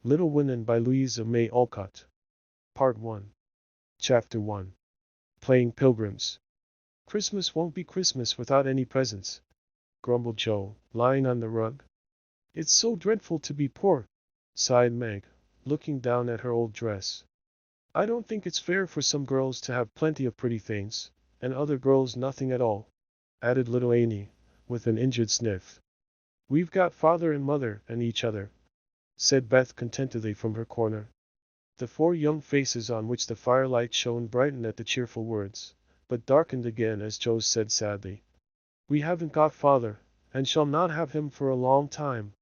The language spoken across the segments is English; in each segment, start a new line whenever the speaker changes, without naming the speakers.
Little Women by Louisa May Alcott. Part 1. Chapter 1. Playing Pilgrims. Christmas won't be Christmas without any presents, grumbled Joe, lying on the rug. It's so dreadful to be poor, sighed Meg, looking down at her old dress. I don't think it's fair for some girls to have plenty of pretty things, and other girls nothing at all, added little Annie, with an injured sniff. We've got father and mother and each other, said Beth contentedly from her corner. The four young faces on which the firelight shone brightened at the cheerful words, but darkened again as Joe said sadly, "We haven't got father, and shall not have him for a long time."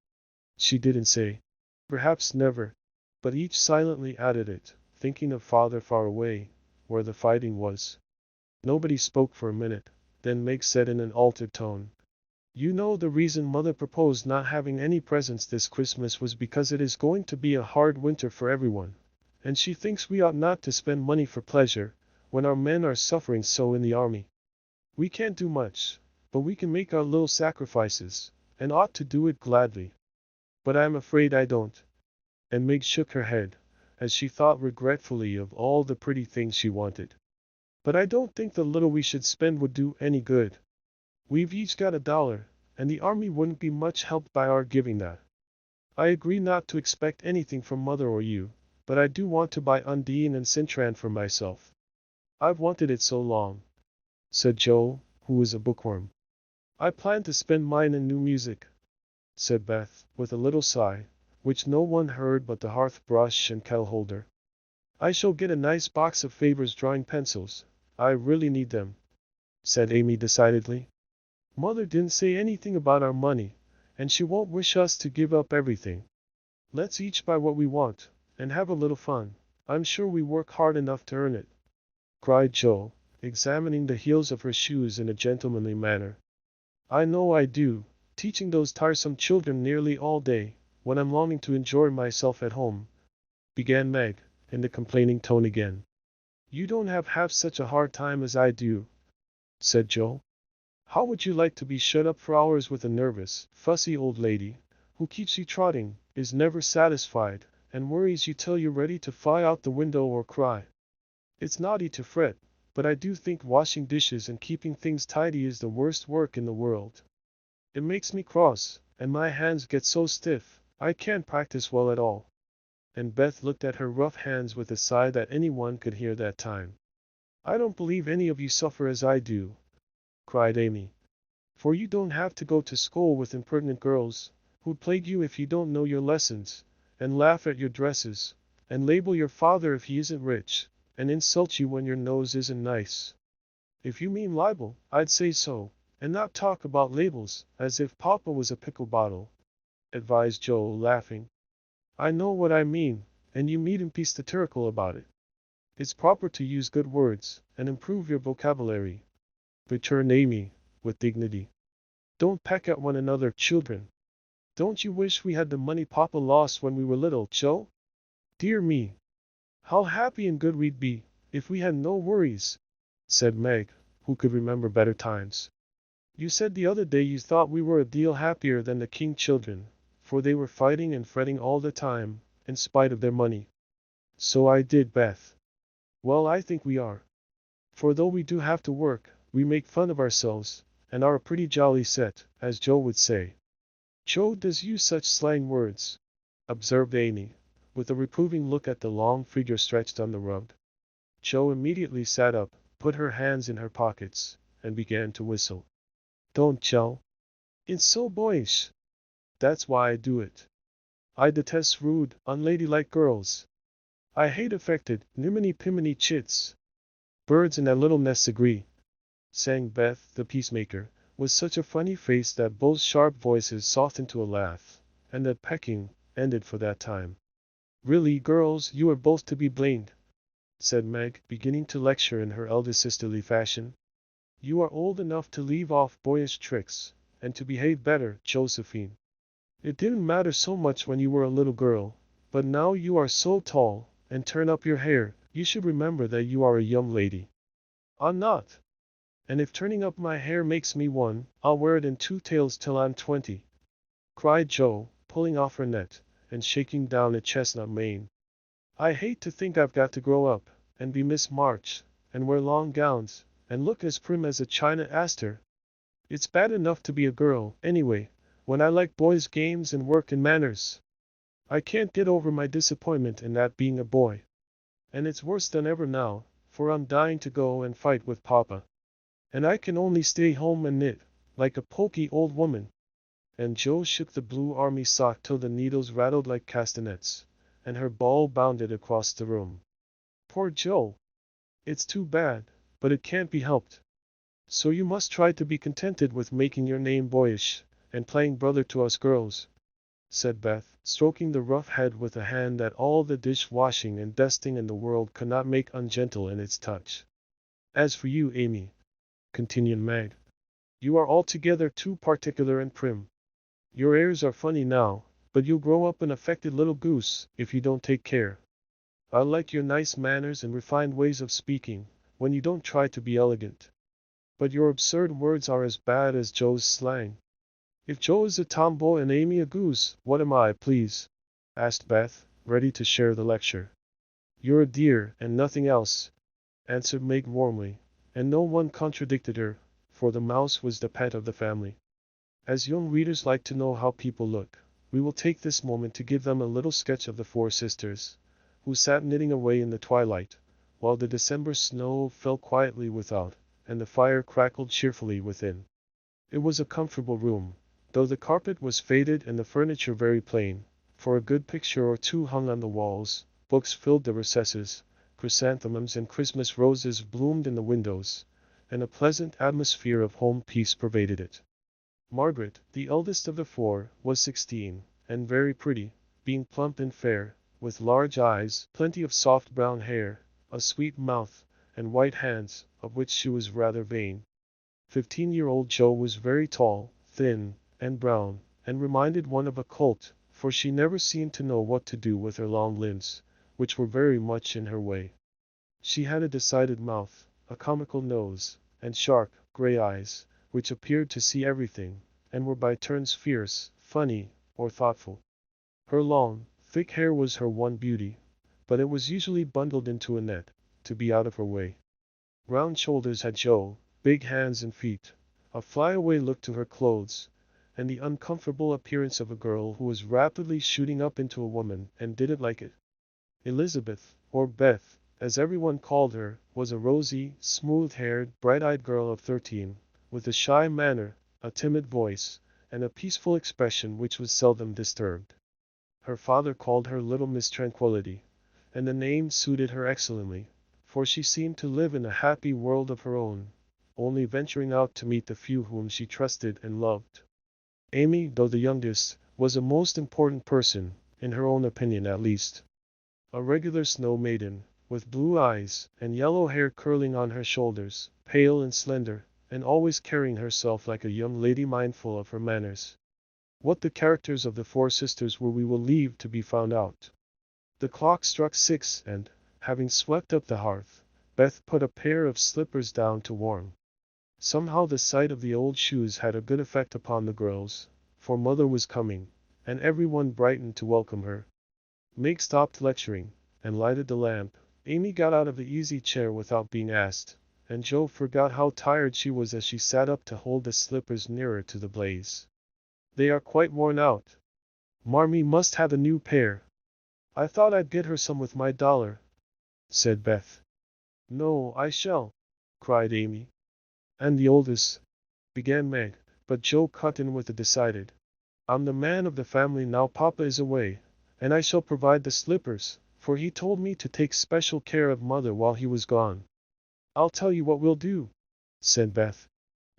She didn't say, "Perhaps never," but each silently added it, thinking of father far away, where the fighting was. Nobody spoke for a minute, then Meg said in an altered tone, "You know the reason Mother proposed not having any presents this Christmas was because it is going to be a hard winter for everyone, and she thinks we ought not to spend money for pleasure, when our men are suffering so in the army. We can't do much, but we can make our little sacrifices, and ought to do it gladly. But I'm afraid I don't." And Meg shook her head, as she thought regretfully of all the pretty things she wanted. "But I don't think the little we should spend would do any good. We've each got $1, and the army wouldn't be much helped by our giving that. I agree not to expect anything from Mother or you, but I do want to buy Undine and Cintran for myself. I've wanted it so long," said Joe, who was a bookworm. "I plan to spend mine in new music," said Beth, with a little sigh, which no one heard but the hearth brush and kettle holder. "I shall get a nice box of Faber's drawing pencils. I really need them," said Amy decidedly. "Mother didn't say anything about our money, and she won't wish us to give up everything. Let's each buy what we want, and have a little fun. I'm sure we work hard enough to earn it," cried Joe, examining the heels of her shoes in a gentlemanly manner. "I know I do, teaching those tiresome children nearly all day, when I'm longing to enjoy myself at home," began Meg, in the complaining tone again. "You don't have half such a hard time as I do," said Joe. "How would you like to be shut up for hours with a nervous, fussy old lady, who keeps you trotting, is never satisfied, and worries you till you're ready to fly out the window or cry? It's naughty to fret, but I do think washing dishes and keeping things tidy is the worst work in the world. It makes me cross, and my hands get so stiff, I can't practice well at all." And Beth looked at her rough hands with a sigh that anyone could hear that time. "I don't believe any of you suffer as I do," cried Amy. "For you don't have to go to school with impertinent girls, who plague you if you don't know your lessons, and laugh at your dresses, and label your father if he isn't rich, and insult you when your nose isn't nice. If you mean libel, I'd say so, and not talk about labels, as if Papa was a pickle bottle," advised Joe, laughing. "I know what I mean, and you needn't be satirical about it. It's proper to use good words, and improve your vocabulary," returned Amy, with dignity. "Don't peck at one another, children. Don't you wish we had the money Papa lost when we were little, Joe? Dear me! How happy and good we'd be, if we had no worries," said Meg, who could remember better times. "You said the other day you thought we were a deal happier than the King children, for they were fighting and fretting all the time, in spite of their money." "So I did, Beth. Well, I think we are. For though we do have to work, we make fun of ourselves, and are a pretty jolly set, as Joe would say." "Joe does use such slang words," observed Amy, with a reproving look at the long figure stretched on the rug. Joe immediately sat up, put her hands in her pockets, and began to whistle. "Don't, Joe. It's so boyish. That's why I do it. I detest rude, unladylike girls. I hate affected, niminy-piminy chits. Birds in their little nests agree," sang Beth the peacemaker, with such a funny face that both sharp voices softened to a laugh, and that pecking ended for that time. "Really, girls, you are both to be blamed," said Meg, beginning to lecture in her elder sisterly fashion. "You are old enough to leave off boyish tricks, and to behave better, Josephine. It didn't matter so much when you were a little girl, but now you are so tall, and turn up your hair, you should remember that you are a young lady." "I'm not. And if turning up my hair makes me one, I'll wear it in 2 tails till I'm 20, cried Joe, pulling off her net, and shaking down a chestnut mane. I hate to think I've got to grow up, and be Miss March, and wear long gowns, and look as prim as a China aster. It's bad enough to be a girl, anyway, when I like boys' games and work and manners. I can't get over my disappointment in that being a boy. And it's worse than ever now, for I'm dying to go and fight with Papa. And I can only stay home and knit, like a poky old woman. And Jo shook the blue army sock till the needles rattled like castanets, and her ball bounded across the room. Poor Jo! It's too bad, but it can't be helped. So you must try to be contented with making your name boyish, and playing brother to us girls, said Beth, stroking the rough head with a hand that all the dish-washing and dusting in the world could not make ungentle in its touch. As for you, Amy, continued Meg, you are altogether too particular and prim. Your airs are funny now, but you'll grow up an affected little goose if you don't take care. I like your nice manners and refined ways of speaking, when you don't try to be elegant. But your absurd words are as bad as Jo's slang. If Jo is a tomboy and Amy a goose, what am I, please? Asked Beth, ready to share the lecture. You're a dear, and nothing else, answered Meg warmly, and no one contradicted her, for the mouse was the pet of the family. As young readers like to know how people look, we will take this moment to give them a little sketch of the four sisters, who sat knitting away in the twilight, while the December snow fell quietly without, and the fire crackled cheerfully within. It was a comfortable room, though the carpet was faded and the furniture very plain, for a good picture or two hung on the walls, books filled the recesses, chrysanthemums and Christmas roses bloomed in the windows, and a pleasant atmosphere of home peace pervaded it. Margaret, the eldest of the four, was 16, and very pretty, being plump and fair, with large eyes, plenty of soft brown hair, a sweet mouth, and white hands, of which she was rather vain. 15-year-old Jo was very tall, thin, and brown, and reminded one of a colt, for she never seemed to know what to do with her long limbs, which were very much in her way. She had a decided mouth, a comical nose, and sharp, gray eyes, which appeared to see everything, and were by turns fierce, funny, or thoughtful. Her long, thick hair was her one beauty, but it was usually bundled into a net, to be out of her way. Round shoulders had Jo, big hands and feet, a flyaway look to her clothes, and the uncomfortable appearance of a girl who was rapidly shooting up into a woman and didn't like it. Elizabeth, or Beth, as everyone called her, was a rosy, smooth-haired, bright-eyed girl of 13, with a shy manner, a timid voice, and a peaceful expression which was seldom disturbed. Her father called her Little Miss Tranquillity, and the name suited her excellently, for she seemed to live in a happy world of her own, only venturing out to meet the few whom she trusted and loved. Amy, though the youngest, was a most important person, in her own opinion at least. A regular snow maiden, with blue eyes, and yellow hair curling on her shoulders, pale and slender, and always carrying herself like a young lady mindful of her manners. What the characters of the four sisters were we will leave to be found out. The clock struck 6 and, having swept up the hearth, Beth put a pair of slippers down to warm. Somehow the sight of the old shoes had a good effect upon the girls, for Mother was coming, and everyone brightened to welcome her. Meg stopped lecturing, and lighted the lamp. Amy got out of the easy chair without being asked, and Jo forgot how tired she was as she sat up to hold the slippers nearer to the blaze. They are quite worn out. Marmee must have a new pair. I thought I'd get her some with my dollar, said Beth. No, I shall, cried Amy. And the oldest, began Meg, but Jo cut in with a decided, I'm the man of the family now Papa is away, and I shall provide the slippers, for he told me to take special care of Mother while he was gone. I'll tell you what we'll do, said Beth.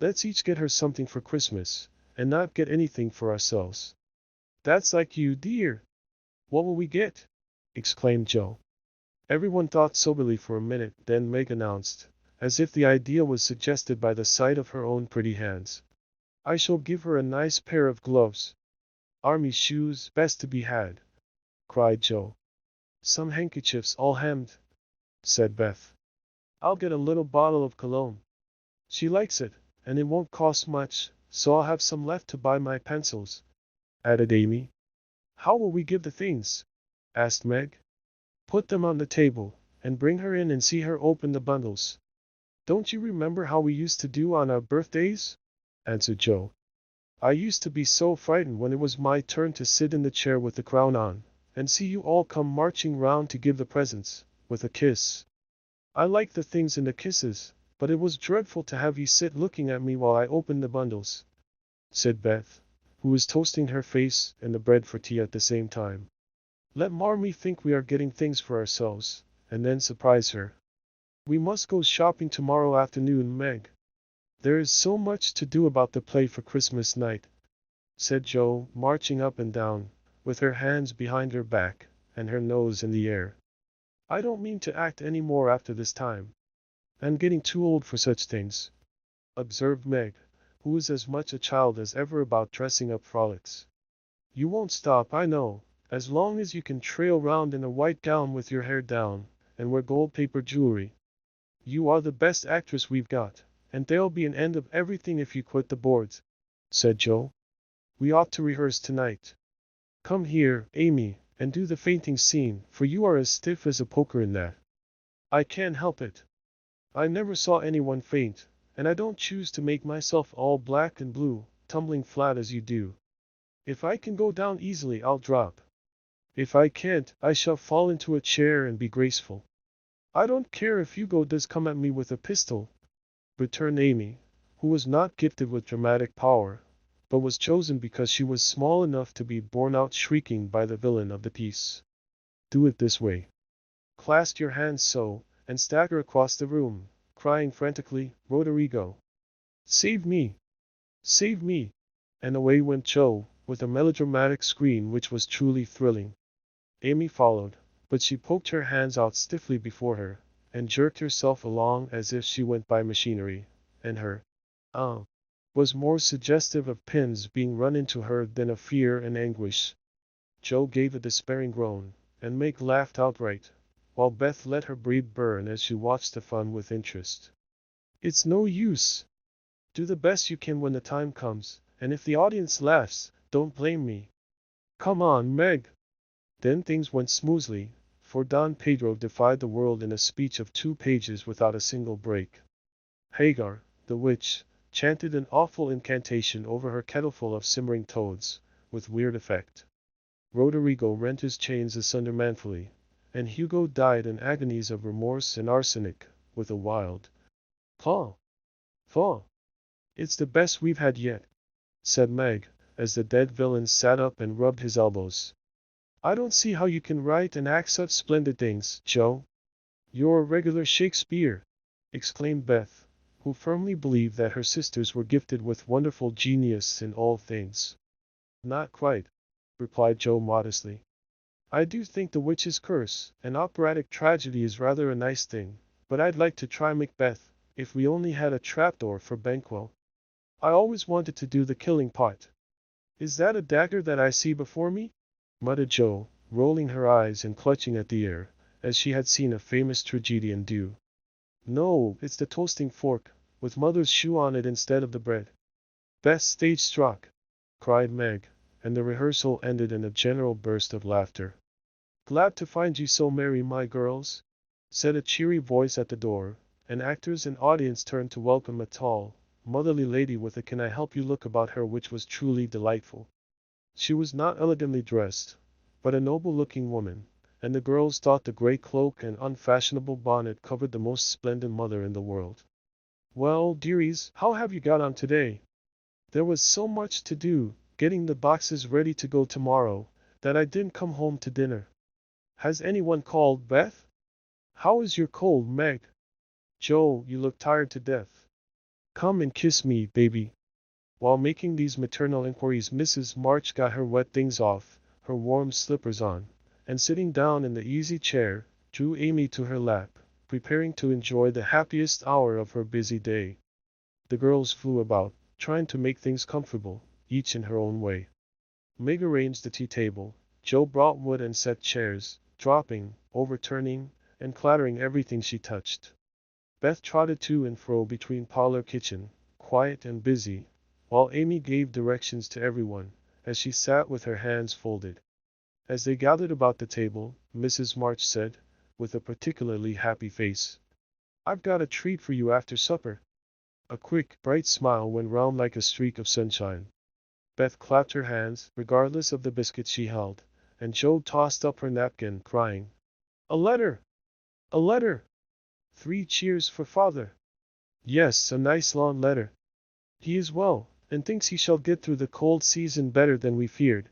Let's each get her something for Christmas, and not get anything for ourselves. That's like you, dear. What will we get? Exclaimed Jo. Everyone thought soberly for a minute, then Meg announced, as if the idea was suggested by the sight of her own pretty hands. I shall give her a nice pair of gloves. Army shoes, best to be had, cried Jo. Some handkerchiefs all hemmed, said Beth. I'll get a little bottle of cologne. She likes it, and it won't cost much, so I'll have some left to buy my pencils, added Amy. How will we give the things? Asked Meg. Put them on the table, and bring her in and see her open the bundles. Don't you remember how we used to do on our birthdays? Answered Joe. I used to be so frightened when it was my turn to sit in the chair with the crown on, and see you all come marching round to give the presents, with a kiss. I liked the things and the kisses, but it was dreadful to have you sit looking at me while I opened the bundles, said Beth, who was toasting her face and the bread for tea at the same time. Let Marmee think we are getting things for ourselves, and then surprise her. We must go shopping tomorrow afternoon, Meg. There is so much to do about the play for Christmas night, said Joe, marching up and down, with her hands behind her back, and her nose in the air. I don't mean to act any more after this time. I'm getting too old for such things, observed Meg, who was as much a child as ever about dressing up frolics. You won't stop, I know, as long as you can trail round in a white gown with your hair down, and wear gold-paper jewelry. You are the best actress we've got, and there'll be an end of everything if you quit the boards, said Joe. We ought to rehearse tonight. Come here, Amy, and do the fainting scene, for you are as stiff as a poker in that. I can't help it. I never saw anyone faint, and I don't choose to make myself all black and blue, tumbling flat as you do. If I can go down easily, I'll drop. If I can't, I shall fall into a chair and be graceful. I don't care if Hugo does come at me with a pistol, returned Amy, who was not gifted with dramatic power, but was chosen because she was small enough to be borne out shrieking by the villain of the piece. Do it this way. Clasp your hands so, and stagger across the room, crying frantically, Roderigo. Save me! Save me! And away went Joe, with a melodramatic scream which was truly thrilling. Amy followed, but she poked her hands out stiffly before her, and jerked herself along as if she went by machinery, and her was more suggestive of pins being run into her than of fear and anguish. Joe gave a despairing groan, and Meg laughed outright, while Beth let her breath burn as she watched the fun with interest. It's no use. Do the best you can when the time comes, and if the audience laughs, don't blame me. Come on, Meg. Then things went smoothly, for Don Pedro defied the world in a speech of 2 pages without a single break. Hagar, the witch, chanted an awful incantation over her kettleful of simmering toads, with weird effect. Roderigo rent his chains asunder manfully, and Hugo died in agonies of remorse and arsenic, with a wild "Thaw! Thaw! It's the best we've had yet," said Meg, as the dead villain sat up and rubbed his elbows. I don't see how you can write and act such splendid things, Joe. You're a regular Shakespeare, exclaimed Beth, who firmly believed that her sisters were gifted with wonderful genius in all things. Not quite, replied Joe modestly. I do think The Witch's Curse, an operatic tragedy, is rather a nice thing, but I'd like to try Macbeth, if we only had a trapdoor for Banquo. I always wanted to do the killing part. Is that a dagger that I see before me? Muttered Joe, rolling her eyes and clutching at the air, as she had seen a famous tragedian do. No, it's the toasting fork, with Mother's shoe on it instead of the bread. Best stage struck, cried Meg, and the rehearsal ended in a general burst of laughter. Glad to find you so merry, my girls, said a cheery voice at the door, and actors and audience turned to welcome a tall, motherly lady with a "Can I help you" look about her which was truly delightful. She was not elegantly dressed, but a noble-looking woman, and the girls thought the grey cloak and unfashionable bonnet covered the most splendid mother in the world. Well, dearies, how have you got on today? There was so much to do, getting the boxes ready to go tomorrow, that I didn't come home to dinner. Has anyone called, Beth? How is your cold, Meg? Joe, you look tired to death. Come and kiss me, baby. While making these maternal inquiries, Mrs. March got her wet things off, her warm slippers on, and sitting down in the easy chair, drew Amy to her lap, preparing to enjoy the happiest hour of her busy day. The girls flew about, trying to make things comfortable, each in her own way. Meg arranged the tea table, Joe brought wood and set chairs, dropping, overturning, and clattering everything she touched. Beth trotted to and fro between parlor kitchen, quiet and busy, while Amy gave directions to everyone, as she sat with her hands folded. As they gathered about the table, Mrs. March said, with a particularly happy face, "I've got a treat for you after supper." A quick, bright smile went round like a streak of sunshine. Beth clapped her hands, regardless of the biscuit she held, and Jo tossed up her napkin, crying, "A letter! A letter! 3 cheers for father!" "Yes, a nice long letter. He is well, and thinks he shall get through the cold season better than we feared.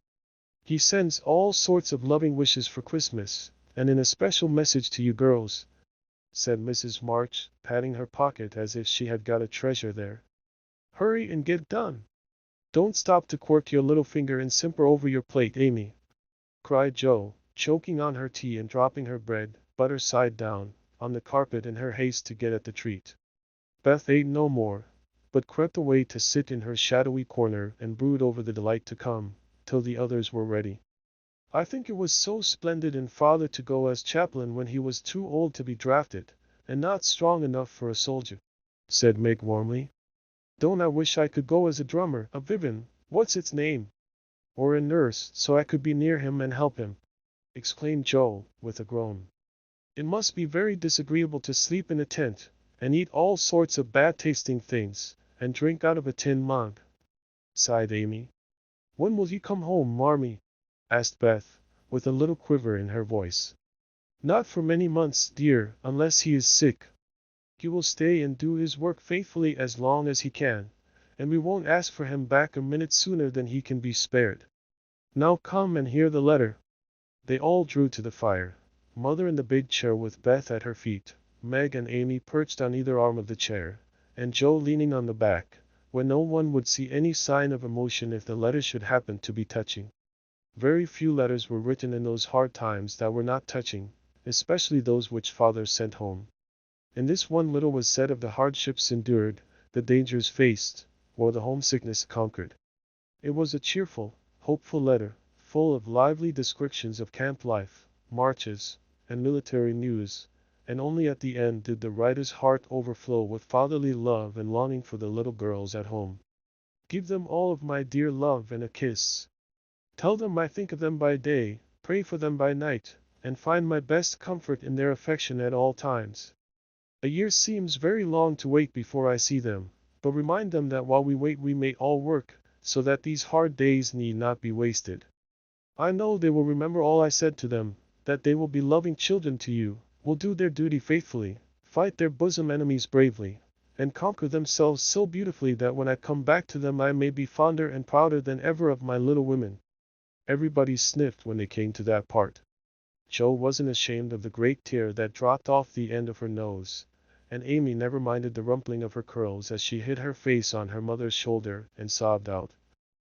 He sends all sorts of loving wishes for Christmas, and in a special message to you girls," said Mrs. March, patting her pocket as if she had got a treasure there. "Hurry and get done. Don't stop to quirk your little finger and simper over your plate, Amy," cried Jo, choking on her tea and dropping her bread, butter side down, on the carpet in her haste to get at the treat. Beth ate no more, but crept away to sit in her shadowy corner and brood over the delight to come, till the others were ready. "I think it was so splendid in father to go as chaplain when he was too old to be drafted, and not strong enough for a soldier," said Meg warmly. "Don't I wish I could go as a drummer, a Vivian, what's its name? Or a nurse, so I could be near him and help him," exclaimed Jo, with a groan. "It must be very disagreeable to sleep in a tent, and eat all sorts of bad-tasting things, and drink out of a tin mug," sighed Amy. "When will you come home, Marmee?" asked Beth, with a little quiver in her voice. "Not for many months, dear, unless he is sick. He will stay and do his work faithfully as long as he can, and we won't ask for him back a minute sooner than he can be spared. Now come and hear the letter." They all drew to the fire, Mother in the big chair with Beth at her feet, Meg and Amy perched on either arm of the chair, and Jo leaning on the back, where no one would see any sign of emotion if the letter should happen to be touching. Very few letters were written in those hard times that were not touching, especially those which father sent home. In this one little was said of the hardships endured, the dangers faced, or the homesickness conquered. It was a cheerful, hopeful letter, full of lively descriptions of camp life, marches, and military news, and only at the end did the writer's heart overflow with fatherly love and longing for the little girls at home. "Give them all of my dear love and a kiss. Tell them I think of them by day, pray for them by night, and find my best comfort in their affection at all times. A year seems very long to wait before I see them, but remind them that while we wait we may all work, so that these hard days need not be wasted. I know they will remember all I said to them, that they will be loving children to you, will do their duty faithfully, fight their bosom enemies bravely, and conquer themselves so beautifully that when I come back to them I may be fonder and prouder than ever of my little women." Everybody sniffed when they came to that part. Jo wasn't ashamed of the great tear that dropped off the end of her nose, and Amy never minded the rumpling of her curls as she hid her face on her mother's shoulder and sobbed out,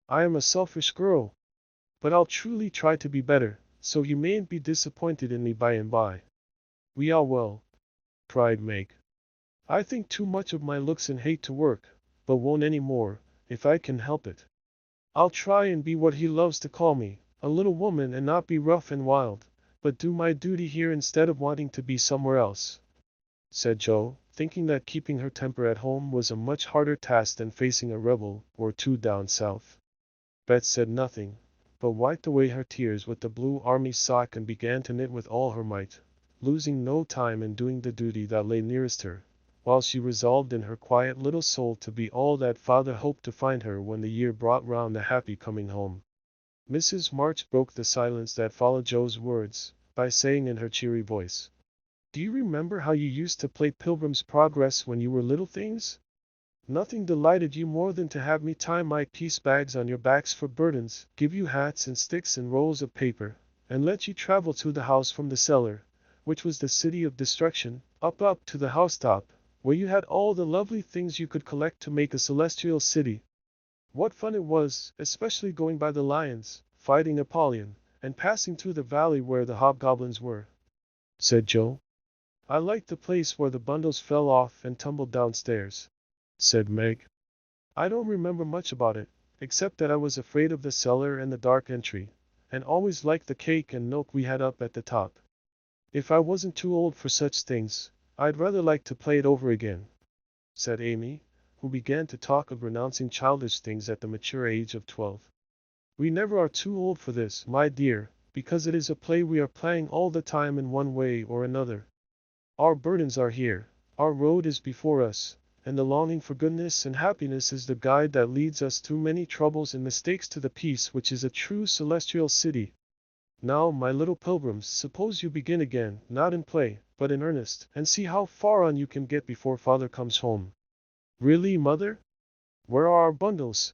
"I am a selfish girl. But I'll truly try to be better, so you mayn't be disappointed in me by and by." "We all will," cried Meg. "I think too much of my looks and hate to work, but won't any more, if I can help it. I'll try and be what he loves to call me, a little woman, and not be rough and wild, but do my duty here instead of wanting to be somewhere else," said Jo, thinking that keeping her temper at home was a much harder task than facing a rebel or two down south. Beth said nothing, but wiped away her tears with the blue army sock and began to knit with all her might, losing no time in doing the duty that lay nearest her, while she resolved in her quiet little soul to be all that father hoped to find her when the year brought round the happy coming home. Mrs. March broke the silence that followed Jo's words, by saying in her cheery voice, "Do you remember how you used to play Pilgrim's Progress when you were little things? Nothing delighted you more than to have me tie my piece bags on your backs for burdens, give you hats and sticks and rolls of paper, and let you travel to the house from the cellar, which was the city of destruction, up to the housetop, where you had all the lovely things you could collect to make a celestial city. What fun it was, especially going by the lions, fighting Apollyon, and passing through the valley where the hobgoblins were," said Jo. "I liked the place where the bundles fell off and tumbled downstairs," said Meg. "I don't remember much about it, except that I was afraid of the cellar and the dark entry, and always liked the cake and milk we had up at the top. If I wasn't too old for such things, I'd rather like to play it over again," said Amy, who began to talk of renouncing childish things at the mature age of 12. "We never are too old for this, my dear, because it is a play we are playing all the time in one way or another. Our burdens are here, our road is before us, and the longing for goodness and happiness is the guide that leads us through many troubles and mistakes to the peace which is a true celestial city. Now, my little pilgrims, suppose you begin again, not in play, but in earnest, and see how far on you can get before father comes home. Really, mother? Where are our bundles?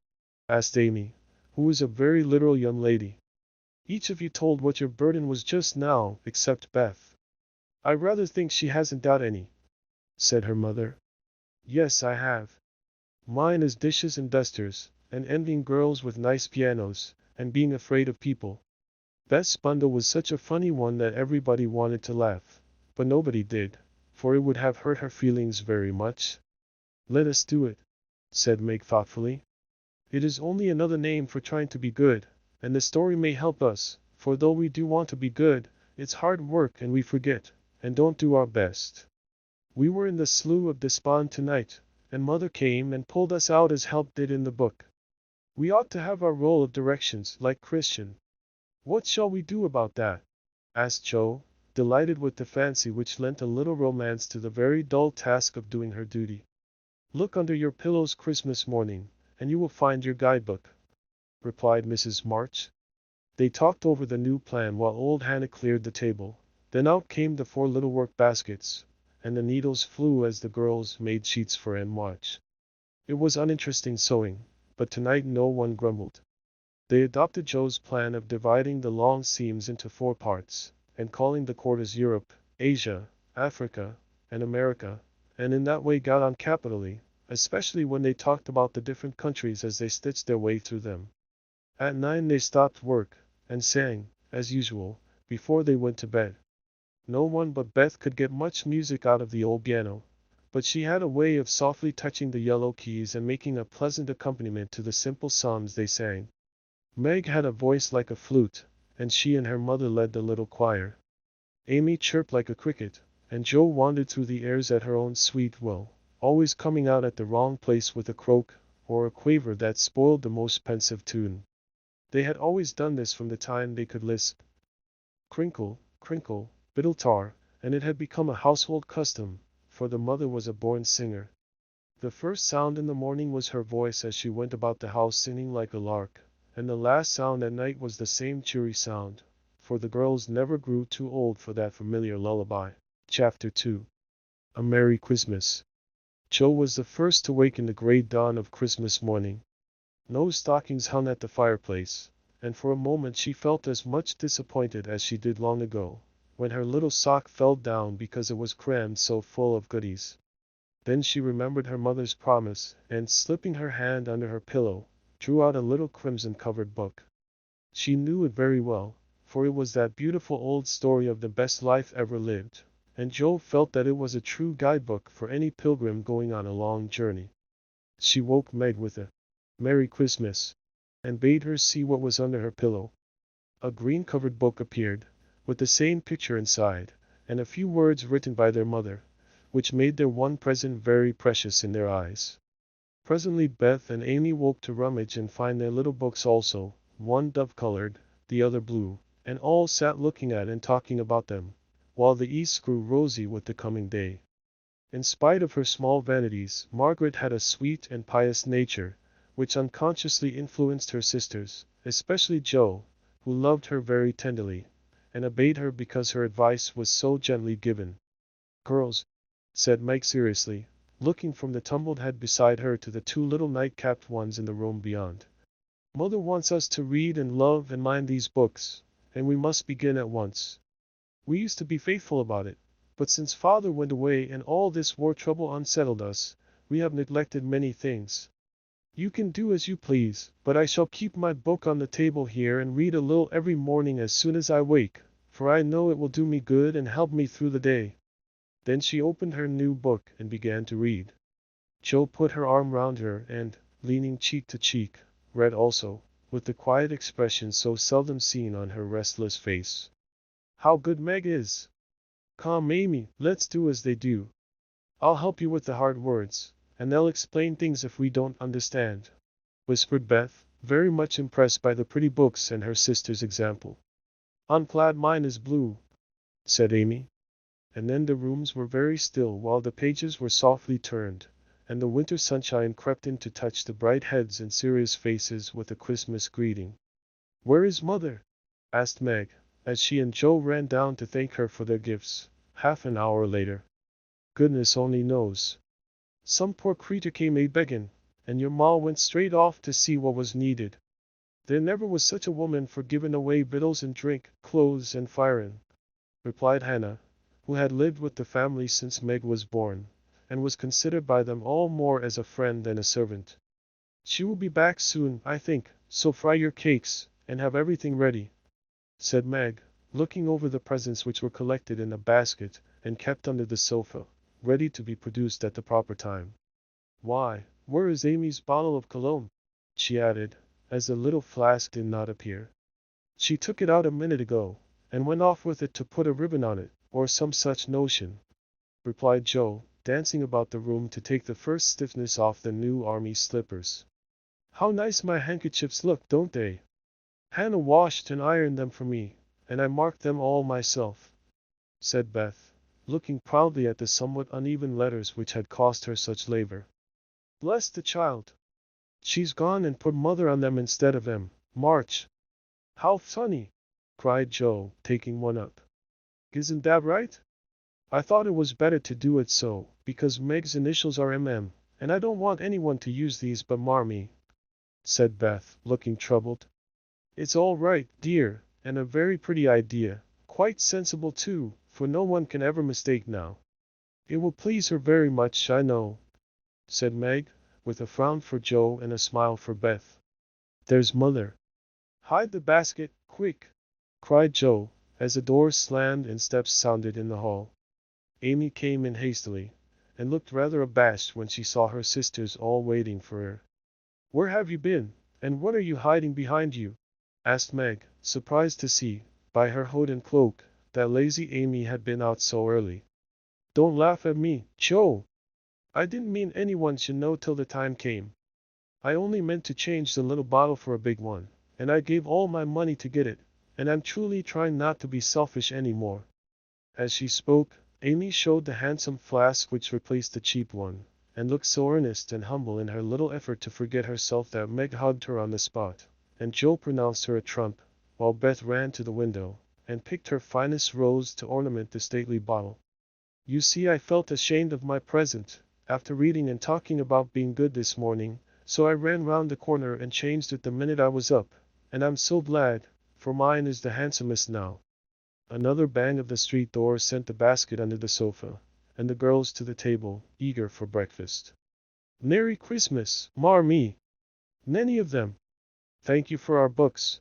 Asked Amy, who was a very literal young lady. Each of you told what your burden was just now, except Beth. I rather think she hasn't got any, said her mother. Yes, I have. Mine is dishes and dusters, and envying girls with nice pianos, and being afraid of people. Beth's bundle was such a funny one that everybody wanted to laugh, but nobody did, for it would have hurt her feelings very much. Let us do it, said Meg thoughtfully. It is only another name for trying to be good, and the story may help us, for though we do want to be good, it's hard work and we forget, and don't do our best. We were in the Slough of Despond tonight, and Mother came and pulled us out as help did in the book. We ought to have our roll of directions, like Christian. What shall we do about that? Asked Joe, delighted with the fancy which lent a little romance to the very dull task of doing her duty. Look under your pillows Christmas morning, and you will find your guidebook, replied Mrs. March. They talked over the new plan while old Hannah cleared the table. Then out came the 4 little work baskets, and the needles flew as the girls made sheets for Anne Watch. It was uninteresting sewing, but tonight no one grumbled. They adopted Joe's plan of dividing the long seams into 4 parts, and calling the quarters Europe, Asia, Africa, and America, and in that way got on capitally, especially when they talked about the different countries as they stitched their way through them. At 9 they stopped work, and sang, as usual, before they went to bed. No one but Beth could get much music out of the old piano, but she had a way of softly touching the yellow keys and making a pleasant accompaniment to the simple psalms they sang. Meg had a voice like a flute, and she and her mother led the little choir. Amy chirped like a cricket, and Joe wandered through the airs at her own sweet will, always coming out at the wrong place with a croak, or a quaver that spoiled the most pensive tune. They had always done this from the time they could lisp. Crinkle, crinkle, biddle tar, and it had become a household custom, for the mother was a born singer. The first sound in the morning was her voice as she went about the house singing like a lark, and the last sound at night was the same cheery sound, for the girls never grew too old for that familiar lullaby. Chapter 2. A Merry Christmas. Joe was the first to wake in the grey dawn of Christmas morning. No stockings hung at the fireplace, and for a moment she felt as much disappointed as she did long ago, when her little sock fell down because it was crammed so full of goodies. Then she remembered her mother's promise, and slipping her hand under her pillow, drew out a little crimson-covered book. She knew it very well, for it was that beautiful old story of the best life ever lived, and Joe felt that it was a true guidebook for any pilgrim going on a long journey. She woke Meg with a "Merry Christmas," and bade her see what was under her pillow. A green-covered book appeared, with the same picture inside, and a few words written by their mother, which made their one present very precious in their eyes. Presently Beth and Amy woke to rummage and find their little books also, one dove-colored, the other blue, and all sat looking at and talking about them, while the east grew rosy with the coming day. In spite of her small vanities, Margaret had a sweet and pious nature, which unconsciously influenced her sisters, especially Joe, who loved her very tenderly, and obeyed her because her advice was so gently given. "Girls," said Meg seriously, looking from the tumbled head beside her to the 2 little night-capped ones in the room beyond. "Mother wants us to read and love and mind these books, and we must begin at once. We used to be faithful about it, but since father went away and all this war trouble unsettled us, we have neglected many things. You can do as you please, but I shall keep my book on the table here and read a little every morning as soon as I wake, for I know it will do me good and help me through the day." Then she opened her new book and began to read. Joe put her arm round her and, leaning cheek to cheek, read also, with the quiet expression so seldom seen on her restless face. "How good Meg is! Come, Amy, let's do as they do. I'll help you with the hard words, and they'll explain things if we don't understand," whispered Beth, very much impressed by the pretty books and her sister's example. "I'm glad mine is blue," said Amy. And then the rooms were very still while the pages were softly turned, and the winter sunshine crept in to touch the bright heads and serious faces with a Christmas greeting. "Where is Mother?" asked Meg, as she and Joe ran down to thank her for their gifts, half an hour later. "Goodness only knows. Some poor creature came a-begging, and your ma went straight off to see what was needed. There never was such a woman for giving away victuals and drink, clothes and firing," replied Hannah, who had lived with the family since Meg was born, and was considered by them all more as a friend than a servant. "She will be back soon, I think, so fry your cakes, and have everything ready," said Meg, looking over the presents which were collected in a basket and kept under the sofa, ready to be produced at the proper time. "Why, where is Amy's bottle of cologne?" she added, as the little flask did not appear. "She took it out a minute ago, and went off with it to put a ribbon on it, or some such notion," replied Joe, dancing about the room to take the first stiffness off the new army slippers. "How nice my handkerchiefs look, don't they? Hannah washed and ironed them for me, and I marked them all myself," said Beth, looking proudly at the somewhat uneven letters which had cost her such labor. "Bless the child! She's gone and put Mother on them instead of em, March." "How funny!" cried Joe, taking one up. "Isn't that right? I thought it was better to do it so, because Meg's initials are MM, and I don't want anyone to use these but Marmee," said Beth, looking troubled. "It's all right, dear, and a very pretty idea, quite sensible too, for no one can ever mistake now. It will please her very much, I know," said Meg, with a frown for Joe and a smile for Beth. "There's Mother." "Hide the basket, quick!" cried Joe, as the door slammed and steps sounded in the hall. Amy came in hastily, and looked rather abashed when she saw her sisters all waiting for her. "Where have you been, and what are you hiding behind you?" asked Meg, surprised to see, by her hood and cloak, that lazy Amy had been out so early. "Don't laugh at me, Joe! I didn't mean anyone should know till the time came. I only meant to change the little bottle for a big one, and I gave all my money to get it, and I'm truly trying not to be selfish any more." As she spoke, Amy showed the handsome flask which replaced the cheap one, and looked so earnest and humble in her little effort to forget herself that Meg hugged her on the spot, and Joe pronounced her a trump, while Beth ran to the window, and picked her finest rose to ornament the stately bottle. "You see, I felt ashamed of my present, after reading and talking about being good this morning, so I ran round the corner and changed it the minute I was up, and I'm so glad, for mine is the handsomest now." Another bang of the street door sent the basket under the sofa, and the girls to the table, eager for breakfast. "Merry Christmas, Marmee! Many of them! Thank you for our books.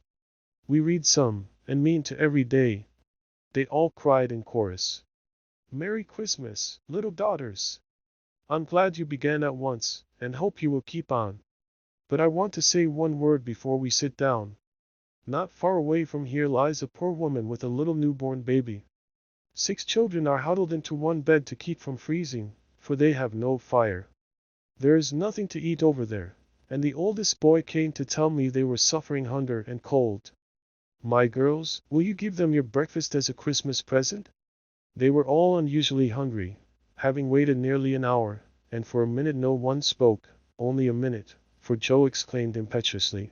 We read some, and mean to every day," they all cried in chorus. "Merry Christmas, little daughters! I'm glad you began at once, and hope you will keep on. But I want to say one word before we sit down. Not far away from here lies a poor woman with a little newborn baby. 6 children are huddled into one bed to keep from freezing, for they have no fire. There is nothing to eat over there, and the oldest boy came to tell me they were suffering hunger and cold. My girls, will you give them your breakfast as a Christmas present?" They were all unusually hungry, having waited nearly an hour, and for a minute no one spoke, only a minute, for Joe exclaimed impetuously,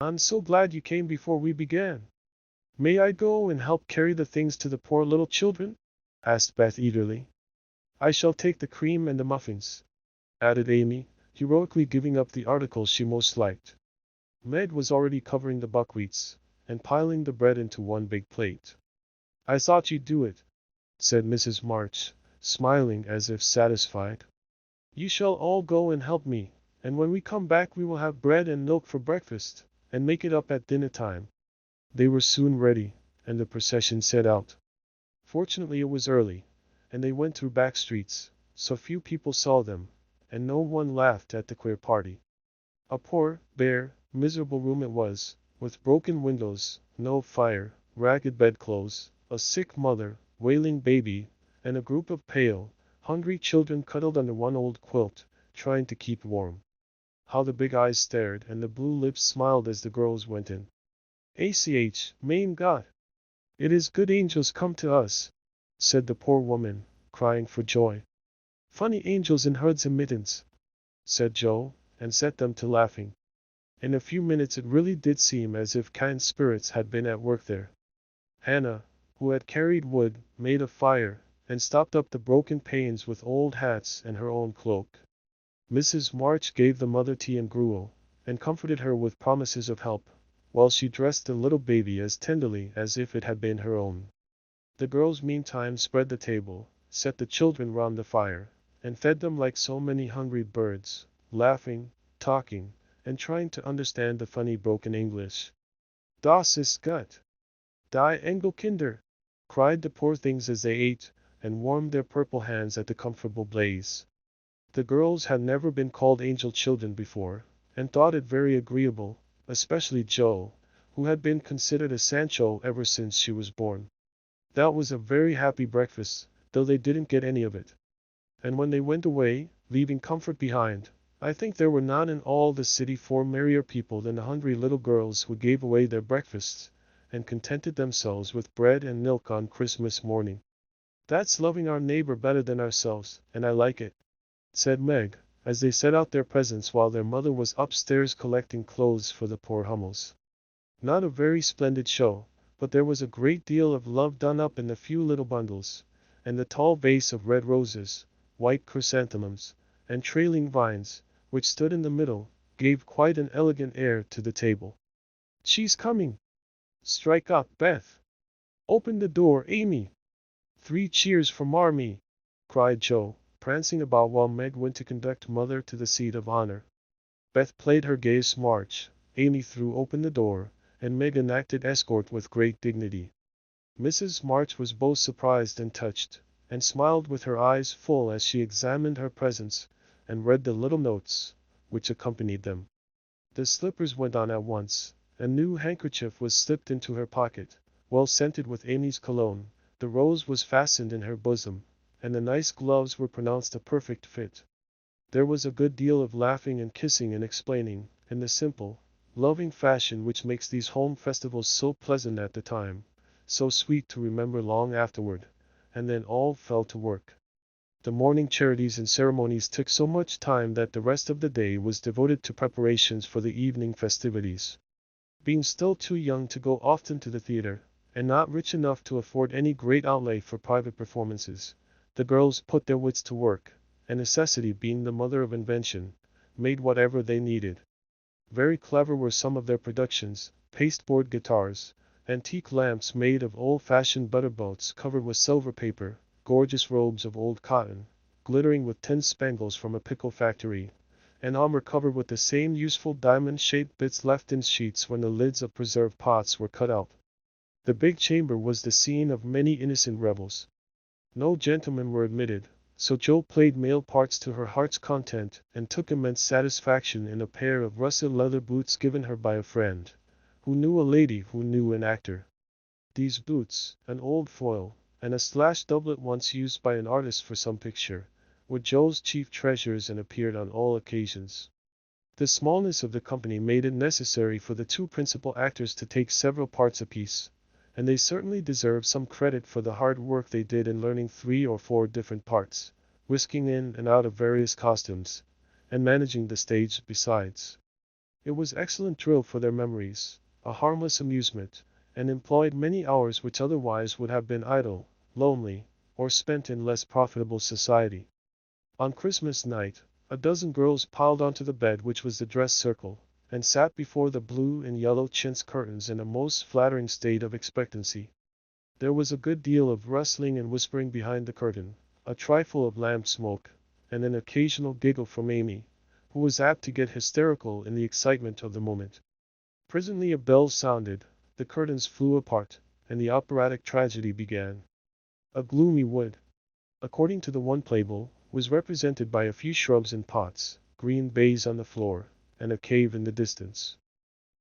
"I'm so glad you came before we began." "May I go and help carry the things to the poor little children?" asked Beth eagerly. "I shall take the cream and the muffins," added Amy, heroically giving up the articles she most liked. Meg was already covering the buckwheats, and piling the bread into one big plate. "I thought you'd do it," said Mrs. March, smiling as if satisfied. "You shall all go and help me, and when we come back we will have bread and milk for breakfast, and make it up at dinner time." They were soon ready, and the procession set out. Fortunately it was early, and they went through back streets, so few people saw them, and no one laughed at the queer party. A poor, bare, miserable room it was, with broken windows, no fire, ragged bedclothes, a sick mother, wailing baby, and a group of pale, hungry children cuddled under one old quilt, trying to keep warm. How the big eyes stared and the blue lips smiled as the girls went in. "ACH, mein Gott! "It is good angels come to us," said the poor woman, crying for joy. "Funny angels in hoods and mittens," said Joe, and set them to laughing. In a few minutes it really did seem as if kind spirits had been at work there. Hannah, who had carried wood, made a fire, and stopped up the broken panes with old hats and her own cloak. Mrs. March gave the mother tea and gruel, and comforted her with promises of help, while she dressed the little baby as tenderly as if it had been her own. The girls meantime spread the table, set the children round the fire, and fed them like so many hungry birds, laughing, talking, and trying to understand the funny broken English. "Das ist gut. Die Engelkinder!" cried the poor things as they ate, and warmed their purple hands at the comfortable blaze. The girls had never been called angel children before, and thought it very agreeable, especially Joe, who had been considered a Sancho ever since she was born. That was a very happy breakfast, though they didn't get any of it. And when they went away, leaving comfort behind, I think there were not in all the city 4 merrier people than the hungry little girls who gave away their breakfasts, and contented themselves with bread and milk on Christmas morning. "That's loving our neighbor better than ourselves, and I like it," said Meg, as they set out their presents while their mother was upstairs collecting clothes for the poor Hummels. Not a very splendid show, but there was a great deal of love done up in the few little bundles, and the tall vase of red roses, white chrysanthemums, and trailing vines, which stood in the middle, gave quite an elegant air to the table. "She's coming! Strike up, Beth! Open the door, Amy! 3 cheers for Marmee!" cried Joe, prancing about while Meg went to conduct Mother to the seat of honor. Beth played her gayest march, Amy threw open the door, and Meg enacted escort with great dignity. Mrs. March was both surprised and touched, and smiled with her eyes full as she examined her presents, and read the little notes, which accompanied them. The slippers went on at once, a new handkerchief was slipped into her pocket, well scented with Amy's cologne, the rose was fastened in her bosom, and the nice gloves were pronounced a perfect fit. There was a good deal of laughing and kissing and explaining, in the simple, loving fashion which makes these home festivals so pleasant at the time, so sweet to remember long afterward, and then all fell to work. The morning charities and ceremonies took so much time that the rest of the day was devoted to preparations for the evening festivities. Being still too young to go often to the theater, and not rich enough to afford any great outlay for private performances, the girls put their wits to work, and necessity being the mother of invention, made whatever they needed. Very clever were some of their productions: pasteboard guitars, antique lamps made of old-fashioned butter boats covered with silver paper, gorgeous robes of old cotton, glittering with tin spangles from a pickle factory, and armor covered with the same useful diamond-shaped bits left in sheets when the lids of preserved pots were cut out. The big chamber was the scene of many innocent revels. No gentlemen were admitted, so Joe played male parts to her heart's content, and took immense satisfaction in a pair of russet leather boots given her by a friend, who knew a lady who knew an actor. These boots, an old foil, and a slashed doublet once used by an artist for some picture, were Joe's chief treasures and appeared on all occasions. The smallness of the company made it necessary for the 2 principal actors to take several parts apiece, and they certainly deserve some credit for the hard work they did in learning 3 or 4 different parts, whisking in and out of various costumes, and managing the stage besides. It was excellent drill for their memories, a harmless amusement, and employed many hours which otherwise would have been idle, lonely, or spent in less profitable society. On Christmas night, a dozen girls piled onto the bed which was the dress circle, and sat before the blue and yellow chintz curtains in a most flattering state of expectancy. There was a good deal of rustling and whispering behind the curtain, a trifle of lamp smoke, and an occasional giggle from Amy, who was apt to get hysterical in the excitement of the moment. Presently a bell sounded, the curtains flew apart, and the operatic tragedy began. A gloomy wood, according to the one playbill, was represented by a few shrubs in pots, green baize on the floor, and a cave in the distance.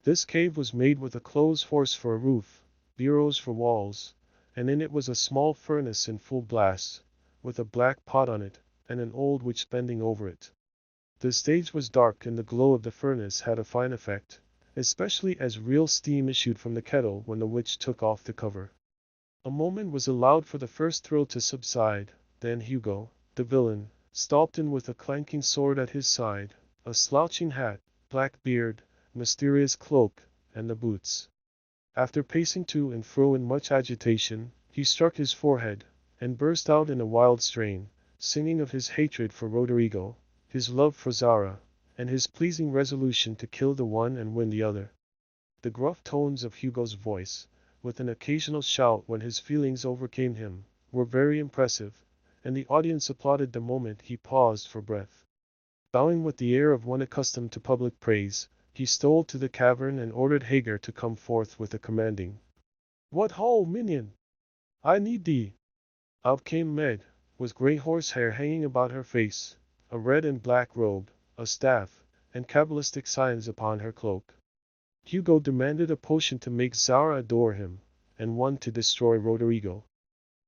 This cave was made with a clothes horse for a roof, bureaus for walls, and in it was a small furnace in full blast, with a black pot on it, and an old witch bending over it. The stage was dark, and the glow of the furnace had a fine effect, especially as real steam issued from the kettle when the witch took off the cover. A moment was allowed for the first thrill to subside, then Hugo, the villain, stalked in with a clanking sword at his side, a slouching hat, black beard, mysterious cloak, and the boots. After pacing to and fro in much agitation, he struck his forehead, and burst out in a wild strain, singing of his hatred for Roderigo, his love for Zara, and his pleasing resolution to kill the one and win the other. The gruff tones of Hugo's voice, with an occasional shout when his feelings overcame him, were very impressive, and the audience applauded the moment he paused for breath. Bowing with the air of one accustomed to public praise, he stole to the cavern and ordered Hagar to come forth with a commanding, "What ho, minion! I need thee!" Out came Med, with grey horsehair hanging about her face, a red and black robe, a staff, and cabalistic signs upon her cloak. Hugo demanded a potion to make Zara adore him, and one to destroy Roderigo.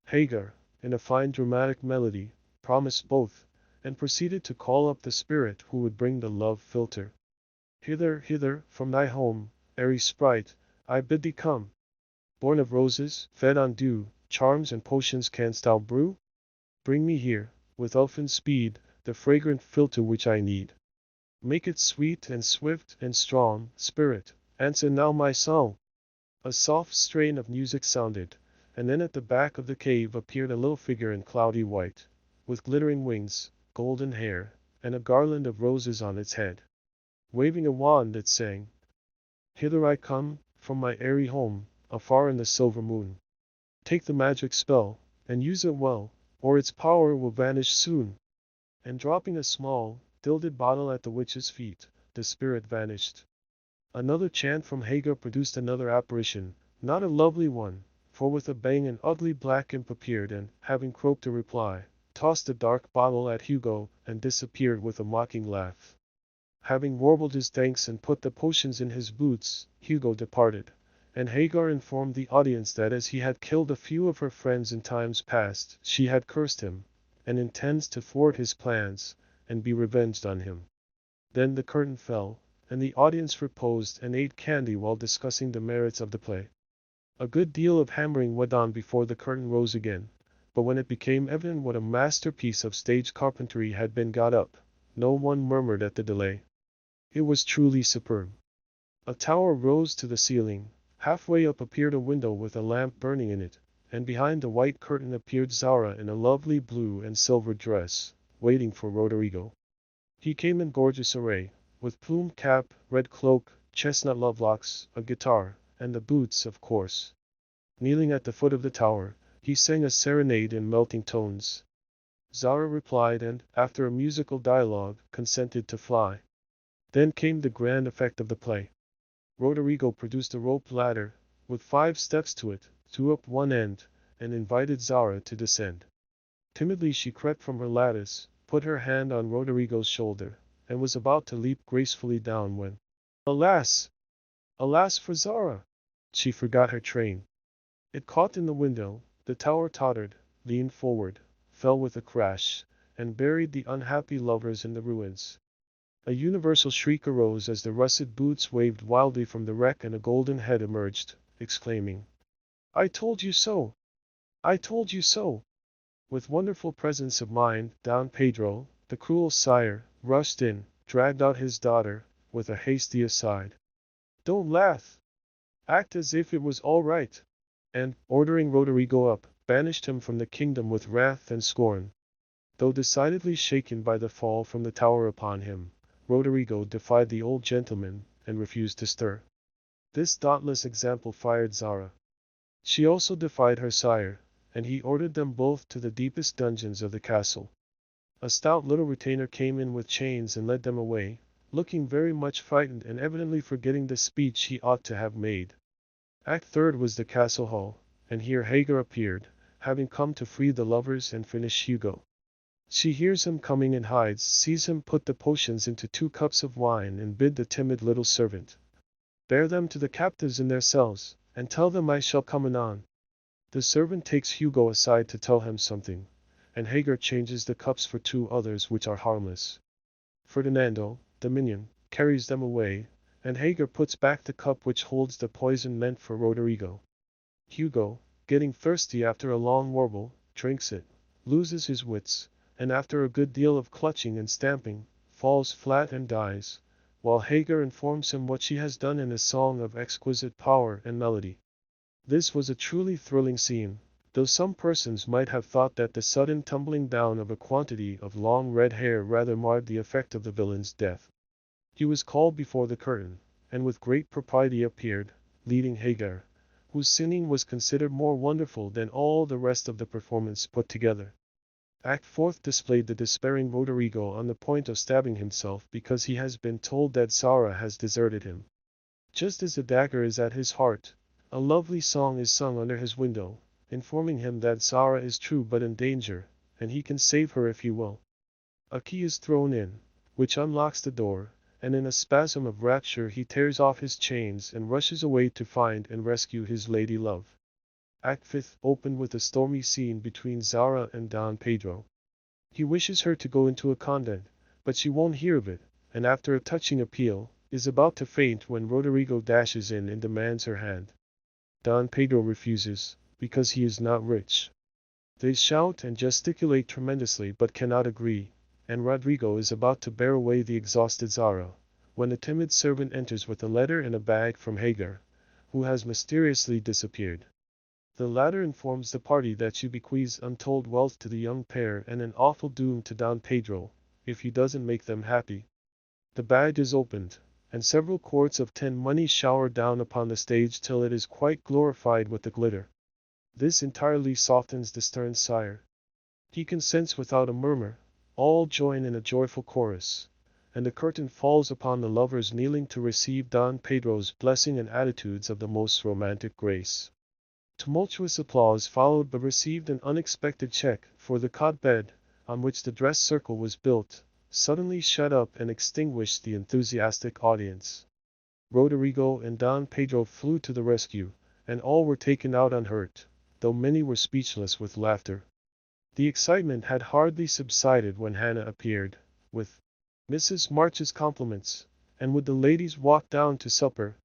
Hagar, in a fine dramatic melody, promised both, and proceeded to call up the spirit who would bring the love philtre. "Hither, hither, from thy home, airy sprite, I bid thee come. Born of roses, fed on dew, charms and potions canst thou brew? Bring me here, with elfin speed, the fragrant philtre which I need. Make it sweet and swift and strong, spirit, answer now my song." A soft strain of music sounded, and then at the back of the cave appeared a little figure in cloudy white, with glittering wings, golden hair, and a garland of roses on its head. Waving a wand it sang, "Hither I come, from my airy home, afar in the silver moon. Take the magic spell, and use it well, or its power will vanish soon." And dropping a small, gilded bottle at the witch's feet, the spirit vanished. Another chant from Hagar produced another apparition, not a lovely one, for with a bang an ugly black imp appeared and, having croaked a reply, tossed the dark bottle at Hugo and disappeared with a mocking laugh. Having warbled his thanks and put the potions in his boots, Hugo departed, and Hagar informed the audience that as he had killed a few of her friends in times past, she had cursed him, and intends to thwart his plans, and be revenged on him. Then the curtain fell, and the audience reposed and ate candy while discussing the merits of the play. A good deal of hammering went on before the curtain rose again, but when it became evident what a masterpiece of stage carpentry had been got up, no one murmured at the delay. It was truly superb. A tower rose to the ceiling, halfway up appeared a window with a lamp burning in it, and behind the white curtain appeared Zara in a lovely blue and silver dress, waiting for Roderigo. He came in gorgeous array, with plumed cap, red cloak, chestnut lovelocks, a guitar, and the boots, of course. Kneeling at the foot of the tower, he sang a serenade in melting tones. Zara replied and, after a musical dialogue, consented to fly. Then came the grand effect of the play. Roderigo produced a rope ladder, with 5 steps to it, 2 up one end, and invited Zara to descend. Timidly she crept from her lattice, put her hand on Roderigo's shoulder, and was about to leap gracefully down when, alas! Alas for Zara! She forgot her train. It caught in the window, the tower tottered, leaned forward, fell with a crash, and buried the unhappy lovers in the ruins. A universal shriek arose as the russet boots waved wildly from the wreck and a golden head emerged, exclaiming, "I told you so! I told you so!" With wonderful presence of mind, Don Pedro, the cruel sire, rushed in, dragged out his daughter, with a hasty aside. "Don't laugh! Act as if it was all right!" And, ordering Roderigo up, banished him from the kingdom with wrath and scorn. Though decidedly shaken by the fall from the tower upon him, Roderigo defied the old gentleman, and refused to stir. This dauntless example fired Zara. She also defied her sire, and he ordered them both to the deepest dungeons of the castle. A stout little retainer came in with chains and led them away, looking very much frightened and evidently forgetting the speech he ought to have made. Act third was the castle hall, and here Hagar appeared, having come to free the lovers and finish Hugo. She hears him coming and hides, sees him put the potions into 2 cups of wine and bid the timid little servant, "Bear them to the captives in their cells, and tell them I shall come anon." The servant takes Hugo aside to tell him something, and Hagar changes the cups for 2 others which are harmless. Ferdinando, the minion, carries them away, and Hagar puts back the cup which holds the poison meant for Roderigo. Hugo, getting thirsty after a long warble, drinks it, loses his wits, and after a good deal of clutching and stamping, falls flat and dies, while Hagar informs him what she has done in a song of exquisite power and melody. This was a truly thrilling scene, though some persons might have thought that the sudden tumbling down of a quantity of long red hair rather marred the effect of the villain's death. He was called before the curtain, and with great propriety appeared, leading Hagar, whose singing was considered more wonderful than all the rest of the performance put together. Act 4 displayed the despairing Roderigo on the point of stabbing himself because he has been told that Zara has deserted him. Just as the dagger is at his heart, a lovely song is sung under his window, informing him that Zara is true but in danger, and he can save her if he will. A key is thrown in, which unlocks the door, and in a spasm of rapture he tears off his chains and rushes away to find and rescue his lady love. Act 5 opened with a stormy scene between Zara and Don Pedro. He wishes her to go into a convent, but she won't hear of it, and after a touching appeal, is about to faint when Roderigo dashes in and demands her hand. Don Pedro refuses, because he is not rich. They shout and gesticulate tremendously but cannot agree, and Rodrigo is about to bear away the exhausted Zara, when a timid servant enters with a letter and a bag from Hagar, who has mysteriously disappeared. The latter informs the party that she bequeaths untold wealth to the young pair and an awful doom to Don Pedro, if he doesn't make them happy. The bag is opened, and several quarts of tin money shower down upon the stage till it is quite glorified with the glitter. This entirely softens the stern sire. He consents without a murmur, all join in a joyful chorus, and the curtain falls upon the lovers kneeling to receive Don Pedro's blessing and attitudes of the most romantic grace. Tumultuous applause followed but received an unexpected check, for the cot bed, on which the dress circle was built, suddenly shut up and extinguished the enthusiastic audience. Roderigo and Don Pedro flew to the rescue, and all were taken out unhurt, though many were speechless with laughter. The excitement had hardly subsided when Hannah appeared, with Mrs. March's compliments, and would the ladies walk down to supper?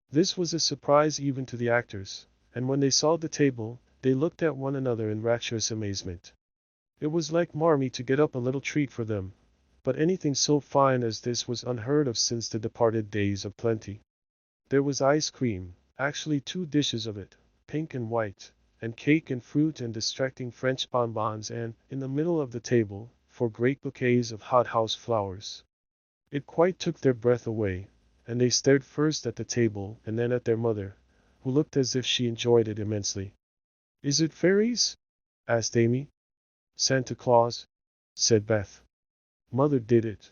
This was a surprise even to the actors, and when they saw the table, they looked at one another in rapturous amazement. It was like Marmee to get up a little treat for them, but anything so fine as this was unheard of since the departed days of plenty. There was ice cream, actually 2 dishes of it, pink and white, and cake and fruit and distracting French bonbons, and, in the middle of the table, 4 great bouquets of hothouse flowers. It quite took their breath away, and they stared first at the table and then at their mother, who looked as if she enjoyed it immensely. "Is it fairies?" asked Amy. "Santa Claus," said Beth. "Mother did it."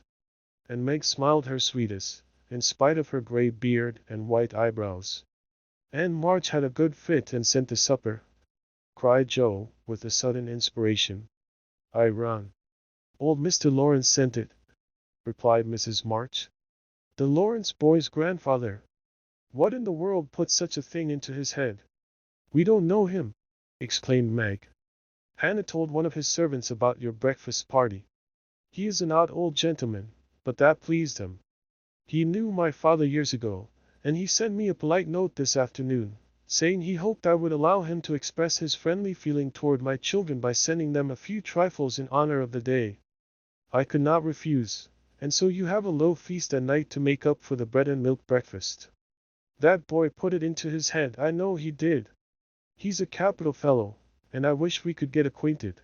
And Meg smiled her sweetest, in spite of her gray beard and white eyebrows. "And March had a good fit and sent the supper," cried Joe, with a sudden inspiration. "I run. Old Mr. Laurence sent it," replied Mrs. March. "The Laurence boy's grandfather. What in the world put such a thing into his head?" "We don't know him," exclaimed Meg. "Hannah told one of his servants about your breakfast party. He is an odd old gentleman, but that pleased him. He knew my father years ago, and he sent me a polite note this afternoon, saying he hoped I would allow him to express his friendly feeling toward my children by sending them a few trifles in honor of the day. I could not refuse, and so you have a low feast at night to make up for the bread and milk breakfast. That boy put it into his head, I know he did. He's a capital fellow, and I wish we could get acquainted.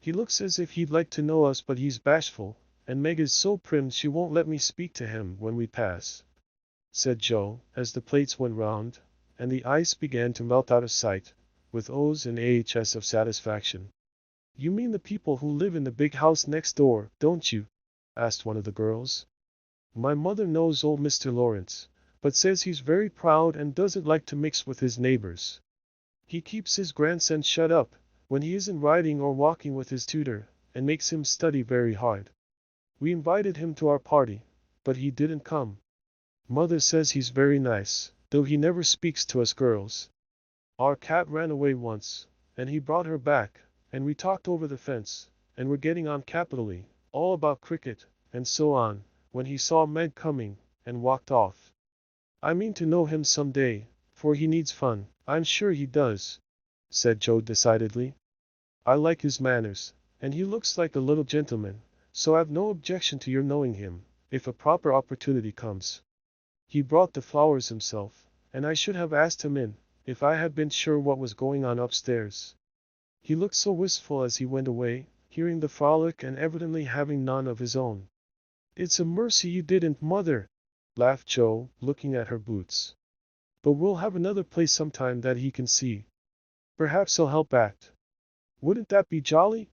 He looks as if he'd like to know us, but he's bashful, and Meg is so prim she won't let me speak to him when we pass," said Joe, as the plates went round, and the ice began to melt out of sight, with O's and AHS of satisfaction. "You mean the people who live in the big house next door, don't you?" asked one of the girls. "My mother knows old Mr. Laurence, but says he's very proud and doesn't like to mix with his neighbors. He keeps his grandson shut up when he isn't riding or walking with his tutor, and makes him study very hard. We invited him to our party, but he didn't come. Mother says he's very nice, though he never speaks to us girls. Our cat ran away once, and he brought her back, and we talked over the fence, and were getting on capitally, all about cricket, and so on, when he saw Meg coming, and walked off. I mean to know him some day, for he needs fun, I'm sure he does." said Joe decidedly. "I like his manners, and he looks like a little gentleman, so I've no objection to your knowing him, if a proper opportunity comes. He brought the flowers himself, and I should have asked him in, if I had been sure what was going on upstairs. He looked so wistful as he went away, hearing the frolic and evidently having none of his own." "It's a mercy you didn't, Mother," laughed Joe, looking at her boots. "But we'll have another place sometime that he can see. Perhaps he'll help act. Wouldn't that be jolly?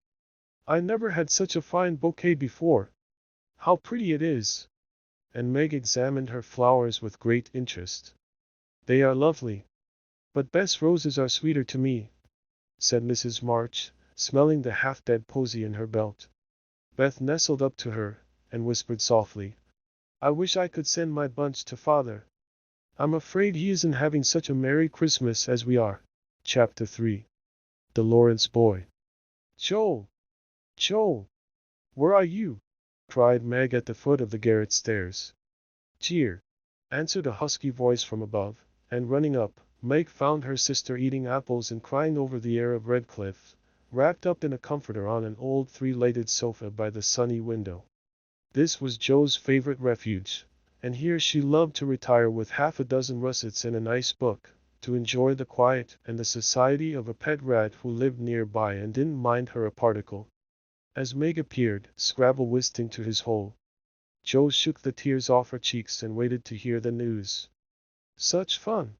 I never had such a fine bouquet before. How pretty it is!" And Meg examined her flowers with great interest. "They are lovely. But Beth's roses are sweeter to me," said Mrs. March, smelling the half-dead posy in her belt. Beth nestled up to her, and whispered softly, "I wish I could send my bunch to Father. I'm afraid he isn't having such a Merry Christmas as we are." Chapter 3. The Laurence Boy. "Joe! Joe! Where are you?" cried Meg at the foot of the garret stairs. "Cheer!" answered a husky voice from above, and running up, Meg found her sister eating apples and crying over the air of Redcliffe, wrapped up in a comforter on an old three-legged sofa by the sunny window. This was Joe's favorite refuge, and here she loved to retire with half a dozen russets and a nice book, to enjoy the quiet and the society of a pet rat who lived nearby and didn't mind her a particle. As Meg appeared, Scrabble whisked into his hole. Joe shook the tears off her cheeks and waited to hear the news. "Such fun!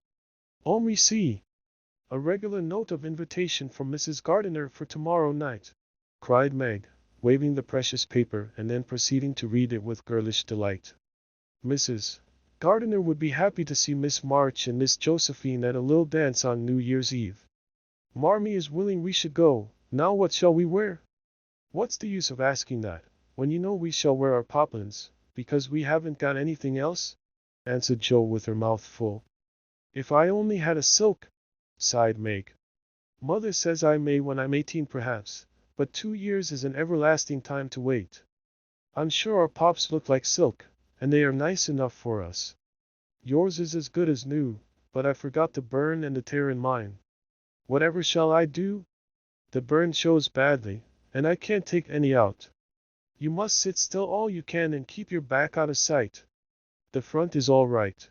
Only see! A regular note of invitation from Mrs. Gardiner for tomorrow night," cried Meg, waving the precious paper and then proceeding to read it with girlish delight. "Mrs. Gardiner would be happy to see Miss March and Miss Josephine at a little dance on New Year's Eve. Marmee is willing we should go. Now what shall we wear?" "What's the use of asking that, when you know we shall wear our poplins, because we haven't got anything else?" answered Joe with her mouth full. "If I only had a silk," sighed Meg. "Mother says I may when I'm 18 perhaps, but 2 years is an everlasting time to wait. I'm sure our pops look like silk, and they are nice enough for us. Yours is as good as new, but I forgot the burn and the tear in mine. Whatever shall I do? The burn shows badly, and I can't take any out. You must sit still all you can and keep your back out of sight. The front is all right.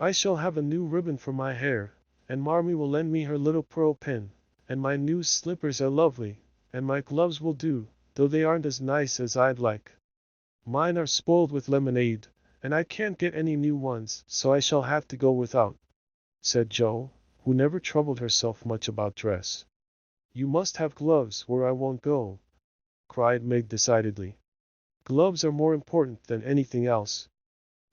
I shall have a new ribbon for my hair, and Marmee will lend me her little pearl pin, and my new slippers are lovely, and my gloves will do, though they aren't as nice as I'd like. Mine are spoiled with lemonade, and I can't get any new ones, so I shall have to go without," said Joe, who never troubled herself much about dress. "You must have gloves or I won't go," cried Meg decidedly. "Gloves are more important than anything else.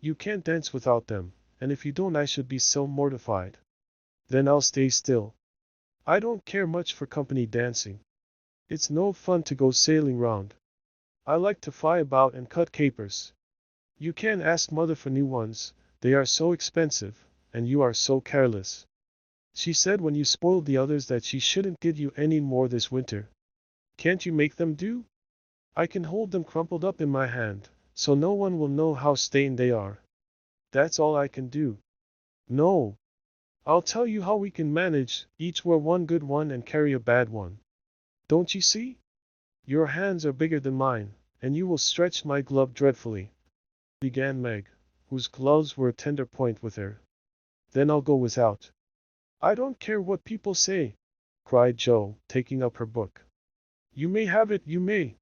You can't dance without them, and if you don't I should be so mortified. Then I'll stay still. I don't care much for company dancing. It's no fun to go sailing round. I like to fly about and cut capers. You can't ask Mother for new ones, they are so expensive, and you are so careless. She said when you spoiled the others that she shouldn't get you any more this winter. Can't you make them do? I can hold them crumpled up in my hand, so no one will know how stained they are. That's all I can do." "No. I'll tell you how we can manage, each wear one good one and carry a bad one. Don't you see? Your hands are bigger than mine, and you will stretch my glove dreadfully," began Meg, whose gloves were a tender point with her. "Then I'll go without." "I don't care what people say," cried Joe, taking up her book. "You may have it, you may.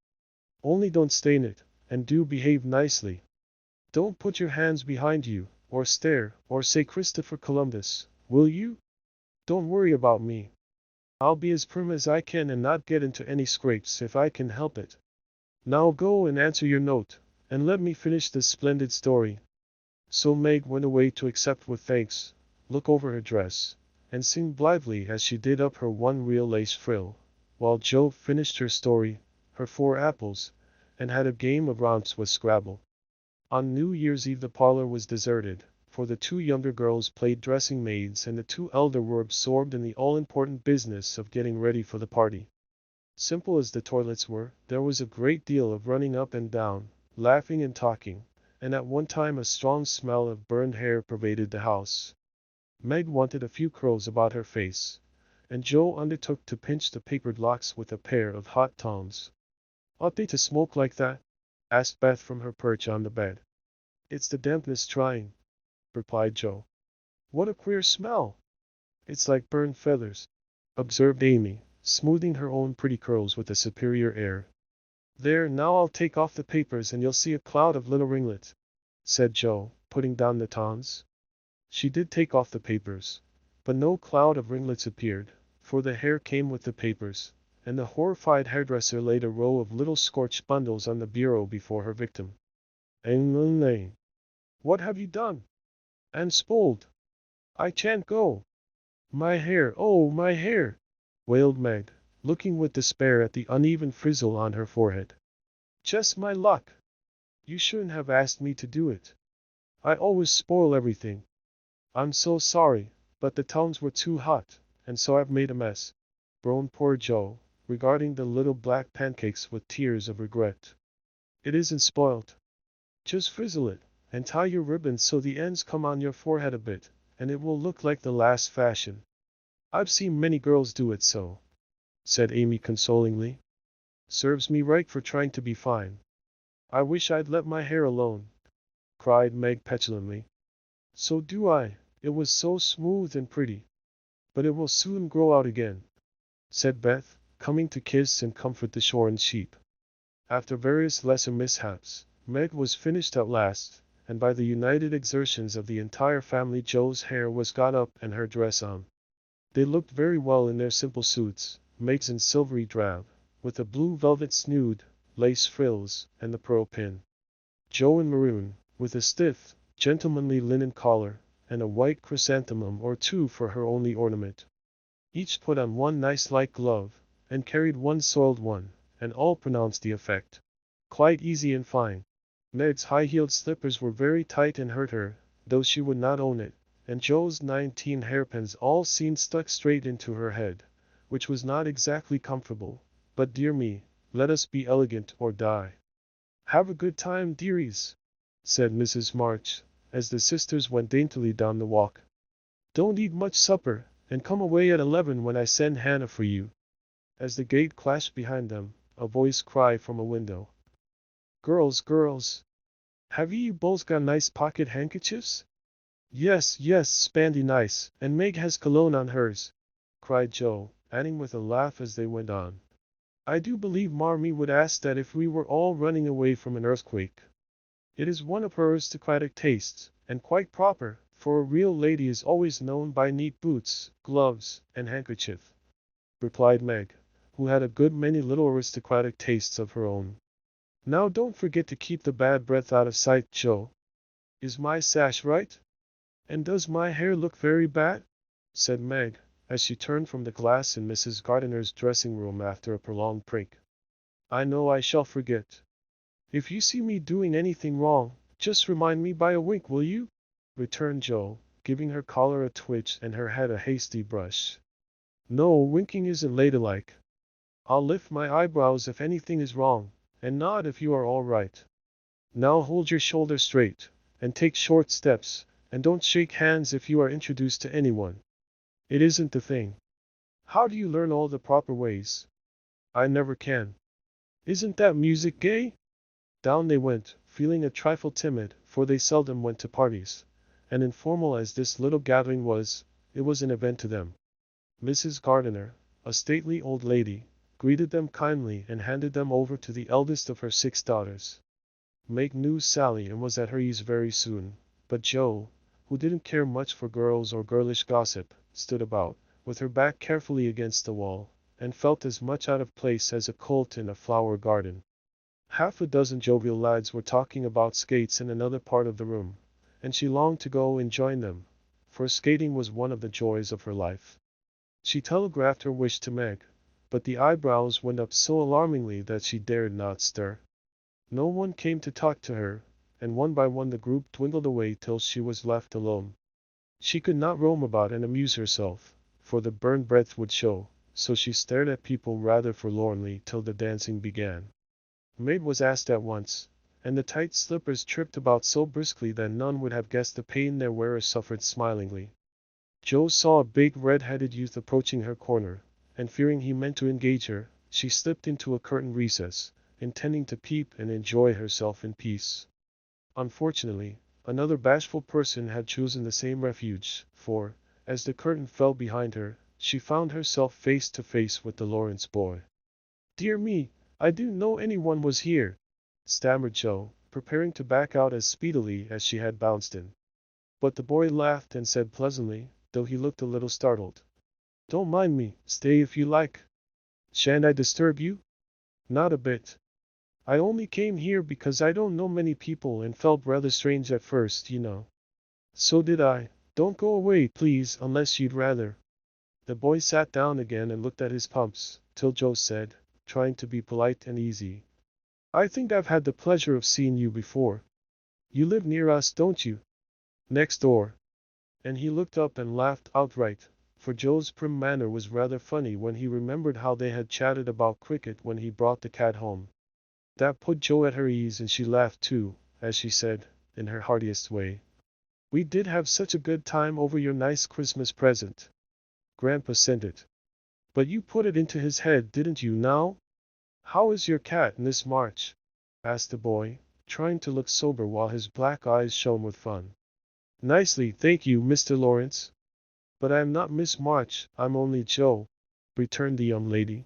Only don't stain it, and do behave nicely. Don't put your hands behind you, or stare, or say Christopher Columbus, will you? Don't worry about me. I'll be as prim as I can and not get into any scrapes if I can help it. Now go and answer your note, and let me finish this splendid story." So Meg went away to accept with thanks, look over her dress, and sing blithely as she did up her one real lace frill, while Joe finished her story, her 4 apples, and had a game of romps with Scrabble. On New Year's Eve the parlor was deserted, for the 2 younger girls played dressing maids and the 2 elder were absorbed in the all-important business of getting ready for the party. Simple as the toilets were, there was a great deal of running up and down, laughing and talking, and at one time a strong smell of burned hair pervaded the house. Meg wanted a few curls about her face, and Joe undertook to pinch the papered locks with a pair of hot tongs. "Ought they to smoke like that?" asked Beth from her perch on the bed. "It's the dampness trying," replied Joe. "What a queer smell!" "It's like burned feathers," observed Amy, smoothing her own pretty curls with a superior air. "There, now I'll take off the papers and you'll see a cloud of little ringlets," said Joe, putting down the tongs. She did take off the papers, but no cloud of ringlets appeared, for the hair came with the papers, and the horrified hairdresser laid a row of little scorched bundles on the bureau before her victim. "Aimee, what have you done?" "And spoiled. I can't go. My hair, oh, my hair!" wailed Meg, looking with despair at the uneven frizzle on her forehead. "Just my luck. You shouldn't have asked me to do it. I always spoil everything. I'm so sorry, but the tongs were too hot, and so I've made a mess," groaned poor Joe, regarding the little black pancakes with tears of regret. "It isn't spoiled. Just frizzle it, and tie your ribbons so the ends come on your forehead a bit, and it will look like the last fashion. I've seen many girls do it so," said Amy consolingly. "Serves me right for trying to be fine. I wish I'd let my hair alone," cried Meg petulantly. "So do I, it was so smooth and pretty. But it will soon grow out again," said Beth, coming to kiss and comfort the shorn sheep. After various lesser mishaps, Meg was finished at last, and by the united exertions of the entire family Joe's hair was got up and her dress on. They looked very well in their simple suits, Meg's in silvery drab, with a blue velvet snood, lace frills, and the pearl pin. Joe in maroon, with a stiff, gentlemanly linen collar, and a white chrysanthemum or two for her only ornament. Each put on one nice light glove, and carried one soiled one, and all pronounced the effect quite easy and fine. Meg's high-heeled slippers were very tight and hurt her, though she would not own it, and Joe's 19 hairpins all seemed stuck straight into her head, which was not exactly comfortable, but dear me, let us be elegant or die. "Have a good time, dearies," said Mrs. March, as the sisters went daintily down the walk. "Don't eat much supper, and come away at 11 when I send Hannah for you." As the gate clashed behind them, a voice cried from a window. Girls, have you both got nice pocket handkerchiefs?" Yes, spandy nice, and Meg has cologne on hers," cried Joe, adding with a laugh as they went on. "I do believe Marmee would ask that if we were all running away from an earthquake. It is one of her aristocratic tastes, and quite proper, for a real lady is always known by neat boots, gloves, and handkerchief," replied Meg, who had a good many little aristocratic tastes of her own. "Now don't forget to keep the bad breath out of sight, Joe. Is my sash right? And does my hair look very bad?" said Meg, as she turned from the glass in Mrs. Gardiner's dressing room after a prolonged prank. "I know I shall forget. If you see me doing anything wrong, just remind me by a wink, will you?" returned Joe, giving her collar a twitch and her head a hasty brush. "No, winking isn't ladylike. I'll lift my eyebrows if anything is wrong, and nod if you are all right. Now hold your shoulders straight, and take short steps, and don't shake hands if you are introduced to anyone. It isn't the thing. How do you learn all the proper ways? I never can. Isn't that music gay?" Down they went, feeling a trifle timid, for they seldom went to parties, and informal as this little gathering was, it was an event to them. Mrs. Gardiner, a stately old lady, greeted them kindly and handed them over to the eldest of her 6 daughters. Meg knew Sally and was at her ease very soon, but Joe, who didn't care much for girls or girlish gossip, stood about, with her back carefully against the wall, and felt as much out of place as a colt in a flower garden. Half a dozen jovial lads were talking about skates in another part of the room, and she longed to go and join them, for skating was one of the joys of her life. She telegraphed her wish to Meg, but the eyebrows went up so alarmingly that she dared not stir. No one came to talk to her, and one by one the group dwindled away till she was left alone. She could not roam about and amuse herself, for the burned breath would show, so she stared at people rather forlornly till the dancing began. Maid was asked at once, and the tight slippers tripped about so briskly that none would have guessed the pain their wearers suffered smilingly. Joe saw a big red-headed youth approaching her corner, and fearing he meant to engage her, she slipped into a curtained recess, intending to peep and enjoy herself in peace. Unfortunately, another bashful person had chosen the same refuge, for, as the curtain fell behind her, she found herself face to face with the Laurence boy. "Dear me, I didn't know anyone was here," stammered Joe, preparing to back out as speedily as she had bounced in. But the boy laughed and said pleasantly, though he looked a little startled, "Don't mind me, stay if you like. Shan't I disturb you?" "Not a bit. I only came here because I don't know many people and felt rather strange at first, you know." "So did I. Don't go away, please, unless you'd rather." The boy sat down again and looked at his pumps, till Joe said, trying to be polite and easy, "I think I've had the pleasure of seeing you before. You live near us, don't you?" "Next door." And he looked up and laughed outright, for Joe's prim manner was rather funny when he remembered how they had chatted about cricket when he brought the cat home. That put Joe at her ease, and she laughed too, as she said, in her heartiest way, "We did have such a good time over your nice Christmas present." Grandpa sent it. "But you put it into his head, didn't you now?" "How is your cat, Miss March?" asked the boy, trying to look sober while his black eyes shone with fun. "Nicely, thank you, Mr. Laurence." "But I'm not Miss March, I'm only Joe," returned the young lady.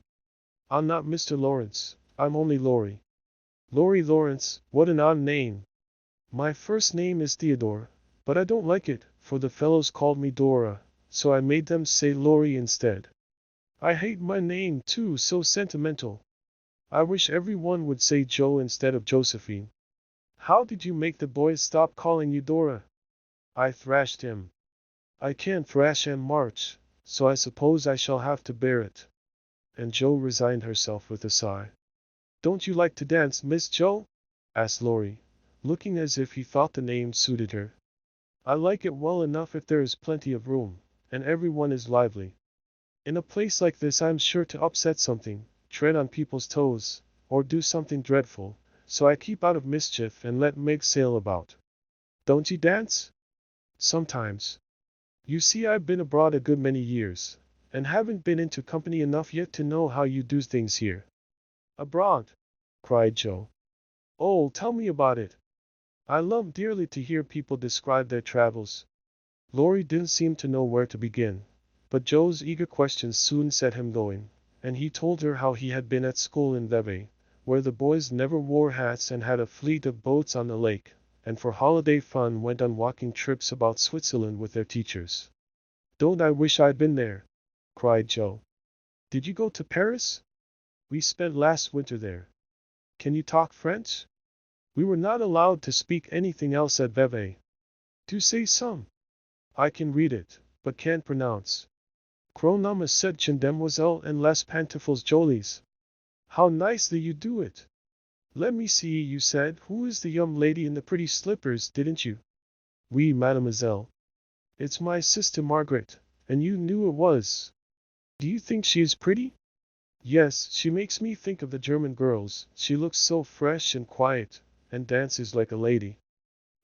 "I'm not Mr. Laurence, I'm only Laurie." "Laurie Laurence, what an odd name." "My first name is Theodore, but I don't like it, for the fellows called me Dora, so I made them say Laurie instead. I hate my name too, so sentimental. I wish everyone would say Joe instead of Josephine." "How did you make the boys stop calling you Dora?" "I thrashed him." "I can't thrash Aunt March, so I suppose I shall have to bear it." And Joe resigned herself with a sigh. "Don't you like to dance, Miss Joe?" asked Laurie, looking as if he thought the name suited her. "I like it well enough if there is plenty of room, and everyone is lively. In a place like this I'm sure to upset something, tread on people's toes, or do something dreadful, so I keep out of mischief and let Meg sail about." "Don't you dance?" "Sometimes. You see, I've been abroad a good many years, and haven't been into company enough yet to know how you do things here." "Abroad?" cried Joe. "Oh, tell me about it. I love dearly to hear people describe their travels." Laurie didn't seem to know where to begin, but Joe's eager questions soon set him going, and he told her how he had been at school in Vevey, where the boys never wore hats and had a fleet of boats on the lake, and for holiday fun went on walking trips about Switzerland with their teachers. "Don't I wish I'd been there!" cried Joe. "Did you go to Paris?" "We spent last winter there." "Can you talk French?" "We were not allowed to speak anything else at Vevey." "Do say some." "I can read it, but can't pronounce. Chronoma set demoiselle and les pantoufles jolies." "How nicely you do it. Let me see, you said, who is the young lady in the pretty slippers, didn't you?" "Oui, mademoiselle." "It's my sister Margaret, and you knew it was. Do you think she is pretty?" "Yes, she makes me think of the German girls, she looks so fresh and quiet, and dances like a lady."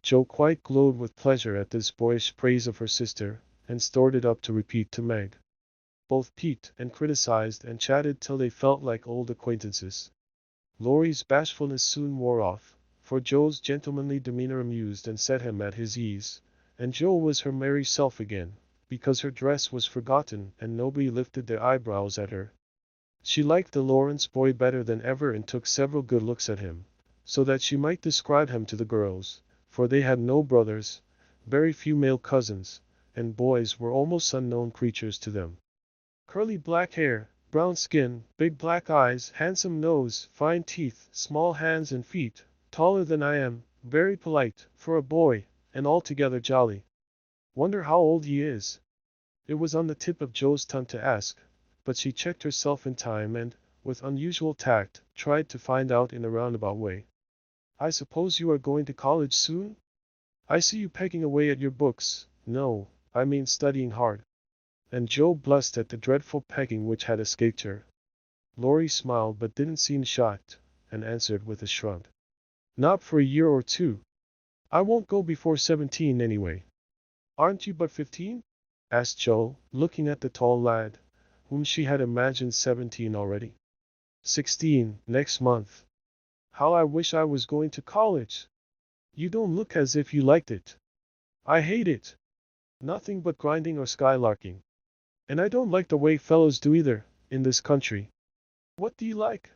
Joe quite glowed with pleasure at this boyish praise of her sister, and stored it up to repeat to Meg. Both piqued and criticized and chatted till they felt like old acquaintances. Laurie's bashfulness soon wore off, for Joe's gentlemanly demeanor amused and set him at his ease, and Joe was her merry self again, because her dress was forgotten and nobody lifted their eyebrows at her. She liked the Laurence boy better than ever and took several good looks at him, so that she might describe him to the girls, for they had no brothers, very few male cousins, and boys were almost unknown creatures to them. "Curly black hair, brown skin, big black eyes, handsome nose, fine teeth, small hands and feet, taller than I am, very polite, for a boy, and altogether jolly. Wonder how old he is?" It was on the tip of Joe's tongue to ask, but she checked herself in time and, with unusual tact, tried to find out in a roundabout way. "I suppose you are going to college soon? I see you pegging away at your books." "No, I mean studying hard." And Joe blushed at the dreadful pegging which had escaped her. Laurie smiled but didn't seem shocked, and answered with a shrug. "Not for a year or two. I won't go before 17 anyway." "Aren't you but 15? asked Joe, looking at the tall lad, whom she had imagined 17 already. 16, next month. How I wish I was going to college. You don't look as if you liked it. I hate it. Nothing but grinding or skylarking. And I don't like the way fellows do either, in this country. What do you like?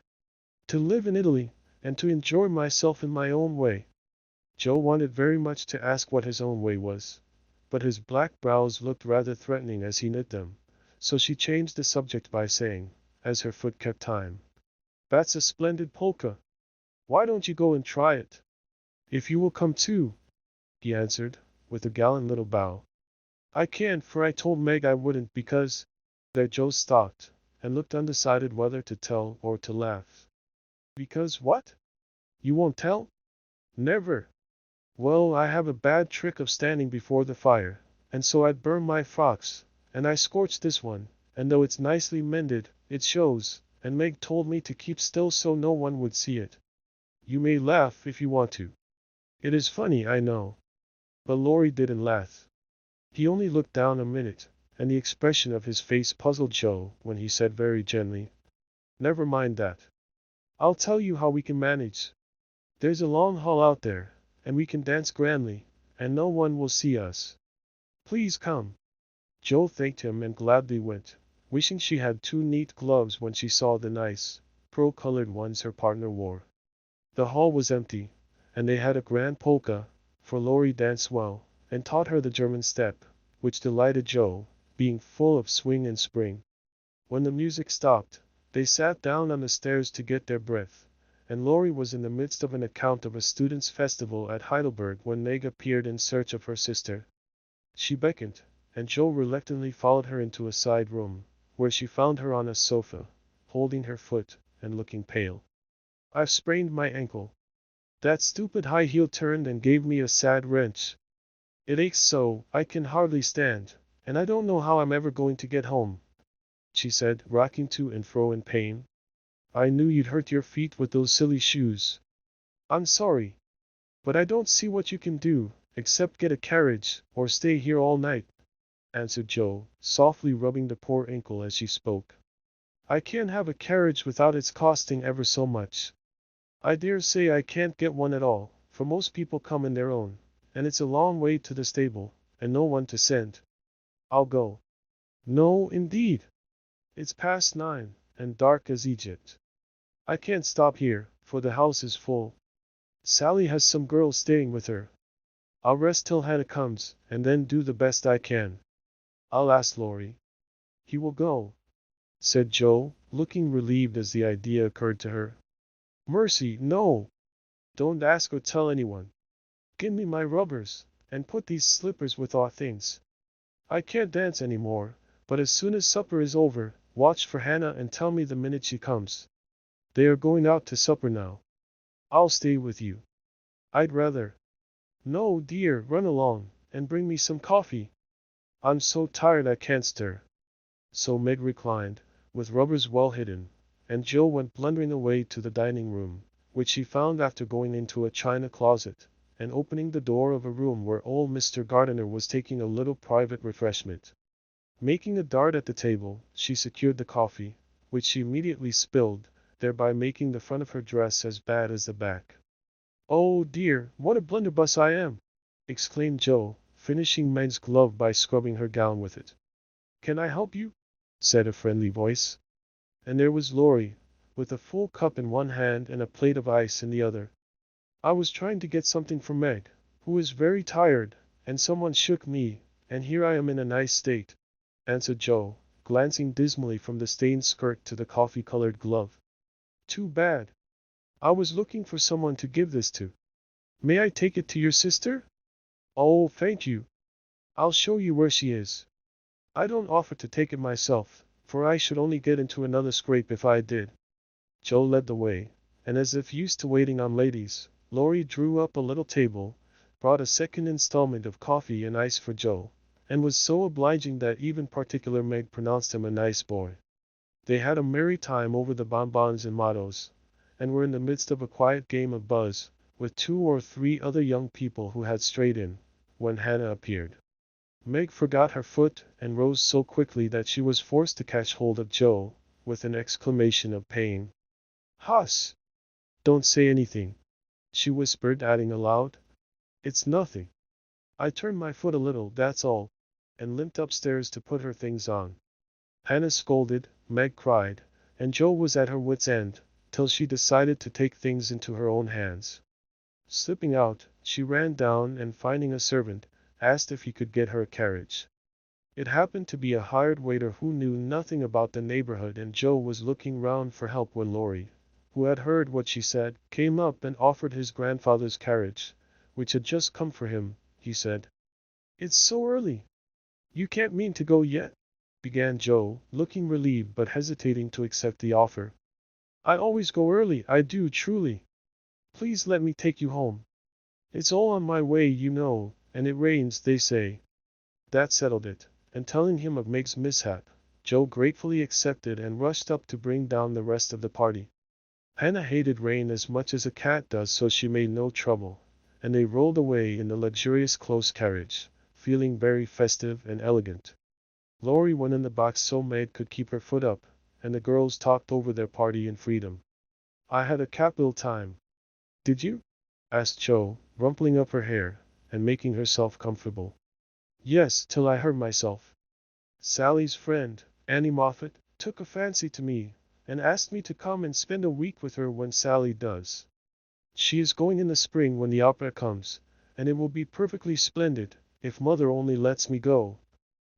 To live in Italy, and to enjoy myself in my own way. Joe wanted very much to ask what his own way was, but his black brows looked rather threatening as he knit them, so she changed the subject by saying, as her foot kept time, "That's a splendid polka. Why don't you go and try it? If you will come too," he answered, with a gallant little bow. "I can't, for I told Meg I wouldn't because—" There Joe stopped, and looked undecided whether to tell or to laugh. "Because what? You won't tell?" "Never. Well, I have a bad trick of standing before the fire, and so I'd burn my frocks, and I scorched this one, and though it's nicely mended, it shows, and Meg told me to keep still so no one would see it. You may laugh if you want to. It is funny, I know." But Laurie didn't laugh. He only looked down a minute, and the expression of his face puzzled Joe when he said very gently, "Never mind that. I'll tell you how we can manage. There's a long hall out there, and we can dance grandly, and no one will see us. Please come." Joe thanked him and gladly went, wishing she had 2 neat gloves when she saw the nice, pearl-colored ones her partner wore. The hall was empty, and they had a grand polka, for Laurie danced well, and taught her the German step, which delighted Joe, being full of swing and spring. When the music stopped, they sat down on the stairs to get their breath, and Laurie was in the midst of an account of a students' festival at Heidelberg when Meg appeared in search of her sister. She beckoned, and Joe reluctantly followed her into a side room, where she found her on a sofa, holding her foot, and looking pale. "I've sprained my ankle. That stupid high heel turned and gave me a sad wrench. It aches so, I can hardly stand, and I don't know how I'm ever going to get home," she said, rocking to and fro in pain. "I knew you'd hurt your feet with those silly shoes. I'm sorry. But I don't see what you can do, except get a carriage, or stay here all night," answered Joe, softly rubbing the poor ankle as she spoke. "I can't have a carriage without its costing ever so much. I dare say I can't get one at all, for most people come in their own, and it's a long way to the stable, and no one to send. I'll go." "No, indeed. It's past 9, and dark as Egypt. I can't stop here, for the house is full. Sally has some girls staying with her. I'll rest till Hannah comes, and then do the best I can. I'll ask Laurie." "He will go," said Joe, looking relieved as the idea occurred to her. "Mercy, no! Don't ask or tell anyone. Give me my rubbers, and put these slippers with our things. I can't dance any more, but as soon as supper is over, watch for Hannah and tell me the minute she comes. They are going out to supper now. I'll stay with you." "I'd rather." "No, dear, run along, and bring me some coffee. I'm so tired I can't stir." So Meg reclined, with rubbers well hidden, and Joe went blundering away to the dining room, which she found after going into a china closet, and opening the door of a room where old Mr. Gardiner was taking a little private refreshment. Making a dart at the table, she secured the coffee, which she immediately spilled, thereby making the front of her dress as bad as the back. "Oh dear, what a blunderbuss I am!" exclaimed Joe, finishing Meg's glove by scrubbing her gown with it. "Can I help you?" said a friendly voice. And there was Laurie, with a full cup in one hand and a plate of ice in the other. "I was trying to get something for Meg, who is very tired, and someone shook me, and here I am in a nice state," answered Joe, glancing dismally from the stained skirt to the coffee-colored glove. "Too bad. I was looking for someone to give this to. May I take it to your sister?" "Oh, thank you. I'll show you where she is. I don't offer to take it myself, for I should only get into another scrape if I did." Joe led the way, and as if used to waiting on ladies, Laurie drew up a little table, brought a second installment of coffee and ice for Joe, and was so obliging that even particular Meg pronounced him a nice boy. They had a merry time over the bonbons and mottos, and were in the midst of a quiet game of buzz, with 2 or 3 other young people who had strayed in, when Hannah appeared. Meg forgot her foot and rose so quickly that she was forced to catch hold of Joe, with an exclamation of pain. "Hush! Don't say anything," she whispered, adding aloud. "It's nothing. I turned my foot a little, that's all," and limped upstairs to put her things on. Hannah scolded, Meg cried, and Joe was at her wits' end, till she decided to take things into her own hands. Slipping out, she ran down and finding a servant, asked if he could get her a carriage. It happened to be a hired waiter who knew nothing about the neighborhood, and Joe was looking round for help when Laurie, who had heard what she said, came up and offered his grandfather's carriage, which had just come for him. He said, "It's so early. You can't mean to go yet?" began Joe, looking relieved but hesitating to accept the offer. "I always go early, I do truly. Please let me take you home. It's all on my way, you know, and it rains, they say." That settled it, and telling him of Meg's mishap, Joe gratefully accepted and rushed up to bring down the rest of the party. Hannah hated rain as much as a cat does, so she made no trouble, and they rolled away in the luxurious close carriage, feeling very festive and elegant. Laurie went in the box so Meg could keep her foot up, and the girls talked over their party in freedom. "I had a capital time." "Did you?" asked Joe, rumpling up her hair, and making herself comfortable. "Yes, till I hurt myself. Sally's friend, Annie Moffat, took a fancy to me, and asked me to come and spend a week with her when Sally does. She is going in the spring when the opera comes, and it will be perfectly splendid, if Mother only lets me go,"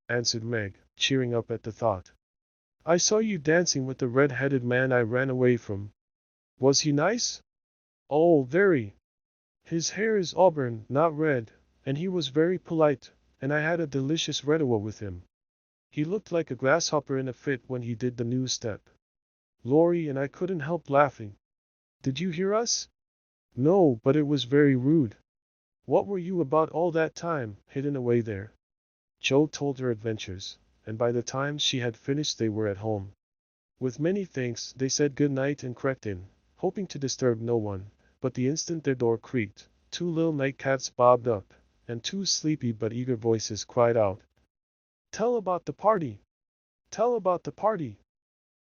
answered Meg, cheering up at the thought. "I saw you dancing with the red-headed man I ran away from. Was he nice?" "Oh, very. His hair is auburn, not red, and he was very polite, and I had a delicious redowa with him. He looked like a grasshopper in a fit when he did the new step. Laurie and I couldn't help laughing. Did you hear us?" "No, but it was very rude. What were you about all that time, hidden away there?" Joe told her adventures, and by the time she had finished they were at home. With many thanks, they said good night and crept in, hoping to disturb no one, but the instant their door creaked, two little nightcaps bobbed up, and two sleepy but eager voices cried out, "Tell about the party! Tell about the party!"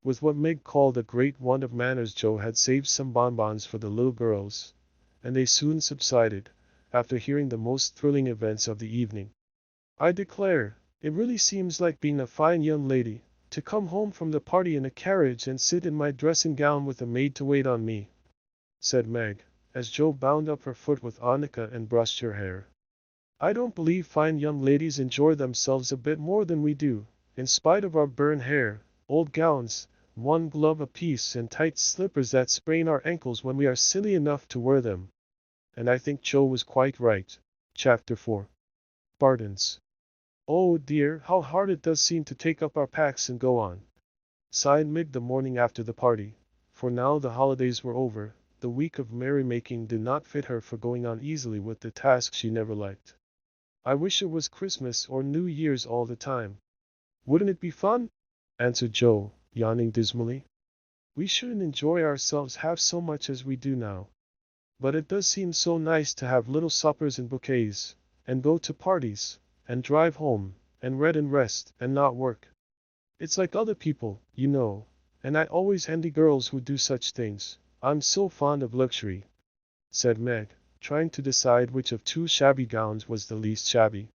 With what Meg called a great want of manners, Joe had saved some bonbons for the little girls, and they soon subsided, after hearing the most thrilling events of the evening. "I declare, it really seems like being a fine young lady, to come home from the party in a carriage and sit in my dressing gown with a maid to wait on me," said Meg, as Joe bound up her foot with arnica and brushed her hair. "I don't believe fine young ladies enjoy themselves a bit more than we do, in spite of our burned hair, old gowns, one glove apiece, and tight slippers that sprain our ankles when we are silly enough to wear them." And I think Joe was quite right. Chapter 4. Pardons. "Oh dear, how hard it does seem to take up our packs and go on," sighed Meg the morning after the party, for now the holidays were over. The week of merrymaking did not fit her for going on easily with the task she never liked. "I wish it was Christmas or New Year's all the time." "Wouldn't it be fun?" answered Joe, yawning dismally. "We shouldn't enjoy ourselves half so much as we do now. But it does seem so nice to have little suppers and bouquets, and go to parties, and drive home, and read and rest, and not work. It's like other people, you know, and I always envy girls who do such things. I'm so fond of luxury," said Meg, trying to decide which of two shabby gowns was the least shabby.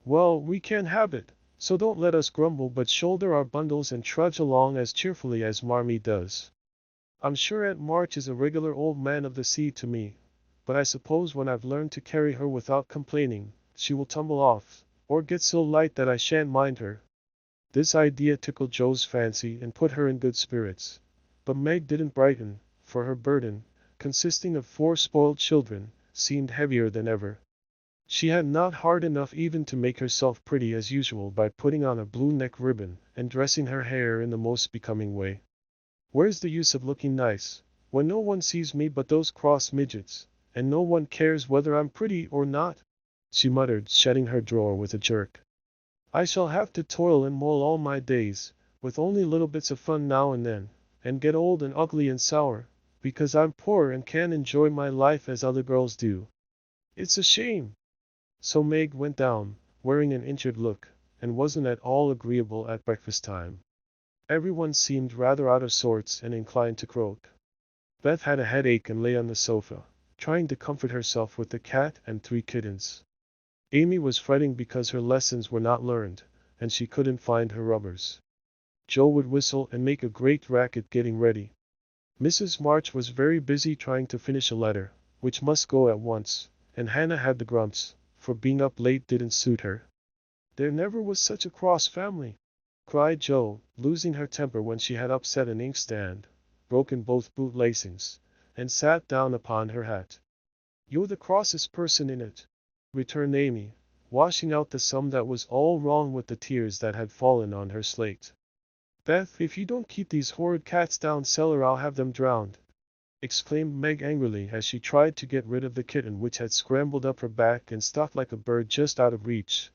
"Well, we can't have it, so don't let us grumble but shoulder our bundles and trudge along as cheerfully as Marmee does. I'm sure Aunt March is a regular old man of the sea to me, but I suppose when I've learned to carry her without complaining, she will tumble off, or get so light that I shan't mind her." This idea tickled Joe's fancy and put her in good spirits. But Meg didn't brighten, for her burden, consisting of 4 spoiled children, seemed heavier than ever. She had not heart enough even to make herself pretty as usual by putting on a blue neck ribbon and dressing her hair in the most becoming way. "Where's the use of looking nice, when no one sees me but those cross midgets, and no one cares whether I'm pretty or not?" she muttered, shutting her drawer with a jerk. "I shall have to toil and mull all my days, with only little bits of fun now and then, and get old and ugly and sour, because I'm poor and can't enjoy my life as other girls do. It's a shame." So Meg went down, wearing an injured look, and wasn't at all agreeable at breakfast time. Everyone seemed rather out of sorts and inclined to croak. Beth had a headache and lay on the sofa, trying to comfort herself with the cat and 3 kittens. Amy was fretting because her lessons were not learned, and she couldn't find her rubbers. Joe would whistle and make a great racket getting ready. Mrs. March was very busy trying to finish a letter, which must go at once, and Hannah had the grumps, for being up late didn't suit her. "There never was such a cross family," cried Joe, losing her temper when she had upset an inkstand, broken both boot lacings, and sat down upon her hat. "You're the crossest person in it," returned Amy, washing out the sum that was all wrong with the tears that had fallen on her slate. "Beth, if you don't keep these horrid cats down cellar I'll have them drowned," exclaimed Meg angrily as she tried to get rid of the kitten which had scrambled up her back and stalked like a bird just out of reach.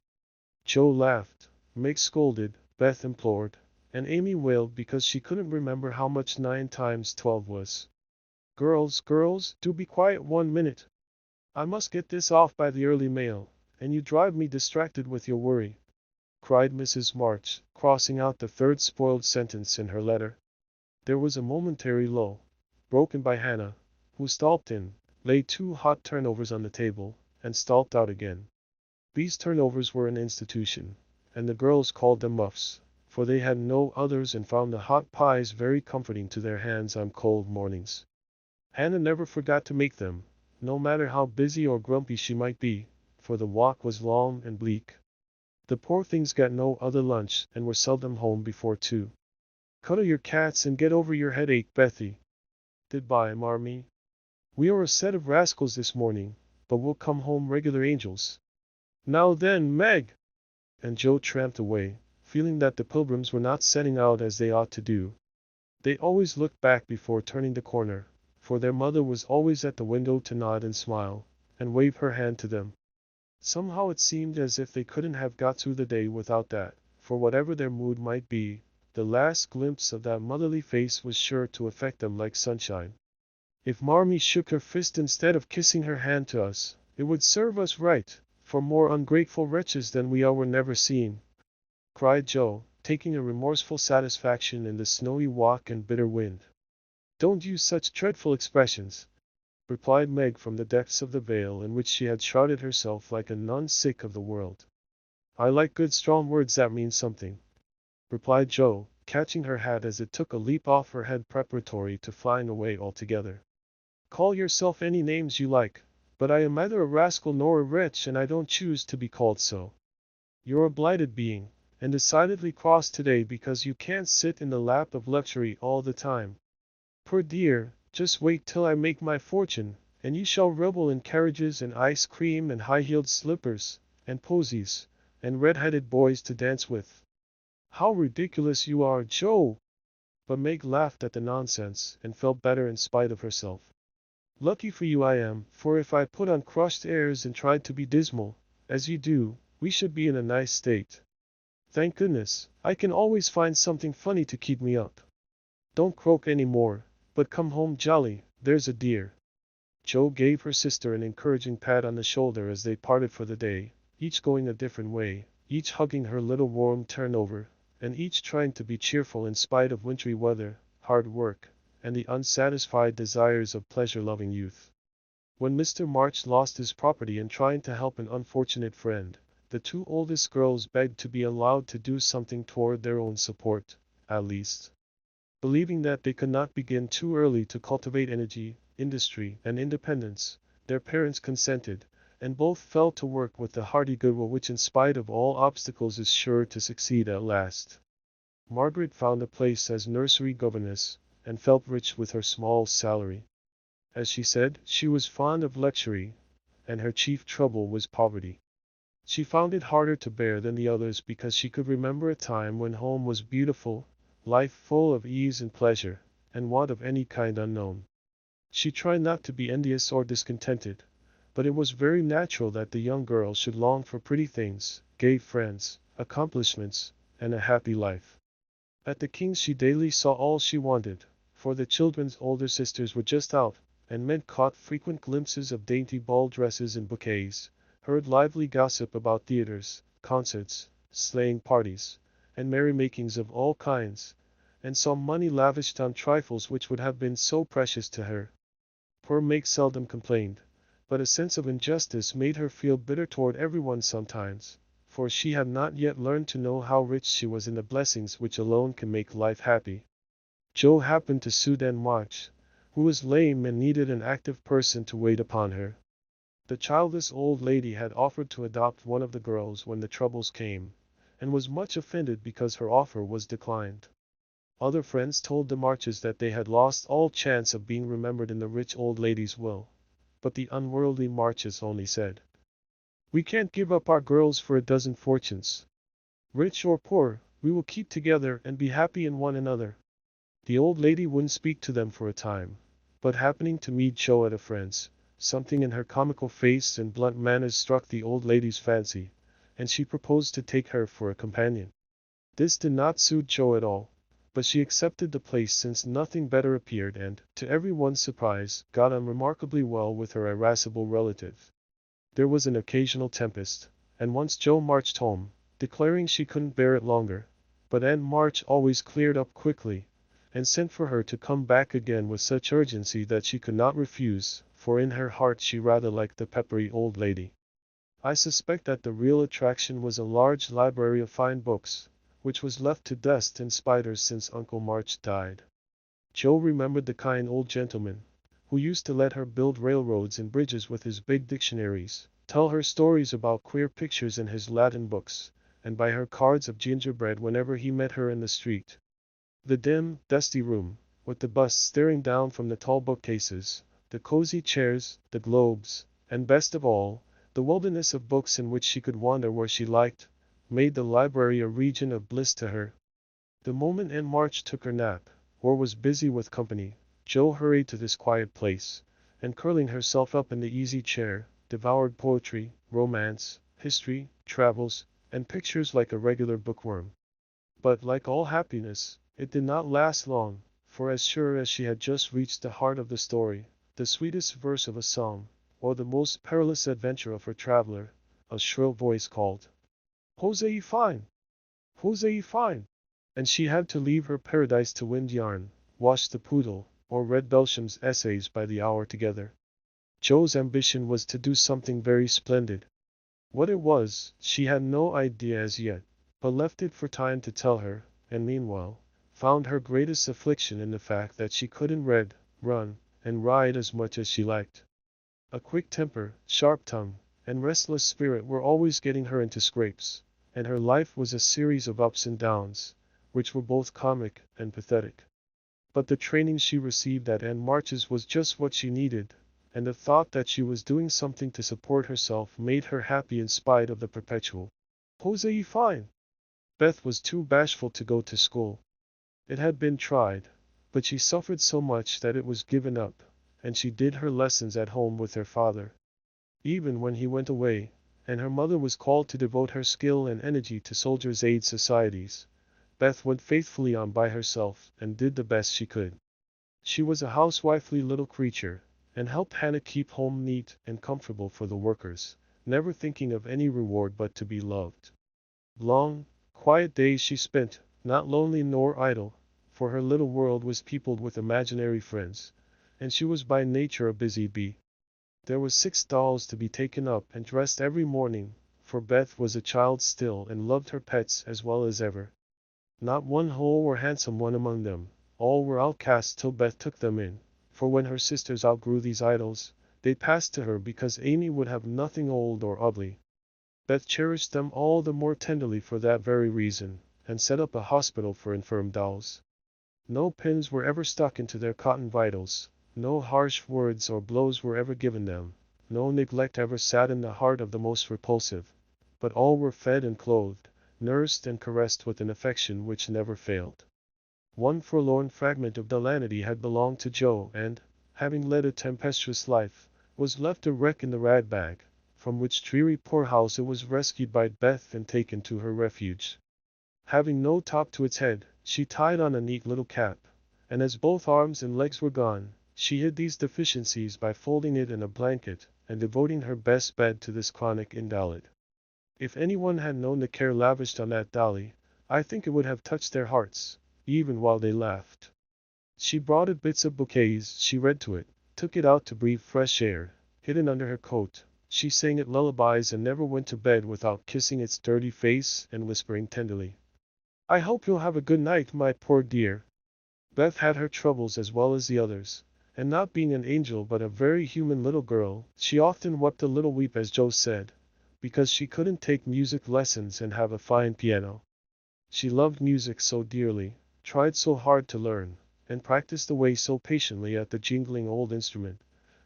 Joe laughed, Meg scolded, Beth implored, and Amy wailed because she couldn't remember how much 9 times 12 was. Girls, do be quiet 1 minute. I must get this off by the early mail, and you drive me distracted with your worry," cried Mrs. March, crossing out the 3rd spoiled sentence in her letter. There was a momentary lull, broken by Hannah, who stalked in, laid 2 hot turnovers on the table, and stalked out again. These turnovers were an institution, and the girls called them muffs, for they had no others and found the hot pies very comforting to their hands on cold mornings. Hannah never forgot to make them, no matter how busy or grumpy she might be, for the walk was long and bleak. The poor things got no other lunch and were seldom home before 2. "Cuddle your cats and get over your headache, Bethy." "Goodbye, Marmee. We are a set of rascals this morning, but we'll come home regular angels." "Now then, Meg!" And Joe tramped away, feeling that the Pilgrims were not setting out as they ought to do. They always looked back before turning the corner, for their mother was always at the window to nod and smile, and wave her hand to them. Somehow it seemed as if they couldn't have got through the day without that, for whatever their mood might be, the last glimpse of that motherly face was sure to affect them like sunshine. "If Marmee shook her fist instead of kissing her hand to us, it would serve us right, for more ungrateful wretches than we are were never seen," cried Joe, taking a remorseful satisfaction in the snowy walk and bitter wind. "Don't use such dreadful expressions," replied Meg from the depths of the veil in which she had shrouded herself like a nun sick of the world. "I like good strong words that mean something," replied Joe, catching her hat as it took a leap off her head preparatory to flying away altogether. "Call yourself any names you like, but I am neither a rascal nor a wretch and I don't choose to be called so. You're a blighted being, and decidedly cross today because you can't sit in the lap of luxury all the time. Poor dear, just wait till I make my fortune, and you shall revel in carriages and ice cream and high-heeled slippers, and posies, and red-headed boys to dance with." "How ridiculous you are, Joe!" But Meg laughed at the nonsense and felt better in spite of herself. "Lucky for you I am, for if I put on crushed airs and tried to be dismal, as you do, we should be in a nice state. Thank goodness, I can always find something funny to keep me up. Don't croak any more, but come home jolly, there's a dear." Joe gave her sister an encouraging pat on the shoulder as they parted for the day, each going a different way, each hugging her little warm turnover, and each trying to be cheerful in spite of wintry weather, hard work, and the unsatisfied desires of pleasure-loving youth. When Mr. March lost his property in trying to help an unfortunate friend, the 2 oldest girls begged to be allowed to do something toward their own support, at least. Believing that they could not begin too early to cultivate energy, industry, and independence, their parents consented, and both fell to work with the hearty goodwill which in spite of all obstacles is sure to succeed at last. Margaret found a place as nursery governess, and felt rich with her small salary. As she said, she was fond of luxury, and her chief trouble was poverty. She found it harder to bear than the others because she could remember a time when home was beautiful, life full of ease and pleasure, and want of any kind unknown. She tried not to be envious or discontented, but it was very natural that the young girl should long for pretty things, gay friends, accomplishments, and a happy life. At the King's she daily saw all she wanted, for the children's older sisters were just out, and Meg caught frequent glimpses of dainty ball dresses and bouquets, heard lively gossip about theaters, concerts, sleighing parties, and merrymakings of all kinds, and saw money lavished on trifles which would have been so precious to her. Poor Meg seldom complained, but a sense of injustice made her feel bitter toward everyone sometimes, for she had not yet learned to know how rich she was in the blessings which alone can make life happy. Joe happened to suit Aunt March, who was lame and needed an active person to wait upon her. The childless old lady had offered to adopt one of the girls when the troubles came, and was much offended because her offer was declined. Other friends told the Marches that they had lost all chance of being remembered in the rich old lady's will, but the unworldly Marches only said, "We can't give up our girls for a dozen fortunes. Rich or poor, we will keep together and be happy in one another." The old lady wouldn't speak to them for a time, but happening to meet Joe at a friend's, something in her comical face and blunt manners struck the old lady's fancy, and she proposed to take her for a companion. This did not suit Joe at all, but she accepted the place since nothing better appeared and, to everyone's surprise, got on remarkably well with her irascible relative. There was an occasional tempest, and once Joe marched home, declaring she couldn't bear it longer, but Aunt March always cleared up quickly, and sent for her to come back again with such urgency that she could not refuse, for in her heart she rather liked the peppery old lady. I suspect that the real attraction was a large library of fine books, which was left to dust and spiders since Uncle March died. Joe remembered the kind old gentleman, who used to let her build railroads and bridges with his big dictionaries, tell her stories about queer pictures in his Latin books, and buy her cards of gingerbread whenever he met her in the street. The dim, dusty room, with the busts staring down from the tall bookcases, the cozy chairs, the globes, and best of all, the wilderness of books in which she could wander where she liked, made the library a region of bliss to her. The moment Aunt March took her nap, or was busy with company, Joe hurried to this quiet place, and curling herself up in the easy chair, devoured poetry, romance, history, travels, and pictures like a regular bookworm. But like all happiness, it did not last long, for as sure as she had just reached the heart of the story, the sweetest verse of a song, or the most perilous adventure of her traveler, a shrill voice called, "Hosea fine! Hosea fine!" And she had to leave her paradise to wind yarn, wash the poodle, or read Belsham's essays by the hour together. Joe's ambition was to do something very splendid. What it was, she had no idea as yet, but left it for time to tell her, and meanwhile, found her greatest affliction in the fact that she couldn't read, run, and ride as much as she liked. A quick temper, sharp tongue, and restless spirit were always getting her into scrapes, and her life was a series of ups and downs, which were both comic and pathetic. But the training she received at Aunt March's was just what she needed, and the thought that she was doing something to support herself made her happy in spite of the perpetual, "Hosea fine!" Beth was too bashful to go to school. It had been tried, but she suffered so much that it was given up, and she did her lessons at home with her father. Even when he went away, and her mother was called to devote her skill and energy to soldiers' aid societies, Beth went faithfully on by herself and did the best she could. She was a housewifely little creature, and helped Hannah keep home neat and comfortable for the workers, never thinking of any reward but to be loved. Long, quiet days she spent, not lonely nor idle, for her little world was peopled with imaginary friends, and she was by nature a busy bee. There were 6 dolls to be taken up and dressed every morning, for Beth was a child still and loved her pets as well as ever. Not one whole or handsome one among them, all were outcasts till Beth took them in, for when her sisters outgrew these idols, they passed to her because Amy would have nothing old or ugly. Beth cherished them all the more tenderly for that very reason, and set up a hospital for infirm dolls. No pins were ever stuck into their cotton vitals, no harsh words or blows were ever given them, no neglect ever sat in the heart of the most repulsive, but all were fed and clothed, nursed and caressed with an affection which never failed. One forlorn fragment of Delanity had belonged to Joe and, having led a tempestuous life, was left a wreck in the rag-bag, from which dreary poorhouse it was rescued by Beth and taken to her refuge. Having no top to its head, she tied on a neat little cap, and as both arms and legs were gone, she hid these deficiencies by folding it in a blanket and devoting her best bed to this chronic invalid. If anyone had known the care lavished on that dolly, I think it would have touched their hearts, even while they laughed. She brought it bits of bouquets, she read to it, took it out to breathe fresh air, hidden under her coat. She sang it lullabies and never went to bed without kissing its dirty face and whispering tenderly, "I hope you'll have a good night, my poor dear." Beth had her troubles as well as the others, and not being an angel but a very human little girl, she often wept a little weep as Joe said, because she couldn't take music lessons and have a fine piano. She loved music so dearly, tried so hard to learn, and practiced away so patiently at the jingling old instrument,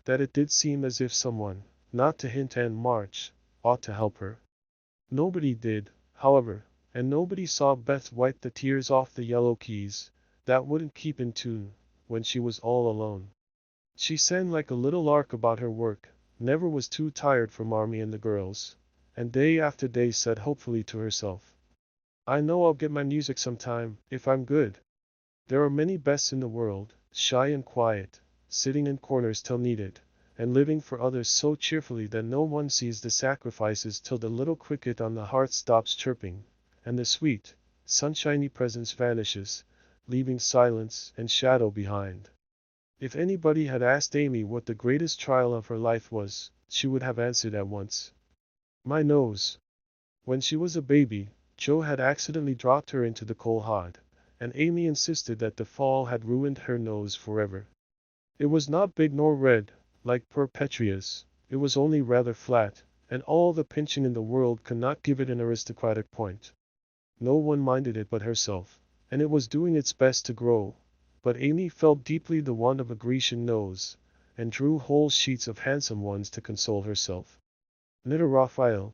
that it did seem as if someone, not to hint and march, ought to help her. Nobody did, however, and nobody saw Beth wipe the tears off the yellow keys, that wouldn't keep in tune, when she was all alone. She sang like a little lark about her work, never was too tired for Marmee and the girls, and day after day said hopefully to herself, "I know I'll get my music sometime, if I'm good." There are many Beths in the world, shy and quiet, sitting in corners till needed, and living for others so cheerfully that no one sees the sacrifices till the little cricket on the hearth stops chirping, and the sweet, sunshiny presence vanishes, leaving silence and shadow behind. If anybody had asked Amy what the greatest trial of her life was, she would have answered at once, "My nose." When she was a baby, Joe had accidentally dropped her into the coal hod, and Amy insisted that the fall had ruined her nose forever. It was not big nor red, like poor Petria's, it was only rather flat, and all the pinching in the world could not give it an aristocratic point. No one minded it but herself, and it was doing its best to grow, but Amy felt deeply the want of a Grecian nose, and drew whole sheets of handsome ones to console herself. Knitter Raphael,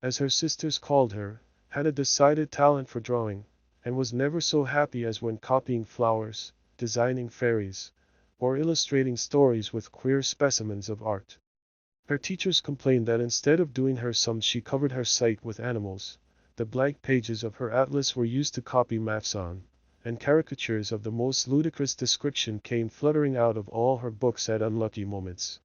as her sisters called her, had a decided talent for drawing, and was never so happy as when copying flowers, designing fairies, or illustrating stories with queer specimens of art. Her teachers complained that instead of doing her sums she covered her sight with animals. The blank pages of her atlas were used to copy maps on, and caricatures of the most ludicrous description came fluttering out of all her books at unlucky moments.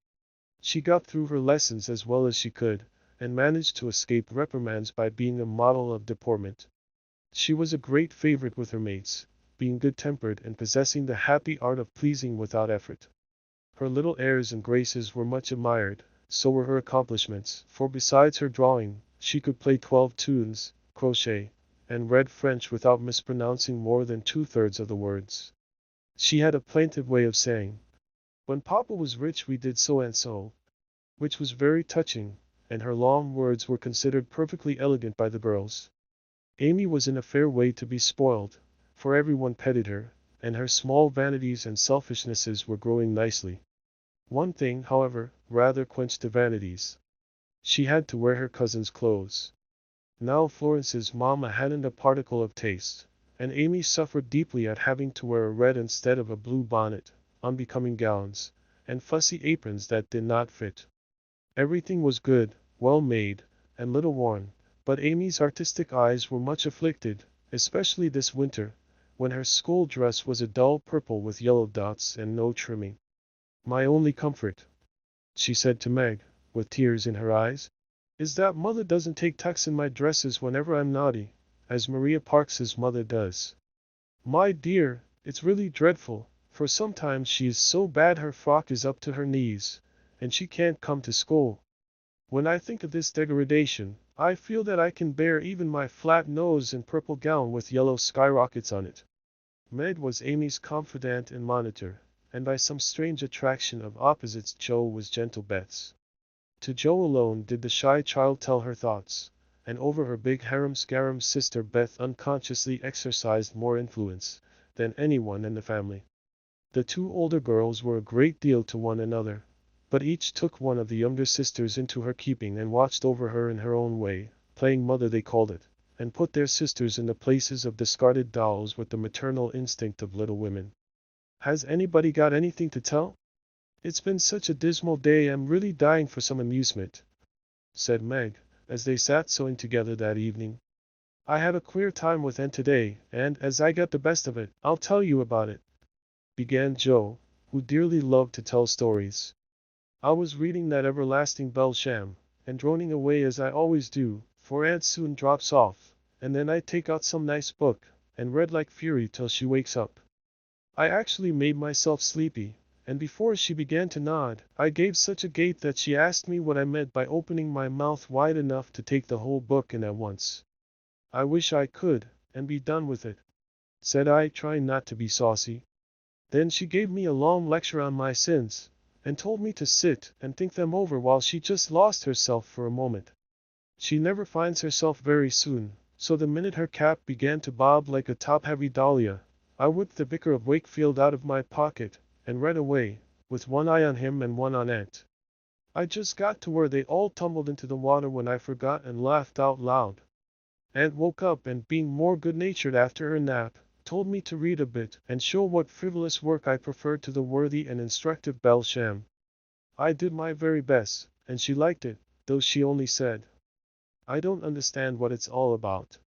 She got through her lessons as well as she could, and managed to escape reprimands by being a model of deportment. She was a great favorite with her mates, being good-tempered and possessing the happy art of pleasing without effort. Her little airs and graces were much admired, so were her accomplishments, for besides her drawing, she could play 12 tunes, crochet, and read French without mispronouncing more than 2/3 of the words. She had a plaintive way of saying, "When Papa was rich we did so and so," which was very touching, and her long words were considered perfectly elegant by the girls. Amy was in a fair way to be spoiled, for everyone petted her, and her small vanities and selfishnesses were growing nicely. One thing, however, rather quenched the vanities. She had to wear her cousin's clothes. Now Florence's mamma hadn't a particle of taste, and Amy suffered deeply at having to wear a red instead of a blue bonnet, unbecoming gowns, and fussy aprons that did not fit. Everything was good, well made, and little worn, but Amy's artistic eyes were much afflicted, especially this winter, when her school dress was a dull purple with yellow dots and no trimming. "My only comfort," she said to Meg, with tears in her eyes, "is that mother doesn't take tucks in my dresses whenever I'm naughty, as Maria Parks's mother does. My dear, it's really dreadful, for sometimes she is so bad her frock is up to her knees, and she can't come to school. When I think of this degradation, I feel that I can bear even my flat nose and purple gown with yellow skyrockets on it." Meg was Amy's confidant and monitor, and by some strange attraction of opposites Joe was gentle Beth's. To Joe alone did the shy child tell her thoughts, and over her big harum-scarum sister Beth unconsciously exercised more influence than anyone in the family. The two older girls were a great deal to one another, but each took one of the younger sisters into her keeping and watched over her in her own way, playing mother they called it, and put their sisters in the places of discarded dolls with the maternal instinct of little women. "Has anybody got anything to tell? It's been such a dismal day I'm really dying for some amusement," said Meg, as they sat sewing together that evening. "I had a queer time with Aunt today, and as I got the best of it, I'll tell you about it," began Joe, who dearly loved to tell stories. "I was reading that everlasting Belsham, and droning away as I always do, for Aunt soon drops off, and then I take out some nice book, and read like fury till she wakes up. I actually made myself sleepy, and before she began to nod, I gave such a gape that she asked me what I meant by opening my mouth wide enough to take the whole book in at once. I wish I could, and be done with it, said I, trying not to be saucy. Then she gave me a long lecture on my sins, and told me to sit and think them over while she just lost herself for a moment. She never finds herself very soon, so the minute her cap began to bob like a top-heavy dahlia, I whipped the Vicar of Wakefield out of my pocket, and read away, with one eye on him and one on Aunt. I just got to where they all tumbled into the water when I forgot and laughed out loud. Aunt woke up and, being more good-natured after her nap, told me to read a bit and show what frivolous work I preferred to the worthy and instructive Belsham. I did my very best, and she liked it, though she only said, "I don't understand what it's all about.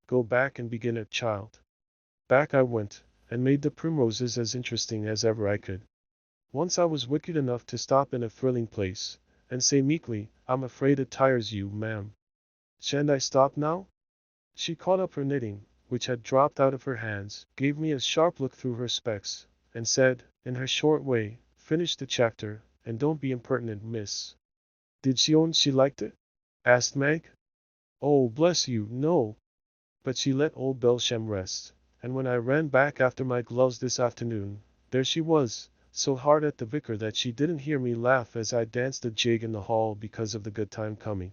Go back and begin it, child." Back I went, and made the primroses as interesting as ever I could. Once I was wicked enough to stop in a thrilling place, and say meekly, "I'm afraid it tires you, ma'am. Shan't I stop now?" She caught up her knitting, which had dropped out of her hands, gave me a sharp look through her specs, and said, in her short way, "Finish the chapter, and don't be impertinent, miss." "Did she own she liked it?" asked Meg. "Oh, bless you, no. But she let old Belsham rest, and when I ran back after my gloves this afternoon, there she was, so hard at the vicar that she didn't hear me laugh as I danced a jig in the hall because of the good time coming.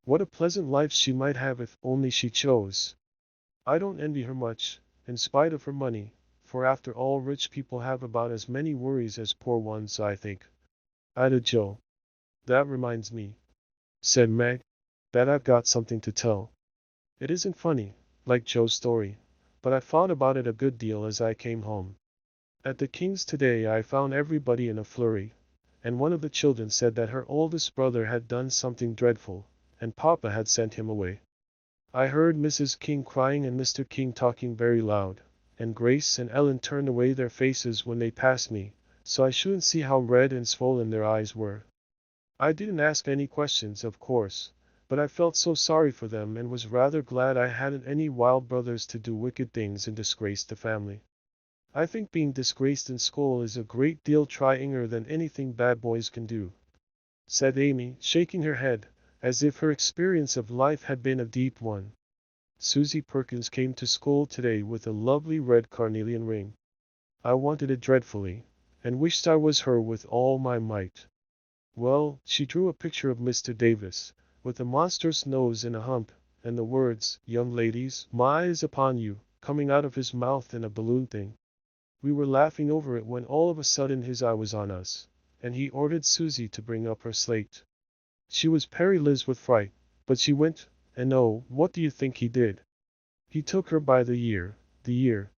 What a pleasant life she might have if only she chose. I don't envy her much, in spite of her money, for after all rich people have about as many worries as poor ones, I think," added Joe. "That reminds me," said Meg, "that I've got something to tell. It isn't funny, like Joe's story, but I thought about it a good deal as I came home. At the King's today I found everybody in a flurry, and one of the children said that her oldest brother had done something dreadful, and Papa had sent him away. I heard Mrs. King crying and Mr. King talking very loud, and Grace and Ellen turned away their faces when they passed me, so I shouldn't see how red and swollen their eyes were. I didn't ask any questions, of course, but I felt so sorry for them and was rather glad I hadn't any wild brothers to do wicked things and disgrace the family. I think being disgraced in school is a great deal tryinger than anything bad boys can do," said Amy, shaking her head, as if her experience of life had been a deep one. "Susie Perkins came to school today with a lovely red carnelian ring. I wanted it dreadfully, and wished I was her with all my might. Well, she drew a picture of Mr. Davis, with a monstrous nose and a hump, and the words, 'Young ladies, my eyes upon you,' coming out of his mouth in a balloon thing. We were laughing over it when all of a sudden his eye was on us, and he ordered Susie to bring up her slate. She was peri-liz with fright, but she went, and oh, what do you think he did? He took her by the ear.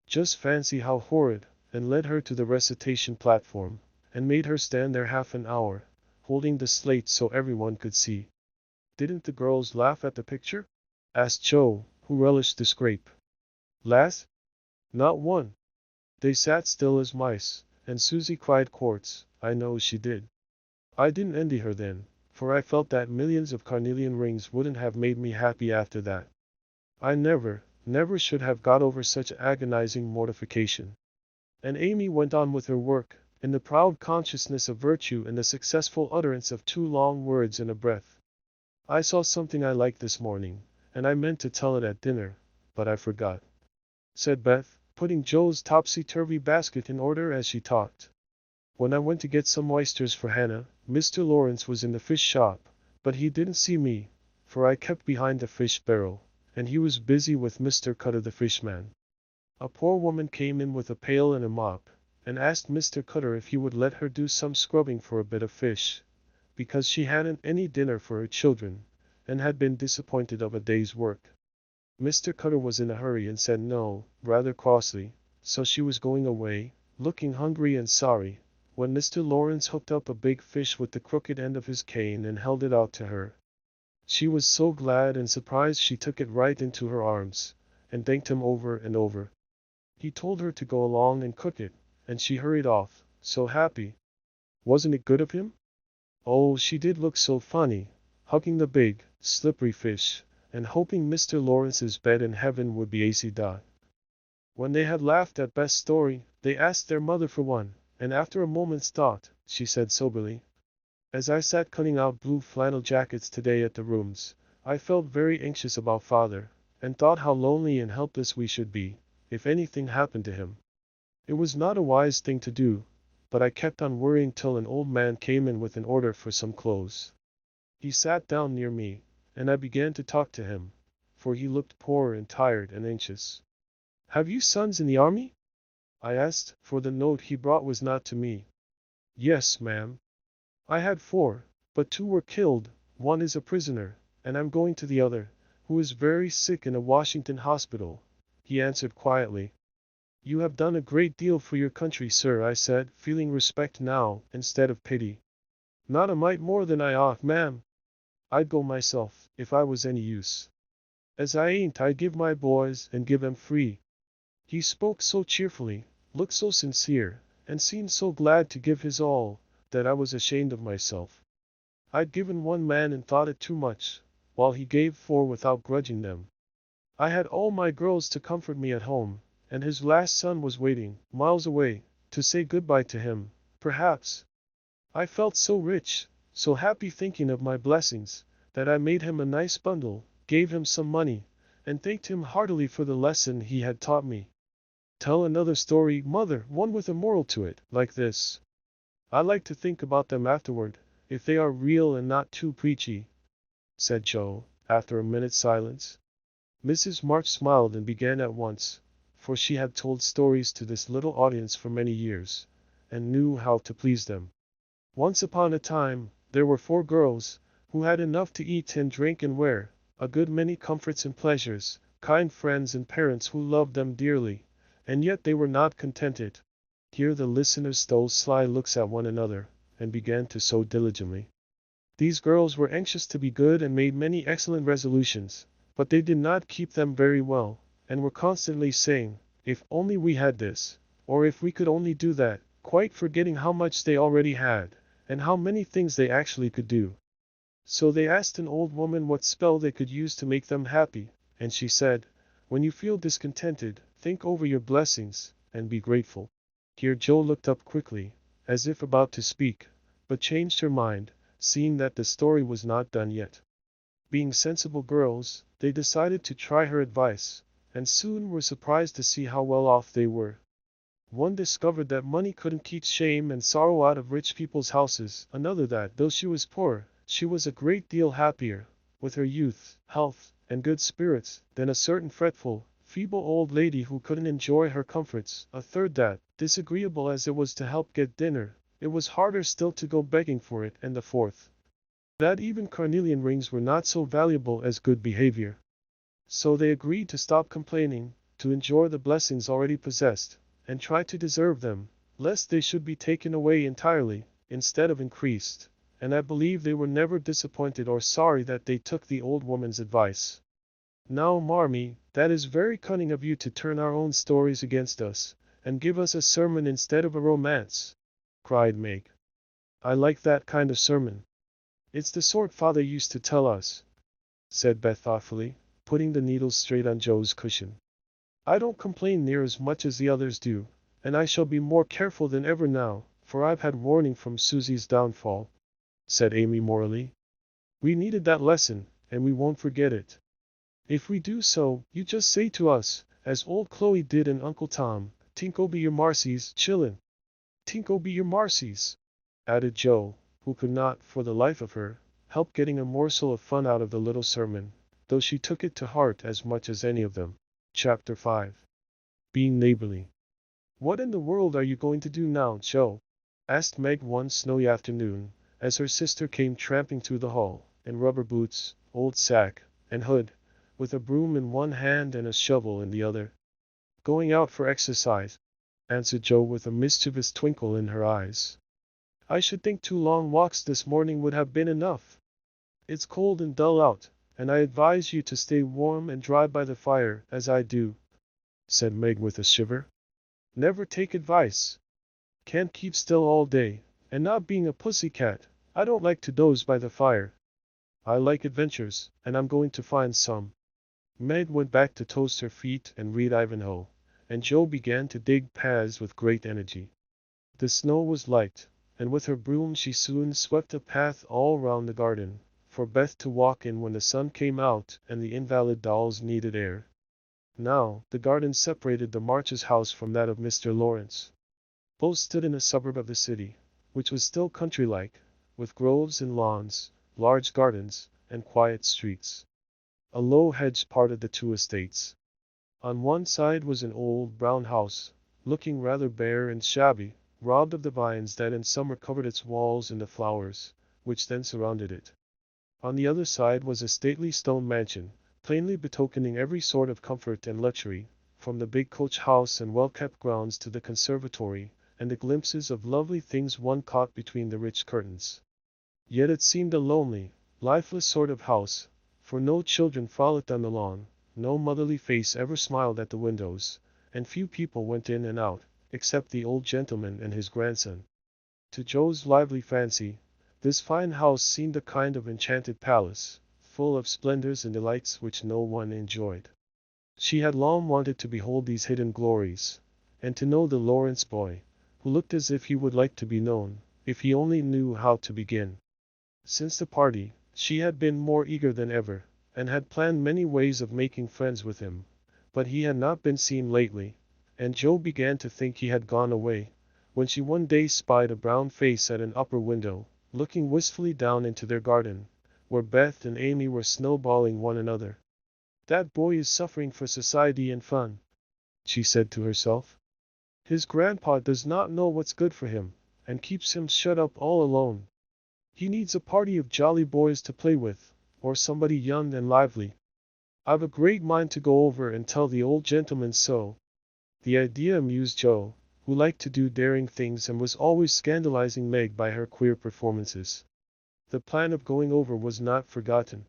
Just fancy how horrid, and led her to the recitation platform, and made her stand there half an hour, holding the slate so everyone could see." "Didn't the girls laugh at the picture?" asked Joe, who relished the scrape. "Laugh? Not one. They sat still as mice, and Susie cried quarts, I know she did. I didn't envy her then, for I felt that millions of carnelian rings wouldn't have made me happy after that. I never should have got over such agonizing mortification." And Amy went on with her work, in the proud consciousness of virtue and the successful utterance of 2 long words in a breath. "I saw something I liked this morning, and I meant to tell it at dinner, but I forgot," said Beth, putting Joe's topsy-turvy basket in order as she talked. "When I went to get some oysters for Hannah, Mr. Laurence was in the fish shop, but he didn't see me, for I kept behind the fish barrel, and he was busy with Mr. Cutter the fishman. A poor woman came in with a pail and a mop, and asked Mr. Cutter if he would let her do some scrubbing for a bit of fish, because she hadn't any dinner for her children, and had been disappointed of a day's work. Mr. Cutter was in a hurry and said no, rather crossly, so she was going away, looking hungry and sorry, when Mr. Laurence hooked up a big fish with the crooked end of his cane and held it out to her. She was so glad and surprised she took it right into her arms, and thanked him over and over. He told her to go along and cook it, and she hurried off, so happy. Wasn't it good of him? Oh, she did look so funny, hugging the big, slippery fish, and hoping Mr. Lawrence's bed in heaven would be AC. When they had laughed at Beth's story, they asked their mother for one, and after a moment's thought, she said soberly, "As I sat cutting out blue flannel jackets today at the rooms, I felt very anxious about father, and thought how lonely and helpless we should be, if anything happened to him. It was not a wise thing to do, but I kept on worrying till an old man came in with an order for some clothes. He sat down near me, and I began to talk to him, for he looked poor and tired and anxious. 'Have you sons in the army?' I asked, for the note he brought was not to me. 'Yes, ma'am. I had 4, but 2 were killed, one is a prisoner, and I'm going to the other, who is very sick in a Washington hospital,' he answered quietly. 'You have done a great deal for your country, sir,' I said, feeling respect now, instead of pity. 'Not a mite more than I ought, ma'am. I'd go myself, if I was any use. As I ain't, I'd give my boys, and give 'em free.' He spoke so cheerfully, looked so sincere, and seemed so glad to give his all, that I was ashamed of myself. I'd given 1 man and thought it too much, while he gave 4 without grudging them. I had all my girls to comfort me at home, and his last son was waiting, miles away, to say goodbye to him, perhaps. I felt so rich, so happy thinking of my blessings, that I made him a nice bundle, gave him some money, and thanked him heartily for the lesson he had taught me. Tell another story, mother, one with a moral to it, like this. I like to think about them afterward, if they are real and not too preachy," said Joe, after a minute's silence. Mrs. March smiled and began at once, for she had told stories to this little audience for many years, and knew how to please them. Once upon a time, there were 4 girls, who had enough to eat and drink and wear, a good many comforts and pleasures, kind friends and parents who loved them dearly, and yet they were not contented. Here the listeners stole sly looks at one another, and began to sew diligently. These girls were anxious to be good and made many excellent resolutions, but they did not keep them very well, and were constantly saying, "If only we had this," or "if we could only do that," quite forgetting how much they already had, and how many things they actually could do. So they asked an old woman what spell they could use to make them happy, and she said, "When you feel discontented, think over your blessings, and be grateful." Here Joe looked up quickly, as if about to speak, but changed her mind, seeing that the story was not done yet. Being sensible girls, they decided to try her advice, and soon were surprised to see how well off they were. One discovered that money couldn't keep shame and sorrow out of rich people's houses, another that, though she was poor, she was a great deal happier, with her youth, health, and good spirits, than a certain fretful, feeble old lady who couldn't enjoy her comforts, a third that, disagreeable as it was to help get dinner, it was harder still to go begging for it, and the fourth, that even carnelian rings were not so valuable as good behavior. So they agreed to stop complaining, to enjoy the blessings already possessed, and try to deserve them, lest they should be taken away entirely, instead of increased, and I believe they were never disappointed or sorry that they took the old woman's advice. "Now, Marmee, that is very cunning of you to turn our own stories against us, and give us a sermon instead of a romance," cried Meg. "I like that kind of sermon. It's the sort father used to tell us," said Beth thoughtfully, putting the needles straight on Joe's cushion. "I don't complain near as much as the others do, and I shall be more careful than ever now, for I've had warning from Susie's downfall," said Amy morally. "We needed that lesson, and we won't forget it. If we do so, you just say to us, as old Chloe did and Uncle Tom, 'Tinko be your marcies, chillin'.' 'Tinko be your marcies,'" added Joe, who could not, for the life of her, help getting a morsel of fun out of the little sermon, though she took it to heart as much as any of them. Chapter 5. Being Neighborly. "What in the world are you going to do now, Joe?" asked Meg one snowy afternoon, as her sister came tramping through the hall, in rubber boots, old sack, and hood, with a broom in one hand and a shovel in the other. "Going out for exercise," answered Joe with a mischievous twinkle in her eyes. "I should think 2 long walks this morning would have been enough. It's cold and dull out, and I advise you to stay warm and dry by the fire, as I do," said Meg with a shiver. "Never take advice. Can't keep still all day, and not being a pussy cat, I don't like to doze by the fire." I like adventures, and I'm going to find some. Meg went back to toast her feet and read Ivanhoe, and Joe began to dig paths with great energy. The snow was light, and with her broom she soon swept a path all round the garden, for Beth to walk in when the sun came out and the invalid dolls needed air. Now, the garden separated the Marches' house from that of Mr. Laurence. Both stood in a suburb of the city, which was still country-like, with groves and lawns, large gardens, and quiet streets. A low hedge parted the two estates. On one side was an old brown house, looking rather bare and shabby, robbed of the vines that in summer covered its walls and the flowers, which then surrounded it. On the other side was a stately stone mansion, plainly betokening every sort of comfort and luxury, from the big coach house and well-kept grounds to the conservatory, and the glimpses of lovely things one caught between the rich curtains. Yet it seemed a lonely, lifeless sort of house, for no children frolicked on the lawn, no motherly face ever smiled at the windows, and few people went in and out, except the old gentleman and his grandson. To Joe's lively fancy, this fine house seemed a kind of enchanted palace, full of splendors and delights which no one enjoyed. She had long wanted to behold these hidden glories, and to know the Laurence boy, who looked as if he would like to be known, if he only knew how to begin. Since the party, she had been more eager than ever, and had planned many ways of making friends with him, but he had not been seen lately, and Joe began to think he had gone away, when she one day spied a brown face at an upper window, looking wistfully down into their garden, where Beth and Amy were snowballing one another. "That boy is suffering for society and fun," she said to herself. "His grandpa does not know what's good for him, and keeps him shut up all alone. He needs a party of jolly boys to play with, or somebody young and lively. I've a great mind to go over and tell the old gentleman so." The idea amused Joe, who liked to do daring things and was always scandalizing Meg by her queer performances. The plan of going over was not forgotten,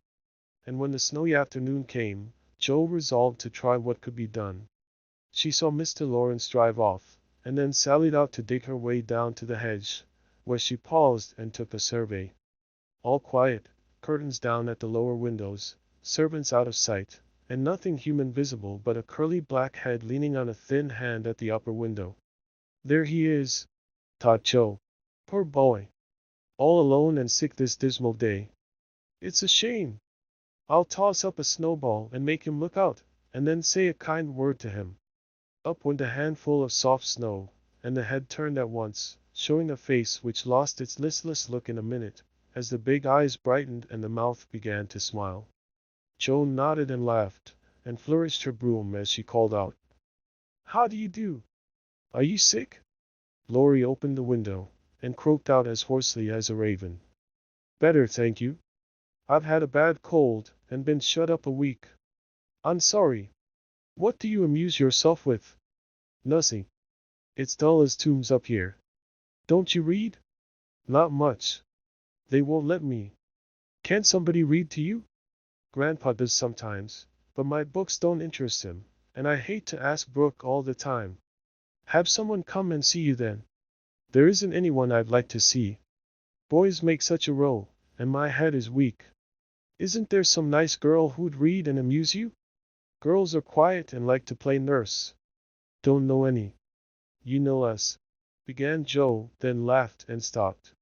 and when the snowy afternoon came, Joe resolved to try what could be done. She saw Mr. Laurence drive off, and then sallied out to dig her way down to the hedge, where she paused and took a survey. All quiet, curtains down at the lower windows, servants out of sight, and nothing human visible but a curly black head leaning on a thin hand at the upper window. "There he is," thought Joe. "Poor boy. All alone and sick this dismal day. It's a shame. I'll toss up a snowball and make him look out, and then say a kind word to him." Up went a handful of soft snow, and the head turned at once, showing a face which lost its listless look in a minute, as the big eyes brightened and the mouth began to smile. Joe nodded and laughed, and flourished her broom as she called out, "How do you do? Are you sick?" Laurie opened the window, and croaked out as hoarsely as a raven, "Better, thank you. I've had a bad cold, and been shut up a week. I'm sorry. What do you amuse yourself with?" "Nothing. It's dull as tombs up here." "Don't you read?" "Not much. They won't let me." "Can't somebody read to you?" "Grandpa does sometimes, but my books don't interest him, and I hate to ask Brooke all the time." "Have someone come and see you then." "There isn't anyone I'd like to see. Boys make such a row, and my head is weak." "Isn't there some nice girl who'd read and amuse you?" "Girls are quiet and like to play nurse." "Don't know any." "You know us," began Joe, then laughed and stopped.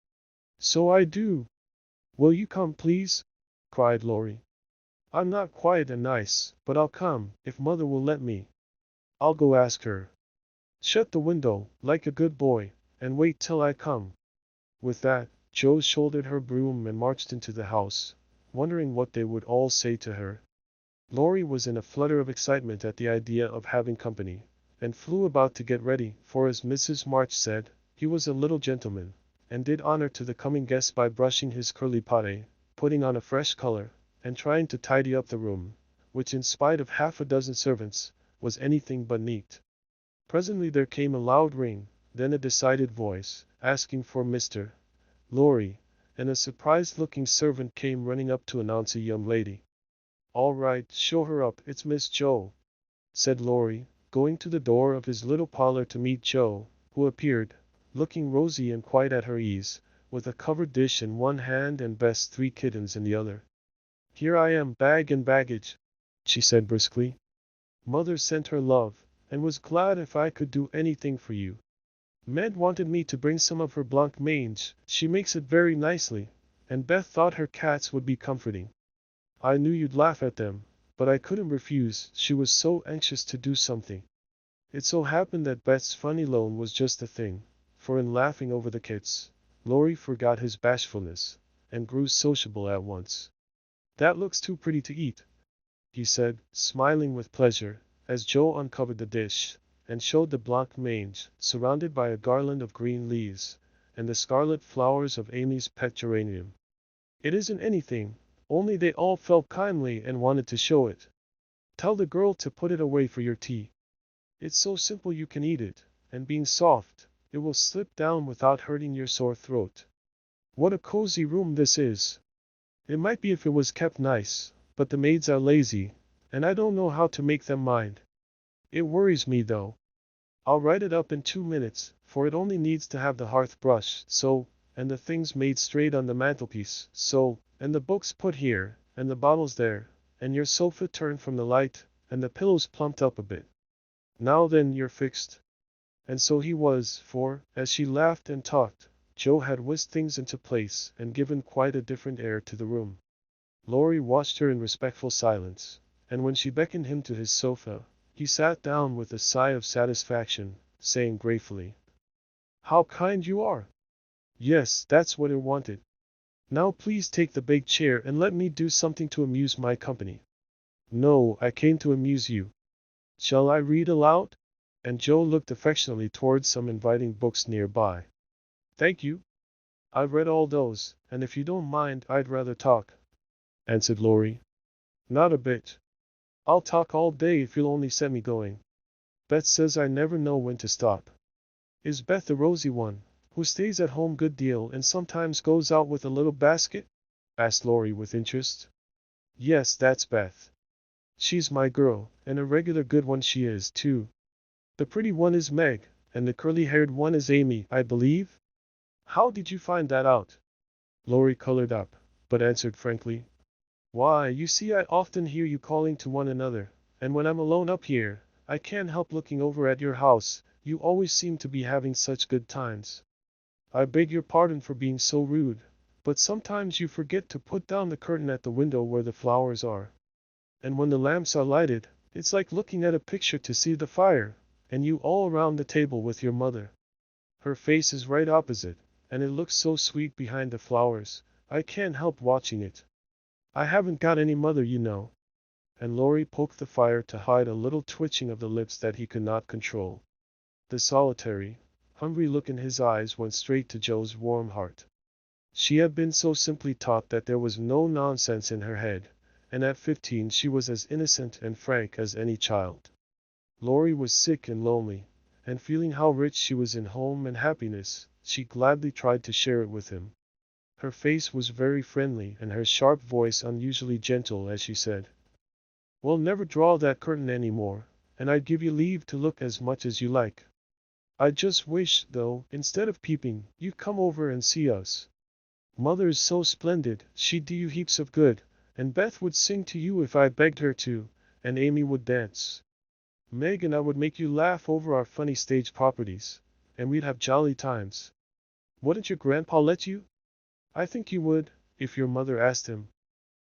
"So I do. Will you come, please?" cried Laurie. "I'm not quiet and nice, but I'll come, if Mother will let me." "I'll go ask her." "Shut the window, like a good boy, and wait till I come." With that, Joe shouldered her broom and marched into the house, wondering what they would all say to her. Laurie was in a flutter of excitement at the idea of having company, and flew about to get ready, for as Mrs. March said, he was a little gentleman, and did honor to the coming guests by brushing his curly pate, putting on a fresh color, and trying to tidy up the room, which in spite of half a dozen servants, was anything but neat. Presently there came a loud ring, then a decided voice, asking for Mr. Laurie, and a surprised-looking servant came running up to announce a young lady. "All right, show her up, it's Miss Joe," said Laurie, going to the door of his little parlor to meet Joe, who appeared, looking rosy and quite at her ease, with a covered dish in one hand and Beth's 3 kittens in the other. Here I am, bag and baggage, she said briskly. Mother sent her love, and was glad if I could do anything for you. Med wanted me to bring some of her blanc mange, she makes it very nicely, and Beth thought her cats would be comforting. I knew you'd laugh at them, but I couldn't refuse, she was so anxious to do something. It so happened that Beth's funny loan was just the thing, for in laughing over the kits, Laurie forgot his bashfulness, and grew sociable at once. That looks too pretty to eat, he said, smiling with pleasure, as Joe uncovered the dish, and showed the blanc mange, surrounded by a garland of green leaves, and the scarlet flowers of Amy's pet geranium. It isn't anything, only they all felt kindly and wanted to show it. Tell the girl to put it away for your tea. It's so simple you can eat it, and being soft, it will slip down without hurting your sore throat. What a cozy room this is. It might be if it was kept nice, but the maids are lazy, and I don't know how to make them mind. It worries me though. I'll write it up in 2 minutes, for it only needs to have the hearth brushed, so, and the things made straight on the mantelpiece, so, and the books put here, and the bottles there, and your sofa turned from the light, and the pillows plumped up a bit. Now then, you're fixed. And so he was, for, as she laughed and talked, Joe had whisked things into place and given quite a different air to the room. Laurie watched her in respectful silence, and when she beckoned him to his sofa, he sat down with a sigh of satisfaction, saying gratefully, "How kind you are! Yes, that's what I wanted. Now please take the big chair and let me do something to amuse my company." "No, I came to amuse you. Shall I read aloud?" And Joe looked affectionately towards some inviting books nearby. "Thank you. I've read all those, and if you don't mind, I'd rather talk," answered Laurie. "Not a bit. I'll talk all day if you'll only set me going. Beth says I never know when to stop." "Is Beth the rosy one, who stays at home good deal and sometimes goes out with a little basket?" asked Laurie with interest. "Yes, that's Beth. She's my girl, and a regular good one she is, too. The pretty one is Meg, and the curly-haired one is Amy, I believe? How did you find that out?" Laurie colored up, but answered frankly, "Why, you see, I often hear you calling to one another, and when I'm alone up here, I can't help looking over at your house, you always seem to be having such good times. I beg your pardon for being so rude, but sometimes you forget to put down the curtain at the window where the flowers are. And when the lamps are lighted, it's like looking at a picture to see the fire, and you all around the table with your mother. Her face is right opposite, and it looks so sweet behind the flowers, I can't help watching it. I haven't got any mother, you know." And Laurie poked the fire to hide a little twitching of the lips that he could not control. The solitary, hungry look in his eyes went straight to Joe's warm heart. She had been so simply taught that there was no nonsense in her head, and at 15 she was as innocent and frank as any child. Laurie was sick and lonely, and feeling how rich she was in home and happiness, she gladly tried to share it with him. Her face was very friendly and her sharp voice unusually gentle as she said, "We'll never draw that curtain any more, and I'd give you leave to look as much as you like. I just wish, though, instead of peeping, you'd come over and see us. Mother is so splendid, she'd do you heaps of good, and Beth would sing to you if I begged her to, and Amy would dance. Meg and I would make you laugh over our funny stage properties, and we'd have jolly times. Wouldn't your grandpa let you? I think he would, if your mother asked him.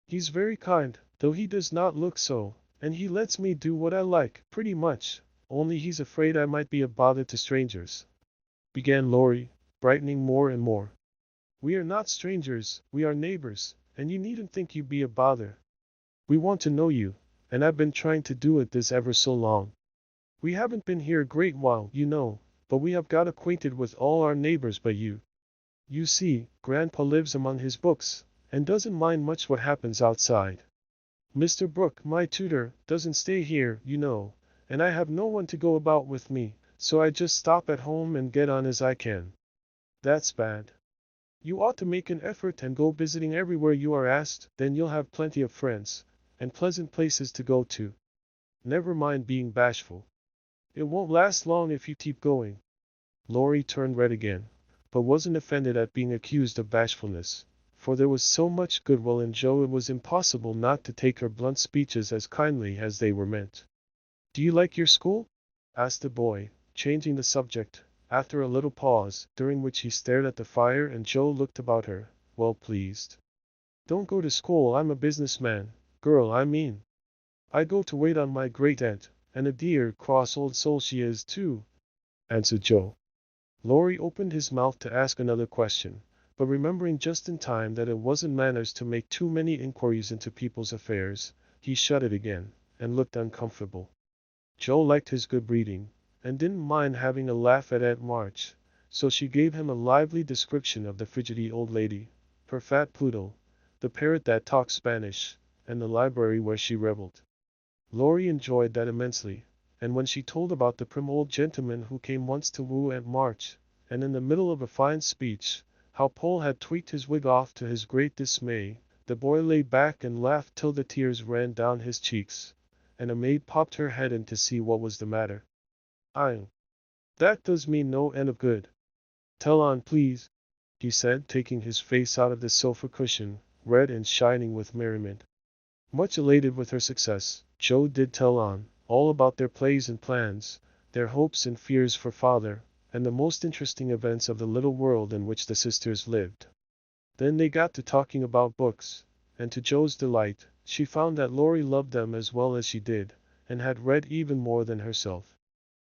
He's very kind, though he does not look so, and he lets me do what I like, pretty much, only he's afraid I might be a bother to strangers," began Laurie, brightening more and more. "We are not strangers, we are neighbors, and you needn't think you'd be a bother. We want to know you, and I've been trying to do it this ever so long. We haven't been here a great while, you know, but we have got acquainted with all our neighbors but you. You see, Grandpa lives among his books, and doesn't mind much what happens outside. Mr. Brooke, my tutor, doesn't stay here, you know, and I have no one to go about with me, so I just stop at home and get on as I can. That's bad. You ought to make an effort and go visiting everywhere you are asked, then you'll have plenty of friends, and pleasant places to go to. Never mind being bashful. It won't last long if you keep going." Laurie turned red again, but wasn't offended at being accused of bashfulness, for there was so much goodwill in Jo it was impossible not to take her blunt speeches as kindly as they were meant. "Do you like your school?" asked the boy, changing the subject, after a little pause, during which he stared at the fire and Jo looked about her, well pleased. "Don't go to school, I'm a businessman, girl I mean. I go to wait on my great-aunt, and a dear, cross old soul she is too," answered Jo. Laurie opened his mouth to ask another question, but remembering just in time that it wasn't manners to make too many inquiries into people's affairs, he shut it again, and looked uncomfortable. Jo liked his good breeding, and didn't mind having a laugh at Aunt March, so she gave him a lively description of the fidgety old lady, her fat poodle, the parrot that talked Spanish, and the library where she reveled. Laurie enjoyed that immensely, and when she told about the prim old gentleman who came once to woo Aunt March, and in the middle of a fine speech, how Paul had tweaked his wig off to his great dismay, the boy lay back and laughed till the tears ran down his cheeks, and a maid popped her head in to see what was the matter. That does me no end of good. Tell on, please," he said, taking his face out of the sofa cushion, red and shining with merriment. Much elated with her success, Jo did tell on, all about their plays and plans, their hopes and fears for father, and the most interesting events of the little world in which the sisters lived. Then they got to talking about books, and to Jo's delight, she found that Laurie loved them as well as she did, and had read even more than herself.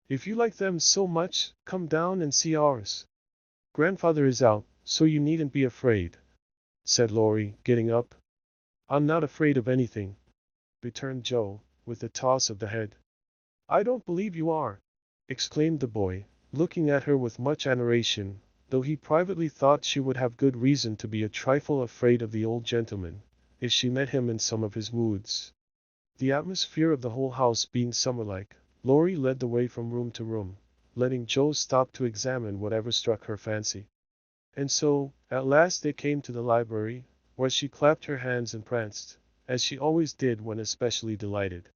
"If you like them so much, come down and see ours. Grandfather is out, so you needn't be afraid," said Laurie, getting up. "I'm not afraid of anything," returned Jo, with a toss of the head. "I don't believe you are," exclaimed the boy, looking at her with much admiration, though he privately thought she would have good reason to be a trifle afraid of the old gentleman, if she met him in some of his moods. The atmosphere of the whole house being summer-like, Laurie led the way from room to room, letting Jo stop to examine whatever struck her fancy. And so, at last they came to the library, where she clapped her hands and pranced, as she always did when especially delighted.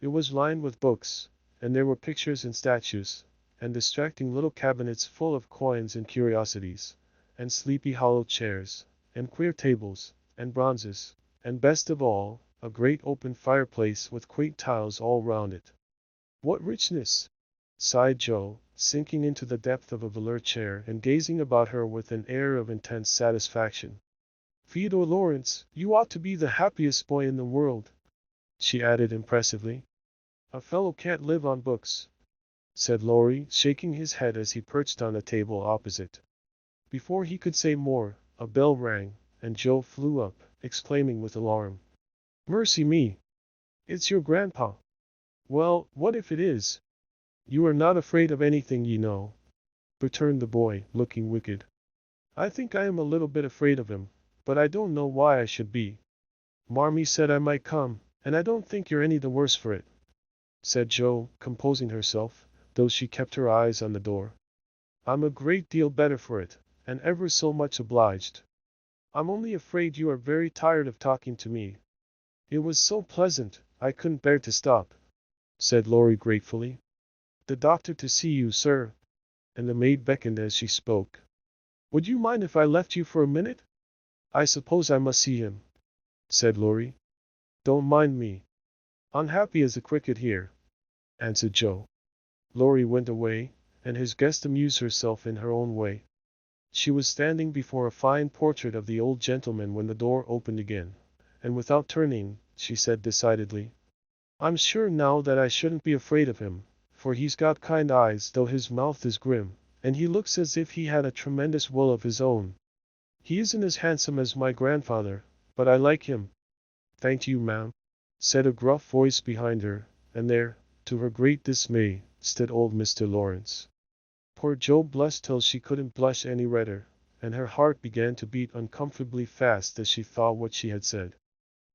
It was lined with books, and there were pictures and statues, and distracting little cabinets full of coins and curiosities, and sleepy hollow chairs, and queer tables, and bronzes, and best of all, a great open fireplace with quaint tiles all round it. "What richness!" sighed Jo, sinking into the depth of a velour chair and gazing about her with an air of intense satisfaction. "Theodore Laurence, you ought to be the happiest boy in the world," she added impressively. "A fellow can't live on books," said Laurie, shaking his head as he perched on a table opposite. Before he could say more, a bell rang, and Jo flew up, exclaiming with alarm, "Mercy me! It's your grandpa." "Well, what if it is? You are not afraid of anything, you know," returned the boy, looking wicked. "I think I am a little bit afraid of him, but I don't know why I should be. Marmee said I might come, and I don't think you're any the worse for it," said Jo, composing herself, though she kept her eyes on the door. "I'm a great deal better for it, and ever so much obliged. I'm only afraid you are very tired of talking to me." "It was so pleasant, I couldn't bear to stop," said Laurie gratefully. "The doctor to see you, sir," and the maid beckoned as she spoke. "Would you mind if I left you for a minute?" "I suppose I must see him," said Laurie. "Don't mind me. Unhappy as a cricket here," answered Jo. Laurie went away, and his guest amused herself in her own way. She was standing before a fine portrait of the old gentleman when the door opened again, and without turning, she said decidedly, "I'm sure now that I shouldn't be afraid of him, for he's got kind eyes though his mouth is grim, and he looks as if he had a tremendous will of his own. He isn't as handsome as my grandfather, but I like him." "Thank you, ma'am," said a gruff voice behind her, and there, to her great dismay, stood old Mr. Laurence. Poor Jo blushed till she couldn't blush any redder, and her heart began to beat uncomfortably fast as she thought what she had said.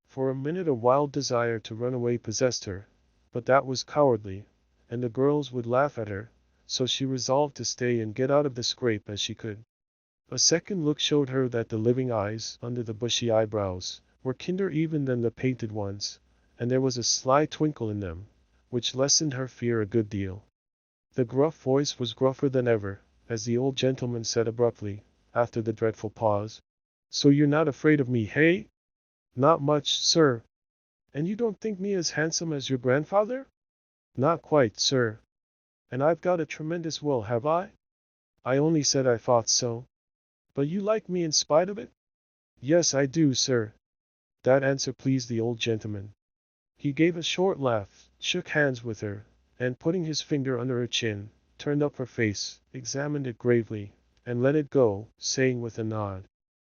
For a minute a wild desire to run away possessed her, but that was cowardly, and the girls would laugh at her, so she resolved to stay and get out of the scrape as she could. A second look showed her that the living eyes, under the bushy eyebrows, were kinder even than the painted ones, and there was a sly twinkle in them, which lessened her fear a good deal. The gruff voice was gruffer than ever, as the old gentleman said abruptly, after the dreadful pause, So you're not afraid of me, hey? Not much, sir. And you don't think me as handsome as your grandfather? Not quite, sir. And I've got a tremendous will, have I? I only said I thought so. But you like me in spite of it? Yes, I do, sir. That answer pleased the old gentleman. He gave a short laugh, shook hands with her, and putting his finger under her chin, turned up her face, examined it gravely, and let it go, saying with a nod,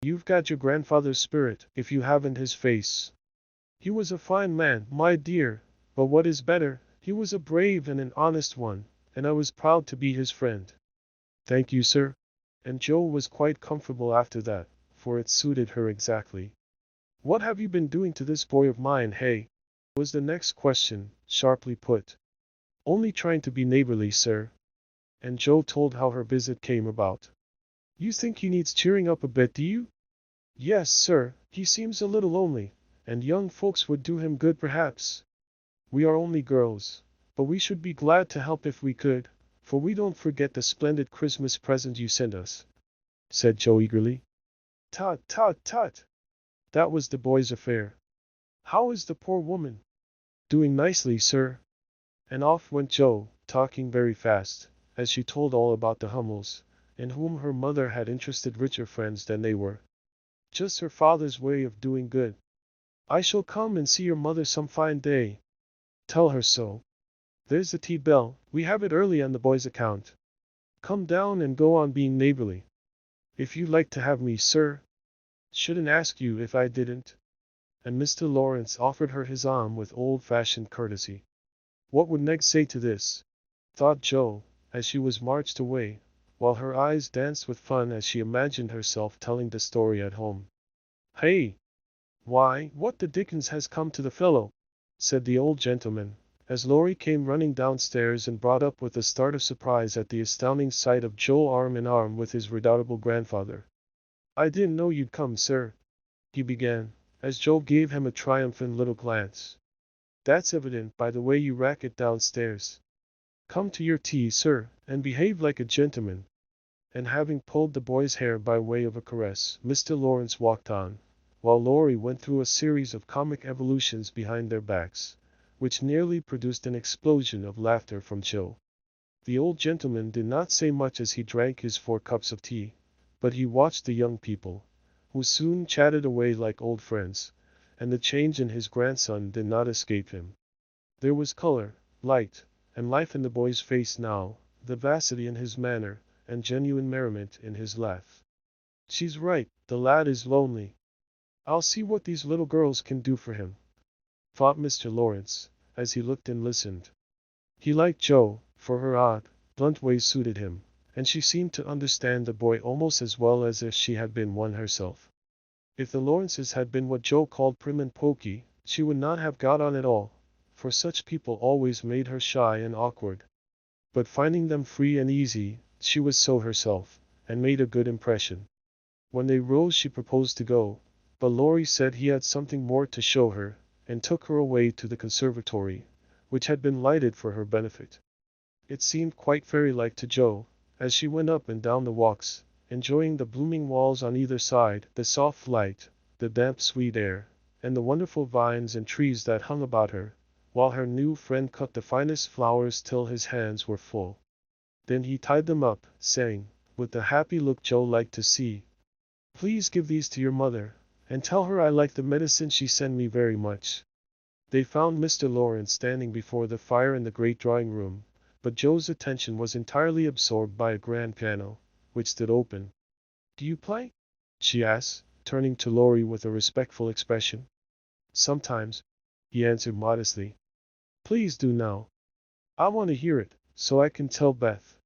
"You've got your grandfather's spirit, if you haven't his face. He was a fine man, my dear, but what is better, he was a brave and an honest one, and I was proud to be his friend." "Thank you, sir." And Joe was quite comfortable after that, for it suited her exactly. "What have you been doing to this boy of mine, hey?" was the next question, sharply put. "Only trying to be neighborly, sir." And Joe told how her visit came about. "You think he needs cheering up a bit, do you?" "Yes, sir, he seems a little lonely, and young folks would do him good perhaps. We are only girls, but we should be glad to help if we could, for we don't forget the splendid Christmas present you sent us," said Joe eagerly. "Tut, tut, tut! That was the boy's affair. How is the poor woman?" "Doing nicely, sir." And off went Joe, talking very fast, as she told all about the Hummels, in whom her mother had interested richer friends than they were. Just her father's way of doing good. "I shall come and see your mother some fine day. Tell her so. There's the tea bell, we have it early on the boy's account. Come down and go on being neighborly. If you like to have me, sir. Shouldn't ask you if I didn't." And Mr. Laurence offered her his arm with old-fashioned courtesy. What would Meg say to this? Thought Joe, as she was marched away, while her eyes danced with fun as she imagined herself telling the story at home. "Hey! Why, what the dickens has come to the fellow?" said the old gentleman, as Laurie came running downstairs and brought up with a start of surprise at the astounding sight of Joe arm in arm with his redoubtable grandfather. "I didn't know you'd come, sir," he began, as Joe gave him a triumphant little glance. "That's evident by the way you rack it downstairs. Come to your tea, sir, and behave like a gentleman." And having pulled the boy's hair by way of a caress, Mr. Laurence walked on, while Laurie went through a series of comic evolutions behind their backs, which nearly produced an explosion of laughter from Joe. The old gentleman did not say much as he drank his 4 cups of tea, but he watched the young people, who soon chatted away like old friends, and the change in his grandson did not escape him. There was color, light, and life in the boy's face now, vivacity in his manner, and genuine merriment in his laugh. "She's right, the lad is lonely. I'll see what these little girls can do for him," thought Mr. Laurence, as he looked and listened. He liked Joe, for her odd, blunt ways suited him, and she seemed to understand the boy almost as well as if she had been one herself. If the Lawrences had been what Joe called prim and poky, she would not have got on at all, for such people always made her shy and awkward. But finding them free and easy, she was so herself, and made a good impression. When they rose she proposed to go, but Laurie said he had something more to show her, and took her away to the conservatory, which had been lighted for her benefit. It seemed quite fairy-like to Joe, as she went up and down the walks, enjoying the blooming walls on either side, the soft light, the damp sweet air, and the wonderful vines and trees that hung about her, while her new friend cut the finest flowers till his hands were full. Then he tied them up, saying, with the happy look Joe liked to see, "Please give these to your mother, and tell her I like the medicine she sent me very much." They found Mr. Laurence standing before the fire in the great drawing room, but Joe's attention was entirely absorbed by a grand piano, which stood open. "Do you play?" she asked, turning to Laurie with a respectful expression. "Sometimes," he answered modestly. "Please do now. I want to hear it, so I can tell Beth."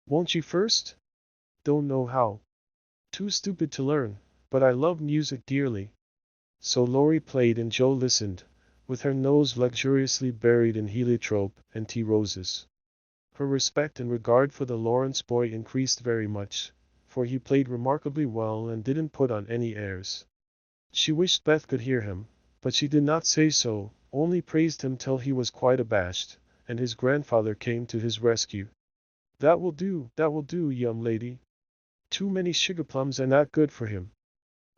"Won't you first?" "Don't know how. Too stupid to learn, but I love music dearly." So Laurie played and Joe listened, with her nose luxuriously buried in heliotrope and tea roses. Her respect and regard for the Laurence boy increased very much, for he played remarkably well and didn't put on any airs. She wished Beth could hear him, but she did not say so, only praised him till he was quite abashed, and his grandfather came to his rescue. That will do, young lady. Too many sugar plums are not good for him."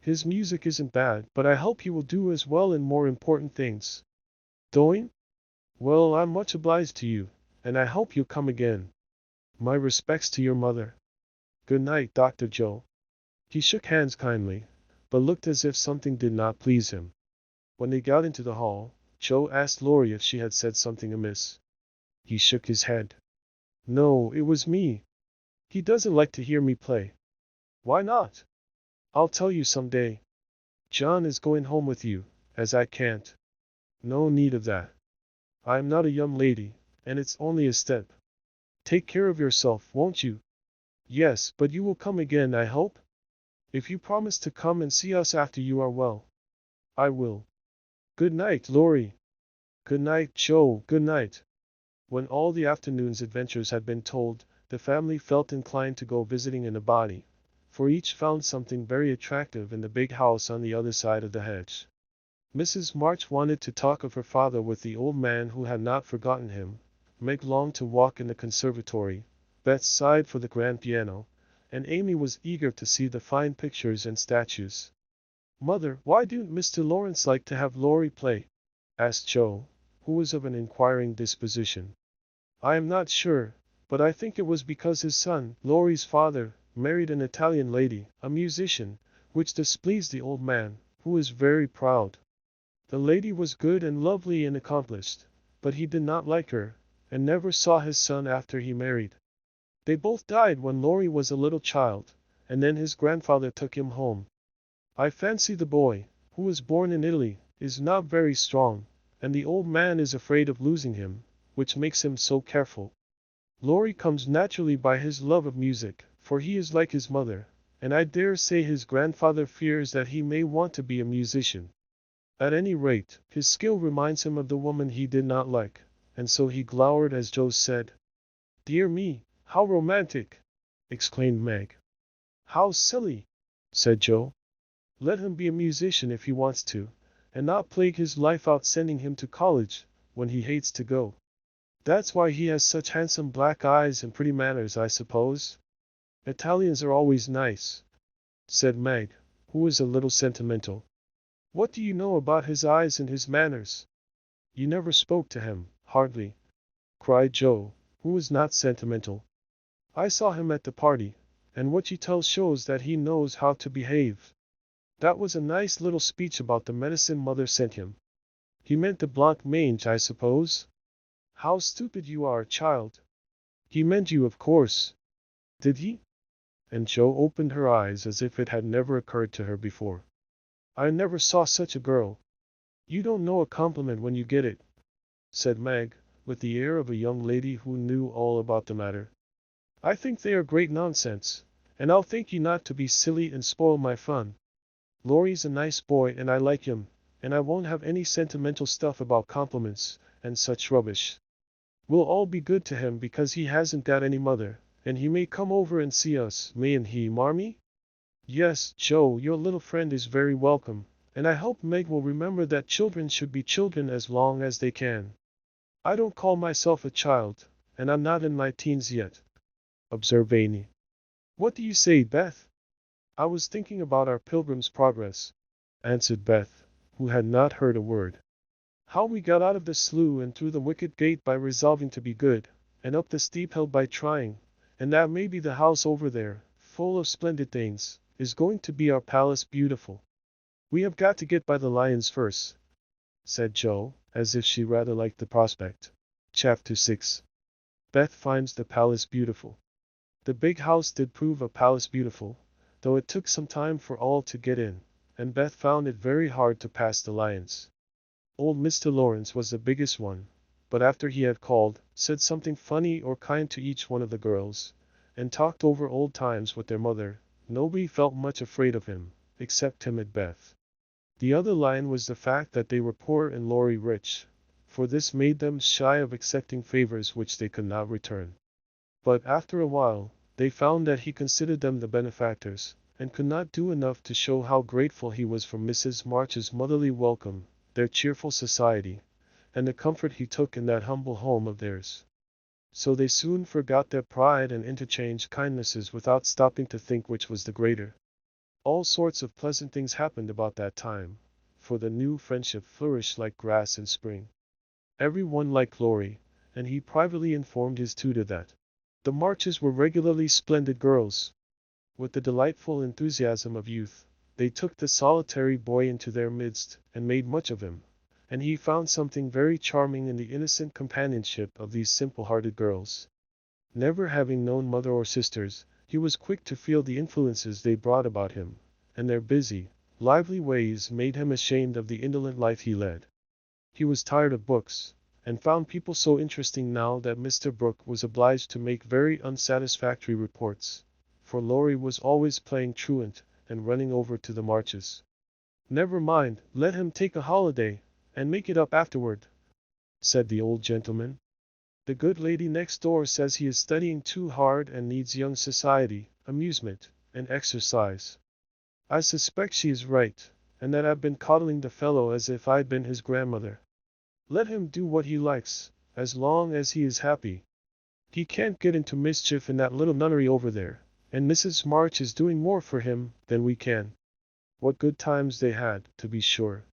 His music isn't bad, but I hope he will do as well in more important things. Doing? Well, I'm much obliged to you, and I hope you'll come again. My respects to your mother. Good night, Dr. Joe. He shook hands kindly, but looked as if something did not please him. When they got into the hall, Joe asked Laurie if she had said something amiss. He shook his head. No, it was me. He doesn't like to hear me play. Why not? I'll tell you some day. John is going home with you, as I can't. No need of that. I'm not a young lady, and it's only a step. Take care of yourself, won't you? Yes, but you will come again, I hope? If you promise to come and see us after you are well. I will. Good night, Laurie. Good night, Joe, good night. When all the afternoon's adventures had been told, the family felt inclined to go visiting in a body, for each found something very attractive in the big house on the other side of the hedge. Mrs. March wanted to talk of her father with the old man who had not forgotten him. Meg longed to walk in the conservatory. Beth sighed for the grand piano, and Amy was eager to see the fine pictures and statues. Mother, why didn't Mr. Laurence like to have Laurie play? Asked Joe, who was of an inquiring disposition. I am not sure, but I think it was because his son, Laurie's father, married an Italian lady, a musician, which displeased the old man, who was very proud. The lady was good and lovely and accomplished, but he did not like her, and never saw his son after he married. They both died when Laurie was a little child, and then his grandfather took him home. I fancy the boy, who was born in Italy, is not very strong, and the old man is afraid of losing him, which makes him so careful. Laurie comes naturally by his love of music, for he is like his mother, and I dare say his grandfather fears that he may want to be a musician. At any rate, his skill reminds him of the woman he did not like, and so he glowered as Joe said. Dear me, how romantic! Exclaimed Meg. How silly, said Joe. Let him be a musician if he wants to, and not plague his life out sending him to college, when he hates to go. That's why he has such handsome black eyes and pretty manners, I suppose. Italians are always nice, said Meg, who was a little sentimental. What do you know about his eyes and his manners? You never spoke to him, hardly, cried Joe, who was not sentimental. I saw him at the party, and what you tell shows that he knows how to behave. That was a nice little speech about the medicine mother sent him. He meant the blanc mange, I suppose? How stupid you are, child. He meant you, of course. Did he? And Joe opened her eyes as if it had never occurred to her before. I never saw such a girl. You don't know a compliment when you get it, said Meg, with the air of a young lady who knew all about the matter. I think they are great nonsense, and I'll thank you not to be silly and spoil my fun. Laurie's a nice boy and I like him, and I won't have any sentimental stuff about compliments, and such rubbish. We'll all be good to him because he hasn't got any mother, and he may come over and see us, mayn't he, Marmee? Yes, Joe, your little friend is very welcome, and I hope Meg will remember that children should be children as long as they can. I don't call myself a child, and I'm not in my teens yet, observed Amy. What do you say, Beth? I was thinking about our Pilgrim's Progress, answered Beth, who had not heard a word. How we got out of the slough and through the wicket gate by resolving to be good, and up the steep hill by trying, and that maybe the house over there, full of splendid things, is going to be our palace beautiful. We have got to get by the lions first, said Joe, as if she rather liked the prospect. Chapter 6. Beth finds the palace beautiful. The big house did prove a palace beautiful, though it took some time for all to get in, and Beth found it very hard to pass the lions. Old Mr. Laurence was the biggest one, but after he had called, said something funny or kind to each one of the girls, and talked over old times with their mother, nobody felt much afraid of him, except timid Beth. The other lion was the fact that they were poor and Laurie rich, for this made them shy of accepting favors which they could not return. But after a while, they found that he considered them the benefactors, and could not do enough to show how grateful he was for Mrs. March's motherly welcome, their cheerful society, and the comfort he took in that humble home of theirs. So they soon forgot their pride and interchanged kindnesses without stopping to think which was the greater. All sorts of pleasant things happened about that time, for the new friendship flourished like grass in spring. Everyone liked Laurie, and he privately informed his tutor that the Marches were regularly splendid girls. With the delightful enthusiasm of youth, they took the solitary boy into their midst and made much of him, and he found something very charming in the innocent companionship of these simple-hearted girls. Never having known mother or sisters, he was quick to feel the influences they brought about him, and their busy, lively ways made him ashamed of the indolent life he led. He was tired of books, and found people so interesting now that Mr. Brooke was obliged to make very unsatisfactory reports, for Laurie was always playing truant and running over to the Marches. "Never mind, let him take a holiday, and make it up afterward," said the old gentleman. "The good lady next door says he is studying too hard and needs young society, amusement, and exercise. I suspect she is right, and that I've been coddling the fellow as if I'd been his grandmother. Let him do what he likes, as long as he is happy. He can't get into mischief in that little nunnery over there, and Mrs. March is doing more for him than we can." What good times they had, to be sure.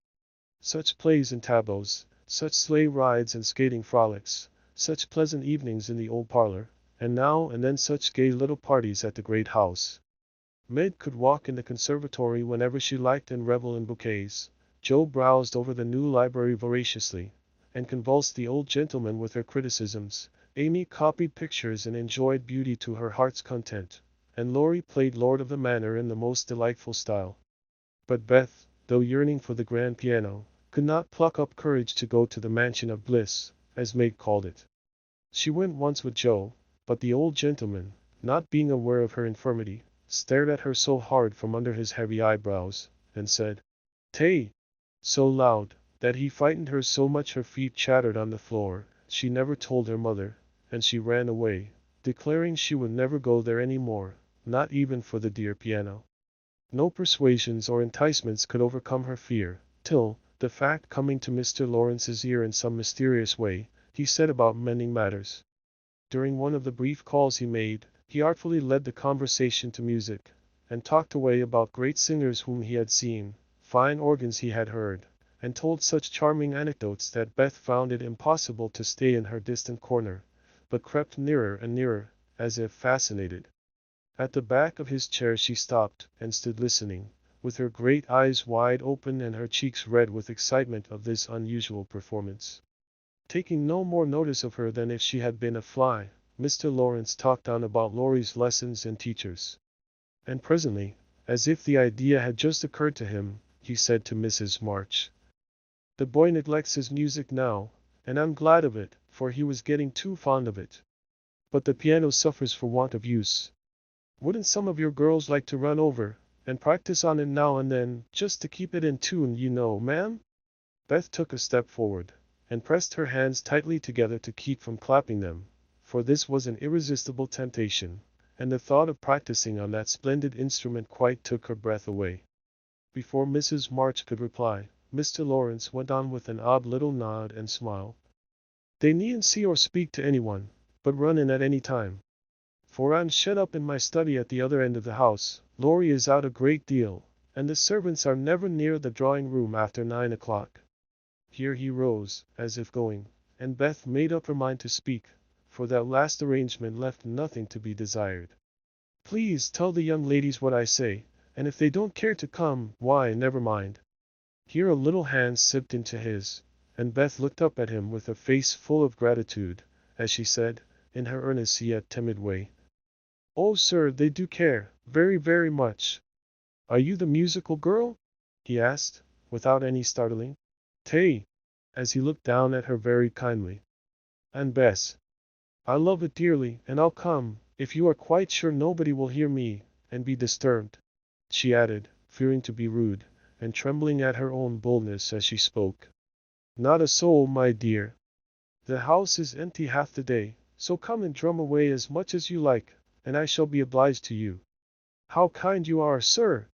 Such plays and tableaux, such sleigh rides and skating frolics, such pleasant evenings in the old parlor, and now and then such gay little parties at the great house. Meg could walk in the conservatory whenever she liked and revel in bouquets. Jo browsed over the new library voraciously, and convulsed the old gentleman with her criticisms. Amy copied pictures and enjoyed beauty to her heart's content, and Laurie played Lord of the Manor in the most delightful style. But Beth, though yearning for the grand piano, could not pluck up courage to go to the mansion of bliss, as Meg called it. She went once with Jo, but the old gentleman, not being aware of her infirmity, stared at her so hard from under his heavy eyebrows, and said, "Tay!" so loud, that he frightened her so much her feet chattered on the floor. She never told her mother, and she ran away, declaring she would never go there any more, not even for the dear piano. No persuasions or enticements could overcome her fear, till, the fact coming to Mr. Laurence's ear in some mysterious way, he set about mending matters. During one of the brief calls he made, he artfully led the conversation to music, and talked away about great singers whom he had seen, fine organs he had heard, and told such charming anecdotes that Beth found it impossible to stay in her distant corner, but crept nearer and nearer, as if fascinated. At the back of his chair she stopped, and stood listening, with her great eyes wide open and her cheeks red with excitement of this unusual performance. Taking no more notice of her than if she had been a fly, Mr. Laurence talked on about Laurie's lessons and teachers. And presently, as if the idea had just occurred to him, he said to Mrs. March, "The boy neglects his music now, and I'm glad of it, for he was getting too fond of it. But the piano suffers for want of use. Wouldn't some of your girls like to run over and practice on it now and then, just to keep it in tune, you know, ma'am?" Beth took a step forward, and pressed her hands tightly together to keep from clapping them, for this was an irresistible temptation, and the thought of practicing on that splendid instrument quite took her breath away. Before Mrs. March could reply, Mr. Laurence went on with an odd little nod and smile. "They needn't see or speak to anyone, but run in at any time. For I'm shut up in my study at the other end of the house. Laurie is out a great deal, and the servants are never near the drawing-room after 9 o'clock." Here he rose, as if going, and Beth made up her mind to speak, for that last arrangement left nothing to be desired. "Please tell the young ladies what I say, and if they don't care to come, why, never mind." Here a little hand slipped into his, and Beth looked up at him with a face full of gratitude, as she said, in her earnest yet timid way, "Oh, sir, they do care, very, very much." "Are you the musical girl?" he asked, without any startling. "Tay," as he looked down at her very kindly. "And Bess, I love it dearly, and I'll come, if you are quite sure nobody will hear me, and be disturbed," she added, fearing to be rude, and trembling at her own boldness as she spoke. "Not a soul, my dear. The house is empty half the day, so come and drum away as much as you like, and I shall be obliged to you." "How kind you are, sir!"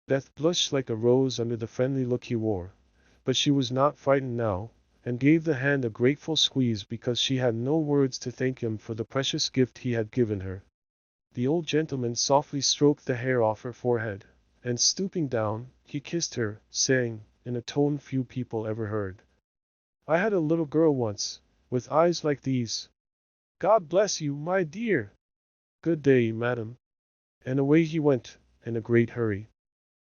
Beth blushed like a rose under the friendly look he wore, but she was not frightened now, and gave the hand a grateful squeeze because she had no words to thank him for the precious gift he had given her. The old gentleman softly stroked the hair off her forehead, and stooping down, he kissed her, saying, in a tone few people ever heard, "I had a little girl once, with eyes like these. God bless you, my dear. Good day, madam." And away he went, in a great hurry.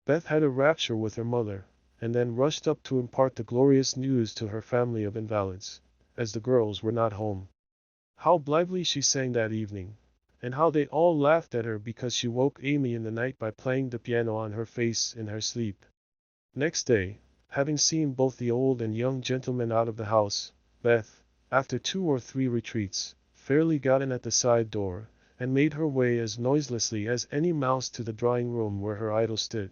Beth had a rapture with her mother, and then rushed up to impart the glorious news to her family of invalids, as the girls were not home. How blithely she sang that evening, and how they all laughed at her because she woke Amy in the night by playing the piano on her face in her sleep. Next day, having seen both the old and young gentlemen out of the house, Beth, after 2 or 3 retreats, fairly got in at the side door, and made her way as noiselessly as any mouse to the drawing-room where her idol stood.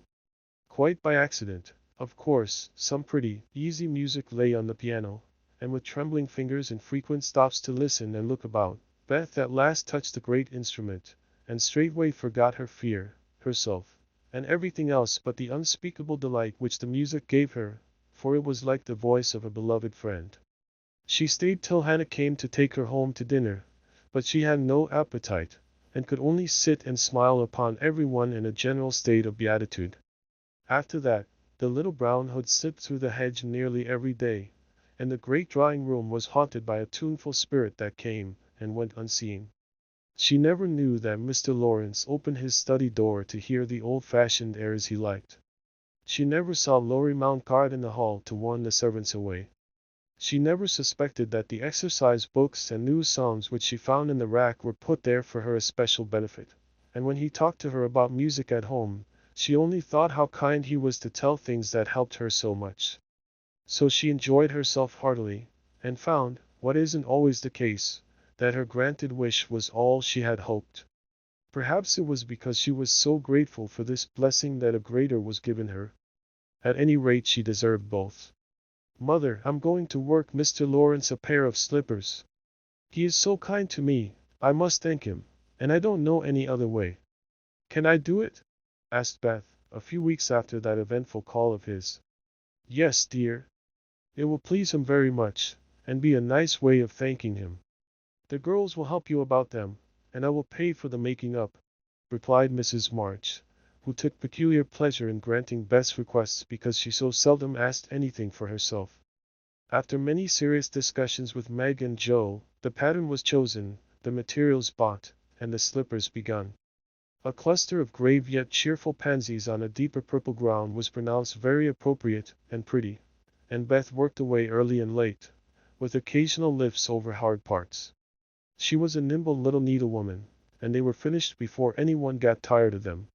Quite by accident, of course, some pretty, easy music lay on the piano, and with trembling fingers and frequent stops to listen and look about, Beth at last touched the great instrument, and straightway forgot her fear, herself, and everything else but the unspeakable delight which the music gave her, for it was like the voice of a beloved friend. She stayed till Hannah came to take her home to dinner, but she had no appetite, and could only sit and smile upon everyone in a general state of beatitude. After that, the little brown hood slipped through the hedge nearly every day, and the great drawing-room was haunted by a tuneful spirit that came and went unseen. She never knew that Mr. Laurence opened his study door to hear the old-fashioned airs he liked. She never saw Laurie mount guard in the hall to warn the servants away. She never suspected that the exercise books and new songs which she found in the rack were put there for her especial benefit, and when he talked to her about music at home, she only thought how kind he was to tell things that helped her so much. So she enjoyed herself heartily, and found, what isn't always the case, that her granted wish was all she had hoped. Perhaps it was because she was so grateful for this blessing that a greater was given her. At any rate she deserved both. "Mother, I'm going to work Mr. Laurence a pair of slippers. He is so kind to me, I must thank him, and I don't know any other way." "Can I do it?" asked Beth, a few weeks after that eventful call of his. "Yes, dear. It will please him very much, and be a nice way of thanking him. The girls will help you about them, and I will pay for the making up," replied Mrs. March, who took peculiar pleasure in granting Beth's requests because she so seldom asked anything for herself. After many serious discussions with Meg and Joe, the pattern was chosen, the materials bought, and the slippers begun. A cluster of grave yet cheerful pansies on a deeper purple ground was pronounced very appropriate and pretty, and Beth worked away early and late, with occasional lifts over hard parts. She was a nimble little needlewoman, and they were finished before anyone got tired of them.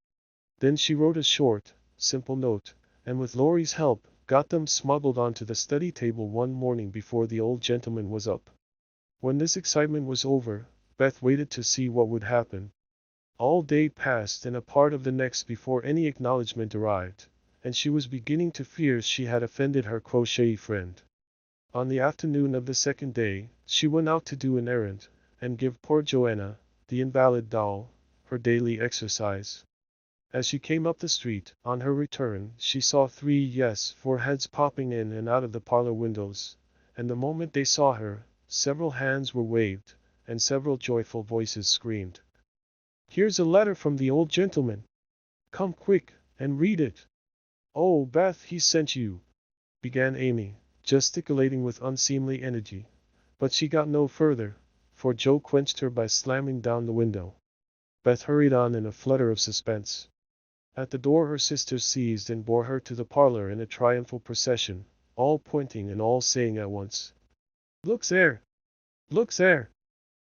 Then she wrote a short, simple note, and with Laurie's help, got them smuggled onto the study table one morning before the old gentleman was up. When this excitement was over, Beth waited to see what would happen. All day passed and a part of the next before any acknowledgment arrived, and she was beginning to fear she had offended her crochet friend. On the afternoon of the second day, she went out to do an errand, and give poor Joanna, the invalid doll, her daily exercise. As she came up the street, on her return, she saw 4 heads popping in and out of the parlor windows, and the moment they saw her, several hands were waved, and several joyful voices screamed, "Here's a letter from the old gentleman. Come quick, and read it." "Oh, Beth, he sent you," began Amy, gesticulating with unseemly energy, but she got no further, for Joe quenched her by slamming down the window. Beth hurried on in a flutter of suspense. At the door her sisters seized and bore her to the parlor in a triumphal procession, all pointing and all saying at once, "Look there! Look there!"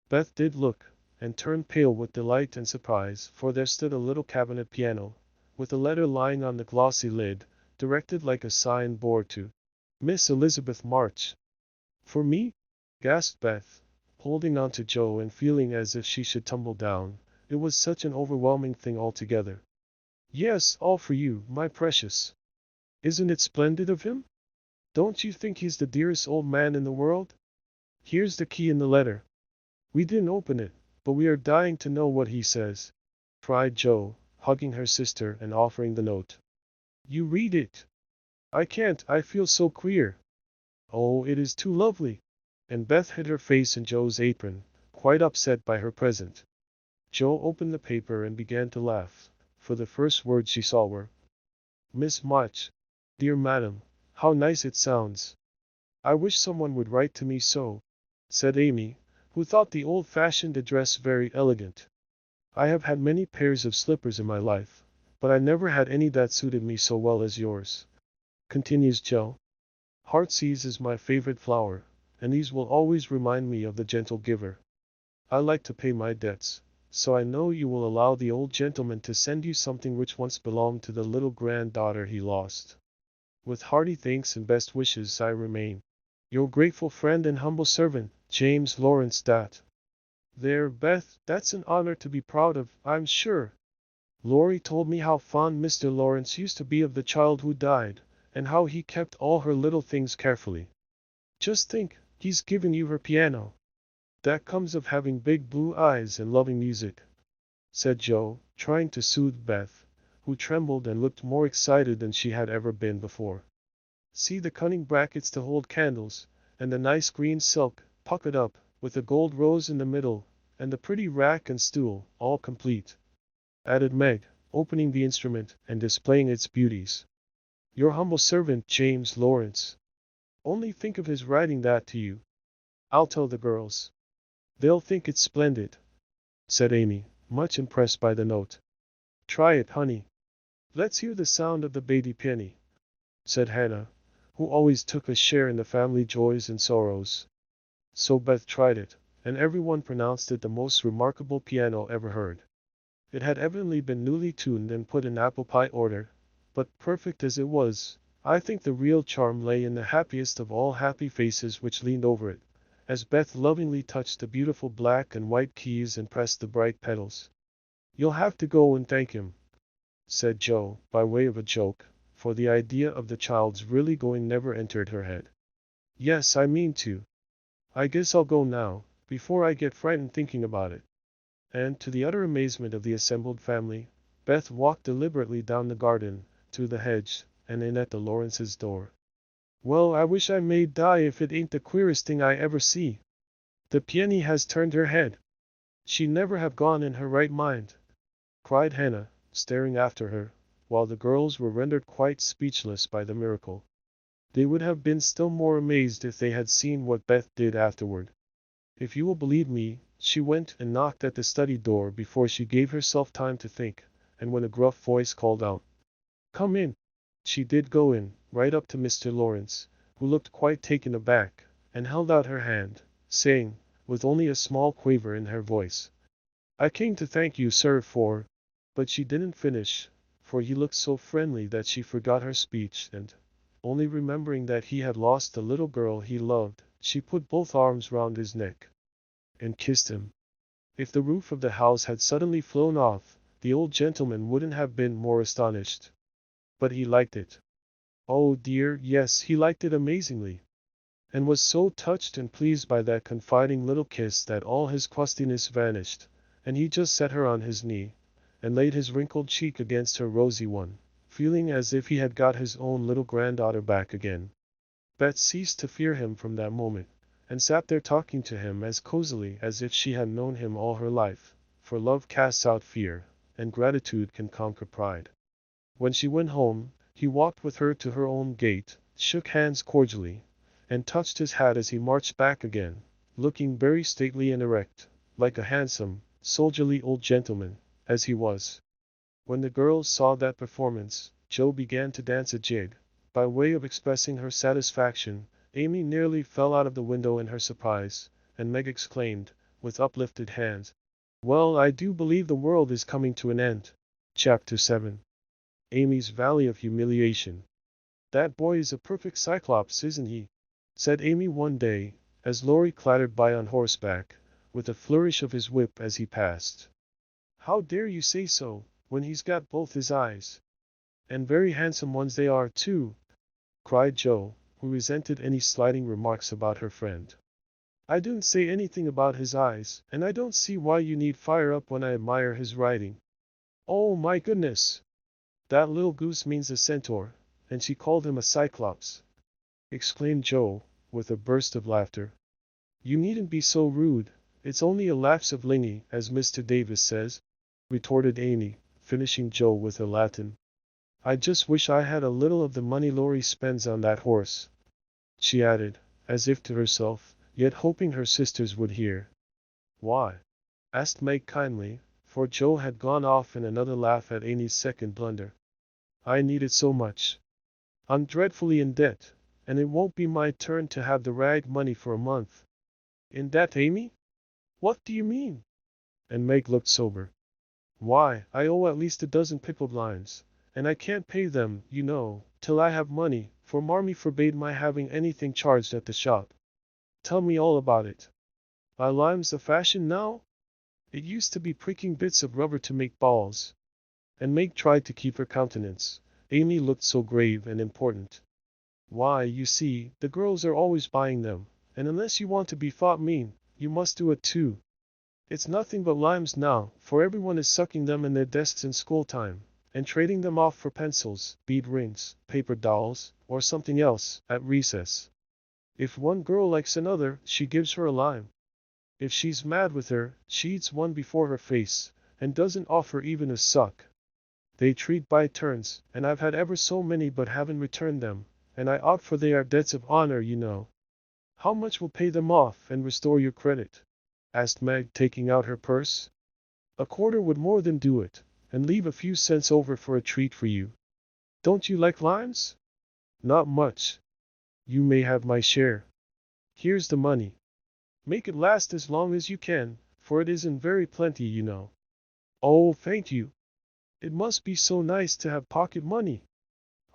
Beth did look, and turned pale with delight and surprise, for there stood a little cabinet piano, with a letter lying on the glossy lid, directed like a sign board to Miss Elizabeth March. "For me?" gasped Beth, holding on to Joe and feeling as if she should tumble down. It was such an overwhelming thing altogether. "Yes, all for you, my precious. Isn't it splendid of him? Don't you think he's the dearest old man in the world? Here's the key in the letter. We didn't open it, but we are dying to know what he says," cried Joe, hugging her sister and offering the note. "You read it." "I can't, I feel so queer." "Oh, it is too lovely." And Beth hid her face in Joe's apron, quite upset by her present. Joe opened the paper and began to laugh, for the first words she saw were, Miss Much. Dear Madam, how nice it sounds. I wish someone would write to me so, said Amy, who thought the old-fashioned address very elegant. I have had many pairs of slippers in my life, but I never had any that suited me so well as yours. Continues Joe. Heartsease is my favorite flower, and these will always remind me of the gentle giver. I like to pay my debts, so I know you will allow the old gentleman to send you something which once belonged to the little granddaughter he lost. With hearty thanks and best wishes I remain your grateful friend and humble servant, James Laurence. There, Beth, that's an honor to be proud of, I'm sure. Laurie told me how fond Mr. Laurence used to be of the child who died, and how he kept all her little things carefully. Just think, he's given you her piano. That comes of having big blue eyes and loving music, said Joe, trying to soothe Beth, who trembled and looked more excited than she had ever been before. See the cunning brackets to hold candles, and the nice green silk, puckered up, with a gold rose in the middle, and the pretty rack and stool, all complete, added Meg, opening the instrument and displaying its beauties. Your humble servant, James Laurence. Only think of his writing that to you. I'll tell the girls. They'll think it's splendid, said Amy, much impressed by the note. Try it, honey. Let's hear the sound of the baby penny, said Hannah, who always took a share in the family joys and sorrows. So Beth tried it, and everyone pronounced it the most remarkable piano ever heard. It had evidently been newly tuned and put in apple pie order, but perfect as it was, I think the real charm lay in the happiest of all happy faces which leaned over it, as Beth lovingly touched the beautiful black and white keys and pressed the bright pedals. You'll have to go and thank him, said Joe, by way of a joke, for the idea of the child's really going never entered her head. Yes, I mean to. I guess I'll go now, before I get frightened thinking about it. And, to the utter amazement of the assembled family, Beth walked deliberately down the garden, through the hedge, and in at the Laurences' door. Well, I wish I may die if it ain't the queerest thing I ever see. The peony has turned her head. She'd never have gone in her right mind, cried Hannah, staring after her, while the girls were rendered quite speechless by the miracle. They would have been still more amazed if they had seen what Beth did afterward. If you will believe me, she went and knocked at the study door before she gave herself time to think, and when a gruff voice called out, "Come in," she did go in, right up to Mr. Laurence, who looked quite taken aback, and held out her hand, saying, with only a small quaver in her voice, "I came to thank you, sir, for—" But she didn't finish, for he looked so friendly that she forgot her speech and, only remembering that he had lost the little girl he loved, she put both arms round his neck and kissed him. If the roof of the house had suddenly flown off, the old gentleman wouldn't have been more astonished. But he liked it. Oh dear, yes, he liked it amazingly, and was so touched and pleased by that confiding little kiss that all his crustiness vanished, and he just set her on his knee, and laid his wrinkled cheek against her rosy one, feeling as if he had got his own little granddaughter back again. Beth ceased to fear him from that moment, and sat there talking to him as cozily as if she had known him all her life, for love casts out fear, and gratitude can conquer pride. When she went home, he walked with her to her own gate, shook hands cordially, and touched his hat as he marched back again, looking very stately and erect, like a handsome, soldierly old gentleman, as he was. When the girls saw that performance, Joe began to dance a jig. By way of expressing her satisfaction, Amy nearly fell out of the window in her surprise, and Meg exclaimed, with uplifted hands, "Well, I do believe the world is coming to an end." Chapter 7. Amy's Valley of Humiliation. "That boy is a perfect cyclops, isn't he?" said Amy one day, as Laurie clattered by on horseback, with a flourish of his whip as he passed. "How dare you say so, when he's got both his eyes? And very handsome ones they are, too," cried Joe, who resented any slighting remarks about her friend. "I didn't say anything about his eyes, and I don't see why you need fire up when I admire his riding." "Oh my goodness! That little goose means a centaur, and she called him a cyclops!" exclaimed Joe, with a burst of laughter. "You needn't be so rude, it's only a lapse of linguae, as Mr. Davis says," retorted Amy, finishing Joe with her Latin. I just wish I had a little of the money Laurie spends on that horse," she added, as if to herself, yet hoping her sisters would hear. "Why?" asked Meg kindly, for Joe had gone off in another laugh at Amy's second blunder. "I need it so much. I'm dreadfully in debt, and it won't be my turn to have the rag money for a month." "In debt, Amy? What do you mean?" And Meg looked sober. "Why, I owe at least a dozen pickled limes, and I can't pay them, you know, till I have money, for Marmee forbade my having anything charged at the shop." "Tell me all about it. Are limes the fashion now? It used to be pricking bits of rubber to make balls." And Meg tried to keep her countenance. Amy looked so grave and important. "Why, you see, the girls are always buying them, and unless you want to be thought mean, you must do it too. It's nothing but limes now, for everyone is sucking them in their desks in school time, and trading them off for pencils, bead rings, paper dolls, or something else, at recess. If one girl likes another, she gives her a lime. If she's mad with her, she eats one before her face, and doesn't offer even a suck. They treat by turns, and I've had ever so many but haven't returned them, and I ought, for they are debts of honor, you know." "How much will pay them off and restore your credit?" asked Meg, taking out her purse. "A quarter would more than do it, and leave a few cents over for a treat for you. Don't you like limes?" "Not much. You may have my share. Here's the money. Make it last as long as you can, for it isn't very plenty, you know." "Oh, thank you. It must be so nice to have pocket money.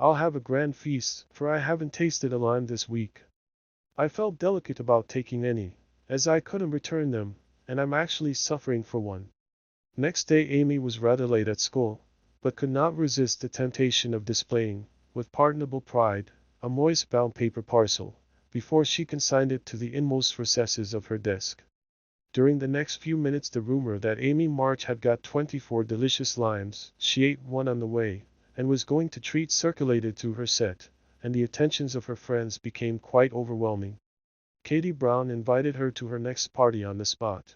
I'll have a grand feast, for I haven't tasted a lime this week. I felt delicate about taking any, as I couldn't return them, and I'm actually suffering for one." Next day Amy was rather late at school, but could not resist the temptation of displaying, with pardonable pride, a moist bound paper parcel, before she consigned it to the inmost recesses of her desk. During the next few minutes the rumor that Amy March had got 24 delicious limes, she ate one on the way, and was going to treat circulated through her set, and the attentions of her friends became quite overwhelming. Katie Brown invited her to her next party on the spot.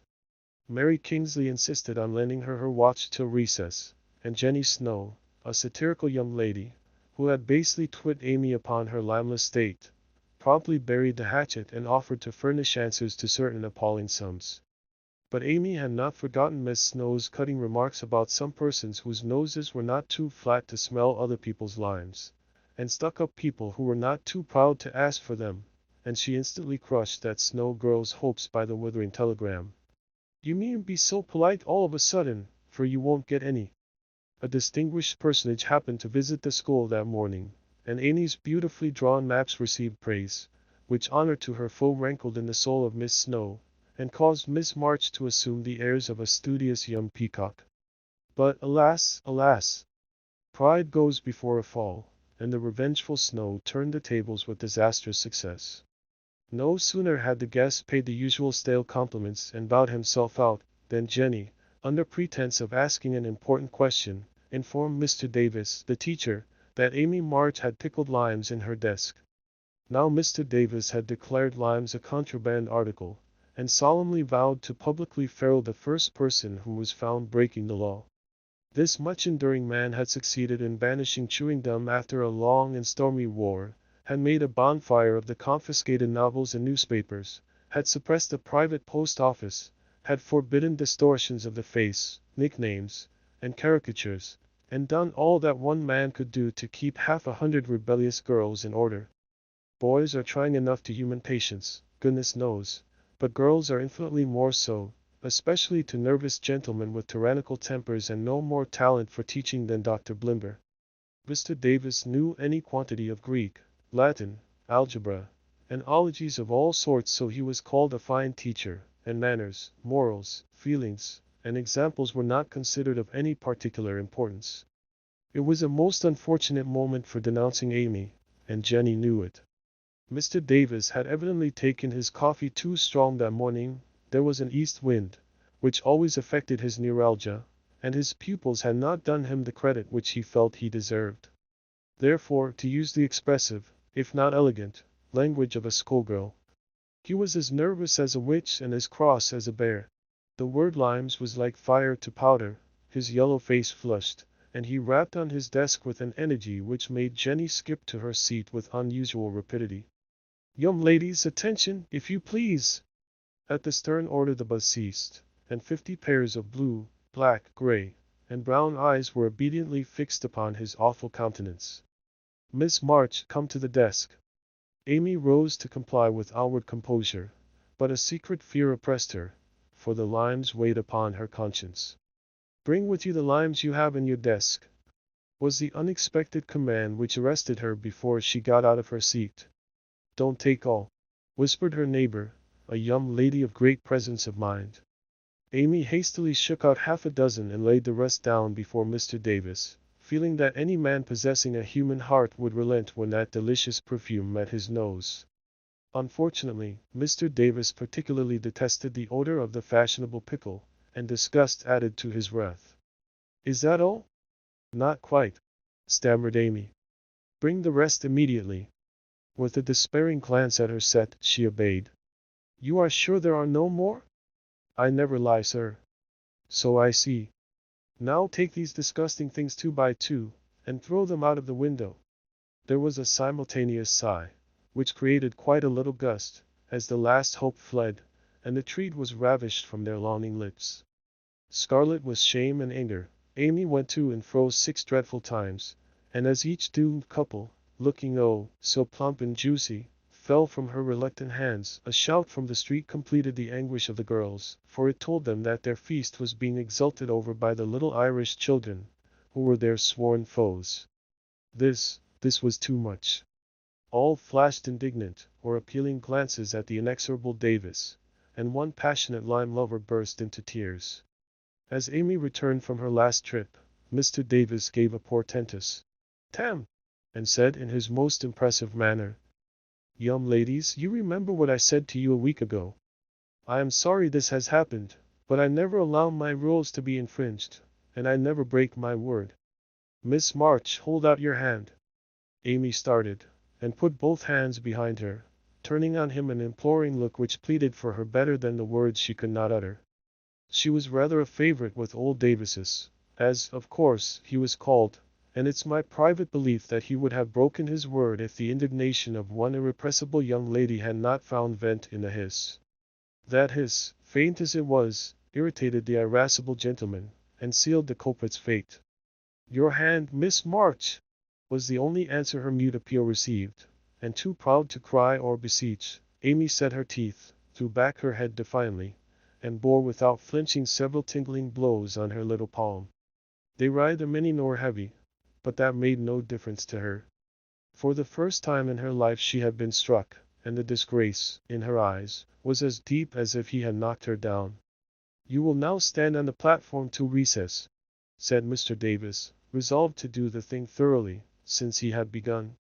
Mary Kingsley insisted on lending her watch till recess, and Jenny Snow, a satirical young lady, who had basely twit Amy upon her limeless state, promptly buried the hatchet and offered to furnish answers to certain appalling sums. But Amy had not forgotten Miss Snow's cutting remarks about some persons whose noses were not too flat to smell other people's limes, and stuck-up people who were not too proud to ask for them, and she instantly crushed that Snow girl's hopes by the withering telegram. "You needn't be so polite all of a sudden, for you won't get any." A distinguished personage happened to visit the school that morning, and Amy's beautifully drawn maps received praise, which honor to her foe rankled in the soul of Miss Snow, and caused Miss March to assume the airs of a studious young peacock. But alas, alas! Pride goes before a fall, and the revengeful Snow turned the tables with disastrous success. No sooner had the guest paid the usual stale compliments and bowed himself out, than Jenny, under pretense of asking an important question, informed Mr. Davis, the teacher, that Amy March had pickled limes in her desk. Now Mr. Davis had declared limes a contraband article, and solemnly vowed to publicly ferule the first person who was found breaking the law. This much-enduring man had succeeded in banishing chewing gum after a long and stormy war, had made a bonfire of the confiscated novels and newspapers, had suppressed a private post office, had forbidden distortions of the face, nicknames, and caricatures, and done all that one man could do to keep 100 rebellious girls in order. Boys are trying enough to human patience, goodness knows, but girls are infinitely more so, especially to nervous gentlemen with tyrannical tempers and no more talent for teaching than Dr. Blimber. Mr. Davis knew any quantity of Greek, Latin, algebra, and ologies of all sorts, so he was called a fine teacher, and manners, morals, feelings, and examples were not considered of any particular importance. It was a most unfortunate moment for denouncing Amy, and Jenny knew it. Mr. Davis had evidently taken his coffee too strong that morning. There was an east wind, which always affected his neuralgia, and his pupils had not done him the credit which he felt he deserved. Therefore, to use the expressive, if not elegant, language of a schoolgirl, he was as nervous as a witch and as cross as a bear. The word limes was like fire to powder, his yellow face flushed, and he rapped on his desk with an energy which made Jenny skip to her seat with unusual rapidity. "Young ladies, attention, if you please!" At the stern order the buzz ceased, and 50 pairs of blue, black, gray, and brown eyes were obediently fixed upon his awful countenance. "Miss March, come to the desk." Amy rose to comply with outward composure, but a secret fear oppressed her, for the limes weighed upon her conscience. "Bring with you the limes you have in your desk," was the unexpected command which arrested her before she got out of her seat. "Don't take all," whispered her neighbor, a young lady of great presence of mind. Amy hastily shook out half a dozen and laid the rest down before Mr. Davis, feeling that any man possessing a human heart would relent when that delicious perfume met his nose. Unfortunately, Mr. Davis particularly detested the odor of the fashionable pickle, and disgust added to his wrath. "Is that all?" "Not quite," stammered Amy. "Bring the rest immediately." With a despairing glance at her set, she obeyed. "You are sure there are no more?" "I never lie, sir." "So I see. Now take these disgusting things 2 by 2, and throw them out of the window." There was a simultaneous sigh, which created quite a little gust, as the last hope fled, and the treat was ravished from their longing lips. Scarlet with shame and anger, Amy went to and fro 6 dreadful times, and as each doomed couple, looking oh, so plump and juicy, fell from her reluctant hands, a shout from the street completed the anguish of the girls, for it told them that their feast was being exulted over by the little Irish children, who were their sworn foes. This was too much. All flashed indignant or appealing glances at the inexorable Davis, and one passionate lime lover burst into tears. As Amy returned from her last trip, Mr. Davis gave a portentous "Tam!" and said in his most impressive manner, "Young ladies, you remember what I said to you a week ago. I am sorry this has happened, but I never allow my rules to be infringed, and I never break my word. Miss March, hold out your hand." Amy started, and put both hands behind her, turning on him an imploring look which pleaded for her better than the words she could not utter. She was rather a favorite with old Davises, as, of course, he was called, and it's my private belief that he would have broken his word if the indignation of one irrepressible young lady had not found vent in a hiss. That hiss, faint as it was, irritated the irascible gentleman, and sealed the culprit's fate. "Your hand, Miss March!" was the only answer her mute appeal received, and too proud to cry or beseech, Amy set her teeth, threw back her head defiantly, and bore without flinching several tingling blows on her little palm. They were neither many nor heavy, but that made no difference to her. For the first time in her life she had been struck, and the disgrace, in her eyes, was as deep as if he had knocked her down. "You will now stand on the platform till recess," said Mr. Davis, resolved to do the thing thoroughly, since he had begun.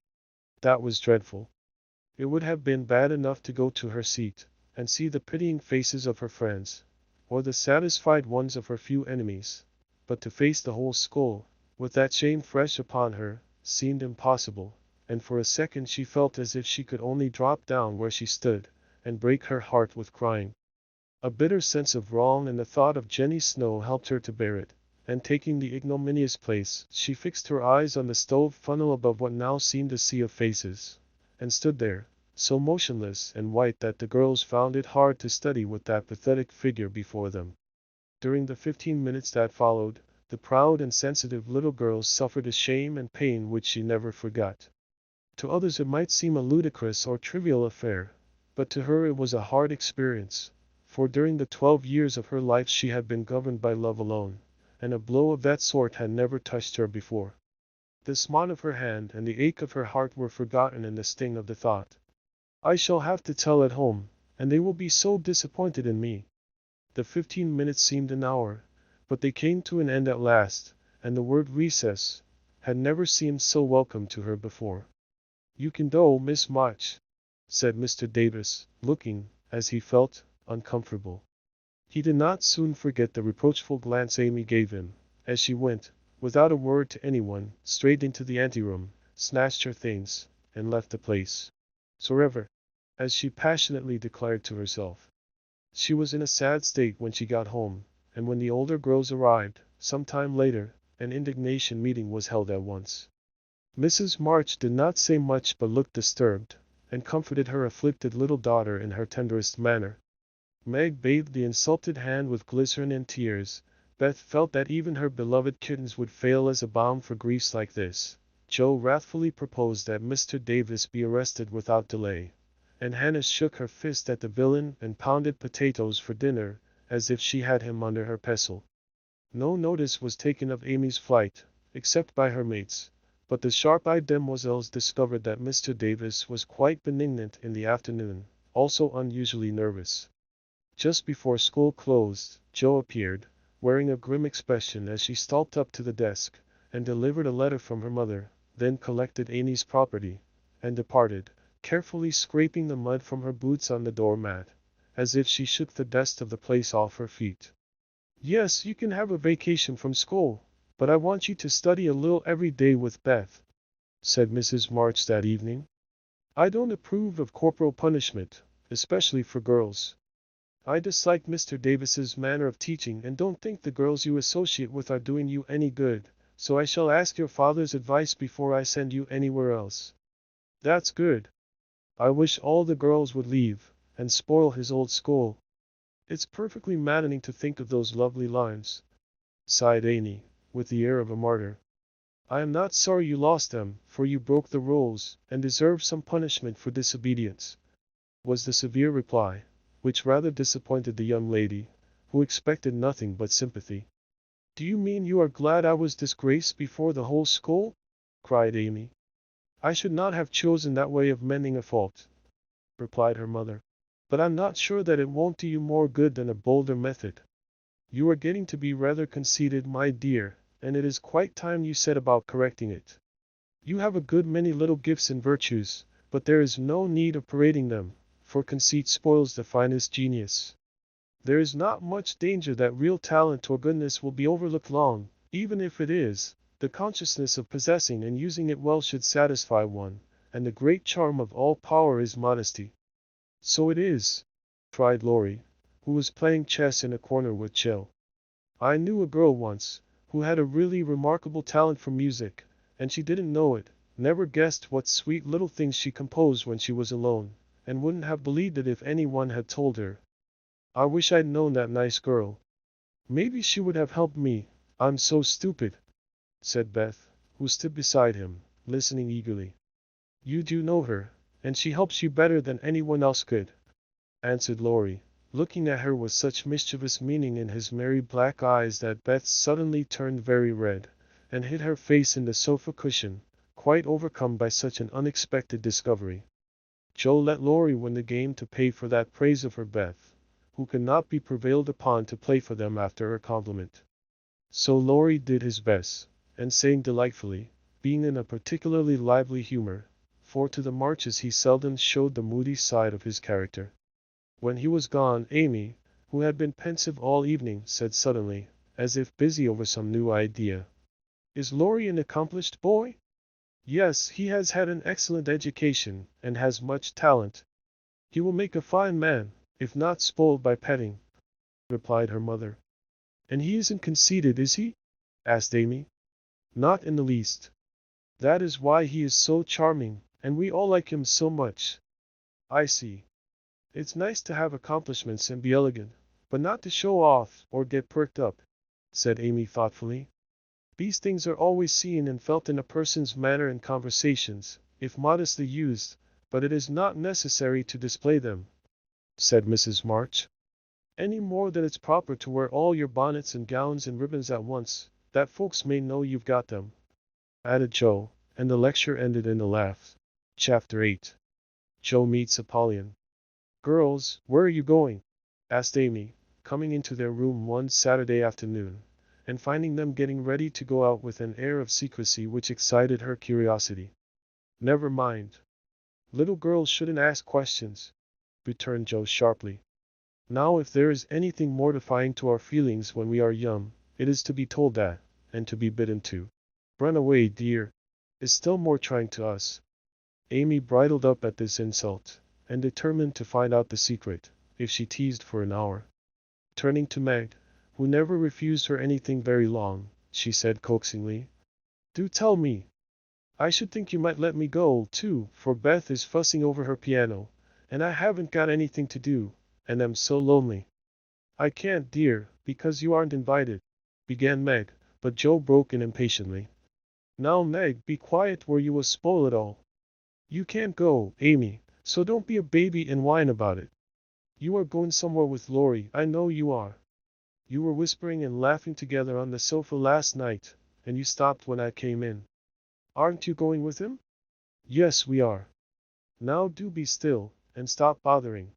That was dreadful. It would have been bad enough to go to her seat, and see the pitying faces of her friends, or the satisfied ones of her few enemies, but to face the whole school, with that shame fresh upon her, seemed impossible, and for a second she felt as if she could only drop down where she stood, and break her heart with crying. A bitter sense of wrong and the thought of Jenny Snow helped her to bear it, and taking the ignominious place, she fixed her eyes on the stove funnel above what now seemed a sea of faces, and stood there, so motionless and white that the girls found it hard to study with that pathetic figure before them. During the 15 minutes that followed, the proud and sensitive little girl suffered a shame and pain which she never forgot. To others it might seem a ludicrous or trivial affair, but to her it was a hard experience, for during the 12 years of her life she had been governed by love alone, and a blow of that sort had never touched her before. The smart of her hand and the ache of her heart were forgotten in the sting of the thought, "I shall have to tell at home, and they will be so disappointed in me." The 15 minutes seemed an hour, but they came to an end at last, and the word recess had never seemed so welcome to her before. "You can go, Miss March," said Mr. Davis, looking, as he felt, uncomfortable. He did not soon forget the reproachful glance Amy gave him, as she went, without a word to anyone, straight into the anteroom, snatched her things, and left the place. "Forever," as she passionately declared to herself. She was in a sad state when she got home, and when the older girls arrived, some time later, an indignation meeting was held at once. Mrs. March did not say much but looked disturbed, and comforted her afflicted little daughter in her tenderest manner. Meg bathed the insulted hand with glycerin and tears. Beth felt that even her beloved kittens would fail as a balm for griefs like this. Joe wrathfully proposed that Mr. Davis be arrested without delay, and Hannah shook her fist at the villain and pounded potatoes for dinner, as if she had him under her pestle. No notice was taken of Amy's flight, except by her mates, but the sharp-eyed demoiselles discovered that Mr. Davis was quite benignant in the afternoon, also unusually nervous. Just before school closed, Joe appeared, wearing a grim expression as she stalked up to the desk, and delivered a letter from her mother, then collected Amy's property, and departed, carefully scraping the mud from her boots on the doormat, as if she shook the dust of the place off her feet. "Yes, you can have a vacation from school, but I want you to study a little every day with Beth," said Mrs. March that evening. "I don't approve of corporal punishment, especially for girls. I dislike Mr. Davis's manner of teaching and don't think the girls you associate with are doing you any good, so I shall ask your father's advice before I send you anywhere else." "That's good. I wish all the girls would leave, and spoil his old school. It's perfectly maddening to think of those lovely lines," sighed Amy, with the air of a martyr. "I am not sorry you lost them, for you broke the rules, and deserve some punishment for disobedience," was the severe reply, which rather disappointed the young lady, who expected nothing but sympathy. "Do you mean you are glad I was disgraced before the whole school?" cried Amy. "I should not have chosen that way of mending a fault," replied her mother. "But I'm not sure that it won't do you more good than a bolder method. You are getting to be rather conceited, my dear, and it is quite time you set about correcting it. You have a good many little gifts and virtues, but there is no need of parading them, for conceit spoils the finest genius. There is not much danger that real talent or goodness will be overlooked long. Even if it is, the consciousness of possessing and using it well should satisfy one, and the great charm of all power is modesty." "So it is," cried Laurie, who was playing chess in a corner with Jill. "I knew a girl once, who had a really remarkable talent for music, and she didn't know it, never guessed what sweet little things she composed when she was alone, and wouldn't have believed it if anyone had told her. I wish I'd known that nice girl. Maybe she would have helped me. I'm so stupid," said Beth, who stood beside him, listening eagerly. "You do know her, and she helps you better than anyone else could," answered Laurie, looking at her with such mischievous meaning in his merry black eyes that Beth suddenly turned very red, and hid her face in the sofa cushion, quite overcome by such an unexpected discovery. Joe let Laurie win the game to pay for that praise of her Beth, who could not be prevailed upon to play for them after her compliment. So Laurie did his best, and sang delightfully, being in a particularly lively humor, for to the Marches he seldom showed the moody side of his character. When he was gone, Amy, who had been pensive all evening, said suddenly, as if busy over some new idea, "Is Laurie an accomplished boy?" "Yes, he has had an excellent education, and has much talent. He will make a fine man, if not spoiled by petting," replied her mother. "And he isn't conceited, is he?" asked Amy. "Not in the least. That is why he is so charming, and we all like him so much." "I see. It's nice to have accomplishments and be elegant, but not to show off or get perked up," said Amy thoughtfully. "These things are always seen and felt in a person's manner and conversations, if modestly used, but it is not necessary to display them," said Mrs. March. "Any more than it's proper to wear all your bonnets and gowns and ribbons at once, that folks may know you've got them," added Joe, and the lecture ended in a laugh. Chapter 8. Joe meets Apollyon. "Girls, where are you going?" asked Amy, coming into their room one Saturday afternoon, and finding them getting ready to go out with an air of secrecy which excited her curiosity. "Never mind. Little girls shouldn't ask questions," returned Joe sharply. "Now if there is anything mortifying to our feelings when we are young, it is to be told that, and to be bidden to run away, dear, is still more trying to us." Amy bridled up at this insult, and determined to find out the secret, if she teased for an hour. Turning to Meg, who never refused her anything very long, she said coaxingly. Do tell me. I should think you might let me go, too, for Beth is fussing over her piano, and I haven't got anything to do, and I'm so lonely. I can't, dear, because you aren't invited, began Meg, but Joe broke in impatiently. Now, Meg, be quiet or you will spoil it all. You can't go, Amy, so don't be a baby and whine about it. You are going somewhere with Laurie, I know you are. You were whispering and laughing together on the sofa last night, and you stopped when I came in. Aren't you going with him? Yes, we are. Now do be still, and stop bothering.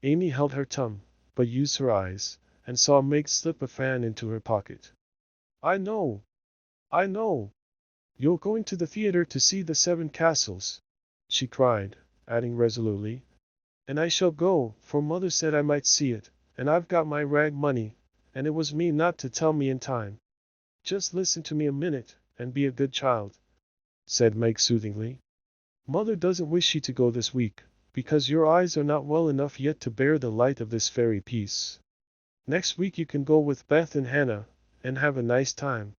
Amy held her tongue, but used her eyes, and saw Meg slip a fan into her pocket. I know. I know. You're going to the theater to see the Seven Castles, she cried, adding resolutely. And I shall go, for Mother said I might see it, and I've got my rag money, and it was mean not to tell me in time. Just listen to me a minute, and be a good child, said Meg soothingly. Mother doesn't wish you to go this week, because your eyes are not well enough yet to bear the light of this fairy piece. Next week you can go with Beth and Hannah, and have a nice time.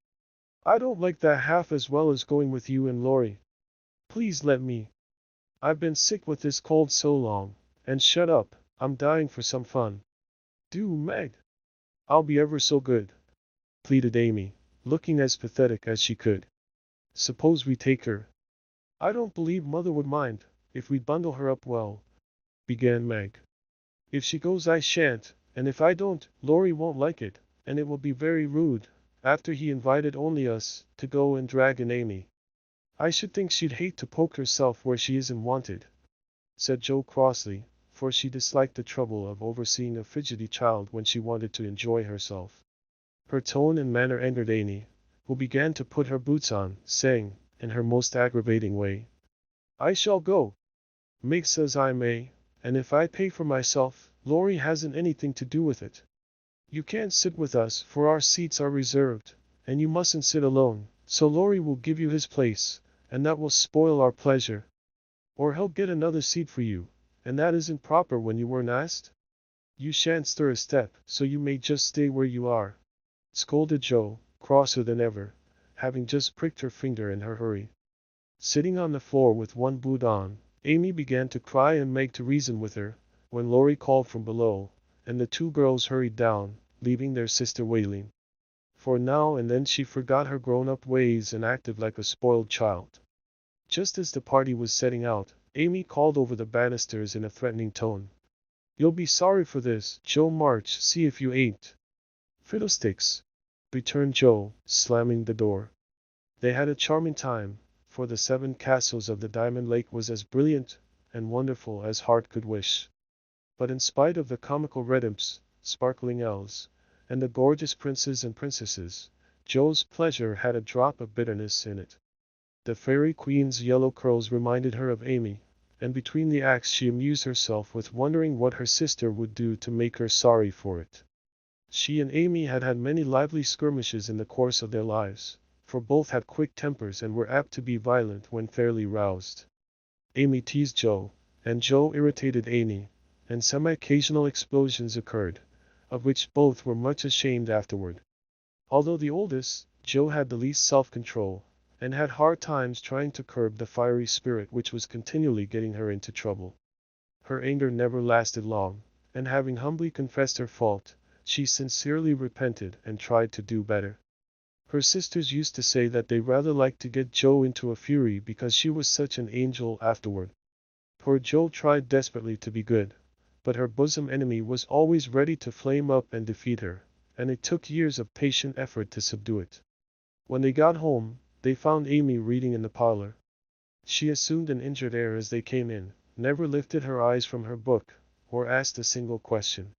I don't like that half as well as going with you and Laurie. Please let me. I've been sick with this cold so long, and shut up, I'm dying for some fun. Do, Meg. I'll be ever so good, pleaded Amy, looking as pathetic as she could. Suppose we take her. I don't believe Mother would mind, if we bundle her up well, began Meg. If she goes I shan't, and if I don't, Laurie won't like it, and it will be very rude, after he invited only us, to go and drag in Amy. I should think she'd hate to poke herself where she isn't wanted, said Joe crossly, for she disliked the trouble of overseeing a fidgety child when she wanted to enjoy herself. Her tone and manner angered Amy, who began to put her boots on, saying, in her most aggravating way, I shall go. Meg says I may, and if I pay for myself, Laurie hasn't anything to do with it. You can't sit with us, for our seats are reserved, and you mustn't sit alone, so Laurie will give you his place, and that will spoil our pleasure. Or he'll get another seat for you, and that isn't proper when you weren't asked. You shan't stir a step, so you may just stay where you are, scolded Joe, crosser than ever, having just pricked her finger in her hurry. Sitting on the floor with one boot on, Amy began to cry and Meg to reason with her, when Laurie called from below, and the two girls hurried down, leaving their sister wailing. For now and then she forgot her grown-up ways and acted like a spoiled child. Just as the party was setting out, Amy called over the banisters in a threatening tone. You'll be sorry for this, Joe March, see if you ain't. Fiddlesticks, returned Joe, slamming the door. They had a charming time, for the Seven Castles of the Diamond Lake was as brilliant and wonderful as heart could wish. But in spite of the comical red imps, sparkling elves, and the gorgeous princes and princesses, Joe's pleasure had a drop of bitterness in it. The fairy queen's yellow curls reminded her of Amy, and between the acts she amused herself with wondering what her sister would do to make her sorry for it. She and Amy had had many lively skirmishes in the course of their lives, for both had quick tempers and were apt to be violent when fairly roused. Amy teased Joe, and Joe irritated Amy, and some occasional explosions occurred, of which both were much ashamed afterward. Although the oldest, Joe had the least self-control, and had hard times trying to curb the fiery spirit which was continually getting her into trouble. Her anger never lasted long, and having humbly confessed her fault, she sincerely repented and tried to do better. Her sisters used to say that they rather liked to get Joe into a fury because she was such an angel afterward. Poor Joe tried desperately to be good, but her bosom enemy was always ready to flame up and defeat her, and it took years of patient effort to subdue it. When they got home, they found Amy reading in the parlor. She assumed an injured air as they came in, never lifted her eyes from her book, or asked a single question.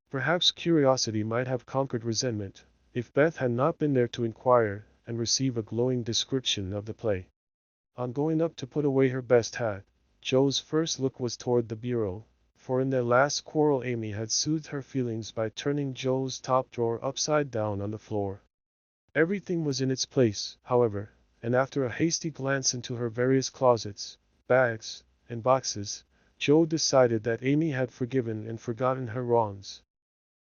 Perhaps curiosity might have conquered resentment, if Beth had not been there to inquire and receive a glowing description of the play. On going up to put away her best hat, Joe's first look was toward the bureau, for in their last quarrel Amy had soothed her feelings by turning Joe's top drawer upside down on the floor. Everything was in its place, however, and after a hasty glance into her various closets, bags, and boxes, Joe decided that Amy had forgiven and forgotten her wrongs.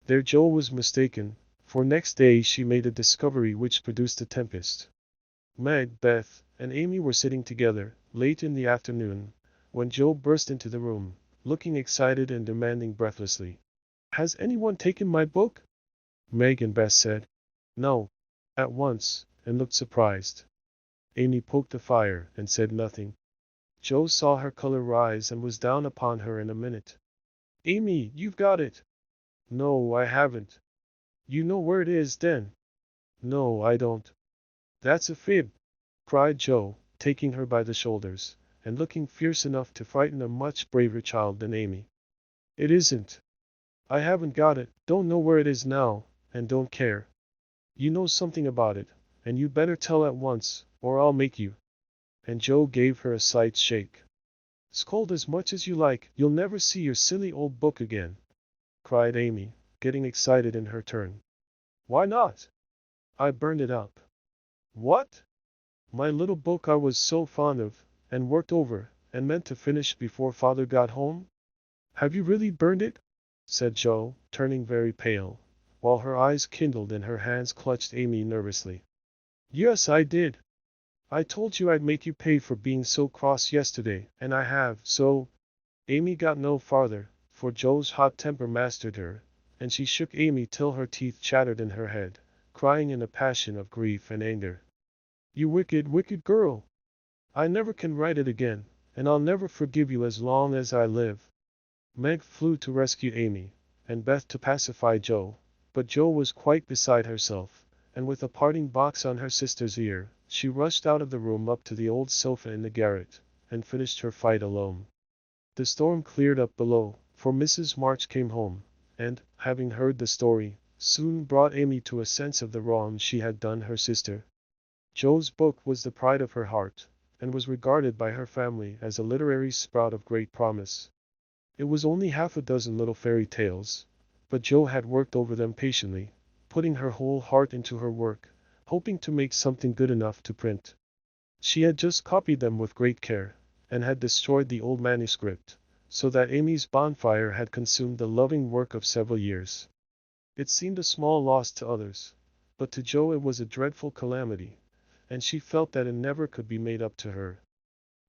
There Joe was mistaken, For next day she made a discovery which produced a tempest. Meg, Beth, and Amy were sitting together, late in the afternoon, when Joe burst into the room, looking excited and demanding breathlessly, "Has anyone taken my book?" Meg and Beth said, "No," at once, and looked surprised. Amy poked the fire and said nothing. Joe saw her color rise and was down upon her in a minute. "Amy, you've got it." "No, I haven't." "You know where it is, then?" "No, I don't." "That's a fib," cried Joe, taking her by the shoulders, and looking fierce enough to frighten a much braver child than Amy. "It isn't. I haven't got it, don't know where it is now, and don't care. You know something about it, and you'd better tell at once, or I'll make you." And Joe gave her a slight shake. "Scold as much as you like, you'll never see your silly old book again," cried Amy, getting excited in her turn. "Why not?" "I burned it up." "What?" "My little book I was so fond of, and worked over, and meant to finish before father got home." "Have you really burned it?" said Joe, turning very pale, while her eyes kindled and her hands clutched Amy nervously. "Yes, I did. I told you I'd make you pay for being so cross yesterday, and I have, so—" Amy got no farther, for Joe's hot temper mastered her, and she shook Amy till her teeth chattered in her head, crying in a passion of grief and anger, "You wicked, wicked girl! I never can write it again, and I'll never forgive you as long as I live." Meg flew to rescue Amy, and Beth to pacify Joe, but Joe was quite beside herself, and with a parting box on her sister's ear, she rushed out of the room up to the old sofa in the garret, and finished her fight alone. The storm cleared up below, for Mrs. March came home, and, having heard the story, soon brought Amy to a sense of the wrong she had done her sister. Joe's book was the pride of her heart, and was regarded by her family as a literary sprout of great promise. It was only half a dozen little fairy tales, but Joe had worked over them patiently, putting her whole heart into her work, hoping to make something good enough to print. She had just copied them with great care, and had destroyed the old manuscript, so that Amy's bonfire had consumed the loving work of several years. It seemed a small loss to others, but to Joe it was a dreadful calamity, and she felt that it never could be made up to her.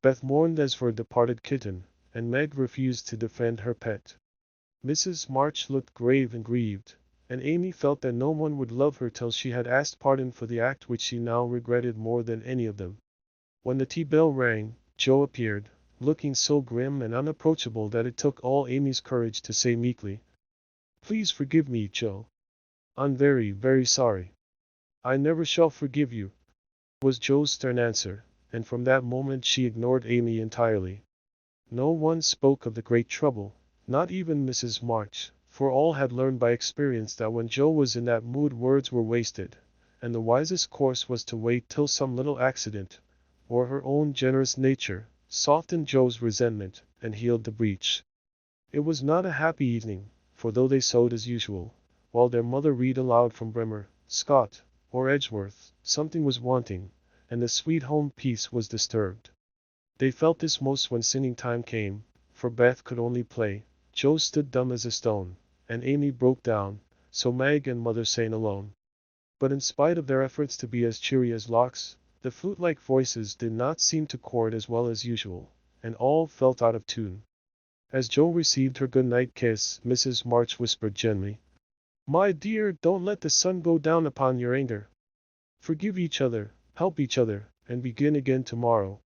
Beth mourned as for a departed kitten, and Meg refused to defend her pet. Mrs. March looked grave and grieved, and Amy felt that no one would love her till she had asked pardon for the act which she now regretted more than any of them. When the tea bell rang, Joe appeared, looking so grim and unapproachable that it took all Amy's courage to say meekly, "Please forgive me, Joe. I'm very, very sorry." "I never shall forgive you," was Joe's stern answer, and from that moment she ignored Amy entirely. No one spoke of the great trouble, not even Mrs. March, for all had learned by experience that when Joe was in that mood words were wasted, and the wisest course was to wait till some little accident, or her own generous nature, softened Joe's resentment, and healed the breach. It was not a happy evening, for though they sewed as usual, while their mother read aloud from Bremer, Scott, or Edgeworth, something was wanting, and the sweet home peace was disturbed. They felt this most when singing time came, for Beth could only play, Joe stood dumb as a stone, and Amy broke down, so Meg and Mother sang alone. But in spite of their efforts to be as cheery as larks, the flute-like voices did not seem to chord as well as usual, and all felt out of tune. As Joe received her good-night kiss, Mrs. March whispered gently, "My dear, don't let the sun go down upon your anger. Forgive each other, help each other, and begin again tomorrow."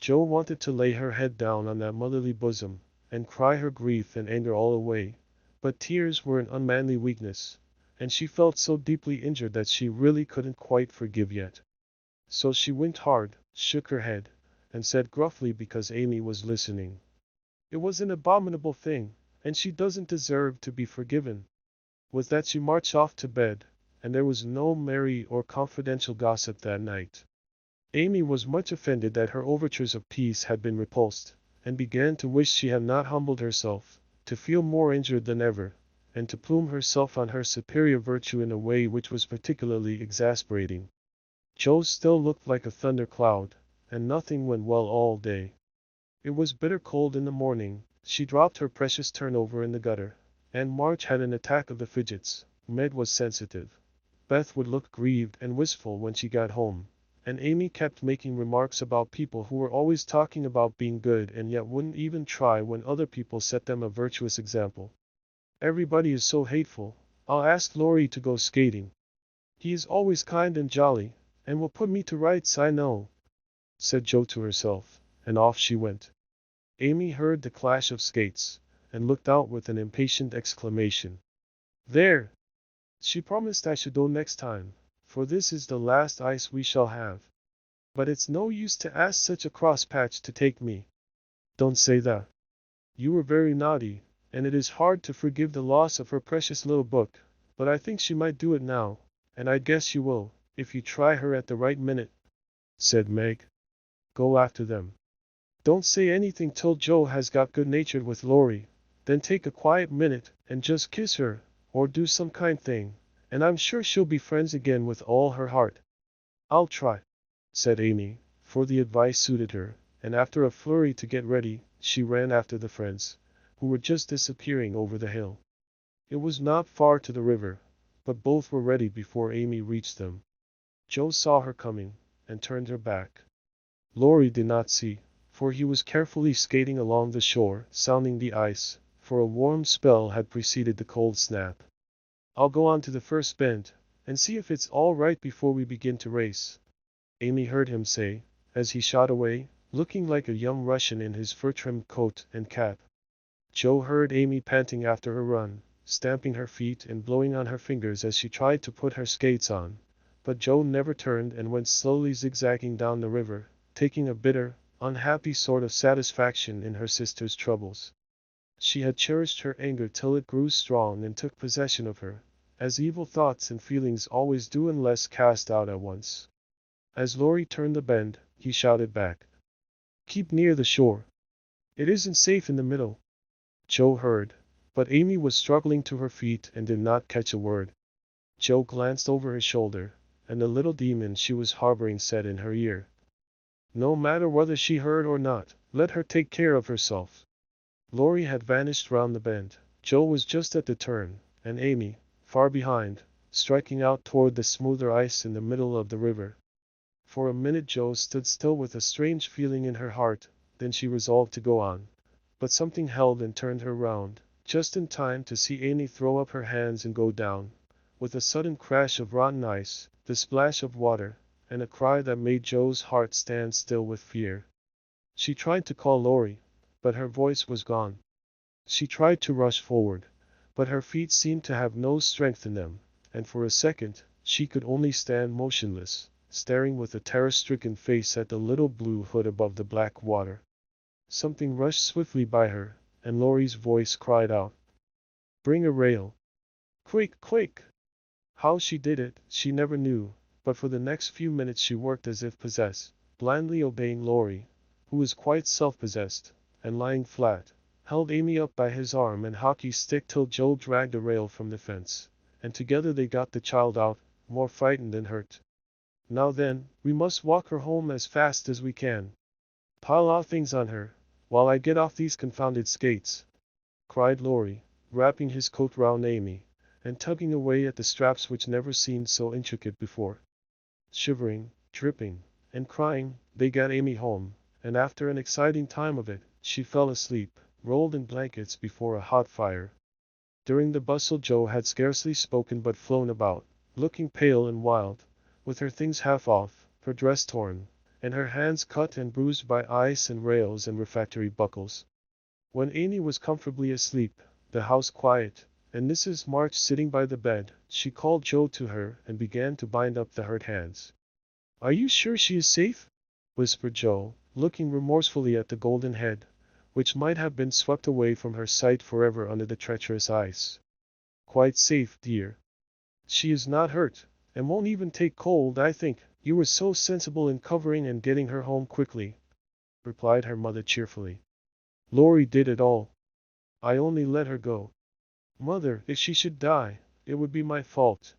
Joe wanted to lay her head down on that motherly bosom, and cry her grief and anger all away, but tears were an unmanly weakness, and she felt so deeply injured that she really couldn't quite forgive yet. So she winked hard, shook her head, and said gruffly because Amy was listening, "It was an abominable thing, and she doesn't deserve to be forgiven." With that she marched off to bed, and there was no merry or confidential gossip that night. Amy was much offended that her overtures of peace had been repulsed, and began to wish she had not humbled herself, to feel more injured than ever, and to plume herself on her superior virtue in a way which was particularly exasperating. Joe still looked like a thunder cloud, and nothing went well all day. It was bitter cold in the morning, she dropped her precious turnover in the gutter, and March had an attack of the fidgets. Meg was sensitive, Beth would look grieved and wistful when she got home, and Amy kept making remarks about people who were always talking about being good and yet wouldn't even try when other people set them a virtuous example. Everybody is so hateful. I'll ask Laurie to go skating. He is always kind and jolly, and will put me to rights, I know, said Jo to herself, and off she went. Amy heard the clash of skates, and looked out with an impatient exclamation. There! She promised I should go next time, for this is the last ice we shall have. But it's no use to ask such a cross patch to take me. Don't say that. You were very naughty, and it is hard to forgive the loss of her precious little book, but I think she might do it now, and I guess she will, if you try her at the right minute, said Meg. Go after them. Don't say anything till Jo has got good-natured with Laurie, then take a quiet minute and just kiss her, or do some kind thing, and I'm sure she'll be friends again with all her heart. I'll try, said Amy, for the advice suited her, and after a flurry to get ready, she ran after the friends, who were just disappearing over the hill. It was not far to the river, but both were ready before Amy reached them. Jo saw her coming, and turned her back. Laurie did not see, for he was carefully skating along the shore, sounding the ice, for a warm spell had preceded the cold snap. I'll go on to the first bend, and see if it's all right before we begin to race, Amy heard him say, as he shot away, looking like a young Russian in his fur-trimmed coat and cap. Jo heard Amy panting after her run, stamping her feet and blowing on her fingers as she tried to put her skates on, but Jo never turned and went slowly zigzagging down the river, taking a bitter, unhappy sort of satisfaction in her sister's troubles. She had cherished her anger till it grew strong and took possession of her, as evil thoughts and feelings always do unless cast out at once. As Laurie turned the bend, he shouted back, "Keep near the shore. It isn't safe in the middle." Jo heard, but Amy was struggling to her feet and did not catch a word. Jo glanced over his shoulder, and the little demon she was harboring said in her ear, "No matter whether she heard or not, let her take care of herself." Laurie had vanished round the bend. Jo was just at the turn, and Amy, far behind, striking out toward the smoother ice in the middle of the river. For a minute Jo stood still with a strange feeling in her heart, then she resolved to go on. But something held and turned her round, just in time to see Amy throw up her hands and go down, with a sudden crash of rotten ice, the splash of water, and a cry that made Jo's heart stand still with fear. She tried to call Laurie, but her voice was gone. She tried to rush forward, but her feet seemed to have no strength in them, and for a second, she could only stand motionless, staring with a terror-stricken face at the little blue hood above the black water. Something rushed swiftly by her, and Laurie's voice cried out, "Bring a rail! Quick, quick!" How she did it, she never knew, but for the next few minutes she worked as if possessed, blindly obeying Laurie, who was quite self-possessed, and lying flat, held Amy up by his arm and hockey stick till Jo dragged a rail from the fence, and together they got the child out, more frightened than hurt. "Now then, we must walk her home as fast as we can. Pile our things on her, while I get off these confounded skates," cried Laurie, wrapping his coat round Amy, and tugging away at the straps which never seemed so intricate before. Shivering, dripping, and crying, they got Amy home, and after an exciting time of it, she fell asleep, rolled in blankets before a hot fire. During the bustle Jo had scarcely spoken but flown about, looking pale and wild, with her things half off, her dress torn, and her hands cut and bruised by ice and rails and refractory buckles. When Amy was comfortably asleep, the house quiet, and Mrs. March sitting by the bed, she called Jo to her and began to bind up the hurt hands. "Are you sure she is safe?" whispered Jo, looking remorsefully at the golden head, which might have been swept away from her sight forever under the treacherous ice. "Quite safe, dear. She is not hurt, and won't even take cold, I think. You were so sensible in covering and getting her home quickly," replied her mother cheerfully. "Laurie did it all. I only let her go. Mother, if she should die, it would be my fault."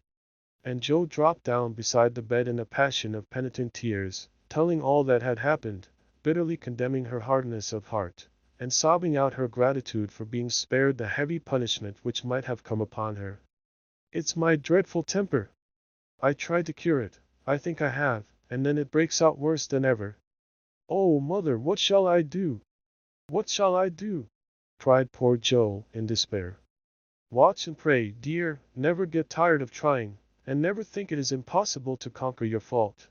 And Jo dropped down beside the bed in a passion of penitent tears, telling all that had happened, bitterly condemning her hardness of heart, and sobbing out her gratitude for being spared the heavy punishment which might have come upon her. "It's my dreadful temper," I tried to cure it, I think I have, and then it breaks out worse than ever. Oh, mother, what shall I do? What shall I do? Cried poor Joe, in despair. Watch and pray, dear, never get tired of trying, and never think it is impossible to conquer your fault,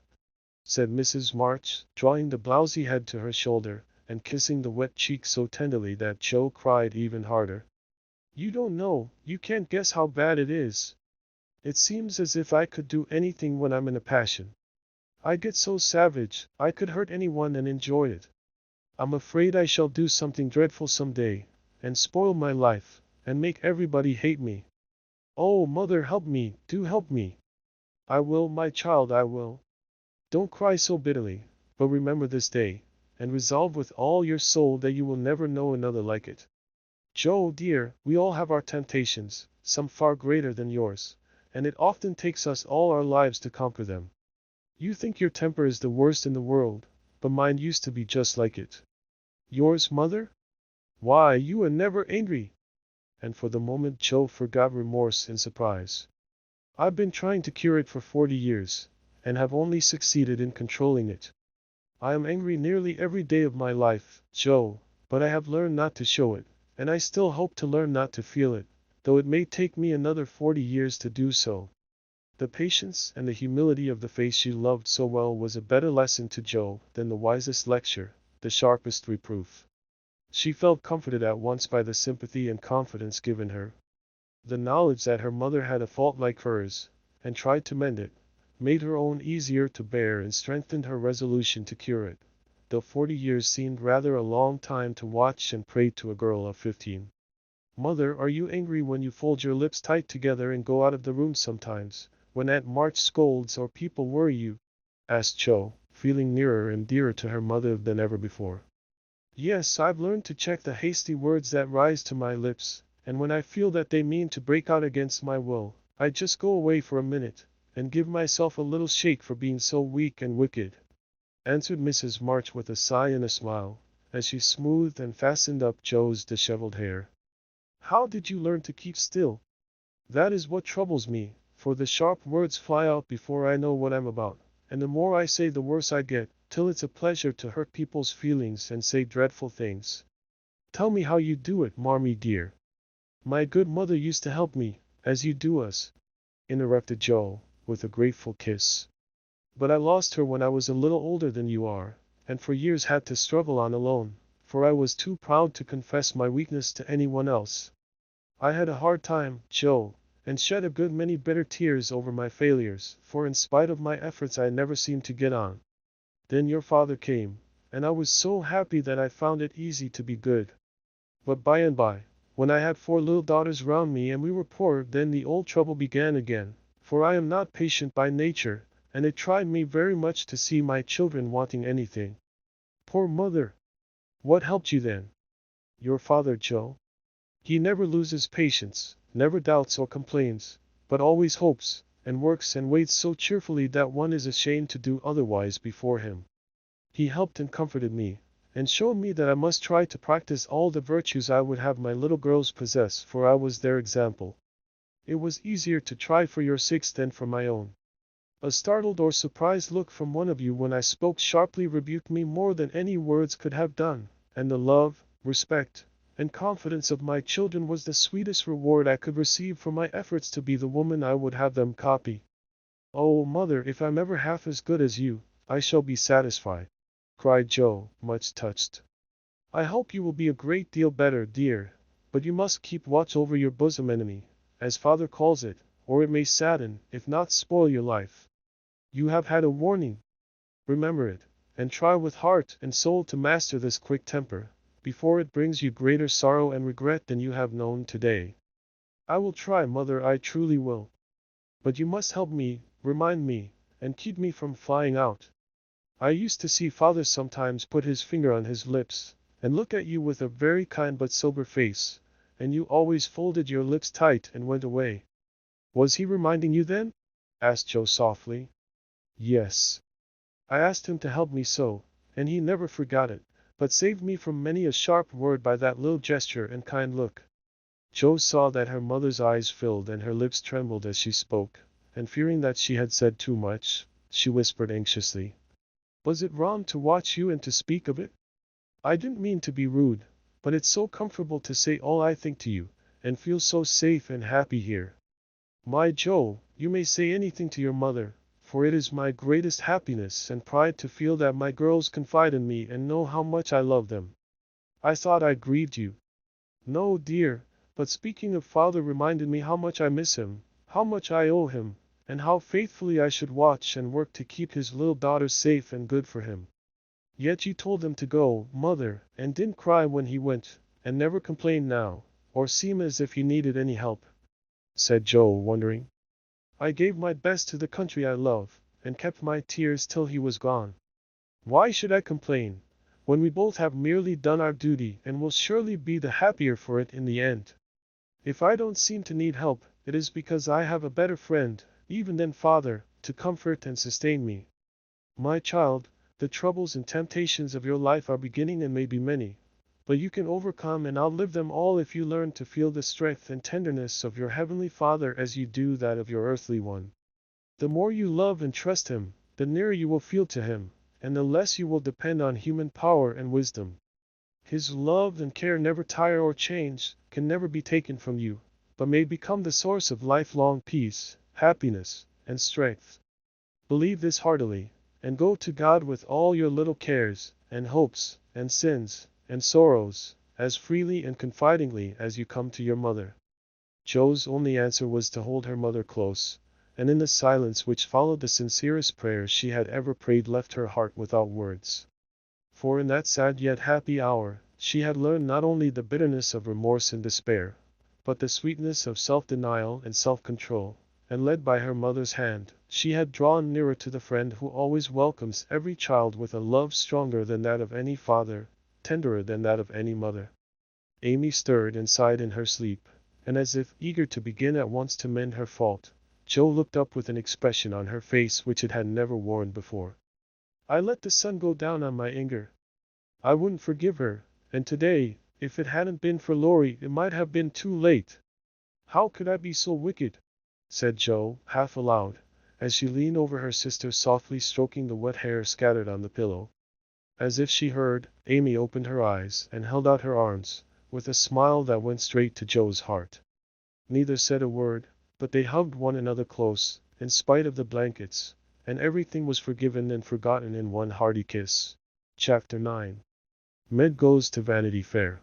said Mrs. March, drawing the blousy head to her shoulder, and kissing the wet cheek so tenderly that Joe cried even harder. You don't know, you can't guess how bad it is. It seems as if I could do anything when I'm in a passion. I get so savage, I could hurt anyone and enjoy it. I'm afraid I shall do something dreadful some day, and spoil my life, and make everybody hate me. Oh, mother, help me, do help me. I will, my child, I will. Don't cry so bitterly, but remember this day, and resolve with all your soul that you will never know another like it. Joe, dear, we all have our temptations, some far greater than yours, and it often takes us all our lives to conquer them. You think your temper is the worst in the world, but mine used to be just like it. Yours, mother? Why, you are never angry. And for the moment Joe forgot remorse in surprise. I've been trying to cure it for 40 years, and have only succeeded in controlling it. I am angry nearly every day of my life, Joe, but I have learned not to show it, and I still hope to learn not to feel it, though it may take me another 40 years to do so. The patience and the humility of the face she loved so well was a better lesson to Joe than the wisest lecture, the sharpest reproof. She felt comforted at once by the sympathy and confidence given her. The knowledge that her mother had a fault like hers, and tried to mend it, made her own easier to bear and strengthened her resolution to cure it, though 40 years seemed rather a long time to watch and pray to a girl of 15. Mother, are you angry when you fold your lips tight together and go out of the room sometimes, when Aunt March scolds or people worry you? Asked Joe, feeling nearer and dearer to her mother than ever before. Yes, I've learned to check the hasty words that rise to my lips, and when I feel that they mean to break out against my will, I just go away for a minute, and give myself a little shake for being so weak and wicked, answered Mrs. March with a sigh and a smile, as she smoothed and fastened up Joe's disheveled hair. How did you learn to keep still? That is what troubles me, for the sharp words fly out before I know what I'm about, and the more I say the worse I get, till it's a pleasure to hurt people's feelings and say dreadful things. Tell me how you do it, Marmee dear. My good mother used to help me, as you do us, interrupted Joe, with a grateful kiss. But I lost her when I was a little older than you are, and for years had to struggle on alone, for I was too proud to confess my weakness to anyone else. I had a hard time, Joe, and shed a good many bitter tears over my failures, for in spite of my efforts I never seemed to get on. Then your father came, and I was so happy that I found it easy to be good. But by and by, when I had 4 little daughters round me and we were poor, then the old trouble began again, for I am not patient by nature, and it tried me very much to see my children wanting anything. Poor mother! What helped you then? Your father, Joe. He never loses patience, never doubts or complains, but always hopes, and works and waits so cheerfully that one is ashamed to do otherwise before him. He helped and comforted me, and showed me that I must try to practice all the virtues I would have my little girls possess, for I was their example. It was easier to try for your sakes than for my own. A startled or surprised look from one of you when I spoke sharply rebuked me more than any words could have done, and the love, respect, and confidence of my children was the sweetest reward I could receive for my efforts to be the woman I would have them copy. Oh, mother, if I'm ever half as good as you, I shall be satisfied, cried Joe, much touched. I hope you will be a great deal better, dear, but you must keep watch over your bosom enemy, as father calls it, or it may sadden, if not spoil your life. You have had a warning. Remember it, and try with heart and soul to master this quick temper, before it brings you greater sorrow and regret than you have known today. I will try, mother, I truly will. But you must help me, remind me, and keep me from flying out. I used to see father sometimes put his finger on his lips, and look at you with a very kind but sober face, and you always folded your lips tight and went away. Was he reminding you then? Asked Joe softly. Yes. I asked him to help me so, and he never forgot it, but saved me from many a sharp word by that little gesture and kind look. Joe saw that her mother's eyes filled and her lips trembled as she spoke, and fearing that she had said too much, she whispered anxiously. Was it wrong to watch you and to speak of it? I didn't mean to be rude, but it's so comfortable to say all I think to you, and feel so safe and happy here. My Joe, you may say anything to your mother, for it is my greatest happiness and pride to feel that my girls confide in me and know how much I love them. I thought I grieved you. No, dear, but speaking of father reminded me how much I miss him, how much I owe him, and how faithfully I should watch and work to keep his little daughters safe and good for him. Yet you told him to go, mother, and didn't cry when he went, and never complained now, or seem as if he needed any help, said Joe, wondering. I gave my best to the country I love, and kept my tears till he was gone. Why should I complain, when we both have merely done our duty and will surely be the happier for it in the end? If I don't seem to need help, it is because I have a better friend, even than father, to comfort and sustain me. My child, the troubles and temptations of your life are beginning and may be many, but you can overcome and outlive them all if you learn to feel the strength and tenderness of your heavenly Father as you do that of your earthly one. The more you love and trust him, the nearer you will feel to him, and the less you will depend on human power and wisdom. His love and care never tire or change, can never be taken from you, but may become the source of lifelong peace, happiness, and strength. Believe this heartily, and go to God with all your little cares, and hopes, and sins, and sorrows, as freely and confidingly as you come to your mother. Joe's only answer was to hold her mother close, and in the silence which followed the sincerest prayer she had ever prayed left her heart without words. For in that sad yet happy hour, she had learned not only the bitterness of remorse and despair, but the sweetness of self-denial and self-control, and led by her mother's hand, she had drawn nearer to the friend who always welcomes every child with a love stronger than that of any father, tenderer than that of any mother. Amy stirred and sighed in her sleep, and as if eager to begin at once to mend her fault, Joe looked up with an expression on her face which it had never worn before. I let the sun go down on my anger. I wouldn't forgive her, and today, if it hadn't been for Laurie, it might have been too late. How could I be so wicked? Said Joe, half aloud, as she leaned over her sister softly stroking the wet hair scattered on the pillow. As if she heard, Amy opened her eyes and held out her arms, with a smile that went straight to Joe's heart. Neither said a word, but they hugged one another close, in spite of the blankets, and everything was forgiven and forgotten in one hearty kiss. Chapter 9. Meg goes to Vanity Fair.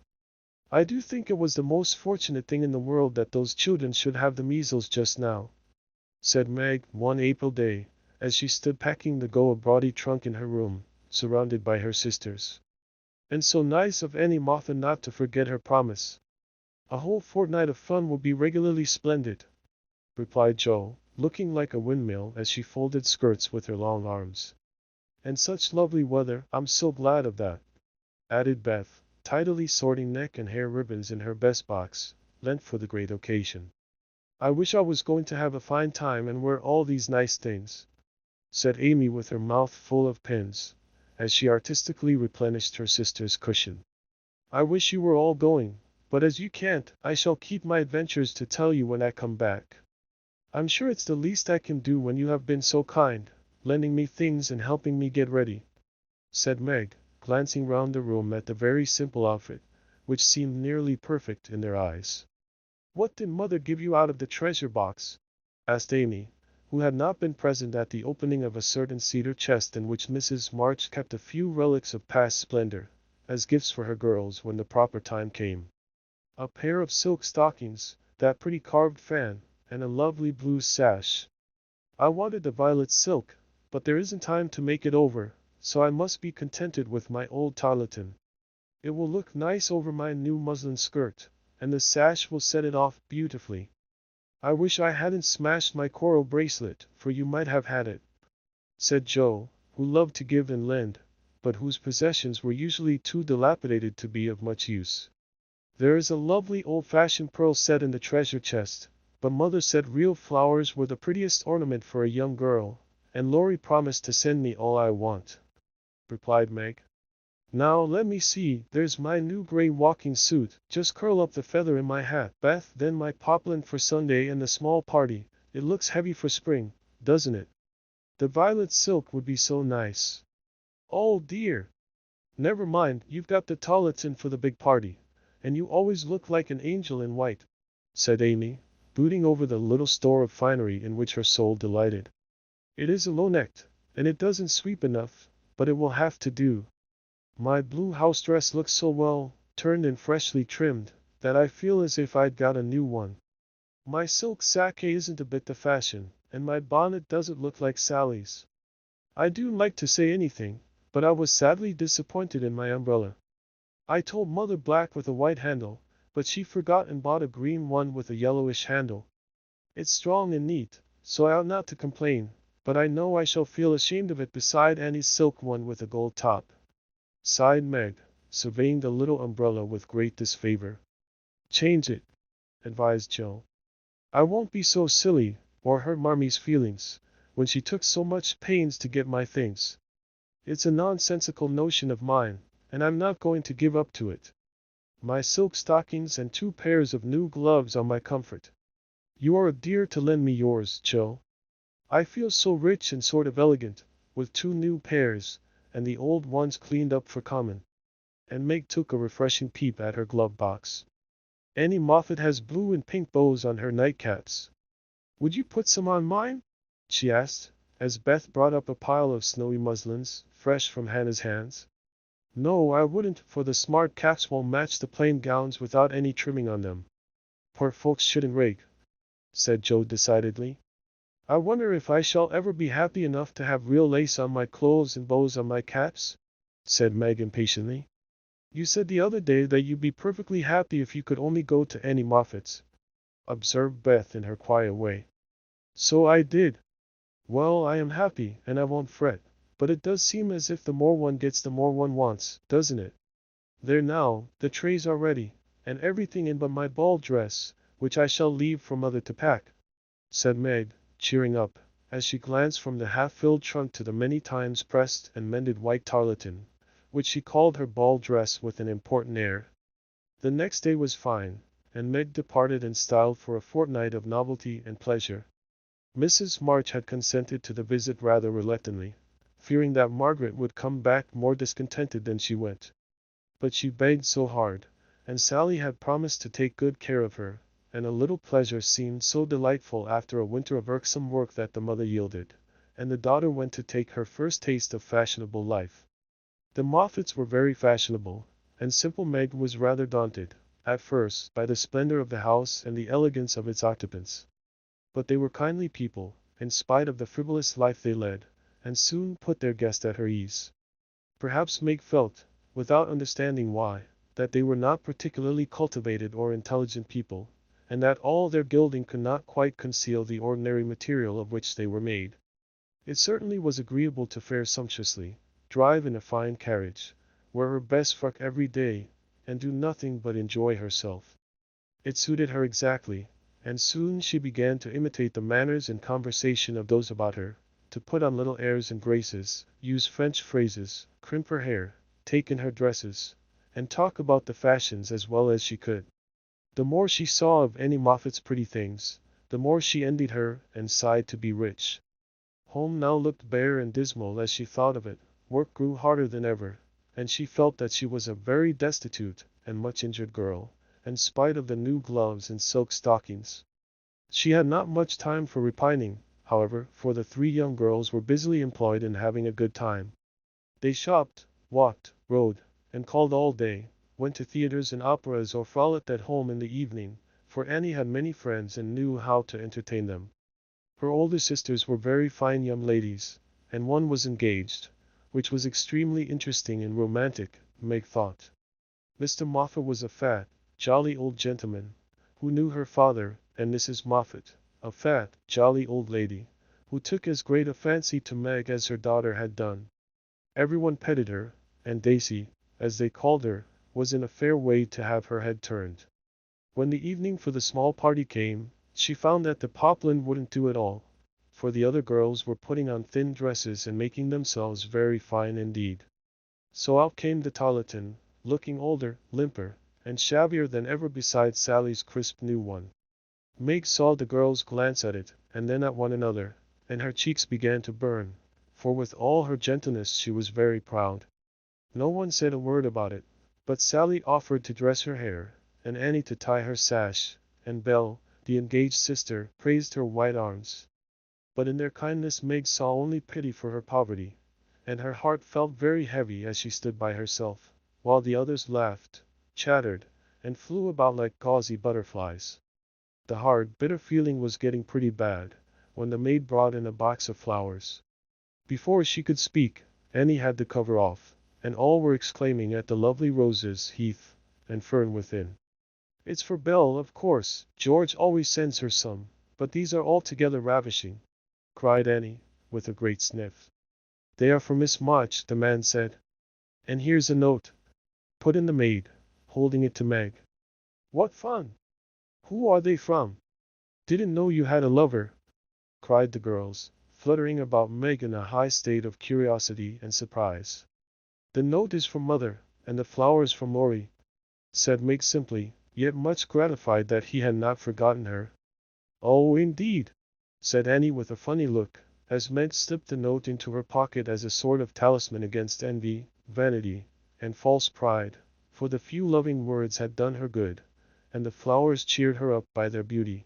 I do think it was the most fortunate thing in the world that those children should have the measles just now, said Meg one April day, as she stood packing the go-abroady trunk in her room, surrounded by her sisters. And so nice of Annie Martha not to forget her promise. A whole fortnight of fun will be regularly splendid, replied Joe, looking like a windmill as she folded skirts with her long arms. And such lovely weather, I'm so glad of that, added Beth, tidily sorting neck and hair ribbons in her best box, lent for the great occasion. I wish I was going to have a fine time and wear all these nice things, said Amy with her mouth full of pins, as she artistically replenished her sister's cushion. I wish you were all going, but as you can't, I shall keep my adventures to tell you when I come back. I'm sure it's the least I can do when you have been so kind, lending me things and helping me get ready, said Meg, glancing round the room at the very simple outfit, which seemed nearly perfect in their eyes. What did Mother give you out of the treasure box? Asked Amy, who had not been present at the opening of a certain cedar chest in which Mrs. March kept a few relics of past splendor, as gifts for her girls when the proper time came. A pair of silk stockings, that pretty carved fan, and a lovely blue sash. I wanted the violet silk, but there isn't time to make it over, so I must be contented with my old tarlatan. It will look nice over my new muslin skirt, and the sash will set it off beautifully. I wish I hadn't smashed my coral bracelet, for you might have had it, said Joe, who loved to give and lend, but whose possessions were usually too dilapidated to be of much use. There is a lovely old-fashioned pearl set in the treasure chest, but Mother said real flowers were the prettiest ornament for a young girl, and Laurie promised to send me all I want, replied Meg. Now let me see, there's my new gray walking suit, just curl up the feather in my hat, Beth, then my poplin for Sunday and the small party, It looks heavy for spring, doesn't it? The violet silk would be so nice. Oh dear! Never mind, you've got the toilets in for the big party, and you always look like an angel in white," said Amy, brooding over the little store of finery in which her soul delighted. "It is a low-necked, and it doesn't sweep enough, but it will have to do. My blue house dress looks so well turned and freshly trimmed, that I feel as if I'd got a new one. My silk sacque isn't a bit the fashion, and my bonnet doesn't look like Sally's. I do like to say anything, but I was sadly disappointed in my umbrella. I told Mother black with a white handle, but she forgot and bought a green one with a yellowish handle. It's strong and neat, so I ought not to complain, but I know I shall feel ashamed of it beside Annie's silk one with a gold top," sighed Meg, surveying the little umbrella with great disfavor. "Change it," advised Joe. "I won't be so silly, or hurt Marmy's feelings, when she took so much pains to get my things. It's a nonsensical notion of mine, and I'm not going to give up to it. My silk stockings and 2 pairs of new gloves are my comfort. You are a dear to lend me yours, Joe. I feel so rich and sort of elegant, with 2 new pairs, and the old ones cleaned up for common." And Meg took a refreshing peep at her glove box. "Annie Moffat has blue and pink bows on her nightcaps. Would you put some on mine?" she asked, as Beth brought up a pile of snowy muslins, fresh from Hannah's hands. "No, I wouldn't, for the smart caps won't match the plain gowns without any trimming on them. Poor folks shouldn't rake," said Joe decidedly. "I wonder if I shall ever be happy enough to have real lace on my clothes and bows on my caps?" said Meg impatiently. "You said the other day that you'd be perfectly happy if you could only go to Annie Moffat's," observed Beth in her quiet way. "So I did. Well, I am happy, and I won't fret, but it does seem as if the more one gets the more one wants, doesn't it? There now, the trays are ready, and everything in but my ball dress, which I shall leave for Mother to pack," said Meg, cheering up, as she glanced from the half-filled trunk to the many times pressed and mended white tarlatan, which she called her ball dress with an important air. The next day was fine, and Meg departed in style for a fortnight of novelty and pleasure. Mrs. March had consented to the visit rather reluctantly, fearing that Margaret would come back more discontented than she went. But she begged so hard, and Sally had promised to take good care of her, and a little pleasure seemed so delightful after a winter of irksome work that the mother yielded, and the daughter went to take her first taste of fashionable life. The Moffats were very fashionable, and simple Meg was rather daunted, at first, by the splendor of the house and the elegance of its occupants. But they were kindly people, in spite of the frivolous life they led, and soon put their guest at her ease. Perhaps Meg felt, without understanding why, that they were not particularly cultivated or intelligent people, and that all their gilding could not quite conceal the ordinary material of which they were made. It certainly was agreeable to fare sumptuously, drive in a fine carriage, wear her best frock every day, and do nothing but enjoy herself. It suited her exactly, and soon she began to imitate the manners and conversation of those about her, to put on little airs and graces, use French phrases, crimp her hair, take in her dresses, and talk about the fashions as well as she could. The more she saw of Annie Moffat's pretty things, the more she envied her and sighed to be rich. Home now looked bare and dismal as she thought of it. Work grew harder than ever, and she felt that she was a very destitute and much injured girl, in spite of the new gloves and silk stockings. She had not much time for repining, however, for the 3 young girls were busily employed in having a good time. They shopped, walked, rode, and called all day, went to theaters and operas or frolicked at home in the evening, for Annie had many friends and knew how to entertain them. Her older sisters were very fine young ladies, and one was engaged, which was extremely interesting and romantic, Meg thought. Mr. Moffat was a fat, jolly old gentleman, who knew her father, and Mrs. Moffat, a fat, jolly old lady, who took as great a fancy to Meg as her daughter had done. Everyone petted her, and Daisy, as they called her, was in a fair way to have her head turned. When the evening for the small party came, she found that the poplin wouldn't do at all, for the other girls were putting on thin dresses and making themselves very fine indeed. So out came the tarlatan, looking older, limper, and shabbier than ever beside Sally's crisp new one. Meg saw the girls glance at it, and then at one another, and her cheeks began to burn, for with all her gentleness she was very proud. No one said a word about it, but Sally offered to dress her hair, and Annie to tie her sash, and Belle, the engaged sister, praised her white arms. But in their kindness Meg saw only pity for her poverty, and her heart felt very heavy as she stood by herself, while the others laughed, chattered, and flew about like gauzy butterflies. The hard, bitter feeling was getting pretty bad, when the maid brought in a box of flowers. Before she could speak, Annie had the cover off, and all were exclaiming at the lovely roses, heath, and fern within. "It's for Belle, of course, George always sends her some, but these are altogether ravishing," cried Annie, with a great sniff. "They are for Miss March," the man said. "And here's a note," put in the maid, holding it to Meg. "What fun! Who are they from? Didn't know you had a lover," cried the girls, fluttering about Meg in a high state of curiosity and surprise. "The note is from Mother, and the flowers from Laurie," said Meg simply, yet much gratified that he had not forgotten her. "Oh, indeed," said Annie with a funny look, as Meg slipped the note into her pocket as a sort of talisman against envy, vanity, and false pride, for the few loving words had done her good, and the flowers cheered her up by their beauty.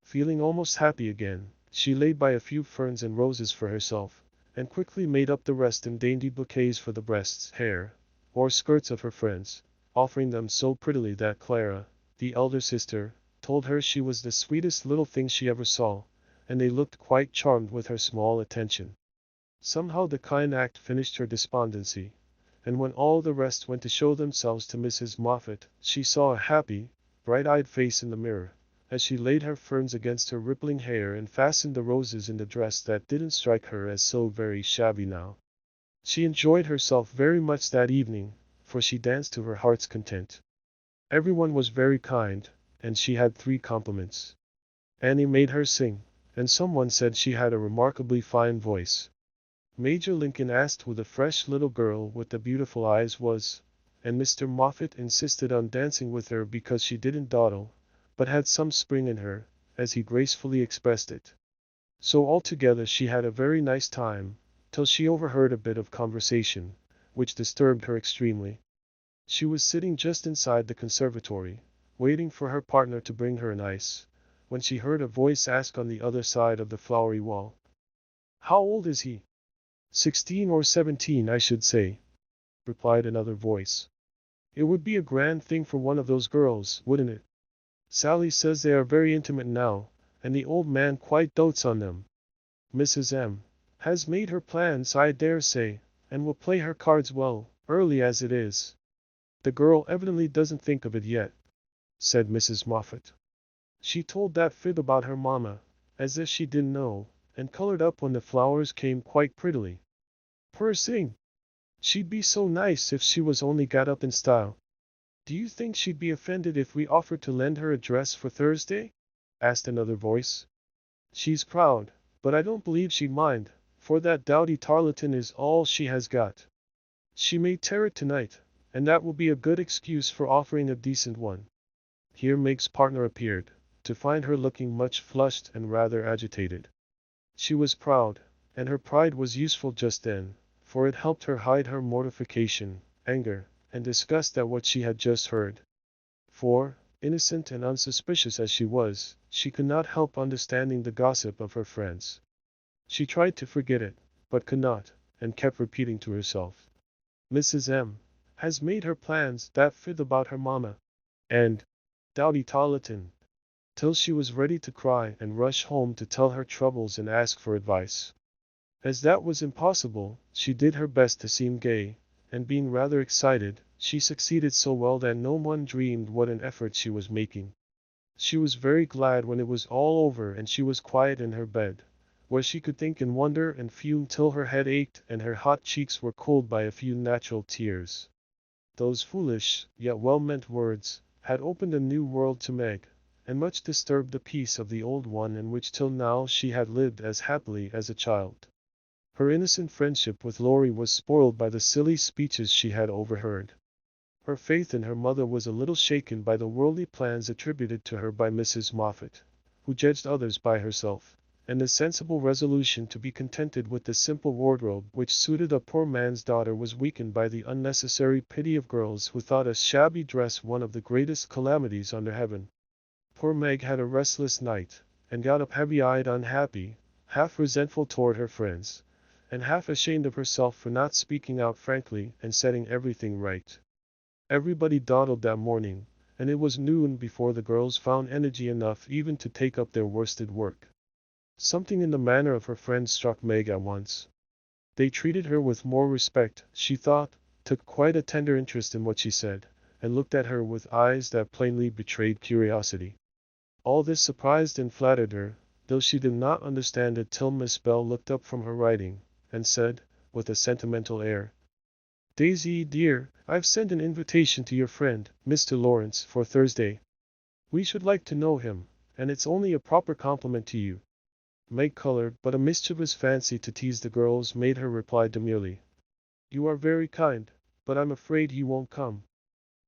Feeling almost happy again, she laid by a few ferns and roses for herself, and quickly made up the rest in dainty bouquets for the breasts, hair, or skirts of her friends, offering them so prettily that Clara, the elder sister, told her she was the sweetest little thing she ever saw, and they looked quite charmed with her small attention. Somehow the kind act finished her despondency, and when all the rest went to show themselves to Mrs. Moffat, she saw a happy, bright-eyed face in the mirror, as she laid her ferns against her rippling hair and fastened the roses in the dress that didn't strike her as so very shabby now. She enjoyed herself very much that evening, for she danced to her heart's content. Everyone was very kind, and she had 3 compliments. Annie made her sing, and someone said she had a remarkably fine voice. Major Lincoln asked who the fresh little girl with the beautiful eyes was, and Mr. Moffat insisted on dancing with her because she didn't dawdle, but had some spring in her, as he gracefully expressed it. So altogether she had a very nice time, till she overheard a bit of conversation, which disturbed her extremely. She was sitting just inside the conservatory, waiting for her partner to bring her an ice, when she heard a voice ask on the other side of the flowery wall, "How old is he?" "16 or 17, I should say," replied another voice. "It would be a grand thing for one of those girls, wouldn't it? Sally says they are very intimate now, and the old man quite dotes on them. Mrs. M. has made her plans, I dare say, and will play her cards well, early as it is. The girl evidently doesn't think of it yet," said Mrs. Moffat. "She told that fib about her mamma, as if she didn't know, and colored up when the flowers came quite prettily. Poor thing! She'd be so nice if she was only got up in style." "Do you think she'd be offended if we offered to lend her a dress for Thursday?" asked another voice. "She's proud, but I don't believe she'd mind, for that dowdy tarlatan is all she has got. She may tear it tonight, and that will be a good excuse for offering a decent one." Here Meg's partner appeared, to find her looking much flushed and rather agitated. She was proud, and her pride was useful just then, for it helped her hide her mortification, anger, and disgust at what she had just heard. For, innocent and unsuspicious as she was, she could not help understanding the gossip of her friends. She tried to forget it, but could not, and kept repeating to herself, "Mrs. M. has made her plans, that fib about her mamma, and dowdy tarlatan," till she was ready to cry and rush home to tell her troubles and ask for advice. As that was impossible, she did her best to seem gay, and being rather excited, she succeeded so well that no one dreamed what an effort she was making. She was very glad when it was all over and she was quiet in her bed, where she could think and wonder and fume till her head ached and her hot cheeks were cooled by a few natural tears. Those foolish, yet well-meant words, had opened a new world to Meg, and much disturbed the peace of the old one in which till now she had lived as happily as a child. Her innocent friendship with Laurie was spoiled by the silly speeches she had overheard. Her faith in her mother was a little shaken by the worldly plans attributed to her by Mrs. Moffat, who judged others by herself, and the sensible resolution to be contented with the simple wardrobe which suited a poor man's daughter was weakened by the unnecessary pity of girls who thought a shabby dress one of the greatest calamities under heaven. Poor Meg had a restless night, and got up heavy-eyed, unhappy, half resentful toward her friends, and half ashamed of herself for not speaking out frankly and setting everything right. Everybody dawdled that morning, and it was noon before the girls found energy enough even to take up their worsted work. Something in the manner of her friends struck Meg at once. They treated her with more respect, she thought, took quite a tender interest in what she said, and looked at her with eyes that plainly betrayed curiosity. All this surprised and flattered her, though she did not understand it till Miss Bell looked up from her writing, and said, with a sentimental air, "Daisy, dear, I've sent an invitation to your friend, Mr. Laurence, for Thursday. We should like to know him, and it's only a proper compliment to you." Meg colored, but a mischievous fancy to tease the girls made her reply demurely, "You are very kind, but I'm afraid he won't come."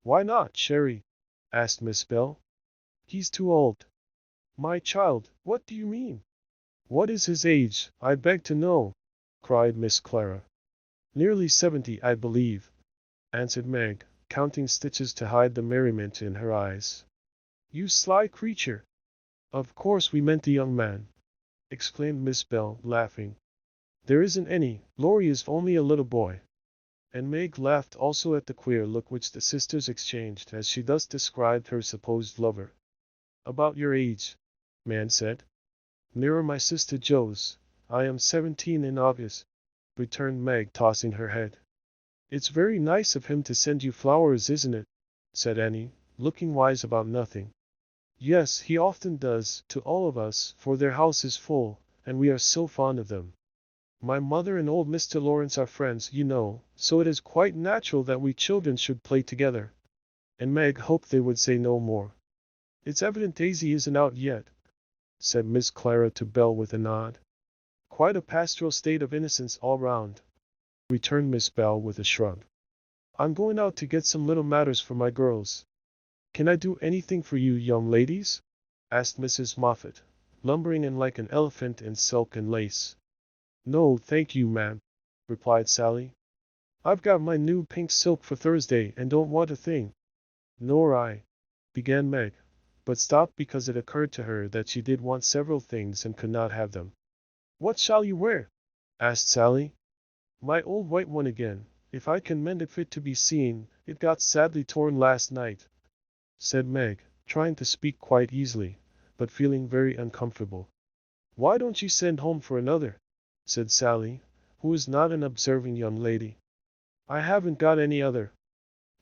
"Why not, Sherry?" asked Miss Bell. "He's too old." "My child, what do you mean?" "What is his age, I beg to know?" cried Miss Clara. "Nearly 70, I believe," answered Meg, counting stitches to hide the merriment in her eyes. "You sly creature!" "Of course we meant the young man," exclaimed Miss Bell, laughing. "There isn't any, Laurie is only a little boy." And Meg laughed also at the queer look which the sisters exchanged as she thus described her supposed lover. "About your age," man said. "Nearer my sister Jo's. I am 17 in August," returned Meg, tossing her head. "It's very nice of him to send you flowers, isn't it?" said Annie, looking wise about nothing. "Yes, he often does, to all of us, for their house is full, and we are so fond of them. My mother and old Mr. Laurence are friends, you know, so it is quite natural that we children should play together." And Meg hoped they would say no more. "It's evident Daisy isn't out yet," said Miss Clara to Belle with a nod. "Quite a pastoral state of innocence all round," returned Miss Bell with a shrug. "I'm going out to get some little matters for my girls." "Can I do anything for you, young ladies?" asked Mrs. Moffat, lumbering in like an elephant in silk and lace. "No, thank you, ma'am," replied Sally. "I've got my new pink silk for Thursday and don't want a thing." "Nor I," began Meg, but stopped because it occurred to her that she did want several things and could not have them. "What shall you wear?" asked Sally. "My old white one again, if I can mend it fit to be seen, it got sadly torn last night," said Meg, trying to speak quite easily, but feeling very uncomfortable. "Why don't you send home for another?" said Sally, who was not an observing young lady. "I haven't got any other."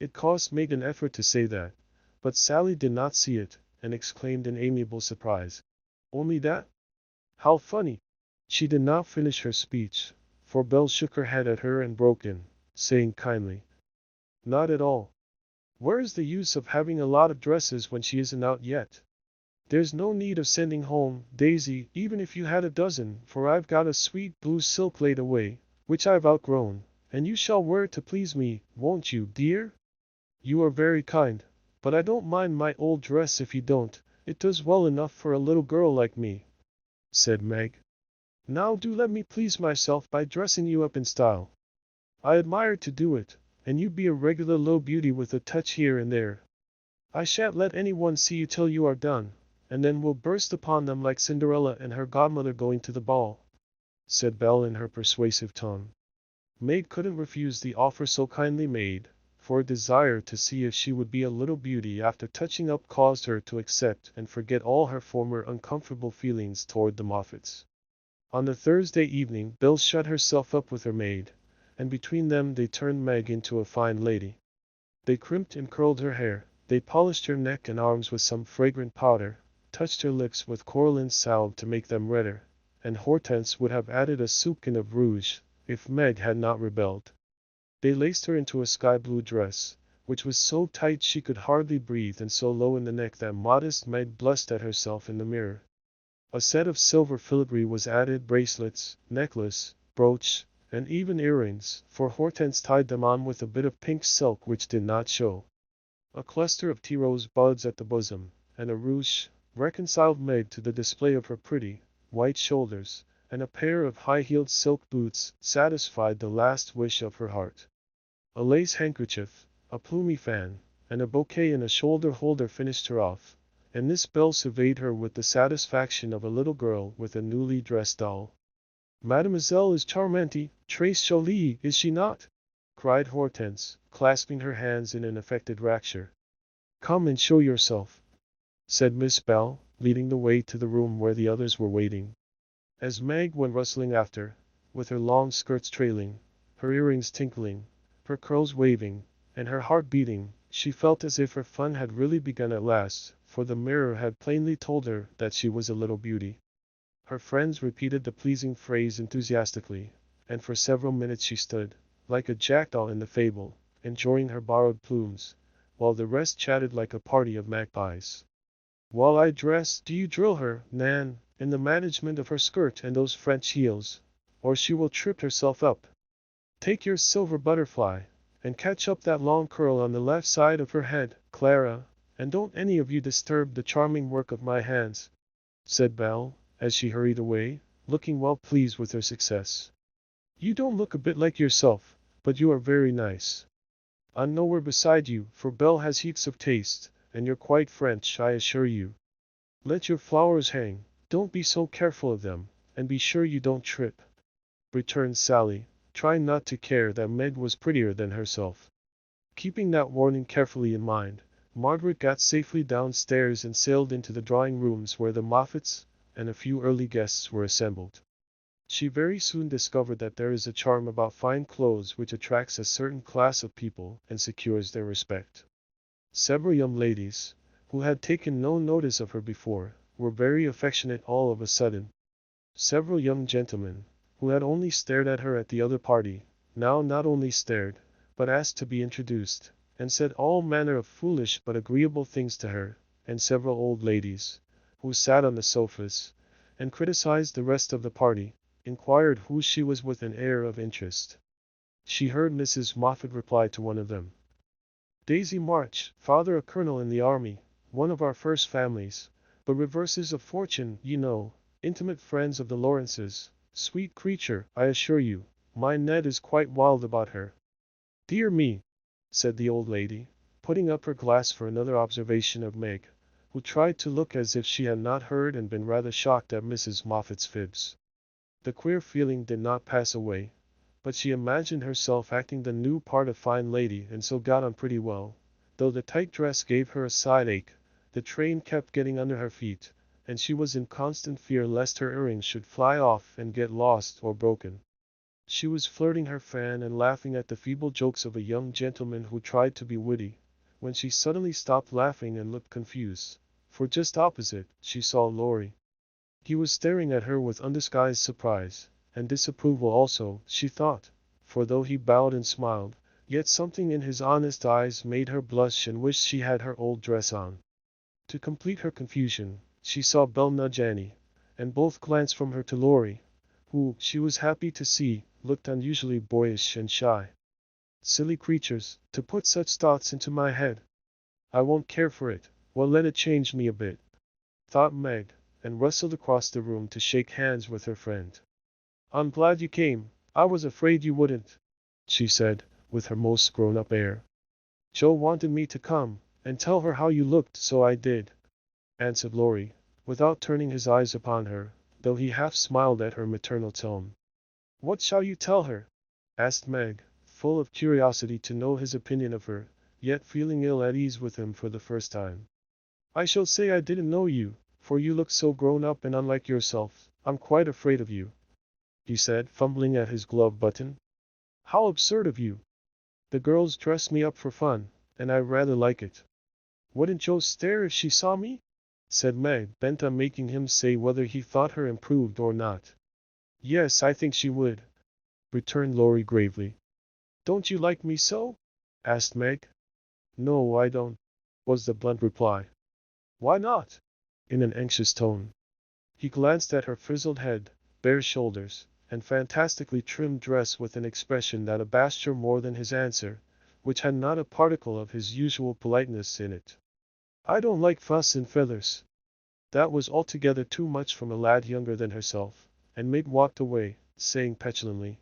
It cost Meg an effort to say that, but Sally did not see it, and exclaimed in amiable surprise, "Only that? How funny!" She did not finish her speech, for Belle shook her head at her and broke in, saying kindly, "Not at all. Where is the use of having a lot of dresses when she isn't out yet? There's no need of sending home, Daisy, even if you had a dozen, for I've got a sweet blue silk laid away, which I've outgrown, and you shall wear it to please me, won't you, dear?" "You are very kind, but I don't mind my old dress if you don't, it does well enough for a little girl like me," said Meg. "Now do let me please myself by dressing you up in style. I admire to do it, and you be a regular low beauty with a touch here and there. I shan't let anyone see you till you are done, and then we'll burst upon them like Cinderella and her godmother going to the ball," said Belle in her persuasive tone. Meg couldn't refuse the offer so kindly made, for a desire to see if she would be a little beauty after touching up caused her to accept and forget all her former uncomfortable feelings toward the Moffats. On the Thursday evening Belle shut herself up with her maid, and between them they turned Meg into a fine lady. They crimped and curled her hair, they polished her neck and arms with some fragrant powder, touched her lips with coralline salve to make them redder, and Hortense would have added a soupçon of rouge, if Meg had not rebelled. They laced her into a sky-blue dress, which was so tight she could hardly breathe and so low in the neck that modest Meg blushed at herself in the mirror. A set of silver filigree was added, bracelets, necklace, brooch, and even earrings, for Hortense tied them on with a bit of pink silk which did not show. A cluster of tea rose buds at the bosom, and a ruche, reconciled Meg to the display of her pretty, white shoulders, and a pair of high-heeled silk boots satisfied the last wish of her heart. A lace handkerchief, a plumy fan, and a bouquet in a shoulder-holder finished her off, and Miss Bell surveyed her with the satisfaction of a little girl with a newly dressed doll. "Mademoiselle is charmante, très jolie, is she not?" cried Hortense, clasping her hands in an affected rapture. "Come and show yourself," said Miss Bell, leading the way to the room where the others were waiting. As Meg went rustling after, with her long skirts trailing, her earrings tinkling, her curls waving, and her heart beating, she felt as if her fun had really begun at last, for the mirror had plainly told her that she was a little beauty. Her friends repeated the pleasing phrase enthusiastically, and for several minutes she stood, like a jackdaw in the fable, enjoying her borrowed plumes, while the rest chatted like a party of magpies. "While I dress, do you drill her, Nan, in the management of her skirt and those French heels, or she will trip herself up. Take your silver butterfly, and catch up that long curl on the left side of her head, Clara, and don't any of you disturb the charming work of my hands," said Belle, as she hurried away, looking well pleased with her success. "You don't look a bit like yourself, but you are very nice. I'm nowhere beside you, for Belle has heaps of taste, and you're quite French, I assure you. Let your flowers hang, don't be so careful of them, and be sure you don't trip," returned Sally, trying not to care that Meg was prettier than herself. Keeping that warning carefully in mind, Margaret got safely downstairs and sailed into the drawing rooms where the Moffats and a few early guests were assembled. She very soon discovered that there is a charm about fine clothes which attracts a certain class of people and secures their respect. Several young ladies, who had taken no notice of her before, were very affectionate all of a sudden. Several young gentlemen, who had only stared at her at the other party, now not only stared, but asked to be introduced, and said all manner of foolish but agreeable things to her, and several old ladies, who sat on the sofas, and criticized the rest of the party, inquired who she was with an air of interest. She heard Mrs. Moffat reply to one of them, "Daisy March, father a colonel in the army, one of our first families, but reverses of fortune, you know, intimate friends of the Laurences. Sweet creature, I assure you, my Ned is quite wild about her." "Dear me," said the old lady, putting up her glass for another observation of Meg, who tried to look as if she had not heard and been rather shocked at Mrs. Moffat's fibs. The queer feeling did not pass away, but she imagined herself acting the new part of fine lady and so got on pretty well, though the tight dress gave her a side ache, the train kept getting under her feet, and she was in constant fear lest her earrings should fly off and get lost or broken. She was flirting her fan and laughing at the feeble jokes of a young gentleman who tried to be witty, when she suddenly stopped laughing and looked confused, for just opposite, she saw Laurie. He was staring at her with undisguised surprise, and disapproval also, she thought, for though he bowed and smiled, yet something in his honest eyes made her blush and wish she had her old dress on. To complete her confusion, she saw Belle nudge Annie, and both glanced from her to Laurie, who, she was happy to see, looked unusually boyish and shy. "Silly creatures, to put such thoughts into my head. I won't care for it, well let it change me a bit," thought Meg, and rustled across the room to shake hands with her friend. "I'm glad you came, I was afraid you wouldn't," she said, with her most grown-up air. "Joe wanted me to come and tell her how you looked, so I did," answered Laurie, without turning his eyes upon her, though he half smiled at her maternal tone. "What shall you tell her?" asked Meg, full of curiosity to know his opinion of her, yet feeling ill at ease with him for the first time. "I shall say I didn't know you, for you look so grown up and unlike yourself. I'm quite afraid of you," he said, fumbling at his glove button. "How absurd of you! The girls dress me up for fun, and I rather like it." "Wouldn't Joe stare if she saw me?" said Meg, bent on making him say whether he thought her improved or not. "Yes, I think she would," returned Laurie gravely. "Don't you like me so?" asked Meg. "No, I don't," was the blunt reply. "Why not?" in an anxious tone. He glanced at her frizzled head, bare shoulders, and fantastically trimmed dress with an expression that abashed her more than his answer, which had not a particle of his usual politeness in it. "I don't like fuss and feathers." That was altogether too much from a lad younger than herself, and Meg walked away, saying petulantly,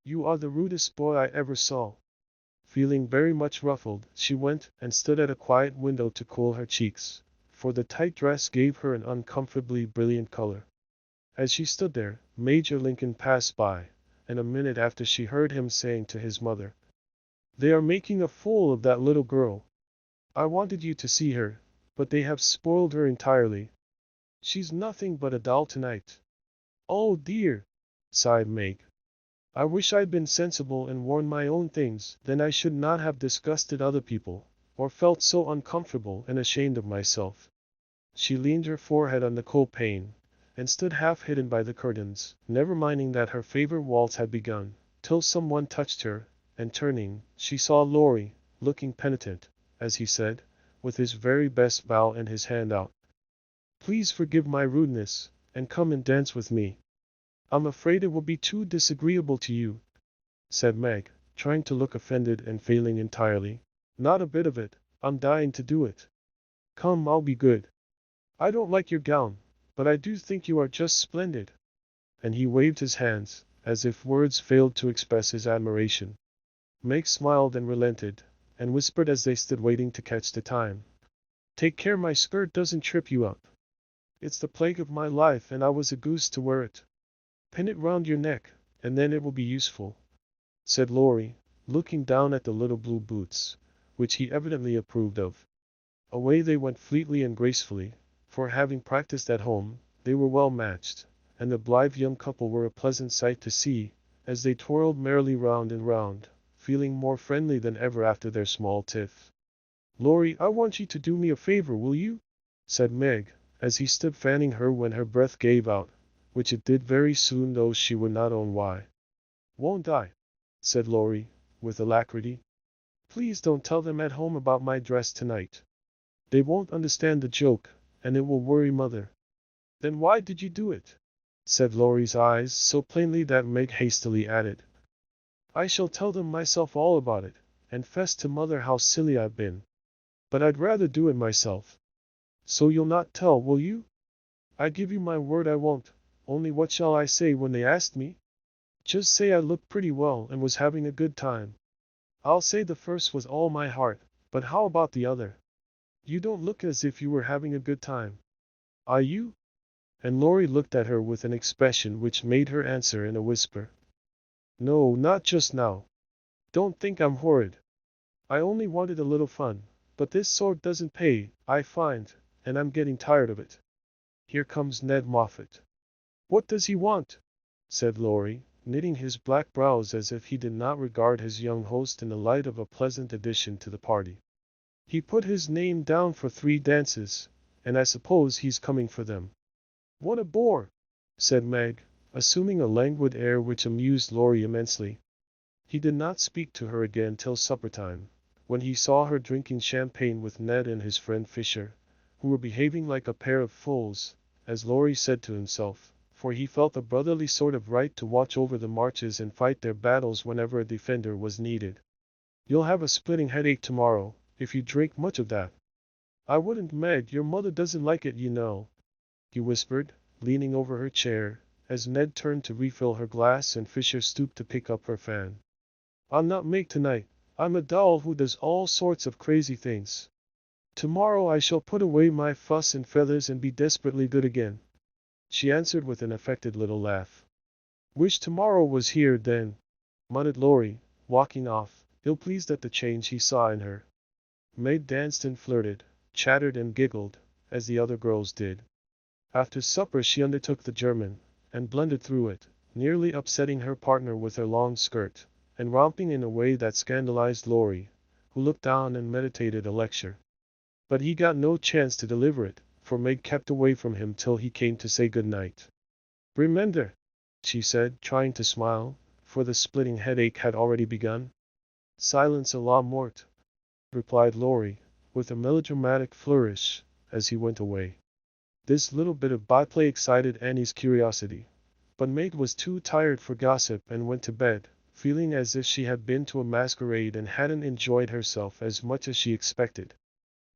"You are the rudest boy I ever saw." Feeling very much ruffled, she went and stood at a quiet window to cool her cheeks, for the tight dress gave her an uncomfortably brilliant color. As she stood there, Major Lincoln passed by, and a minute after she heard him saying to his mother, "They are making a fool of that little girl. I wanted you to see her, but they have spoiled her entirely. She's nothing but a doll tonight." "Oh dear," sighed Meg. "I wish I'd been sensible and worn my own things, then I should not have disgusted other people, or felt so uncomfortable and ashamed of myself." She leaned her forehead on the cold pane, and stood half hidden by the curtains, never minding that her favorite waltz had begun, till someone touched her, and turning, she saw Laurie, looking penitent, as he said, with his very best bow and his hand out, "Please forgive my rudeness, and come and dance with me." "I'm afraid it will be too disagreeable to you," said Meg, trying to look offended and failing entirely. "Not a bit of it, I'm dying to do it. Come, I'll be good. I don't like your gown, but I do think you are just splendid." And he waved his hands, as if words failed to express his admiration. Meg smiled and relented, and whispered as they stood waiting to catch the time, "Take care my skirt doesn't trip you up. It's the plague of my life and I was a goose to wear it. Pin it round your neck, and then it will be useful," said Laurie, looking down at the little blue boots, which he evidently approved of. Away they went fleetly and gracefully, for having practiced at home, they were well matched, and the blithe young couple were a pleasant sight to see, as they twirled merrily round and round, feeling more friendly than ever after their small tiff. "Laurie, I want you to do me a favor, will you?" said Meg, as he stood fanning her when her breath gave out, which it did very soon though she would not own why. "Won't I?" said Laurie, with alacrity. "Please don't tell them at home about my dress tonight. They won't understand the joke, and it will worry Mother." "Then why did you do it?" said Laurie's eyes so plainly that Meg hastily added, "I shall tell them myself all about it, and fess to Mother how silly I've been. But I'd rather do it myself." "So you'll not tell, will you?" "I give you my word I won't, only what shall I say when they ask me?" "Just say I looked pretty well and was having a good time." "I'll say the first was all my heart, but how about the other?" "You don't look as if you were having a good time." "Are you?" And Laurie looked at her with an expression which made her answer in a whisper, "No, not just now. Don't think I'm horrid. I only wanted a little fun, but this sort doesn't pay, I find, and I'm getting tired of it. Here comes Ned Moffat." "What does he want?" said Laurie, knitting his black brows as if he did not regard his young host in the light of a pleasant addition to the party. "He put his name down for 3 dances, and I suppose he's coming for them." "What a bore!" said Meg, assuming a languid air which amused Laurie immensely. He did not speak to her again till supper time, when he saw her drinking champagne with Ned and his friend Fisher, who were behaving like a pair of fools, as Laurie said to himself, for he felt a brotherly sort of right to watch over the marches and fight their battles whenever a defender was needed. "You'll have a splitting headache tomorrow, if you drink much of that." "I wouldn't, Meg, your mother doesn't like it, you know," he whispered, leaning over her chair, as Ned turned to refill her glass and Fisher stooped to pick up her fan. "I'll not make tonight. I'm a doll who does all sorts of crazy things. Tomorrow I shall put away my fuss and feathers and be desperately good again," she answered with an affected little laugh. "Wish tomorrow was here, then," muttered Laurie, walking off, ill-pleased at the change he saw in her. Meg danced and flirted, chattered and giggled, as the other girls did. After supper she undertook the German, and blundered through it, nearly upsetting her partner with her long skirt, and romping in a way that scandalized Laurie, who looked down and meditated a lecture. But he got no chance to deliver it, for Meg kept away from him till he came to say good night. "Remember," she said, trying to smile, for the splitting headache had already begun. "Silence à la morte," replied Laurie, with a melodramatic flourish, as he went away. This little bit of byplay excited Annie's curiosity, but Meg was too tired for gossip and went to bed, feeling as if she had been to a masquerade and hadn't enjoyed herself as much as she expected.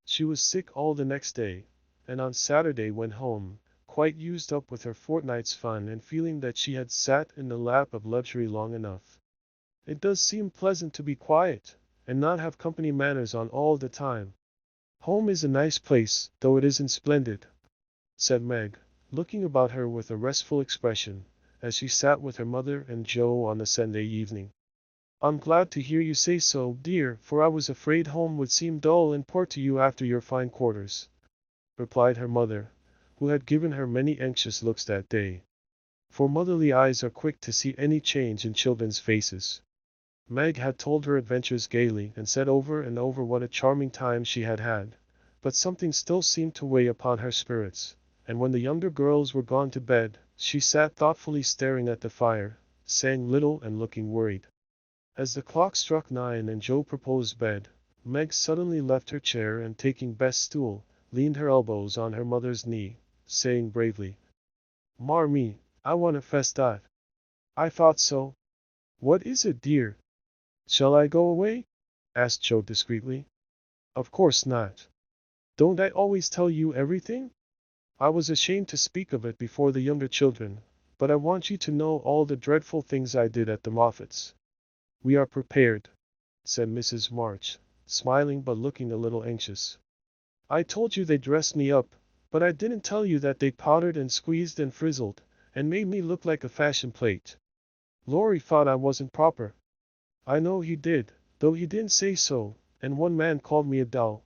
She was sick all the next day, and on Saturday went home, quite used up with her fortnight's fun and feeling that she had sat in the lap of luxury long enough. It does seem pleasant to be quiet, and not have company manners on all the time. Home is a nice place, though it isn't splendid, said Meg, looking about her with a restful expression, as she sat with her mother and Joe on the Sunday evening. I'm glad to hear you say so, dear, for I was afraid home would seem dull and poor to you after your fine quarters, replied her mother, who had given her many anxious looks that day. For motherly eyes are quick to see any change in children's faces. Meg had told her adventures gaily and said over and over what a charming time she had had, but something still seemed to weigh upon her spirits, and when the younger girls were gone to bed, she sat thoughtfully staring at the fire, saying little and looking worried. As the clock struck 9 and Joe proposed bed, Meg suddenly left her chair and taking Beth's stool, leaned her elbows on her mother's knee, saying bravely, "Marmee, I want to fess that." "I thought so." "What is it, dear?" "Shall I go away?" asked Joe discreetly. "Of course not. Don't I always tell you everything?" "I was ashamed to speak of it before the younger children, but I want you to know all the dreadful things I did at the Moffats." "We are prepared," said Mrs. March, smiling but looking a little anxious. "I told you they dressed me up, but I didn't tell you that they powdered and squeezed and frizzled, and made me look like a fashion plate. Laurie thought I wasn't proper. I know he did, though he didn't say so, and one man called me a doll.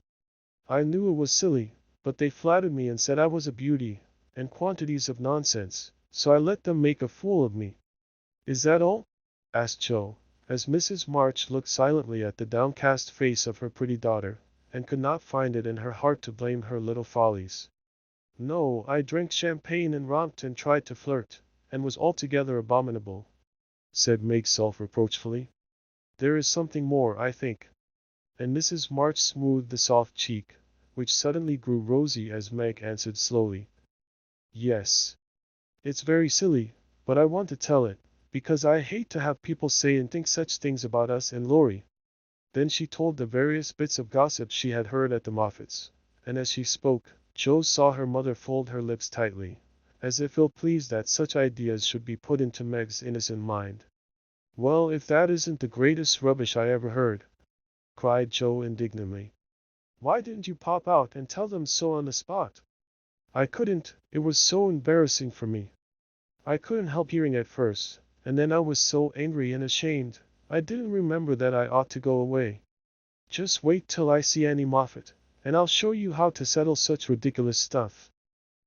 I knew it was silly, but they flattered me and said I was a beauty, and quantities of nonsense, so I let them make a fool of me." "Is that all?" asked Joe, as Mrs. March looked silently at the downcast face of her pretty daughter, and could not find it in her heart to blame her little follies. "No, I drank champagne and romped and tried to flirt, and was altogether abominable," said Meg self-reproachfully. "There is something more, I think." And Mrs. March smoothed the soft cheek, which suddenly grew rosy as Meg answered slowly, "Yes. It's very silly, but I want to tell it, because I hate to have people say and think such things about us and Laurie." Then she told the various bits of gossip she had heard at the Moffats, and as she spoke, Joe saw her mother fold her lips tightly, as if ill-pleased that such ideas should be put into Meg's innocent mind. "Well, if that isn't the greatest rubbish I ever heard!" cried Joe indignantly. "Why didn't you pop out and tell them so on the spot?" "I couldn't, it was so embarrassing for me. I couldn't help hearing at first, and then I was so angry and ashamed, I didn't remember that I ought to go away. Just wait till I see Annie Moffat, and I'll show you how to settle such ridiculous stuff.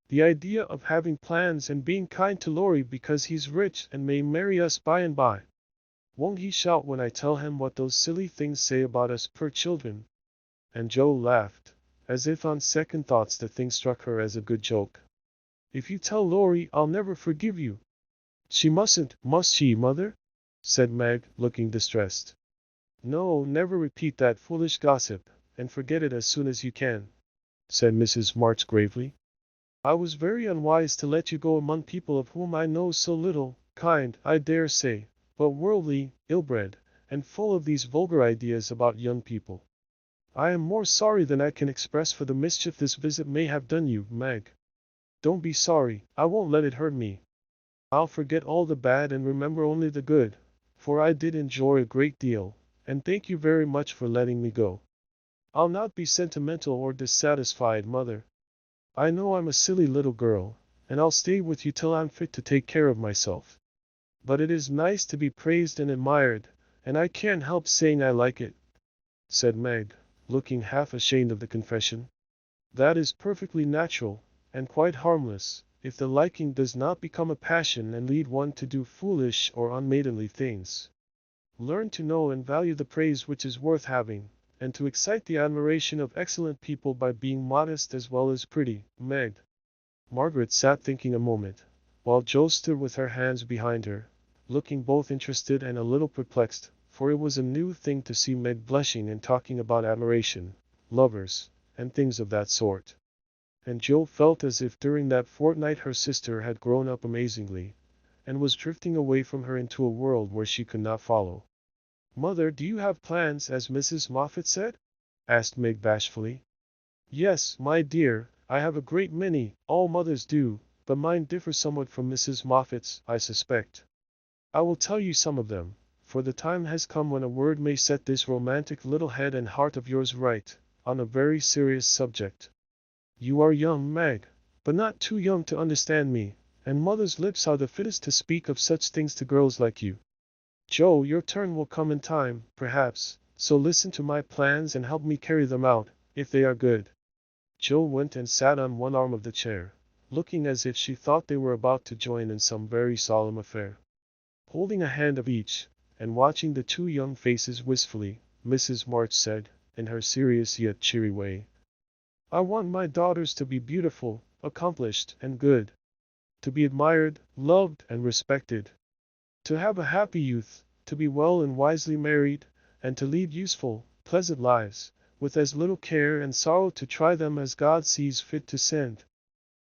The idea of having plans and being kind to Laurie because he's rich and may marry us by and by. Won't he shout when I tell him what those silly things say about us poor children?" And Joe laughed, as if on second thoughts the thing struck her as a good joke. "If you tell Laurie, I'll never forgive you." "She mustn't, must she, mother?" said Meg, looking distressed. "No, never repeat that foolish gossip, and forget it as soon as you can," said Mrs. March gravely. "I was very unwise to let you go among people of whom I know so little, kind, I dare say, but worldly, ill-bred, and full of these vulgar ideas about young people. I am more sorry than I can express for the mischief this visit may have done you, Meg. Don't be sorry, I won't let it hurt me. I'll forget all the bad and remember only the good, for I did enjoy a great deal, and thank you very much for letting me go. I'll not be sentimental or dissatisfied, mother. I know I'm a silly little girl, and I'll stay with you till I'm fit to take care of myself. But it is nice to be praised and admired, and I can't help saying I like it," said Meg, looking half ashamed of the confession. "That is perfectly natural, and quite harmless, if the liking does not become a passion and lead one to do foolish or unmaidenly things. Learn to know and value the praise which is worth having, and to excite the admiration of excellent people by being modest as well as pretty, Meg." Margaret sat thinking a moment, while Joe stood with her hands behind her, looking both interested and a little perplexed, for it was a new thing to see Meg blushing and talking about admiration, lovers, and things of that sort. And Joe felt as if during that fortnight her sister had grown up amazingly, and was drifting away from her into a world where she could not follow. "Mother, do you have plans, as Mrs. Moffat said?" asked Meg bashfully. "Yes, my dear, I have a great many, all mothers do, but mine differ somewhat from Mrs. Moffat's, I suspect. I will tell you some of them, for the time has come when a word may set this romantic little head and heart of yours right, on a very serious subject. You are young, Meg, but not too young to understand me, and mother's lips are the fittest to speak of such things to girls like you. Joe, your turn will come in time, perhaps, so listen to my plans and help me carry them out, if they are good. Joe went and sat on one arm of the chair, looking as if she thought they were about to join in some very solemn affair. Holding a hand of each, and watching the two young faces wistfully, Mrs. March said, in her serious yet cheery way, I want my daughters to be beautiful, accomplished, and good. To be admired, loved, and respected. To have a happy youth, to be well and wisely married, and to lead useful, pleasant lives, with as little care and sorrow to try them as God sees fit to send.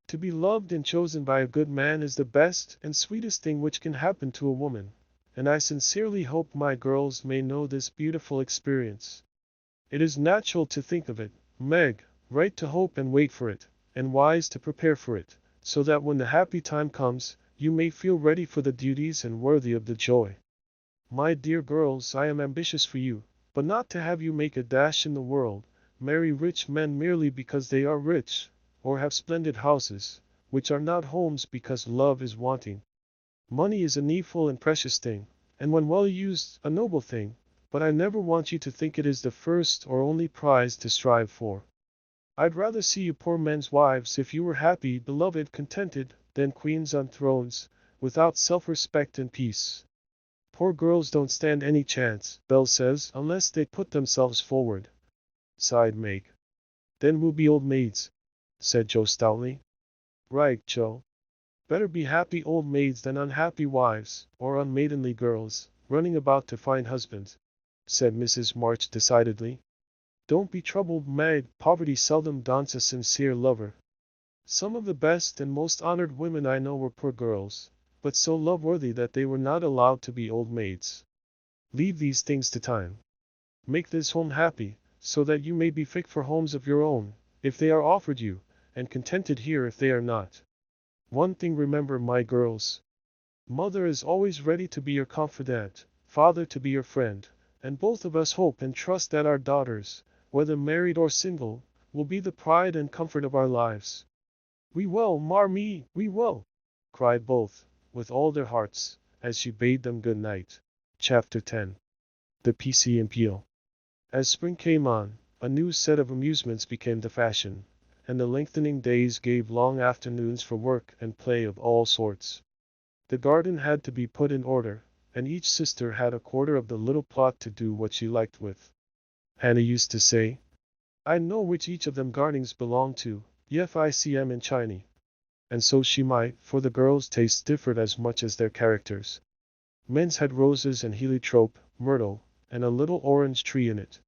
To be loved and chosen by a good man is the best and sweetest thing which can happen to a woman, and I sincerely hope my girls may know this beautiful experience. It is natural to think of it, Meg, right to hope and wait for it, and wise to prepare for it, so that when the happy time comes, you may feel ready for the duties and worthy of the joy. My dear girls, I am ambitious for you, but not to have you make a dash in the world, marry rich men merely because they are rich, or have splendid houses, which are not homes because love is wanting. Money is a needful and precious thing, and when well used, a noble thing, but I never want you to think it is the first or only prize to strive for. I'd rather see you poor men's wives if you were happy, beloved, contented, than queens on thrones, without self-respect and peace. Poor girls don't stand any chance, Belle says, unless they put themselves forward, sighed Meg. Then we'll be old maids, said Joe stoutly. Right, Joe. Better be happy old maids than unhappy wives, or unmaidenly girls, running about to find husbands, said Mrs. March decidedly. Don't be troubled, Meg, poverty seldom daunts a sincere lover. Some of the best and most honored women I know were poor girls, but so love-worthy that they were not allowed to be old maids. Leave these things to time. Make this home happy, so that you may be fit for homes of your own, if they are offered you, and contented here if they are not. One thing remember, my girls. Mother is always ready to be your confidant, father to be your friend, and both of us hope and trust that our daughters, whether married or single, will be the pride and comfort of our lives. We will, Marmee, we will, cried both, with all their hearts, as she bade them good night. Chapter 10. The PC and Peel. As spring came on, a new set of amusements became the fashion, and the lengthening days gave long afternoons for work and play of all sorts. The garden had to be put in order, and each sister had a quarter of the little plot to do what she liked with. Hannah used to say, I know which each of them gardens belong to, if I see 'em in Chiny. And so she might, for the girls' tastes differed as much as their characters. Men's had roses and heliotrope, myrtle, and a little orange tree in it.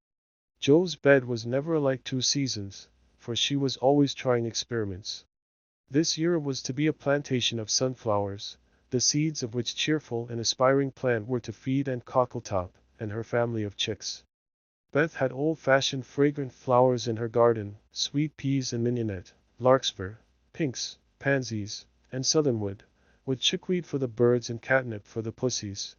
Joe's bed was never like 2 seasons, for she was always trying experiments. This year was to be a plantation of sunflowers, the seeds of which cheerful and aspiring plant were to feed Aunt Cockletop and her family of chicks. Beth had old-fashioned fragrant flowers in her garden, sweet peas and mignonette, larkspur, pinks, pansies, and southernwood, with chickweed for the birds and catnip for the pussies.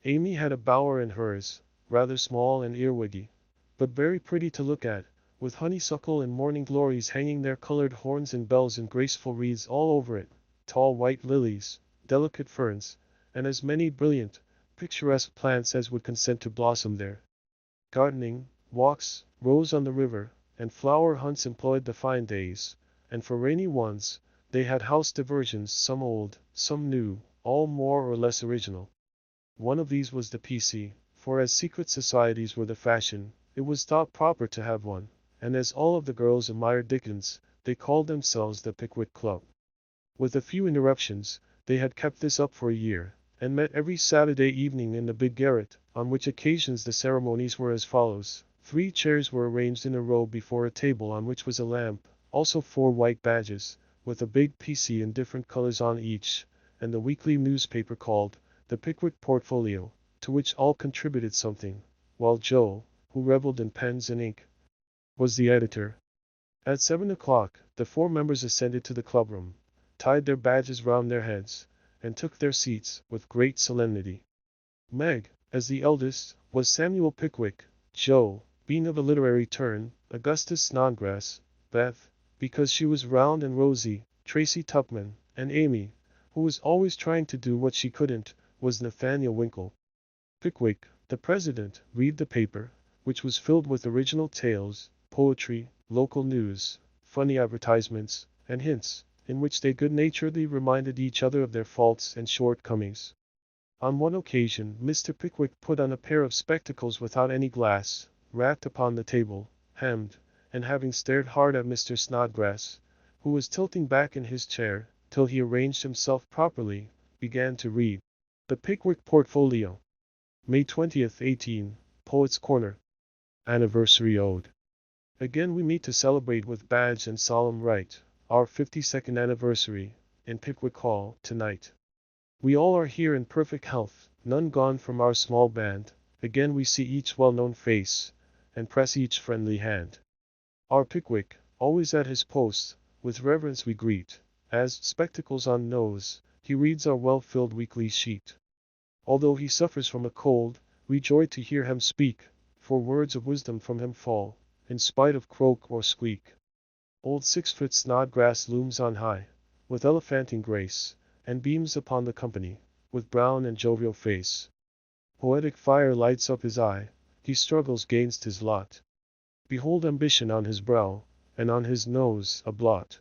Amy had a bower in hers, rather small and earwiggy, but very pretty to look at, with honeysuckle and morning glories hanging their colored horns and bells in graceful wreaths all over it, tall white lilies, delicate ferns, and as many brilliant, picturesque plants as would consent to blossom there. Gardening, walks, rows on the river, and flower hunts employed the fine days, and for rainy ones, they had house diversions, some old, some new, all more or less original. One of these was the PC, for as secret societies were the fashion, it was thought proper to have one, and as all of the girls admired Dickens, they called themselves the Pickwick Club. With a few interruptions, they had kept this up for a year, and met every Saturday evening in the big garret, on which occasions the ceremonies were as follows. 3 chairs were arranged in a row before a table on which was a lamp, also 4 white badges, with a big PC in different colors on each, and the weekly newspaper called the Pickwick Portfolio, to which all contributed something, while Joe, who reveled in pens and ink, was the editor. At 7 o'clock, the 4 members ascended to the clubroom, tied their badges round their heads, and took their seats with great solemnity. Meg, as the eldest, was Samuel Pickwick, Jo, being of a literary turn, Augustus Snodgrass, Beth, because she was round and rosy, Tracy Tupman, and Amy, who was always trying to do what she couldn't, was Nathaniel Winkle. Pickwick, the president, read the paper, which was filled with original tales, poetry, local news, funny advertisements, and hints, in which they good-naturedly reminded each other of their faults and shortcomings. On one occasion Mr. Pickwick put on a pair of spectacles without any glass, rapped upon the table, hemmed, and having stared hard at Mr. Snodgrass, who was tilting back in his chair, till he arranged himself properly, began to read. The Pickwick Portfolio. May 20th, 18, Poets' Corner. Anniversary Ode. Again we meet to celebrate with badge and solemn rite, our 52nd anniversary, in Pickwick Hall, tonight. We all are here in perfect health, none gone from our small band. Again we see each well-known face, and press each friendly hand. Our Pickwick, always at his post, with reverence we greet, as, spectacles on nose, he reads our well-filled weekly sheet. Although he suffers from a cold, we joy to hear him speak, for words of wisdom from him fall, in spite of croak or squeak. Old 6-foot Snodgrass looms on high, with elephantine grace, and beams upon the company, with brown and jovial face. Poetic fire lights up his eye, he struggles gainst his lot. Behold ambition on his brow, and on his nose a blot.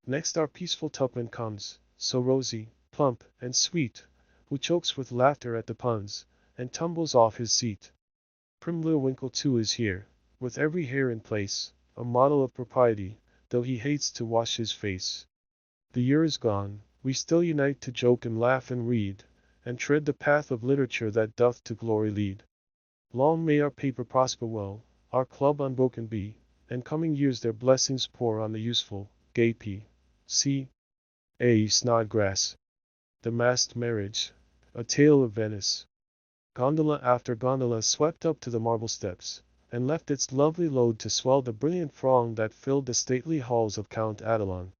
Next our peaceful Tupman comes, so rosy, plump, and sweet, who chokes with laughter at the puns, and tumbles off his seat. Prim little Winkle too is here, with every hair in place, a model of propriety, though he hates to wash his face. The year is gone, we still unite to joke and laugh and read, and tread the path of literature that doth to glory lead. Long may our paper prosper well, our club unbroken be, and coming years their blessings pour on the useful, gay P.C. A. Snodgrass. The Masked Marriage. A Tale of Venice. Gondola after gondola swept up to the marble steps, and left its lovely load to swell the brilliant throng that filled the stately halls of Count Adelon.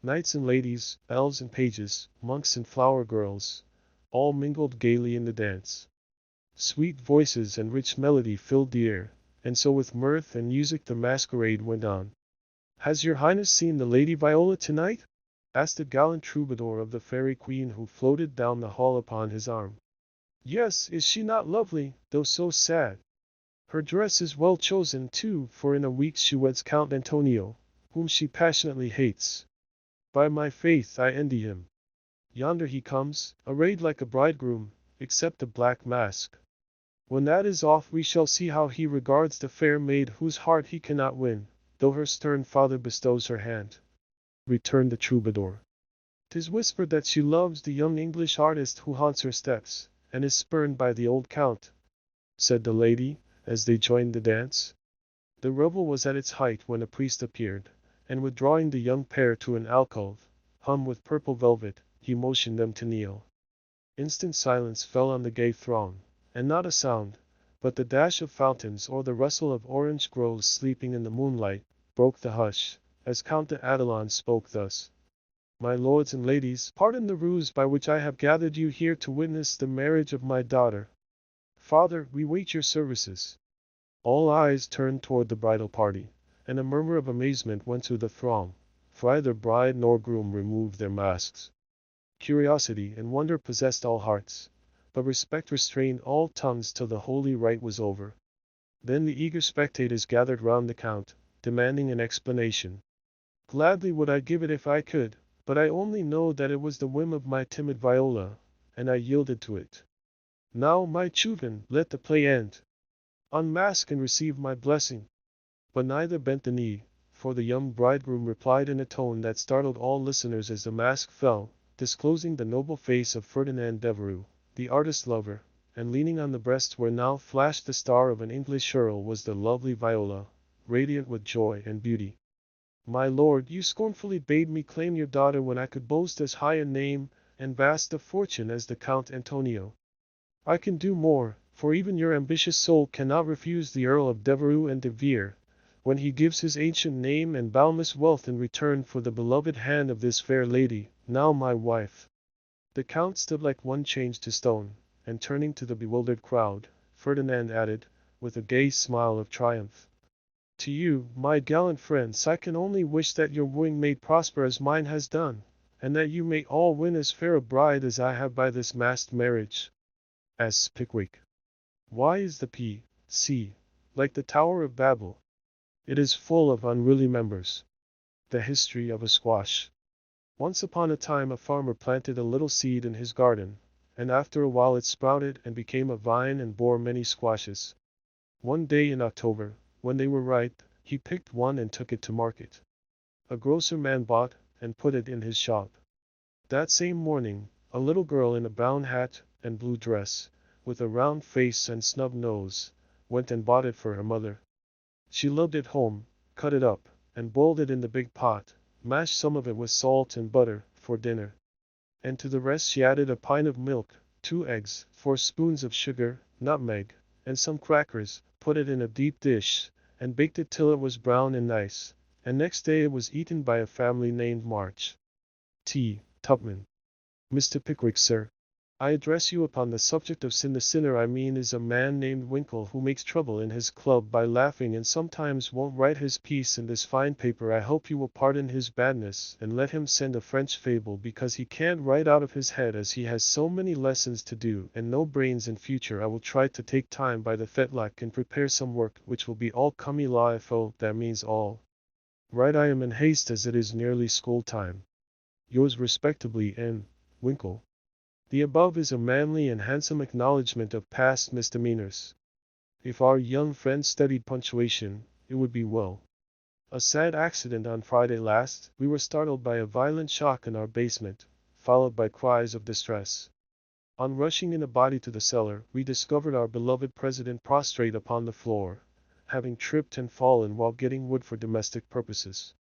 Knights and ladies, elves and pages, monks and flower girls, all mingled gaily in the dance. Sweet voices and rich melody filled the air, and so with mirth and music the masquerade went on. "Has your highness seen the Lady Viola tonight?" asked the gallant troubadour of the fairy queen who floated down the hall upon his arm. "Yes, is she not lovely, though so sad? Her dress is well chosen, too, for in a week she weds Count Antonio, whom she passionately hates. By my faith, I envy him. Yonder he comes, arrayed like a bridegroom, except the black mask. When that is off we shall see how he regards the fair maid whose heart he cannot win, though her stern father bestows her hand," returned the troubadour. "'Tis whispered that she loves the young English artist who haunts her steps, and is spurned by the old count," said the lady, as they joined the dance. The revel was at its height when a priest appeared, and withdrawing the young pair to an alcove, hung with purple velvet, he motioned them to kneel. Instant silence fell on the gay throng, and not a sound, but the dash of fountains or the rustle of orange groves sleeping in the moonlight, broke the hush, as Count Adelon spoke thus. "My lords and ladies, pardon the ruse by which I have gathered you here to witness the marriage of my daughter. Father, we wait your services." All eyes turned toward the bridal party, and a murmur of amazement went through the throng, for either bride nor groom removed their masks. Curiosity and wonder possessed all hearts, but respect restrained all tongues till the holy rite was over. Then the eager spectators gathered round the count, demanding an explanation. "Gladly would I give it if I could, but I only know that it was the whim of my timid Viola, and I yielded to it. Now, my children, let the play end. Unmask and receive my blessing." But neither bent the knee, for the young bridegroom replied in a tone that startled all listeners as the mask fell, disclosing the noble face of Ferdinand Devereux, the artist lover, and leaning on the breast where now flashed the star of an English earl was the lovely Viola, radiant with joy and beauty. "My lord, you scornfully bade me claim your daughter when I could boast as high a name and vast a fortune as the Count Antonio. I can do more, for even your ambitious soul cannot refuse the Earl of Devereux and de Vere, when he gives his ancient name and boundless wealth in return for the beloved hand of this fair lady, now my wife. The Count stood like one changed to stone, and turning to the bewildered crowd, Ferdinand added, with a gay smile of triumph. To you, my gallant friends, I can only wish that your wooing may prosper as mine has done, and that you may all win as fair a bride as I have by this masked marriage. Asks Pickwick. Why is the P.C. like the Tower of Babel? It is full of unruly members. The history of a squash. Once upon a time a farmer planted a little seed in his garden, and after a while it sprouted and became a vine and bore many squashes. One day in October, when they were ripe, he picked one and took it to market. A grocer man bought and put it in his shop. That same morning, a little girl in a brown hat and blue dress, with a round face and snub nose, went and bought it for her mother. She lugged it home, cut it up, and boiled it in the big pot, mashed some of it with salt and butter, for dinner. And to the rest she added a pint of milk, 2 eggs, 4 spoons of sugar, nutmeg, and some crackers, put it in a deep dish, and baked it till it was brown and nice, and next day it was eaten by a family named March. T. Tupman. Mr. Pickwick, sir. I address you upon the subject of sin. The sinner I mean is a man named Winkle who makes trouble in his club by laughing and sometimes won't write his piece in this fine paper. I hope you will pardon his badness and let him send a French fable because he can't write out of his head as he has so many lessons to do and no brains in future. I will try to take time by the fetlock and prepare some work which will be all comme il faut, that means all right. I am in haste as it is nearly school time. Yours respectably, N. Winkle. The above is a manly and handsome acknowledgment of past misdemeanors. If our young friend studied punctuation, it would be well. A sad accident on Friday last. We were startled by a violent shock in our basement, followed by cries of distress. On rushing in a body to the cellar, we discovered our beloved president prostrate upon the floor, having tripped and fallen while getting wood for domestic purposes.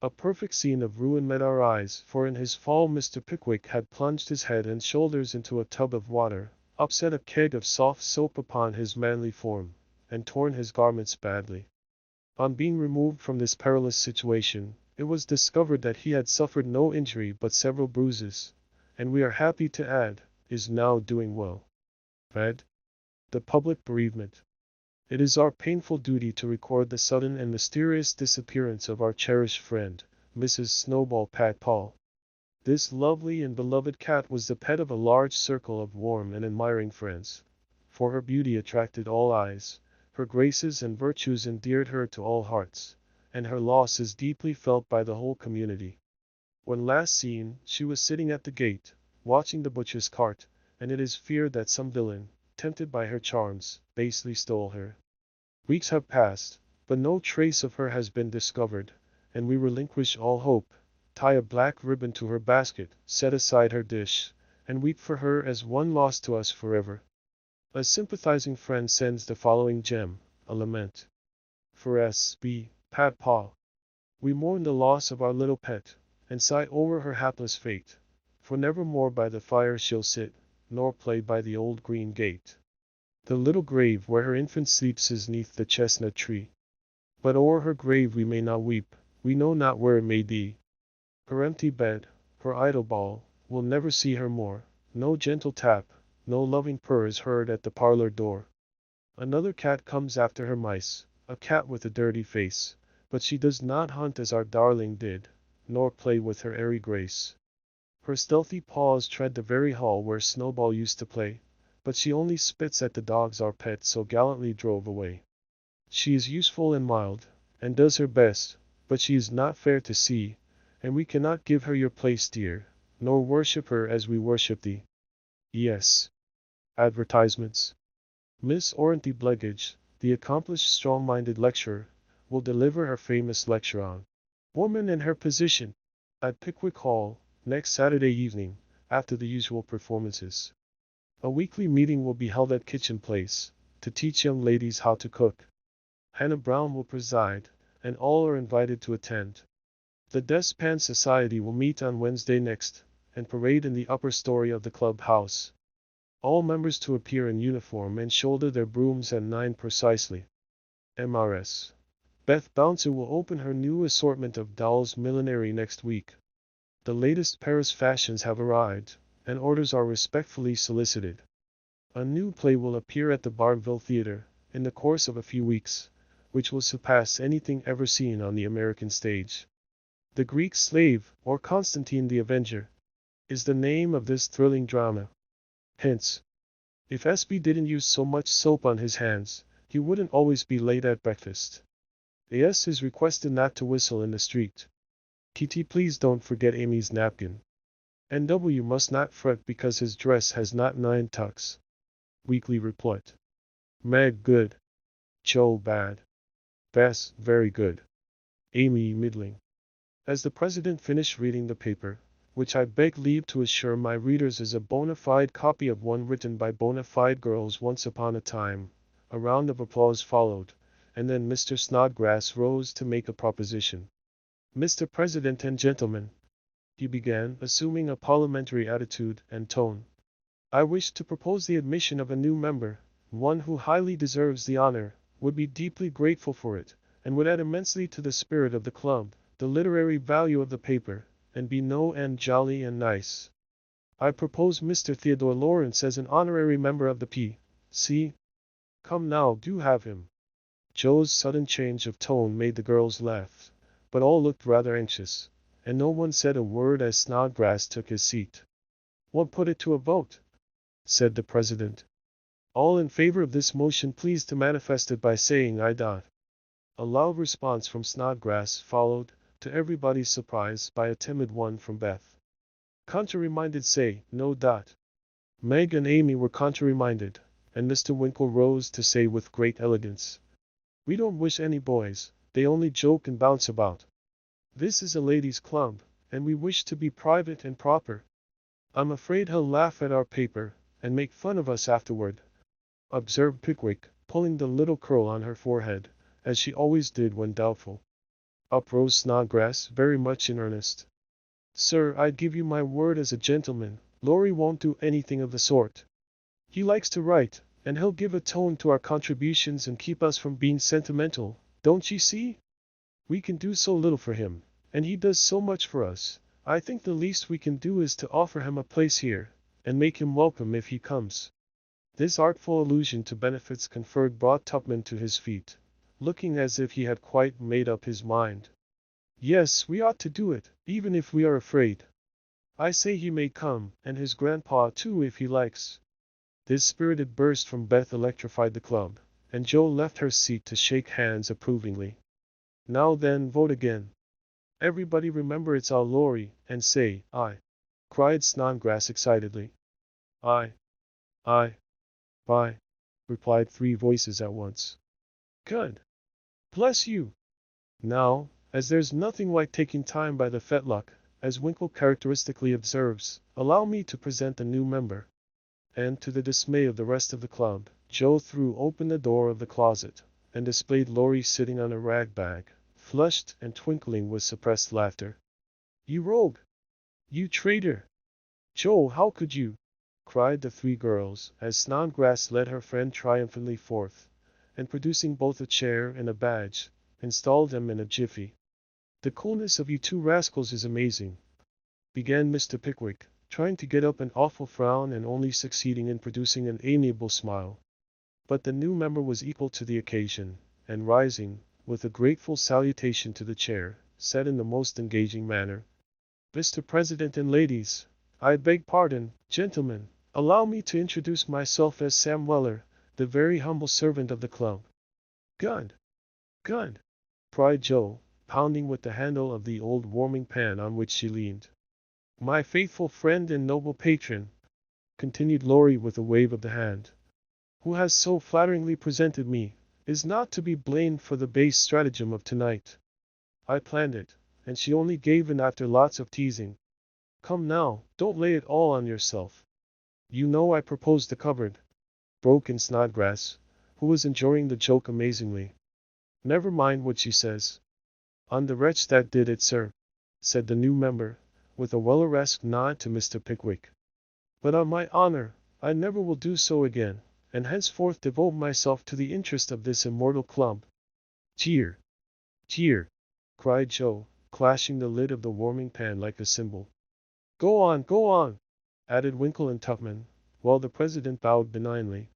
A perfect scene of ruin met our eyes, for in his fall Mr. Pickwick had plunged his head and shoulders into a tub of water, upset a keg of soft soap upon his manly form, and torn his garments badly. On being removed from this perilous situation, it was discovered that he had suffered no injury but several bruises, and we are happy to add, is now doing well. Ed. The public bereavement. It is our painful duty to record the sudden and mysterious disappearance of our cherished friend, Mrs. Snowball Pat Paul. This lovely and beloved cat was the pet of a large circle of warm and admiring friends, for her beauty attracted all eyes, her graces and virtues endeared her to all hearts, and her loss is deeply felt by the whole community. When last seen, she was sitting at the gate, watching the butcher's cart, and it is feared that some villain, tempted by her charms, basely stole her. Weeks have passed, but no trace of her has been discovered, and we relinquish all hope, tie a black ribbon to her basket, set aside her dish, and weep for her as one lost to us forever. A sympathizing friend sends the following gem, a lament. For S.B. Pat Paul. We mourn the loss of our little pet, and sigh over her hapless fate, for never more by the fire she'll sit, nor play by the old green gate. The little grave where her infant sleeps is 'neath the chestnut tree. But o'er her grave we may not weep, we know not where it may be. Her empty bed, her idle ball, we'll never see her more, no gentle tap, no loving purr is heard at the parlor door. Another cat comes after her mice, a cat with a dirty face, but she does not hunt as our darling did, nor play with her airy grace. Her stealthy paws tread the very hall where Snowball used to play, but she only spits at the dogs our pet so gallantly drove away. She is useful and mild, and does her best, but she is not fair to see, and we cannot give her your place, dear, nor worship her as we worship thee. E.S. Advertisements. Miss Oranthy Blegage, the accomplished strong-minded lecturer, will deliver her famous lecture on Woman and Her Position at Pickwick Hall next Saturday evening, after the usual performances. A weekly meeting will be held at Kitchen Place, to teach young ladies how to cook. Hannah Brown will preside, and all are invited to attend. The Dustpan Society will meet on Wednesday next, and parade in the upper story of the clubhouse. All members to appear in uniform and shoulder their brooms at 9 precisely. M.R.S. Beth Bouncer will open her new assortment of dolls millinery next week. The latest Paris fashions have arrived, and orders are respectfully solicited. A new play will appear at the Barneville Theatre, in the course of a few weeks, which will surpass anything ever seen on the American stage. The Greek Slave, or Constantine the Avenger, is the name of this thrilling drama. Hence, if SB didn't use so much soap on his hands, he wouldn't always be late at breakfast. AS is requested not to whistle in the street. TT, please don't forget Amy's napkin. NW must not fret because his dress has not 9 tucks. Weekly report. Meg, good. Joe, bad. Bess, very good. Amy, middling. As the president finished reading the paper, which I beg leave to assure my readers is a bona fide copy of one written by bona fide girls once upon a time, a round of applause followed, and then Mr. Snodgrass rose to make a proposition. Mr. President and gentlemen, he began, assuming a parliamentary attitude and tone, I wish to propose the admission of a new member, one who highly deserves the honor, would be deeply grateful for it, and would add immensely to the spirit of the club, the literary value of the paper, and be no end jolly and nice. I propose Mr. Theodore Laurence as an honorary member of the P.C. Come now, do have him. Joe's sudden change of tone made the girls laugh, but all looked rather anxious, and no one said a word as Snodgrass took his seat. We'll put it to a vote, said the president. All in favor of this motion please to manifest it by saying aye. A loud response from Snodgrass followed, to everybody's surprise, by a timid one from Beth. Contrary-minded say, no. Meg and Amy were contrary-minded, and Mr. Winkle rose to say with great elegance, we don't wish any boys, they only joke and bounce about. This is a ladies' club, and we wish to be private and proper. I'm afraid he'll laugh at our paper, and make fun of us afterward, observed Pickwick, pulling the little curl on her forehead, as she always did when doubtful. Up rose Snodgrass, very much in earnest. Sir, I'd give you my word as a gentleman, Laurie won't do anything of the sort. He likes to write, and he'll give a tone to our contributions and keep us from being sentimental, don't ye see? We can do so little for him, and he does so much for us. I think the least we can do is to offer him a place here, and make him welcome if he comes. This artful allusion to benefits conferred brought Tupman to his feet, looking as if he had quite made up his mind. Yes, we ought to do it, even if we are afraid. I say he may come, and his grandpa too if he likes. This spirited burst from Beth electrified the club, and Joe left her seat to shake hands approvingly. Now then, vote again. Everybody remember it's our Laurie, and say, aye, cried Snodgrass excitedly. Aye. Aye. Aye, replied 3 voices at once. Good. Bless you. Now, as there's nothing like taking time by the fetlock, as Winkle characteristically observes, allow me to present the new member. And to the dismay of the rest of the club, Joe threw open the door of the closet, and displayed Laurie sitting on a rag bag, flushed and twinkling with suppressed laughter. You rogue! You traitor! Joe, how could you? Cried the 3 girls, as Snodgrass led her friend triumphantly forth, and producing both a chair and a badge, installed them in a jiffy. The coolness of you 2 rascals is amazing, began Mr. Pickwick, trying to get up an awful frown and only succeeding in producing an amiable smile. But the new member was equal to the occasion, and rising, with a grateful salutation to the chair, said in the most engaging manner, Mr. President and ladies, I beg pardon, gentlemen, allow me to introduce myself as Sam Weller, the very humble servant of the club. Good! Good! Cried Joe, pounding with the handle of the old warming pan on which she leaned. My faithful friend and noble patron, continued Laurie with a wave of the hand, who has so flatteringly presented me, is not to be blamed for the base stratagem of tonight. I planned it, and she only gave in after lots of teasing. Come now, don't lay it all on yourself. You know I proposed the cupboard, broke in Snodgrass, who was enjoying the joke amazingly. Never mind what she says. On the wretch that did it, sir, said the new member, with a Welleresque nod to Mr. Pickwick. But on my honor, I never will do so again, and henceforth devote myself to the interest of this immortal club. Cheer. Here! Cried Joe, clashing the lid of the warming pan like a cymbal. Go on, added Winkle and Tupman, while the president bowed benignly.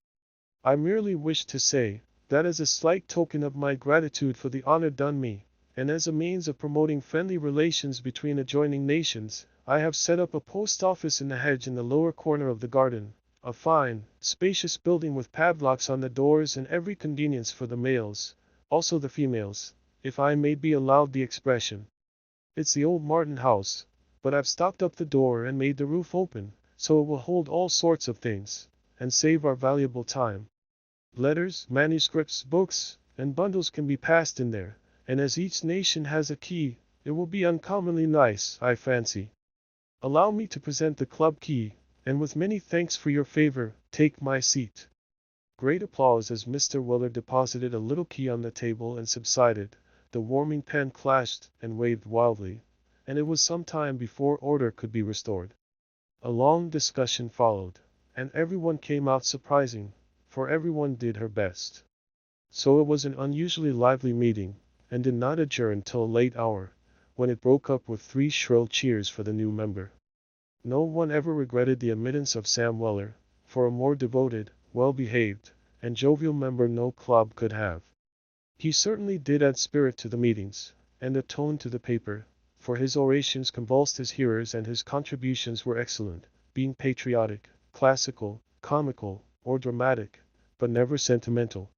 I merely wish to say, that as a slight token of my gratitude for the honor done me, and as a means of promoting friendly relations between adjoining nations, I have set up a post office in the hedge in the lower corner of the garden, a fine, spacious building with padlocks on the doors and every convenience for the males, also the females, if I may be allowed the expression. It's the old Martin house, but I've stopped up the door and made the roof open, so it will hold all sorts of things, and save our valuable time. Letters, manuscripts, books, and bundles can be passed in there, and as each nation has a key, it will be uncommonly nice, I fancy. Allow me to present the club key, and with many thanks for your favor, take my seat. Great applause as Mr. Weller deposited a little key on the table and subsided. The warming pan clashed and waved wildly, and it was some time before order could be restored. A long discussion followed, and everyone came out surprising, for everyone did her best. So it was an unusually lively meeting, and did not adjourn till a late hour, when it broke up with 3 shrill cheers for the new member. No one ever regretted the admittance of Sam Weller, for a more devoted, well-behaved, and jovial member no club could have. He certainly did add spirit to the meetings, and a tone to the paper, for his orations convulsed his hearers and his contributions were excellent, being patriotic, classical, comical, or dramatic, but never sentimental.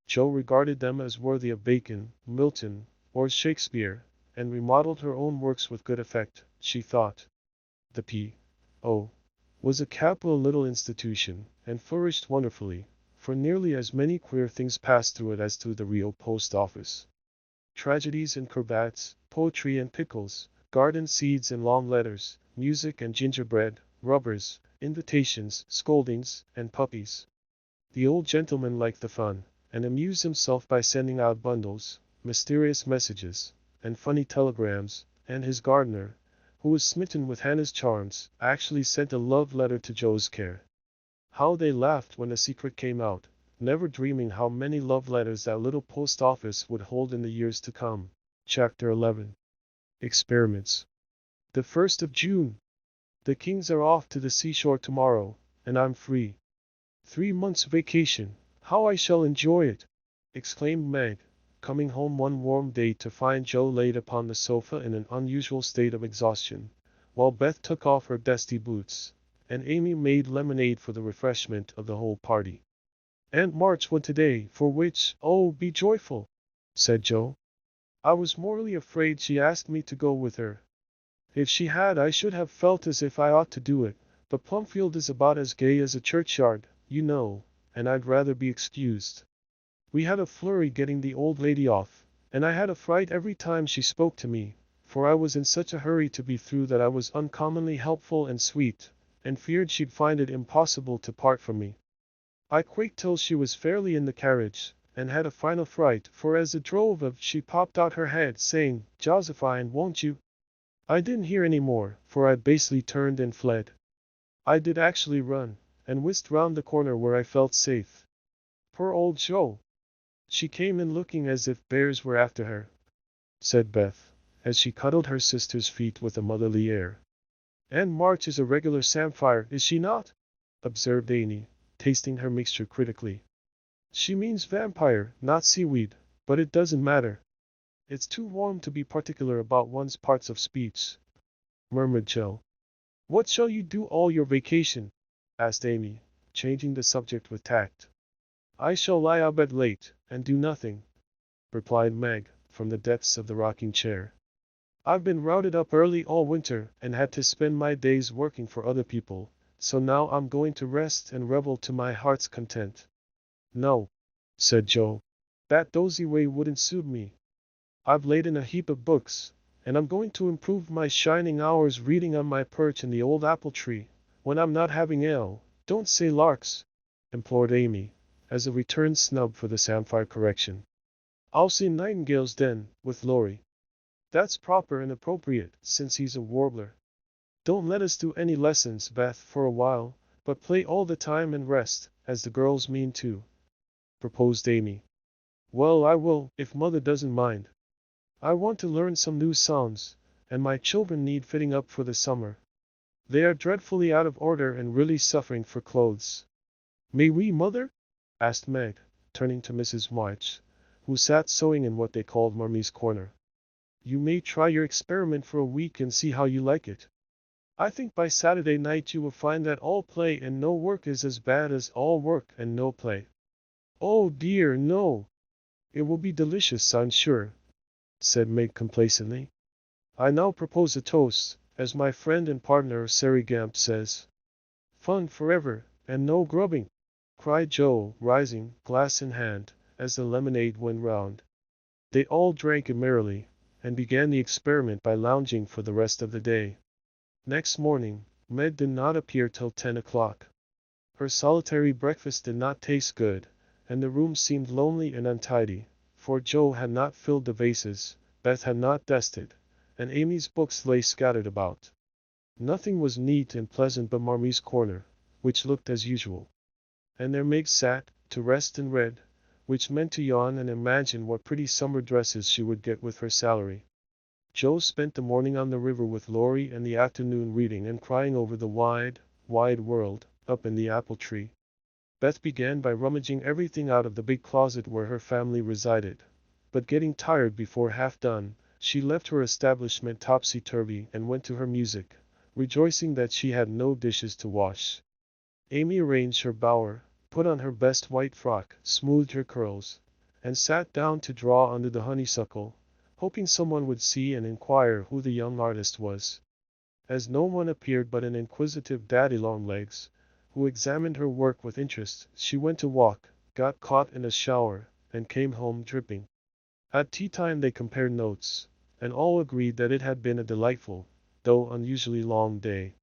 Joe regarded them as worthy of Bacon, Milton, or Shakespeare, and remodeled her own works with good effect, she thought. The P.O. was a capital little institution, and flourished wonderfully, for nearly as many queer things passed through it as through the real post office. Tragedies and cravats, poetry and pickles, garden seeds and long letters, music and gingerbread, rubbers, invitations, scoldings, and puppies. The old gentleman liked the fun, and amused himself by sending out bundles, mysterious messages, and funny telegrams, and his gardener, who was smitten with Hannah's charms, actually sent a love letter to Joe's care. How they laughed when the secret came out, never dreaming how many love letters that little post office would hold in the years to come. Chapter 11. Experiments. The 1st of June. The Kings are off to the seashore tomorrow, and I'm free. 3 months' vacation. How I shall enjoy it! Exclaimed Meg, coming home one warm day to find Joe laid upon the sofa in an unusual state of exhaustion, while Beth took off her dusty boots, and Amy made lemonade for the refreshment of the whole party. Aunt March went today, for which, oh, be joyful, said Joe. I was mortally afraid she asked me to go with her. If she had, I should have felt as if I ought to do it, but Plumfield is about as gay as a churchyard, you know, and I'd rather be excused. We had a flurry getting the old lady off, and I had a fright every time she spoke to me, for I was in such a hurry to be through that I was uncommonly helpful and sweet, and feared she'd find it impossible to part from me. I quaked till she was fairly in the carriage, and had a final fright, for as it drove up she popped out her head, saying, "Josephine, won't you?" I didn't hear any more, for I basely turned and fled. I did actually run, and whisked round the corner where I felt safe. Poor old Joe! She came in looking as if bears were after her, said Beth, as she cuddled her sister's feet with a motherly air. Aunt March is a regular samphire, is she not? Observed Amy, tasting her mixture critically. She means vampire, not seaweed, but it doesn't matter. It's too warm to be particular about one's parts of speech, murmured Joe. What shall you do all your vacation? Asked Amy, changing the subject with tact. I shall lie abed late, and do nothing, replied Meg, from the depths of the rocking chair. I've been routed up early all winter, and had to spend my days working for other people, so now I'm going to rest and revel to my heart's content. No, said Joe, that dozy way wouldn't suit me. I've laid in a heap of books, and I'm going to improve my shining hours reading on my perch in the old apple tree, when I'm not having ale. Don't say larks, implored Amy, as a return snub for the samphire correction. I'll say nightingales then, with Laurie. That's proper and appropriate, since he's a warbler. Don't let us do any lessons, Beth, for a while, but play all the time and rest, as the girls mean to, proposed Amy. Well, I will, if Mother doesn't mind. I want to learn some new sounds, and my children need fitting up for the summer. They are dreadfully out of order and really suffering for clothes. May we, mother? Asked Meg, turning to Mrs. March, who sat sewing in what they called Marmie's corner. You may try your experiment for a week and see how you like it. I think by Saturday night you will find that all play and no work is as bad as all work and no play. Oh dear, no. It will be delicious, I'm sure, said Meg complacently. I now propose a toast, as my friend and partner Sari Gamp says. Fun forever, and no grubbing, cried Joe, rising, glass in hand, as the lemonade went round. They all drank it merrily, and began the experiment by lounging for the rest of the day. Next morning, Meg did not appear till 10 o'clock. Her solitary breakfast did not taste good, and the room seemed lonely and untidy, for Joe had not filled the vases, Beth had not dusted, and Amy's books lay scattered about. Nothing was neat and pleasant but Marmie's corner, which looked as usual. And there Meg sat, to rest and read, which meant to yawn and imagine what pretty summer dresses she would get with her salary. Joe spent the morning on the river with Laurie and the afternoon reading and crying over the wide, wide world, up in the apple tree. Beth began by rummaging everything out of the big closet where her family resided, but getting tired before half done, she left her establishment topsy-turvy and went to her music, rejoicing that she had no dishes to wash. Amy arranged her bower, put on her best white frock, smoothed her curls, and sat down to draw under the honeysuckle, hoping someone would see and inquire who the young artist was. As no one appeared but an inquisitive daddy-long-legs, who examined her work with interest, she went to walk, got caught in a shower, and came home dripping. At tea time they compared notes, and all agreed that it had been a delightful, though unusually long day.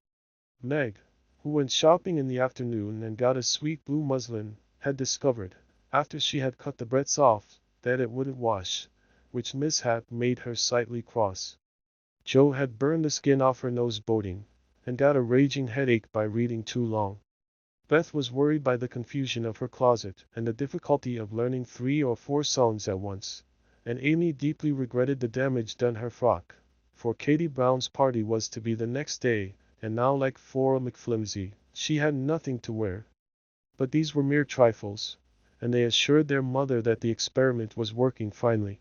Meg, who went shopping in the afternoon and got a sweet blue muslin, had discovered, after she had cut the breadths off, that it wouldn't wash, which mishap made her slightly cross. Joe had burned the skin off her nose boating, and got a raging headache by reading too long. Beth was worried by the confusion of her closet and the difficulty of learning 3 or 4 songs at once, and Amy deeply regretted the damage done her frock, for Katie Brown's party was to be the next day, and now like Flora McFlimsy, she had nothing to wear. But these were mere trifles, and they assured their mother that the experiment was working finely.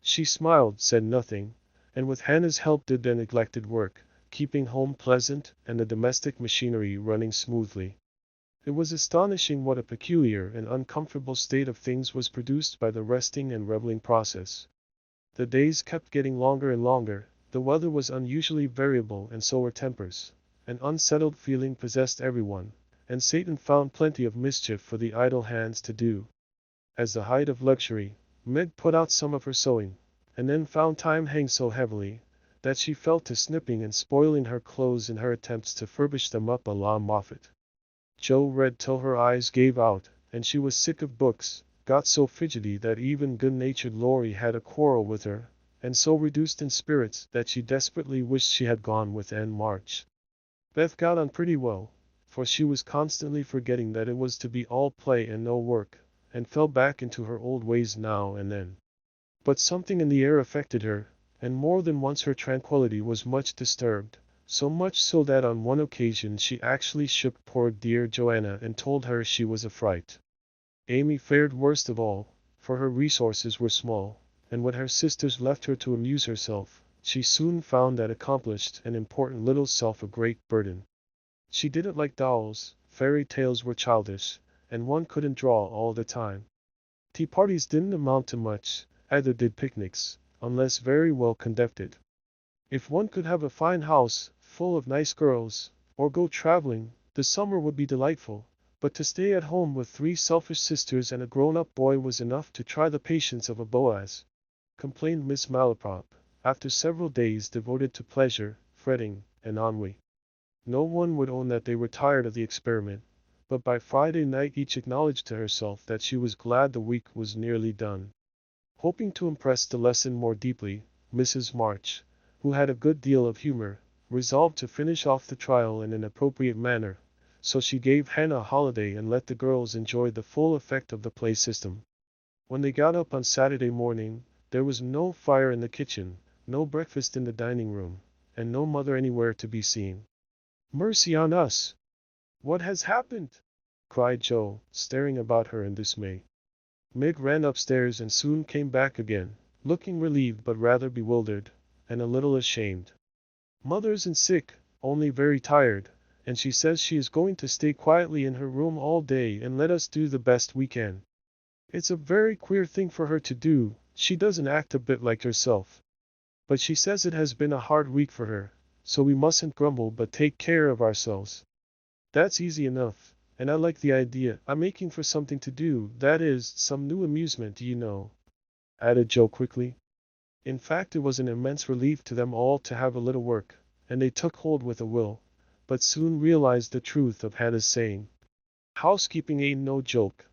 She smiled, said nothing, and with Hannah's help did their neglected work, keeping home pleasant and the domestic machinery running smoothly. It was astonishing what a peculiar and uncomfortable state of things was produced by the resting and reveling process. The days kept getting longer and longer, the weather was unusually variable and so were tempers. An unsettled feeling possessed everyone, and Satan found plenty of mischief for the idle hands to do. As the height of luxury, Meg put out some of her sewing, and then found time hang so heavily, that she fell to snipping and spoiling her clothes in her attempts to furbish them up a la Moffat. Joe read till her eyes gave out, and she was sick of books, got so fidgety that even good-natured Laurie had a quarrel with her, and so reduced in spirits that she desperately wished she had gone with Anne March. Beth got on pretty well, for she was constantly forgetting that it was to be all play and no work, and fell back into her old ways now and then. But something in the air affected her, and more than once her tranquillity was much disturbed. So much so that on one occasion she actually shook poor dear Joanna and told her she was a fright. Amy fared worst of all, for her resources were small, and when her sisters left her to amuse herself, she soon found that accomplished and important little self a great burden. She didn't like dolls, fairy tales were childish, and one couldn't draw all the time. Tea parties didn't amount to much, either did picnics, unless very well conducted. If one could have a fine house, full of nice girls, or go traveling, the summer would be delightful, but to stay at home with 3 selfish sisters and a grown-up boy was enough to try the patience of a Boaz, complained Miss Malaprop, after several days devoted to pleasure, fretting, and ennui. No one would own that they were tired of the experiment, but by Friday night each acknowledged to herself that she was glad the week was nearly done. Hoping to impress the lesson more deeply, Mrs. March, who had a good deal of humor, resolved to finish off the trial in an appropriate manner, so she gave Hannah a holiday and let the girls enjoy the full effect of the play system. When they got up on Saturday morning, There was no fire in the kitchen, no breakfast in the dining room, and no mother anywhere to be seen. "Mercy on us! What has happened?" cried Joe, staring about her in dismay. Meg ran upstairs and soon came back again, looking relieved but rather bewildered, and a little ashamed. "Mother isn't sick, only very tired, and she says she is going to stay quietly in her room all day and let us do the best we can. It's a very queer thing for her to do, she doesn't act a bit like herself. But she says it has been a hard week for her, so we mustn't grumble but take care of ourselves." "That's easy enough, and I like the idea. I'm making for something to do, that is, some new amusement, you know," added Joe quickly. In fact, it was an immense relief to them all to have a little work, and they took hold with a will, but soon realized the truth of Hannah's saying, "Housekeeping ain't no joke."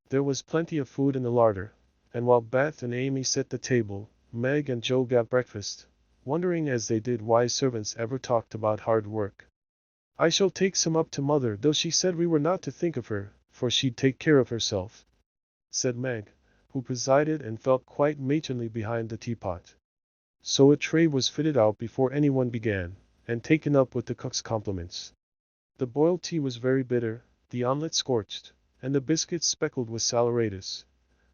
There was plenty of food in the larder, and while Beth and Amy set the table, Meg and Joe got breakfast, wondering as they did why servants ever talked about hard work. "I shall take some up to Mother, though she said we were not to think of her, for she'd take care of herself," said Meg, who presided and felt quite matronly behind the teapot. So a tray was fitted out before anyone began, and taken up with the cook's compliments. The boiled tea was very bitter, the omelette scorched, and the biscuits speckled with saleratus.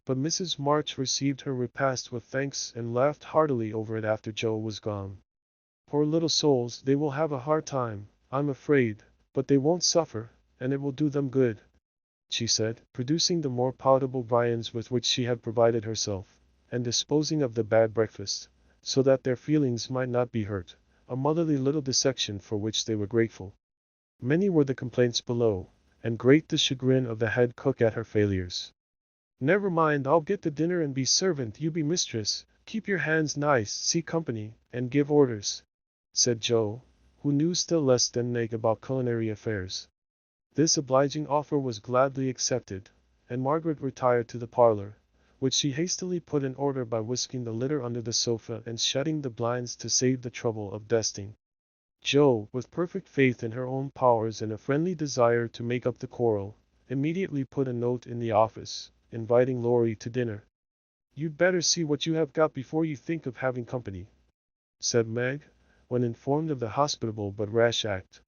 But Mrs. March received her repast with thanks and laughed heartily over it after Joe was gone. "Poor little souls, they will have a hard time, I'm afraid, but they won't suffer, and it will do them good," she said, producing the more palatable viands with which she had provided herself, and disposing of the bad breakfast, so that their feelings might not be hurt, a motherly little dissection for which they were grateful. Many were the complaints below, and great the chagrin of the head cook at her failures. "Never mind, I'll get the dinner and be servant, you be mistress, keep your hands nice, see company, and give orders," said Joe, who knew still less than Meg about culinary affairs. This obliging offer was gladly accepted, and Margaret retired to the parlor, which she hastily put in order by whisking the litter under the sofa and shutting the blinds to save the trouble of dusting. Joe, with perfect faith in her own powers and a friendly desire to make up the quarrel, immediately put a note in the office, inviting Laurie to dinner. "You'd better see what you have got before you think of having company," said Meg, when informed of the hospitable but rash act.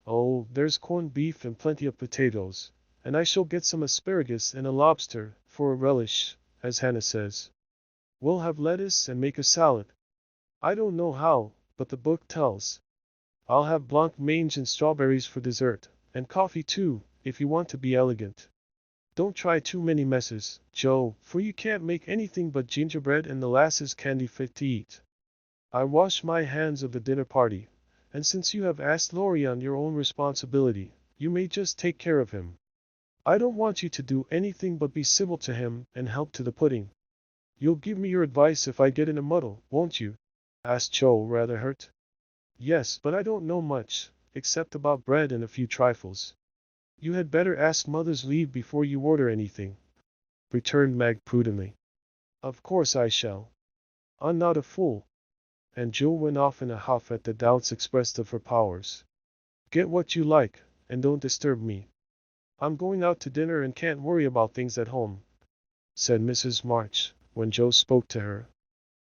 "Oh, there's corned beef and plenty of potatoes, and I shall get some asparagus and a lobster, for a relish, as Hannah says. We'll have lettuce and make a salad. I don't know how, but the book tells. I'll have blanc mange and strawberries for dessert, and coffee too, if you want to be elegant. Don't try too many messes, Joe, for you can't make anything but gingerbread and the lasses candy fit to eat. I wash my hands of the dinner party, and since you have asked Laurie on your own responsibility, you may just take care of him. I don't want you to do anything but be civil to him and help to the pudding. You'll give me your advice if I get in a muddle, won't you?" asked Joe, rather hurt. "Yes, but I don't know much, except about bread and a few trifles. You had better ask Mother's leave before you order anything," returned Meg prudently. "Of course I shall. I'm not a fool." And Joe went off in a huff at the doubts expressed of her powers. "Get what you like, and don't disturb me. I'm going out to dinner and can't worry about things at home," said Mrs. March, when Joe spoke to her.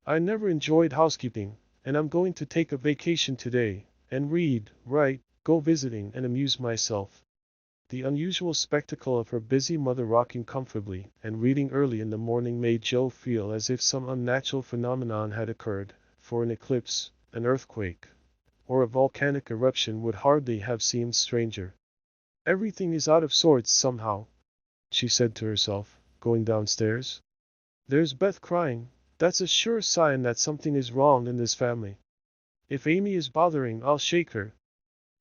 "I never enjoyed housekeeping, and I'm going to take a vacation today, and read, write, go visiting and amuse myself." The unusual spectacle of her busy mother rocking comfortably and reading early in the morning made Joe feel as if some unnatural phenomenon had occurred, for an eclipse, an earthquake, or a volcanic eruption would hardly have seemed stranger. "Everything is out of sorts somehow," she said to herself, going downstairs. "There's Beth crying, that's a sure sign that something is wrong in this family. If Amy is bothering, I'll shake her."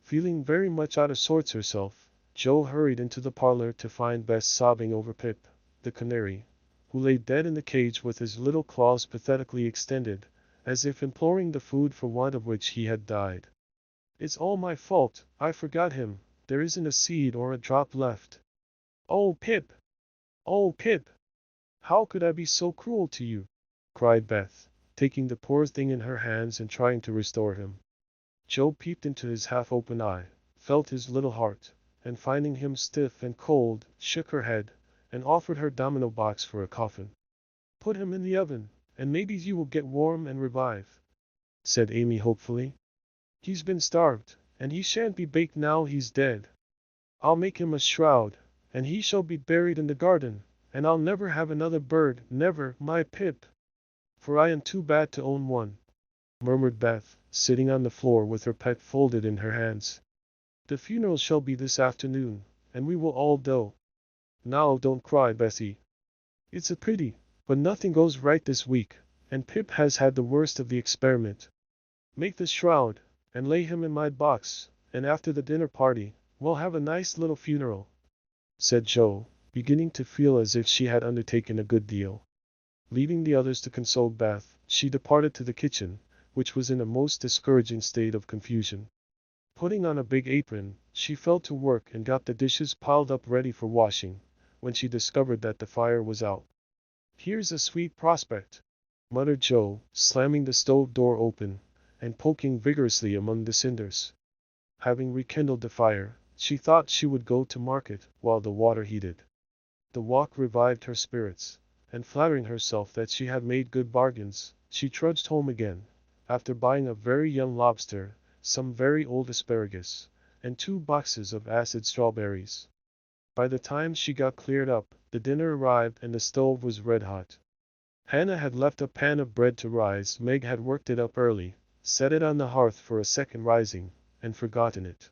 Feeling very much out of sorts herself, Joe hurried into the parlor to find Beth sobbing over Pip, the canary, who lay dead in the cage with his little claws pathetically extended, as if imploring the food for want of which he had died. "It's all my fault, I forgot him, there isn't a seed or a drop left. Oh, Pip! Oh, Pip! How could I be so cruel to you?" cried Beth, taking the poor thing in her hands and trying to restore him. Joe peeped into his half-open eye, felt his little heart, and finding him stiff and cold, shook her head, and offered her domino box for a coffin. "Put him in the oven, and maybe you will get warm and revive," said Amy hopefully. "He's been starved, and he shan't be baked now he's dead. I'll make him a shroud, and he shall be buried in the garden, and I'll never have another bird, never, my Pip, for I am too bad to own one," murmured Beth, sitting on the floor with her pet folded in her hands. "The funeral shall be this afternoon, and we will all go. Now don't cry, Bessie. It's a pity, but nothing goes right this week, and Pip has had the worst of the experiment. Make the shroud, and lay him in my box, and after the dinner party, we'll have a nice little funeral," said Jo, beginning to feel as if she had undertaken a good deal. Leaving the others to console Beth, she departed to the kitchen, which was in a most discouraging state of confusion. Putting on a big apron, she fell to work and got the dishes piled up ready for washing, when she discovered that the fire was out. "Here's a sweet prospect," muttered Jo, slamming the stove door open, and poking vigorously among the cinders. Having rekindled the fire, she thought she would go to market while the water heated. The walk revived her spirits, and flattering herself that she had made good bargains, she trudged home again, after buying a very young lobster, some very old asparagus, and 2 boxes of acid strawberries. By the time she got cleared up, the dinner arrived and the stove was red hot. Hannah had left a pan of bread to rise. Meg had worked it up early, set it on the hearth for a second rising, and forgotten it.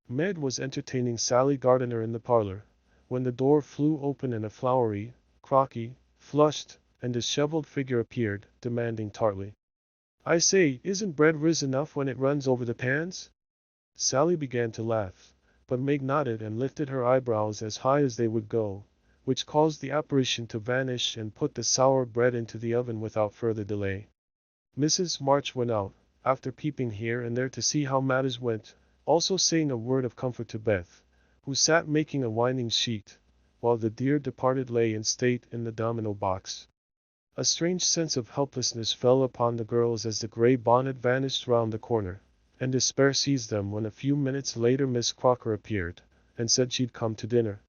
Med was entertaining Sally Gardiner in the parlor, when the door flew open and a floury, crocky, flushed, and disheveled figure appeared, demanding tartly, "I say, isn't bread risen enough when it runs over the pans?" Sally began to laugh, but Meg nodded and lifted her eyebrows as high as they would go, which caused the apparition to vanish and put the sour bread into the oven without further delay. Mrs. March went out, after peeping here and there to see how matters went, also saying a word of comfort to Beth, who sat making a winding sheet, while the dear departed lay in state in the domino box. A strange sense of helplessness fell upon the girls as the gray bonnet vanished round the corner, and despair seized them when a few minutes later Miss Crocker appeared, and said she'd come to dinner.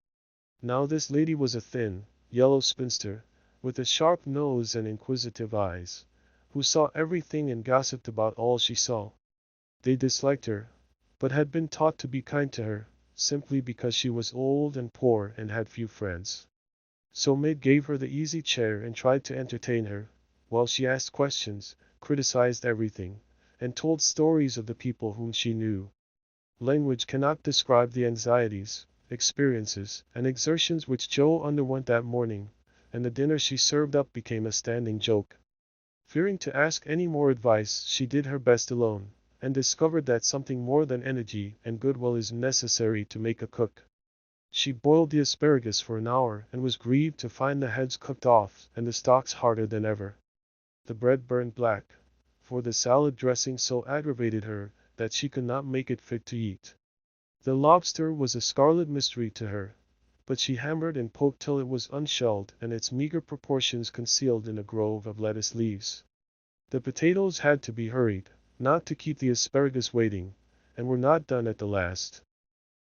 Now this lady was a thin, yellow spinster, with a sharp nose and inquisitive eyes, who saw everything and gossiped about all she saw. They disliked her, but had been taught to be kind to her, simply because she was old and poor and had few friends. So Meg gave her the easy chair and tried to entertain her, while she asked questions, criticized everything, and told stories of the people whom she knew. Language cannot describe the anxieties, experiences, and exertions which Jo underwent that morning, and the dinner she served up became a standing joke. Fearing to ask any more advice, she did her best alone, and discovered that something more than energy and goodwill is necessary to make a cook. She boiled the asparagus for an hour and was grieved to find the heads cooked off and the stalks harder than ever. The bread burned black, for the salad dressing so aggravated her that she could not make it fit to eat. The lobster was a scarlet mystery to her, but she hammered and poked till it was unshelled and its meager proportions concealed in a grove of lettuce leaves. The potatoes had to be hurried, not to keep the asparagus waiting, and were not done at the last.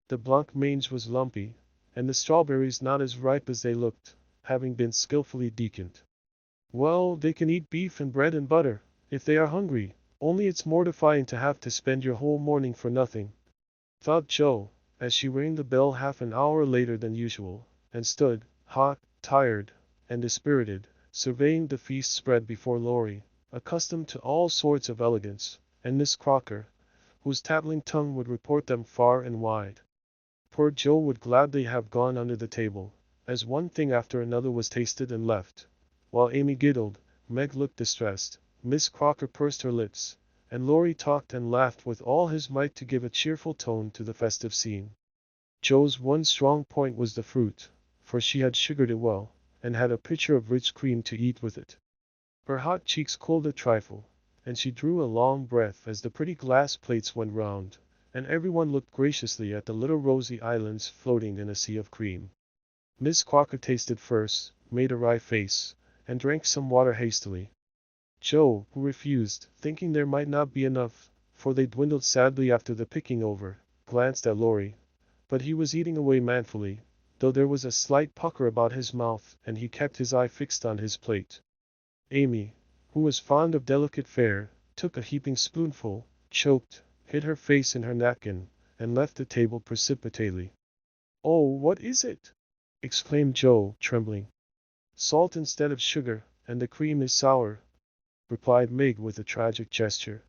The blancmange was lumpy, and the strawberries not as ripe as they looked, having been skillfully decant. "Well, they can eat beef and bread and butter, if they are hungry, only it's mortifying to have to spend your whole morning for nothing," thought Jo, as she rang the bell half an hour later than usual, and stood, hot, tired, and dispirited, surveying the feast spread before Laurie, accustomed to all sorts of elegance, and Miss Crocker, whose tattling tongue would report them far and wide. Poor Jo would gladly have gone under the table, as one thing after another was tasted and left. While Amy giggled, Meg looked distressed, Miss Crocker pursed her lips, and Laurie talked and laughed with all his might to give a cheerful tone to the festive scene. Jo's one strong point was the fruit, for she had sugared it well, and had a pitcher of rich cream to eat with it. Her hot cheeks cooled a trifle, and she drew a long breath as the pretty glass plates went round, and everyone looked graciously at the little rosy islands floating in a sea of cream. Miss Crocker tasted first, made a wry face, and drank some water hastily. Jo, who refused, thinking there might not be enough, for they dwindled sadly after the picking over, glanced at Laurie, but he was eating away manfully, though there was a slight pucker about his mouth and he kept his eye fixed on his plate. Amy, who was fond of delicate fare, took a heaping spoonful, choked, hid her face in her napkin, and left the table precipitately. "Oh, what is it?" exclaimed Joe, trembling. "Salt instead of sugar, and the cream is sour," replied Meg with a tragic gesture.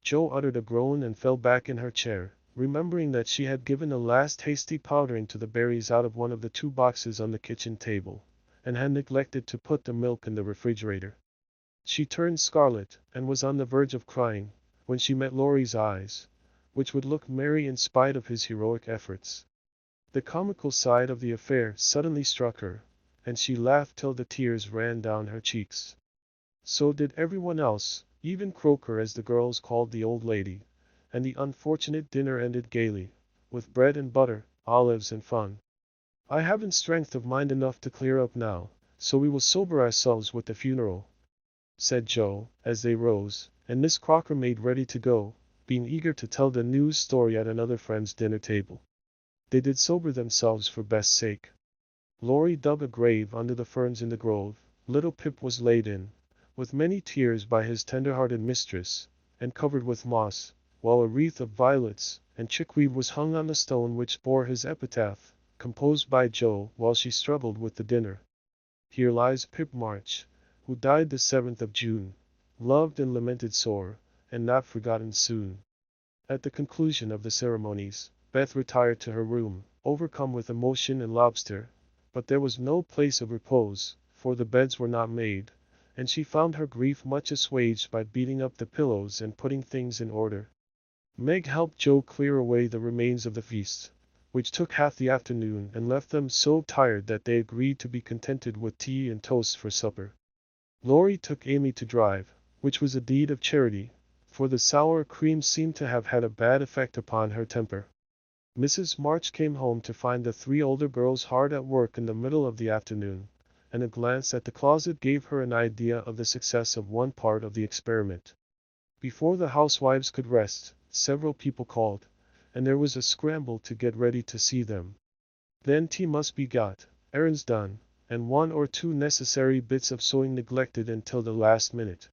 Joe uttered a groan and fell back in her chair, remembering that she had given a last hasty powdering to the berries out of one of the 2 boxes on the kitchen table, and had neglected to put the milk in the refrigerator. She turned scarlet, and was on the verge of crying, when she met Laurie's eyes, which would look merry in spite of his heroic efforts. The comical side of the affair suddenly struck her, and she laughed till the tears ran down her cheeks. So did everyone else, even Croaker, as the girls called the old lady, and the unfortunate dinner ended gaily, with bread and butter, olives and fun. "I haven't strength of mind enough to clear up now, so we will sober ourselves with the funeral," said Joe, as they rose, and Miss Crocker made ready to go, being eager to tell the news story at another friend's dinner table. They did sober themselves for Beth's sake. Laurie dug a grave under the ferns in the grove. Little Pip was laid in, with many tears, by his tender-hearted mistress, and covered with moss, while a wreath of violets and chickweed was hung on the stone which bore his epitaph, composed by Joe while she struggled with the dinner. "Here lies Pip March, who died the 7th of June, loved and lamented sore, and not forgotten soon." At the conclusion of the ceremonies, Beth retired to her room, overcome with emotion and lobster, but there was no place of repose, for the beds were not made, and she found her grief much assuaged by beating up the pillows and putting things in order. Meg helped Joe clear away the remains of the feast, which took half the afternoon and left them so tired that they agreed to be contented with tea and toast for supper. Laurie took Amy to drive, which was a deed of charity, for the sour cream seemed to have had a bad effect upon her temper. Mrs. March came home to find the 3 older girls hard at work in the middle of the afternoon, and a glance at the closet gave her an idea of the success of one part of the experiment. Before the housewives could rest, several people called, and there was a scramble to get ready to see them. Then tea must be got, errands done, and 1 or 2 necessary bits of sewing neglected until the last minute.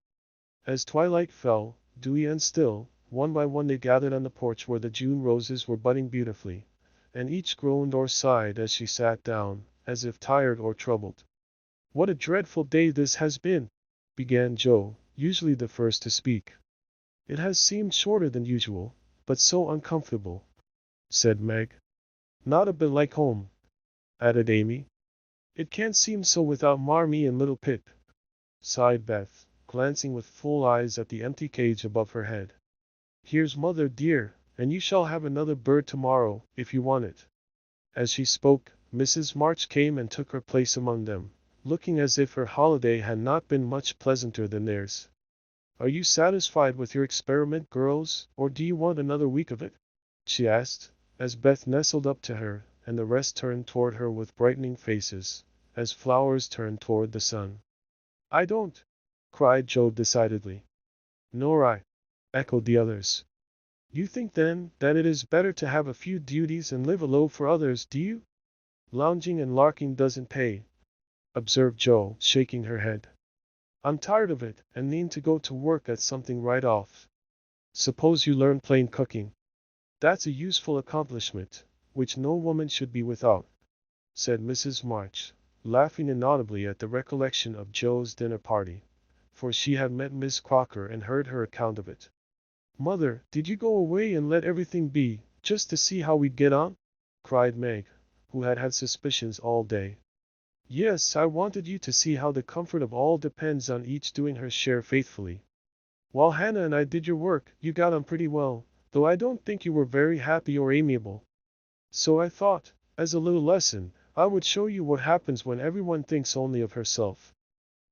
As twilight fell, dewy and still, one by one they gathered on the porch where the June roses were budding beautifully, and each groaned or sighed as she sat down, as if tired or troubled. "What a dreadful day this has been," began Joe, usually the first to speak. "It has seemed shorter than usual, but so uncomfortable," said Meg. "Not a bit like home," added Amy. "It can't seem so without Marmee and little Pip," sighed Beth, glancing with full eyes at the empty cage above her head. "Here's Mother dear, and you shall have another bird tomorrow, if you want it." As she spoke, Mrs. March came and took her place among them, looking as if her holiday had not been much pleasanter than theirs. "Are you satisfied with your experiment, girls, or do you want another week of it?" she asked, as Beth nestled up to her, and the rest turned toward her with brightening faces, as flowers turn toward the sun. "I don't," cried Joe decidedly. "Nor I," echoed the others. "You think then that it is better to have a few duties and live alone for others, do you?" "Lounging and larking doesn't pay," observed Joe, shaking her head. "I'm tired of it, and mean to go to work at something right off." "Suppose you learn plain cooking." "That's a useful accomplishment, which no woman should be without," said Mrs. March, laughing inaudibly at the recollection of Joe's dinner party, for she had met Miss Crocker and heard her account of it. "Mother, did you go away and let everything be, just to see how we'd get on?" cried Meg, who had had suspicions all day. "Yes, I wanted you to see how the comfort of all depends on each doing her share faithfully. While Hannah and I did your work, you got on pretty well, though I don't think you were very happy or amiable. So I thought, as a little lesson, I would show you what happens when everyone thinks only of herself.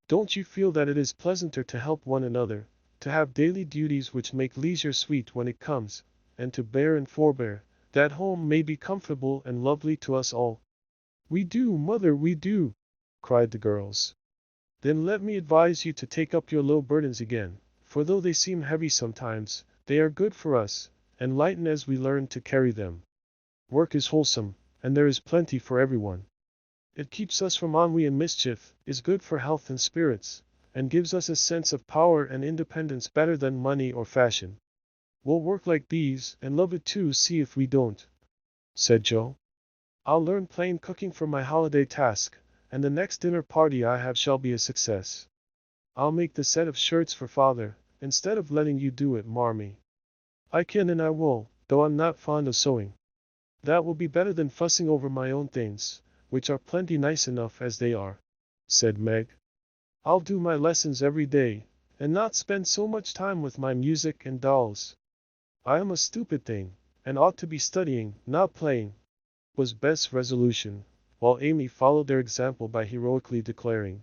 Don't you feel that it is pleasanter to help one another, to have daily duties which make leisure sweet when it comes, and to bear and forbear, that home may be comfortable and lovely to us all?" "We do, Mother, we do," cried the girls. "Then let me advise you to take up your little burdens again, for though they seem heavy sometimes, they are good for us, and lighten as we learn to carry them. Work is wholesome, and there is plenty for everyone. It keeps us from ennui and mischief, is good for health and spirits, and gives us a sense of power and independence better than money or fashion. We'll work like bees and love it too, see if we don't," said Joe. "I'll learn plain cooking for my holiday task, and the next dinner party I have shall be a success. I'll make the set of shirts for father, instead of letting you do it, Marmee. I can and I will, though I'm not fond of sewing. That will be better than fussing over my own things, which are plenty nice enough as they are," said Meg. "I'll do my lessons every day, and not spend so much time with my music and dolls. I am a stupid thing, and ought to be studying, not playing," was Beth's resolution, while Amy followed their example by heroically declaring,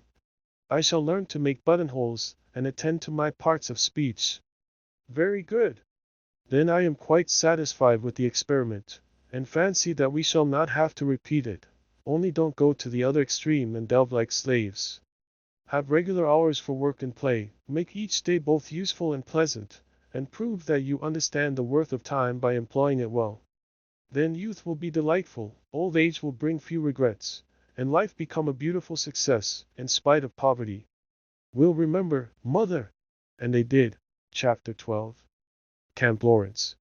"I shall learn to make buttonholes, and attend to my parts of speech." "Very good. Then I am quite satisfied with the experiment, and fancy that we shall not have to repeat it. Only don't go to the other extreme and delve like slaves. Have regular hours for work and play, make each day both useful and pleasant, and prove that you understand the worth of time by employing it well. Then youth will be delightful, old age will bring few regrets, and life become a beautiful success, in spite of poverty. We'll remember, mother." And they did. Chapter 12. Camp Laurence.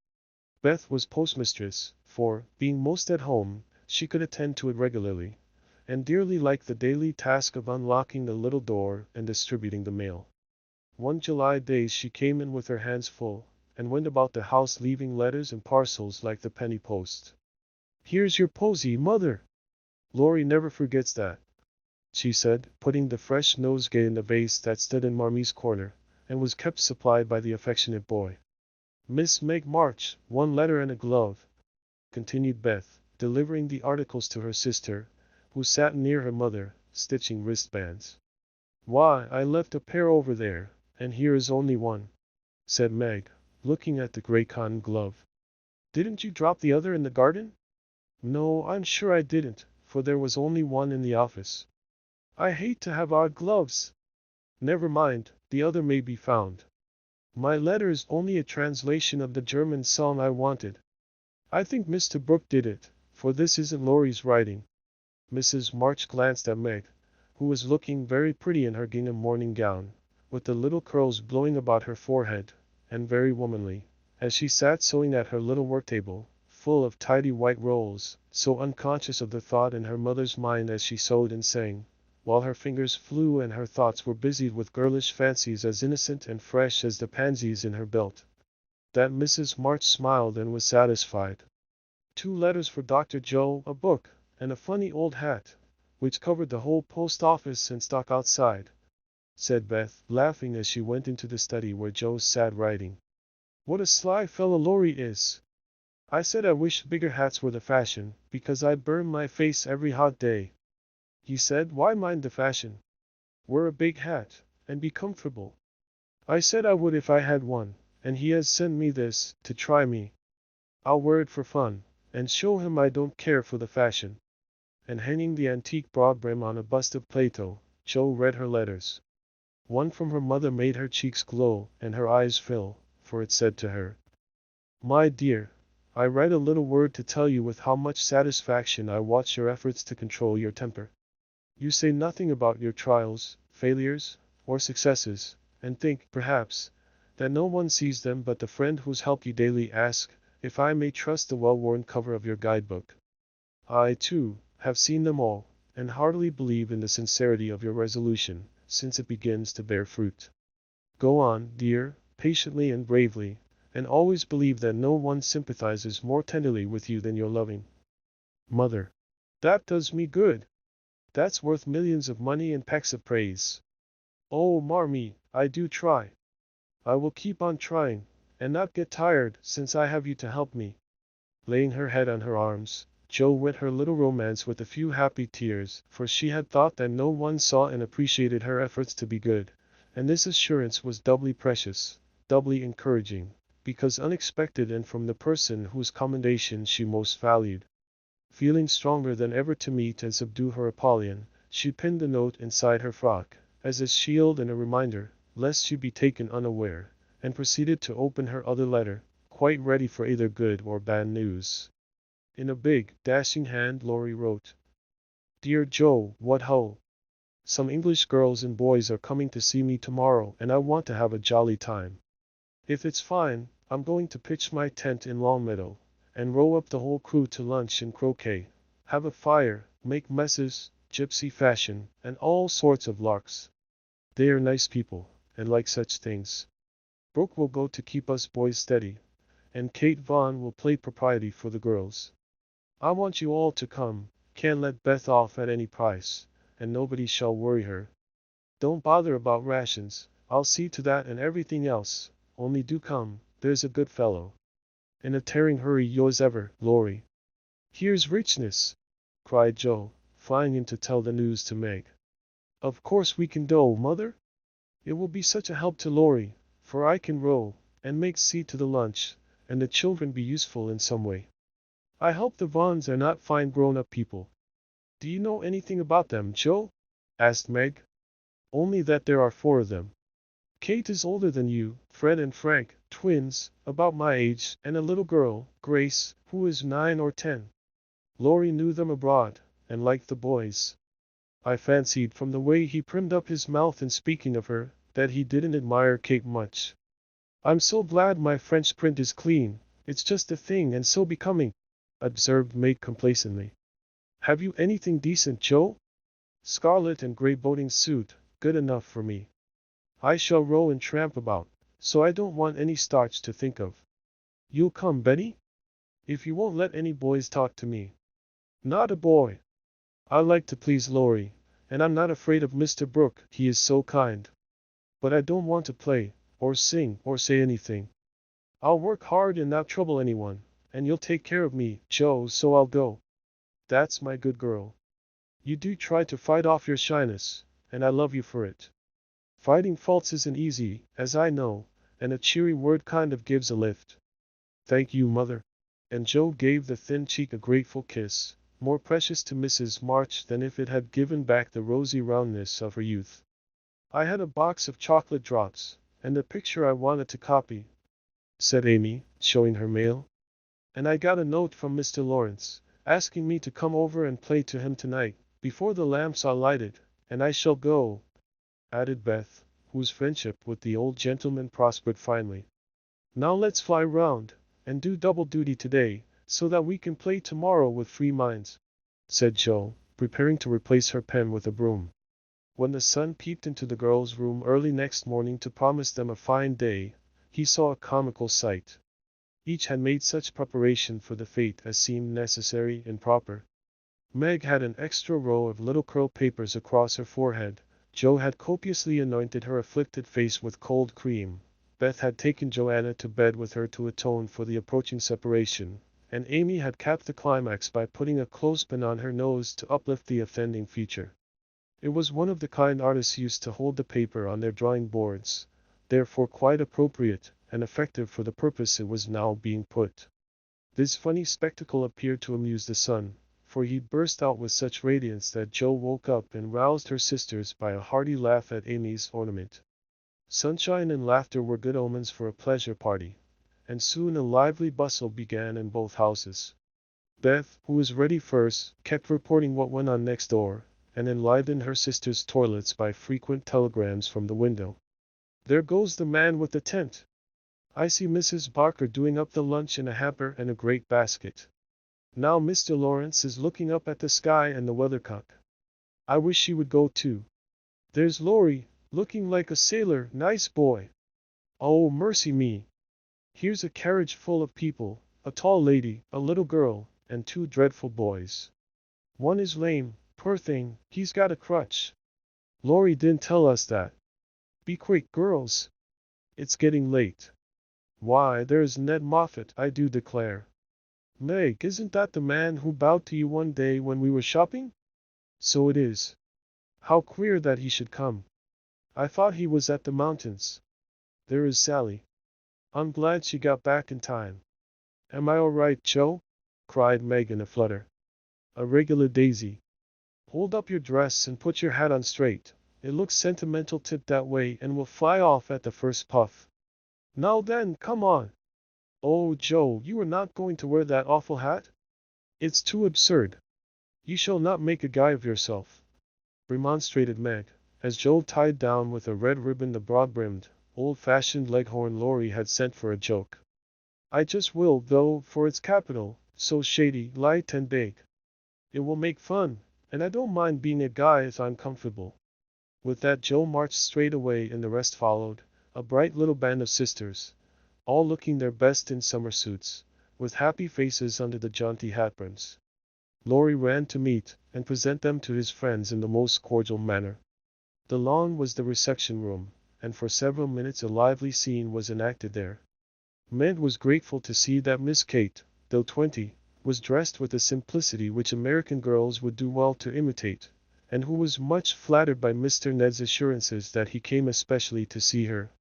Beth was postmistress, for, being most at home, she could attend to it regularly, and dearly liked the daily task of unlocking the little door and distributing the mail. One July day she came in with her hands full, and went about the house leaving letters and parcels like the penny post. "Here's your posy, mother. Laurie never forgets that," she said, putting the fresh nosegay in the vase that stood in Marmee's corner, and was kept supplied by the affectionate boy. "Miss Meg March, one letter and a glove," continued Beth, delivering the articles to her sister, who sat near her mother, stitching wristbands. "Why, I left a pair over there, and here is only one," said Meg, looking at the gray cotton glove. "Didn't you drop the other in the garden?" "No, I'm sure I didn't, for there was only one in the office. I hate to have odd gloves." "Never mind, the other may be found. My letter is only a translation of the German song I wanted. I think Mr. Brooke did it, for this isn't Laurie's writing." Mrs. March glanced at Meg, who was looking very pretty in her gingham morning gown, with the little curls blowing about her forehead, and very womanly, as she sat sewing at her little work-table, full of tidy white rolls, so unconscious of the thought in her mother's mind as she sewed and sang, while her fingers flew and her thoughts were busied with girlish fancies as innocent and fresh as the pansies in her belt, that Mrs. March smiled and was satisfied. "2 letters for Dr. Joe, a book, and a funny old hat, which covered the whole post office and stuck outside," said Beth, laughing as she went into the study where Joe sat writing. "What a sly fellow Laurie is! I said I wish bigger hats were the fashion, because I burn my face every hot day. He said, why mind the fashion? Wear a big hat, and be comfortable. I said I would if I had one, and he has sent me this, to try me. I'll wear it for fun, and show him I don't care for the fashion." And hanging the antique broad brim on a bust of Plato, Joe read her letters. One from her mother made her cheeks glow and her eyes fill, for it said to her, "My dear, I write a little word to tell you with how much satisfaction I watch your efforts to control your temper. You say nothing about your trials, failures, or successes, and think, perhaps, that no one sees them but the friend whose help you daily ask, if I may trust the well-worn cover of your guidebook. I, too, have seen them all, and heartily believe in the sincerity of your resolution, since it begins to bear fruit. Go on, dear, patiently and bravely, and always believe that no one sympathizes more tenderly with you than your loving mother." "That does me good. That's worth millions of money and pecks of praise. Oh, Marmee, I do try. I will keep on trying, and not get tired, since I have you to help me." Laying her head on her arms, Joe wet her little romance with a few happy tears, for she had thought that no one saw and appreciated her efforts to be good, and this assurance was doubly precious, doubly encouraging, because unexpected and from the person whose commendation she most valued. Feeling stronger than ever to meet and subdue her Apollyon, she pinned the note inside her frock, as a shield and a reminder, lest she be taken unaware, and proceeded to open her other letter, quite ready for either good or bad news. In a big, dashing hand Laurie wrote, "Dear Joe, what ho! Some English girls and boys are coming to see me tomorrow and I want to have a jolly time. If it's fine, I'm going to pitch my tent in Longmeadow, and row up the whole crew to lunch and croquet, have a fire, make messes, gypsy fashion, and all sorts of larks. They are nice people, and like such things. Brooke will go to keep us boys steady, and Kate Vaughn will play propriety for the girls. I want you all to come, can't let Beth off at any price, and nobody shall worry her. Don't bother about rations, I'll see to that and everything else, only do come, there's a good fellow. In a tearing hurry yours ever, Laurie. Here's richness! Cried Joe, flying in to tell the news to Meg. Of course we can go, Mother. It will be such a help to Laurie, for I can row, and make see to the lunch, and the children be useful in some way. I hope the Vaughns are not fine grown-up people. Do you know anything about them, Joe? Asked Meg. Only that there are 4 of them. Kate is older than you, Fred and Frank, twins, about my age, and a little girl, Grace, who is 9 or 10. Laurie knew them abroad, and liked the boys. I fancied from the way he primed up his mouth in speaking of her, that he didn't admire Kate much. I'm so glad my French print is clean, it's just the thing and so becoming, observed Meg complacently. Have you anything decent, Joe? Scarlet and grey boating suit, good enough for me. I shall row and tramp about, so I don't want any starch to think of. You'll come, Betty? If you won't let any boys talk to me. Not a boy. I like to please Laurie, and I'm not afraid of Mr. Brooke, he is so kind. But I don't want to play, or sing, or say anything. I'll work hard and not trouble anyone, and you'll take care of me, Joe, so I'll go. That's my good girl. You do try to fight off your shyness, and I love you for it. Fighting faults isn't easy, as I know, and a cheery word kind of gives a lift. Thank you, Mother. And Joe gave the thin cheek a grateful kiss, more precious to Mrs. March than if it had given back the rosy roundness of her youth. I had a box of chocolate drops, and a picture I wanted to copy, said Amy, showing her mail. And I got a note from Mr. Laurence, asking me to come over and play to him tonight, before the lamps are lighted, and I shall go, added Beth, whose friendship with the old gentleman prospered finely. Now let's fly round, and do double duty today, so that we can play tomorrow with free minds, said Joe, preparing to replace her pen with a broom. When the sun peeped into the girls' room early next morning to promise them a fine day, he saw a comical sight. Each had made such preparation for the fete as seemed necessary and proper. Meg had an extra row of little curl papers across her forehead, Joe had copiously anointed her afflicted face with cold cream, Beth had taken Joanna to bed with her to atone for the approaching separation, and Amy had capped the climax by putting a clothespin on her nose to uplift the offending feature. It was one of the kind artists used to hold the paper on their drawing boards, therefore quite appropriate and effective for the purpose it was now being put. This funny spectacle appeared to amuse the son, for he burst out with such radiance that Joe woke up and roused her sisters by a hearty laugh at Amy's ornament. Sunshine and laughter were good omens for a pleasure party, and soon a lively bustle began in both houses. Beth, who was ready first, kept reporting what went on next door, and enlivened her sisters' toilets by frequent telegrams from the window. There goes the man with the tent. I see Mrs. Barker doing up the lunch in a hamper and a great basket. Now Mr. Laurence is looking up at the sky and the weathercock. I wish she would go too. There's Laurie, looking like a sailor, nice boy. Oh, mercy me. Here's a carriage full of people, a tall lady, a little girl, and 2 dreadful boys. One is lame, poor thing, he's got a crutch. Laurie didn't tell us that. Be quick, girls. It's getting late. Why, there's Ned Moffat, I do declare. Meg, isn't that the man who bowed to you one day when we were shopping? So it is. How queer that he should come. I thought he was at the mountains. There is Sally. I'm glad she got back in time. Am I all right, Joe? Cried Meg in a flutter. A regular daisy. Hold up your dress and put your hat on straight. It looks sentimental tipped that way and will fly off at the first puff. Now then, come on. Oh, Joe, you are not going to wear that awful hat? It's too absurd. You shall not make a guy of yourself. remonstrated Meg, as Joe tied down with a red ribbon the broad-brimmed, old-fashioned leghorn Laurie had sent for a joke. I just will, though, for it's capital, so shady, light and big. It will make fun, and I don't mind being a guy if I'm comfortable. With that Joe marched straight away and the rest followed, a bright little band of sisters, all looking their best in summer suits, with happy faces under the jaunty hatbrims. Laurie ran to meet and present them to his friends in the most cordial manner. The lawn was the reception room, and for several minutes a lively scene was enacted there. Meg was grateful to see that Miss Kate, though 20, was dressed with a simplicity which American girls would do well to imitate, and who was much flattered by Mr. Ned's assurances that he came especially to see her.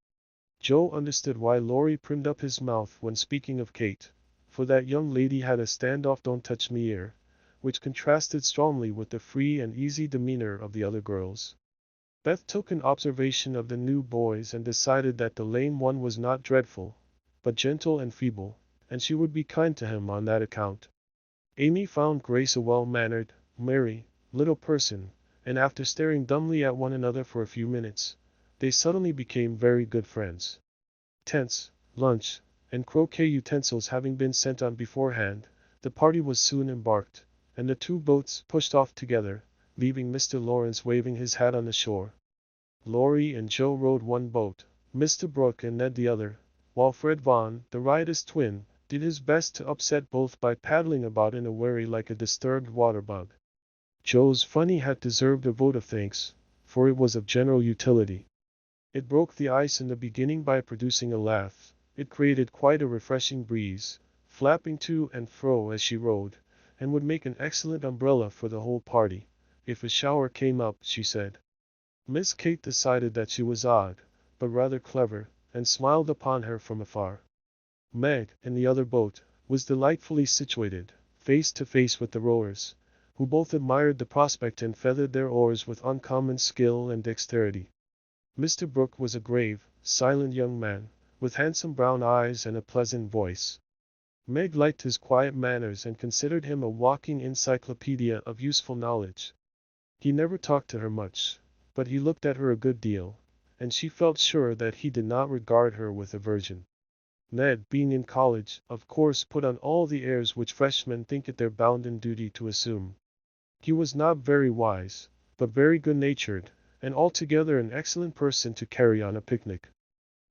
Joe understood why Laurie primed up his mouth when speaking of Kate, for that young lady had a stand-off don't-touch-me air, which contrasted strongly with the free and easy demeanor of the other girls. Beth took an observation of the new boys and decided that the lame one was not dreadful, but gentle and feeble, and she would be kind to him on that account. Amy found Grace a well-mannered, merry, little person, and after staring dumbly at one another for a few minutes, they suddenly became very good friends. Tents, lunch, and croquet utensils having been sent on beforehand, the party was soon embarked, and the two boats pushed off together, leaving Mr. Laurence waving his hat on the shore. Laurie and Joe rowed one boat, Mr. Brooke and Ned the other, while Fred Vaughn, the riotous twin, did his best to upset both by paddling about in a wherry like a disturbed water-bug. Joe's funny hat deserved a vote of thanks, for it was of general utility. It broke the ice in the beginning by producing a laugh. It created quite a refreshing breeze, flapping to and fro as she rowed, and would make an excellent umbrella for the whole party, if a shower came up, she said. Miss Kate decided that she was odd, but rather clever, and smiled upon her from afar. Meg, in the other boat, was delightfully situated, face to face with the rowers, who both admired the prospect and feathered their oars with uncommon skill and dexterity. Mr. Brooke was a grave, silent young man, with handsome brown eyes and a pleasant voice. Meg liked his quiet manners and considered him a walking encyclopedia of useful knowledge. He never talked to her much, but he looked at her a good deal, and she felt sure that he did not regard her with aversion. Ned, being in college, of course put on all the airs which freshmen think it their bounden duty to assume. He was not very wise, but very good-natured, and altogether an excellent person to carry on a picnic.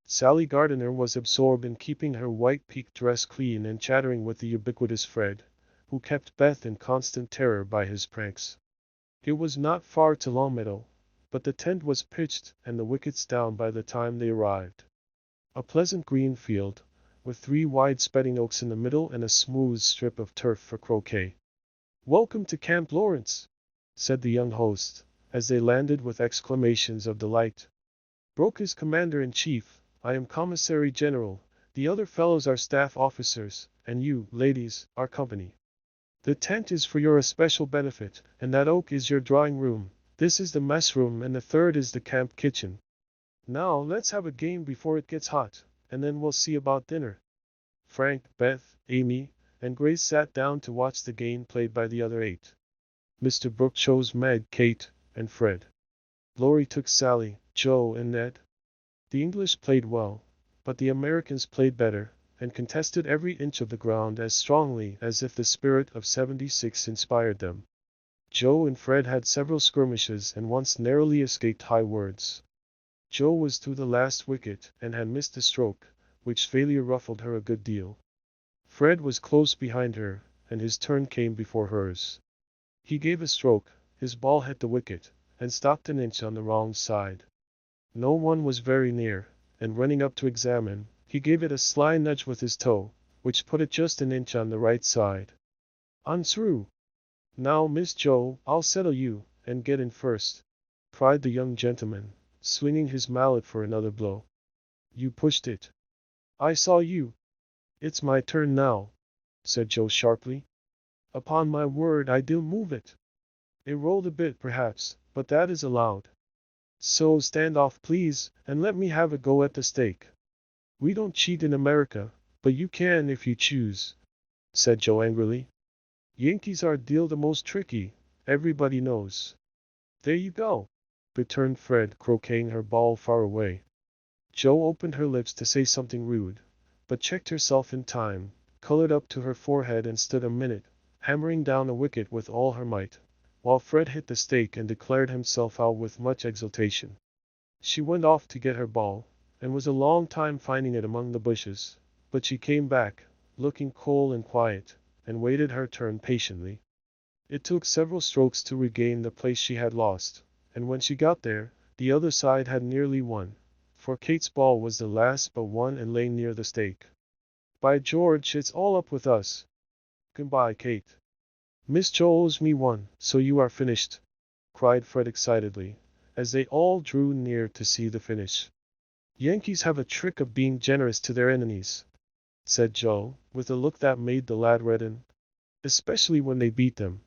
Sally Gardiner was absorbed in keeping her white piqué dress clean and chattering with the ubiquitous Fred, who kept Beth in constant terror by his pranks. It was not far to Longmeadow, but the tent was pitched and the wickets down by the time they arrived. A pleasant green field, with 3 wide spreading oaks in the middle and a smooth strip of turf for croquet. "Welcome to Camp Laurence," said the young host, as they landed with exclamations of delight. "Brooke is commander-in-chief, I am commissary general, the other fellows are staff officers, and you, ladies, are company. The tent is for your especial benefit, and that oak is your drawing room, this is the mess room and the third is the camp kitchen. Now let's have a game before it gets hot, and then we'll see about dinner." Frank, Beth, Amy, and Grace sat down to watch the game played by the other 8. Mr. Brooke chose Meg, Kate, and Fred. Laurie took Sally, Joe, and Ned. The English played well, but the Americans played better, and contested every inch of the ground as strongly as if the spirit of '76 inspired them. Joe and Fred had several skirmishes and once narrowly escaped high words. Joe was to the last wicket and had missed a stroke, which failure ruffled her a good deal. Fred was close behind her, and his turn came before hers. He gave a stroke, his ball hit the wicket, and stopped an inch on the wrong side. No one was very near, and running up to examine, he gave it a sly nudge with his toe, which put it just an inch on the right side. "I'm through. Now, Miss Joe, I'll settle you, and get in first," cried the young gentleman, swinging his mallet for another blow. "You pushed it. I saw you." "It's my turn now," said Joe sharply. "Upon my word I didn't move it. It rolled a bit perhaps, but that is allowed. So stand off please, and let me have a go at the stake. We don't cheat in America, but you can if you choose," said Joe angrily. "Yankees are deal the most tricky, everybody knows." There you go, returned Fred, croqueting her ball far away. Jo opened her lips to say something rude, but checked herself in time, colored up to her forehead and stood a minute, hammering down a wicket with all her might, while Fred hit the stake and declared himself out with much exultation. She went off to get her ball, and was a long time finding it among the bushes, but she came back, looking cool and quiet, and waited her turn patiently. It took several strokes to regain the place she had lost, and when she got there, the other side had nearly won, for Kate's ball was the last but one and lay near the stake. By George, it's all up with us. Goodbye, Kate. Miss Jo owes me one, so you are finished, cried Fred excitedly, as they all drew near to see the finish. Yankees have a trick of being generous to their enemies, said Jo, with a look that made the lad redden. Especially when they beat them,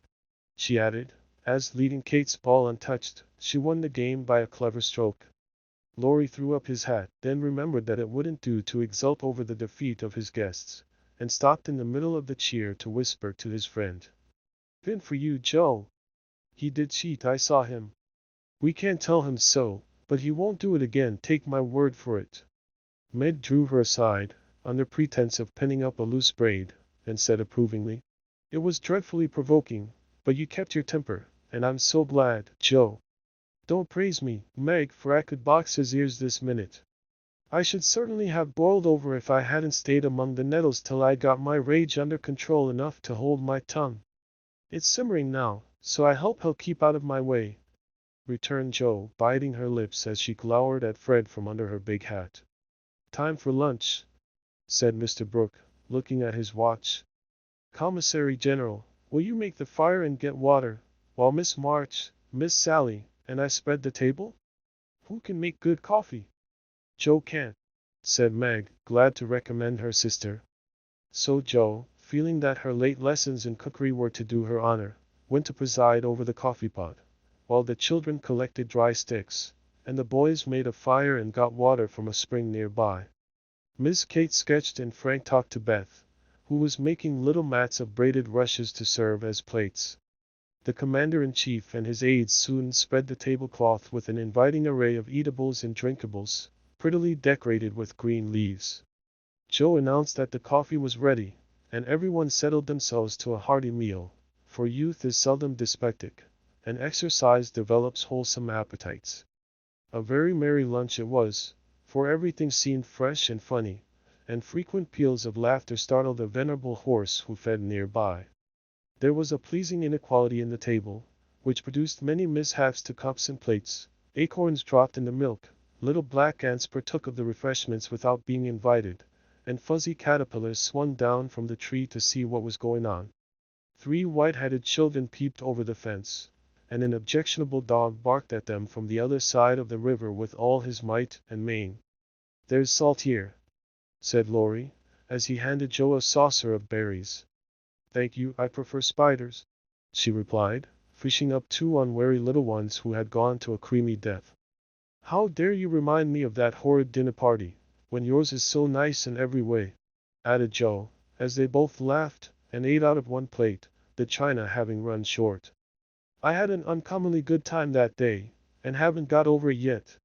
she added, as, leaving Kate's ball untouched, she won the game by a clever stroke. Laurie threw up his hat, then remembered that it wouldn't do to exult over the defeat of his guests, and stopped in the middle of the cheer to whisper to his friend. "Pin for you, Jo. He did cheat, I saw him. We can't tell him so, but he won't do it again, take my word for it." Meg drew her aside, under pretense of pinning up a loose braid, and said approvingly, "It was dreadfully provoking, but you kept your temper, and I'm so glad, Jo. Don't praise me, Meg, for I could box his ears this minute. I should certainly have boiled over if I hadn't stayed among the nettles till I got my rage under control enough to hold my tongue. It's simmering now, so I hope he'll keep out of my way," returned Jo, biting her lips as she glowered at Fred from under her big hat. "Time for lunch," said Mr. Brooke, looking at his watch. "Commissary General, will you make the fire and get water, while Miss March, Miss Sally, and I spread the table? Who can make good coffee?" "Jo can't," said Meg, glad to recommend her sister. So Jo, feeling that her late lessons in cookery were to do her honor, went to preside over the coffee pot, while the children collected dry sticks, and the boys made a fire and got water from a spring nearby. Miss Kate sketched and Frank talked to Beth, who was making little mats of braided rushes to serve as plates. The commander-in-chief and his aides soon spread the tablecloth with an inviting array of eatables and drinkables, prettily decorated with green leaves. Jo announced that the coffee was ready, and everyone settled themselves to a hearty meal, for youth is seldom dyspeptic, and exercise develops wholesome appetites. A very merry lunch it was, for everything seemed fresh and funny, and frequent peals of laughter startled a venerable horse who fed nearby. There was a pleasing inequality in the table, which produced many mishaps to cups and plates. Acorns dropped in the milk, little black ants partook of the refreshments without being invited, and fuzzy caterpillars swung down from the tree to see what was going on. 3 white-headed children peeped over the fence, and an objectionable dog barked at them from the other side of the river with all his might and main. "There's salt here," said Laurie, as he handed Jo a saucer of berries. "Thank you, I prefer spiders," she replied, fishing up 2 unwary little ones who had gone to a creamy death. "How dare you remind me of that horrid dinner party, when yours is so nice in every way," added Jo, as they both laughed, and ate out of one plate, the china having run short. "I had an uncommonly good time that day, and haven't got over it yet.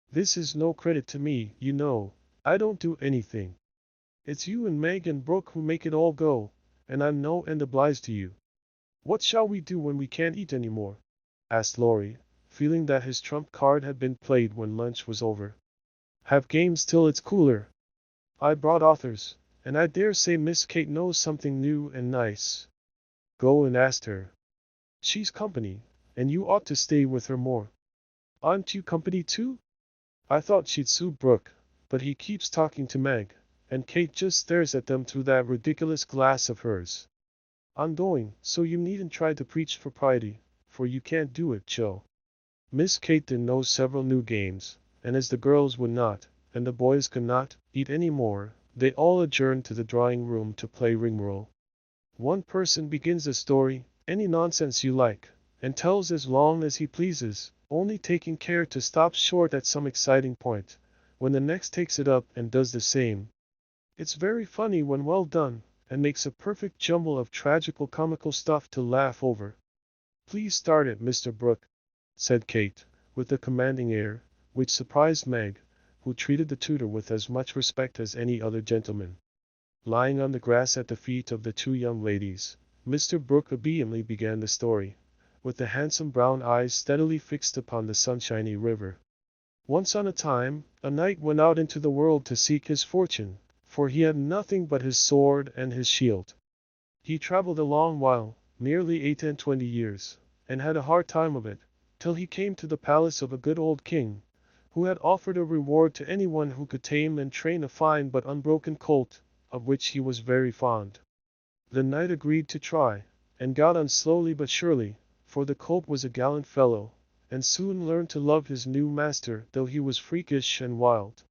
This is no credit to me, you know, I don't do anything. It's you and Meg and Brooke who make it all go, and I'm no end obliged to you." "What shall we do when we can't eat any more?" asked Laurie, feeling that his trump card had been played when lunch was over. "Have games till it's cooler. I brought authors, and I dare say Miss Kate knows something new and nice. Go and ask her. She's company, and you ought to stay with her more." "Aren't you company too?" "I thought she'd suit Brooke, but he keeps talking to Meg, and Kate just stares at them through that ridiculous glass of hers. I'm going, so you needn't try to preach propriety, for you can't do it, Jo." Miss Kate did know several new games, and as the girls would not, and the boys could not, eat any more, they all adjourned to the drawing-room to play ring-roll. One person begins a story, any nonsense you like, and tells as long as he pleases, only taking care to stop short at some exciting point, when the next takes it up and does the same. It's very funny when well done, and makes a perfect jumble of tragical comical stuff to laugh over. "Please start it, Mr. Brooke." said Kate, with a commanding air, which surprised Meg, who treated the tutor with as much respect as any other gentleman. Lying on the grass at the feet of the two young ladies, Mr. Brooke obediently began the story, with the handsome brown eyes steadily fixed upon the sunshiny river. Once on a time, a knight went out into the world to seek his fortune, for he had nothing but his sword and his shield. He travelled a long while, nearly 8 and 20 years, and had a hard time of it, till he came to the palace of a good old king, who had offered a reward to anyone who could tame and train a fine but unbroken colt, of which he was very fond. The knight agreed to try, and got on slowly but surely, for the colt was a gallant fellow, and soon learned to love his new master, though he was freakish and wild.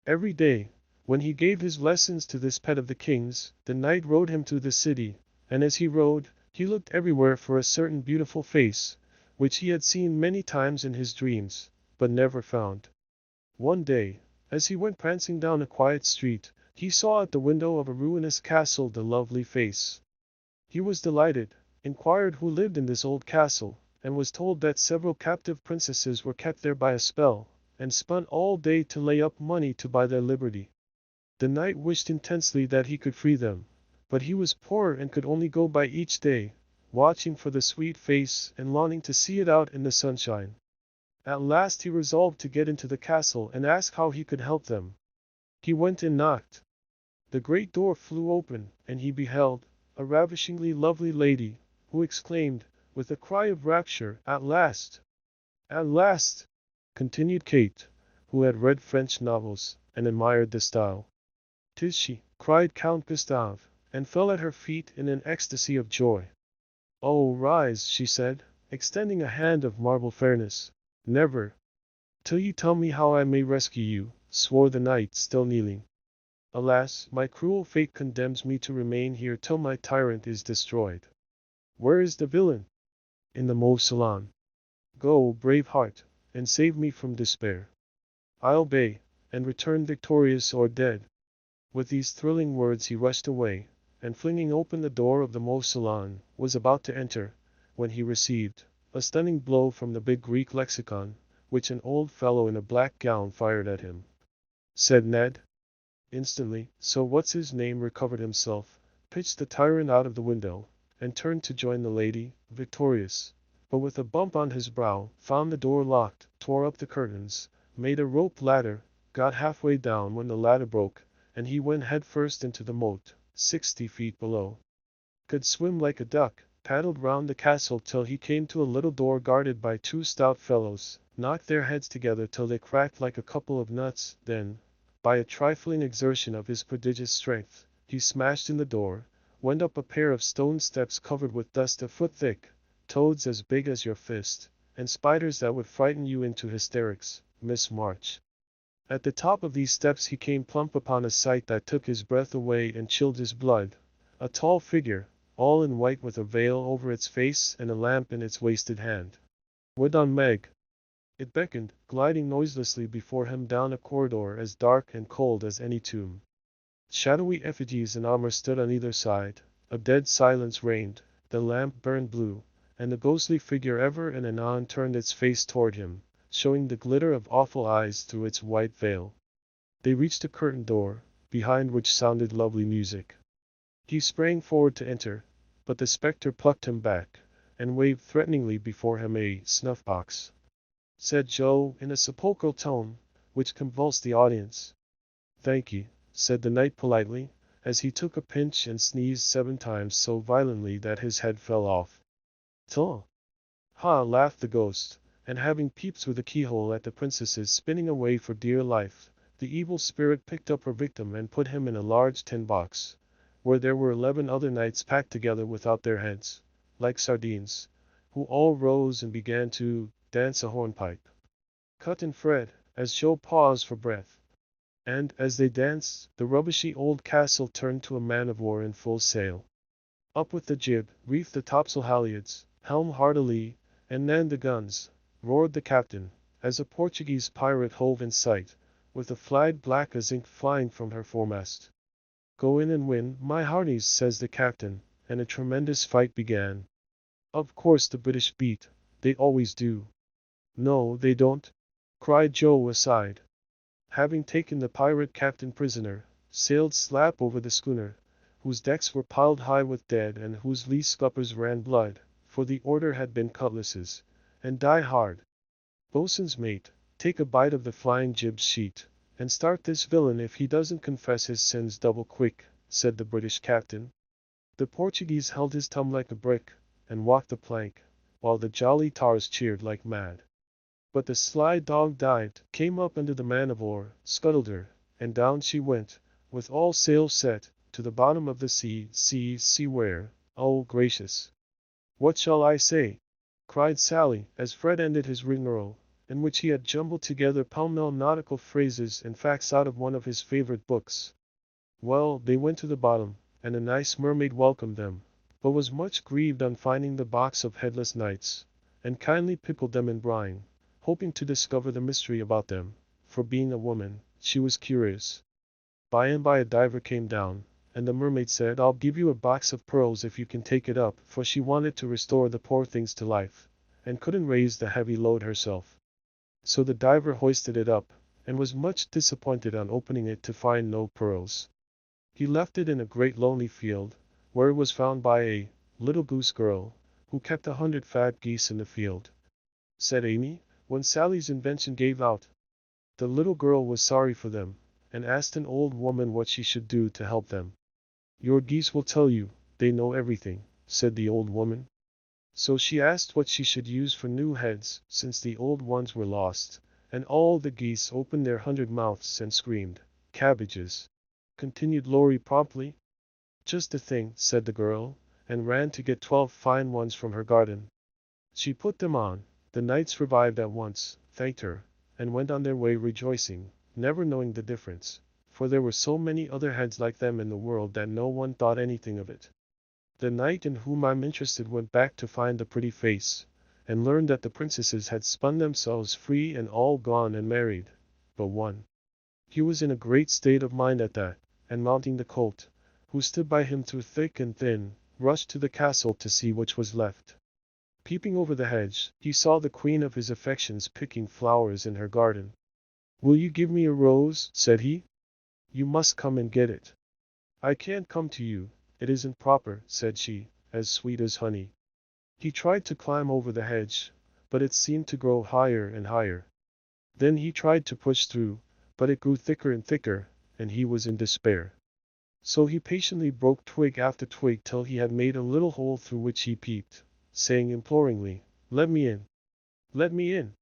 Every day, when he gave his lessons to this pet of the king's, the knight rode him to the city, and as he rode, he looked everywhere for a certain beautiful face, which he had seen many times in his dreams, but never found. One day, as he went prancing down a quiet street, he saw at the window of a ruinous castle the lovely face. He was delighted, inquired who lived in this old castle, and was told that several captive princesses were kept there by a spell, and spun all day to lay up money to buy their liberty. The knight wished intensely that he could free them, but he was poor and could only go by each day, watching for the sweet face and longing to see it out in the sunshine. At last he resolved to get into the castle and ask how he could help them. He went and knocked. The great door flew open, and he beheld a ravishingly lovely lady, who exclaimed, with a cry of rapture, "At last! At last!" continued Kate, who had read French novels, and admired the style. "'Tis she!" cried Count Gustave, and fell at her feet in an ecstasy of joy. "Oh, rise," she said, extending a hand of marble fairness. "Never, till you tell me how I may rescue you," swore the knight, still kneeling. "Alas, my cruel fate condemns me to remain here till my tyrant is destroyed." "Where is the villain?" "In the Mauve salon. Go, brave heart, and save me from despair." "I obey, and return victorious or dead." With these thrilling words he rushed away, and flinging open the door of the Mauve salon, was about to enter, when he received a stunning blow from the big Greek lexicon, which an old fellow in a black gown fired at him. Said Ned. Instantly, so what's his name recovered himself, pitched the tyrant out of the window, and turned to join the lady, victorious, but with a bump on his brow, found the door locked, tore up the curtains, made a rope ladder, got halfway down when the ladder broke, and he went headfirst into the moat, 60 feet below. Could swim like a duck, paddled round the castle till he came to a little door guarded by two stout fellows, knocked their heads together till they cracked like a couple of nuts, then, by a trifling exertion of his prodigious strength, he smashed in the door, went up a pair of stone steps covered with dust a foot thick, toads as big as your fist, and spiders that would frighten you into hysterics, Miss March. At the top of these steps he came plump upon a sight that took his breath away and chilled his blood. A tall figure, all in white with a veil over its face and a lamp in its wasted hand. "Would on Meg." It beckoned, gliding noiselessly before him down a corridor as dark and cold as any tomb. Shadowy effigies in armor stood on either side, a dead silence reigned, the lamp burned blue, and the ghostly figure ever and anon turned its face toward him, showing the glitter of awful eyes through its white veil. They reached a curtained door, behind which sounded lovely music. He sprang forward to enter, but the spectre plucked him back, and waved threateningly before him a snuff-box. Said Joe, in a sepulchral tone, which convulsed the audience. "Thank ye," said the knight politely, as he took a pinch and sneezed 7 times so violently that his head fell off. "Tuh!" "Ha!" laughed the ghost, and having peeped through the keyhole at the princesses spinning away for dear life, the evil spirit picked up her victim and put him in a large tin box, where there were 11 other knights packed together without their heads, like sardines, who all rose and began to dance a hornpipe. Cut and Fred, as Joe paused for breath. And, as they danced, the rubbishy old castle turned to a man-of-war in full sail. Up with the jib, reef the topsail halyards, helm hard alee, and man the guns, roared the captain, as a Portuguese pirate hove in sight, with a flag black as ink flying from her foremast. "Go in and win, my hearties," says the captain, and a tremendous fight began. Of course the British beat, they always do. No, they don't, cried Joe aside. Having taken the pirate captain prisoner, sailed slap over the schooner, whose decks were piled high with dead and whose lee scuppers ran blood, for the order had been cutlasses, and die hard. Boatswain's mate, take a bite of the flying jib sheet, and start this villain if he doesn't confess his sins double quick, said the British captain. The Portuguese held his tongue like a brick, and walked the plank, while the jolly tars cheered like mad. But the sly dog dived, came up under the man-of-war, scuttled her, and down she went, with all sail set, to the bottom of the sea where, oh gracious! What shall I say? Cried Sally, as Fred ended his rigmarole, in which he had jumbled together pell-mell nautical phrases and facts out of one of his favorite books. Well, they went to the bottom, and a nice mermaid welcomed them, but was much grieved on finding the box of headless knights, and kindly pickled them in brine, hoping to discover the mystery about them, for being a woman, she was curious. By and by a diver came down, and the mermaid said, I'll give you a box of pearls if you can take it up, for she wanted to restore the poor things to life, and couldn't raise the heavy load herself. So the diver hoisted it up, and was much disappointed on opening it to find no pearls. He left it in a great lonely field, where it was found by a little goose girl, who kept 100 fat geese in the field. Said Amy, when Sally's invention gave out. The little girl was sorry for them, and asked an old woman what she should do to help them. Your geese will tell you, they know everything, said the old woman. So she asked what she should use for new heads, since the old ones were lost, and all the geese opened their 100 mouths and screamed, cabbages, continued Laurie promptly. Just the thing, said the girl, and ran to get 12 fine ones from her garden. She put them on, the knights revived at once, thanked her, and went on their way rejoicing, never knowing the difference, for there were so many other heads like them in the world that no one thought anything of it. The knight in whom I'm interested went back to find the pretty face, and learned that the princesses had spun themselves free and all gone and married, but one. He was in a great state of mind at that, and mounting the colt, who stood by him through thick and thin, rushed to the castle to see which was left. Peeping over the hedge, he saw the queen of his affections picking flowers in her garden. Will you give me a rose? Said he. You must come and get it. I can't come to you, it isn't proper, said she, as sweet as honey. He tried to climb over the hedge, but it seemed to grow higher and higher. Then he tried to push through, but it grew thicker and thicker, and he was in despair. So he patiently broke twig after twig till he had made a little hole through which he peeped, saying imploringly, Let me in. Let me in.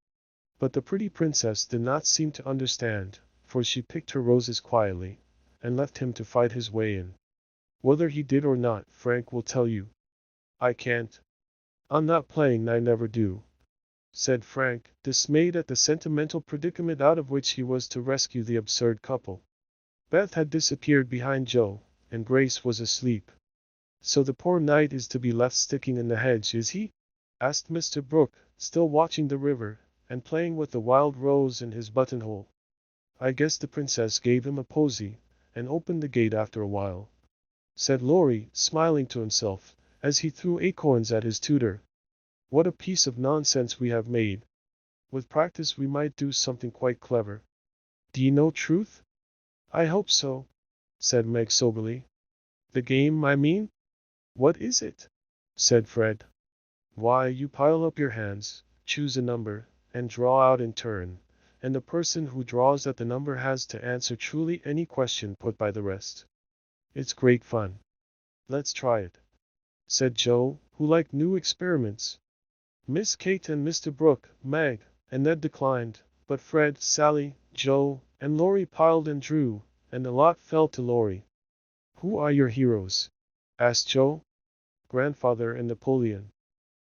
But the pretty princess did not seem to understand, for she picked her roses quietly, and left him to fight his way in. Whether he did or not, Frank will tell you. I can't. I'm not playing, I never do, said Frank, dismayed at the sentimental predicament out of which he was to rescue the absurd couple. Beth had disappeared behind Joe, and Grace was asleep. So the poor knight is to be left sticking in the hedge, is he? Asked Mr. Brooke, still watching the river, and playing with the wild rose in his buttonhole. I guess the princess gave him a posy, and opened the gate after a while, said Laurie, smiling to himself, as he threw acorns at his tutor. What a piece of nonsense we have made. With practice we might do something quite clever. Do you know Truth? I hope so, said Meg soberly. The game, I mean? What is it? Said Fred. Why, you pile up your hands, choose a number, and draw out in turn, and the person who draws at the number has to answer truly any question put by the rest. It's great fun. Let's try it, said Joe, who liked new experiments. Miss Kate and Mr. Brooke, Meg, and Ned declined, but Fred, Sally, Joe, and Laurie piled and drew, and the lot fell to Laurie. Who are your heroes? Asked Joe. Grandfather and Napoleon.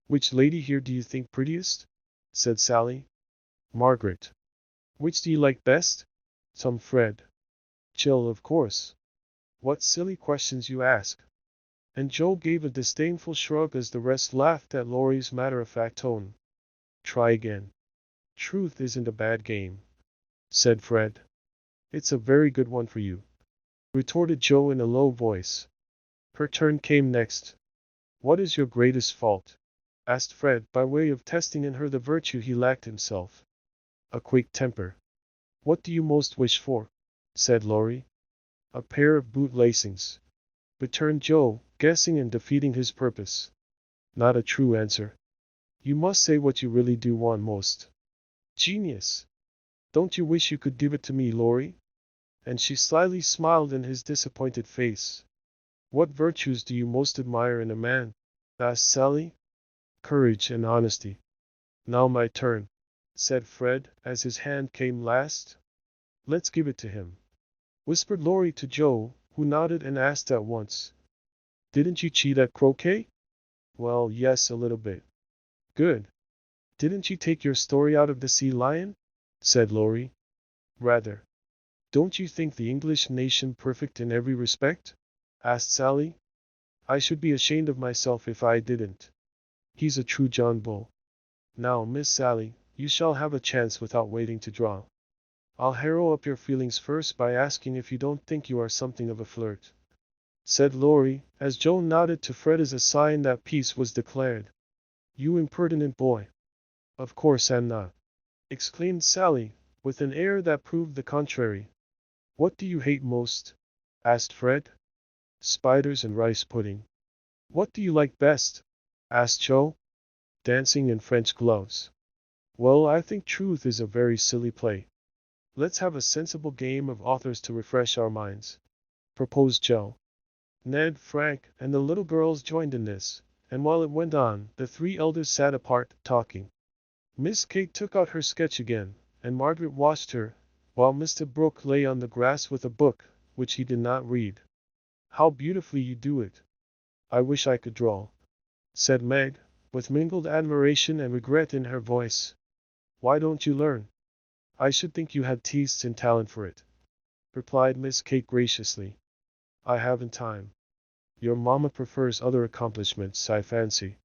Which lady here do you think prettiest? Said Sally. Margaret. Which do you like best? Some Fred. Jill, of course. What silly questions you ask. And Joe gave a disdainful shrug as the rest laughed at Laurie's matter-of-fact tone. Try again. Truth isn't a bad game, said Fred. It's a very good one for you, retorted Joe in a low voice. Her turn came next. What is your greatest fault? asked Fred, by way of testing in her the virtue he lacked himself. A quick temper. What do you most wish for? Said Laurie. A pair of boot lacings, returned Joe, guessing and defeating his purpose. Not a true answer. You must say what you really do want most. Genius. Don't you wish you could give it to me, Laurie? And she slyly smiled in his disappointed face. What virtues do you most admire in a man? Asked Sally. Courage and honesty. Now my turn, said Fred, as his hand came last. Let's give it to him, whispered Laurie to Joe, who nodded and asked at once. Didn't you cheat at croquet? Well, yes, a little bit. Good. Didn't you take your story out of the Sea Lion? Said Laurie. Rather. Don't you think the English nation perfect in every respect? Asked Sally. I should be ashamed of myself if I didn't. He's a true John Bull. Now, Miss Sally, you shall have a chance without waiting to draw. I'll harrow up your feelings first by asking if you don't think you are something of a flirt, said Laurie, as Joe nodded to Fred as a sign that peace was declared. You impertinent boy. Of course I'm not, exclaimed Sally, with an air that proved the contrary. What do you hate most? Asked Fred. Spiders and rice pudding. What do you like best? Asked Joe. Dancing in French gloves. Well, I think truth is a very silly play. Let's have a sensible game of authors to refresh our minds, proposed Joe. Ned, Frank, and the little girls joined in this, and while it went on, the three elders sat apart, talking. Miss Kate took out her sketch again, and Margaret watched her, while Mr. Brooke lay on the grass with a book, which he did not read. How beautifully you do it. I wish I could draw, said Meg, with mingled admiration and regret in her voice. Why don't you learn? I should think you had taste and talent for it, replied Miss Kate graciously. I haven't time. Your mamma prefers other accomplishments, I fancy.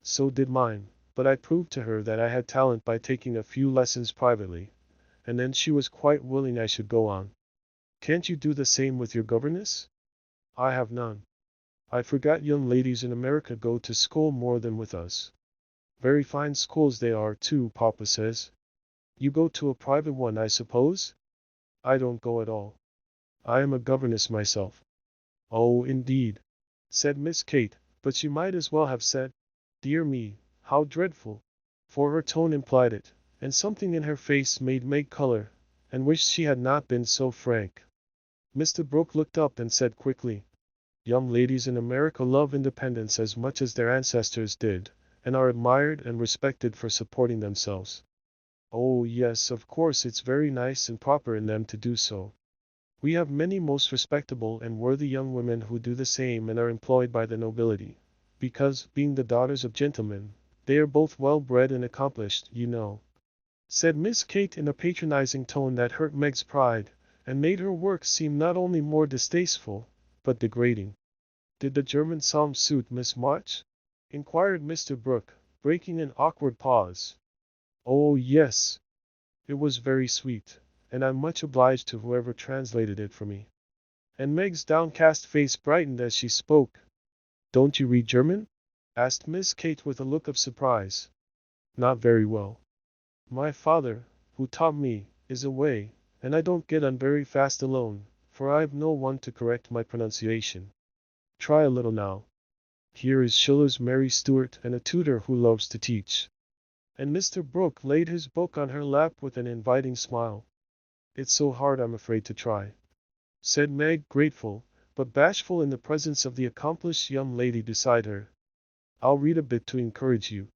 So did mine, but I proved to her that I had talent by taking a few lessons privately, and then she was quite willing I should go on. Can't you do the same with your governess? I have none. I forgot young ladies in America go to school more than with us. Very fine schools they are, too, Papa says. You go to a private one, I suppose? I don't go at all. I am a governess myself. Oh, indeed, said Miss Kate, but she might as well have said, dear me, how dreadful, for her tone implied it, and something in her face made Meg color, and wished she had not been so frank. Mr. Brooke looked up and said quickly, young ladies in America love independence as much as their ancestors did, and are admired and respected for supporting themselves. Oh yes, of course it's very nice and proper in them to do so. We have many most respectable and worthy young women who do the same and are employed by the nobility, because, being the daughters of gentlemen, they are both well bred and accomplished, you know, said Miss Kate in a patronizing tone that hurt Meg's pride, and made her work seem not only more distasteful, but degrading. Did the German psalm suit Miss March? Inquired Mr. Brooke, breaking an awkward pause. Oh yes. It was very sweet, and I'm much obliged to whoever translated it for me. And Meg's downcast face brightened as she spoke. Don't you read German? Asked Miss Kate with a look of surprise. Not very well. My father, who taught me, is away, and I don't get on very fast alone, for I've no one to correct my pronunciation. Try a little now. Here is Schiller's Mary Stuart and a tutor who loves to teach. And Mr. Brooke laid his book on her lap with an inviting smile. It's so hard I'm afraid to try, said Meg, grateful, but bashful in the presence of the accomplished young lady beside her. I'll read a bit to encourage you.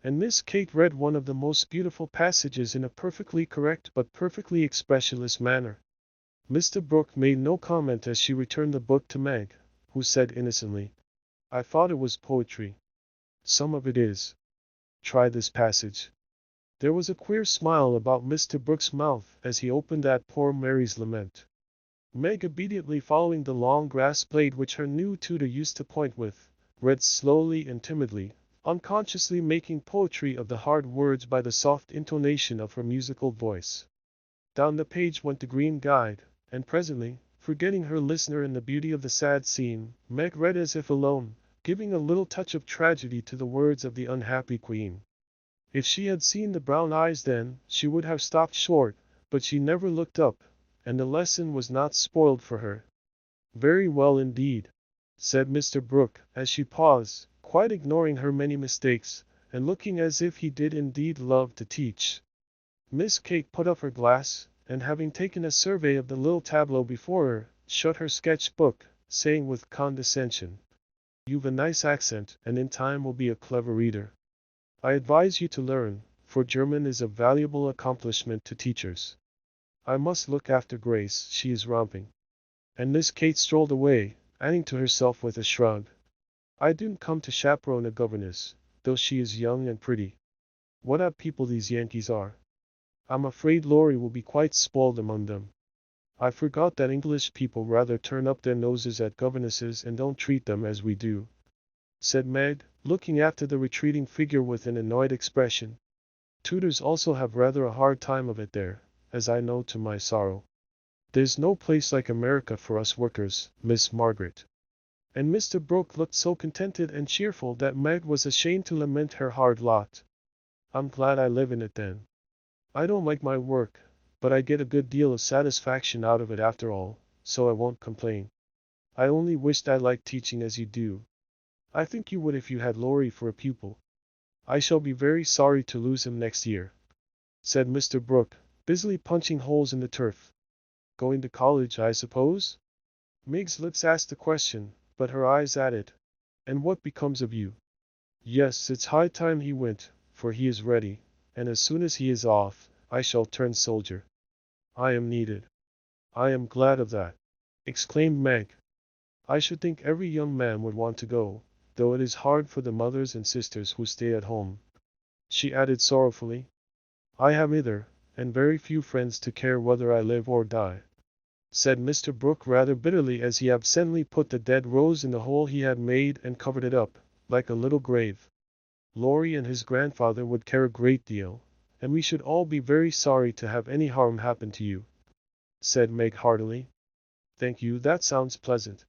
And Miss Kate read one of the most beautiful passages in a perfectly correct but perfectly expressionless manner. Mr. Brooke made no comment as she returned the book to Meg, who said innocently, I thought it was poetry. Some of it is. Try this passage. There was a queer smile about Mr. Brooke's mouth as he opened that poor Mary's lament. Meg, obediently following the long grass blade which her new tutor used to point with, read slowly and timidly, unconsciously making poetry of the hard words by the soft intonation of her musical voice. Down the page went the green guide, and presently, forgetting her listener in the beauty of the sad scene, Meg read as if alone, giving a little touch of tragedy to the words of the unhappy queen. If she had seen the brown eyes then, she would have stopped short, but she never looked up, and the lesson was not spoiled for her. Very well indeed, said Mr. Brooke, as she paused, quite ignoring her many mistakes, and looking as if he did indeed love to teach. Miss Kate put up her glass, and having taken a survey of the little tableau before her, shut her sketch-book, saying with condescension, "You've a nice accent, and in time will be a clever reader. I advise you to learn, for German is a valuable accomplishment to teachers. I must look after Grace, she is romping." And Miss Kate strolled away, adding to herself with a shrug, "I didn't come to chaperone a governess, though she is young and pretty. What odd people these Yankees are. I'm afraid Laurie will be quite spoiled among them. I forgot that English people rather turn up their noses at governesses and don't treat them as we do," said Meg, looking after the retreating figure with an annoyed expression. "Tutors also have rather a hard time of it there, as I know to my sorrow. There's no place like America for us workers, Miss Margaret." And Mr. Brooke looked so contented and cheerful that Meg was ashamed to lament her hard lot. "I'm glad I live in it then. I don't like my work, but I get a good deal of satisfaction out of it after all, so I won't complain. I only wished I liked teaching as you do. I think you would if you had Laurie for a pupil. I shall be very sorry to lose him next year," said Mr. Brooke, busily punching holes in the turf. "Going to college, I suppose?" Meg's lips asked the question, but her eyes added, "And what becomes of you?" "Yes, it's high time he went, for he is ready, and as soon as he is off, I shall turn soldier. I am needed." "I am glad of that," exclaimed Meg. "I should think every young man would want to go, though it is hard for the mothers and sisters who stay at home," she added sorrowfully. "I have either, and very few friends to care whether I live or die," said Mr. Brooke rather bitterly as he absently put the dead rose in the hole he had made and covered it up, like a little grave. "Laurie and his grandfather would care a great deal, and we should all be very sorry to have any harm happen to you," said Meg heartily. "Thank you, that sounds pleasant,"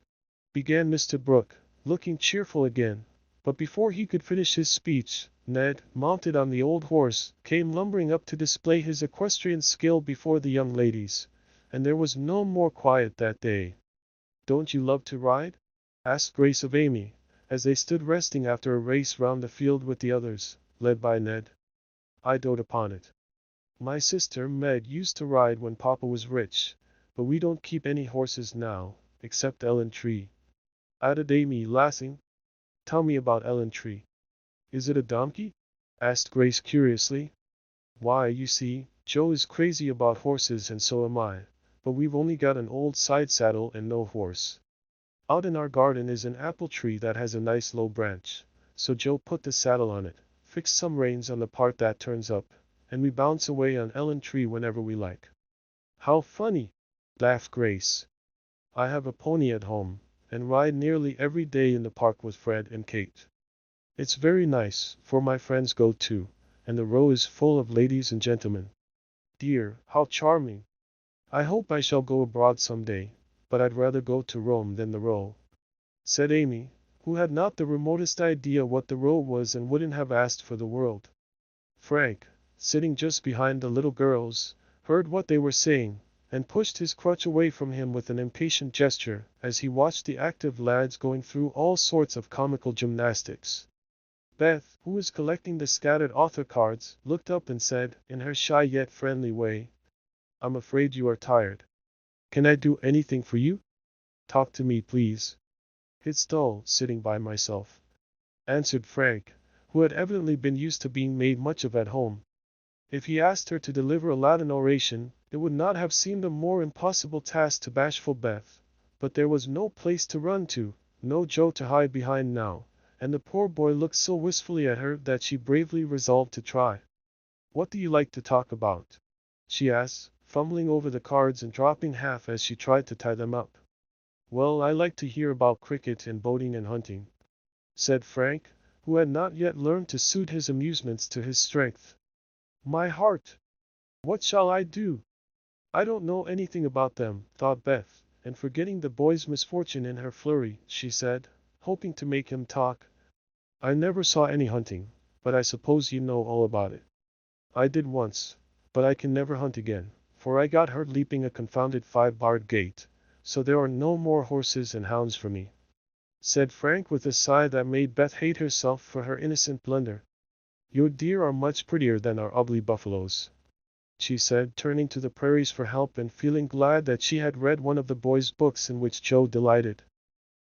began Mr. Brooke, looking cheerful again, but before he could finish his speech, Ned, mounted on the old horse, came lumbering up to display his equestrian skill before the young ladies, and there was no more quiet that day. "Don't you love to ride?" asked Grace of Amy, as they stood resting after a race round the field with the others, led by Ned. "I dote upon it. My sister Meg used to ride when Papa was rich, but we don't keep any horses now, except Ellen-Tree," added Amy, laughing. "Tell me about Ellen-Tree. Is it a donkey?" asked Grace curiously. "Why, you see, Joe is crazy about horses and so am I, but we've only got an old side saddle and no horse. Out in our garden is an apple tree that has a nice low branch, so Joe put the saddle on it, fixed some reins on the part that turns up, and we bounce away on Ellen-Tree whenever we like." "How funny!" laughed Grace. "I have a pony at home, and ride nearly every day in the park with Fred and Kate. It's very nice, for my friends go too, and the row is full of ladies and gentlemen." "Dear, how charming! I hope I shall go abroad some day, but I'd rather go to Rome than the row," said Amy, who had not the remotest idea what the row was and wouldn't have asked for the world. Frank, sitting just behind the little girls, heard what they were saying, and pushed his crutch away from him with an impatient gesture, as he watched the active lads going through all sorts of comical gymnastics. Beth, who was collecting the scattered author cards, looked up and said, in her shy yet friendly way, "I'm afraid you are tired. Can I do anything for you? Talk to me, please." "It's dull, sitting by myself," answered Frank, who had evidently been used to being made much of at home. If he asked her to deliver a Latin oration, it would not have seemed a more impossible task to bashful Beth, but there was no place to run to, no Joe to hide behind now, and the poor boy looked so wistfully at her that she bravely resolved to try. "What do you like to talk about?" she asked, fumbling over the cards and dropping half as she tried to tie them up. "Well, I like to hear about cricket and boating and hunting," said Frank, who had not yet learned to suit his amusements to his strength. "My heart! What shall I do? I don't know anything about them," thought Beth, and forgetting the boy's misfortune in her flurry, she said, hoping to make him talk. I never saw any hunting, but I suppose you know all about it. I did once, but I can never hunt again, for I got hurt leaping a confounded 5-barred gate, so there are no more horses and hounds for me," said Frank with a sigh that made Beth hate herself for her innocent blunder. "Your deer are much prettier than our ugly buffaloes," she said, turning to the prairies for help and feeling glad that she had read one of the boys' books in which Joe delighted.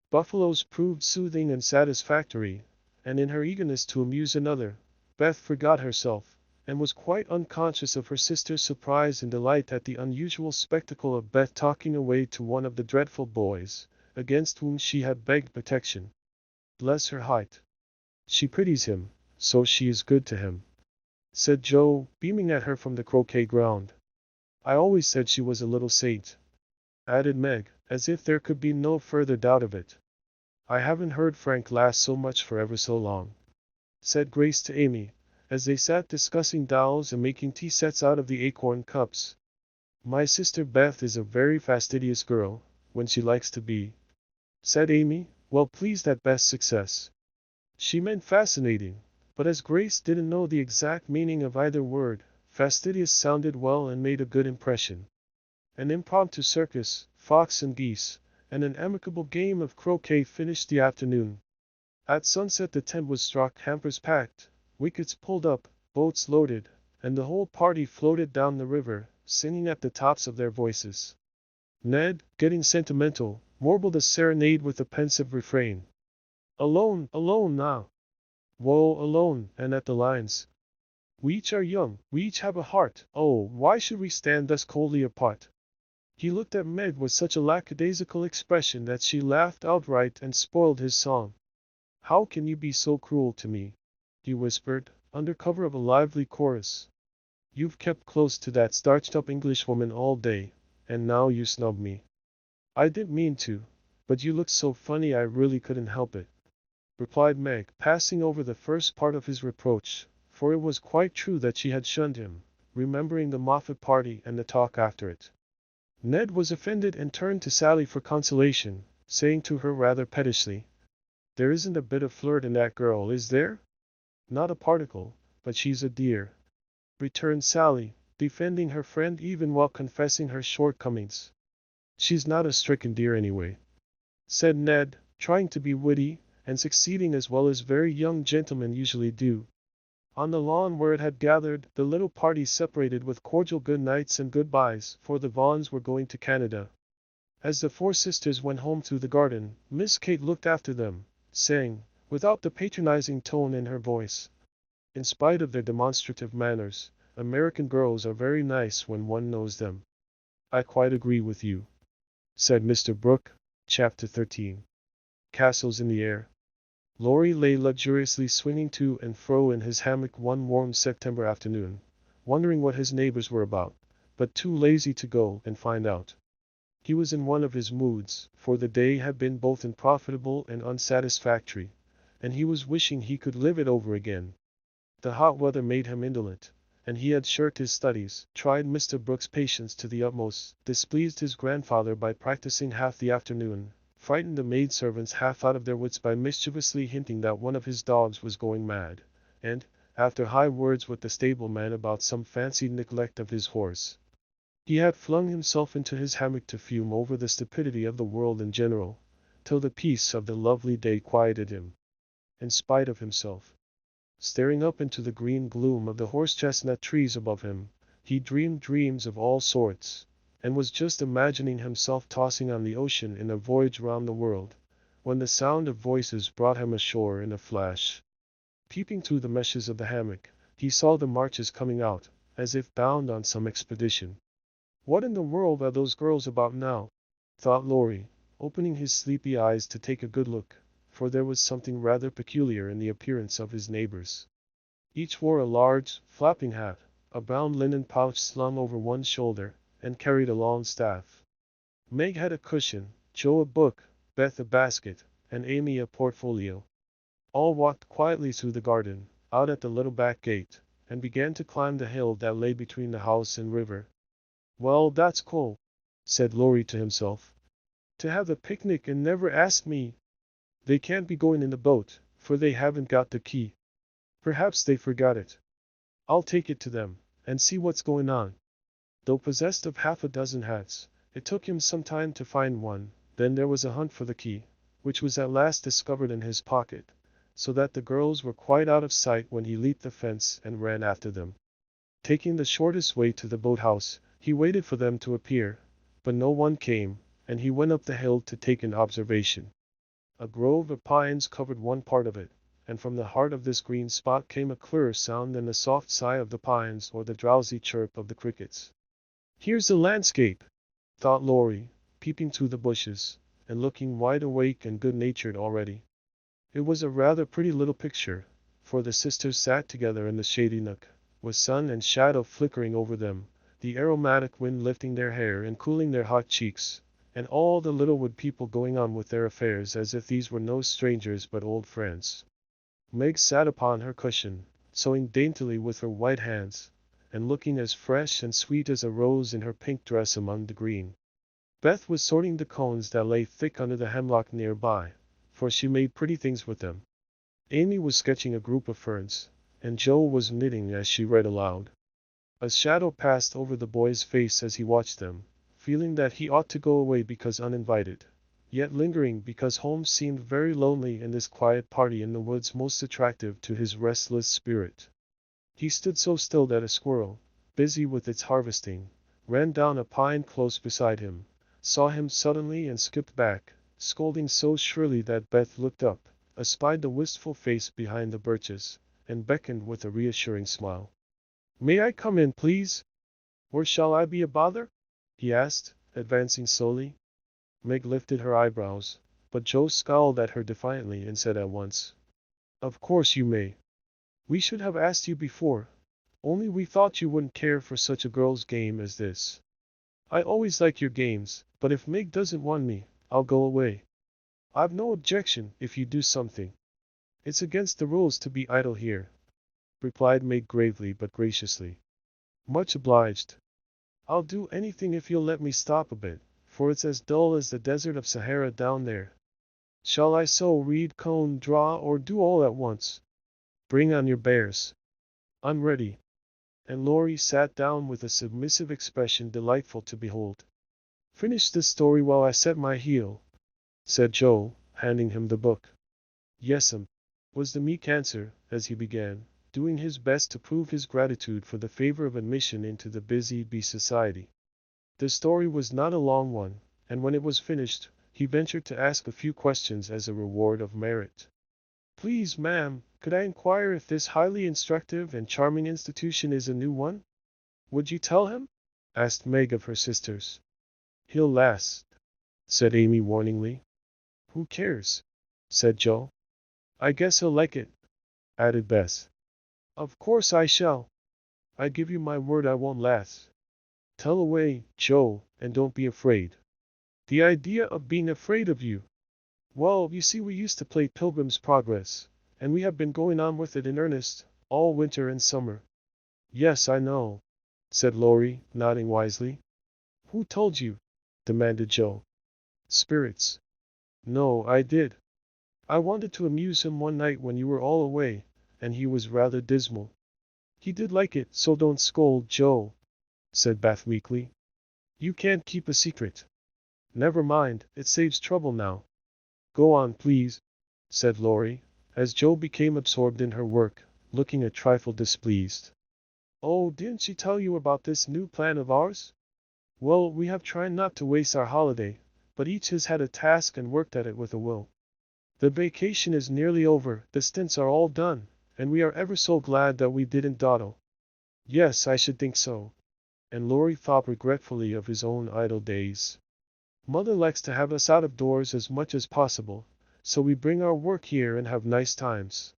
Buffaloes proved soothing and satisfactory, and in her eagerness to amuse another, Beth forgot herself, and was quite unconscious of her sister's surprise and delight at the unusual spectacle of Beth talking away to one of the dreadful boys, against whom she had begged protection. "Bless her heart. She pities him, so she is good to him," said Joe, beaming at her from the croquet ground. "I always said she was a little saint," added Meg, as if there could be no further doubt of it. "I haven't heard Frank laugh so much for ever so long," said Grace to Amy, as they sat discussing dolls and making tea sets out of the acorn cups. "My sister Beth is a very fastidious girl, when she likes to be," said Amy, well pleased at Beth's success. She meant fascinating, but as Grace didn't know the exact meaning of either word, fastidious sounded well and made a good impression. An impromptu circus, fox and geese, and an amicable game of croquet finished the afternoon. At sunset the tent was struck, hampers packed, wickets pulled up, boats loaded, and the whole party floated down the river, singing at the tops of their voices. Ned, getting sentimental, warbled a serenade with a pensive refrain. "Alone, alone now. Woe alone, and at the lines. We each are young, we each have a heart, oh, why should we stand thus coldly apart?" He looked at Meg with such a lackadaisical expression that she laughed outright and spoiled his song. "How can you be so cruel to me?" he whispered, under cover of a lively chorus. "You've kept close to that starched-up Englishwoman all day, and now you snub me." "I didn't mean to, but you looked so funny I really couldn't help it," replied Meg, passing over the first part of his reproach, for it was quite true that she had shunned him, remembering the Moffat party and the talk after it. Ned was offended and turned to Sally for consolation, saying to her rather pettishly, "There isn't a bit of flirt in that girl, is there?" "Not a particle, but she's a dear," returned Sally, defending her friend even while confessing her shortcomings. "She's not a stricken deer anyway," said Ned, trying to be witty, and succeeding as well as very young gentlemen usually do. On the lawn where it had gathered, the little party separated with cordial good nights and goodbyes, for the Vaughans were going to Canada. As the four sisters went home through the garden, Miss Kate looked after them, saying, without the patronizing tone in her voice, "In spite of their demonstrative manners, American girls are very nice when one knows them." "I quite agree with you," said Mr. Brooke. Chapter 13. Castles in the Air. Laurie lay luxuriously swinging to and fro in his hammock one warm September afternoon, wondering what his neighbors were about, but too lazy to go and find out. He was in one of his moods, for the day had been both unprofitable and unsatisfactory, and he was wishing he could live it over again. The hot weather made him indolent, and he had shirked his studies, tried Mr. Brooks' patience to the utmost, displeased his grandfather by practicing half the afternoon, frightened the maidservants half out of their wits by mischievously hinting that one of his dogs was going mad, and, after high words with the stableman about some fancied neglect of his horse, he had flung himself into his hammock to fume over the stupidity of the world in general, till the peace of the lovely day quieted him. In spite of himself, staring up into the green gloom of the horse-chestnut trees above him, he dreamed dreams of all sorts, and was just imagining himself tossing on the ocean in a voyage round the world, when the sound of voices brought him ashore in a flash. Peeping through the meshes of the hammock, he saw the Marches coming out, as if bound on some expedition. "What in the world are those girls about now?" thought Laurie, opening his sleepy eyes to take a good look, for there was something rather peculiar in the appearance of his neighbors. Each wore a large, flapping hat, a brown linen pouch slung over one shoulder, and carried a long staff. Meg had a cushion, Joe a book, Beth a basket, and Amy a portfolio. All walked quietly through the garden, out at the little back gate, and began to climb the hill that lay between the house and river. "Well, that's cool," said Laurie to himself. "To have a picnic and never ask me." They can't be going in the boat, for they haven't got the key. Perhaps they forgot it. I'll take it to them, and see what's going on. Though possessed of half a dozen hats, it took him some time to find one. Then there was a hunt for the key, which was at last discovered in his pocket, so that the girls were quite out of sight when he leaped the fence and ran after them. Taking the shortest way to the boathouse, he waited for them to appear, but no one came, and he went up the hill to take an observation. A grove of pines covered one part of it, and from the heart of this green spot came a clearer sound than the soft sigh of the pines or the drowsy chirp of the crickets. "Here's the landscape," thought Laurie, peeping through the bushes, and looking wide awake and good-natured already. It was a rather pretty little picture, for the sisters sat together in the shady nook, with sun and shadow flickering over them, the aromatic wind lifting their hair and cooling their hot cheeks, and all the Littlewood people going on with their affairs as if these were no strangers but old friends. Meg sat upon her cushion, sewing daintily with her white hands, and looking as fresh and sweet as a rose in her pink dress among the green. Beth was sorting the cones that lay thick under the hemlock nearby, for she made pretty things with them. Amy was sketching a group of ferns, and Joe was knitting as she read aloud. A shadow passed over the boy's face as he watched them, feeling that he ought to go away because uninvited, yet lingering because home seemed very lonely and this quiet party in the woods most attractive to his restless spirit. He stood so still that a squirrel, busy with its harvesting, ran down a pine close beside him, saw him suddenly and skipped back, scolding so shrilly that Beth looked up, espied the wistful face behind the birches, and beckoned with a reassuring smile. "May I come in, please? Or shall I be a bother?" he asked, advancing slowly. Meg lifted her eyebrows, but Joe scowled at her defiantly and said at once, "Of course you may. We should have asked you before, only we thought you wouldn't care for such a girl's game as this. I always like your games, but if Meg doesn't want me, I'll go away. I've no objection if you do something. It's against the rules to be idle here," replied Meg gravely but graciously. "Much obliged. I'll do anything if you'll let me stop a bit, for it's as dull as the desert of Sahara down there. Shall I sew, read, cone, draw, or do all at once? Bring on your bears. I'm ready." And Laurie sat down with a submissive expression delightful to behold. "Finish this story while I set my heel," said Joe, handing him the book. "Yes'm," was the meek answer, as he began, doing his best to prove his gratitude for the favor of admission into the busy bee society. The story was not a long one, and when it was finished, he ventured to ask a few questions as a reward of merit. "Please, ma'am, could I inquire if this highly instructive and charming institution is a new one?" "Would you tell him?" asked Meg of her sisters. "He'll last," said Amy warningly. "Who cares?" said Joe. "I guess he'll like it," added Beth. "Of course I shall. I give you my word I won't laugh. Tell away, Joe, and don't be afraid." "The idea of being afraid of you!" "Well, you see we used to play Pilgrim's Progress, and we have been going on with it in earnest, all winter and summer." "Yes, I know," said Laurie, nodding wisely. "Who told you?" demanded Joe. "Spirits." "No, I did. I wanted to amuse him one night when you were all away, and he was rather dismal. He did like it, so don't scold, Joe," said Beth weakly. "You can't keep a secret." "Never mind, it saves trouble now." "Go on, please," said Laurie, as Joe became absorbed in her work, looking a trifle displeased. "Oh, didn't she tell you about this new plan of ours? Well, we have tried not to waste our holiday, but each has had a task and worked at it with a will. The vacation is nearly over, the stints are all done, and we are ever so glad that we didn't dawdle." "Yes, I should think so." And Laurie thought regretfully of his own idle days. "Mother likes to have us out of doors as much as possible, so we bring our work here and have nice times.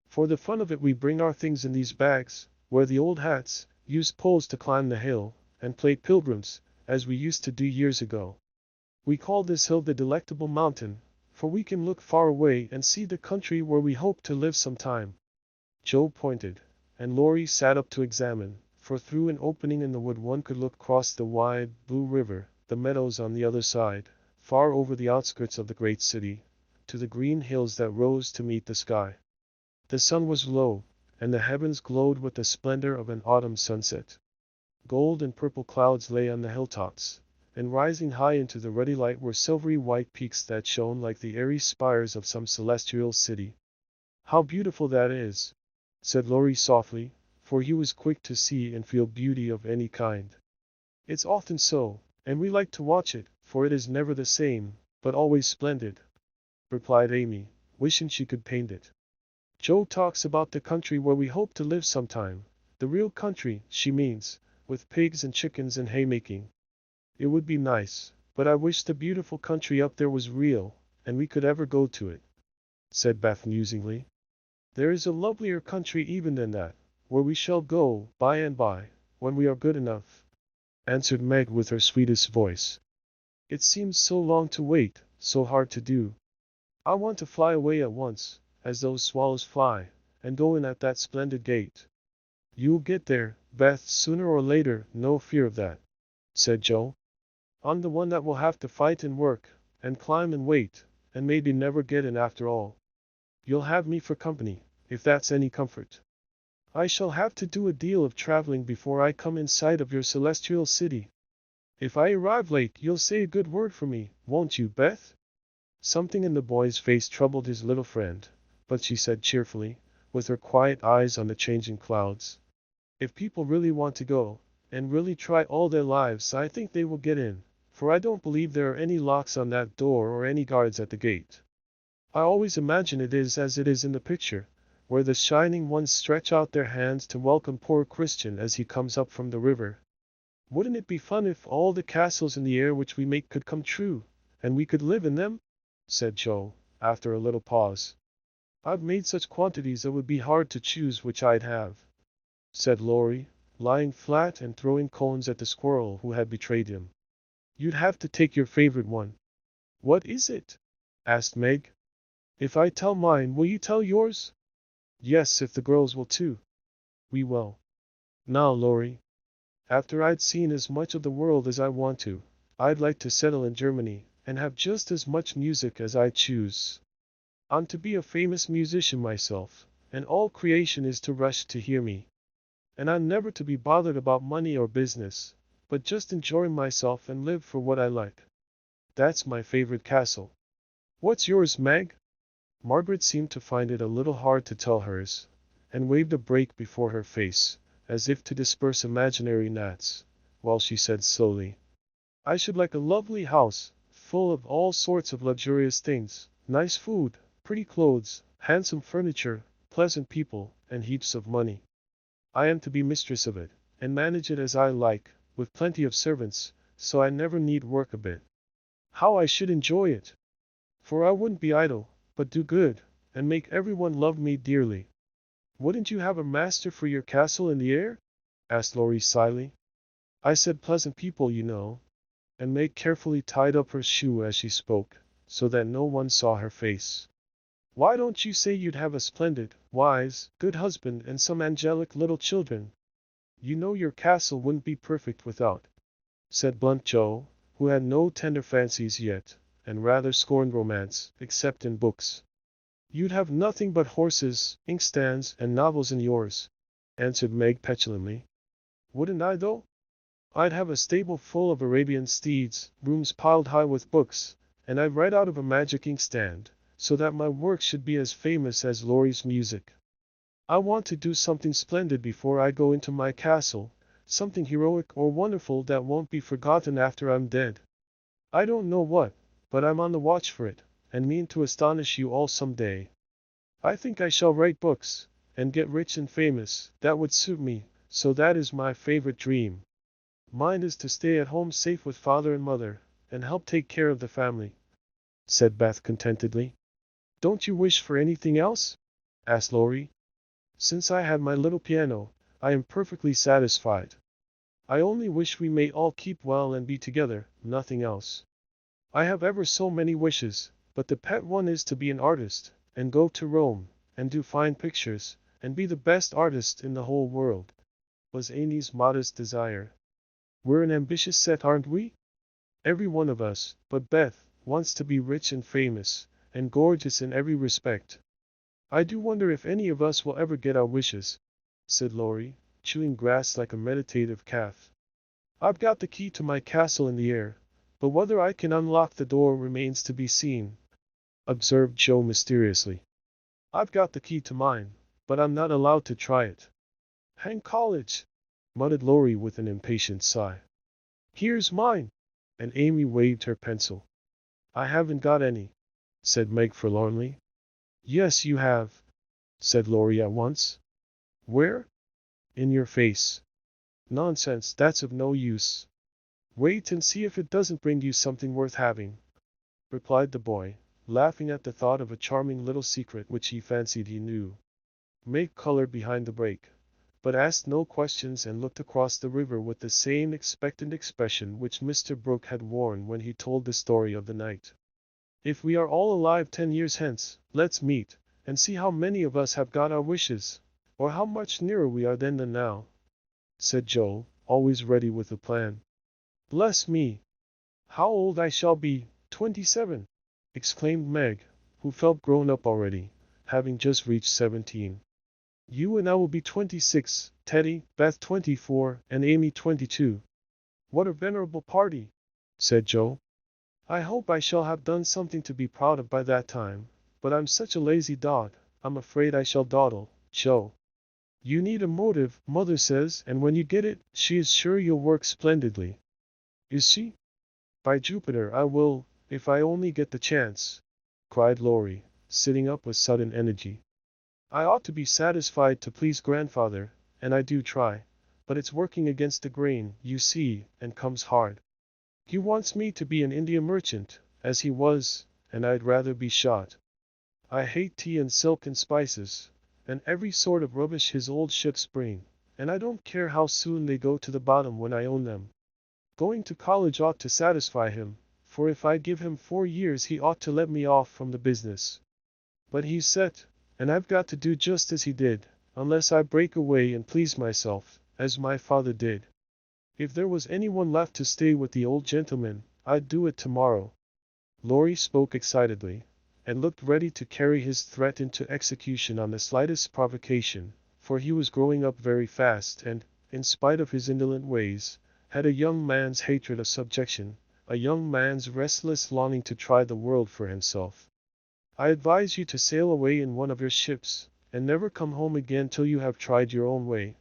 For the fun of it we bring our things in these bags, wear the old hats, use poles to climb the hill, and play pilgrims, as we used to do years ago. We call this hill the Delectable Mountain, for we can look far away and see the country where we hope to live some time." Joe pointed, and Laurie sat up to examine, for through an opening in the wood one could look across the wide, blue river, the meadows on the other side, far over the outskirts of the great city, to the green hills that rose to meet the sky. The sun was low, and the heavens glowed with the splendor of an autumn sunset. Gold and purple clouds lay on the hilltops, and rising high into the ruddy light were silvery white peaks that shone like the airy spires of some celestial city. "How beautiful that is," said Laurie softly, for he was quick to see and feel beauty of any kind. "It's often so, and we like to watch it, for it is never the same, but always splendid," replied Amy, wishing she could paint it. "Joe talks about the country where we hope to live sometime, the real country, she means, with pigs and chickens and haymaking. It would be nice, but I wish the beautiful country up there was real, and we could ever go to it," said Beth musingly. "There is a lovelier country even than that, where we shall go by and by, when we are good enough," answered Meg with her sweetest voice. "It seems so long to wait, so hard to do. I want to fly away at once, as those swallows fly, and go in at that splendid gate." "You'll get there, Beth, sooner or later, no fear of that," said Joe. "I'm the one that will have to fight and work, and climb and wait, and maybe never get in after all. You'll have me for company, if that's any comfort. I shall have to do a deal of traveling before I come in sight of your celestial city. If I arrive late, you'll say a good word for me, won't you, Beth?" Something in the boy's face troubled his little friend, but she said cheerfully, with her quiet eyes on the changing clouds, "If people really want to go, and really try all their lives, I think they will get in, for I don't believe there are any locks on that door or any guards at the gate. I always imagine it is as it is in the picture, where the shining ones stretch out their hands to welcome poor Christian as he comes up from the river. Wouldn't it be fun if all the castles in the air which we make could come true, and we could live in them?" said Joe, after a little pause. "I've made such quantities it would be hard to choose which I'd have," said Laurie, lying flat and throwing cones at the squirrel who had betrayed him. "You'd have to take your favorite one." "What is it?" asked Meg. "If I tell mine, will you tell yours?" "Yes, if the girls will too." "We will. Now, Laurie, after I'd seen as much of the world as I want to, I'd like to settle in Germany, and have just as much music as I choose. I'm to be a famous musician myself, and all creation is to rush to hear me. And I'm never to be bothered about money or business, but just enjoy myself and live for what I like. That's my favorite castle. What's yours, Meg?" Margaret seemed to find it a little hard to tell hers, and waved a brake before her face, as if to disperse imaginary gnats, while she said slowly, "I should like a lovely house, full of all sorts of luxurious things, nice food, pretty clothes, handsome furniture, pleasant people, and heaps of money. I am to be mistress of it, and manage it as I like, with plenty of servants, so I never need work a bit. How I should enjoy it! For I wouldn't be idle, but do good, and make everyone love me dearly." "Wouldn't you have a master for your castle in the air?" asked Laurie slyly. "I said pleasant people, you know," and Meg carefully tied up her shoe as she spoke, so that no one saw her face. "Why don't you say you'd have a splendid, wise, good husband and some angelic little children? You know your castle wouldn't be perfect without," said blunt Joe, who had no tender fancies yet, and rather scorned romance, except in books. "You'd have nothing but horses, inkstands, and novels in yours," answered Meg petulantly. "Wouldn't I, though? I'd have a stable full of Arabian steeds, rooms piled high with books, and I'd write out of a magic inkstand, so that my work should be as famous as Laurie's music. I want to do something splendid before I go into my castle, something heroic or wonderful that won't be forgotten after I'm dead. I don't know what, but I'm on the watch for it, and mean to astonish you all some day. I think I shall write books, and get rich and famous. That would suit me, so that is my favorite dream. Mine is to stay at home safe with father and mother, and help take care of the family," said Beth contentedly. "Don't you wish for anything else?" asked Laurie. "Since I have my little piano, I am perfectly satisfied. I only wish we may all keep well and be together, nothing else. I have ever so many wishes, but the pet one is to be an artist, and go to Rome, and do fine pictures, and be the best artist in the whole world," was Amy's modest desire. "We're an ambitious set, aren't we? Every one of us, but Beth, wants to be rich and famous, and gorgeous in every respect. I do wonder if any of us will ever get our wishes, said Laurie, chewing grass like a meditative calf. I've got the key to my castle in the air, but whether I can unlock the door remains to be seen, observed Joe mysteriously. I've got the key to mine, but I'm not allowed to try it. Hang college, muttered Laurie with an impatient sigh. Here's mine, and Amy waved her pencil. I haven't got any, said Meg forlornly. Yes, you have, said Laurie at once. Where? In your face. Nonsense, that's of no use. Wait and see if it doesn't bring you something worth having, replied the boy, laughing at the thought of a charming little secret which he fancied he knew. Meg colored behind the break, but asked no questions and looked across the river with the same expectant expression which Mr. Brooke had worn when he told the story of the night. If we are all alive 10 years hence, let's meet, and see how many of us have got our wishes, or how much nearer we are then than now, said Joe, always ready with a plan. Bless me! How old I shall be, 27, exclaimed Meg, who felt grown up already, having just reached 17. You and I will be 26, Teddy, Beth 24, and Amy 22. What a venerable party, said Joe. I hope I shall have done something to be proud of by that time, but I'm such a lazy dog, I'm afraid I shall dawdle, Joe. You need a motive, Mother says, and when you get it, she is sure you'll work splendidly. Is she? By Jupiter, I will, if I only get the chance, cried Laurie, sitting up with sudden energy. I ought to be satisfied to please grandfather, and I do try, but it's working against the grain, you see, and comes hard. He wants me to be an India merchant, as he was, and I'd rather be shot. I hate tea and silk and spices, and every sort of rubbish his old ships bring, and I don't care how soon they go to the bottom when I own them. Going to college ought to satisfy him, for if I give him 4 years he ought to let me off from the business. But he's set, and I've got to do just as he did, unless I break away and please myself, as my father did. If there was anyone left to stay with the old gentleman, I'd do it tomorrow. Laurie spoke excitedly, and looked ready to carry his threat into execution on the slightest provocation, for he was growing up very fast and, in spite of his indolent ways, had a young man's hatred of subjection, a young man's restless longing to try the world for himself. I advise you to sail away in one of your ships, and never come home again till you have tried your own way,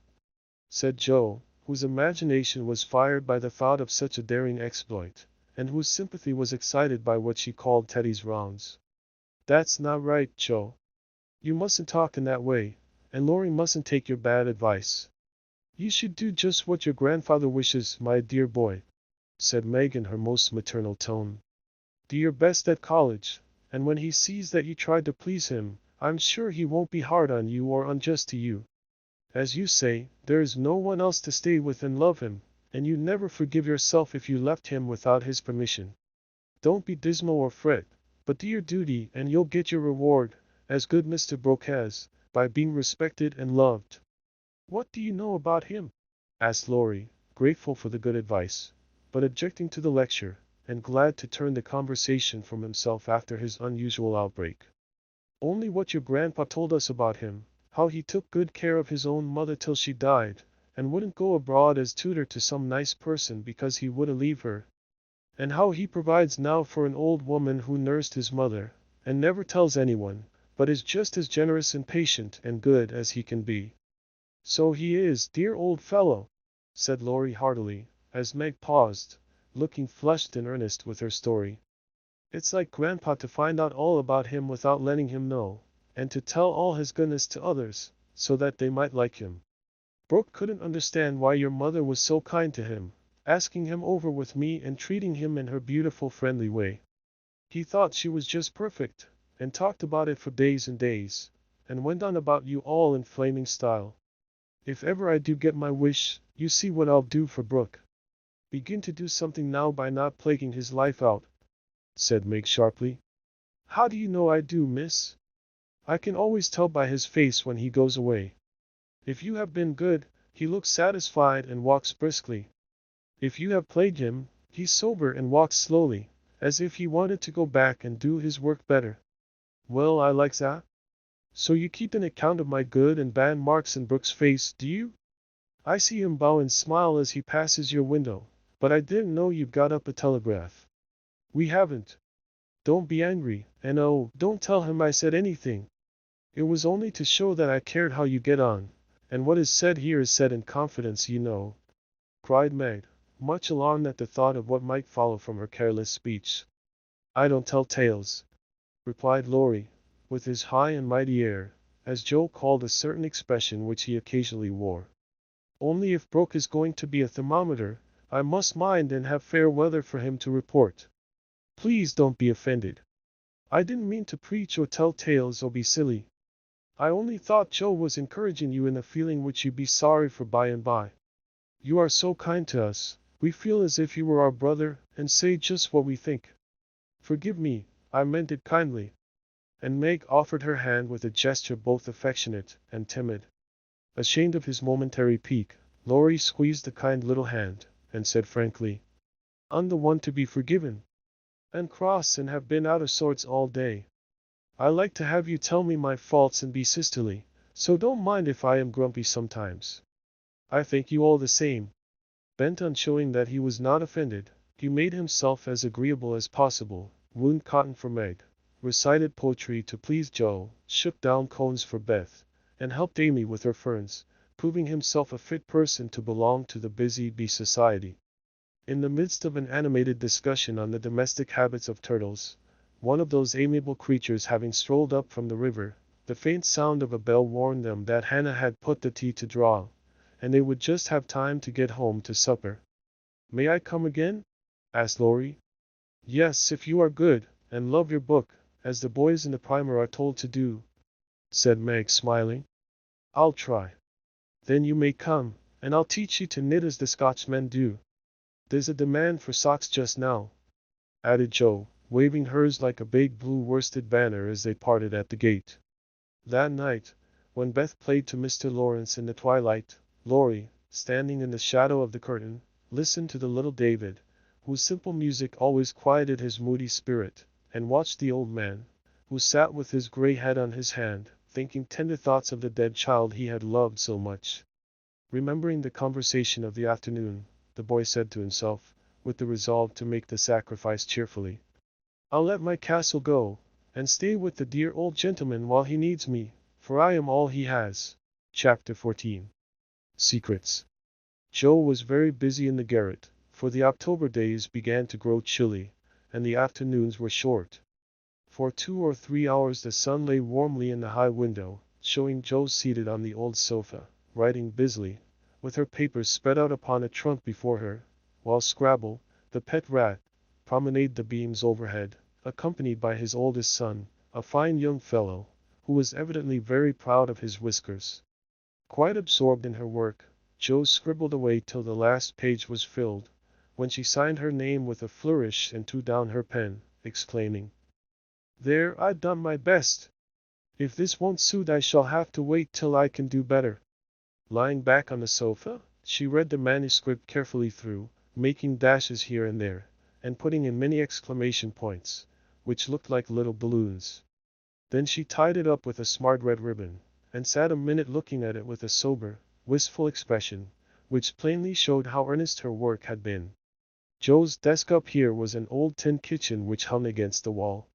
said Joe, whose imagination was fired by the thought of such a daring exploit, and whose sympathy was excited by what she called Teddy's wrongs. That's not right, Joe. You mustn't talk in that way, and Laurie mustn't take your bad advice. You should do just what your grandfather wishes, my dear boy, said Meg in her most maternal tone. Do your best at college, and when he sees that you tried to please him, I'm sure he won't be hard on you or unjust to you. As you say, there is no one else to stay with and love him, and you never forgive yourself if you left him without his permission. Don't be dismal or fret, but do your duty and you'll get your reward, as good Mr. Brooke has, by being respected and loved. What do you know about him? Asked Laurie, grateful for the good advice, but objecting to the lecture, and glad to turn the conversation from himself after his unusual outbreak. Only what your grandpa told us about him, how he took good care of his own mother till she died, and wouldn't go abroad as tutor to some nice person because he wouldn't leave her, and how he provides now for an old woman who nursed his mother, and never tells anyone, but is just as generous and patient and good as he can be. So he is, dear old fellow, said Laurie heartily, as Meg paused, looking flushed and earnest with her story. It's like Grandpa to find out all about him without letting him know, and to tell all his goodness to others, so that they might like him. Brooke couldn't understand why your mother was so kind to him, asking him over with me and treating him in her beautiful friendly way. He thought she was just perfect, and talked about it for days and days, and went on about you all in flaming style. If ever I do get my wish, you see what I'll do for Brooke. Begin to do something now by not plaguing his life out, said Meg sharply. How do you know I do, miss? I can always tell by his face when he goes away. If you have been good, he looks satisfied and walks briskly. If you have plagued him, he's sober and walks slowly, as if he wanted to go back and do his work better. Well, I like that. So you keep an account of my good and bad marks in Brooks' face, do you? I see him bow and smile as he passes your window, but I didn't know you'd got up a telegraph. We haven't. Don't be angry, and oh, don't tell him I said anything. It was only to show that I cared how you get on, and what is said here is said in confidence, you know, cried Meg, much alarmed at the thought of what might follow from her careless speech. I don't tell tales, replied Laurie, with his high and mighty air, as Joe called a certain expression which he occasionally wore. Only if Brooke is going to be a thermometer, I must mind and have fair weather for him to report. Please don't be offended. I didn't mean to preach or tell tales or be silly. I only thought Joe was encouraging you in a feeling which you'd be sorry for by and by. You are so kind to us, we feel as if you were our brother, and say just what we think. Forgive me, I meant it kindly. And Meg offered her hand with a gesture both affectionate and timid. Ashamed of his momentary pique, Laurie squeezed the kind little hand, and said frankly, I'm the one to be forgiven. And cross and have been out of sorts all day. I like to have you tell me my faults and be sisterly, so don't mind if I am grumpy sometimes. I thank you all the same. Bent on showing that he was not offended, he made himself as agreeable as possible, wound cotton for Meg, recited poetry to please Joe, shook down cones for Beth, and helped Amy with her ferns, proving himself a fit person to belong to the busy bee society. In the midst of an animated discussion on the domestic habits of turtles, one of those amiable creatures having strolled up from the river, the faint sound of a bell warned them that Hannah had put the tea to draw, and they would just have time to get home to supper. May I come again? Asked Laurie. Yes, if you are good, and love your book, as the boys in the primer are told to do, said Meg, smiling. I'll try. Then you may come, and I'll teach you to knit as the Scotchmen do. There's a demand for socks just now, added Joe, waving hers like a big blue worsted banner as they parted at the gate. That night, when Beth played to Mr. Laurence in the twilight, Laurie, standing in the shadow of the curtain, listened to the little David, whose simple music always quieted his moody spirit, and watched the old man, who sat with his gray head on his hand, thinking tender thoughts of the dead child he had loved so much. Remembering the conversation of the afternoon, the boy said to himself, with the resolve to make the sacrifice cheerfully, I'll let my castle go, and stay with the dear old gentleman while he needs me, for I am all he has. Chapter 14. Secrets. Joe was very busy in the garret, for the October days began to grow chilly, and the afternoons were short. For 2 or 3 hours the sun lay warmly in the high window, showing Joe seated on the old sofa, writing busily, with her papers spread out upon a trunk before her, while Scrabble, the pet rat, promenaded the beams overhead, accompanied by his oldest son, a fine young fellow, who was evidently very proud of his whiskers. Quite absorbed in her work, Joe scribbled away till the last page was filled, when she signed her name with a flourish and threw down her pen, exclaiming, There, I've done my best. If this won't suit I shall have to wait till I can do better. Lying back on the sofa, she read the manuscript carefully through, making dashes here and there, and putting in many exclamation points, which looked like little balloons. Then she tied it up with a smart red ribbon, and sat a minute looking at it with a sober, wistful expression, which plainly showed how earnest her work had been. Joe's desk up here was an old tin kitchen which hung against the wall.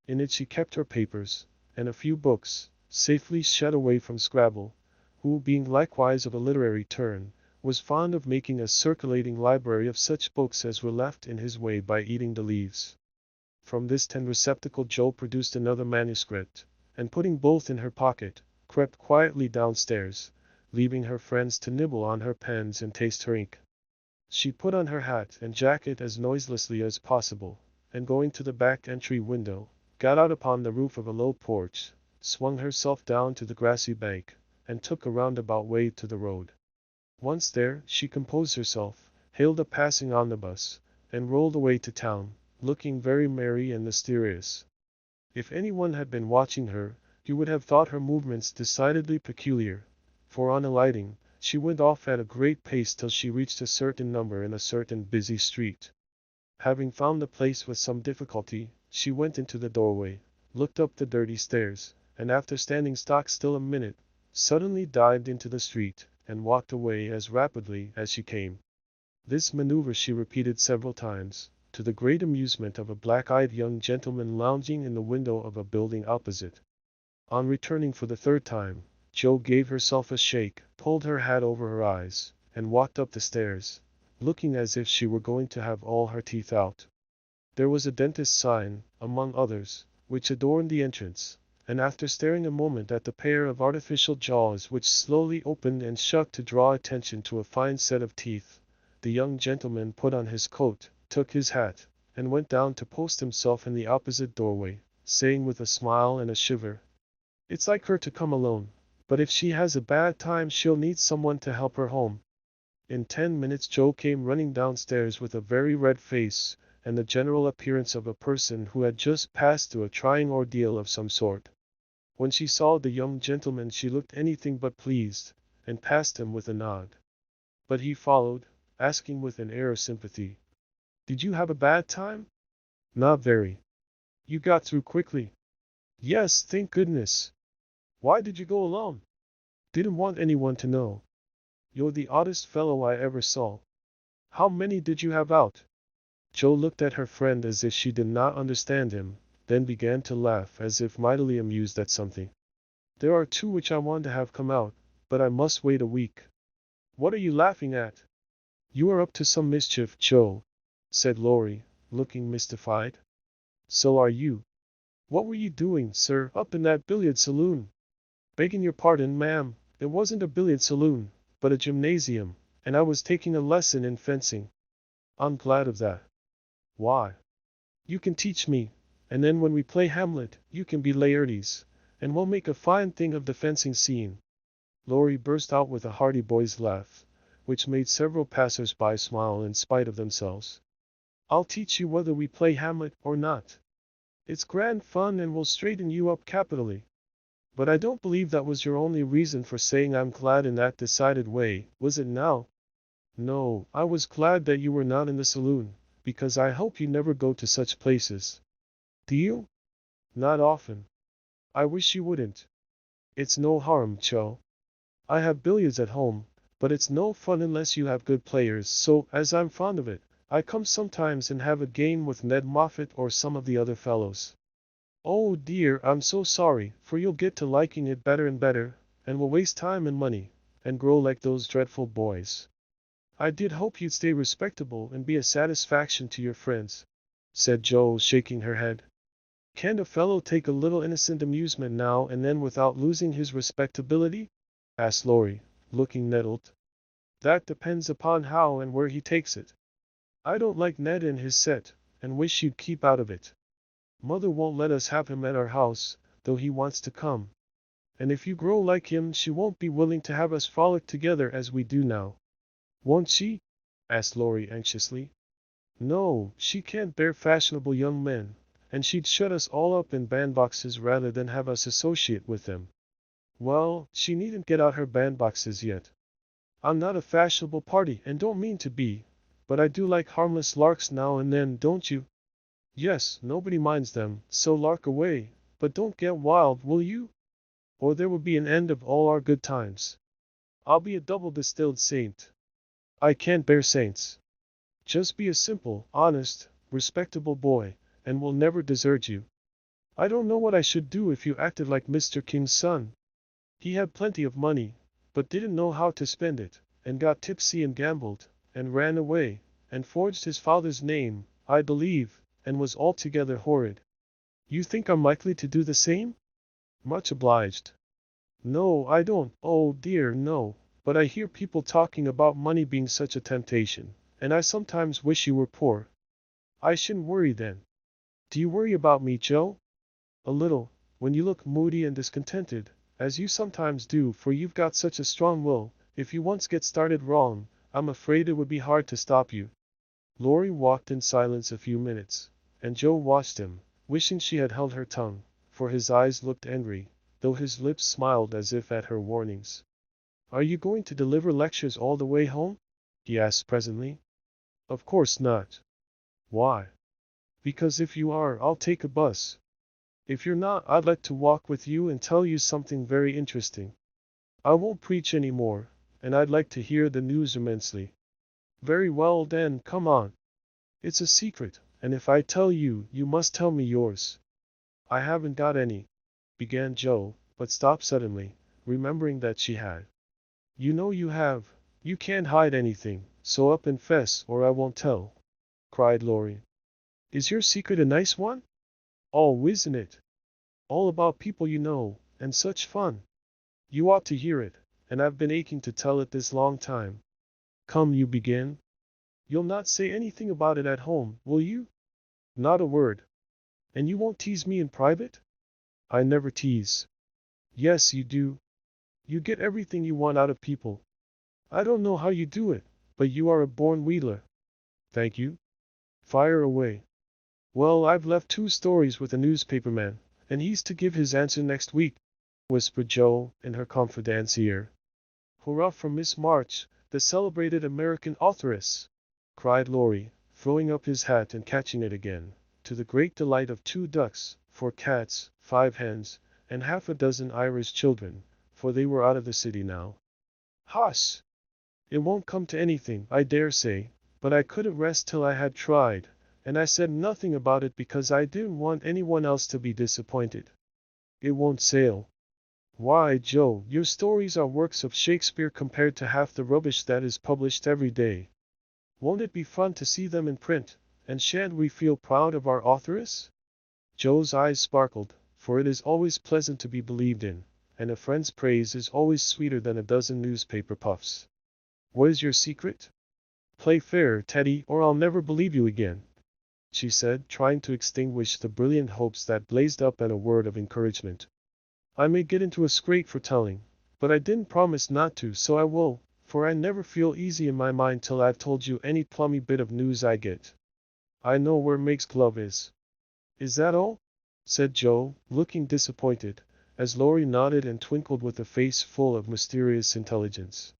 In it she kept her papers, and a few books, safely shut away from Scrabble, who, being likewise of a literary turn, was fond of making a circulating library of such books as were left in his way by eating the leaves. From this tin receptacle Joe produced another manuscript, and putting both in her pocket, crept quietly downstairs, leaving her friends to nibble on her pens and taste her ink. She put on her hat and jacket as noiselessly as possible, and going to the back entry window, got out upon the roof of a low porch, swung herself down to the grassy bank, and took a roundabout way to the road. Once there, she composed herself, hailed a passing omnibus, and rolled away to town, looking very merry and mysterious. If anyone had been watching her, he would have thought her movements decidedly peculiar, for on alighting, she went off at a great pace till she reached a certain number in a certain busy street. Having found the place with some difficulty, she went into the doorway, looked up the dirty stairs, and after standing stock still a minute, suddenly dived into the street, and walked away as rapidly as she came. This maneuver she repeated several times, to the great amusement of a black-eyed young gentleman lounging in the window of a building opposite. On returning for the third time, Jo gave herself a shake, pulled her hat over her eyes, and walked up the stairs, looking as if she were going to have all her teeth out. There was a dentist's sign, among others, which adorned the entrance, and after staring a moment at the pair of artificial jaws which slowly opened and shut to draw attention to a fine set of teeth, the young gentleman put on his coat, took his hat, and went down to post himself in the opposite doorway, saying with a smile and a shiver, "It's like her to come alone, but if she has a bad time she'll need someone to help her home." In 10 minutes Jo came running downstairs with a very red face, and the general appearance of a person who had just passed through a trying ordeal of some sort. When she saw the young gentleman she looked anything but pleased, and passed him with a nod. But he followed, asking with an air of sympathy, "Did you have a bad time?" "Not very." "You got through quickly?" "Yes, thank goodness." "Why did you go alone?" "Didn't want anyone to know." "You're the oddest fellow I ever saw. How many did you have out?" Jo looked at her friend as if she did not understand him, then began to laugh as if mightily amused at something. "There are 2 which I want to have come out, but I must wait a week." "What are you laughing at?" "You are up to some mischief, Jo," said Laurie, looking mystified. "So are you." "What were you doing, sir, up in that billiard saloon?" "Begging your pardon, ma'am, it wasn't a billiard saloon, but a gymnasium, and I was taking a lesson in fencing." "I'm glad of that." "Why?" "You can teach me, and then when we play Hamlet, you can be Laertes, and we'll make a fine thing of the fencing scene." Laurie burst out with a hearty boy's laugh, which made several passers-by smile in spite of themselves. "I'll teach you whether we play Hamlet or not. It's grand fun and will straighten you up capitally." "But I don't believe that was your only reason for saying I'm glad in that decided way, was it now?" "No, I was glad that you were not in the saloon, because I hope you never go to such places." "Do you?" "Not often." "I wish you wouldn't." "It's no harm, Jo. I have billiards at home, but it's no fun unless you have good players, so, as I'm fond of it, I come sometimes and have a game with Ned Moffat or some of the other fellows." "Oh dear, I'm so sorry, for you'll get to liking it better and better, and will waste time and money, and grow like those dreadful boys. I did hope you'd stay respectable and be a satisfaction to your friends," said Jo, shaking her head. "Can't a fellow take a little innocent amusement now and then without losing his respectability?" asked Laurie, looking nettled. "That depends upon how and where he takes it. I don't like Ned and his set, and wish you'd keep out of it. Mother won't let us have him at our house, though he wants to come. And if you grow like him she won't be willing to have us frolic together as we do now." "Won't she?" asked Laurie anxiously. "No, she can't bear fashionable young men, and she'd shut us all up in bandboxes rather than have us associate with them." "Well, she needn't get out her bandboxes yet. I'm not a fashionable party and don't mean to be, but I do like harmless larks now and then, don't you?" "Yes, nobody minds them, so lark away, but don't get wild, will you? Or there will be an end of all our good times. I'll be a double distilled saint." "I can't bear saints." "Just be a simple, honest, respectable boy, and we'll never desert you." "I don't know what I should do if you acted like Mr. King's son. He had plenty of money, but didn't know how to spend it, and got tipsy and gambled, and ran away, and forged his father's name, I believe, and was altogether horrid. You think I'm likely to do the same?" "Much obliged." "No, I don't, oh dear no, but I hear people talking about money being such a temptation, and I sometimes wish you were poor." "I shouldn't worry then." "Do you worry about me, Jo?" "A little, when you look moody and discontented, as you sometimes do, for you've got such a strong will. If you once get started wrong, I'm afraid it would be hard to stop you." Laurie walked in silence a few minutes, and Jo watched him, wishing she had held her tongue, for his eyes looked angry, though his lips smiled as if at her warnings. "Are you going to deliver lectures all the way home?" he asked presently. "Of course not." "Why?" "Because if you are, I'll take a bus." If you're not, I'd like to walk with you and tell you something very interesting. I won't preach any more, and I'd like to hear the news immensely. Very well then, come on. It's a secret, and if I tell you, you must tell me yours. I haven't got any, began Joe, but stopped suddenly, remembering that she had. You know you have. You can't hide anything, so up and fess or I won't tell, cried Laurie. Is your secret a nice one? Oh, isn't it? All about people you know, and such fun. You ought to hear it, and I've been aching to tell it this long time. Come, you begin. You'll not say anything about it at home, will you? Not a word. And you won't tease me in private? I never tease. Yes, you do. You get everything you want out of people. I don't know how you do it, but you are a born wheedler. Thank you. Fire away. Well, I've left 2 stories with a newspaperman, and he's to give his answer next week, whispered Joe in her confidant's ear. Hurrah for Miss March, the celebrated American authoress, cried Laurie, throwing up his hat and catching it again, to the great delight of 2 ducks, 4 cats, 5 hens, and half a dozen Irish children, for they were out of the city now. Hush! It won't come to anything, I dare say, but I couldn't rest till I had tried, and I said nothing about it because I didn't want anyone else to be disappointed. It won't sail. Why, Joe, your stories are works of Shakespeare compared to half the rubbish that is published every day. Won't it be fun to see them in print, and shan't we feel proud of our authoress? Joe's eyes sparkled, for it is always pleasant to be believed in, and a friend's praise is always sweeter than a dozen newspaper puffs. What is your secret? Play fair, Teddy, or I'll never believe you again, she said, trying to extinguish the brilliant hopes that blazed up at a word of encouragement. I may get into a scrape for telling, but I didn't promise not to, so I will, for I never feel easy in my mind till I've told you any plummy bit of news I get. I know where Meg's glove is. Is that all? Said Joe, looking disappointed, as Laurie nodded and twinkled with a face full of mysterious intelligence.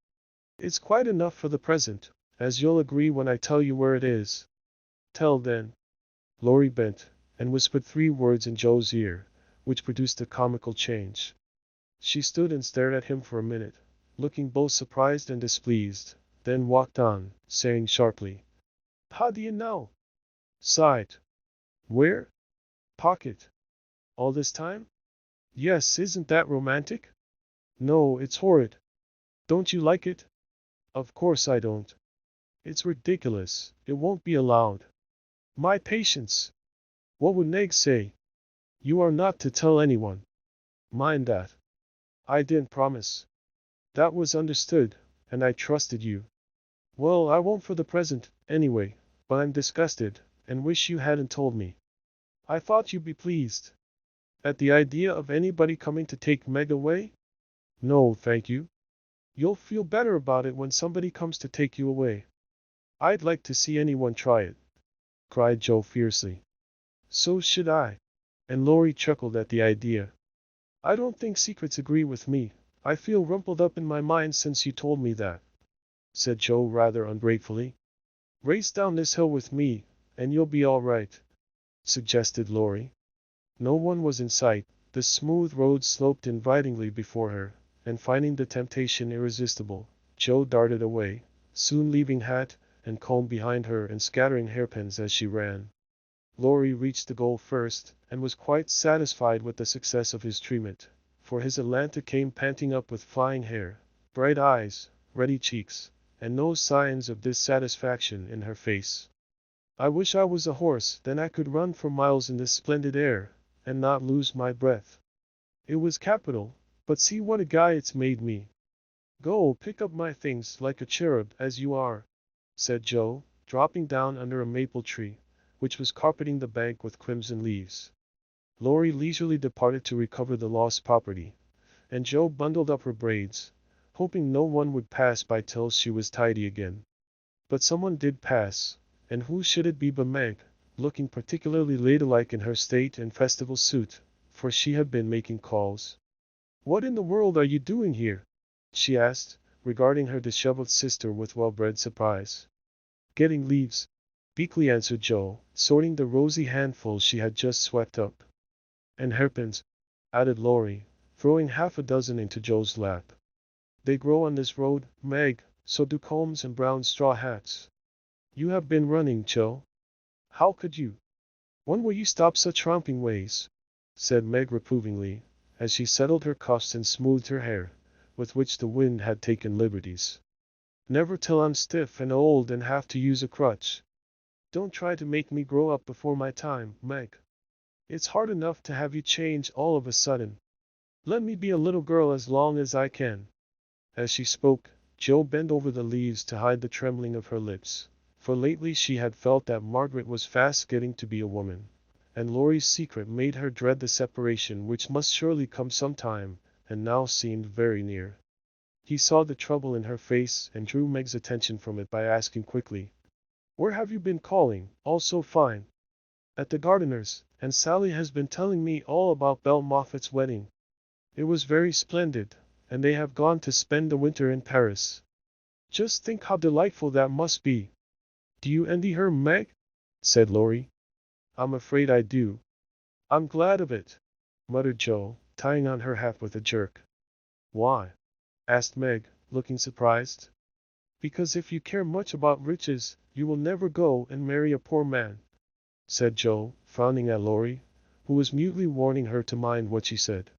It's quite enough for the present, as you'll agree when I tell you where it is. Tell then. Laurie bent, and whispered 3 words in Joe's ear, which produced a comical change. She stood and stared at him for a minute, looking both surprised and displeased, then walked on, saying sharply, How do you know? Side. Where? Pocket. All this time? Yes, isn't that romantic? No, it's horrid. Don't you like it? Of course I don't. It's ridiculous, it won't be allowed. My patience! What would Meg say? You are not to tell anyone. Mind that. I didn't promise. That was understood, and I trusted you. Well, I won't for the present, anyway, but I'm disgusted, and wish you hadn't told me. I thought you'd be pleased. At the idea of anybody coming to take Meg away? No, thank you. You'll feel better about it when somebody comes to take you away. I'd like to see anyone try it, cried Joe fiercely. So should I. And Laurie chuckled at the idea. I don't think secrets agree with me. I feel rumpled up in my mind since you told me that, said Joe rather ungratefully. Race down this hill with me, and you'll be all right, suggested Laurie. No one was in sight. The smooth road sloped invitingly before her, and finding the temptation irresistible, Joe darted away, soon leaving hat and comb behind her and scattering hairpins as she ran. Laurie reached the goal first, and was quite satisfied with the success of his treatment, for his Atlanta came panting up with flying hair, bright eyes, ruddy cheeks, and no signs of dissatisfaction in her face. I wish I was a horse, then I could run for miles in this splendid air, and not lose my breath. It was capital, but see what a guy it's made me. Go pick up my things like a cherub as you are, said Joe, dropping down under a maple tree, which was carpeting the bank with crimson leaves. Laurie leisurely departed to recover the lost property, and Joe bundled up her braids, hoping no one would pass by till she was tidy again. But someone did pass, and who should it be but Meg, looking particularly ladylike in her state and festival suit, for she had been making calls. What in the world are you doing here? She asked, regarding her disheveled sister with well-bred surprise. Getting leaves, meekly answered Joe, sorting the rosy handful she had just swept up. And hairpins, added Laurie, throwing half a dozen into Joe's lap. They grow on this road, Meg, so do combs and brown straw hats. You have been running, Joe. How could you? When will you stop such romping ways? Said Meg reprovingly, as she settled her cuffs and smoothed her hair, with which the wind had taken liberties. Never till I'm stiff and old and have to use a crutch. Don't try to make me grow up before my time, Meg. It's hard enough to have you change all of a sudden. Let me be a little girl as long as I can. As she spoke, Joe bent over the leaves to hide the trembling of her lips, for lately she had felt that Margaret was fast getting to be a woman, and Laurie's secret made her dread the separation which must surely come sometime, and now seemed very near. He saw the trouble in her face and drew Meg's attention from it by asking quickly, "Where have you been calling, all so fine?" "At the gardener's, and Sally has been telling me all about Belle Moffat's wedding. It was very splendid, and they have gone to spend the winter in Paris. Just think how delightful that must be." "Do you envy her, Meg?" said Laurie. "I'm afraid I do." "I'm glad of it," muttered Joe, tying on her hat with a jerk. "Why?" asked Meg, looking surprised. "Because if you care much about riches, you will never go and marry a poor man," said Joe, frowning at Laurie, who was mutely warning her to mind what she said.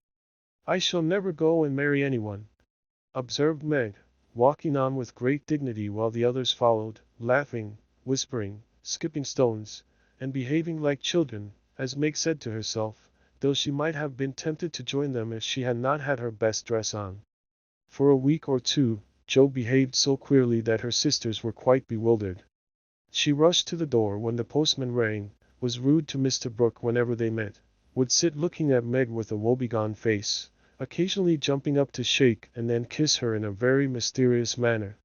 "I shall never go and marry anyone," observed Meg, walking on with great dignity while the others followed, laughing, whispering, skipping stones, and behaving like children, as Meg said to herself, though she might have been tempted to join them if she had not had her best dress on. For a week or two, Joe behaved so queerly that her sisters were quite bewildered. She rushed to the door when the postman rang, was rude to Mr. Brooke whenever they met, would sit looking at Meg with a woebegone face, occasionally jumping up to shake and then kiss her in a very mysterious manner.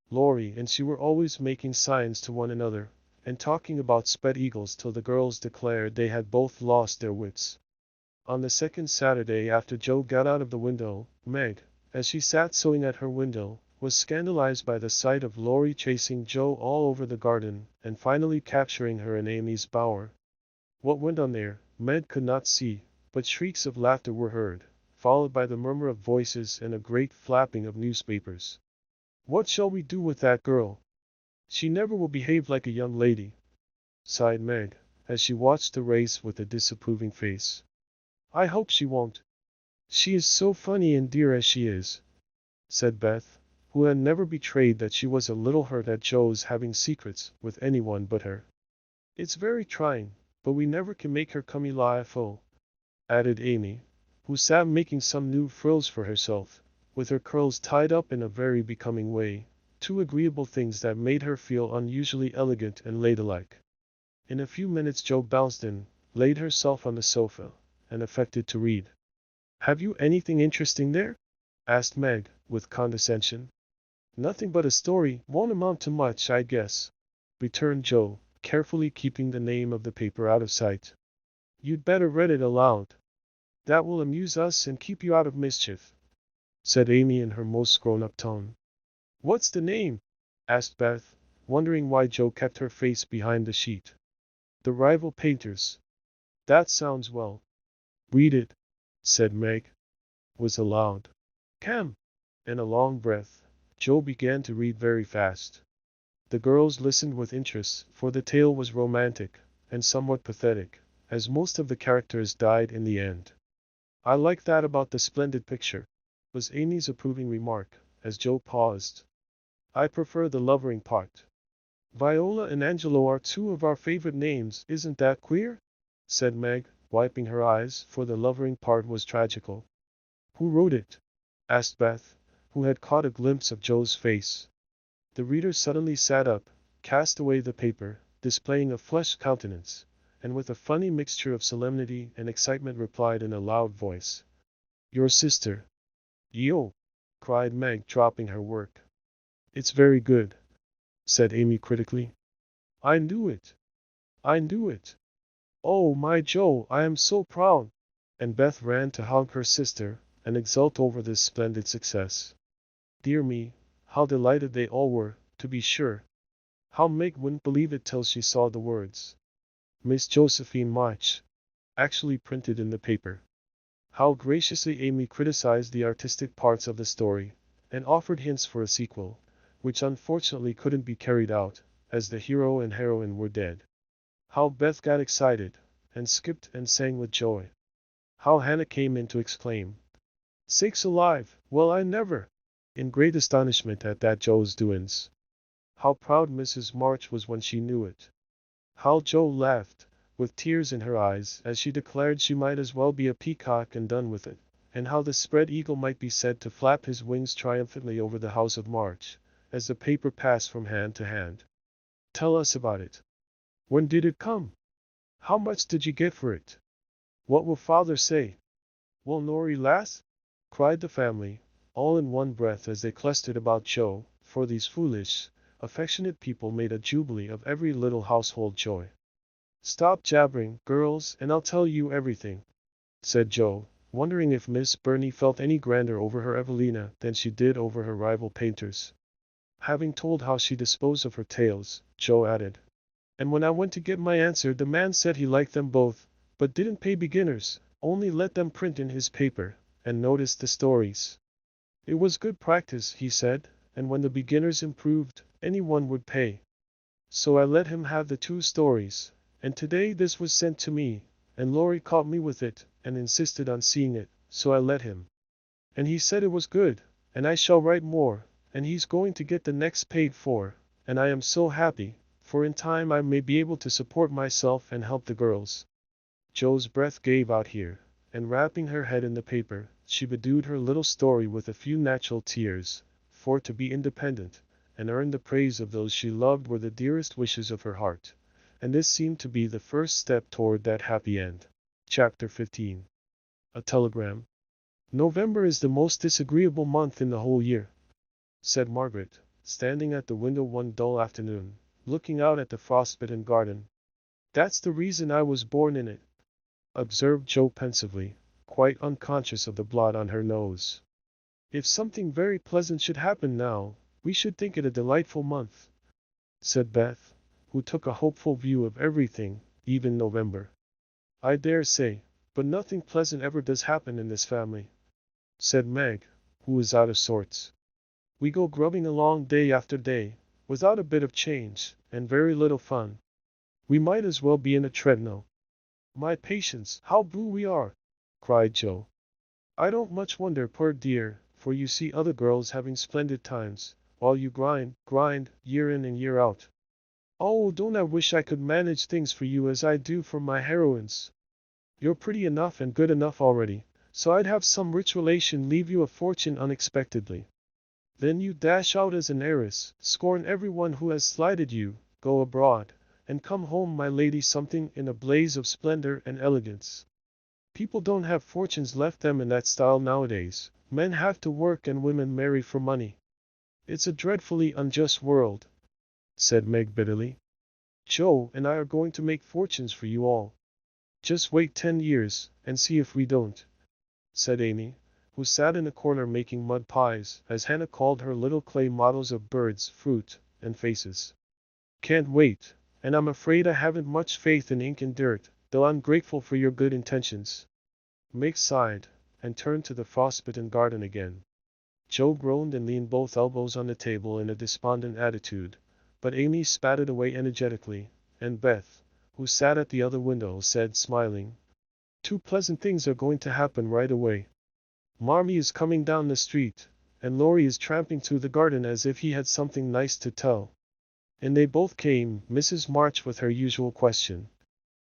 Laurie and she were always making signs to one another, and talking about spread eagles till the girls declared they had both lost their wits. On the second Saturday after Joe got out of the window, Meg, as she sat sewing at her window, was scandalized by the sight of Laurie chasing Joe all over the garden, and finally capturing her in Amy's bower. What went on there, Meg could not see, but shrieks of laughter were heard, followed by the murmur of voices and a great flapping of newspapers. "What shall we do with that girl? She never will behave like a young lady," sighed Meg, as she watched the race with a disapproving face. "I hope she won't. She is so funny and dear as she is," said Beth, who had never betrayed that she was a little hurt at Joe's having secrets with anyone but her. "It's very trying, but we never can make her comme il faut," added Amy, who sat making some new frills for herself, with her curls tied up in a very becoming way, two agreeable things that made her feel unusually elegant and ladylike. In a few minutes Joe bounced in, laid herself on the sofa, and affected to read. "Have you anything interesting there?" asked Meg, with condescension. "Nothing but a story, won't amount to much, I guess," returned Joe, carefully keeping the name of the paper out of sight. "You'd better read it aloud. That will amuse us and keep you out of mischief," said Amy in her most grown-up tone. "What's the name?" asked Beth, wondering why Joe kept her face behind the sheet. "The Rival Painters." "That sounds well. Read it," said Meg. Was aloud. "Cam." In a long breath, Joe began to read very fast. The girls listened with interest, for the tale was romantic, and somewhat pathetic, as most of the characters died in the end. "I like that about the splendid picture," was Amy's approving remark, as Joe paused. "I prefer the lovering part. Viola and Angelo are two of our favorite names, isn't that queer?" said Meg, wiping her eyes, for the lovering part was tragical. "Who wrote it?" asked Beth, who had caught a glimpse of Joe's face. The reader suddenly sat up, cast away the paper, displaying a flushed countenance, and with a funny mixture of solemnity and excitement replied in a loud voice, "Your sister." "Yo!" cried Meg, dropping her work. "It's very good," said Amy critically. "I knew it. I knew it. Oh, my Joe, I am so proud." And Beth ran to hug her sister and exult over this splendid success. Dear me, how delighted they all were, to be sure. How Meg wouldn't believe it till she saw the words. "Miss Josephine March," actually printed in the paper. How graciously Amy criticized the artistic parts of the story, and offered hints for a sequel, which unfortunately couldn't be carried out, as the hero and heroine were dead. How Beth got excited, and skipped and sang with joy. How Hannah came in to exclaim, "Sakes alive, well I never!" in great astonishment at that Joe's doings. How proud Mrs. March was when she knew it. How Joe laughed, with tears in her eyes, as she declared she might as well be a peacock and done with it, and how the spread eagle might be said to flap his wings triumphantly over the house of March, as the paper passed from hand to hand. "Tell us about it. When did it come? How much did you get for it? What will father say? Will Laurie last?" cried the family, all in one breath as they clustered about Joe, for these foolish, affectionate people made a jubilee of every little household joy. "Stop jabbering, girls, and I'll tell you everything," said Joe, wondering if Miss Burney felt any grander over her Evelina than she did over her rival painters. Having told how she disposed of her tales, Joe added, "And when I went to get my answer, the man said he liked them both, but didn't pay beginners, only let them print in his paper, and noticed the stories. It was good practice, he said, and when the beginners improved, anyone would pay. So I let him have the 2 stories, and today this was sent to me, and Laurie caught me with it, and insisted on seeing it, so I let him. And he said it was good, and I shall write more, and he's going to get the next paid for, and I am so happy, for in time I may be able to support myself and help the girls." Joe's breath gave out here, and wrapping her head in the paper, she bedewed her little story with a few natural tears, for to be independent, and earn the praise of those she loved were the dearest wishes of her heart, and this seemed to be the first step toward that happy end. Chapter 15. A telegram. "November is the most disagreeable month in the whole year," said Margaret, standing at the window one dull afternoon, looking out at the frostbitten garden. "That's the reason I was born in it," observed Joe pensively, quite unconscious of the blot on her nose. "If something very pleasant should happen now, we should think it a delightful month," said Beth, who took a hopeful view of everything, even November. "I dare say, but nothing pleasant ever does happen in this family," said Meg, who was out of sorts. "We go grubbing along day after day, without a bit of change, and very little fun. We might as well be in a treadmill." "My patience, how blue we are!" cried Joe. "I don't much wonder, poor dear, for you see other girls having splendid times, while you grind, year in and year out. Oh, don't I wish I could manage things for you as I do for my heroines. You're pretty enough and good enough already, so I'd have some rich relation leave you a fortune unexpectedly. Then you dash out as an heiress, scorn everyone who has slighted you, go abroad, and come home my lady something in a blaze of splendor and elegance. People don't have fortunes left them in that style nowadays. Men have to work and women marry for money. It's a dreadfully unjust world," said Meg bitterly. "Joe and I are going to make fortunes for you all. Just wait 10 years, and see if we don't," said Amy, who sat in a corner making mud pies, as Hannah called her little clay models of birds, fruit, and faces. "Can't wait, and I'm afraid I haven't much faith in ink and dirt, though I'm grateful for your good intentions." Meg sighed, and turned to the frostbitten garden again. Joe groaned and leaned both elbows on the table in a despondent attitude, but Amy spat it away energetically, and Beth, who sat at the other window, said smiling, "Two pleasant things are going to happen right away. Marmee is coming down the street, and Laurie is tramping through the garden as if he had something nice to tell." And they both came, Mrs. March with her usual question,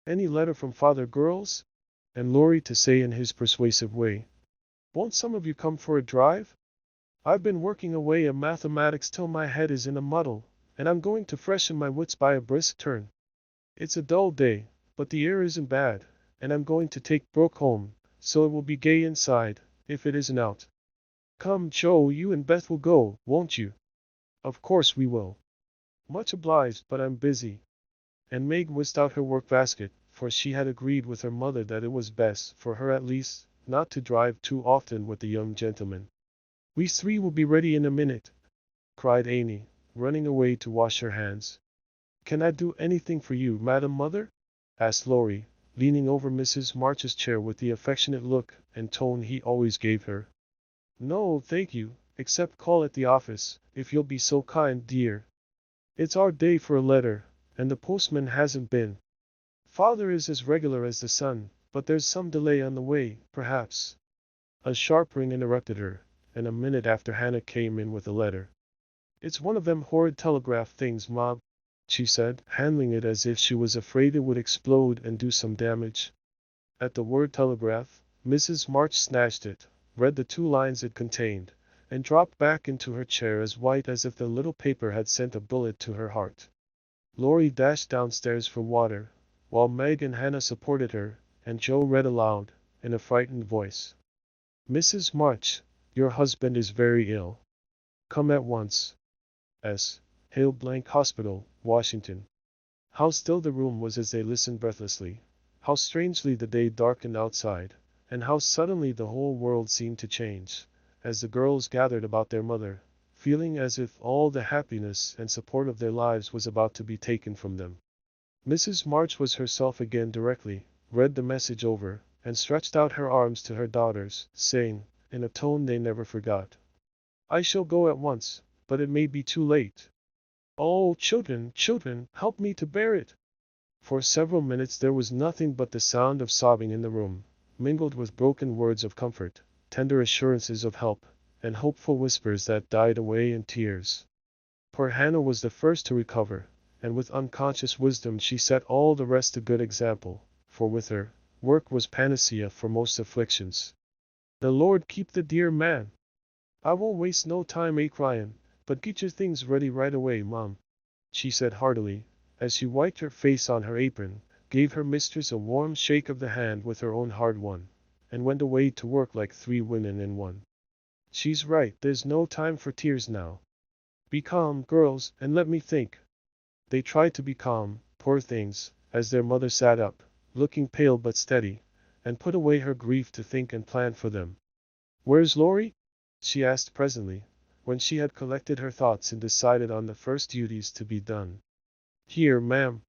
"Any letter from father, girls?" and Laurie to say in his persuasive way, "Won't some of you come for a drive? I've been working away at mathematics till my head is in a muddle, and I'm going to freshen my wits by a brisk turn. It's a dull day, but the air isn't bad, and I'm going to take Brooke home, so it will be gay inside, if it isn't out. Come, Joe, you and Beth will go, won't you?" "Of course we will." "Much obliged, but I'm busy." And Meg whisked out her work basket, for she had agreed with her mother that it was best, for her at least, not to drive too often with the young gentleman. "We 3 will be ready in a minute," cried Amy, running away to wash her hands. "Can I do anything for you, Madam Mother?" asked Laurie, leaning over Mrs. March's chair with the affectionate look and tone he always gave her. "No, thank you, except call at the office, if you'll be so kind, dear. It's our day for a letter, and the postman hasn't been. Father is as regular as the sun, but there's some delay on the way, perhaps." A sharp ring interrupted her, and a minute after Hannah came in with a letter. "It's one of them horrid telegraph things, Mom," she said, handling it as if she was afraid it would explode and do some damage. At the word telegraph, Mrs. March snatched it, read the 2 lines it contained, and dropped back into her chair as white as if the little paper had sent a bullet to her heart. Laurie dashed downstairs for water, while Meg and Hannah supported her, and Joe read aloud, in a frightened voice. "Mrs. March, your husband is very ill. Come at once. S. Hill Blank Hospital, Washington." How still the room was as they listened breathlessly. How strangely the day darkened outside, and how suddenly the whole world seemed to change, as the girls gathered about their mother, feeling as if all the happiness and support of their lives was about to be taken from them. Mrs. March was herself again directly, read the message over, and stretched out her arms to her daughters, saying, in a tone they never forgot, "I shall go at once, but it may be too late. Oh, children, children, help me to bear it." For several minutes there was nothing but the sound of sobbing in the room, mingled with broken words of comfort, tender assurances of help, and hopeful whispers that died away in tears. Poor Hannah was the first to recover, and with unconscious wisdom she set all the rest a good example, for with her, work was panacea for most afflictions. "The Lord keep the dear man. I won't waste no time crying, but get your things ready right away, Mom," she said heartily, as she wiped her face on her apron, gave her mistress a warm shake of the hand with her own hard one, and went away to work like 3 women in one. "She's right, there's no time for tears now. Be calm, girls, and let me think." They tried to be calm, poor things, as their mother sat up, looking pale but steady, and put away her grief to think and plan for them. "Where's Laurie?" she asked presently, when she had collected her thoughts and decided on the first duties to be done. "Here, ma'am."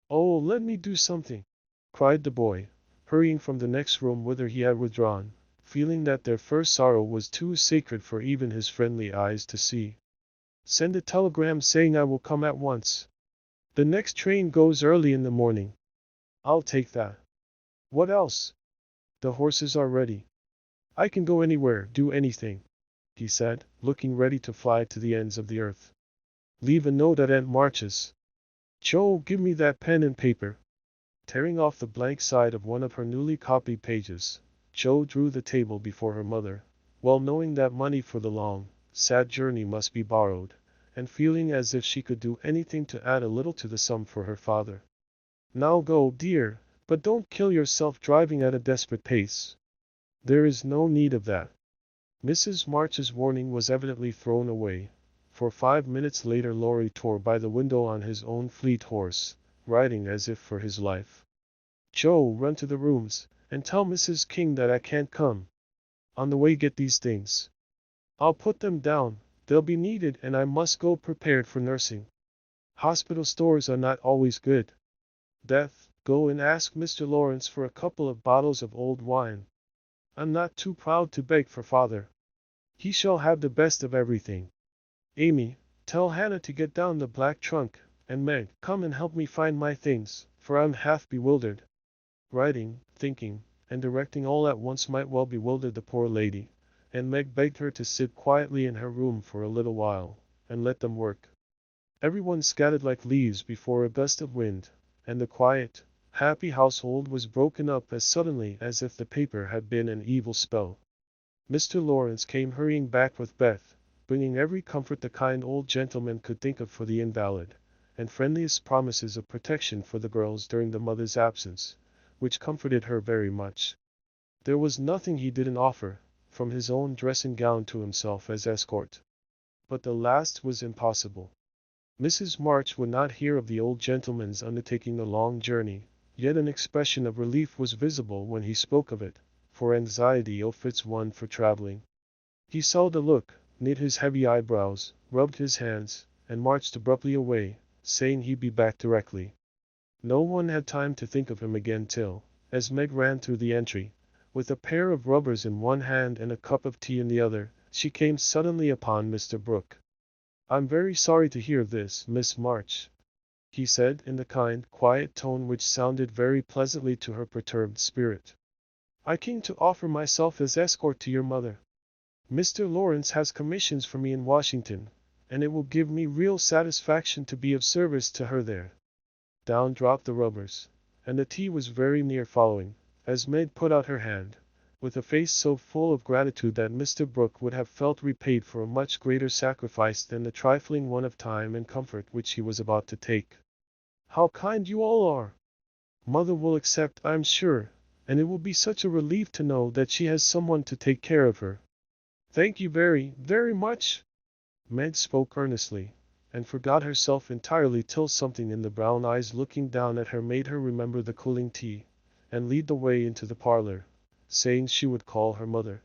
"Oh, let me do something," cried the boy, hurrying from the next room whither he had withdrawn, feeling that their first sorrow was too sacred for even his friendly eyes to see. "Send a telegram saying I will come at once. The next train goes early in the morning." "I'll take that." "What else?" "The horses are ready." "I can go anywhere, do anything," he said, looking ready to fly to the ends of the earth. "Leave a note at Aunt March's." "Joe, give me that pen and paper." Tearing off the blank side of one of her newly copied pages, Joe drew the table before her mother, well knowing that money for the long, sad journey must be borrowed, and feeling as if she could do anything to add a little to the sum for her father. "Now go, dear, but don't kill yourself driving at a desperate pace. There is no need of that." Mrs. March's warning was evidently thrown away, for 5 minutes later Laurie tore by the window on his own fleet horse, riding as if for his life. "Joe, run to the rooms, and tell Mrs. King that I can't come. On the way get these things. I'll put them down, they'll be needed, and I must go prepared for nursing. Hospital stores are not always good. Beth, go and ask Mr. Laurence for a couple of bottles of old wine. I'm not too proud to beg for father. He shall have the best of everything. Amy, tell Hannah to get down the black trunk, and Meg, come and help me find my things, for I'm half bewildered." Writing, thinking, and directing all at once might well bewilder the poor lady, and Meg begged her to sit quietly in her room for a little while, and let them work. Everyone scattered like leaves before a gust of wind, and the quiet, happy household was broken up as suddenly as if the paper had been an evil spell. Mr. Laurence came hurrying back with Beth, bringing every comfort the kind old gentleman could think of for the invalid, and friendliest promises of protection for the girls during the mother's absence, which comforted her very much. There was nothing he didn't offer, from his own dressing gown to himself as escort. But the last was impossible. Mrs. March would not hear of the old gentleman's undertaking the long journey, yet an expression of relief was visible when he spoke of it, for anxiety ill-fits one for traveling. He saw the look, knit his heavy eyebrows, rubbed his hands, and marched abruptly away, saying he'd be back directly. No one had time to think of him again till, as Meg ran through the entry, with a pair of rubbers in one hand and a cup of tea in the other, she came suddenly upon Mr. Brooke. "I'm very sorry to hear of this, Miss March," he said in the kind, quiet tone which sounded very pleasantly to her perturbed spirit. "I came to offer myself as escort to your mother. Mr. Laurence has commissions for me in Washington, and it will give me real satisfaction to be of service to her there." Down dropped the rubbers, and the tea was very near following, as Meg put out her hand, with a face so full of gratitude that Mr. Brooke would have felt repaid for a much greater sacrifice than the trifling one of time and comfort which he was about to take. "How kind you all are! Mother will accept, I'm sure, and it will be such a relief to know that she has someone to take care of her." "Thank you very, very much." Meg spoke earnestly, and forgot herself entirely till something in the brown eyes looking down at her made her remember the cooling tea, and lead the way into the parlor, saying she would call her mother.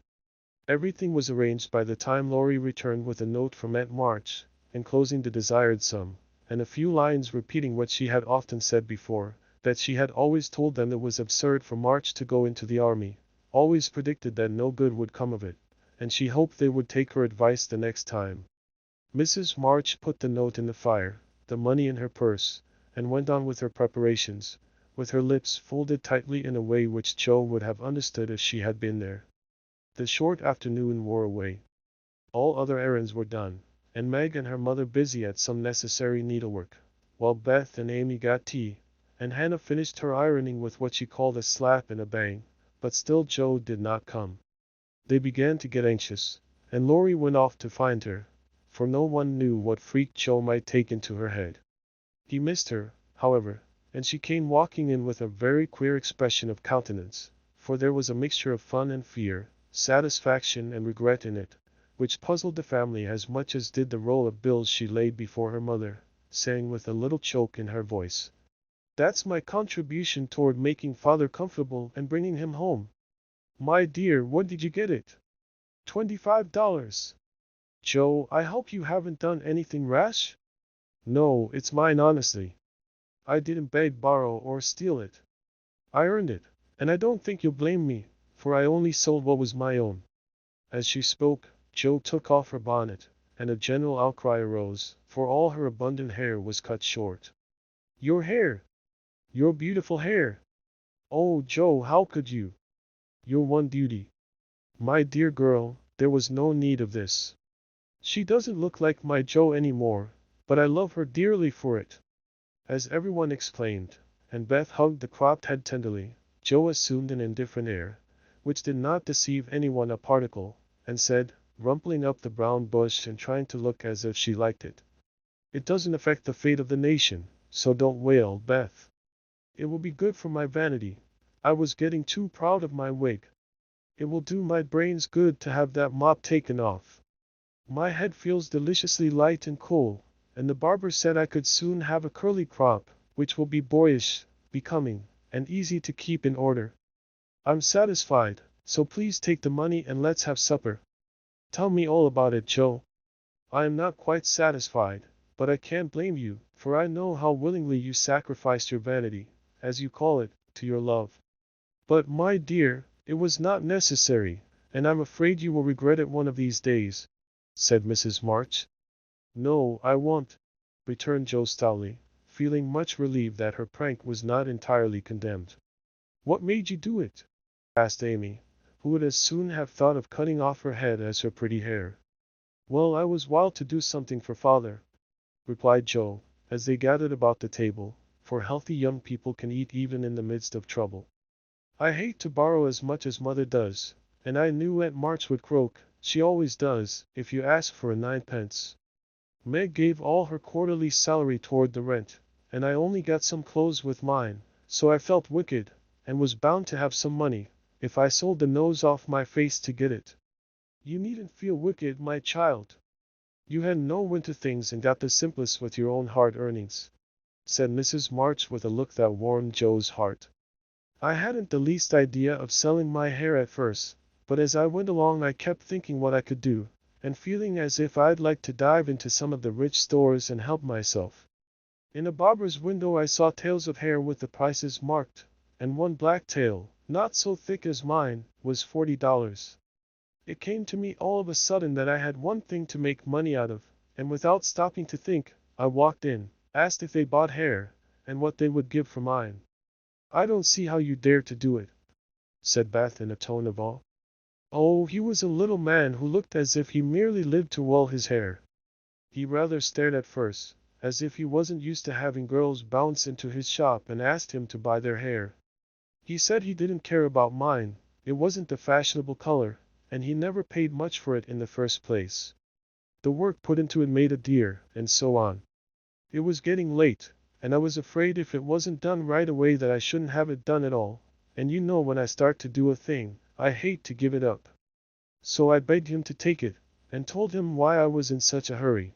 Everything was arranged by the time Laurie returned with a note from Aunt March, enclosing the desired sum, and a few lines repeating what she had often said before, that she had always told them it was absurd for March to go into the army, always predicted that no good would come of it, and she hoped they would take her advice the next time. Mrs. March put the note in the fire, the money in her purse, and went on with her preparations, with her lips folded tightly in a way which Joe would have understood if she had been there. The short afternoon wore away. All other errands were done, and Meg and her mother busy at some necessary needlework, while Beth and Amy got tea, and Hannah finished her ironing with what she called a slap and a bang, but still Joe did not come. They began to get anxious, and Laurie went off to find her, for no one knew what freak Joe might take into her head. He missed her, however, and she came walking in with a very queer expression of countenance, for there was a mixture of fun and fear, satisfaction and regret in it, which puzzled the family as much as did the roll of bills she laid before her mother, saying with a little choke in her voice, "That's my contribution toward making father comfortable and bringing him home. My dear, when did you get it?" $25. "Joe, I hope you haven't done anything rash?" "No, it's mine honestly. I didn't beg, borrow, or steal it. I earned it, and I don't think you'll blame me, for I only sold what was my own." As she spoke, Joe took off her bonnet, and a general outcry arose, for all her abundant hair was cut short. "Your hair! Your beautiful hair! Oh, Joe, how could you? Your one beauty. My dear girl, there was no need of this. She doesn't look like my Joe anymore, but I love her dearly for it." As everyone exclaimed, and Beth hugged the cropped head tenderly, Joe assumed an indifferent air, which did not deceive anyone a particle, and said, rumpling up the brown bush and trying to look as if she liked it, "It doesn't affect the fate of the nation, so don't wail, Beth. It will be good for my vanity. I was getting too proud of my wig. It will do my brains good to have that mop taken off. My head feels deliciously light and cool, and the barber said I could soon have a curly crop, which will be boyish, becoming, and easy to keep in order. I'm satisfied, so please take the money and let's have supper. Tell me all about it, Joe. I am not quite satisfied, but I can't blame you, for I know how willingly you sacrificed your vanity, as you call it, to your love. But, my dear, it was not necessary, and I'm afraid you will regret it one of these days," said Mrs. March. "No, I won't," returned Joe stoutly, feeling much relieved that her prank was not entirely condemned. "What made you do it?" asked Amy, who would as soon have thought of cutting off her head as her pretty hair. "Well, I was wild to do something for father," replied Joe, as they gathered about the table, for healthy young people can eat even in the midst of trouble. "I hate to borrow as much as mother does, and I knew Aunt March would croak, she always does, if you ask for a 9 pence. Meg gave all her quarterly salary toward the rent, and I only got some clothes with mine, so I felt wicked, and was bound to have some money, if I sold the nose off my face to get it." "You needn't feel wicked, my child. You had no winter things and got the simplest with your own hard earnings," said Mrs. March with a look that warmed Joe's heart. "I hadn't the least idea of selling my hair at first, but as I went along I kept thinking what I could do, and feeling as if I'd like to dive into some of the rich stores and help myself. In a barber's window I saw tails of hair with the prices marked, and one black tail, not so thick as mine, was $40. It came to me all of a sudden that I had one thing to make money out of, and without stopping to think, I walked in, asked if they bought hair, and what they would give for mine. "I don't see how you dare to do it," said Beth in a tone of awe. Oh, he was a little man who looked as if he merely lived to roll his hair. He rather stared at first, as if he wasn't used to having girls bounce into his shop and ask him to buy their hair. He said he didn't care about mine, it wasn't the fashionable color, and he never paid much for it in the first place. The work put into it made a dear, and so on. It was getting late, and I was afraid if it wasn't done right away that I shouldn't have it done at all, and you know when I start to do a thing, I hate to give it up. So I begged him to take it, and told him why I was in such a hurry.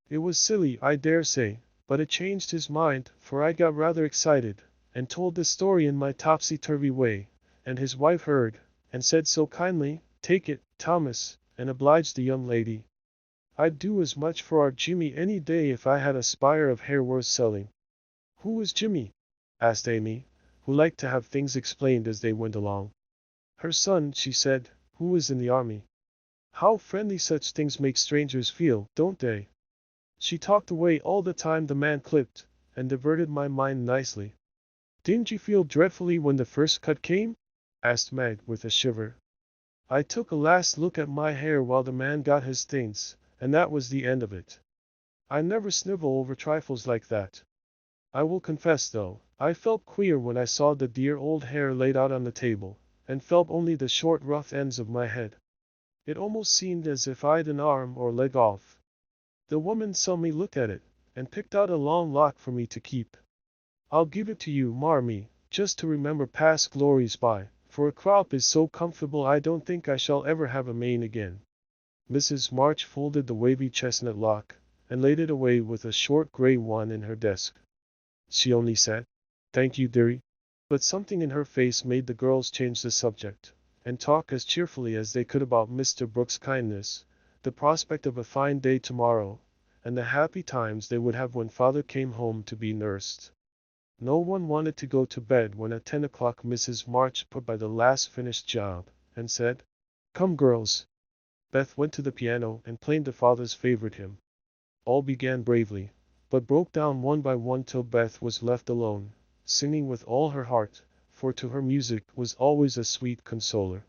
It was silly, I dare say, but it changed his mind, for I got rather excited, and told the story in my topsy-turvy way, and his wife heard, and said so kindly, "Take it, Thomas," and obliged the young lady. I'd do as much for our Jimmy any day if I had a spire of hair worth selling. "Who was Jimmy?" asked Amy, who liked to have things explained as they went along. "Her son," she said, "who was in the army." How friendly such things make strangers feel, don't they? She talked away all the time the man clipped, and diverted my mind nicely. "Didn't you feel dreadfully when the first cut came?" asked Meg with a shiver. "I took a last look at my hair while the man got his things, and that was the end of it. I never snivel over trifles like that. I will confess though, I felt queer when I saw the dear old hair laid out on the table, and felt only the short rough ends of my head. It almost seemed as if I'd an arm or leg off. The woman saw me look at it, and picked out a long lock for me to keep. I'll give it to you, Marmee, just to remember past glories by, for a crop is so comfortable I don't think I shall ever have a mane again." Mrs. March folded the wavy chestnut lock, and laid it away with a short gray one in her desk. She only said, "Thank you, dearie," but something in her face made the girls change the subject, and talk as cheerfully as they could about Mr. Brooks' kindness, the prospect of a fine day tomorrow, and the happy times they would have when father came home to be nursed. No one wanted to go to bed when at 10 o'clock Mrs. March put by the last finished job, and said, "Come, girls." Beth went to the piano and played the father's favorite hymn. All began bravely, but broke down one by one till Beth was left alone, singing with all her heart, for to her music was always a sweet consoler.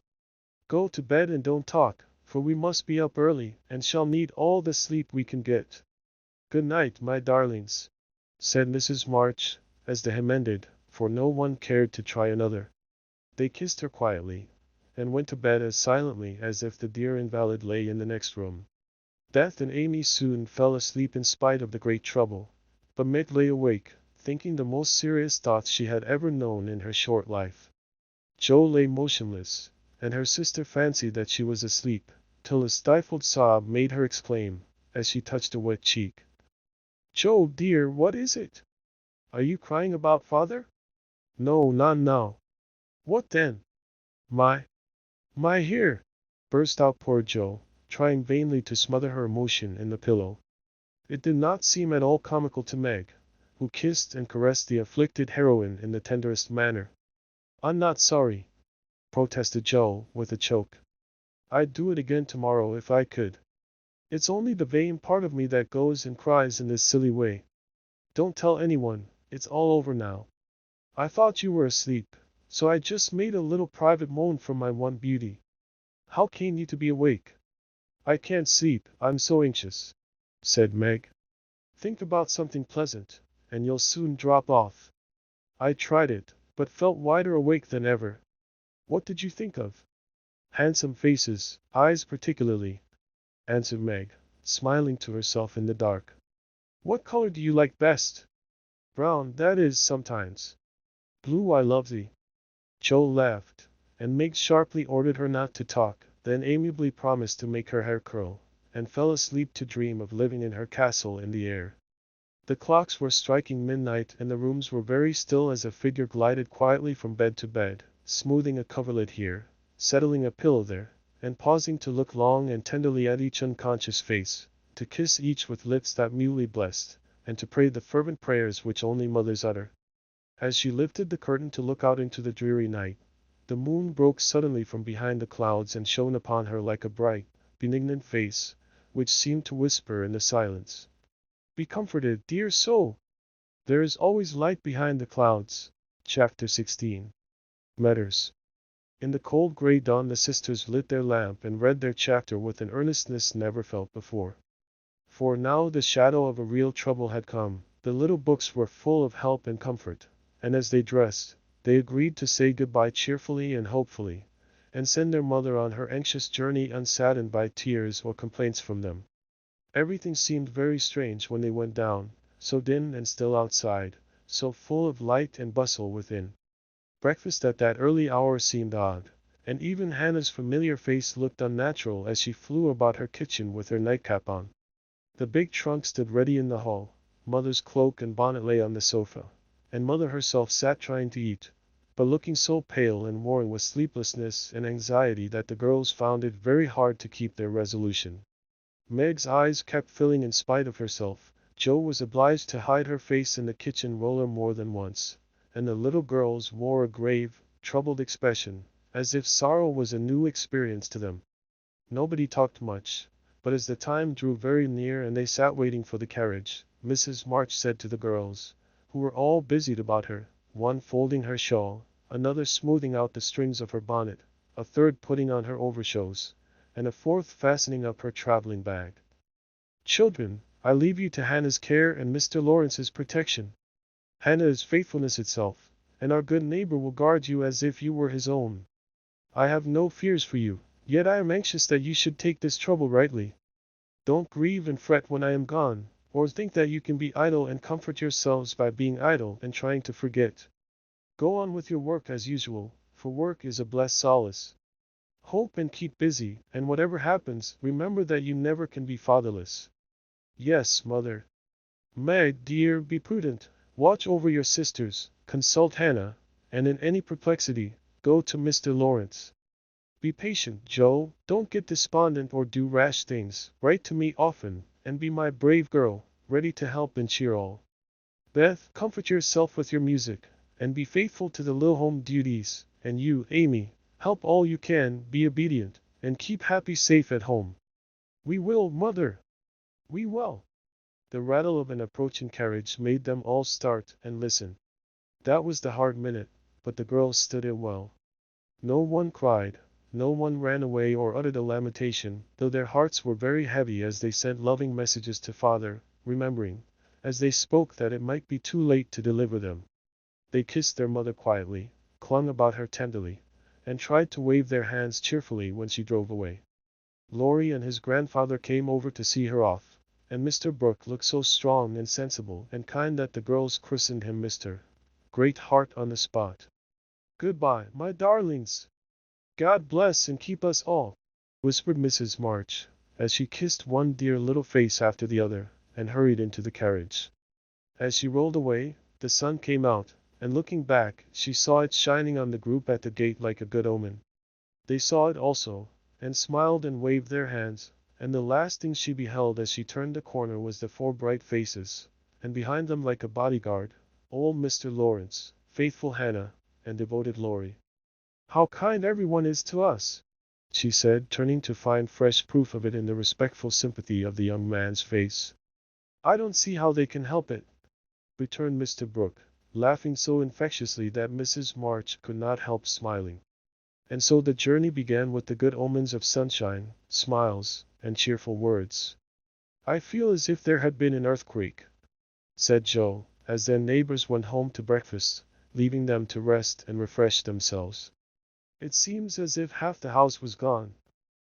"Go to bed and don't talk, for we must be up early, and shall need all the sleep we can get. Good night, my darlings," said Mrs. March, as the hymn ended, for no one cared to try another. They kissed her quietly, and went to bed as silently as if the dear invalid lay in the next room. Beth and Amy soon fell asleep in spite of the great trouble, but Meg lay awake, thinking the most serious thoughts she had ever known in her short life. Jo lay motionless, and her sister fancied that she was asleep, till a stifled sob made her exclaim, as she touched a wet cheek, "Jo, dear, what is it? Are you crying about father?" "No, not now." "What then?" My hair!" burst out poor Jo, trying vainly to smother her emotion in the pillow. It did not seem at all comical to Meg, who kissed and caressed the afflicted heroine in the tenderest manner. "I'm not sorry," protested Jo, with a choke. "I'd do it again tomorrow if I could. It's only the vain part of me that goes and cries in this silly way. Don't tell anyone, it's all over now. I thought you were asleep, so I just made a little private moan for my one beauty. How came you to be awake?" "I can't sleep, I'm so anxious," said Meg. "Think about something pleasant, and you'll soon drop off." "I tried it, but felt wider awake than ever." "What did you think of?" "Handsome faces, eyes particularly," answered Meg, smiling to herself in the dark. "What color do you like best?" "Brown, that is, sometimes." "Blue, I love thee." Jo laughed, and Meg sharply ordered her not to talk, then amiably promised to make her hair curl, and fell asleep to dream of living in her castle in the air. The clocks were striking midnight and the rooms were very still as a figure glided quietly from bed to bed, smoothing a coverlet here, settling a pillow there, and pausing to look long and tenderly at each unconscious face, to kiss each with lips that mutely blessed, and to pray the fervent prayers which only mothers utter. As she lifted the curtain to look out into the dreary night, the moon broke suddenly from behind the clouds and shone upon her like a bright, benignant face, which seemed to whisper in the silence, "Be comforted, dear soul! There is always light behind the clouds." Chapter 16. Letters. In the cold gray dawn the sisters lit their lamp and read their chapter with an earnestness never felt before. For now the shadow of a real trouble had come. The little books were full of help and comfort, and as they dressed, they agreed to say goodbye cheerfully and hopefully, and send their mother on her anxious journey unsaddened by tears or complaints from them. Everything seemed very strange when they went down, so dim and still outside, so full of light and bustle within. Breakfast at that early hour seemed odd, and even Hannah's familiar face looked unnatural as she flew about her kitchen with her nightcap on. The big trunk stood ready in the hall, Mother's cloak and bonnet lay on the sofa, and Mother herself sat trying to eat, but looking so pale and worn with sleeplessness and anxiety that the girls found it very hard to keep their resolution. Meg's eyes kept filling in spite of herself. Jo was obliged to hide her face in the kitchen roller more than once, and the little girls wore a grave, troubled expression, as if sorrow was a new experience to them. Nobody talked much, but as the time drew very near and they sat waiting for the carriage, Mrs. March said to the girls, who were all busied about her, one folding her shawl, another smoothing out the strings of her bonnet, a third putting on her overshoes, and a fourth fastening up her traveling bag. "Children, I leave you to Hannah's care and Mr. Lawrence's protection. Hannah is faithfulness itself, and our good neighbor will guard you as if you were his own. I have no fears for you, yet I am anxious that you should take this trouble rightly. Don't grieve and fret when I am gone, or think that you can be idle and comfort yourselves by being idle and trying to forget. Go on with your work as usual, for work is a blessed solace. Hope and keep busy, and whatever happens, remember that you never can be fatherless." "Yes, Mother." "Meg, dear, be prudent. Watch over your sisters, consult Hannah, and in any perplexity, go to Mr. Laurence. Be patient, Jo, don't get despondent or do rash things. Write to me often, and be my brave girl, ready to help and cheer all. Beth, comfort yourself with your music, and be faithful to the little home duties, and you, Amy, help all you can, be obedient, and keep Happy safe at home." "We will, Mother. We will." The rattle of an approaching carriage made them all start and listen. That was the hard minute, but the girls stood it well. No one cried, no one ran away or uttered a lamentation, though their hearts were very heavy as they sent loving messages to Father, remembering, as they spoke, that it might be too late to deliver them. They kissed their mother quietly, clung about her tenderly, and tried to wave their hands cheerfully when she drove away. Laurie and his grandfather came over to see her off, and Mr. Brooke looked so strong and sensible and kind that the girls christened him Mr. Great Heart on the spot. "Goodbye, my darlings. God bless and keep us all," whispered Mrs. March, as she kissed one dear little face after the other, and hurried into the carriage. As she rolled away, the sun came out, and looking back, she saw it shining on the group at the gate like a good omen. They saw it also, and smiled and waved their hands, and the last thing she beheld as she turned the corner was the 4 bright faces, and behind them like a bodyguard, old Mr. Laurence, faithful Hannah, and devoted Laurie. "How kind everyone is to us," she said, turning to find fresh proof of it in the respectful sympathy of the young man's face. "I don't see how they can help it," returned Mr. Brooke, laughing so infectiously that Mrs. March could not help smiling. And so the journey began with the good omens of sunshine, smiles, and cheerful words. "I feel as if there had been an earthquake," said Jo, as their neighbors went home to breakfast, leaving them to rest and refresh themselves. "It seems as if half the house was gone,"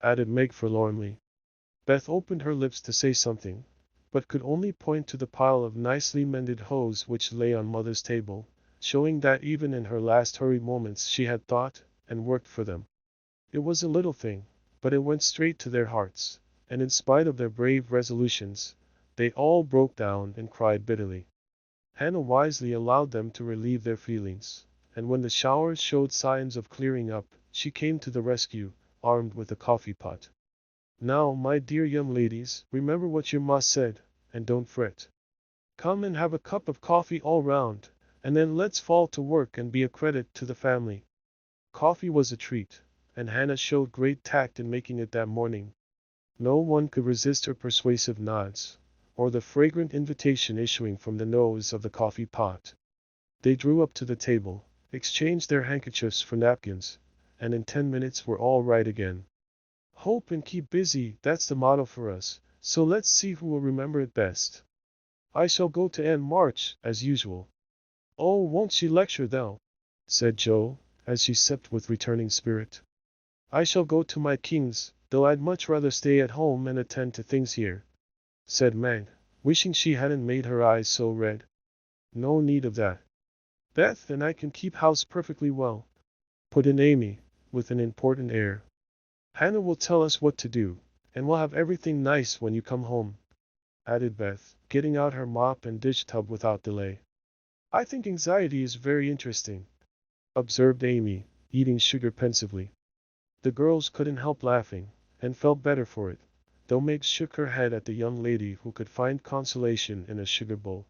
added Meg forlornly. Beth opened her lips to say something, but could only point to the pile of nicely mended hose which lay on Mother's table, showing that even in her last hurried moments she had thought and worked for them. It was a little thing, but it went straight to their hearts, and in spite of their brave resolutions, they all broke down and cried bitterly. Hannah wisely allowed them to relieve their feelings, and when the showers showed signs of clearing up, she came to the rescue, armed with a coffee pot. "Now, my dear young ladies, remember what your ma said, and don't fret. Come and have a cup of coffee all round, and then let's fall to work and be a credit to the family. Coffee was a treat, and Hannah showed great tact in making it that morning. No one could resist her persuasive nods, or the fragrant invitation issuing from the nose of the coffee pot. They drew up to the table, exchanged their handkerchiefs for napkins, and in 10 minutes were all right again. Hope and keep busy, that's the motto for us, so let's see who will remember it best. I shall go to Aunt March, as usual. Oh, won't she lecture though? Said Jo, as she sipped with returning spirit. I shall go to my King's, though I'd much rather stay at home and attend to things here, said Meg, wishing she hadn't made her eyes so red. No need of that. Beth and I can keep house perfectly well, put in Amy, with an important air. Hannah will tell us what to do, and we'll have everything nice when you come home, added Beth, getting out her mop and dish tub without delay. I think anxiety is very interesting, observed Amy, eating sugar pensively. The girls couldn't help laughing, and felt better for it, though Meg shook her head at the young lady who could find consolation in a sugar bowl.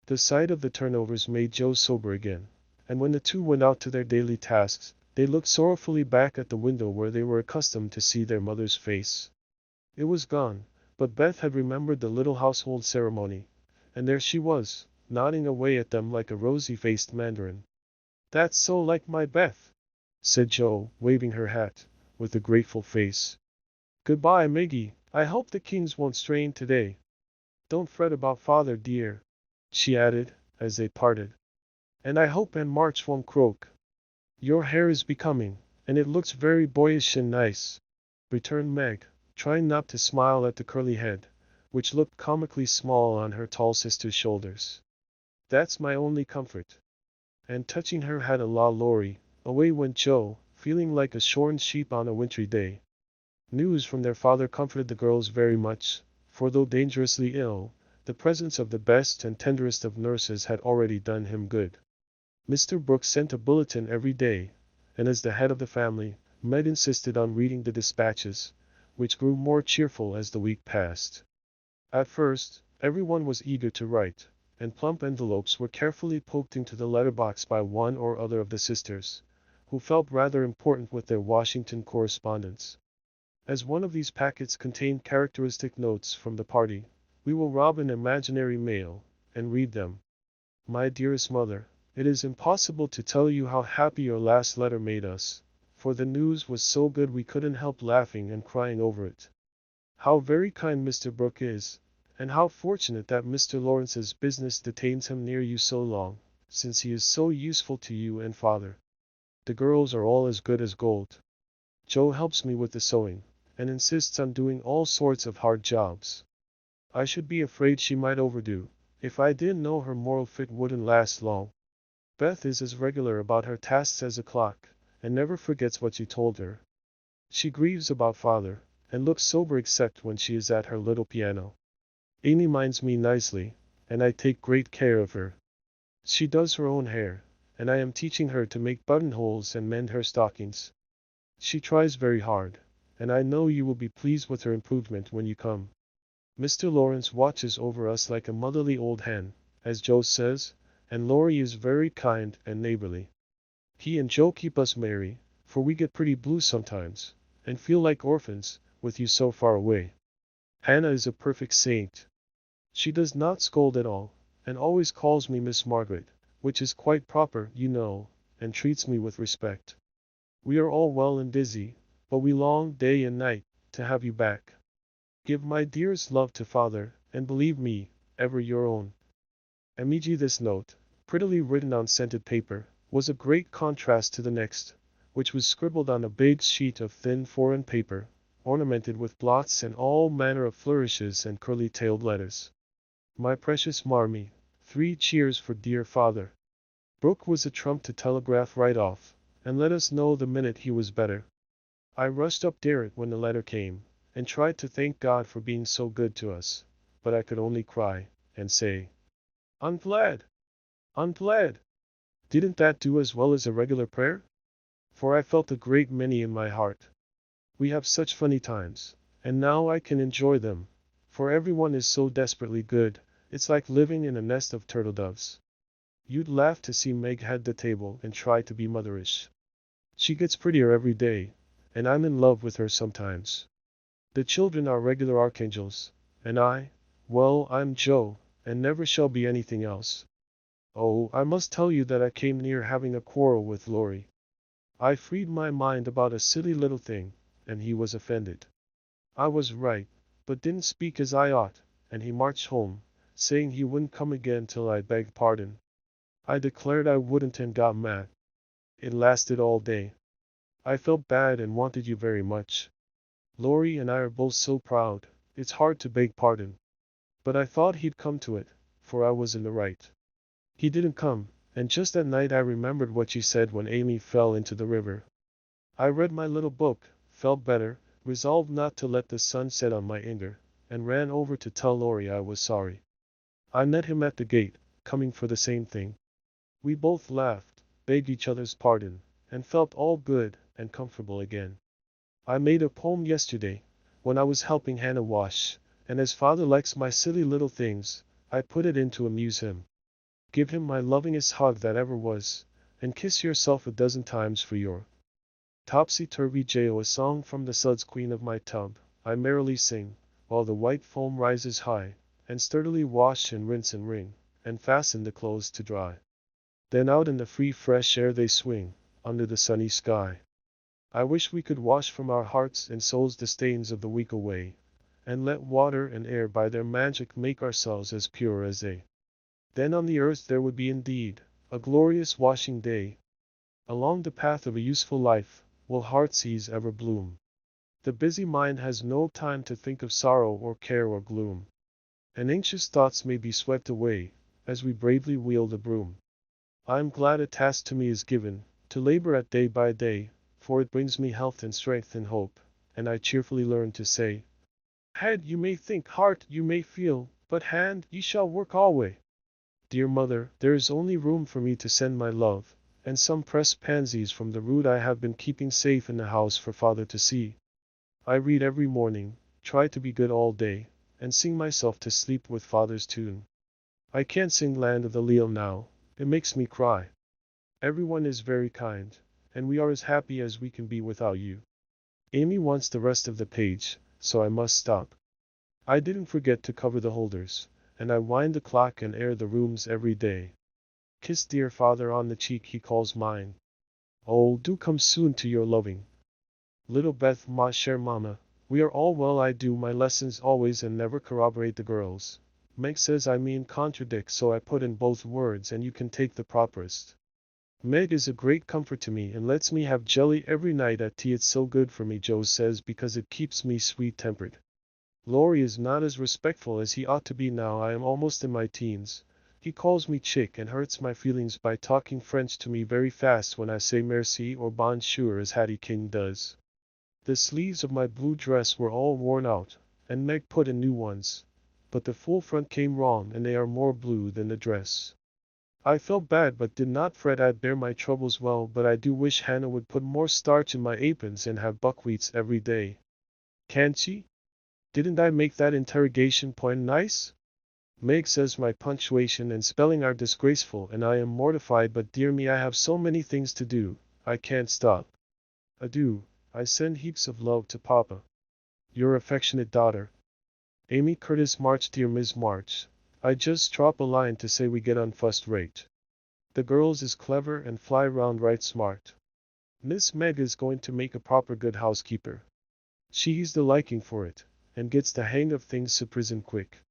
The sight of the turnovers made Jo sober again, and when the two went out to their daily tasks, they looked sorrowfully back at the window where they were accustomed to see their mother's face. It was gone, but Beth had remembered the little household ceremony, and there she was, nodding away at them like a rosy-faced mandarin. That's so like my Beth, said Jo, waving her hat, with a grateful face. Goodbye, Miggy, I hope the Kings won't strain today. Don't fret about father, dear, she added, as they parted. And I hope Aunt March won't croak. Your hair is becoming, and it looks very boyish and nice, returned Meg, trying not to smile at the curly head, which looked comically small on her tall sister's shoulders. That's my only comfort. And touching her hat a la Laurie, away went Jo, feeling like a shorn sheep on a wintry day. News from their father comforted the girls very much, for though dangerously ill, the presence of the best and tenderest of nurses had already done him good. Mr. Brooks sent a bulletin every day, and as the head of the family, Meg insisted on reading the dispatches, which grew more cheerful as the week passed. At first, everyone was eager to write, and plump envelopes were carefully poked into the letterbox by one or other of the sisters, who felt rather important with their Washington correspondence. As one of these packets contained characteristic notes from the party, we will rob an imaginary mail, and read them. My dearest mother, it is impossible to tell you how happy your last letter made us, for the news was so good we couldn't help laughing and crying over it. How very kind Mr. Brooks is, and how fortunate that Mr. Lawrence's business detains him near you so long, since he is so useful to you and father. The girls are all as good as gold. Jo helps me with the sewing, and insists on doing all sorts of hard jobs. I should be afraid she might overdo. If I didn't know her moral fit wouldn't last long. Beth is as regular about her tasks as a clock, and never forgets what you told her. She grieves about father, and looks sober except when she is at her little piano. Amy minds me nicely, and I take great care of her. She does her own hair, and I am teaching her to make buttonholes and mend her stockings. She tries very hard, and I know you will be pleased with her improvement when you come. Mr. Laurence watches over us like a motherly old hen, as Jo says, and Laurie is very kind and neighborly. He and Jo keep us merry, for we get pretty blue sometimes, and feel like orphans, with you so far away. Hannah is a perfect saint. She does not scold at all, and always calls me Miss Margaret, which is quite proper, you know, and treats me with respect. We are all well and busy, but we long day and night to have you back. Give my dearest love to father, and believe me, ever your own. Amiji. This note, prettily written on scented paper, was a great contrast to the next, which was scribbled on a big sheet of thin foreign paper, ornamented with blots and all manner of flourishes and curly-tailed letters. My precious Marmee, 3 cheers for dear father. Brooke was a trump to telegraph right off, and let us know the minute he was better. I rushed up Derek when the letter came, and tried to thank God for being so good to us, but I could only cry, and say, I'm glad. I'm glad. Didn't that do as well as a regular prayer? For I felt a great many in my heart. We have such funny times, and now I can enjoy them, for everyone is so desperately good, It's like living in a nest of turtle doves. You'd laugh to see Meg head the table and try to be motherish. She gets prettier every day, and I'm in love with her sometimes. The children are regular archangels, and well, I'm Joe, and never shall be anything else. Oh, I must tell you that I came near having a quarrel with Laurie. I freed my mind about a silly little thing, and he was offended. I was right, but didn't speak as I ought, and he marched home, saying he wouldn't come again till I begged pardon. I declared I wouldn't and got mad. It lasted all day. I felt bad and wanted you very much. Laurie and I are both so proud, it's hard to beg pardon. But I thought he'd come to it, for I was in the right. He didn't come, and just that night I remembered what you said when Amy fell into the river. I read my little book, felt better, resolved not to let the sun set on my anger, and ran over to tell Laurie I was sorry. I met him at the gate, coming for the same thing. We both laughed, begged each other's pardon, and felt all good and comfortable again. I made a poem yesterday, when I was helping Hannah wash, and as father likes my silly little things, I put it in to amuse him. Give him my lovingest hug that ever was, and kiss yourself a dozen times for your topsy-turvy Jo, a song from the suds queen of my tub, I merrily sing, while the white foam rises high, and sturdily wash and rinse and wring, and fasten the clothes to dry. Then out in the free fresh air they swing, under the sunny sky. I wish we could wash from our hearts and souls the stains of the week away, and let water and air by their magic make ourselves as pure as they. Then on the earth there would be indeed a glorious washing day. Along the path of a useful life will heartsease ever bloom. The busy mind has no time to think of sorrow or care or gloom, and anxious thoughts may be swept away as we bravely wield the broom. I am glad a task to me is given, to labor at day by day, for it brings me health and strength and hope, and I cheerfully learn to say, Head you may think, heart you may feel, but hand ye shall work alway. Dear mother, there is only room for me to send my love, and some pressed pansies from the root I have been keeping safe in the house for father to see. I read every morning, try to be good all day, and sing myself to sleep with father's tune. I can't sing Land of the Leal now, it makes me cry. Everyone is very kind, and we are as happy as we can be without you. Amy wants the rest of the page, so I must stop. I didn't forget to cover the holders, and I wind the clock and air the rooms every day. Kiss dear father on the cheek he calls mine. Oh, do come soon to your loving little Beth, ma chère mama. We are all well. I do my lessons always and never corroborate the girls. Meg says I mean contradict, so I put in both words and you can take the properest. Meg is a great comfort to me and lets me have jelly every night at tea. It's so good for me, Joe says, because it keeps me sweet-tempered. Laurie is not as respectful as he ought to be now I am almost in my teens. He calls me chick and hurts my feelings by talking French to me very fast when I say merci or bonjour as Hattie King does. The sleeves of my blue dress were all worn out, and Meg put in new ones, but the full front came wrong and they are more blue than the dress. I felt bad but did not fret. I'd bear my troubles well, but I do wish Hannah would put more starch in my aprons and have buckwheats every day. Can't she? Didn't I make that interrogation point nice? Meg says my punctuation and spelling are disgraceful and I am mortified, but dear me, I have so many things to do, I can't stop. Adieu, I send heaps of love to Papa. Your affectionate daughter, Amy Curtis March. Dear Ms. March, I just drop a line to say we get on first rate. The girls is clever and fly round right smart. Miss Meg is going to make a proper good housekeeper. She's the liking for it, and gets the hang of things so prison quick.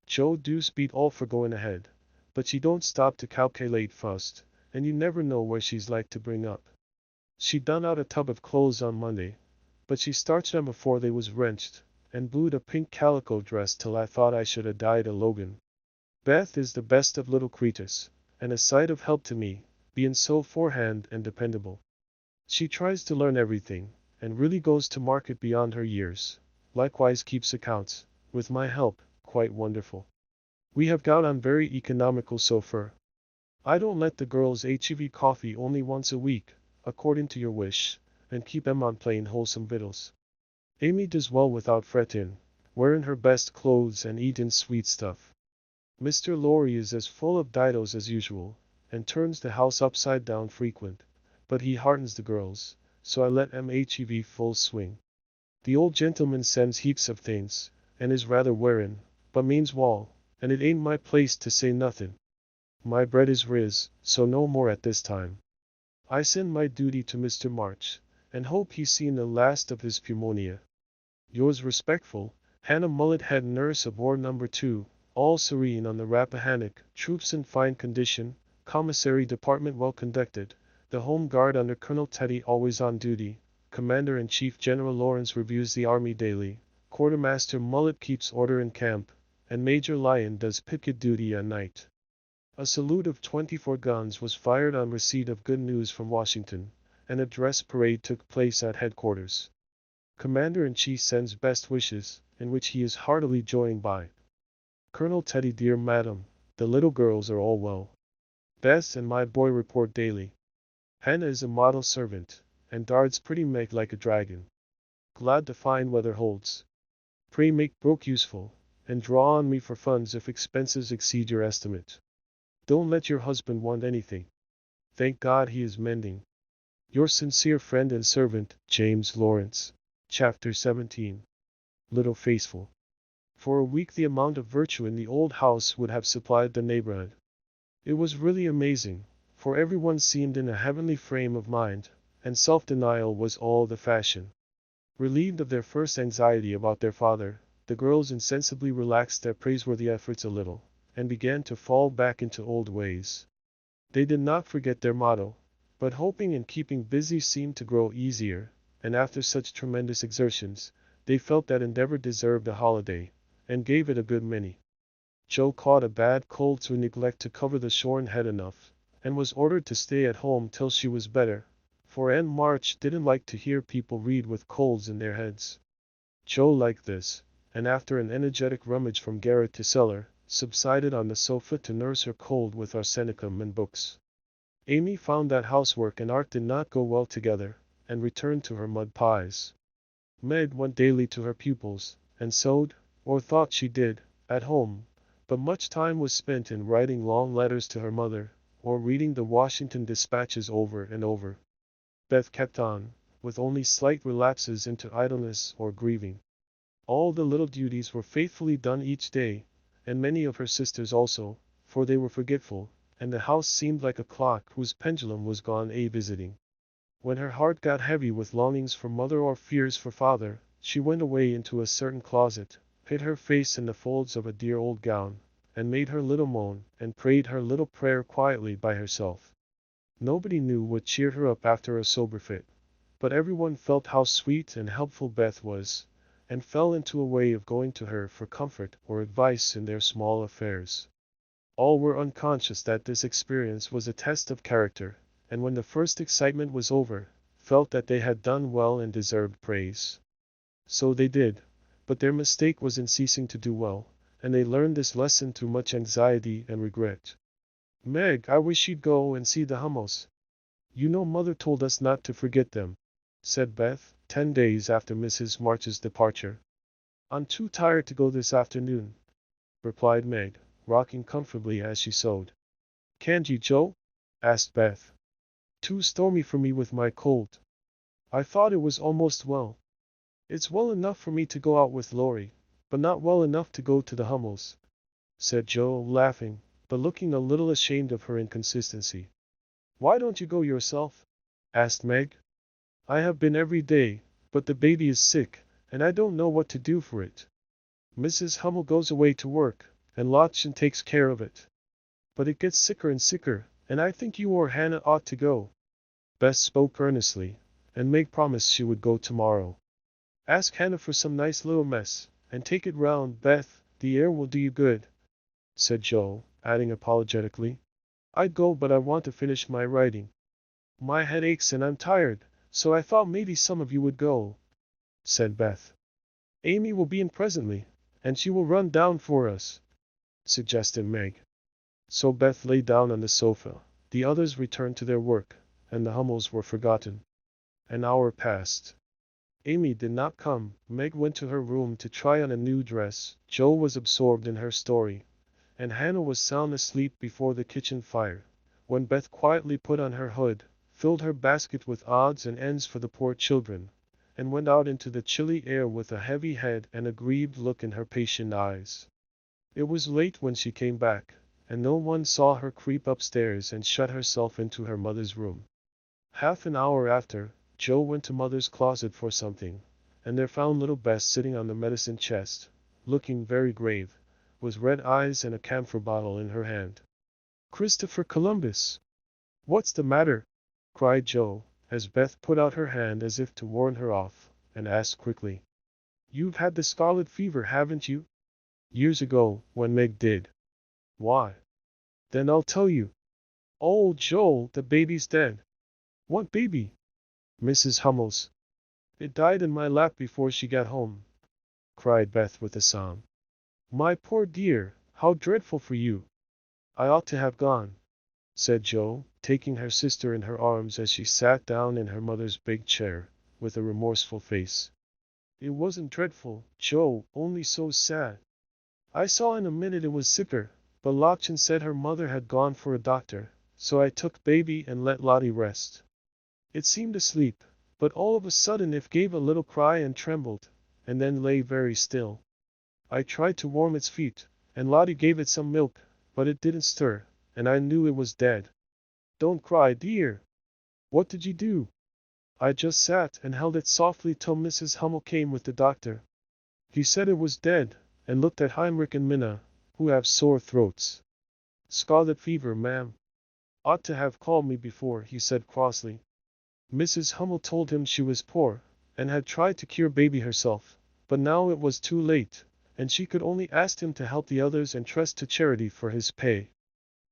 Joe do speed all for going ahead, but she don't stop to calculate first, and you never know where she's like to bring up. She done out a tub of clothes on Monday, but she starched them before they was wrenched, and blued a pink calico dress till I thought I should a died a Logan. Beth is the best of little creeters, and a sight of help to me, bein' so forehand and dependable. She tries to learn everything, and really goes to market beyond her years, likewise keeps accounts, with my help, quite wonderful. We have got on very economical so far. I don't let the girls have coffee only once a week, according to your wish, and keep them on plain wholesome victuals. Amy does well without frettin', wearin' her best clothes and eatin' sweet stuff. Mr. Laurie is as full of didos as usual, and turns the house upside down frequent, but he heartens the girls, so I let MHEV full swing. The old gentleman sends heaps of things, and is rather wearin', but means wall, and it ain't my place to say nothin'. My bread is riz, so no more at this time. I send my duty to Mr. March, and hope he's seen the last of his pneumonia. Yours respectful, Hannah Mullet, Head Nurse of Ward No. 2, all serene on the Rappahannock, troops in fine condition, commissary department well conducted, the home guard under Colonel Teddy always on duty, Commander-in-Chief General Lawrence reviews the army daily, Quartermaster Mullet keeps order in camp, and Major Lyon does picket duty at night. A salute of 24 guns was fired on receipt of good news from Washington, and a dress parade took place at headquarters. Commander-in-Chief sends best wishes, in which he is heartily joined by Colonel Teddy. Dear Madam, the little girls are all well. Beth and my boy report daily. Hannah is a model servant, and darts pretty Meg like a dragon. Glad the fine weather holds. Pray make broke useful, and draw on me for funds if expenses exceed your estimate. Don't let your husband want anything. Thank God he is mending. Your sincere friend and servant, James Lawrence. Chapter 17. Little Faithful. For a week the amount of virtue in the old house would have supplied the neighborhood. It was really amazing, for everyone seemed in a heavenly frame of mind, and self-denial was all the fashion. Relieved of their first anxiety about their father, the girls insensibly relaxed their praiseworthy efforts a little, and began to fall back into old ways. They did not forget their motto, but hoping and keeping busy seemed to grow easier, and after such tremendous exertions, they felt that endeavor deserved a holiday, and gave it a good many. Joe caught a bad cold through neglect to cover the shorn head enough, and was ordered to stay at home till she was better, for Aunt March didn't like to hear people read with colds in their heads. Joe liked this, and after an energetic rummage from garret to cellar, subsided on the sofa to nurse her cold with arsenicum and books. Amy found that housework and art did not go well together, and returned to her mud pies. Meg went daily to her pupils, and sewed, or thought she did, at home, but much time was spent in writing long letters to her mother, or reading the Washington dispatches over and over. Beth kept on, with only slight relapses into idleness or grieving. All the little duties were faithfully done each day, and many of her sisters also, for they were forgetful, and the house seemed like a clock whose pendulum was gone a-visiting. When her heart got heavy with longings for mother or fears for father, she went away into a certain closet, hid her face in the folds of a dear old gown, and made her little moan, and prayed her little prayer quietly by herself. Nobody knew what cheered her up after a sober fit, but everyone felt how sweet and helpful Beth was, and fell into a way of going to her for comfort or advice in their small affairs. All were unconscious that this experience was a test of character, and when the first excitement was over, felt that they had done well and deserved praise. So they did, but their mistake was in ceasing to do well, and they learned this lesson through much anxiety and regret. Meg, I wish you'd go and see the Hummels. You know Mother told us not to forget them, said Beth, 10 days after Mrs. March's departure. I'm too tired to go this afternoon, replied Meg, rocking comfortably as she sewed. Can't you, Joe? Asked Beth. Too stormy for me with my cold. I thought it was almost well. It's well enough for me to go out with Laurie, but not well enough to go to the Hummels, said Joe, laughing, but looking a little ashamed of her inconsistency. Why don't you go yourself? Asked Meg. I have been every day, but the baby is sick, and I don't know what to do for it. Mrs. Hummel goes away to work, and Lottchen takes care of it. But it gets sicker and sicker, and I think you or Hannah ought to go. Beth spoke earnestly, and Meg promised she would go tomorrow. Ask Hannah for some nice little mess, and take it round, Beth, the air will do you good, said Joe, adding apologetically. I'd go, but I want to finish my writing. My head aches and I'm tired, so I thought maybe some of you would go, said Beth. Amy will be in presently, and she will run down for us, suggested Meg. So Beth lay down on the sofa, the others returned to their work, and the Hummels were forgotten. An hour passed. Amy did not come. Meg went to her room to try on a new dress. Joe was absorbed in her story, and Hannah was sound asleep before the kitchen fire, when Beth quietly put on her hood, filled her basket with odds and ends for the poor children, and went out into the chilly air with a heavy head and a grieved look in her patient eyes. It was late when she came back, and no one saw her creep upstairs and shut herself into her mother's room. Half an hour after, Joe went to mother's closet for something, and there found little Bess sitting on the medicine chest, looking very grave, with red eyes and a camphor bottle in her hand. "Christopher Columbus! What's the matter?" cried Joe, as Beth put out her hand as if to warn her off, and asked quickly. "You've had the scarlet fever, haven't you?" "Years ago, when Meg did." "Why?" "Then I'll tell you. Oh, Joel, the baby's dead." "What baby?" "Mrs. Hummel's. It died in my lap before she got home," cried Beth with a sob. "My poor dear, how dreadful for you." "I ought to have gone," said Joe, taking her sister in her arms as she sat down in her mother's big chair, with a remorseful face. "It wasn't dreadful, Joe, only so sad. I saw in a minute it was sicker, but Lottchen said her mother had gone for a doctor, so I took baby and let Lottie rest. It seemed asleep, but all of a sudden it gave a little cry and trembled, and then lay very still. I tried to warm its feet, and Lottie gave it some milk, but it didn't stir, and I knew it was dead." "Don't cry, dear." "What did you do?" "I just sat and held it softly till Mrs. Hummel came with the doctor. He said it was dead, and looked at Heinrich and Minna, who have sore throats. "Scarlet fever, ma'am. Ought to have called me before," he said crossly. Mrs. Hummel told him she was poor, and had tried to cure baby herself, but now it was too late, and she could only ask him to help the others and trust to charity for his pay.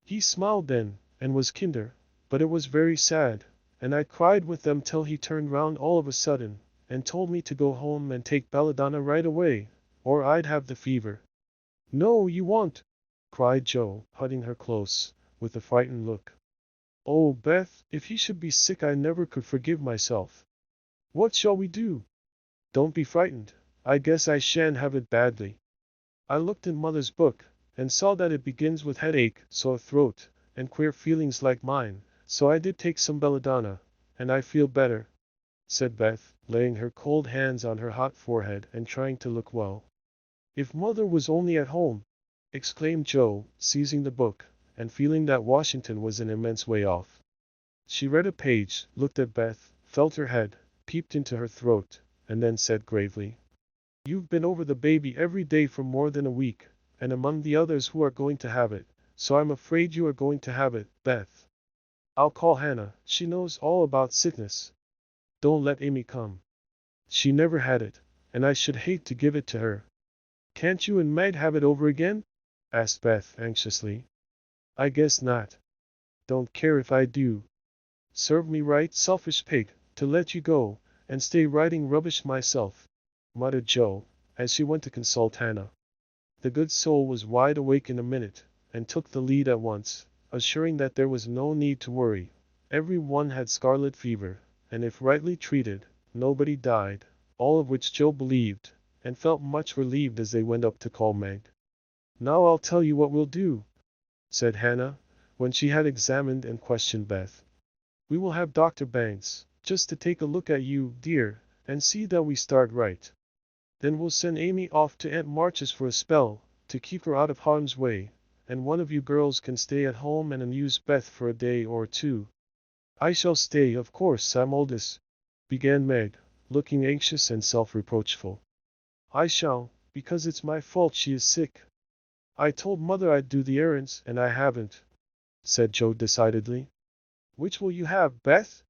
He smiled then, and was kinder, but it was very sad, and I cried with them till he turned round all of a sudden, and told me to go home and take belladonna right away, or I'd have the fever." "No, you won't," cried Joe, hugging her close, with a frightened look. "Oh, Beth, if he should be sick I never could forgive myself. What shall we do?" "Don't be frightened, I guess I shan't have it badly. I looked in Mother's book, and saw that it begins with headache, sore throat, and queer feelings like mine, so I did take some belladonna, and I feel better," said Beth, laying her cold hands on her hot forehead and trying to look well. "If Mother was only at home!" exclaimed Joe, seizing the book, and feeling that Washington was an immense way off. She read a page, looked at Beth, felt her head, peeped into her throat, and then said gravely, "You've been over the baby every day for more than a week, and among the others who are going to have it, so I'm afraid you are going to have it, Beth. I'll call Hannah, she knows all about sickness. Don't let Amy come. She never had it, and I should hate to give it to her." "Can't you and Meg have it over again?" asked Beth anxiously. "I guess not. Don't care if I do. Serve me right, selfish pig, to let you go, and stay writing rubbish myself," muttered Joe, as she went to consult Hannah. The good soul was wide awake in a minute, and took the lead at once, assuring that there was no need to worry. Every one had scarlet fever, and if rightly treated, nobody died, all of which Joe believed, and felt much relieved as they went up to call Meg. "Now I'll tell you what we'll do," said Hannah, when she had examined and questioned Beth. "We will have Dr. Banks, just to take a look at you, dear, and see that we start right. Then we'll send Amy off to Aunt March's for a spell, to keep her out of harm's way, and one of you girls can stay at home and amuse Beth for a day or two." "I shall stay, of course, I'm oldest," began Meg, looking anxious and self-reproachful. "I shall, because it's my fault she is sick. I told Mother I'd do the errands, and I haven't," said Joe decidedly. "Which will you have, Beth?"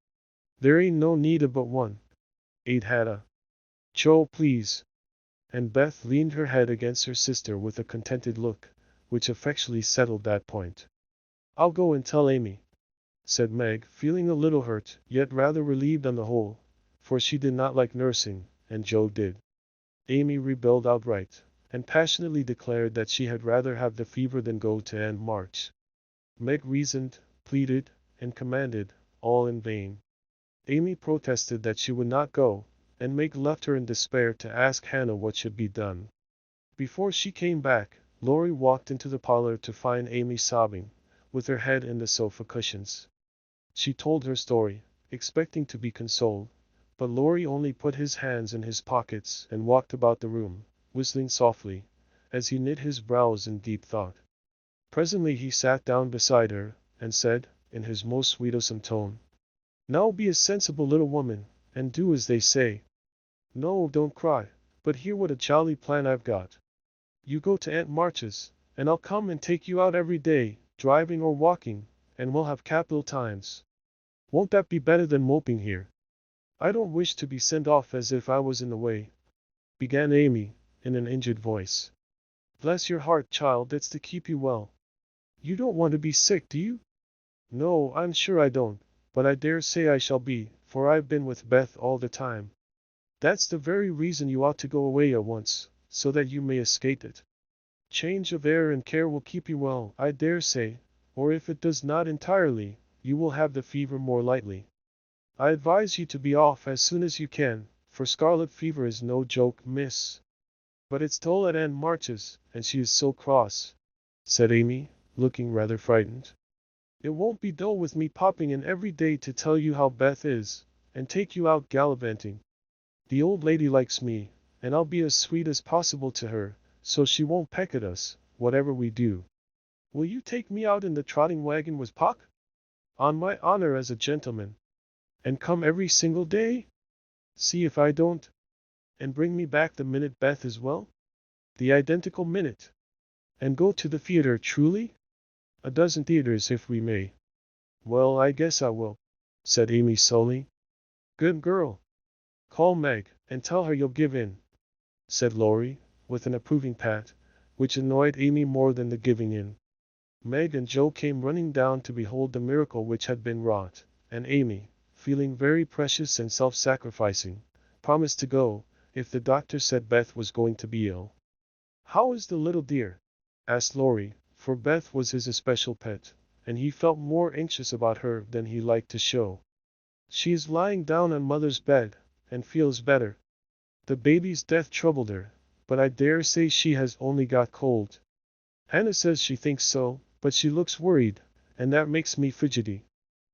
"There ain't no need of but one," ate Hannah. "Joe, please." And Beth leaned her head against her sister with a contented look, which effectually settled that point. "I'll go and tell Amy," said Meg, feeling a little hurt, yet rather relieved on the whole, for she did not like nursing, and Joe did. Amy rebelled outright, and passionately declared that she had rather have the fever than go to Aunt March. Meg reasoned, pleaded, and commanded, all in vain. Amy protested that she would not go, and Meg left her in despair to ask Hannah what should be done. Before she came back, Laurie walked into the parlor to find Amy sobbing, with her head in the sofa cushions. She told her story, expecting to be consoled, but Laurie only put his hands in his pockets and walked about the room, whistling softly, as he knit his brows in deep thought. Presently he sat down beside her, and said, in his most sweetesome tone, "Now be a sensible little woman, and do as they say. No, don't cry, but hear what a jolly plan I've got. You go to Aunt March's, and I'll come and take you out every day, driving or walking, and we'll have capital times. Won't that be better than moping here? I don't wish to be sent off as if I was in the way," began Amy, in an injured voice. "Bless your heart, child, it's to keep you well. You don't want to be sick, do you?" "No, I'm sure I don't, but I dare say I shall be, for I've been with Beth all the time." "That's the very reason you ought to go away at once, so that you may escape it. Change of air and care will keep you well, I dare say, or if it does not entirely, you will have the fever more lightly. I advise you to be off as soon as you can, for scarlet fever is no joke, miss." "But it's dull at Aunt March's, and she is so cross," said Amy, looking rather frightened. "It won't be dull with me popping in every day to tell you how Beth is, and take you out gallivanting. The old lady likes me, and I'll be as sweet as possible to her, so she won't peck at us, whatever we do. Will you take me out in the trotting wagon with Puck? On my honor as a gentleman. And come every single day? See if I don't. And bring me back the minute Beth is well? The identical minute. And go to the theater, truly? A dozen theaters if we may." "Well, I guess I will," said Amy sullenly. "Good girl. Call Meg, and tell her you'll give in," said Laurie, with an approving pat, which annoyed Amy more than the giving in. Meg and Joe came running down to behold the miracle which had been wrought, and Amy, feeling very precious and self-sacrificing, promised to go, if the doctor said Beth was going to be ill. "How is the little dear?" asked Laurie, for Beth was his especial pet, and he felt more anxious about her than he liked to show. "She is lying down on mother's bed, and feels better. The baby's death troubled her, but I dare say she has only got cold. Hannah says she thinks so, but she looks worried, and that makes me fidgety,"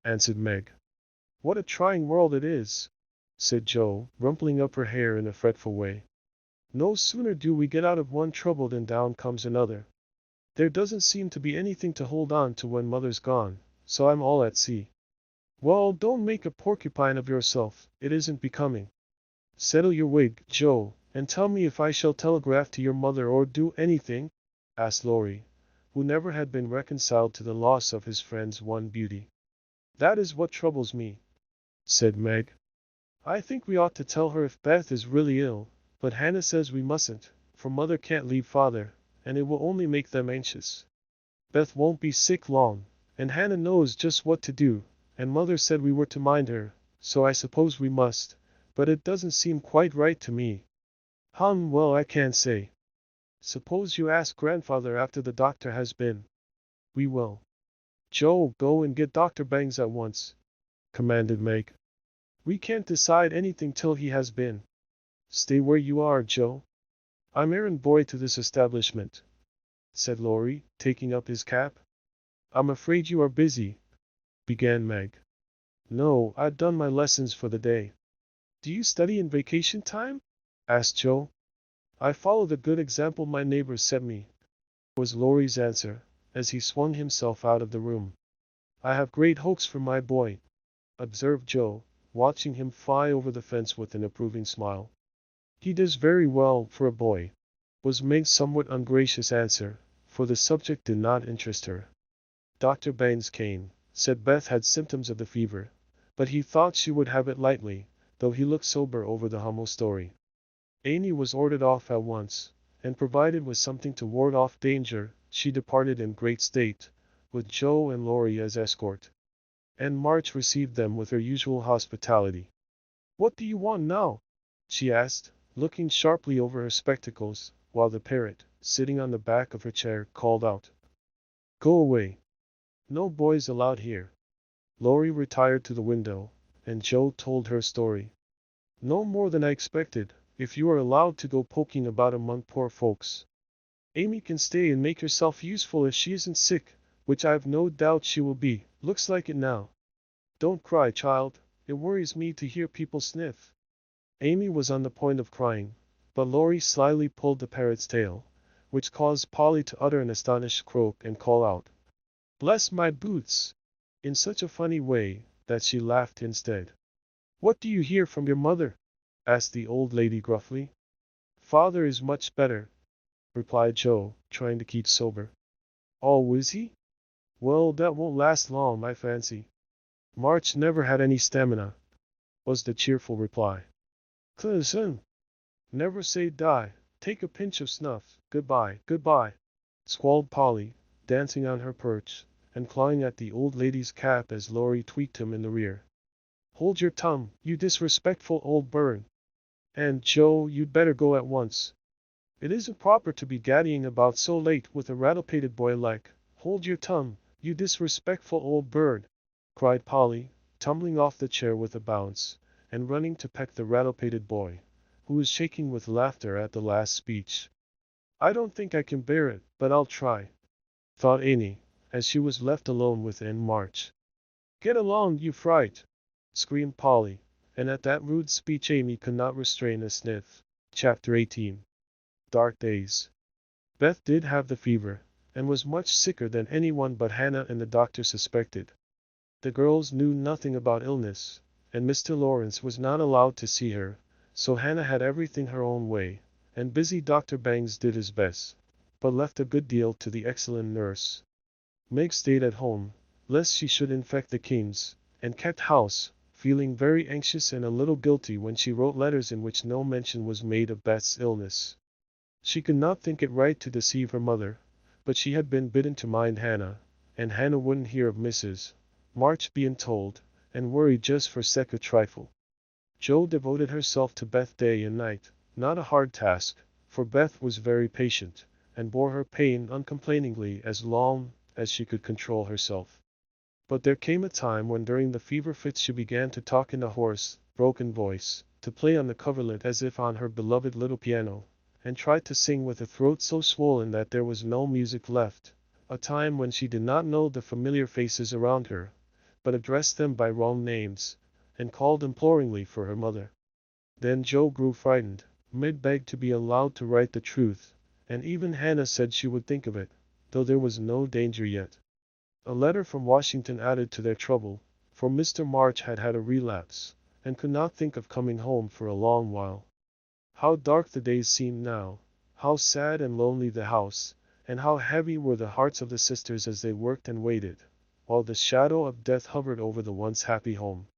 answered Meg. "What a trying world it is," said Joe, rumpling up her hair in a fretful way. "No sooner do we get out of one trouble than down comes another. There doesn't seem to be anything to hold on to when mother's gone, so I'm all at sea." "Well, don't make a porcupine of yourself, it isn't becoming. Settle your wig, Joe, and tell me if I shall telegraph to your mother or do anything?" asked Laurie, who never had been reconciled to the loss of his friend's one beauty. "That is what troubles me," said Meg. "I think we ought to tell her if Beth is really ill, but Hannah says we mustn't, for mother can't leave father, and it will only make them anxious. Beth won't be sick long, and Hannah knows just what to do, and mother said we were to mind her, so I suppose we must, but it doesn't seem quite right to me." Well, I can't say. Suppose you ask grandfather after the doctor has been." "We will." "Joe, go and get Dr. Bangs at once," commanded Meg. "We can't decide anything till he has been." "Stay where you are, Joe. I'm errand boy to this establishment," said Laurie, taking up his cap. "I'm afraid you are busy," began Meg. "No, I've done my lessons for the day." "Do you study in vacation time?" asked Joe. "I follow the good example my neighbors set me," was Laurie's answer, as he swung himself out of the room. "I have great hopes for my boy," observed Joe, watching him fly over the fence with an approving smile. "He does very well, for a boy," was Meg's somewhat ungracious answer, for the subject did not interest her. Dr. Bangs came, said Beth had symptoms of the fever, but he thought she would have it lightly, though he looked sober over the Hummel story. Amy was ordered off at once, and provided with something to ward off danger, she departed in great state, with Joe and Laurie as escort. And March received them with her usual hospitality. "What do you want now?" she asked, looking sharply over her spectacles, while the parrot, sitting on the back of her chair, called out, "Go away. No boys allowed here." Laurie retired to the window, and Joe told her story. "No more than I expected, if you are allowed to go poking about among poor folks." Amy can stay and make herself useful if she isn't sick, which I've no doubt she will be. Looks like it now. Don't cry, child. It worries me to hear people sniff. Amy was on the point of crying, but Laurie slyly pulled the parrot's tail, which caused Polly to utter an astonished croak and call out, "Bless my boots!" in such a funny way that she laughed instead. "What do you hear from your mother?" asked the old lady gruffly. "Father is much better," replied Joe, trying to keep sober. "Oh, is he? Well, that won't last long, I fancy. March never had any stamina," was the cheerful reply. "Cousin, never say die. Take a pinch of snuff. Goodbye, goodbye," squalled Polly, dancing on her perch, and clawing at the old lady's cap as Laurie tweaked him in the rear. "Hold your tongue, you disrespectful old bird. And, Joe, you'd better go at once. It isn't proper to be gaddying about so late with a rattle-pated boy like—" "Hold your tongue, you disrespectful old bird," cried Polly, tumbling off the chair with a bounce, and running to peck the rattle-pated boy, who was shaking with laughter at the last speech. "I don't think I can bear it, but I'll try," thought Amy, as she was left alone with Aunt March. "Get along, you fright!" screamed Polly, and at that rude speech Amy could not restrain a sniff. Chapter 18. Dark Days. Beth did have the fever, and was much sicker than anyone but Hannah and the doctor suspected. The girls knew nothing about illness, and Mr. Laurence was not allowed to see her, so Hannah had everything her own way, and busy Dr. Bangs did his best, but left a good deal to the excellent nurse. Meg stayed at home, lest she should infect the Kings, and kept house, feeling very anxious and a little guilty when she wrote letters in which no mention was made of Beth's illness. She could not think it right to deceive her mother, but she had been bidden to mind Hannah, and Hannah wouldn't hear of Mrs. March being told, and worried just for sake of trifle. Joe devoted herself to Beth day and night, not a hard task, for Beth was very patient, and bore her pain uncomplainingly as long as she could control herself. But there came a time when during the fever fits she began to talk in a hoarse, broken voice, to play on the coverlet as if on her beloved little piano, and tried to sing with a throat so swollen that there was no music left, a time when she did not know the familiar faces around her, but addressed them by wrong names, and called imploringly for her mother. Then Joe grew frightened, Meg begged to be allowed to write the truth, and even Hannah said she would think of it, though there was no danger yet. A letter from Washington added to their trouble, for Mr. March had had a relapse, and could not think of coming home for a long while. How dark the days seemed now, how sad and lonely the house, and how heavy were the hearts of the sisters as they worked and waited, while the shadow of death hovered over the once happy home.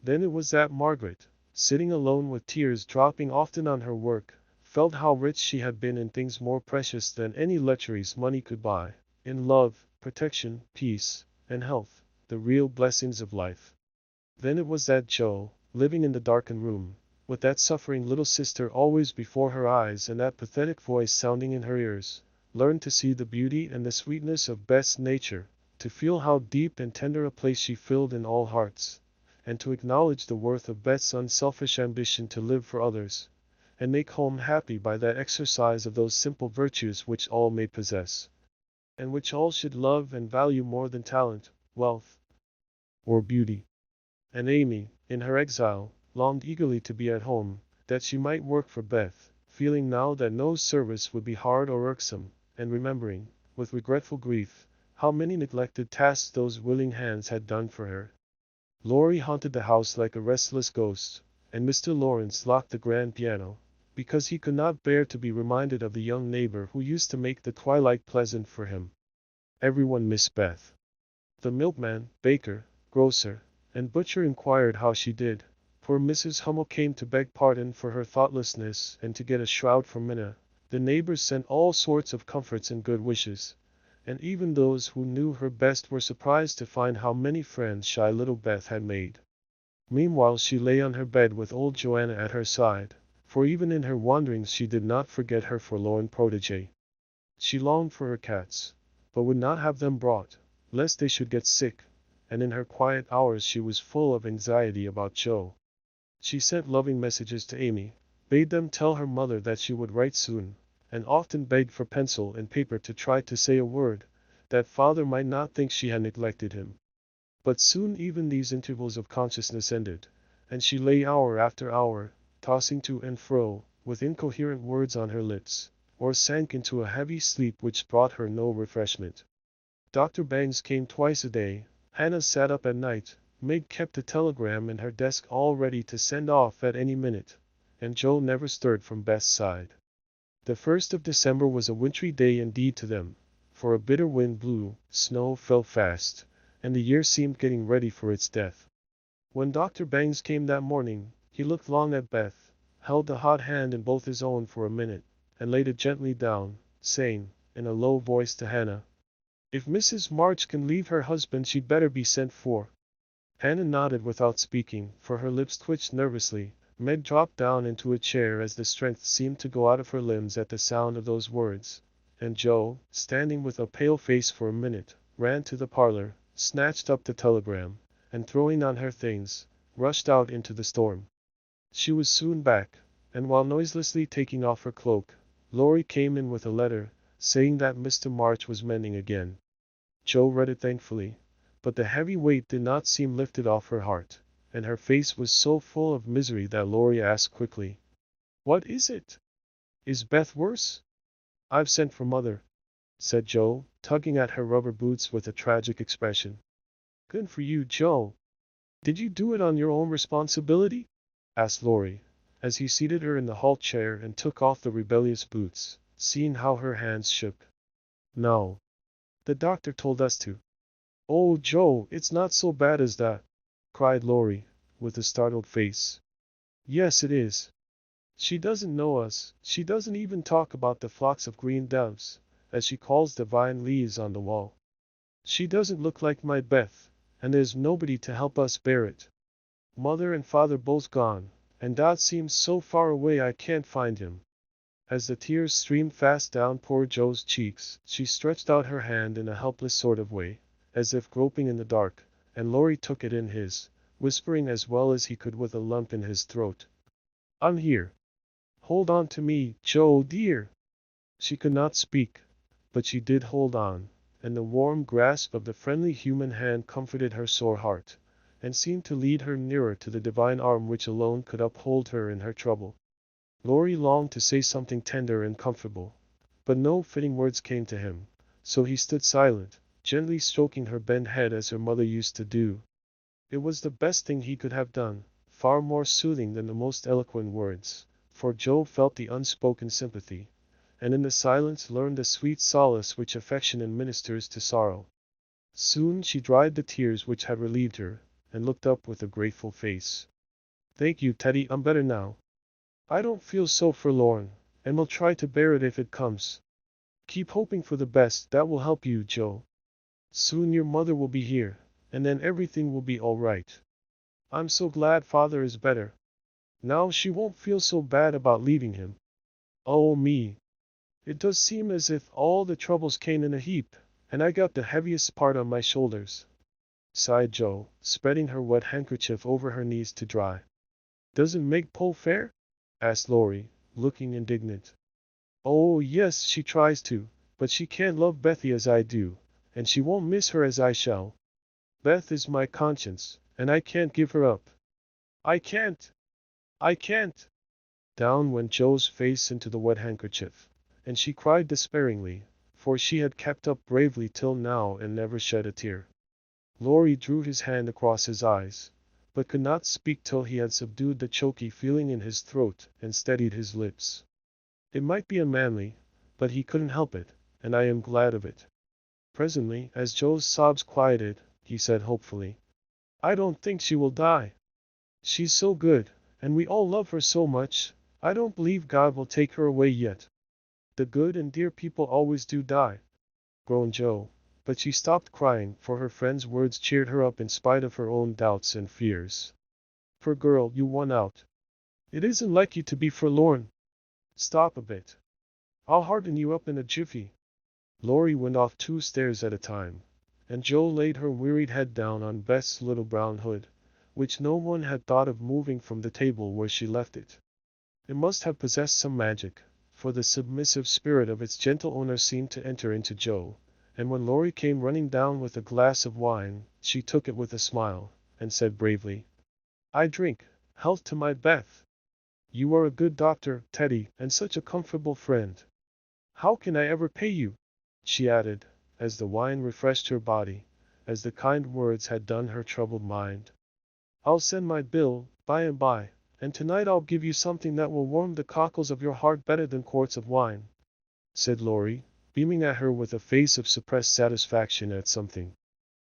Then it was that Margaret, sitting alone with tears dropping often on her work, felt how rich she had been in things more precious than any luxuries money could buy, in love, protection, peace, and health, the real blessings of life. Then it was that Joe, living in the darkened room, with that suffering little sister always before her eyes and that pathetic voice sounding in her ears, learned to see the beauty and the sweetness of Beth's nature, to feel how deep and tender a place she filled in all hearts, and to acknowledge the worth of Beth's unselfish ambition to live for others, and make home happy by that exercise of those simple virtues which all may possess, and which all should love and value more than talent, wealth, or beauty. And Amy, in her exile, longed eagerly to be at home, that she might work for Beth, feeling now that no service would be hard or irksome, and remembering, with regretful grief, how many neglected tasks those willing hands had done for her. Laurie haunted the house like a restless ghost, and Mr. Laurence locked the grand piano, because he could not bear to be reminded of the young neighbor who used to make the twilight pleasant for him. Everyone missed Beth. The milkman, baker, grocer, and butcher inquired how she did. Poor Mrs. Hummel came to beg pardon for her thoughtlessness and to get a shroud for Minna. The neighbors sent all sorts of comforts and good wishes, and even those who knew her best were surprised to find how many friends shy little Beth had made. Meanwhile she lay on her bed with old Joanna at her side, for even in her wanderings she did not forget her forlorn protégé. She longed for her cats, but would not have them brought, lest they should get sick, and in her quiet hours she was full of anxiety about Joe. She sent loving messages to Amy, bade them tell her mother that she would write soon, and often begged for pencil and paper to try to say a word, that father might not think she had neglected him. But soon even these intervals of consciousness ended, and she lay hour after hour, tossing to and fro, with incoherent words on her lips, or sank into a heavy sleep which brought her no refreshment. Dr. Bangs came twice a day. Hannah sat up at night. Meg kept a telegram in her desk all ready to send off at any minute, and Joe never stirred from Beth's side. The 1st of December was a wintry day indeed to them, for a bitter wind blew, snow fell fast, and the year seemed getting ready for its death. When Dr. Bangs came that morning, he looked long at Beth, held the hot hand in both his own for a minute, and laid it gently down, saying, in a low voice to Hannah, "If Mrs. March can leave her husband she'd better be sent for." Hannah nodded without speaking, for her lips twitched nervously. Meg dropped down into a chair as the strength seemed to go out of her limbs at the sound of those words, and Joe, standing with a pale face for a minute, ran to the parlor, snatched up the telegram, and throwing on her things, rushed out into the storm. She was soon back, and while noiselessly taking off her cloak, Laurie came in with a letter, saying that Mr. March was mending again. Joe read it thankfully, but the heavy weight did not seem lifted off her heart, and her face was so full of misery that Laurie asked quickly, "What is it? Is Beth worse?" "I've sent for Mother," said Joe, tugging at her rubber boots with a tragic expression. "Good for you, Joe. Did you do it on your own responsibility?" asked Laurie, as he seated her in the hall chair and took off the rebellious boots, seeing how her hands shook. "No. The doctor told us to." "Oh, Joe, it's not so bad as that," cried Laurie, with a startled face. "Yes, it is. She doesn't know us. She doesn't even talk about the flocks of green doves, as she calls the vine leaves on the wall. She doesn't look like my Beth, and there's nobody to help us bear it. Mother and father both gone, and Dad seems so far away I can't find him." As the tears streamed fast down poor Joe's cheeks, she stretched out her hand in a helpless sort of way, as if groping in the dark, and Laurie took it in his, whispering as well as he could with a lump in his throat, "I'm here. Hold on to me, Joe dear." She could not speak, but she did hold on, and the warm grasp of the friendly human hand comforted her sore heart, and seemed to lead her nearer to the divine arm which alone could uphold her in her trouble. Laurie longed to say something tender and comfortable, but no fitting words came to him, so he stood silent, gently stroking her bent head as her mother used to do. It was the best thing he could have done, far more soothing than the most eloquent words, for Joe felt the unspoken sympathy, and in the silence learned the sweet solace which affection administers to sorrow. Soon she dried the tears which had relieved her, and looked up with a grateful face. "Thank you, Teddy, I'm better now. I don't feel so forlorn, and will try to bear it if it comes. Keep hoping for the best, that will help you, Joe. Soon your mother will be here, and then everything will be all right. I'm so glad father is better. Now she won't feel so bad about leaving him. Oh me. It does seem as if all the troubles came in a heap, and I got the heaviest part on my shoulders," sighed Joe, spreading her wet handkerchief over her knees to dry. "Doesn't Meg pull fair?" asked Laurie, looking indignant. "Oh yes, she tries to, but she can't love Bethy as I do, and she won't miss her as I shall. Beth is my conscience, and I can't give her up. I can't! I can't!" Down went Joe's face into the wet handkerchief, and she cried despairingly, for she had kept up bravely till now and never shed a tear. Laurie drew his hand across his eyes, but could not speak till he had subdued the choky feeling in his throat and steadied his lips. "It might be unmanly, but he couldn't help it, and I am glad of it." Presently, as Joe's sobs quieted, he said hopefully, "I don't think she will die. She's so good, and we all love her so much. I don't believe God will take her away yet." "The good and dear people always do die," groaned Joe, but she stopped crying, for her friend's words cheered her up in spite of her own doubts and fears. "Poor girl, you won out. It isn't like you to be forlorn. Stop a bit. I'll hearten you up in a jiffy." Laurie went off 2 stairs at a time, and Joe laid her wearied head down on Beth's little brown hood, which no one had thought of moving from the table where she left it. It must have possessed some magic, for the submissive spirit of its gentle owner seemed to enter into Joe, and when Laurie came running down with a glass of wine, she took it with a smile, and said bravely, "I drink health to my Beth. You are a good doctor, Teddy, and such a comfortable friend. How can I ever pay you?" she added, as the wine refreshed her body, as the kind words had done her troubled mind. "I'll send my bill by and by, and tonight I'll give you something that will warm the cockles of your heart better than quarts of wine," said Laurie, beaming at her with a face of suppressed satisfaction at something.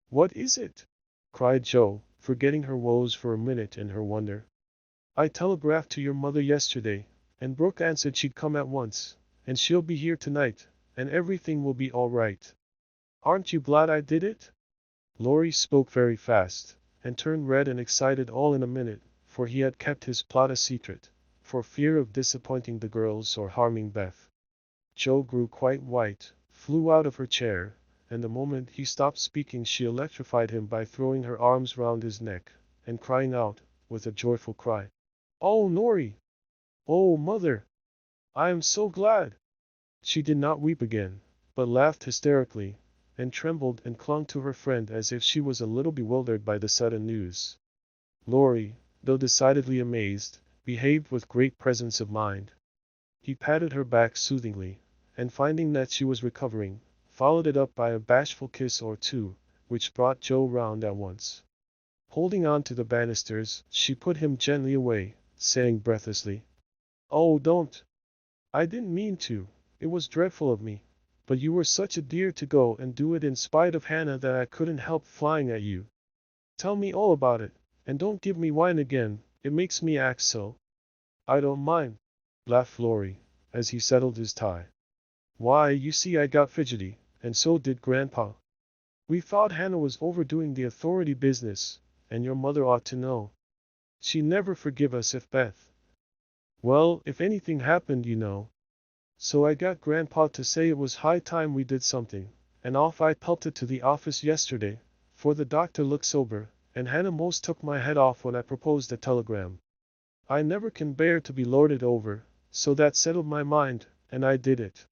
"What is it?" cried Joe, forgetting her woes for a minute in her wonder. "I telegraphed to your mother yesterday, and Brooke answered she'd come at once, and she'll be here tonight, and everything will be all right. Aren't you glad I did it?" Laurie spoke very fast, and turned red and excited all in a minute, for he had kept his plot a secret, for fear of disappointing the girls or harming Beth. Joe grew quite white, flew out of her chair, and the moment he stopped speaking she electrified him by throwing her arms round his neck, and crying out, with a joyful cry, "Oh, Laurie! Oh, mother! I am so glad!" She did not weep again, but laughed hysterically, and trembled and clung to her friend as if she was a little bewildered by the sudden news. Laurie, though decidedly amazed, behaved with great presence of mind. He patted her back soothingly, and finding that she was recovering, followed it up by a bashful kiss or two, which brought Joe round at once. Holding on to the banisters, she put him gently away, saying breathlessly, "Oh, don't! I didn't mean to. It was dreadful of me. But you were such a dear to go and do it in spite of Hannah that I couldn't help flying at you. Tell me all about it, and don't give me wine again, it makes me act so." "I don't mind," laughed Laurie, as he settled his tie. "Why, you see I got fidgety, and so did Grandpa. We thought Hannah was overdoing the authority business, and your mother ought to know. She'd never forgive us if Beth. Well, if anything happened, you know. So I got Grandpa to say it was high time we did something, and off I pelted to the office yesterday, for the doctor looked sober, and Hannah most took my head off when I proposed a telegram. I never can bear to be lorded over, so that settled my mind, and I did it.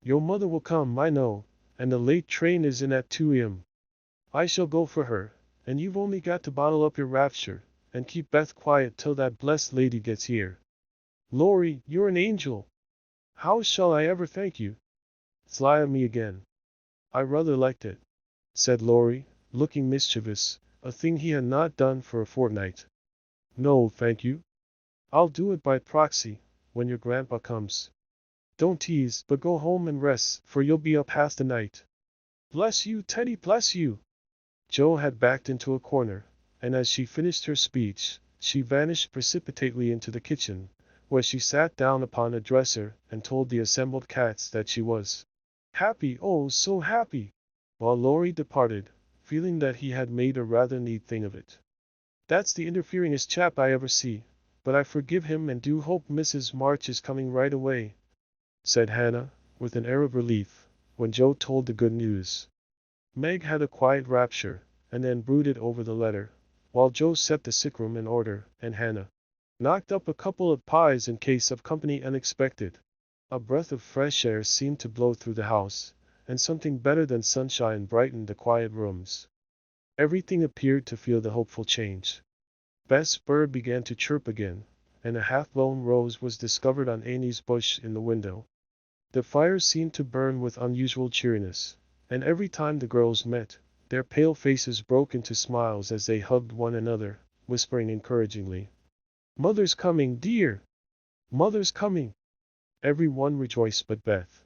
Your mother will come, I know, and the late train is in at 2 a.m. I shall go for her, and you've only got to bottle up your rapture, and keep Beth quiet till that blessed lady gets here. Laurie, you're an angel! How shall I ever thank you? Sly at me again." "I rather liked it," said Laurie, looking mischievous, a thing he had not done for a fortnight. "No, thank you. I'll do it by proxy, when your grandpa comes. Don't tease, but go home and rest, for you'll be up half the night." "Bless you, Teddy, bless you!" Joe had backed into a corner, and as she finished her speech, she vanished precipitately into the kitchen, where she sat down upon a dresser and told the assembled cats that she was happy, oh so happy, while Laurie departed, feeling that he had made a rather neat thing of it. "That's the interferingest chap I ever see, but I forgive him and do hope Mrs. March is coming right away," said Hannah, with an air of relief, when Joe told the good news. Meg had a quiet rapture, and then brooded over the letter, while Joe set the sickroom in order, and Hannah knocked up a couple of pies in case of company unexpected. A breath of fresh air seemed to blow through the house, and something better than sunshine brightened the quiet rooms. Everything appeared to feel the hopeful change. Beth's bird began to chirp again, and a half-blown rose was discovered on Amy's bush in the window. The fires seemed to burn with unusual cheeriness, and every time the girls met, their pale faces broke into smiles as they hugged one another, whispering encouragingly, "Mother's coming, dear! Mother's coming!" Every one rejoiced but Beth.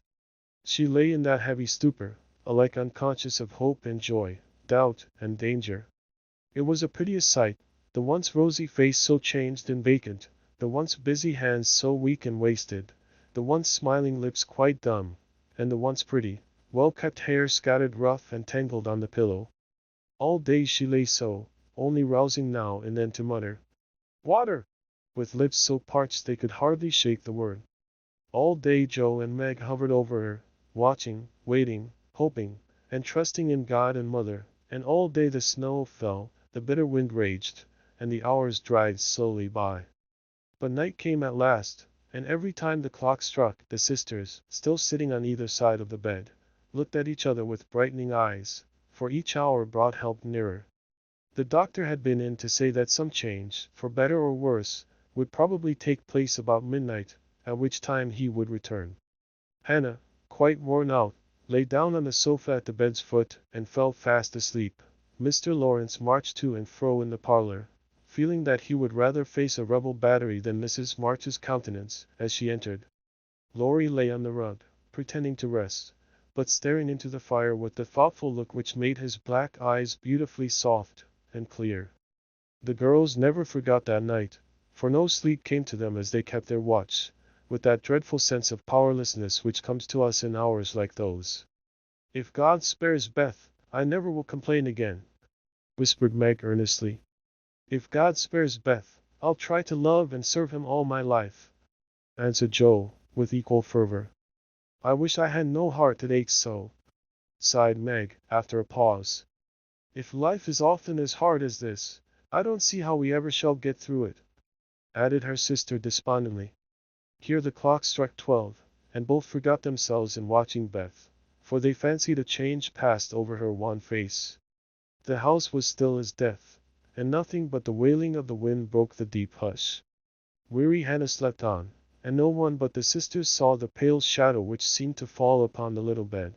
She lay in that heavy stupor, alike unconscious of hope and joy, doubt and danger. It was a piteous sight, the once rosy face so changed and vacant, the once busy hands so weak and wasted, the once smiling lips quite dumb, and the once pretty, well-kept hair scattered rough and tangled on the pillow. All day she lay so, only rousing now and then to mutter, "Water!" with lips so parched they could hardly shake the word. All day Joe and Meg hovered over her, watching, waiting, hoping, and trusting in God and Mother, and all day the snow fell, the bitter wind raged, and the hours dragged slowly by. But night came at last, and every time the clock struck, the sisters, still sitting on either side of the bed, looked at each other with brightening eyes, for each hour brought help nearer. The doctor had been in to say that some change, for better or worse, would probably take place about midnight, at which time he would return. Hannah, quite worn out, lay down on the sofa at the bed's foot and fell fast asleep. Mr. Laurence marched to and fro in the parlor, feeling that he would rather face a rebel battery than Mrs. March's countenance as she entered. Laurie lay on the rug, pretending to rest, but staring into the fire with the thoughtful look which made his black eyes beautifully soft and clear. The girls never forgot that night, for no sleep came to them as they kept their watch, with that dreadful sense of powerlessness which comes to us in hours like those. "If God spares Beth, I never will complain again," whispered Meg earnestly. "If God spares Beth, I'll try to love and serve him all my life," answered Joe, with equal fervor. "I wish I had no heart that aches so," sighed Meg, after a pause. "If life is often as hard as this, I don't see how we ever shall get through it," added her sister despondently. Here the clock struck 12, and both forgot themselves in watching Beth, for they fancied a change passed over her wan face. The house was still as death, and nothing but the wailing of the wind broke the deep hush. Weary Hannah slept on, and no one but the sisters saw the pale shadow which seemed to fall upon the little bed.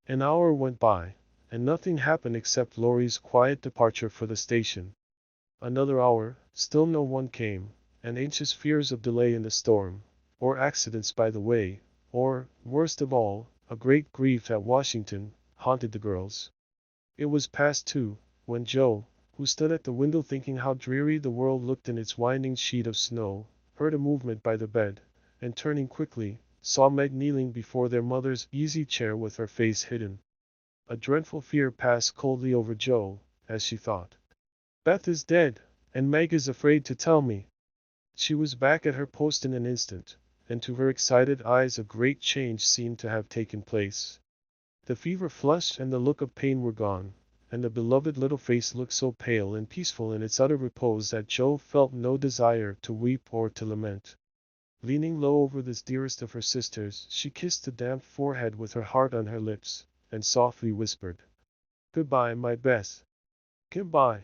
An hour went by, and nothing happened except Laurie's quiet departure for the station. Another hour, still no one came, and anxious fears of delay in the storm, or accidents by the way, or, worst of all, a great grief at Washington, haunted the girls. It was past 2, when Joe, who stood at the window thinking how dreary the world looked in its winding sheet of snow, heard a movement by the bed, and turning quickly, saw Meg kneeling before their mother's easy chair with her face hidden. A dreadful fear passed coldly over Joe, as she thought, "Beth is dead, and Meg is afraid to tell me." She was back at her post in an instant, and to her excited eyes a great change seemed to have taken place. The fever flush and the look of pain were gone, and the beloved little face looked so pale and peaceful in its utter repose that Joe felt no desire to weep or to lament. Leaning low over this dearest of her sisters, she kissed the damp forehead with her heart on her lips, and softly whispered, "Goodbye, my Beth. Goodbye."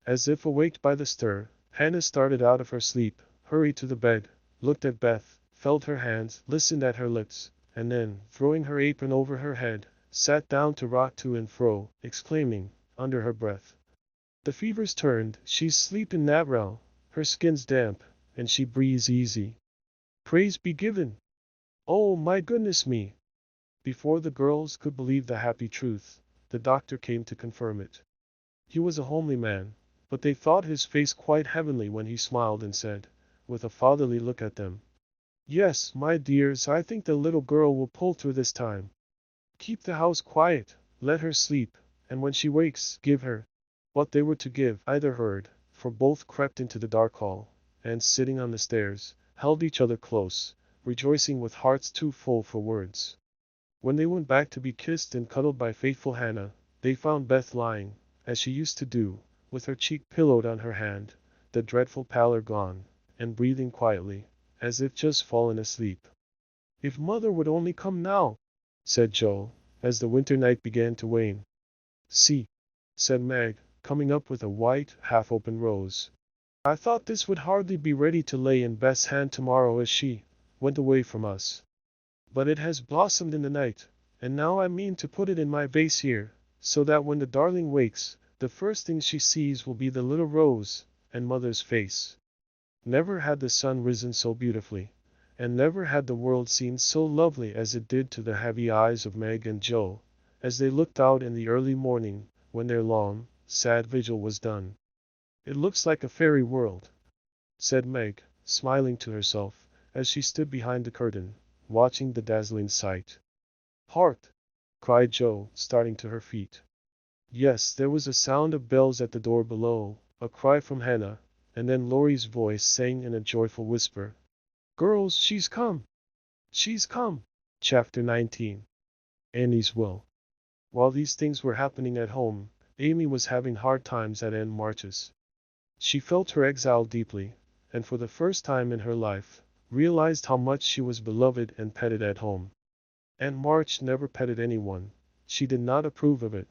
As if awaked by the stir, Hannah started out of her sleep, hurried to the bed, looked at Beth, felt her hands, listened at her lips, and then, throwing her apron over her head, sat down to rock to and fro, exclaiming, under her breath, "The fever's turned, she's sleepin' nat'ral, her skin's damp, and she breathes easy. Praise be given! Oh, my goodness me!" Before the girls could believe the happy truth, the doctor came to confirm it. He was a homely man, but they thought his face quite heavenly when he smiled and said, with a fatherly look at them, "Yes, my dears, I think the little girl will pull through this time. Keep the house quiet, let her sleep, and when she wakes, give her." What they were to give, either heard, for both crept into the dark hall, and sitting on the stairs, held each other close, rejoicing with hearts too full for words. When they went back to be kissed and cuddled by faithful Hannah, they found Beth lying, as she used to do, with her cheek pillowed on her hand, the dreadful pallor gone, and breathing quietly, as if just fallen asleep. "If mother would only come now," said Joe, as the winter night began to wane. "See," said Meg, coming up with a white, half-open rose. "I thought this would hardly be ready to lay in Beth's hand tomorrow as she went away from us. But it has blossomed in the night, and now I mean to put it in my vase here, so that when the darling wakes, the first thing she sees will be the little rose, and mother's face." Never had the sun risen so beautifully, and never had the world seemed so lovely as it did to the heavy eyes of Meg and Joe, as they looked out in the early morning, when their long, sad vigil was done. "It looks like a fairy world," said Meg, smiling to herself, as she stood behind the curtain, watching the dazzling sight. "Hark!" cried Joe, starting to her feet. Yes, there was a sound of bells at the door below, a cry from Hannah, and then Laurie's voice sang in a joyful whisper, "Girls, she's come! She's come!" Chapter 19. Annie's Will. While these things were happening at home, Amy was having hard times at Aunt March's. She felt her exile deeply, and for the first time in her life, realized how much she was beloved and petted at home. Aunt March never petted anyone. She did not approve of it,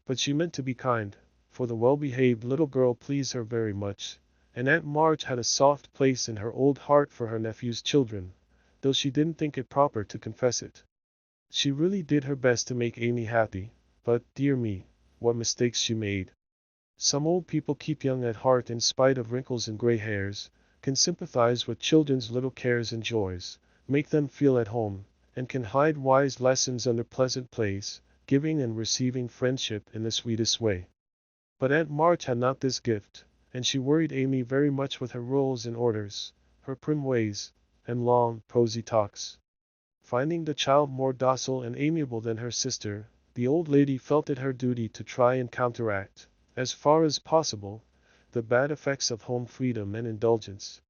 but she meant to be kind, for the well-behaved little girl pleased her very much, and Aunt March had a soft place in her old heart for her nephew's children, though she didn't think it proper to confess it. She really did her best to make Amy happy, but, dear me, what mistakes she made. Some old people keep young at heart in spite of wrinkles and gray hairs, can sympathize with children's little cares and joys, make them feel at home, and can hide wise lessons under pleasant plays, giving and receiving friendship in the sweetest way. But Aunt March had not this gift, and she worried Amy very much with her rules and orders, her prim ways, and long, prosy talks. Finding the child more docile and amiable than her sister, the old lady felt it her duty to try and counteract, as far as possible, the bad effects of home freedom and indulgence.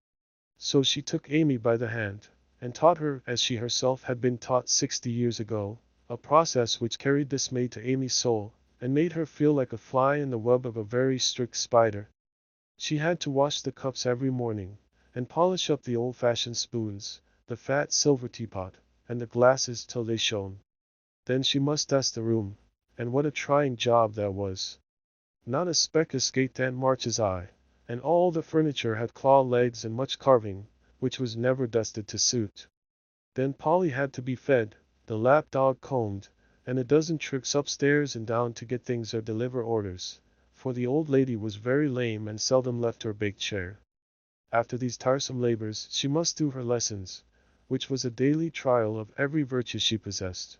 So she took Amy by the hand, and taught her, as she herself had been taught 60 years ago, a process which carried dismay to Amy's soul, and made her feel like a fly in the web of a very strict spider. She had to wash the cups every morning, and polish up the old-fashioned spoons, the fat silver teapot, and the glasses till they shone. Then she must dust the room, and what a trying job that was. Not a speck escaped Aunt March's eye, and all the furniture had claw legs and much carving, which was never dusted to suit. Then Polly had to be fed, the lap-dog combed, and a dozen tricks upstairs and down to get things or deliver orders, for the old lady was very lame and seldom left her big chair. After these tiresome labors she must do her lessons, which was a daily trial of every virtue she possessed.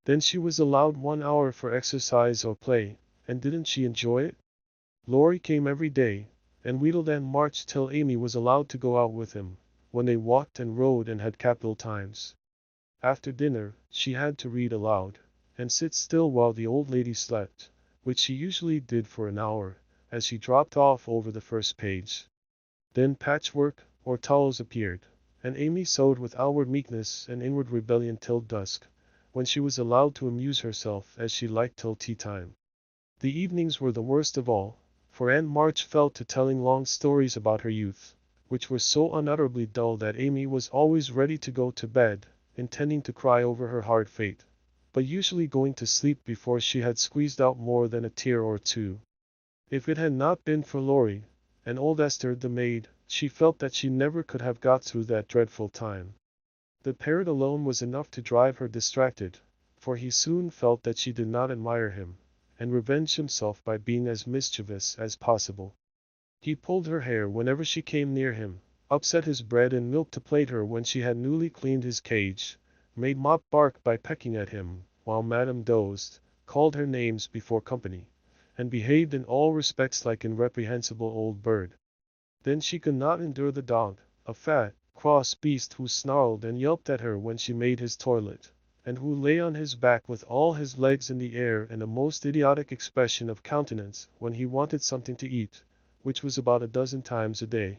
Then she was allowed 1 hour for exercise or play, and didn't she enjoy it? Laurie came every day, and wheedled Aunt March till Amy was allowed to go out with him, when they walked and rode and had capital times. After dinner, she had to read aloud, and sit still while the old lady slept, which she usually did for an hour, as she dropped off over the first page. Then patchwork, or towels appeared, and Amy sewed with outward meekness and inward rebellion till dusk, when she was allowed to amuse herself as she liked till tea time. The evenings were the worst of all, for Aunt March fell to telling long stories about her youth, which were so unutterably dull that Amy was always ready to go to bed, intending to cry over her hard fate, but usually going to sleep before she had squeezed out more than a tear or two. If it had not been for Laurie, and old Esther the maid, she felt that she never could have got through that dreadful time. The parrot alone was enough to drive her distracted, for he soon felt that she did not admire him, and revenged himself by being as mischievous as possible. He pulled her hair whenever she came near him, upset his bread and milk to plate her when she had newly cleaned his cage, made Mop bark by pecking at him, while Madame dozed, called her names before company, and behaved in all respects like an irreprehensible old bird. Then she could not endure the dog, a fat, cross beast who snarled and yelped at her when she made his toilet, and who lay on his back with all his legs in the air and a most idiotic expression of countenance when he wanted something to eat, which was about a dozen times a day.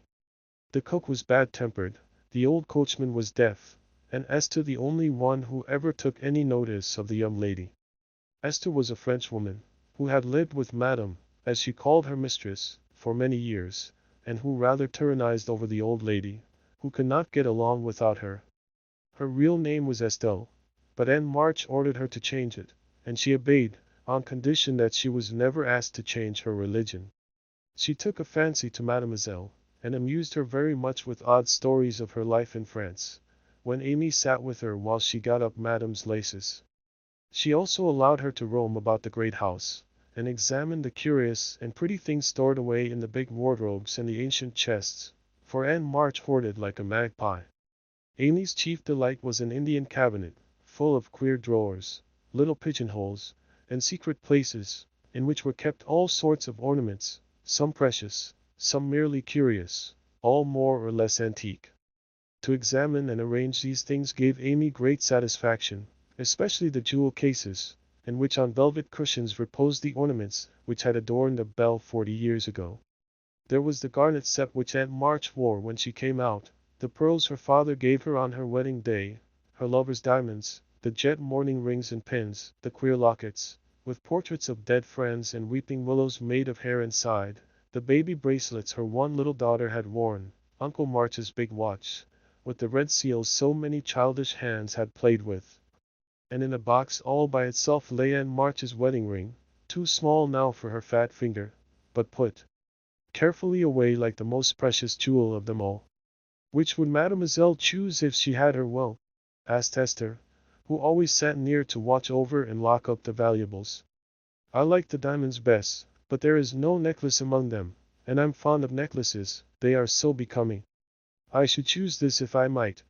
The cook was bad-tempered, the old coachman was deaf, and Esther the only one who ever took any notice of the young lady. Esther was a Frenchwoman, who had lived with Madame, as she called her mistress, for many years, and who rather tyrannized over the old lady, who could not get along without her. Her real name was Estelle, but Aunt March ordered her to change it, and she obeyed, on condition that she was never asked to change her religion. She took a fancy to Mademoiselle, and amused her very much with odd stories of her life in France, when Amy sat with her while she got up Madame's laces. She also allowed her to roam about the great house, and examine the curious and pretty things stored away in the big wardrobes and the ancient chests, for Aunt March hoarded like a magpie. Amy's chief delight was an Indian cabinet, full of queer drawers, little pigeonholes, and secret places, in which were kept all sorts of ornaments, some precious, some merely curious, all more or less antique. To examine and arrange these things gave Amy great satisfaction, especially the jewel cases, in which on velvet cushions reposed the ornaments which had adorned the belle 40 years ago. There was the garnet set which Aunt March wore when she came out, the pearls her father gave her on her wedding day, her lover's diamonds, the jet mourning rings and pins, the queer lockets, with portraits of dead friends and weeping willows made of hair inside, the baby bracelets her one little daughter had worn, Uncle March's big watch, with the red seals so many childish hands had played with. And in a box all by itself lay Aunt March's wedding ring, too small now for her fat finger, but put carefully away like the most precious jewel of them all. "Which would mademoiselle choose if she had her will?" asked Esther, who always sat near to watch over and lock up the valuables. "I like the diamonds best, but there is no necklace among them, and I'm fond of necklaces, they are so becoming." "I should choose this if I might,"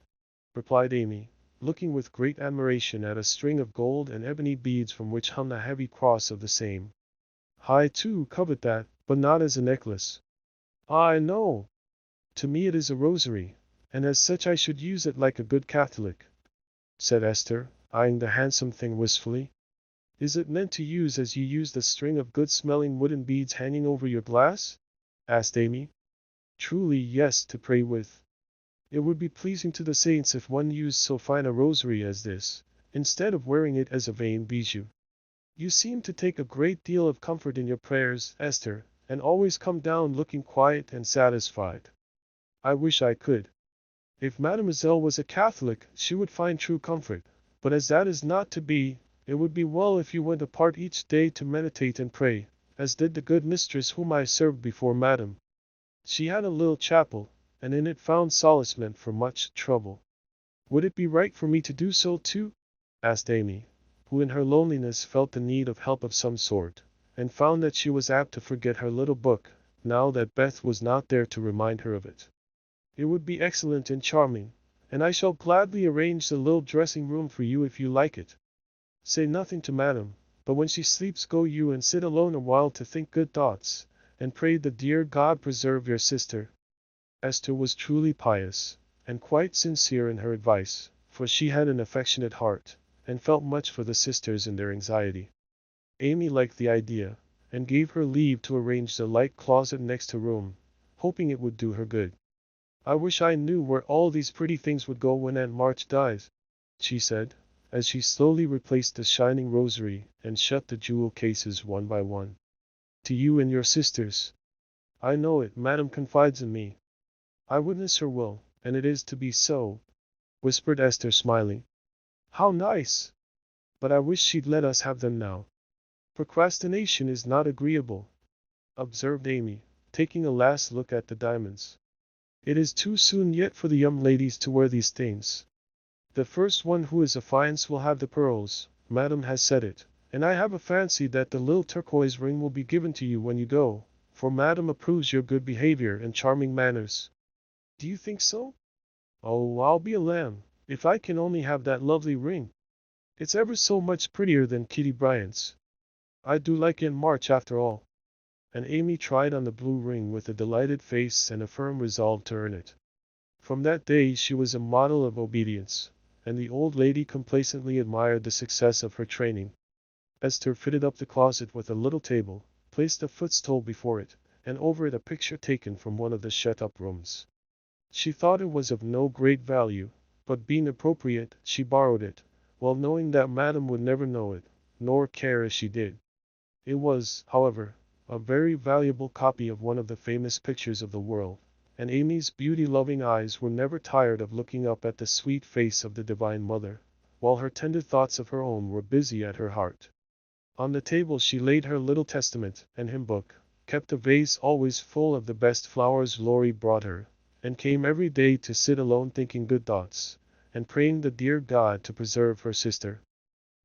replied Amy, looking with great admiration at a string of gold and ebony beads from which hung a heavy cross of the same. "I too covet that, but not as a necklace." "I know. To me it is a rosary, and as such I should use it like a good Catholic," said Esther, eyeing the handsome thing wistfully. "Is it meant to use as you use the string of good-smelling wooden beads hanging over your glass?" asked Amy. "Truly, yes, to pray with. It would be pleasing to the saints if one used so fine a rosary as this, instead of wearing it as a vain bijou. You seem to take a great deal of comfort in your prayers, Esther, and always come down looking quiet and satisfied." "I wish I could. If mademoiselle was a Catholic, she would find true comfort, but as that is not to be, it would be well if you went apart each day to meditate and pray, as did the good mistress whom I served before madam. She had a little chapel, and in it found solacement for much trouble." "Would it be right for me to do so too?" asked Amy, who in her loneliness felt the need of help of some sort, and found that she was apt to forget her little book, now that Beth was not there to remind her of it. "It would be excellent and charming, and I shall gladly arrange the little dressing room for you if you like it. Say nothing to madam, but when she sleeps go you and sit alone a while to think good thoughts, and pray the dear God preserve your sister." Esther was truly pious, and quite sincere in her advice, for she had an affectionate heart, and felt much for the sisters in their anxiety. Amy liked the idea, and gave her leave to arrange the light closet next her room, hoping it would do her good. "I wish I knew where all these pretty things would go when Aunt March dies," she said, as she slowly replaced the shining rosary and shut the jewel cases one by one. "To you and your sisters." "I know it, madam confides in me. I witness her will, and it is to be so," whispered Esther smiling. "How nice! But I wish she'd let us have them now." "Procrastination is not agreeable," observed Amy, taking a last look at the diamonds. "It is too soon yet for the young ladies to wear these things. The first one who is affianced will have the pearls, madam has said it, and I have a fancy that the little turquoise ring will be given to you when you go, for madam approves your good behavior and charming manners." "Do you think so?" "Oh, I'll be a lamb, if I can only have that lovely ring. It's ever so much prettier than Kitty Bryant's. I do like Aunt March after all." And Amy tried on the blue ring with a delighted face and a firm resolve to earn it. From that day she was a model of obedience, and the old lady complacently admired the success of her training. Esther fitted up the closet with a little table, placed a footstool before it, and over it a picture taken from one of the shut-up rooms. She thought it was of no great value, but being appropriate, she borrowed it, well knowing that madam would never know it, nor care as she did. It was, however, a very valuable copy of one of the famous pictures of the world, and Amy's beauty-loving eyes were never tired of looking up at the sweet face of the Divine Mother, while her tender thoughts of her own were busy at her heart. On the table she laid her little testament and hymn book, kept a vase always full of the best flowers Laurie brought her, and came every day to sit alone thinking good thoughts, and praying the dear God to preserve her sister.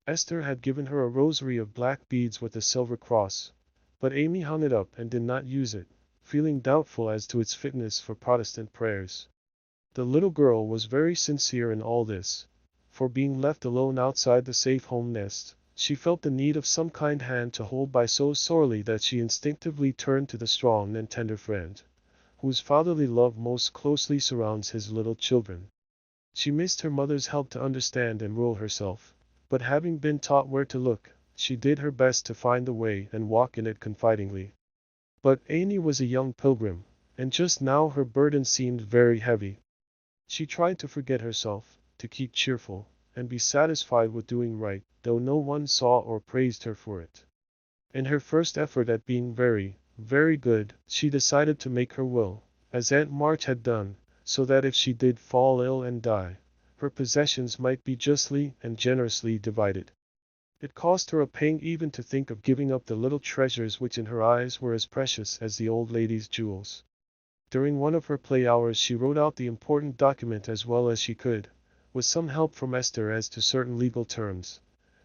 Esther had given her a rosary of black beads with a silver cross, but Amy hung it up and did not use it, feeling doubtful as to its fitness for Protestant prayers. The little girl was very sincere in all this, for being left alone outside the safe home nest, she felt the need of some kind hand to hold by so sorely that she instinctively turned to the strong and tender friend, whose fatherly love most closely surrounds his little children. She missed her mother's help to understand and rule herself, but having been taught where to look, she did her best to find the way and walk in it confidingly. But Amy was a young pilgrim, and just now her burden seemed very heavy. She tried to forget herself, to keep cheerful, and be satisfied with doing right, though no one saw or praised her for it. In her first effort at being very, very good, she decided to make her will, as Aunt March had done, so that if she did fall ill and die, her possessions might be justly and generously divided. It cost her a pang even to think of giving up the little treasures which in her eyes were as precious as the old lady's jewels. During one of her play hours she wrote out the important document as well as she could, with some help from Esther as to certain legal terms,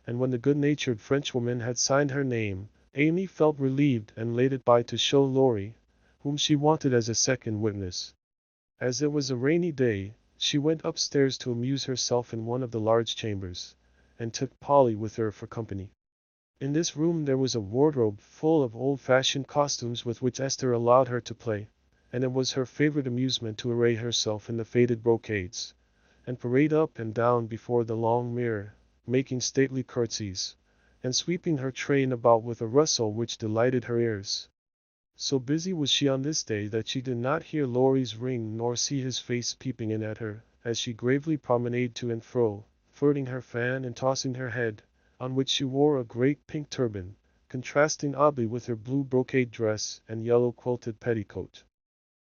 and when the good-natured Frenchwoman had signed her name, Amy felt relieved and laid it by to show Laurie, whom she wanted as a second witness. As it was a rainy day, she went upstairs to amuse herself in one of the large chambers, and took Polly with her for company. In this room there was a wardrobe full of old-fashioned costumes with which Esther allowed her to play, and it was her favorite amusement to array herself in the faded brocades, and parade up and down before the long mirror, making stately curtsies, and sweeping her train about with a rustle which delighted her ears. So busy was she on this day that she did not hear Laurie's ring nor see his face peeping in at her, as she gravely promenaded to and fro, flirting her fan and tossing her head, on which she wore a great pink turban, contrasting oddly with her blue brocade dress and yellow quilted petticoat.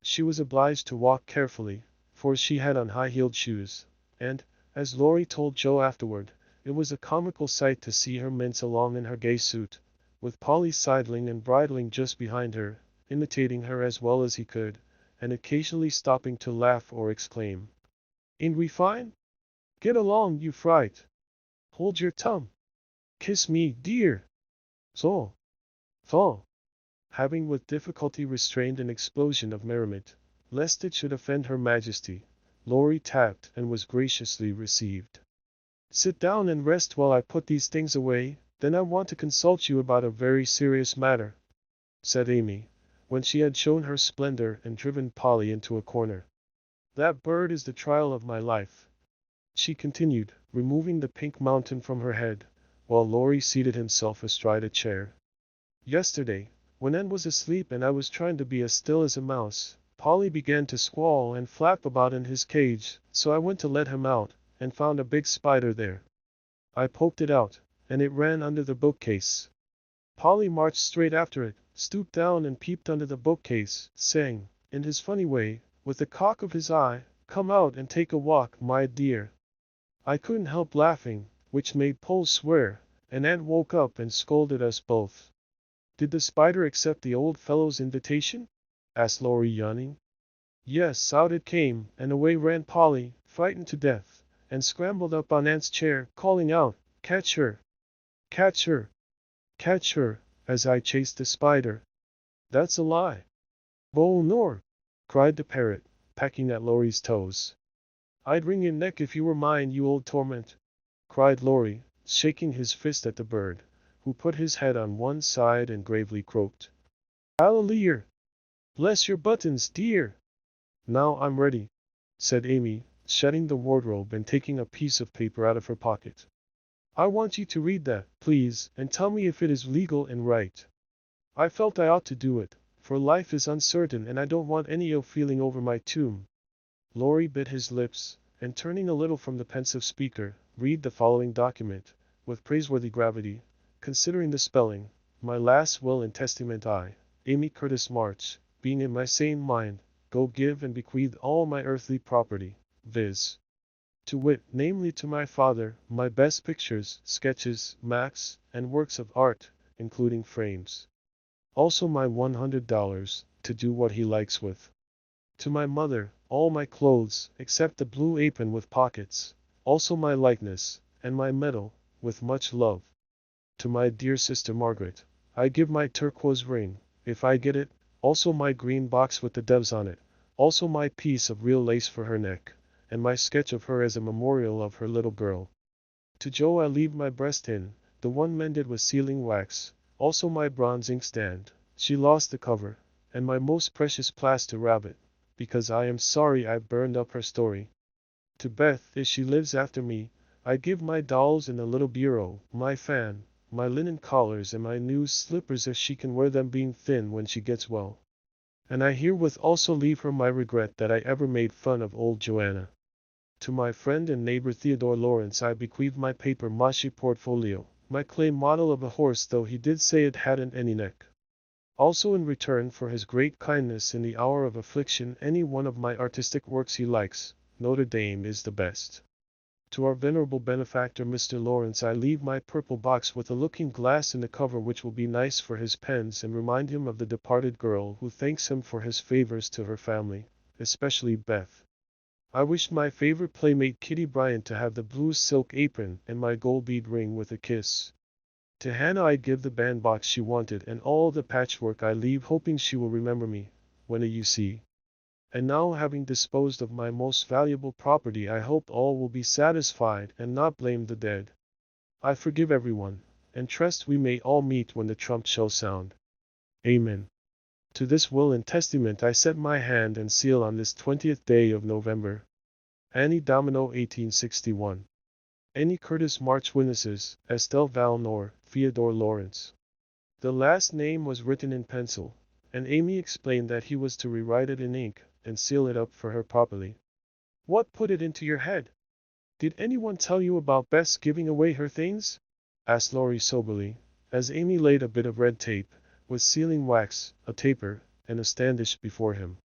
She was obliged to walk carefully, for she had on high-heeled shoes, and, as Laurie told Joe afterward, it was a comical sight to see her mince along in her gay suit, with Polly sidling and bridling just behind her, imitating her as well as he could, and occasionally stopping to laugh or exclaim, "Ain't we fine? Get along, you fright! Hold your tongue! Kiss me, dear! So! Thaw!" Having with difficulty restrained an explosion of merriment, lest it should offend Her Majesty, Laurie tapped and was graciously received. "Sit down and rest while I put these things away, then I want to consult you about a very serious matter," said Amy, when she had shown her splendor and driven Polly into a corner. "That bird is the trial of my life," she continued, removing the pink mountain from her head, while Laurie seated himself astride a chair. "Yesterday, when Anne was asleep and I was trying to be as still as a mouse, Polly began to squall and flap about in his cage, so I went to let him out, and found a big spider there. I poked it out, and it ran under the bookcase. Polly marched straight after it, stooped down and peeped under the bookcase, saying, in his funny way, with the cock of his eye, 'Come out and take a walk, my dear.' I couldn't help laughing, which made Pole swear, and Aunt woke up and scolded us both." "Did the spider accept the old fellow's invitation?" asked Laurie, yawning. "Yes, out it came, and away ran Polly, frightened to death, and scrambled up on Aunt's chair, calling out, 'Catch her! Catch her! Catch her!' as I chased the spider." "That's a lie." "Bo nor!" cried the parrot, pecking at Laurie's toes. "I'd wring your neck if you were mine, you old torment!" cried Laurie, shaking his fist at the bird, who put his head on one side and gravely croaked, "Hallelujah! Bless your buttons, dear!" "Now I'm ready," said Amy, shutting the wardrobe and taking a piece of paper out of her pocket. "I want you to read that, please, and tell me if it is legal and right. I felt I ought to do it, for life is uncertain and I don't want any ill feeling over my tomb." Laurie bit his lips, and turning a little from the pensive speaker, read the following document, with praiseworthy gravity, considering the spelling: "My last will and testament I, Amy Curtis March, being in my sane mind, go give and bequeath all my earthly property, viz. to wit, namely to my father, my best pictures, sketches, maps, and works of art, including frames. Also my $100, to do what he likes with. To my mother, all my clothes, except the blue apron with pockets, also my likeness, and my medal, with much love. To my dear sister Margaret, I give my turquoise ring, if I get it, also my green box with the doves on it, also my piece of real lace for her neck, and my sketch of her as a memorial of her little girl. To Joe I leave my breast pin, the one mended with sealing wax, also my bronze inkstand, she lost the cover, and my most precious plaster rabbit, because I am sorry I burned up her story. To Beth, if she lives after me, I give my dolls in the little bureau, my fan, my linen collars and my new slippers if she can wear them being thin when she gets well. And I herewith also leave her my regret that I ever made fun of old Joanna. To my friend and neighbor Theodore Laurence I bequeath my paper mache portfolio, my clay model of a horse though he did say it hadn't any neck. Also in return for his great kindness in the hour of affliction any one of my artistic works he likes, Notre Dame is the best. To our venerable benefactor Mr. Laurence I leave my purple box with a looking glass in the cover which will be nice for his pens and remind him of the departed girl who thanks him for his favors to her family, especially Beth. I wished my favorite playmate Kitty Bryant to have the blue silk apron and my gold bead ring with a kiss. To Hannah I'd give the bandbox she wanted and all the patchwork I leave hoping she will remember me, when you see. And now having disposed of my most valuable property I hope all will be satisfied and not blame the dead. I forgive everyone, and trust we may all meet when the trump shall sound. Amen. To this will and testament I set my hand and seal on this 20th day of November. Annie Domino 1861. Annie Curtis March witnesses, Estelle Valnor, Theodore Laurence. The last name was written in pencil, and Amy explained that he was to rewrite it in ink and seal it up for her properly. What put it into your head? Did anyone tell you about Bess giving away her things? Asked Laurie soberly, as Amy laid a bit of red tape, with sealing wax, a taper, and a standish before him.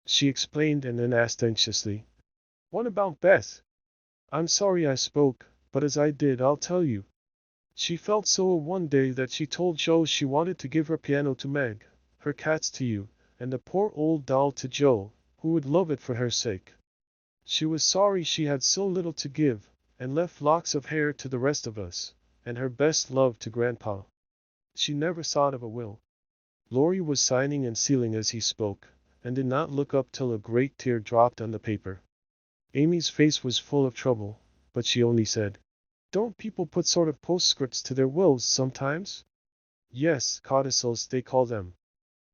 She explained and then asked anxiously, "What about Beth?" "I'm sorry I spoke, but as I did I'll tell you. She felt so one day that she told Joe she wanted to give her piano to Meg, her cats to you, and the poor old doll to Joe, who would love it for her sake. She was sorry she had so little to give, and left locks of hair to the rest of us, and her best love to Grandpa. She never thought of a will." Laurie was signing and sealing as he spoke, and did not look up till a great tear dropped on the paper. Amy's face was full of trouble, but she only said, "Don't people put sort of postscripts to their wills sometimes?" "Yes, codicils they call them.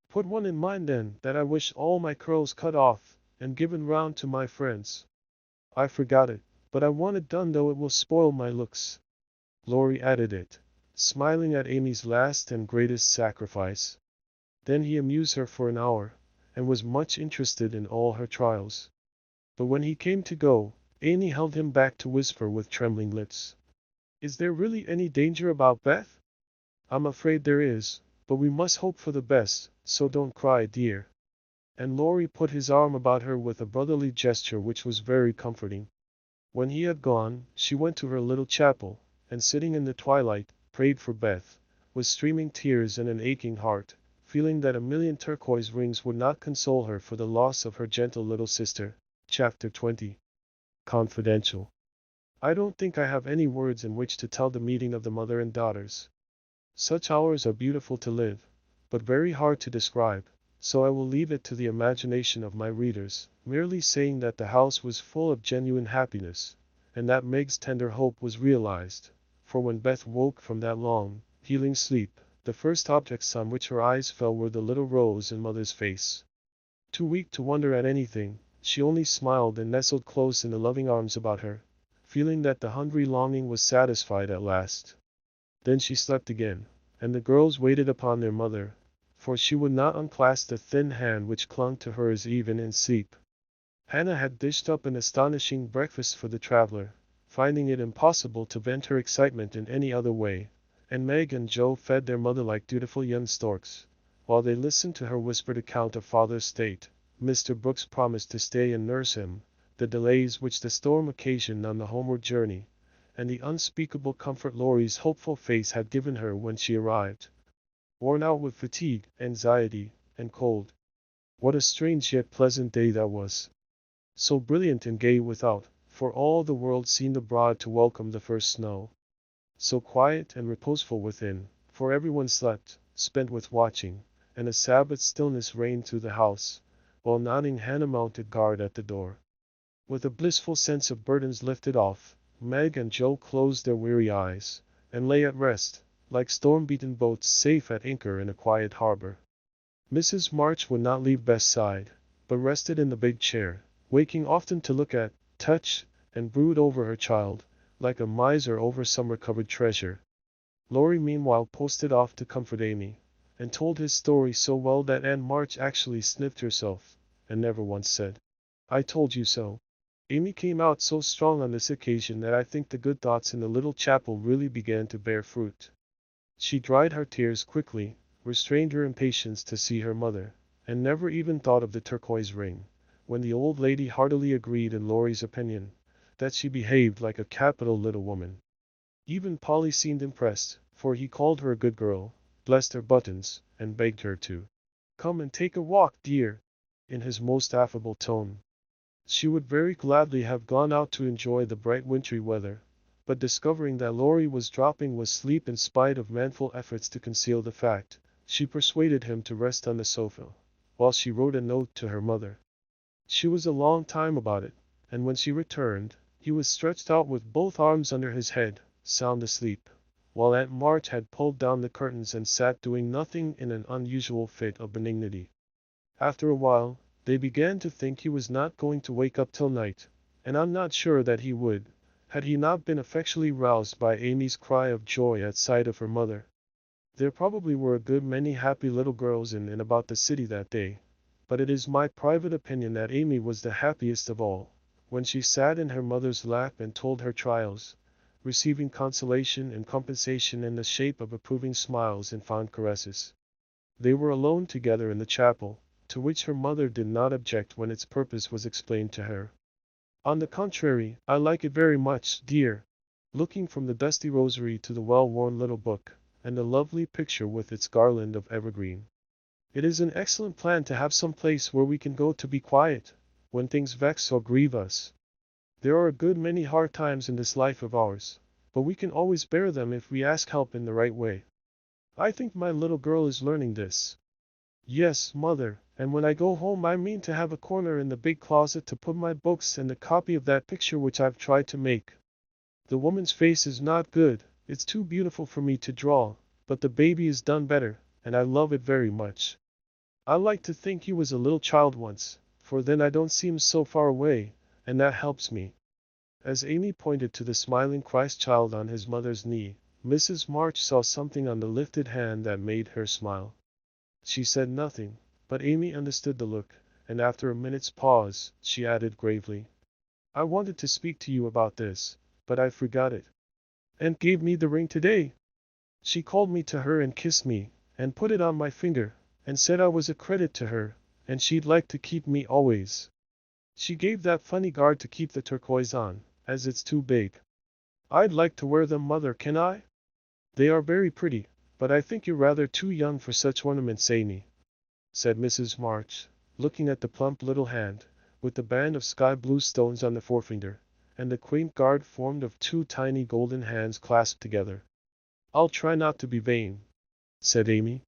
Put one in mine then, that I wish all my curls cut off, and given round to my friends. I forgot it, but I want it done though it will spoil my looks." Laurie added it, smiling at Amy's last and greatest sacrifice. Then he amused her for an hour, and was much interested in all her trials. But when he came to go, Amy held him back to whisper with trembling lips, "Is there really any danger about Beth?" "I'm afraid there is, but we must hope for the best, so don't cry, dear." And Laurie put his arm about her with a brotherly gesture which was very comforting. When he had gone, she went to her little chapel, and sitting in the twilight, prayed for Beth, with streaming tears and an aching heart, feeling that a million turquoise rings would not console her for the loss of her gentle little sister. Chapter 20. Confidential. I don't think I have any words in which to tell the meeting of the mother and daughters. Such hours are beautiful to live, but very hard to describe, so I will leave it to the imagination of my readers, merely saying that the house was full of genuine happiness, and that Meg's tender hope was realized, for when Beth woke from that long, healing sleep, the first objects on which her eyes fell were the little rose in mother's face. Too weak to wonder at anything, she only smiled and nestled close in the loving arms about her, feeling that the hungry longing was satisfied at last. Then she slept again, and the girls waited upon their mother, for she would not unclasp the thin hand which clung to hers even in sleep. Hannah had dished up an astonishing breakfast for the traveler, finding it impossible to vent her excitement in any other way, and Meg and Joe fed their mother like dutiful young storks, while they listened to her whispered account of father's state. Mr. Brooks promised to stay and nurse him, the delays which the storm occasioned on the homeward journey, and the unspeakable comfort Laurie's hopeful face had given her when she arrived, worn out with fatigue, anxiety, and cold. What a strange yet pleasant day that was! So brilliant and gay without, for all the world seemed abroad to welcome the first snow. So quiet and reposeful within, for everyone slept, spent with watching, and a Sabbath stillness reigned through the house, while nodding Hannah mounted guard at the door. With a blissful sense of burdens lifted off, Meg and Joe closed their weary eyes, and lay at rest, like storm-beaten boats safe at anchor in a quiet harbor. Mrs. March would not leave Beth's side, but rested in the big chair, waking often to look at, touch, and brood over her child, like a miser over some recovered treasure. Laurie meanwhile posted off to comfort Amy, and told his story so well that Aunt March actually sniffed herself, and never once said, "I told you so." Amy came out so strong on this occasion that I think the good thoughts in the little chapel really began to bear fruit. She dried her tears quickly, restrained her impatience to see her mother, and never even thought of the turquoise ring, when the old lady heartily agreed in Laurie's opinion, that she behaved like a capital little woman. Even Polly seemed impressed, for he called her a good girl, blessed her buttons, and begged her to come and take a walk, dear, in his most affable tone. She would very gladly have gone out to enjoy the bright wintry weather, but discovering that Laurie was dropping with sleep in spite of manful efforts to conceal the fact, she persuaded him to rest on the sofa, while she wrote a note to her mother. She was a long time about it, and when she returned, he was stretched out with both arms under his head, sound asleep, while Aunt March had pulled down the curtains and sat doing nothing in an unusual fit of benignity. After a while, they began to think he was not going to wake up till night, and I'm not sure that he would, had he not been effectually roused by Amy's cry of joy at sight of her mother. There probably were a good many happy little girls in and about the city that day, but it is my private opinion that Amy was the happiest of all, when she sat in her mother's lap and told her trials, receiving consolation and compensation in the shape of approving smiles and fond caresses. They were alone together in the chapel, to which her mother did not object when its purpose was explained to her. On the contrary, I like it very much, dear. Looking from the dusty rosary to the well-worn little book, and the lovely picture with its garland of evergreen. It is an excellent plan to have some place where we can go to be quiet, when things vex or grieve us. There are a good many hard times in this life of ours, but we can always bear them if we ask help in the right way. I think my little girl is learning this. Yes, mother, and when I go home I mean to have a corner in the big closet to put my books and a copy of that picture which I've tried to make. The woman's face is not good, it's too beautiful for me to draw, but the baby is done better, and I love it very much. I like to think he was a little child once, for then I don't seem so far away, and that helps me. As Amy pointed to the smiling Christ child on his mother's knee, Mrs. March saw something on the lifted hand that made her smile. She said nothing, but Amy understood the look, and after a minute's pause, she added gravely, I wanted to speak to you about this, but I forgot it. Aunt gave me the ring today. She called me to her and kissed me, and put it on my finger, and said I was a credit to her, and she'd like to keep me always. She gave that funny guard to keep the turquoise on, as it's too big. I'd like to wear them, mother, can I? They are very pretty, but I think you're rather too young for such ornaments, Amy, said Mrs. March, looking at the plump little hand, with the band of sky-blue stones on the forefinger, and the quaint guard formed of two tiny golden hands clasped together. I'll try not to be vain, said Amy.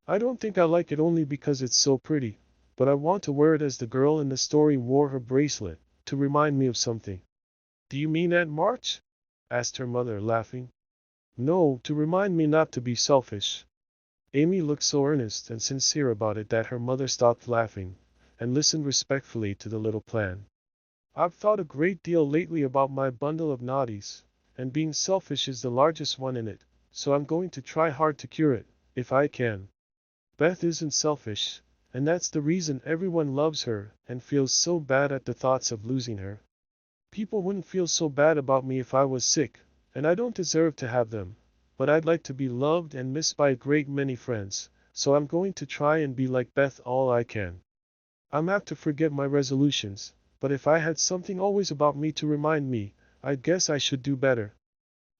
I don't think I like it only because it's so pretty, but I want to wear it as the girl in the story wore her bracelet, to remind me of something. Do you mean Aunt March? Asked her mother, laughing. No, to remind me not to be selfish. Amy looked so earnest and sincere about it that her mother stopped laughing, and listened respectfully to the little plan. I've thought a great deal lately about my bundle of naughties, and being selfish is the largest one in it, so I'm going to try hard to cure it, if I can. Beth isn't selfish, and that's the reason everyone loves her and feels so bad at the thoughts of losing her. People wouldn't feel so bad about me if I was sick, and I don't deserve to have them, but I'd like to be loved and missed by a great many friends, so I'm going to try and be like Beth all I can. I'm apt to forget my resolutions, but if I had something always about me to remind me, I guess I should do better.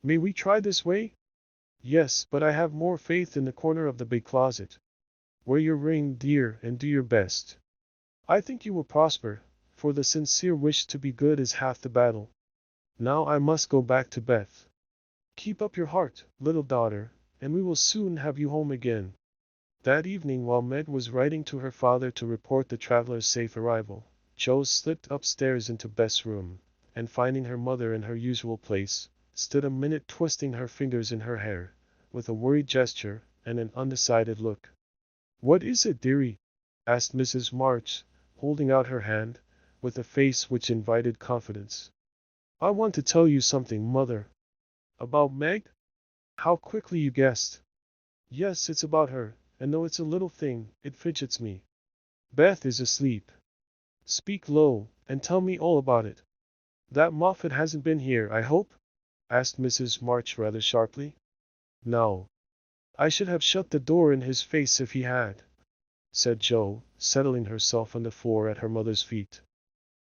May we try this way? Yes, but I have more faith in the corner of the big closet. Wear your ring, dear, and do your best. I think you will prosper, for the sincere wish to be good is half the battle. Now I must go back to Beth. Keep up your heart, little daughter, and we will soon have you home again. That evening, while Meg was writing to her father to report the traveler's safe arrival, Jo slipped upstairs into Beth's room, and finding her mother in her usual place, stood a minute twisting her fingers in her hair, with a worried gesture and an undecided look. What is it, dearie? Asked Mrs. March, holding out her hand, with a face which invited confidence. I want to tell you something, mother. About Meg? How quickly you guessed. Yes, it's about her, and though it's a little thing, it fidgets me. Beth is asleep. Speak low, and tell me all about it. That Moffat hasn't been here, I hope? Asked Mrs. March rather sharply. No. I should have shut the door in his face if he had," said Jo, settling herself on the floor at her mother's feet.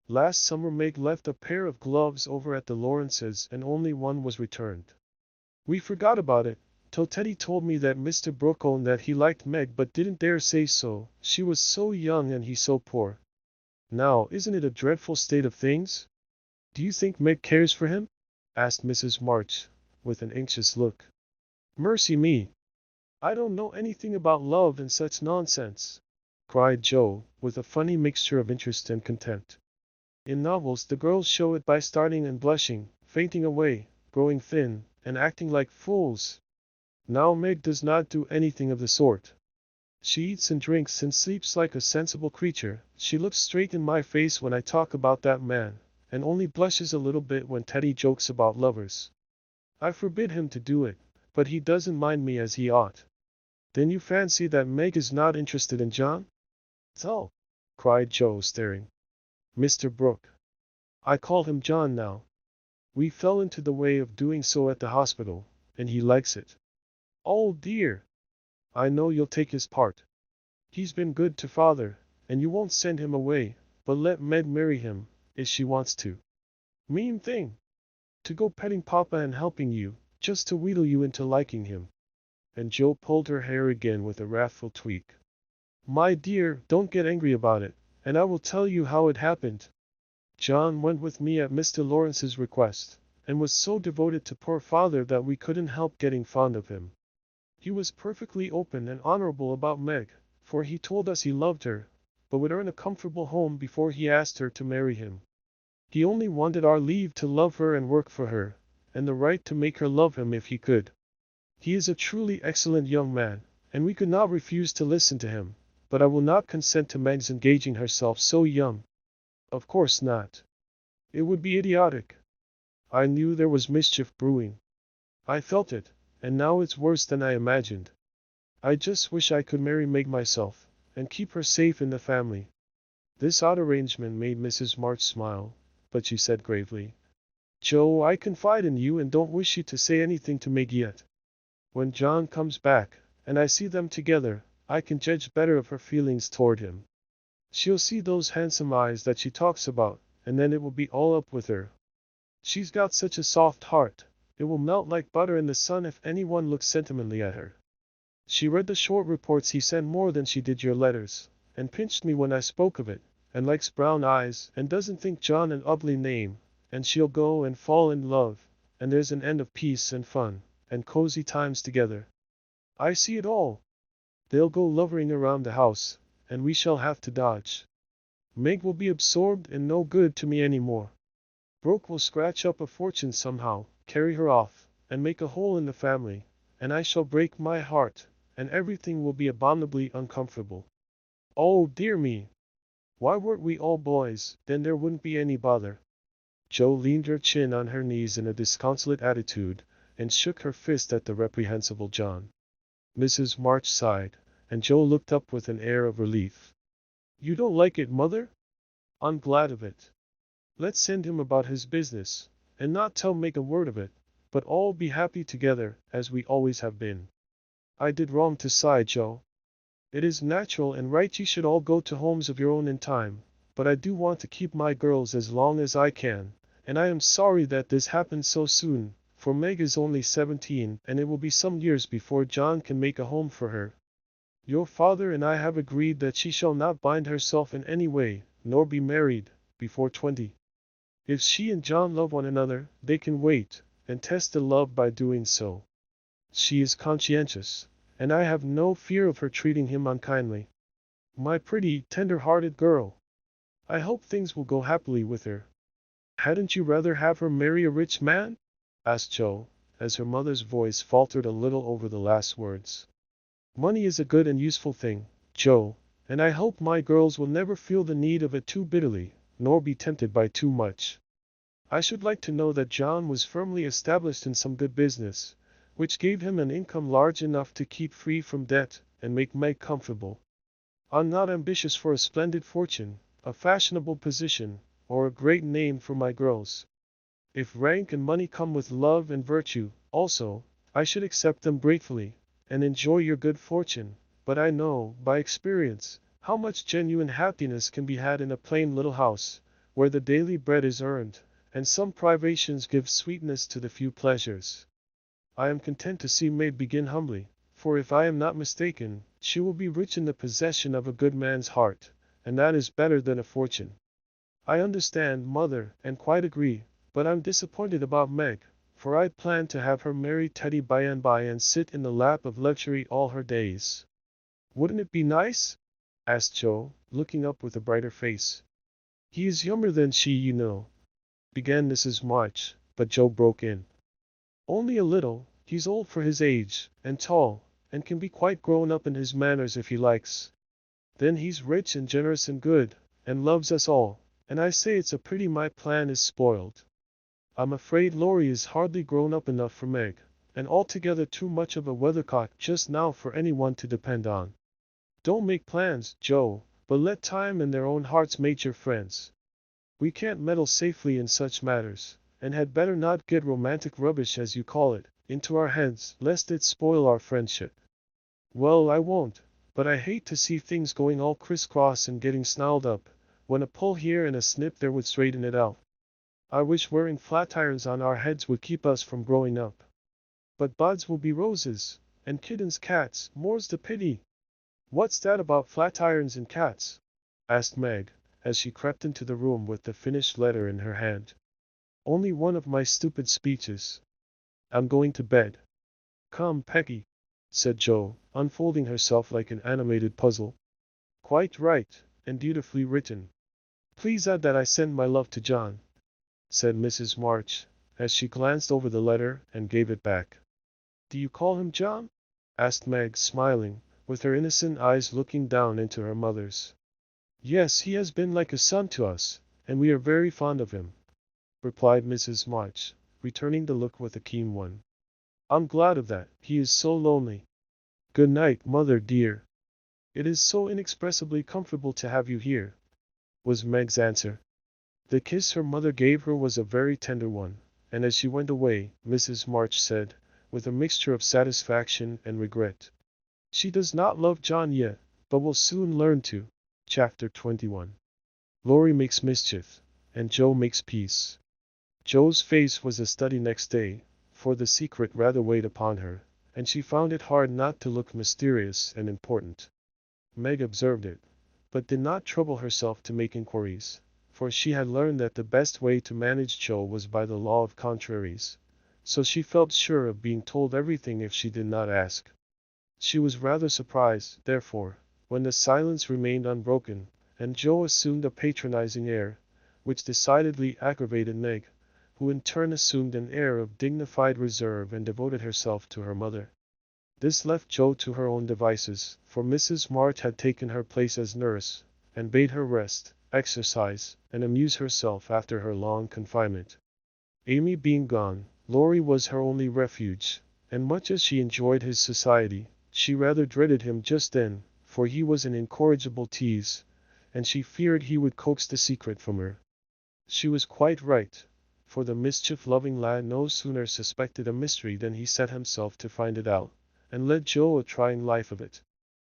"Last summer Meg left a pair of gloves over at the Laurences and only one was returned. We forgot about it, till Teddy told me that Mr. Brooke owned that he liked Meg but didn't dare say so, she was so young and he so poor. Now, isn't it a dreadful state of things?" "Do you think Meg cares for him?" asked Mrs. March, with an anxious look. "Mercy me! I don't know anything about love and such nonsense," cried Jo, with a funny mixture of interest and contempt. "In novels the girls show it by starting and blushing, fainting away, growing thin, and acting like fools. Now Meg does not do anything of the sort. She eats and drinks and sleeps like a sensible creature. She looks straight in my face when I talk about that man, and only blushes a little bit when Teddy jokes about lovers. I forbid him to do it, but he doesn't mind me as he ought." "Then you fancy that Meg is not interested in John?" "So," cried Jo, staring. "Mr. Brooke. I call him John now. We fell into the way of doing so at the hospital, and he likes it. Oh dear! I know you'll take his part. He's been good to father, and you won't send him away, but let Meg marry him, if she wants to. Mean thing! To go petting Papa and helping you, just to wheedle you into liking him." And Jo pulled her hair again with a wrathful tweak. "My dear, don't get angry about it, and I will tell you how it happened. John went with me at Mr. Lawrence's request, and was so devoted to poor father that we couldn't help getting fond of him. He was perfectly open and honorable about Meg, for he told us he loved her, but would earn a comfortable home before he asked her to marry him. He only wanted our leave to love her and work for her, and the right to make her love him if he could. He is a truly excellent young man, and we could not refuse to listen to him, but I will not consent to Meg's engaging herself so young. Of course not. It would be idiotic. I knew there was mischief brewing. I felt it, and now it's worse than I imagined. I just wish I could marry Meg myself, and keep her safe in the family." This odd arrangement made Mrs. March smile, but she said gravely, "Jo, I confide in you and don't wish you to say anything to Meg yet. When John comes back, and I see them together, I can judge better of her feelings toward him. She'll see those handsome eyes that she talks about, and then it will be all up with her. She's got such a soft heart, it will melt like butter in the sun if anyone looks sentimentally at her. She read the short reports he sent more than she did your letters, and pinched me when I spoke of it, and likes brown eyes, and doesn't think John an ugly name, and she'll go and fall in love, and there's an end of peace and fun, and cozy times together. I see it all. They'll go lovering around the house, and we shall have to dodge. Meg will be absorbed and no good to me anymore. Brooke will scratch up a fortune somehow, carry her off, and make a hole in the family, and I shall break my heart, and everything will be abominably uncomfortable. Oh dear me! Why weren't we all boys, then there wouldn't be any bother." Jo leaned her chin on her knees in a disconsolate attitude, and shook her fist at the reprehensible John. Mrs. March sighed, and Jo looked up with an air of relief. "You don't like it, Mother? I'm glad of it. Let's send him about his business, and not tell Meg a word of it, but all be happy together, as we always have been. I did wrong to sigh, Jo. It is natural and right you should all go to homes of your own in time, but I do want to keep my girls as long as I can, and I am sorry that this happened so soon, for Meg is only 17 and it will be some years before John can make a home for her. Your father and I have agreed that she shall not bind herself in any way, nor be married, before 20. If she and John love one another, they can wait, and test the love by doing so. She is conscientious, and I have no fear of her treating him unkindly. My pretty, tender-hearted girl. I hope things will go happily with her." "Hadn't you rather have her marry a rich man?" asked Jo, as her mother's voice faltered a little over the last words. "Money is a good and useful thing, Jo, and I hope my girls will never feel the need of it too bitterly, nor be tempted by too much. I should like to know that John was firmly established in some good business, which gave him an income large enough to keep free from debt, and make Meg comfortable. I'm not ambitious for a splendid fortune, a fashionable position, or a great name for my girls. If rank and money come with love and virtue, also, I should accept them gratefully, and enjoy your good fortune, but I know, by experience, how much genuine happiness can be had in a plain little house, where the daily bread is earned, and some privations give sweetness to the few pleasures. I am content to see May begin humbly, for if I am not mistaken, she will be rich in the possession of a good man's heart, and that is better than a fortune. I understand, mother, and quite agree, but I'm disappointed about Meg, for I'd planned to have her marry Teddy by and by and sit in the lap of luxury all her days. Wouldn't it be nice? Asked Joe, looking up with a brighter face. He is younger than she, you know, began Mrs. March, but Joe broke in. Only a little. He's old for his age, and tall, and can be quite grown up in his manners if he likes. Then he's rich and generous and good, and loves us all, and I say it's a pity my plan is spoiled. I'm afraid Laurie is hardly grown up enough for Meg, and altogether too much of a weathercock just now for anyone to depend on. Don't make plans, Joe, but let time and their own hearts make your friends. We can't meddle safely in such matters, and had better not get romantic rubbish, as you call it, into our heads, lest it spoil our friendship. Well, I won't, but I hate to see things going all crisscross and getting snarled up, when a pull here and a snip there would straighten it out. I wish wearing flat irons on our heads would keep us from growing up. But buds will be roses, and kittens cats, more's the pity. What's that about flat irons and cats? Asked Meg, as she crept into the room with the finished letter in her hand. Only one of my stupid speeches. I'm going to bed. Come, Peggy, said Joe, unfolding herself like an animated puzzle. Quite right, and dutifully written. Please add that I send my love to John, said Mrs. March, as she glanced over the letter and gave it back. Do you call him John? Asked Meg, smiling, with her innocent eyes looking down into her mother's. Yes, he has been like a son to us, and we are very fond of him, replied Mrs. March, returning the look with a keen one. I'm glad of that, he is so lonely. Good night, mother dear. It is so inexpressibly comfortable to have you here, was Meg's answer. The kiss her mother gave her was a very tender one, and as she went away, Mrs. March said, with a mixture of satisfaction and regret, she does not love John yet, but will soon learn to. Chapter 21. Laurie makes mischief, and Joe makes peace. Joe's face was a study next day, for the secret rather weighed upon her, and she found it hard not to look mysterious and important. Meg observed it, but did not trouble herself to make inquiries, for she had learned that the best way to manage Joe was by the law of contraries, so she felt sure of being told everything if she did not ask. She was rather surprised, therefore, when the silence remained unbroken, and Joe assumed a patronizing air, which decidedly aggravated Meg, who in turn assumed an air of dignified reserve and devoted herself to her mother. This left Joe to her own devices, for Mrs. March had taken her place as nurse, and bade her rest, exercise, and amuse herself after her long confinement. Amy being gone, Laurie was her only refuge, and much as she enjoyed his society, she rather dreaded him just then, for he was an incorrigible tease, and she feared he would coax the secret from her. She was quite right, for the mischief-loving lad no sooner suspected a mystery than he set himself to find it out, and led Joe a trying life of it.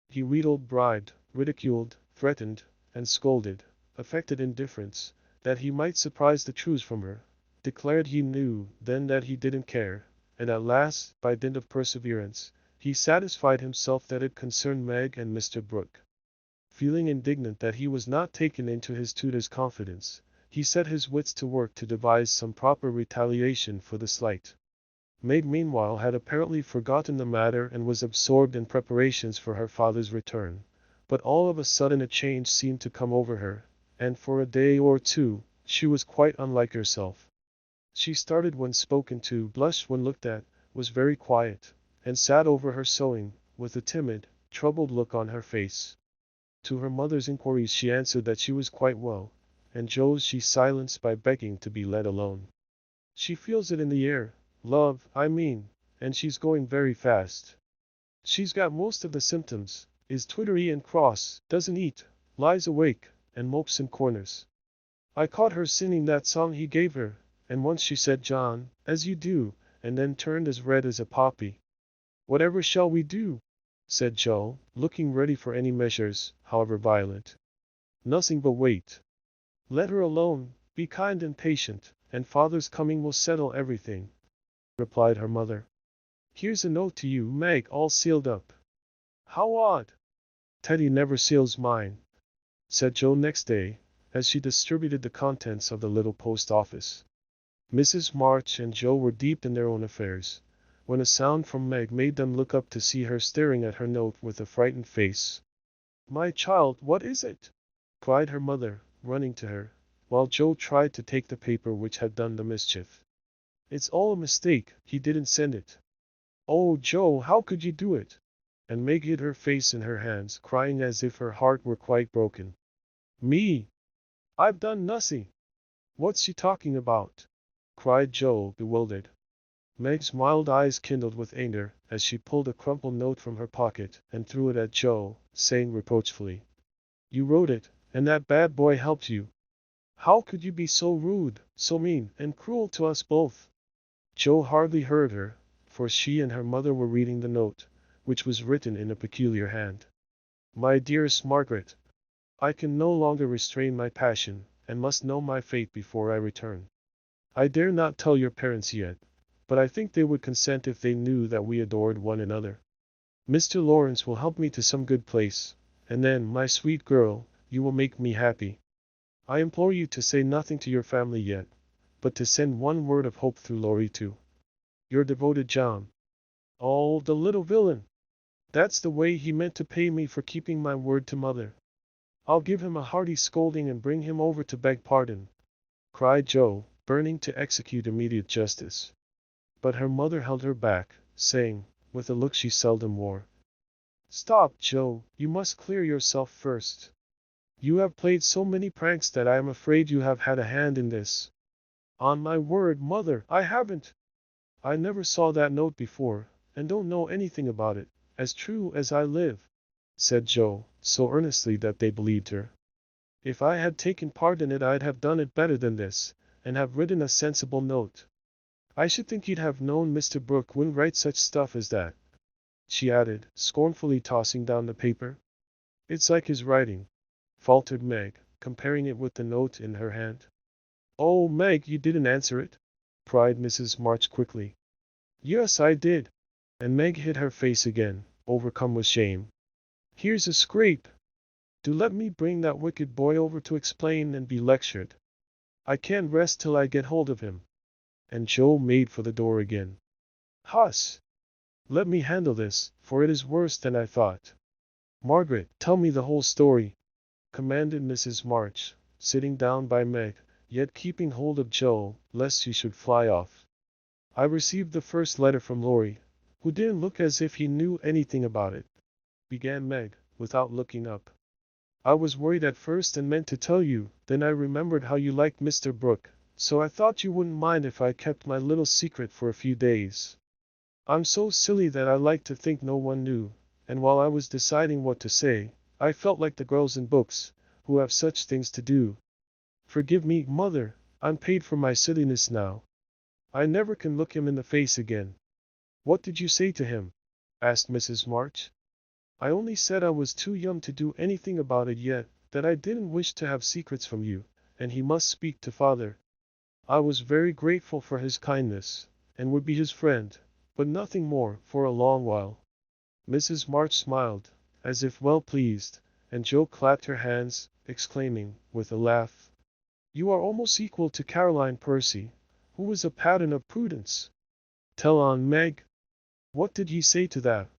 He wheedled, bribed, ridiculed, threatened, and scolded, affected indifference, that he might surprise the truth from her, declared he knew then that he didn't care, and at last, by dint of perseverance, he satisfied himself that it concerned Meg and Mr. Brooke. Feeling indignant that he was not taken into his tutor's confidence, he set his wits to work to devise some proper retaliation for the slight. Meg meanwhile had apparently forgotten the matter and was absorbed in preparations for her father's return, but all of a sudden a change seemed to come over her, and for a day or two, she was quite unlike herself. She started when spoken to, blushed when looked at, was very quiet, and sat over her sewing, with a timid, troubled look on her face. To her mother's inquiries she answered that she was quite well, and Joe's she silenced by begging to be let alone. She feels it in the air, love, I mean, and she's going very fast. She's got most of the symptoms, is twittery and cross, doesn't eat, lies awake, and mopes in corners. I caught her singing that song he gave her, and once she said John, as you do, and then turned as red as a poppy. Whatever shall we do? Said Joe, looking ready for any measures, however violent. Nothing but wait. Let her alone, be kind and patient, and father's coming will settle everything, replied her mother. Here's a note to you, Meg, all sealed up. How odd. Teddy never seals mine, said Joe next day, as she distributed the contents of the little post office. Mrs. March and Joe were deep in their own affairs, when a sound from Meg made them look up to see her staring at her note with a frightened face. My child, what is it? Cried her mother, running to her, while Joe tried to take the paper which had done the mischief. It's all a mistake, he didn't send it. Oh, Joe, how could you do it? And Meg hid her face in her hands, crying as if her heart were quite broken. Me? I've done nothing. What's she talking about? Cried Joe, bewildered. Meg's mild eyes kindled with anger as she pulled a crumpled note from her pocket and threw it at Joe, saying reproachfully, You wrote it, and that bad boy helped you. How could you be so rude, so mean, and cruel to us both? Joe hardly heard her, for she and her mother were reading the note, which was written in a peculiar hand. My dearest Margaret, I can no longer restrain my passion, and must know my fate before I return. I dare not tell your parents yet, but I think they would consent if they knew that we adored one another. Mr. Laurence will help me to some good place, and then, my sweet girl, you will make me happy. I implore you to say nothing to your family yet, but to send one word of hope through Laurie to your devoted John. Oh, the little villain! That's the way he meant to pay me for keeping my word to mother. I'll give him a hearty scolding and bring him over to beg pardon, cried Joe, burning to execute immediate justice. But her mother held her back, saying, with a look she seldom wore, Stop, Joe, you must clear yourself first. You have played so many pranks that I am afraid you have had a hand in this. On my word, mother, I haven't. I never saw that note before, and don't know anything about it, as true as I live, said Joe, so earnestly that they believed her. If I had taken part in it I'd have done it better than this, and have written a sensible note. I should think you'd have known Mr. Brooke wouldn't write such stuff as that, she added, scornfully tossing down the paper. It's like his writing, faltered Meg, comparing it with the note in her hand. Oh, Meg, you didn't answer it? Cried Mrs. March quickly. Yes, I did. And Meg hid her face again, overcome with shame. Here's a scrape. Do let me bring that wicked boy over to explain and be lectured. I can't rest till I get hold of him. And Joe made for the door again. Hush! Let me handle this, for it is worse than I thought. Margaret, tell me the whole story, commanded Mrs. March, sitting down by Meg, yet keeping hold of Joe, lest she should fly off. I received the first letter from Laurie, who didn't look as if he knew anything about it, began Meg, without looking up. I was worried at first and meant to tell you, then I remembered how you liked Mr. Brooke, so I thought you wouldn't mind if I kept my little secret for a few days. I'm so silly that I like to think no one knew, and while I was deciding what to say, I felt like the girls in books, who have such things to do. Forgive me, mother, I'm paid for my silliness now. I never can look him in the face again. What did you say to him? Asked Mrs. March. I only said I was too young to do anything about it yet, that I didn't wish to have secrets from you, and he must speak to father. I was very grateful for his kindness, and would be his friend, but nothing more for a long while. Mrs. March smiled, as if well pleased, and Joe clapped her hands, exclaiming, with a laugh, You are almost equal to Caroline Percy, who was a pattern of prudence. Tell on, Meg. What did he say to that?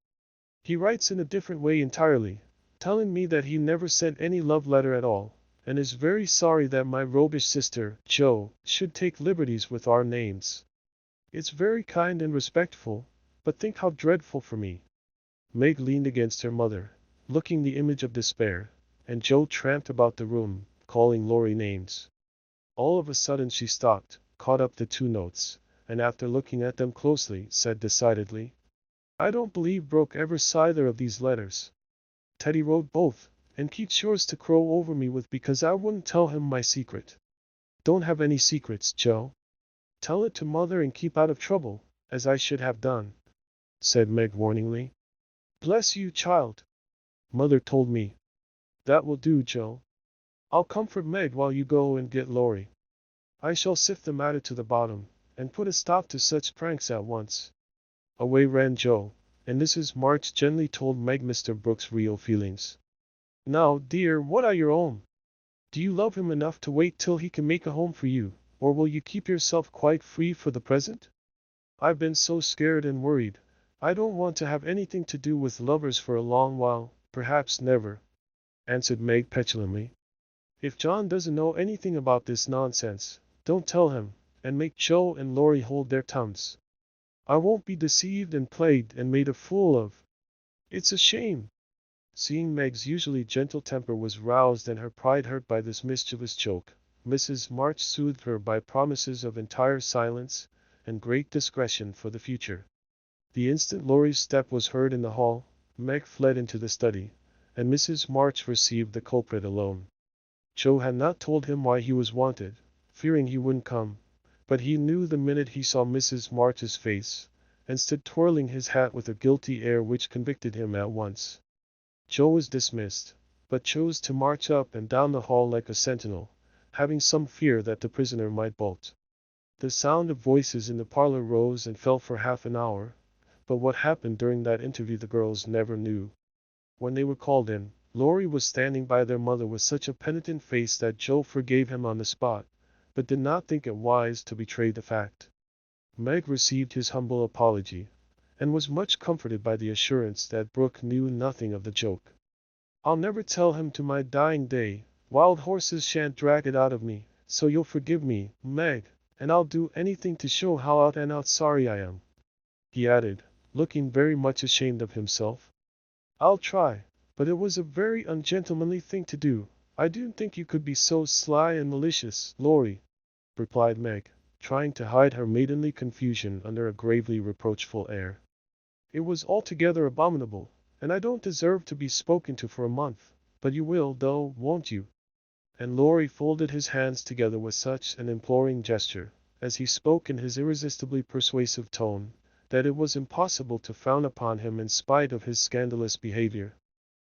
He writes in a different way entirely, telling me that he never sent any love letter at all, and is very sorry that my roguish sister, Jo, should take liberties with our names. It's very kind and respectful, but think how dreadful for me. Meg leaned against her mother, looking the image of despair, and Jo tramped about the room, calling Laurie names. All of a sudden she stopped, caught up the two notes, and after looking at them closely, said decidedly, I don't believe Brooke ever saw either of these letters. Teddy wrote both, and keeps yours to crow over me with because I wouldn't tell him my secret. Don't have any secrets, Jo. Tell it to mother and keep out of trouble, as I should have done. said Meg warningly. Bless you, child. Mother told me. That will do, Joe. I'll comfort Meg while you go and get Laurie. I shall sift the matter to the bottom, and put a stop to such pranks at once. Away ran Joe, and Mrs. March gently told Meg Mr. Brooks' real feelings. Now, dear, what are your own? Do you love him enough to wait till he can make a home for you, or will you keep yourself quite free for the present? I've been so scared and worried. I don't want to have anything to do with lovers for a long while, perhaps never, answered Meg petulantly. If John doesn't know anything about this nonsense, don't tell him, and make Joe and Laurie hold their tongues. I won't be deceived and plagued and made a fool of. It's a shame. Seeing Meg's usually gentle temper was roused and her pride hurt by this mischievous joke, Mrs. March soothed her by promises of entire silence and great discretion for the future. The instant Laurie's step was heard in the hall, Meg fled into the study, and Mrs. March received the culprit alone. Joe had not told him why he was wanted, fearing he wouldn't come, but he knew the minute he saw Mrs. March's face, and stood twirling his hat with a guilty air which convicted him at once. Joe was dismissed, but chose to march up and down the hall like a sentinel, having some fear that the prisoner might bolt. The sound of voices in the parlor rose and fell for half an hour, but what happened during that interview the girls never knew. When they were called in, Laurie was standing by their mother with such a penitent face that Joe forgave him on the spot, but did not think it wise to betray the fact. Meg received his humble apology, and was much comforted by the assurance that Brooke knew nothing of the joke. I'll never tell him to my dying day. Wild horses shan't drag it out of me, so you'll forgive me, Meg, and I'll do anything to show how out and out sorry I am, he added, looking very much ashamed of himself. I'll try, but it was a very ungentlemanly thing to do. I didn't think you could be so sly and malicious, Laurie, replied Meg, trying to hide her maidenly confusion under a gravely reproachful air. It was altogether abominable, and I don't deserve to be spoken to for a month, but you will, though, won't you? And Laurie folded his hands together with such an imploring gesture, as he spoke in his irresistibly persuasive tone, that it was impossible to frown upon him in spite of his scandalous behavior.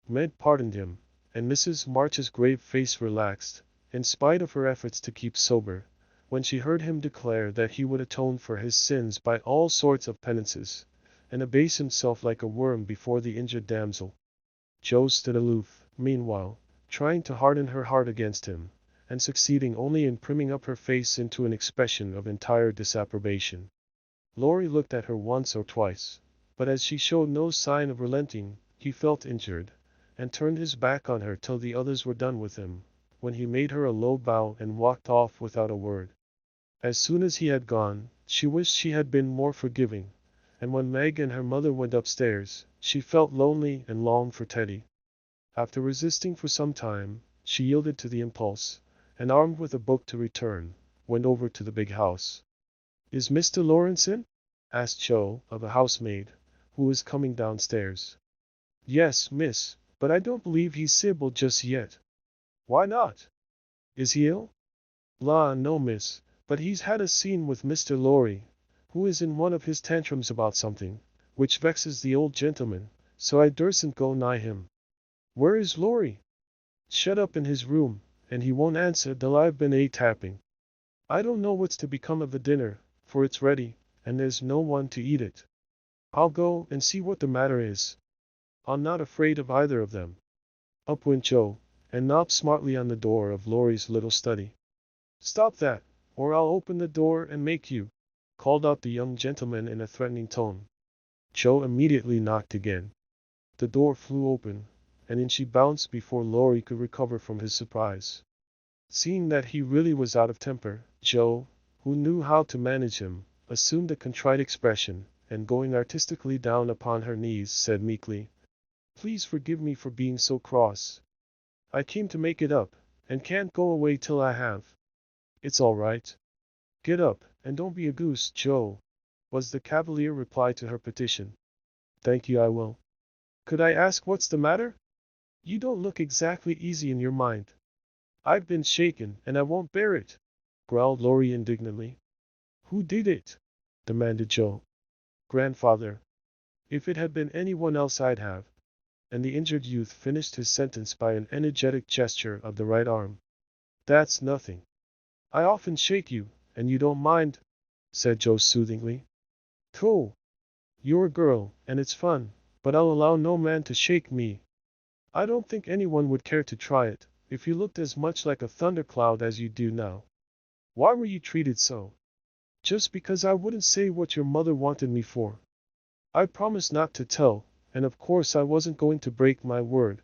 Meg pardoned him, and Mrs. March's grave face relaxed, in spite of her efforts to keep sober, when she heard him declare that he would atone for his sins by all sorts of penances, and abase himself like a worm before the injured damsel. Joe stood aloof, meanwhile, trying to harden her heart against him, and succeeding only in primming up her face into an expression of entire disapprobation. Laurie looked at her once or twice, but as she showed no sign of relenting, he felt injured, and turned his back on her till the others were done with him, when he made her a low bow and walked off without a word. As soon as he had gone, she wished she had been more forgiving, and when Meg and her mother went upstairs, she felt lonely and longed for Teddy. After resisting for some time, she yielded to the impulse, and armed with a book to return, went over to the big house. Is Mr. Laurence in? asked Joe of a housemaid, who was coming downstairs. Yes, miss, but I don't believe he's civil just yet. Why not? Is he ill? La, no, miss, but he's had a scene with Mr. Laurie, who is in one of his tantrums about something, which vexes the old gentleman, so I dursn't go nigh him. Where is Laurie? Shut up in his room, and he won't answer till I've been tapping. I don't know what's to become of the dinner, for it's ready, and there's no one to eat it. I'll go and see what the matter is. I'm not afraid of either of them. Up went Joe, and knocked smartly on the door of Laurie's little study. Stop that, or I'll open the door and make you, called out the young gentleman in a threatening tone. Joe immediately knocked again. The door flew open, and in she bounced before Laurie could recover from his surprise. Seeing that he really was out of temper, Joe, who knew how to manage him, assumed a contrite expression, and going artistically down upon her knees, said meekly, Please forgive me for being so cross. I came to make it up, and can't go away till I have. It's all right. Get up, and don't be a goose, Joe, was the cavalier reply to her petition. Thank you, I will. Could I ask what's the matter? You don't look exactly easy in your mind. I've been shaken, and I won't bear it, growled Laurie indignantly. Who did it? Demanded Joe. Grandfather. If it had been anyone else I'd have. And the injured youth finished his sentence by an energetic gesture of the right arm. That's nothing. I often shake you, and you don't mind, said Joe soothingly. Cool. You're a girl, and it's fun, but I'll allow no man to shake me. I don't think anyone would care to try it, if you looked as much like a thundercloud as you do now. Why were you treated so? Just because I wouldn't say what your mother wanted me for. I promised not to tell, and of course I wasn't going to break my word.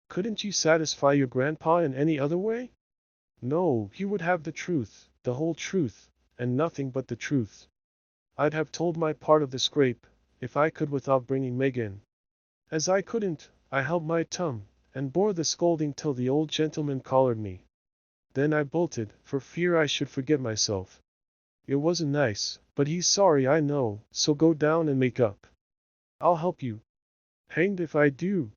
Couldn't you satisfy your grandpa in any other way? No, he would have the truth, the whole truth, and nothing but the truth. I'd have told my part of the scrape, if I could without bringing Meg in. As I couldn't, I held my tongue, and bore the scolding till the old gentleman collared me. Then I bolted, for fear I should forget myself. It wasn't nice, but he's sorry I know, so go down and make up. I'll help you. Hanged if I do.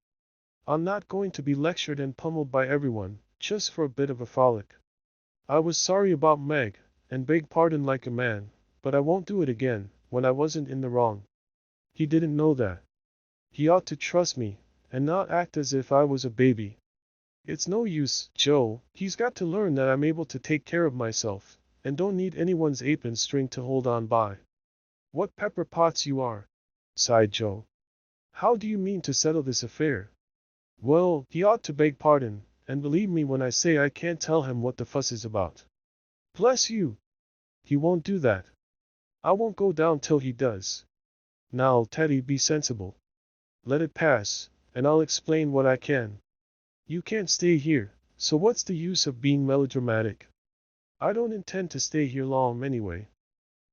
I'm not going to be lectured and pummeled by everyone, just for a bit of a frolic. I was sorry about Meg, and beg pardon like a man, but I won't do it again, when I wasn't in the wrong. He didn't know that. He ought to trust me, and not act as if I was a baby. It's no use, Joe, he's got to learn that I'm able to take care of myself, and don't need anyone's apron string to hold on by. What pepper pots you are, sighed Joe. How do you mean to settle this affair? Well, he ought to beg pardon, and believe me when I say I can't tell him what the fuss is about. Bless you! He won't do that. I won't go down till he does. Now, Teddy, be sensible. Let it pass, and I'll explain what I can. You can't stay here, so what's the use of being melodramatic? I don't intend to stay here long anyway.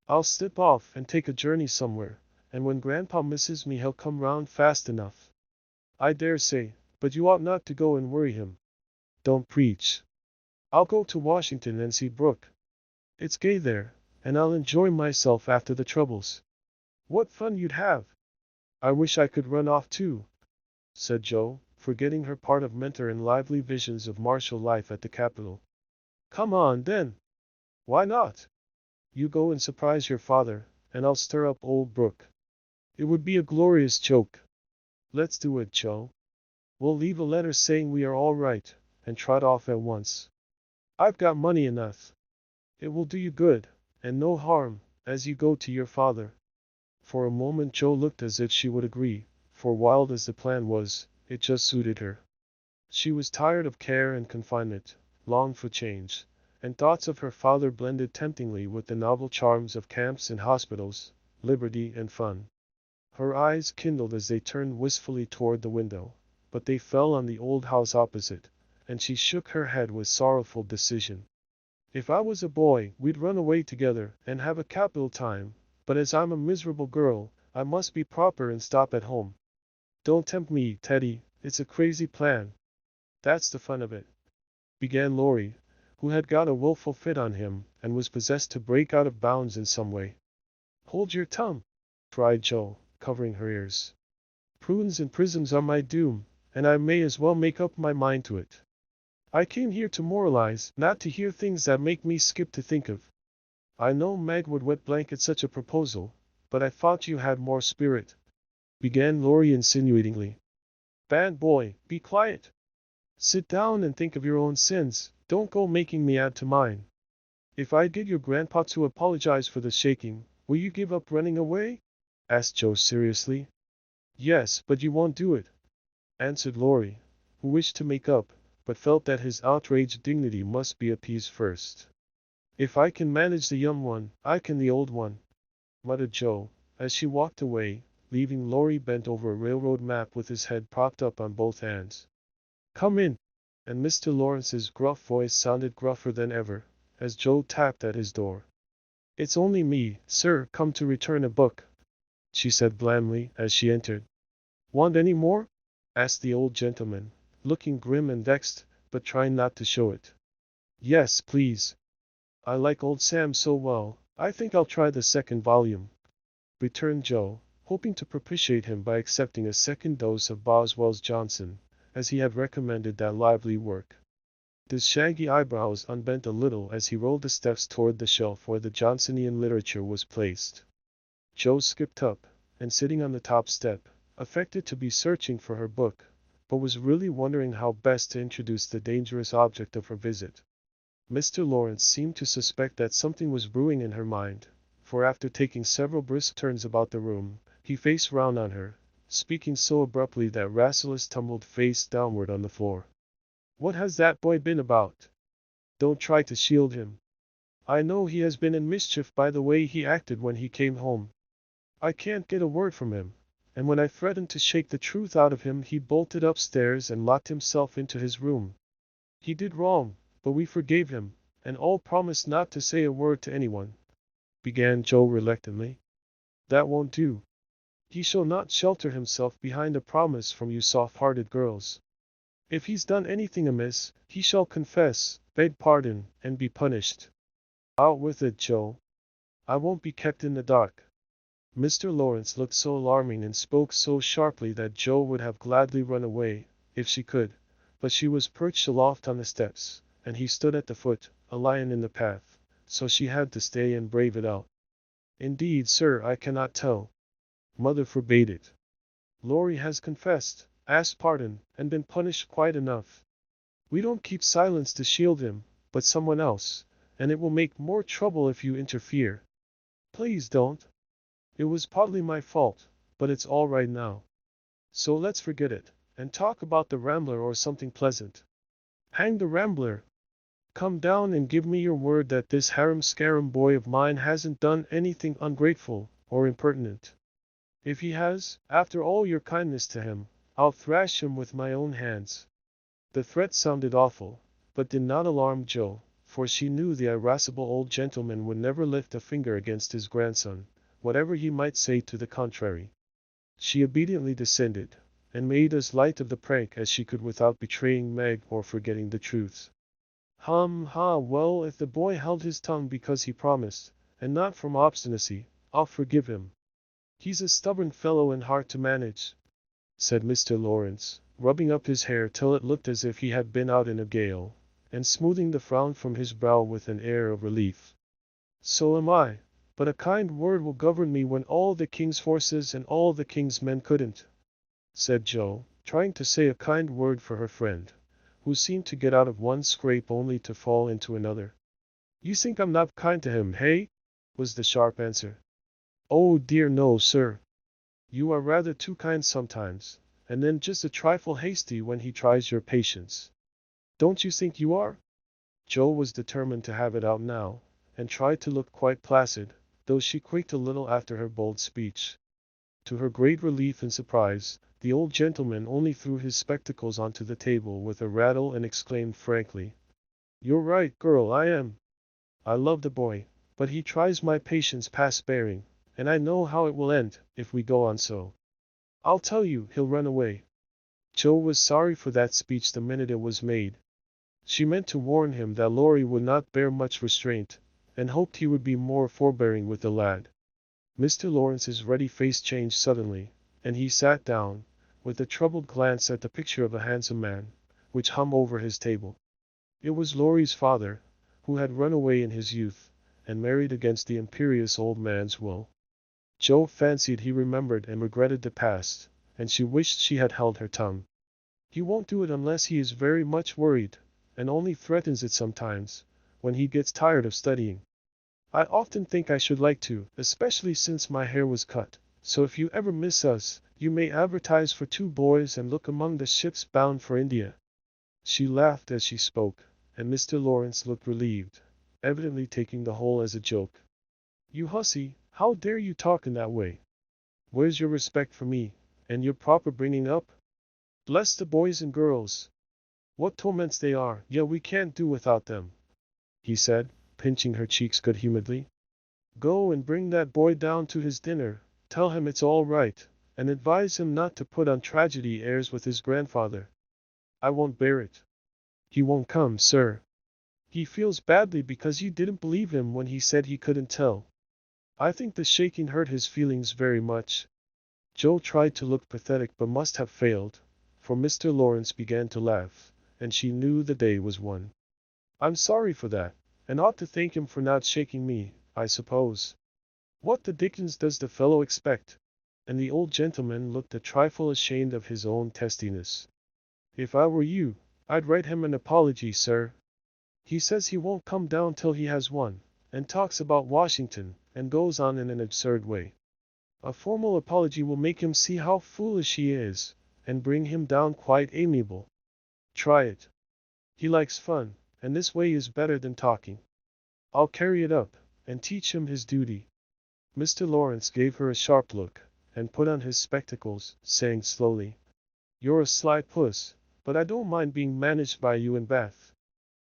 I'll slip off and take a journey somewhere, and when Grandpa misses me he'll come round fast enough. I dare say, but you ought not to go and worry him. Don't preach. I'll go to Washington and see Brooke. It's gay there, and I'll enjoy myself after the troubles. What fun you'd have! I wish I could run off too, said Joe, forgetting her part of mentor in lively visions of martial life at the Capitol. Come on, then. Why not? You go and surprise your father, and I'll stir up old Brooke. It would be a glorious joke. Let's do it, Joe. We'll leave a letter saying we are all right, and trot off at once. I've got money enough. It will do you good, and no harm, as you go to your father. For a moment Joe looked as if she would agree, for wild as the plan was, it just suited her. She was tired of care and confinement, longed for change, and thoughts of her father blended temptingly with the novel charms of camps and hospitals, liberty and fun. Her eyes kindled as they turned wistfully toward the window, but they fell on the old house opposite, and she shook her head with sorrowful decision. If I was a boy, we'd run away together and have a capital time, but as I'm a miserable girl, I must be proper and stop at home. Don't tempt me, Teddy, it's a crazy plan. That's the fun of it, began Laurie, who had got a willful fit on him and was possessed to break out of bounds in some way. Hold your tongue, cried Joe, covering her ears. Prunes and prisms are my doom, and I may as well make up my mind to it. I came here to moralize, not to hear things that make me skip to think of. I know Meg would wet blanket such a proposal, but I thought you had more spirit, began Laurie insinuatingly. Bad boy, be quiet. Sit down and think of your own sins, don't go making me add to mine. If I get your grandpa to apologize for the shaking, will you give up running away? Asked Joe seriously. Yes, but you won't do it, answered Laurie, who wished to make up, but felt that his outraged dignity must be appeased first. If I can manage the young one, I can the old one, muttered Joe, as she walked away, leaving Laurie bent over a railroad map with his head propped up on both hands. Come in, and Mr. Lawrence's gruff voice sounded gruffer than ever, as Joe tapped at his door. It's only me, sir, come to return a book, she said blandly as she entered. Want any more? Asked the old gentleman, looking grim and vexed, but trying not to show it. Yes, please. I like old Sam so well, I think I'll try the second volume, returned Joe, hoping to propitiate him by accepting a second dose of Boswell's Johnson, as he had recommended that lively work. His shaggy eyebrows unbent a little as he rolled the steps toward the shelf where the Johnsonian literature was placed. Joe skipped up, and sitting on the top step, affected to be searching for her book, but was really wondering how best to introduce the dangerous object of her visit. Mr. Laurence seemed to suspect that something was brewing in her mind, for after taking several brisk turns about the room, he faced round on her, speaking so abruptly that Rasselas tumbled face downward on the floor. "What has that boy been about? Don't try to shield him. I know he has been in mischief by the way he acted when he came home. I can't get a word from him, and when I threatened to shake the truth out of him he bolted upstairs and locked himself into his room. He did wrong, but we forgave him, and all promised not to say a word to anyone," began Joe reluctantly. "That won't do. He shall not shelter himself behind a promise from you soft-hearted girls. If he's done anything amiss, he shall confess, beg pardon, and be punished. Out with it, Joe. I won't be kept in the dark." Mr. Laurence looked so alarming and spoke so sharply that Joe would have gladly run away, if she could, but she was perched aloft on the steps, and he stood at the foot, a lion in the path, so she had to stay and brave it out. "Indeed, sir, I cannot tell. Mother forbade it. Laurie has confessed, asked pardon, and been punished quite enough. We don't keep silence to shield him, but someone else, and it will make more trouble if you interfere. Please don't. It was partly my fault, but it's all right now. So let's forget it, and talk about the Rambler or something pleasant." "Hang the Rambler! Come down and give me your word that this harum-scarum boy of mine hasn't done anything ungrateful or impertinent. If he has, after all your kindness to him, I'll thrash him with my own hands." The threat sounded awful, but did not alarm Joe, for she knew the irascible old gentleman would never lift a finger against his grandson, whatever he might say to the contrary. She obediently descended, and made as light of the prank as she could without betraying Meg or forgetting the truth. Well, if the boy held his tongue because he promised, and not from obstinacy, I'll forgive him. He's a stubborn fellow and hard to manage," said Mr. Laurence, rubbing up his hair till it looked as if he had been out in a gale, and smoothing the frown from his brow with an air of relief. "So am I, but a kind word will govern me when all the king's horses and all the king's men couldn't," said Joe, trying to say a kind word for her friend, who seemed to get out of one scrape only to fall into another. "You think I'm not kind to him, hey?" was the sharp answer. "Oh dear no, sir. You are rather too kind sometimes, and then just a trifle hasty when he tries your patience. Don't you think you are?" Joe was determined to have it out now, and tried to look quite placid, though she quaked a little after her bold speech. To her great relief and surprise, the old gentleman only threw his spectacles onto the table with a rattle and exclaimed frankly, "You're right, girl, I am. I love the boy, but he tries my patience past bearing, and I know how it will end, if we go on so. I'll tell you, he'll run away." Joe was sorry for that speech the minute it was made. She meant to warn him that Laurie would not bear much restraint, and hoped he would be more forbearing with the lad. Mr. Laurence's ruddy face changed suddenly, and he sat down, with a troubled glance at the picture of a handsome man, which hung over his table. It was Laurie's father, who had run away in his youth, and married against the imperious old man's will. Joe fancied he remembered and regretted the past, and she wished she had held her tongue. "He won't do it unless he is very much worried, and only threatens it sometimes, when he gets tired of studying. I often think I should like to, especially since my hair was cut, so if you ever miss us, you may advertise for 2 boys and look among the ships bound for India." She laughed as she spoke, and Mr. Laurence looked relieved, evidently taking the whole as a joke. "You hussy, how dare you talk in that way? Where's your respect for me, and your proper bringing up? Bless the boys and girls! What torments they are, yet we can't do without them," he said, pinching her cheeks good-humoredly. "Go and bring that boy down to his dinner, tell him it's all right, and advise him not to put on tragedy airs with his grandfather. I won't bear it. He won't come, sir. He feels badly because you didn't believe him when he said he couldn't tell. I think the shaking hurt his feelings very much." Joe tried to look pathetic but must have failed, for Mr. Laurence began to laugh, and she knew the day was won. "I'm sorry for that, and ought to thank him for not shaking me, I suppose. What the dickens does the fellow expect? and the old gentleman looked a trifle ashamed of his own testiness. "If I were you, I'd write him an apology, sir. He says he won't come down till he has one, and talks about Washington, and goes on in an absurd way. A formal apology will make him see how foolish he is, and bring him down quite amiable. Try it. He likes fun, and this way is better than talking. I'll carry it up, and teach him his duty." Mr. Laurence gave her a sharp look, and put on his spectacles, saying slowly, "You're a sly puss, but I don't mind being managed by you and Beth.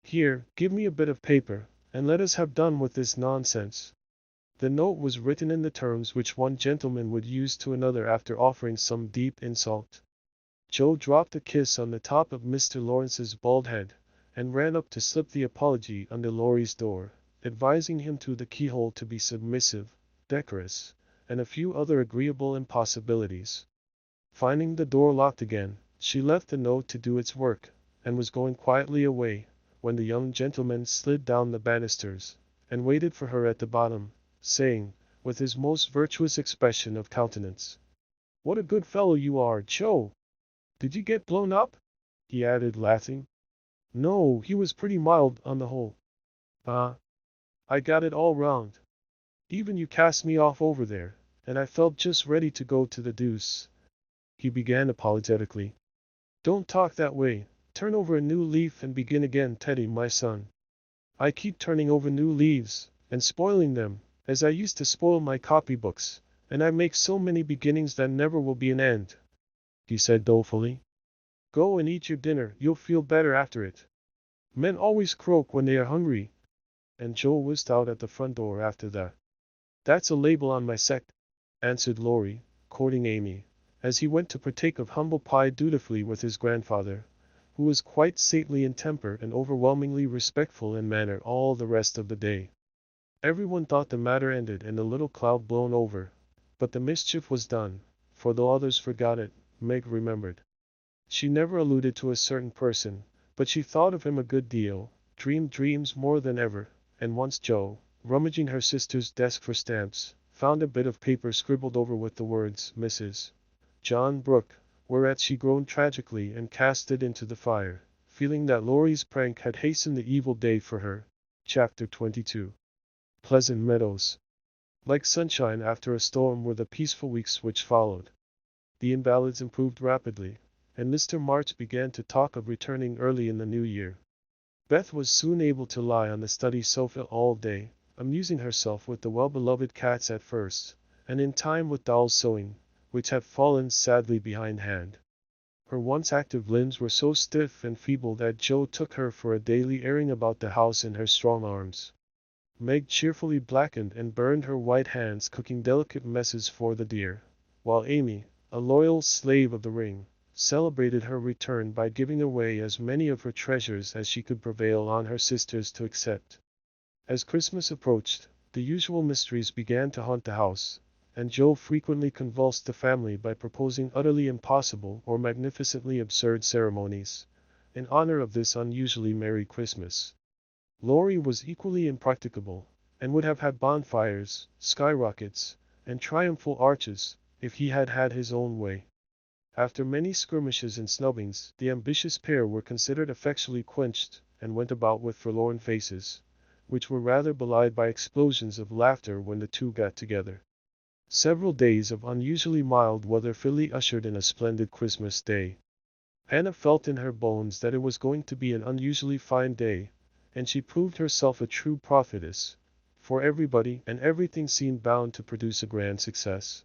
Here, give me a bit of paper, and let us have done with this nonsense." The note was written in the terms which one gentleman would use to another after offering some deep insult. Joe dropped a kiss on the top of Mr. Lawrence's bald head, and ran up to slip the apology under Laurie's door, advising him through the keyhole to be submissive, decorous, and a few other agreeable impossibilities. Finding the door locked again, she left the note to do its work, and was going quietly away, when the young gentleman slid down the banisters, and waited for her at the bottom, saying, with his most virtuous expression of countenance, "What a good fellow you are, Joe! Did you get blown up?" he added, laughing. "No, he was pretty mild on the whole. I got it all round. Even you cast me off over there, and I felt just ready to go to the deuce," he began apologetically. "Don't talk that way. Turn over a new leaf and begin again, Teddy, my son. I keep turning over new leaves, and spoiling them, as I used to spoil my copybooks, and I make so many beginnings that never will be an end," he said dolefully. "Go and eat your dinner, you'll feel better after it. Men always croak when they are hungry." And Joe whisked out at the front door after that. "That's a label on my sect," answered Laurie, quoting Amy, as he went to partake of humble pie dutifully with his grandfather, who was quite saintly in temper and overwhelmingly respectful in manner all the rest of the day. Everyone thought the matter ended and the little cloud blown over, but the mischief was done, for though others forgot it, Meg remembered. She never alluded to a certain person, but she thought of him a good deal, dreamed dreams more than ever, and once Joe, rummaging her sister's desk for stamps, found a bit of paper scribbled over with the words Mrs. John Brooke, whereat she groaned tragically and cast it into the fire, feeling that Laurie's prank had hastened the evil day for her. Chapter 22. Pleasant Meadows. Like sunshine after a storm were the peaceful weeks which followed. The invalids improved rapidly, and Mr. March began to talk of returning early in the new year. Beth was soon able to lie on the study sofa all day, amusing herself with the well-beloved cats at first, and in time with Doll's sewing, which had fallen sadly behindhand. Her once active limbs were so stiff and feeble that Joe took her for a daily airing about the house in her strong arms. Meg cheerfully blackened and burned her white hands cooking delicate messes for the dear, while Amy, a loyal slave of the ring, celebrated her return by giving away as many of her treasures as she could prevail on her sisters to accept. As Christmas approached, the usual mysteries began to haunt the house, and Joe frequently convulsed the family by proposing utterly impossible or magnificently absurd ceremonies, in honor of this unusually merry Christmas. Laurie was equally impracticable, and would have had bonfires, skyrockets, and triumphal arches, if he had had his own way. After many skirmishes and snubbings, the ambitious pair were considered effectually quenched, and went about with forlorn faces, which were rather belied by explosions of laughter when the two got together. Several days of unusually mild weather fully ushered in a splendid Christmas day. Hannah felt in her bones that it was going to be an unusually fine day, and she proved herself a true prophetess, for everybody and everything seemed bound to produce a grand success.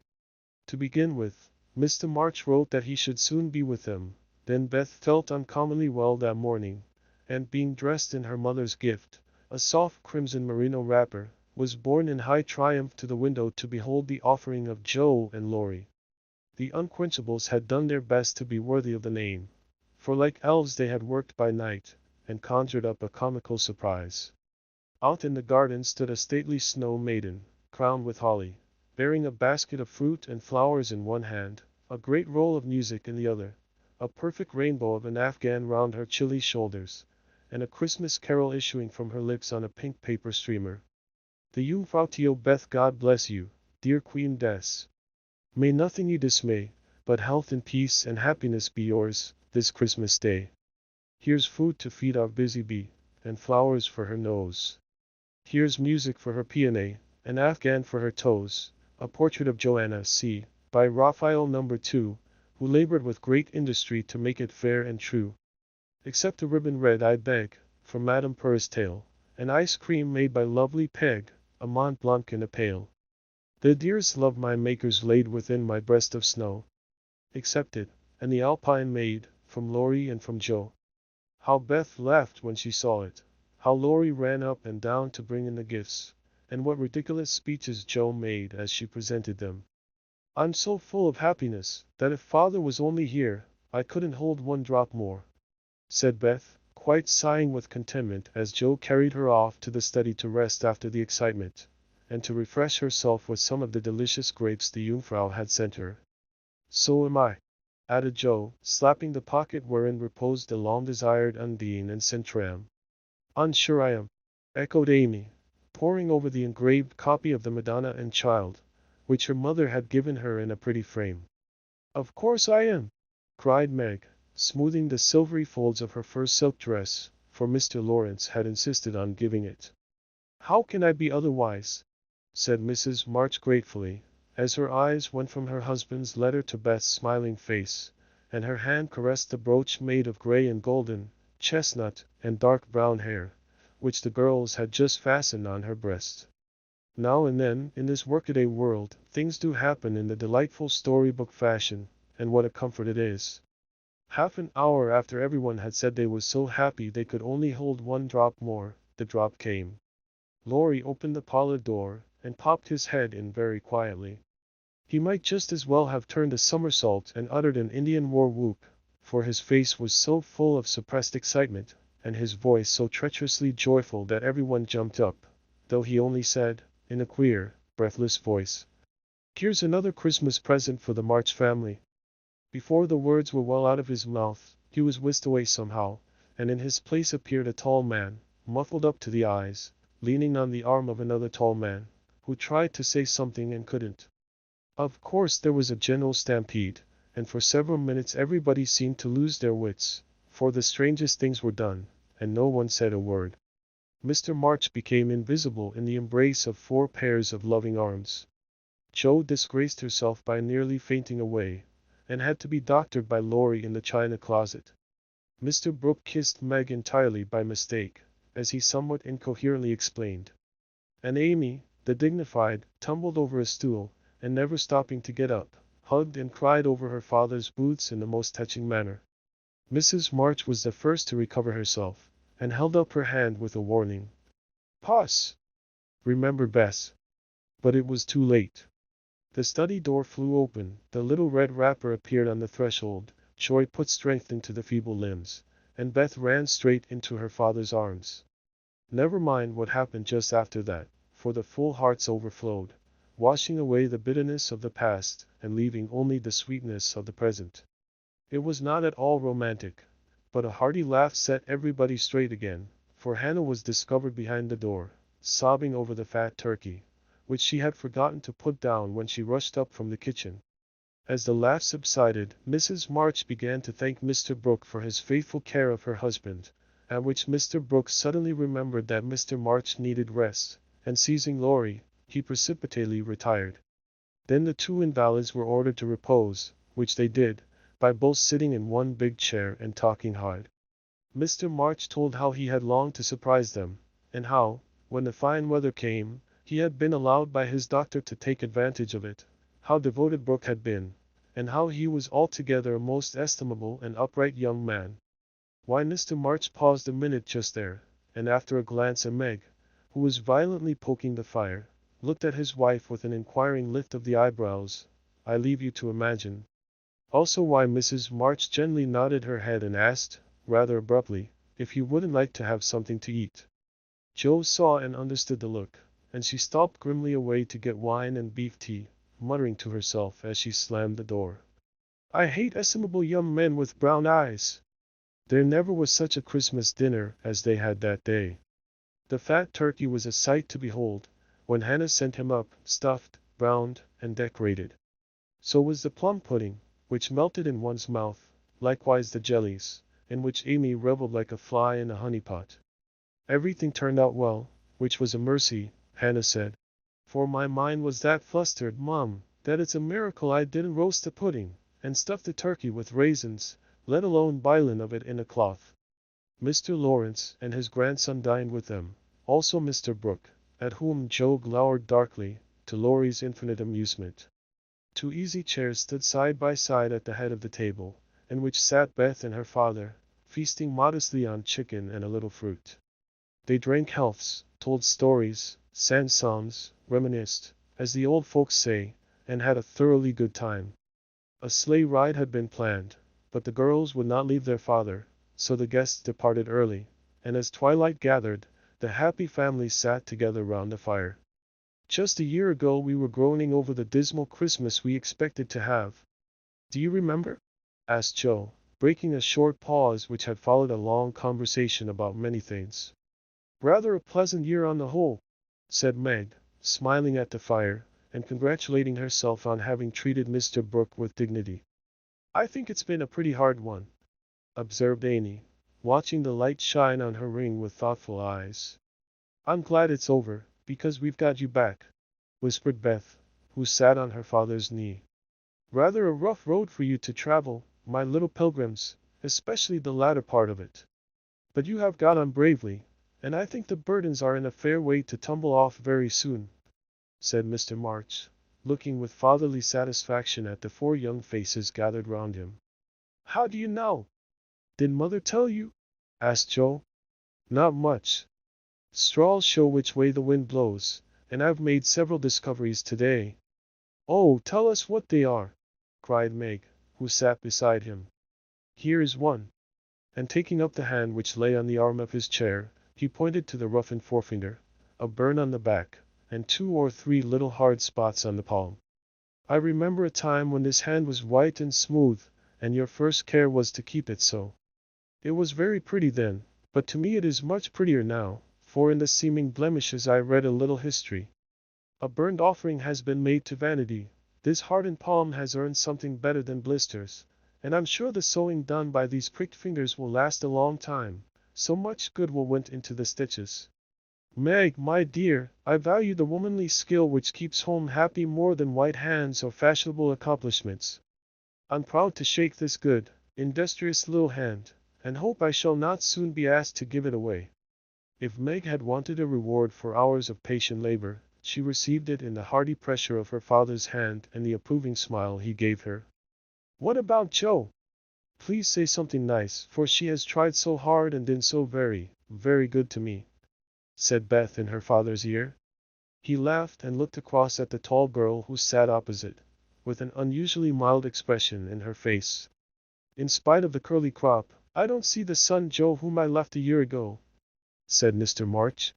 To begin with, Mr. March wrote that he should soon be with them. Then Beth felt uncommonly well that morning, and being dressed in her mother's gift, a soft crimson merino wrapper, was borne in high triumph to the window to behold the offering of Joe and Laurie. The unquenchables had done their best to be worthy of the name, for like elves they had worked by night, and conjured up a comical surprise. Out in the garden stood a stately snow maiden, crowned with holly, bearing a basket of fruit and flowers in one hand, a great roll of music in the other, a perfect rainbow of an Afghan round her chilly shoulders, and a Christmas carol issuing from her lips on a pink paper streamer. The Jungfrau Theo Beth, God bless you, dear Queen Des. May nothing you dismay, but health and peace and happiness be yours, this Christmas day. Here's food to feed our busy bee, and flowers for her nose. Here's music for her peony, an afghan for her toes, a portrait of Joanna C. by Raphael No. 2, who labored with great industry to make it fair and true. Except a ribbon red I beg, for Madame Purr's tail, and ice cream made by lovely Peg, a Mont Blanc in a pail. The dearest love my makers laid within my breast of snow. Accept it, and the Alpine maid, from Laurie and from Joe. How Beth laughed when she saw it, how Laurie ran up and down to bring in the gifts, and what ridiculous speeches Joe made as she presented them. I'm so full of happiness, that if father was only here, I couldn't hold one drop more, said Beth, quite sighing with contentment as Joe carried her off to the study to rest after the excitement, and to refresh herself with some of the delicious grapes the Jungfrau had sent her. So am I, added Joe, slapping the pocket wherein reposed the long-desired Undine and Centram. I'm sure I am, echoed Amy, poring over the engraved copy of the Madonna and Child, which her mother had given her in a pretty frame. Of course I am, cried Meg, smoothing the silvery folds of her fur silk dress, for Mr. Laurence had insisted on giving it. How can I be otherwise? Said Mrs. March gratefully, as her eyes went from her husband's letter to Beth's smiling face, and her hand caressed the brooch made of gray and golden, chestnut, and dark brown hair, which the girls had just fastened on her breast. Now and then, in this workaday world, things do happen in the delightful storybook fashion, and what a comfort it is. Half an hour after everyone had said they was so happy they could only hold one drop more, the drop came. Laurie opened the parlor door, and popped his head in very quietly. He might just as well have turned a somersault and uttered an Indian war whoop, for his face was so full of suppressed excitement, and his voice so treacherously joyful that everyone jumped up, though he only said, in a queer, breathless voice, "Here's another Christmas present for the March family." Before the words were well out of his mouth, he was whisked away somehow, and in his place appeared a tall man, muffled up to the eyes, leaning on the arm of another tall man, who tried to say something and couldn't. Of course there was a general stampede, and for several minutes everybody seemed to lose their wits, for the strangest things were done, and no one said a word. Mr. March became invisible in the embrace of 4 pairs of loving arms. Joe disgraced herself by nearly fainting away, and had to be doctored by Laurie in the china closet. Mr. Brooke kissed Meg entirely by mistake, as he somewhat incoherently explained. And Amy, the dignified, tumbled over a stool, and never stopping to get up, hugged and cried over her father's boots in the most touching manner. Mrs. March was the first to recover herself, and held up her hand with a warning. "Pause! Remember Bess." But it was too late. The study door flew open, the little red wrapper appeared on the threshold, joy put strength into the feeble limbs, and Beth ran straight into her father's arms. Never mind what happened just after that, for the full hearts overflowed, washing away the bitterness of the past, and leaving only the sweetness of the present. It was not at all romantic, but a hearty laugh set everybody straight again, for Hannah was discovered behind the door, sobbing over the fat turkey, which she had forgotten to put down when she rushed up from the kitchen. As the laugh subsided, Mrs. March began to thank Mr. Brooke for his faithful care of her husband, at which Mr. Brooke suddenly remembered that Mr. March needed rest, and seizing Laurie, he precipitately retired. Then the 2 invalids were ordered to repose, which they did, by both sitting in one big chair and talking hard. Mr. March told how he had longed to surprise them, and how, when the fine weather came, he had been allowed by his doctor to take advantage of it, how devoted Brooke had been, and how he was altogether a most estimable and upright young man. Why, Mr. March paused a minute just there, and after a glance at Meg, who was violently poking the fire, looked at his wife with an inquiring lift of the eyebrows. I leave you to imagine. Also why Mrs. March gently nodded her head and asked, rather abruptly, if he wouldn't like to have something to eat. Joe saw and understood the look, and she stopped grimly away to get wine and beef tea, muttering to herself as she slammed the door, "I hate estimable young men with brown eyes." There never was such a Christmas dinner as they had that day. The fat turkey was a sight to behold, when Hannah sent him up, stuffed, browned, and decorated. So was the plum pudding, which melted in one's mouth, likewise the jellies, in which Amy reveled like a fly in a honeypot. Everything turned out well, which was a mercy, Hannah said. For my mind was that flustered, Mum, that it's a miracle I didn't roast the pudding, and stuff the turkey with raisins, let alone bilin of it in a cloth. Mr. Laurence and his grandson dined with them, also Mr. Brooke, at whom Joe glowered darkly, to Laurie's infinite amusement. 2 easy chairs stood side by side at the head of the table, in which sat Beth and her father, feasting modestly on chicken and a little fruit. They drank healths, told stories, sang psalms, reminisced, as the old folks say, and had a thoroughly good time. A sleigh ride had been planned, but the girls would not leave their father, so the guests departed early, and as twilight gathered, the happy family sat together round the fire. Just a year ago we were groaning over the dismal Christmas we expected to have. Do you remember? Asked Joe, breaking a short pause which had followed a long conversation about many things. Rather a pleasant year on the whole, said Meg, smiling at the fire, and congratulating herself on having treated Mr. Brooke with dignity. I think it's been a pretty hard one, observed Amy, watching the light shine on her ring with thoughtful eyes. I'm glad it's over, because we've got you back, whispered Beth, who sat on her father's knee. Rather a rough road for you to travel, my little pilgrims, especially the latter part of it. But you have got on bravely, and I think the burdens are in a fair way to tumble off very soon, said Mr. March, looking with fatherly satisfaction at the 4 young faces gathered round him. How do you know? Did Mother tell you? Asked Joe. Not much. Straws show which way the wind blows, and I've made several discoveries today. Oh, tell us what they are, cried Meg, who sat beside him. Here is one. And taking up the hand which lay on the arm of his chair, he pointed to the roughened forefinger, a burn on the back, and 2 or 3 little hard spots on the palm. I remember a time when this hand was white and smooth, and your first care was to keep it so. It was very pretty then, but to me it is much prettier now, for in the seeming blemishes I read a little history. A burnt offering has been made to vanity. This hardened palm has earned something better than blisters, and I'm sure the sewing done by these pricked fingers will last a long time, so much good will went into the stitches. Meg, my dear, I value the womanly skill which keeps home happy more than white hands or fashionable accomplishments. I'm proud to shake this good, industrious little hand, and hope I shall not soon be asked to give it away. If Meg had wanted a reward for hours of patient labor, she received it in the hearty pressure of her father's hand and the approving smile he gave her. What about Joe? Please say something nice, for she has tried so hard and been so very, very good to me, said Beth in her father's ear. He laughed and looked across at the tall girl who sat opposite, with an unusually mild expression in her face. In spite of the curly crop, I don't see the son Joe whom I left a year ago, said Mr. March.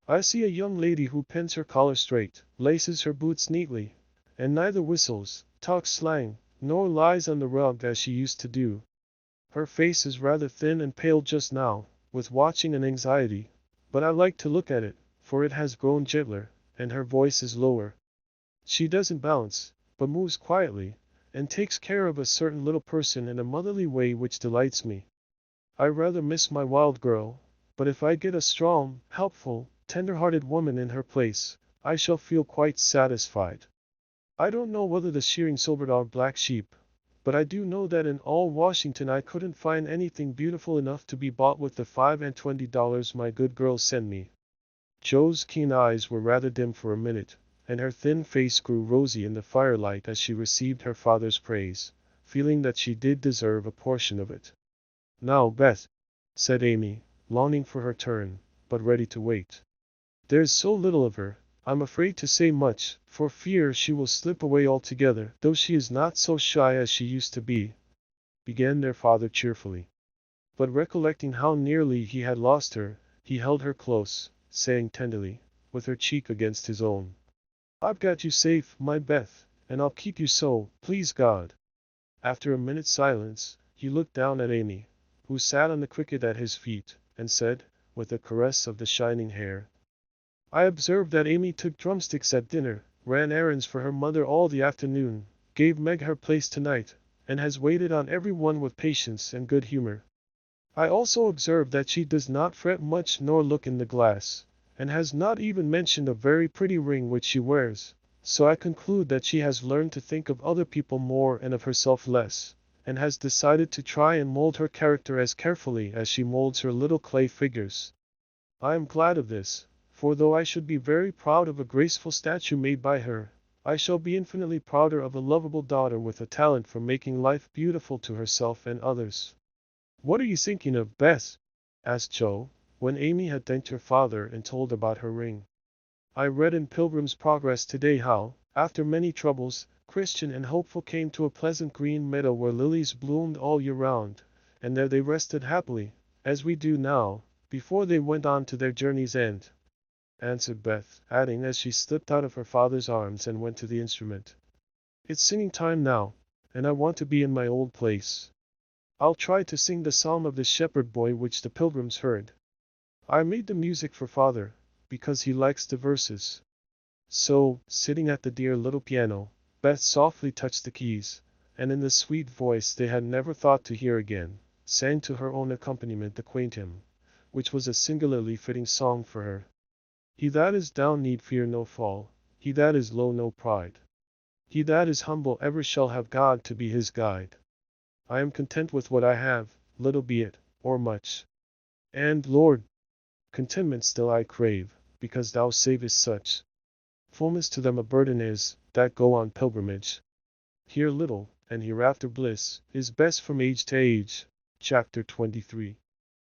I see a young lady who pins her collar straight, laces her boots neatly, and neither whistles, talks slang, nor lies on the rug as she used to do. Her face is rather thin and pale just now, with watching and anxiety, but I like to look at it, for it has grown gentler, and her voice is lower. She doesn't bounce, but moves quietly, and takes care of a certain little person in a motherly way which delights me. I rather miss my wild girl, but if I get a strong, helpful, tender-hearted woman in her place, I shall feel quite satisfied. I don't know whether the shearing sobered our black sheep, but I do know that in all Washington I couldn't find anything beautiful enough to be bought with the $25 my good girl sent me. Joe's keen eyes were rather dim for a minute, and her thin face grew rosy in the firelight as she received her father's praise, feeling that she did deserve a portion of it. Now, Beth, said Amy, longing for her turn, but ready to wait. There's so little of her, I'm afraid to say much, for fear she will slip away altogether, though she is not so shy as she used to be, began their father cheerfully. But recollecting how nearly he had lost her, he held her close, saying tenderly, with her cheek against his own, I've got you safe, my Beth, and I'll keep you so, please God. After a minute's silence, he looked down at Amy, who sat on the cricket at his feet, and said, with a caress of the shining hair, I observed that Amy took drumsticks at dinner, ran errands for her mother all the afternoon, gave Meg her place tonight, and has waited on everyone with patience and good humor. I also observe that she does not fret much nor look in the glass, and has not even mentioned a very pretty ring which she wears, so I conclude that she has learned to think of other people more and of herself less, and has decided to try and mold her character as carefully as she molds her little clay figures. I am glad of this, for though I should be very proud of a graceful statue made by her, I shall be infinitely prouder of a lovable daughter with a talent for making life beautiful to herself and others. "What are you thinking of, Beth?" asked Joe, when Amy had thanked her father and told about her ring. "I read in Pilgrim's Progress today how, after many troubles, Christian and Hopeful came to a pleasant green meadow where lilies bloomed all year round, and there they rested happily, as we do now, before they went on to their journey's end," answered Beth, adding as she slipped out of her father's arms and went to the instrument. "It's singing time now, and I want to be in my old place. I'll try to sing the psalm of the shepherd boy which the pilgrims heard. I made the music for father, because he likes the verses." So, sitting at the dear little piano, Beth softly touched the keys, and in the sweet voice they had never thought to hear again, sang to her own accompaniment the quaint hymn, which was a singularly fitting song for her. "He that is down need fear no fall, he that is low no pride. He that is humble ever shall have God to be his guide. I am content with what I have, little be it, or much. And, Lord, contentment still I crave, because thou savest such. Fullness to them a burden is, that go on pilgrimage. Here little, and hereafter bliss, is best from age to age." Chapter 23.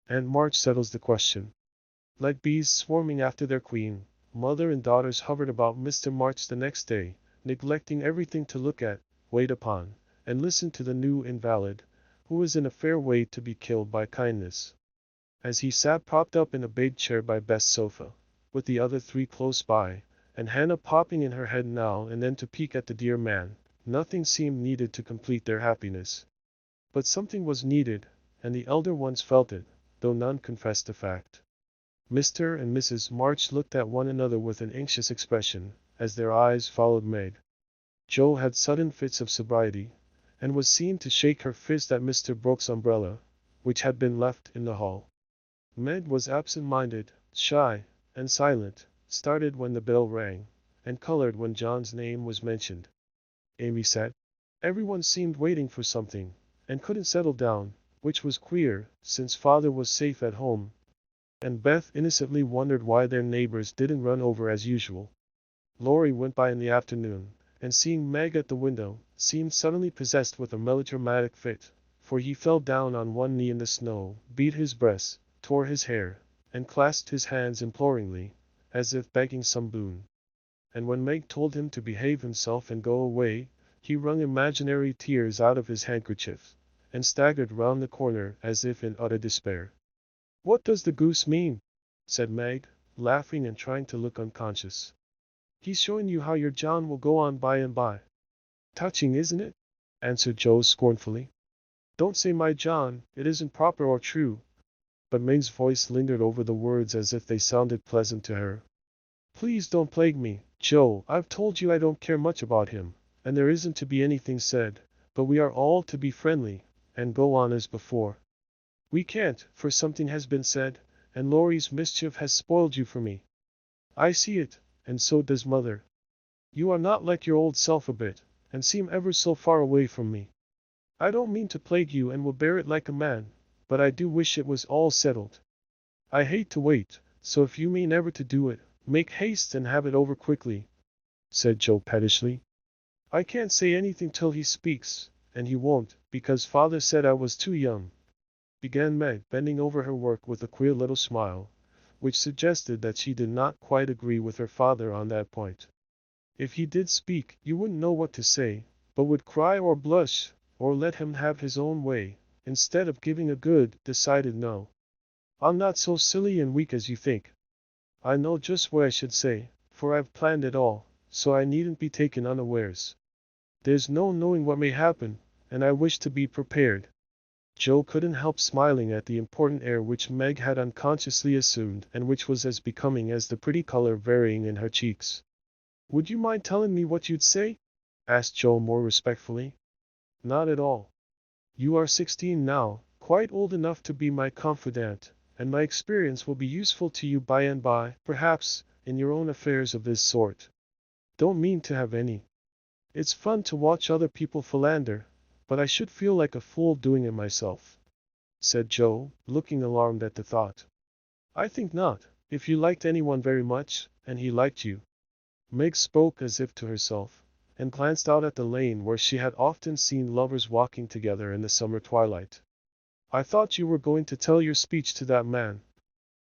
And March settles the question. Like bees swarming after their queen, mother and daughters hovered about Mr. March the next day, neglecting everything to look at, wait upon, and listen to the new invalid, who was in a fair way to be killed by kindness. As he sat propped up in a big chair by Beth's sofa, with the other three close by, and Hannah popping in her head now and then to peek at the dear man, nothing seemed needed to complete their happiness. But something was needed, and the elder ones felt it, though none confessed the fact. Mr. and Mrs. March looked at one another with an anxious expression, as their eyes followed Meg. Joe had sudden fits of sobriety, and was seen to shake her fist at Mr. Brooks' umbrella, which had been left in the hall. Meg was absent-minded, shy, and silent, started when the bell rang, and colored when John's name was mentioned. Amy sat. Everyone seemed waiting for something, and couldn't settle down, which was queer, since father was safe at home. And Beth innocently wondered why their neighbors didn't run over as usual. Laurie went by in the afternoon, and seeing Meg at the window, seemed suddenly possessed with a melodramatic fit, for he fell down on one knee in the snow, beat his breast, tore his hair, and clasped his hands imploringly, as if begging some boon. And when Meg told him to behave himself and go away, he wrung imaginary tears out of his handkerchief, and staggered round the corner as if in utter despair. "What does the goose mean?" said Meg, laughing and trying to look unconscious. "He's showing you how your John will go on by and by." "Touching, isn't it?" answered Joe scornfully. "Don't say my John, it isn't proper or true." But Meg's voice lingered over the words as if they sounded pleasant to her. "Please don't plague me, Joe. I've told you I don't care much about him, and there isn't to be anything said, but we are all to be friendly, and go on as before." "We can't, for something has been said, and Laurie's mischief has spoiled you for me. I see it, and so does mother. You are not like your old self a bit, and seem ever so far away from me. I don't mean to plague you and will bear it like a man, but I do wish it was all settled. I hate to wait, so if you mean ever to do it, make haste and have it over quickly," said Joe pettishly. "I can't say anything till he speaks, and he won't, because father said I was too young," began Meg, bending over her work with a queer little smile, which suggested that she did not quite agree with her father on that point. "If he did speak, you wouldn't know what to say, but would cry or blush, or let him have his own way, instead of giving a good, decided no. I'm not so silly and weak as you think. I know just what I should say, for I've planned it all, so I needn't be taken unawares. There's no knowing what may happen, and I wish to be prepared." Joe couldn't help smiling at the important air which Meg had unconsciously assumed and which was as becoming as the pretty color varying in her cheeks. "Would you mind telling me what you'd say?" asked Joe more respectfully. Not at all. You are 16 now, quite old enough to be my confidant, and my experience will be useful to you by and by, perhaps, in your own affairs of this sort. Don't mean to have any. It's fun to watch other people philander, but I should feel like a fool doing it myself, said Joe, looking alarmed at the thought. I think not, if you liked anyone very much, and he liked you. Meg spoke as if to herself, and glanced out at the lane where she had often seen lovers walking together in the summer twilight. I thought you were going to tell your speech to that man,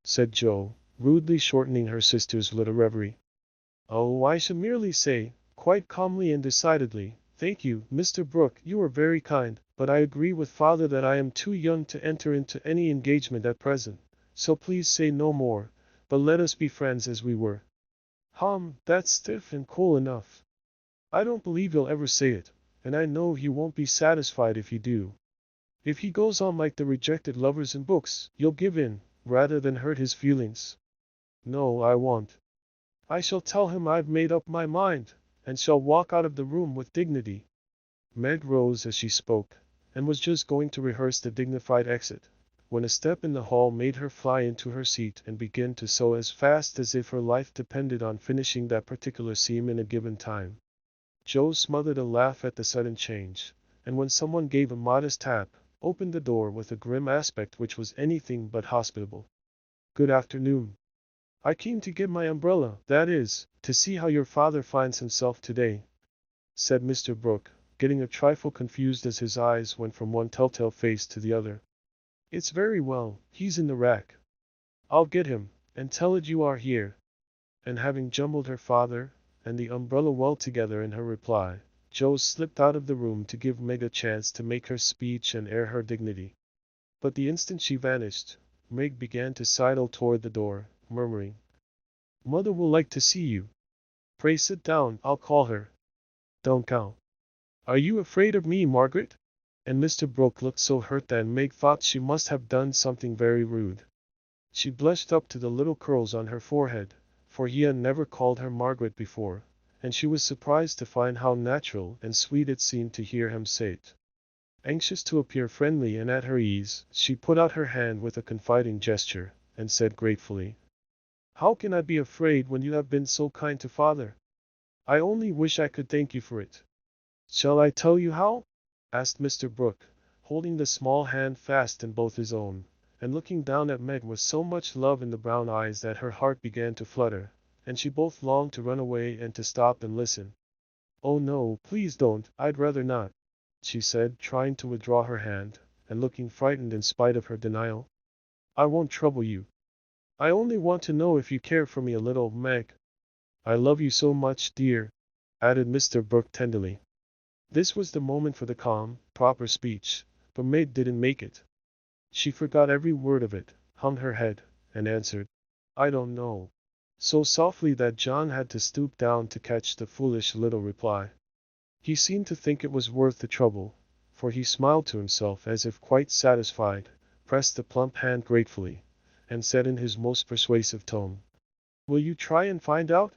said Joe, rudely shortening her sister's little reverie. Oh, I shall merely say, quite calmly and decidedly, thank you, Mr. Brooke, you are very kind, but I agree with father that I am too young to enter into any engagement at present, so please say no more, but let us be friends as we were. That's stiff and cool enough. I don't believe you'll ever say it, and I know you won't be satisfied if you do. If he goes on like the rejected lovers in books, you'll give in, rather than hurt his feelings. No, I won't. I shall tell him I've made up my mind, and shall walk out of the room with dignity. Meg rose as she spoke, and was just going to rehearse the dignified exit, when a step in the hall made her fly into her seat and begin to sew as fast as if her life depended on finishing that particular seam in a given time. Joe smothered a laugh at the sudden change, and when someone gave a modest tap, opened the door with a grim aspect which was anything but hospitable. Good afternoon. I came to get my umbrella, that is, to see how your father finds himself today, said Mr. Brooke, getting a trifle confused as his eyes went from one telltale face to the other. It's very well, he's in the rack. I'll get him, and tell it you are here. And having jumbled her father and the umbrella well together in her reply, Joe slipped out of the room to give Meg a chance to make her speech and air her dignity. But the instant she vanished, Meg began to sidle toward the door, murmuring, Mother will like to see you. Pray sit down, I'll call her. Don't count. Are you afraid of me, Margaret? And Mr. Brooke looked so hurt that Meg thought she must have done something very rude. She blushed up to the little curls on her forehead, for he had never called her Margaret before, and she was surprised to find how natural and sweet it seemed to hear him say it. Anxious to appear friendly and at her ease, she put out her hand with a confiding gesture, and said gratefully, How can I be afraid when you have been so kind to father? I only wish I could thank you for it. Shall I tell you how? Asked Mr. Brooke, holding the small hand fast in both his own, and looking down at Meg with so much love in the brown eyes that her heart began to flutter, and she both longed to run away and to stop and listen. Oh no, please don't, I'd rather not, she said, trying to withdraw her hand, and looking frightened in spite of her denial. I won't trouble you. I only want to know if you care for me a little, Meg. I love you so much, dear, added Mr. Brooke tenderly. This was the moment for the calm, proper speech, but Meg didn't make it. She forgot every word of it, hung her head, and answered, I don't know, so softly that John had to stoop down to catch the foolish little reply. He seemed to think it was worth the trouble, for he smiled to himself as if quite satisfied, pressed the plump hand gratefully, and said in his most persuasive tone, Will you try and find out?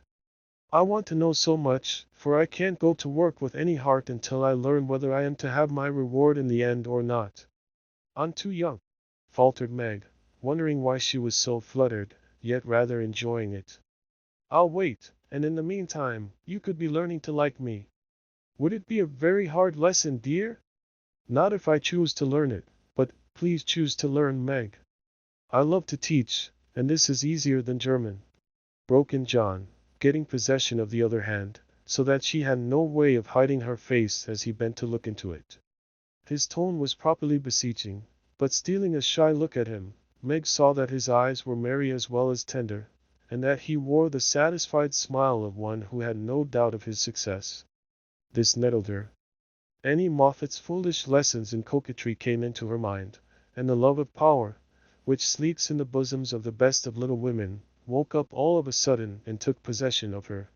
I want to know so much, for I can't go to work with any heart until I learn whether I am to have my reward in the end or not. I'm too young, faltered Meg, wondering why she was so fluttered, yet rather enjoying it. I'll wait, and in the meantime, you could be learning to like me. Would it be a very hard lesson, dear? Not if I choose to learn it, but please choose to learn, Meg. I love to teach, and this is easier than German, broke in John, getting possession of the other hand, so that she had no way of hiding her face as he bent to look into it. His tone was properly beseeching, but stealing a shy look at him, Meg saw that his eyes were merry as well as tender, and that he wore the satisfied smile of one who had no doubt of his success. This nettled her. Annie Moffat's foolish lessons in coquetry came into her mind, and the love of power, which sleeps in the bosoms of the best of little women, woke up all of a sudden and took possession of her.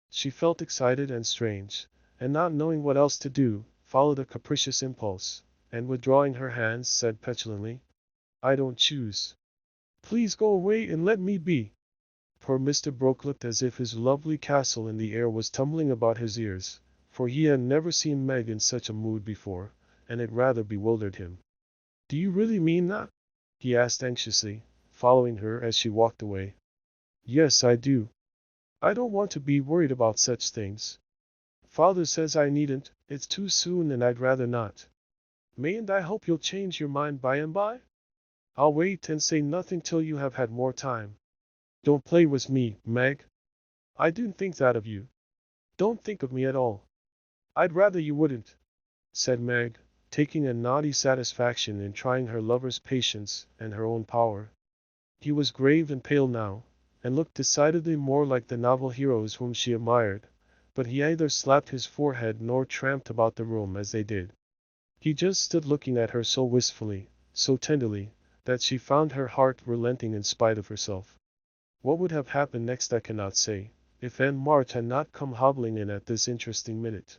She felt excited and strange, and not knowing what else to do, followed a capricious impulse, and withdrawing her hands said petulantly, I don't choose. Please go away and let me be. Poor Mr. Brooke looked as if his lovely castle in the air was tumbling about his ears, for he had never seen Meg in such a mood before, and it rather bewildered him. "Do you really mean that?" he asked anxiously, following her as she walked away. "Yes, I do. I don't want to be worried about such things. Father says I needn't, it's too soon and I'd rather not. Mayn't I hope you'll change your mind by and by? I'll wait and say nothing till you have had more time. Don't play with me, Meg. I didn't think that of you. Don't think of me at all. I'd rather you wouldn't," said Meg, taking a naughty satisfaction in trying her lover's patience and her own power. He was grave and pale now, and looked decidedly more like the novel heroes whom she admired, but he neither slapped his forehead nor tramped about the room as they did. He just stood looking at her so wistfully, so tenderly, that she found her heart relenting in spite of herself. What would have happened next I cannot say, if Aunt March had not come hobbling in at this interesting minute.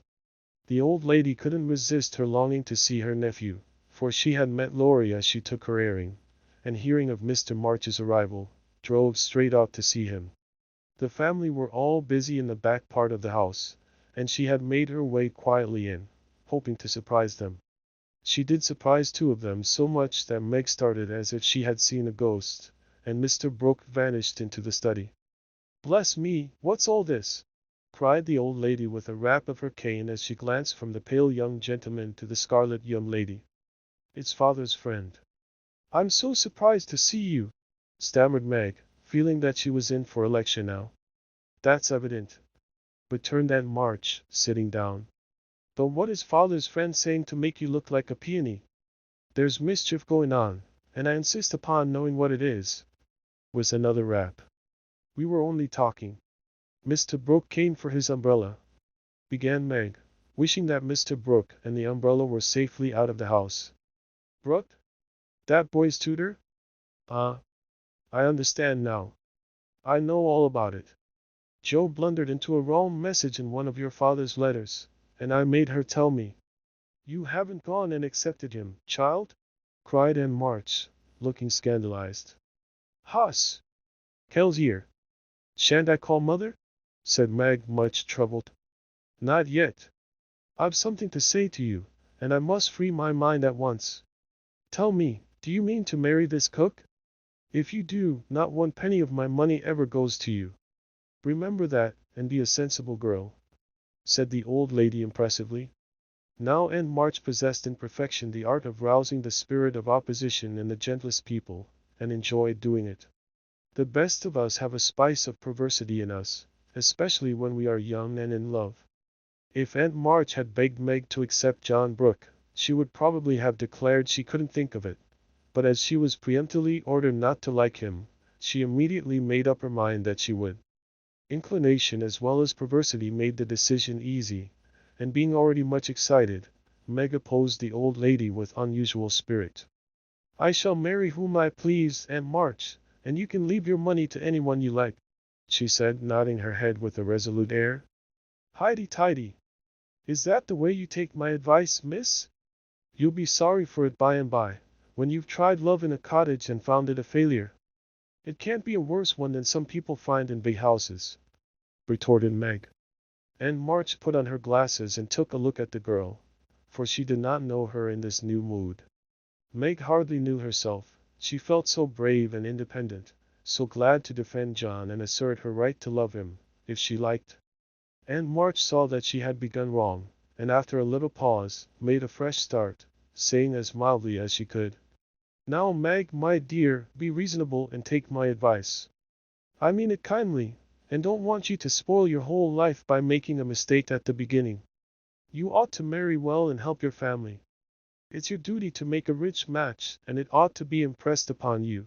The old lady couldn't resist her longing to see her nephew, for she had met Laurie as she took her airing, and hearing of Mr. March's arrival, drove straight out to see him. The family were all busy in the back part of the house, and she had made her way quietly in, hoping to surprise them. She did surprise two of them so much that Meg started as if she had seen a ghost, and Mr. Brooke vanished into the study. "Bless me, what's all this?" cried the old lady with a rap of her cane as she glanced from the pale young gentleman to the scarlet young lady. "It's father's friend." "I'm so surprised to see you," stammered Meg, feeling that she was in for a lecture now. "That's evident," returned Aunt March, sitting down. "But what is father's friend saying to make you look like a peony? There's mischief going on, and I insist upon knowing what it is," was another rap. "We were only talking. Mr. Brooke came for his umbrella," began Meg, wishing that Mr. Brooke and the umbrella were safely out of the house. "Brooke? That boy's tutor? Ah, I understand now. I know all about it. Joe blundered into a wrong message in one of your father's letters, and I made her tell me." "You haven't gone and accepted him, child?" cried Aunt March, looking scandalized. "Hush! Kel's here. Shan't I call mother?" said Meg, much troubled. "Not yet. I've something to say to you, and I must free my mind at once. Tell me, do you mean to marry this cook? If you do, not one penny of my money ever goes to you. Remember that, and be a sensible girl," said the old lady impressively. Now Aunt March possessed in perfection the art of rousing the spirit of opposition in the gentlest people, and enjoyed doing it. The best of us have a spice of perversity in us, especially when we are young and in love. If Aunt March had begged Meg to accept John Brooke, she would probably have declared she couldn't think of it, but as she was peremptorily ordered not to like him, she immediately made up her mind that she would. Inclination as well as perversity made the decision easy, and being already much excited, Meg opposed the old lady with unusual spirit. "I shall marry whom I please, Aunt March, and you can leave your money to anyone you like," she said, nodding her head with a resolute air. "Highty-tighty! Is that the way you take my advice, miss? You'll be sorry for it by and by, when you've tried love in a cottage and found it a failure. It can't be a worse one than some people find in big houses," retorted Meg. Aunt March put on her glasses and took a look at the girl, for she did not know her in this new mood. Meg hardly knew herself, she felt so brave and independent, so glad to defend John and assert her right to love him, if she liked. Aunt March saw that she had begun wrong, and after a little pause, made a fresh start, saying as mildly as she could, "Now, Meg, my dear, be reasonable and take my advice. I mean it kindly, and don't want you to spoil your whole life by making a mistake at the beginning. You ought to marry well and help your family. It's your duty to make a rich match, and it ought to be impressed upon you.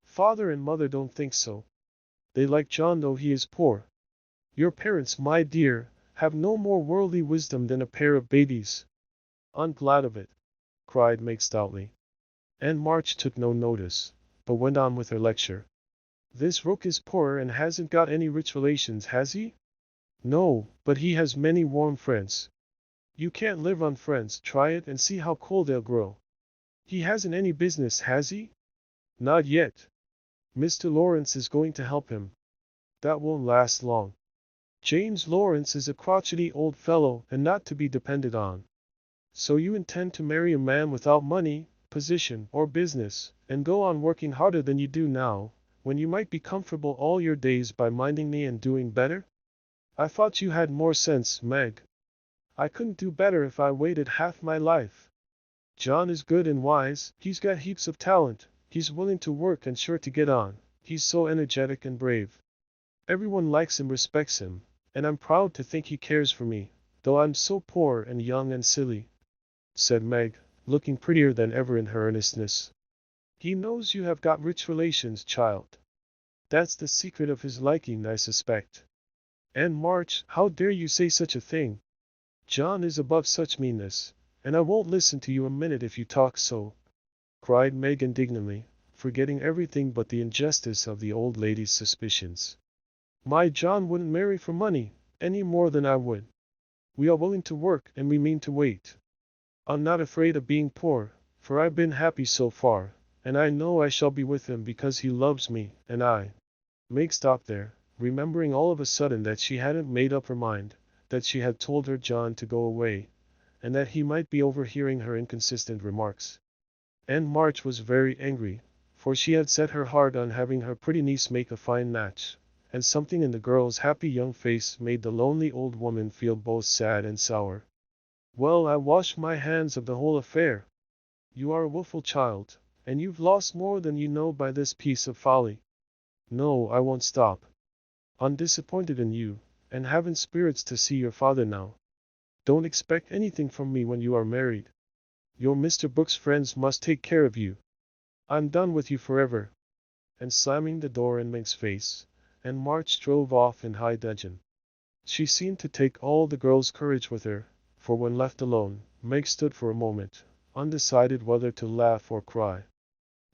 Father and mother don't think so. They like John though he is poor. Your parents, my dear, have no more worldly wisdom than a pair of babies." "I'm glad of it," cried Meg stoutly. Aunt March took no notice, but went on with her lecture. "This Rook is poor and hasn't got any rich relations, has he?" "No, but he has many warm friends." "You can't live on friends, try it and see how cold they'll grow." "He hasn't any business, has he?" "Not yet. Mr. Laurence is going to help him." "That won't last long." James Laurence is a crotchety old fellow and not to be depended on. So you intend to marry a man without money, position, or business, and go on working harder than you do now, when you might be comfortable all your days by minding me and doing better? I thought you had more sense, Meg. I couldn't do better if I waited half my life. John is good and wise, he's got heaps of talent, he's willing to work and sure to get on, he's so energetic and brave. Everyone likes and respects him, and I'm proud to think he cares for me, though I'm so poor and young and silly," said Meg, looking prettier than ever in her earnestness. "He knows you have got rich relations, child. That's the secret of his liking, I suspect. And March, how dare you say such a thing? John is above such meanness, and I won't listen to you a minute if you talk so," cried Meg indignantly, forgetting everything but the injustice of the old lady's suspicions. "My John wouldn't marry for money, any more than I would. We are willing to work and we mean to wait. I'm not afraid of being poor, for I've been happy so far, and I know I shall be with him because he loves me, and I—" Meg stopped there, remembering all of a sudden that she hadn't made up her mind, that she had told her John to go away, and that he might be overhearing her inconsistent remarks. And March was very angry, for she had set her heart on having her pretty niece make a fine match, and something in the girl's happy young face made the lonely old woman feel both sad and sour. "Well, I wash my hands of the whole affair. You are a wilful child, and you've lost more than you know by this piece of folly. No, I won't stop. I'm disappointed in you, and haven't spirits to see your father now. Don't expect anything from me when you are married. Your Mr. Brooks' friends must take care of you. I'm done with you forever." And slamming the door in Meg's face, and March drove off in high dudgeon. She seemed to take all the girl's courage with her, for when left alone, Meg stood for a moment, undecided whether to laugh or cry.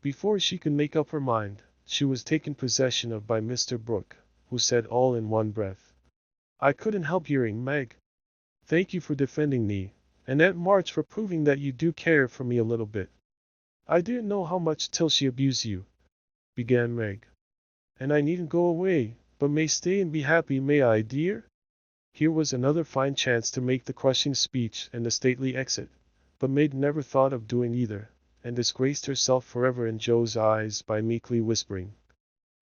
Before she could make up her mind, she was taken possession of by Mr. Brooke, who said all in one breath, "I couldn't help hearing, Meg. Thank you for defending me, and Aunt March for proving that you do care for me a little bit." "I didn't know how much till she abused you," began Meg. "And I needn't go away, but may stay and be happy, may I, dear?" Here was another fine chance to make the crushing speech and the stately exit, but Meg never thought of doing either, and disgraced herself forever in Joe's eyes by meekly whispering,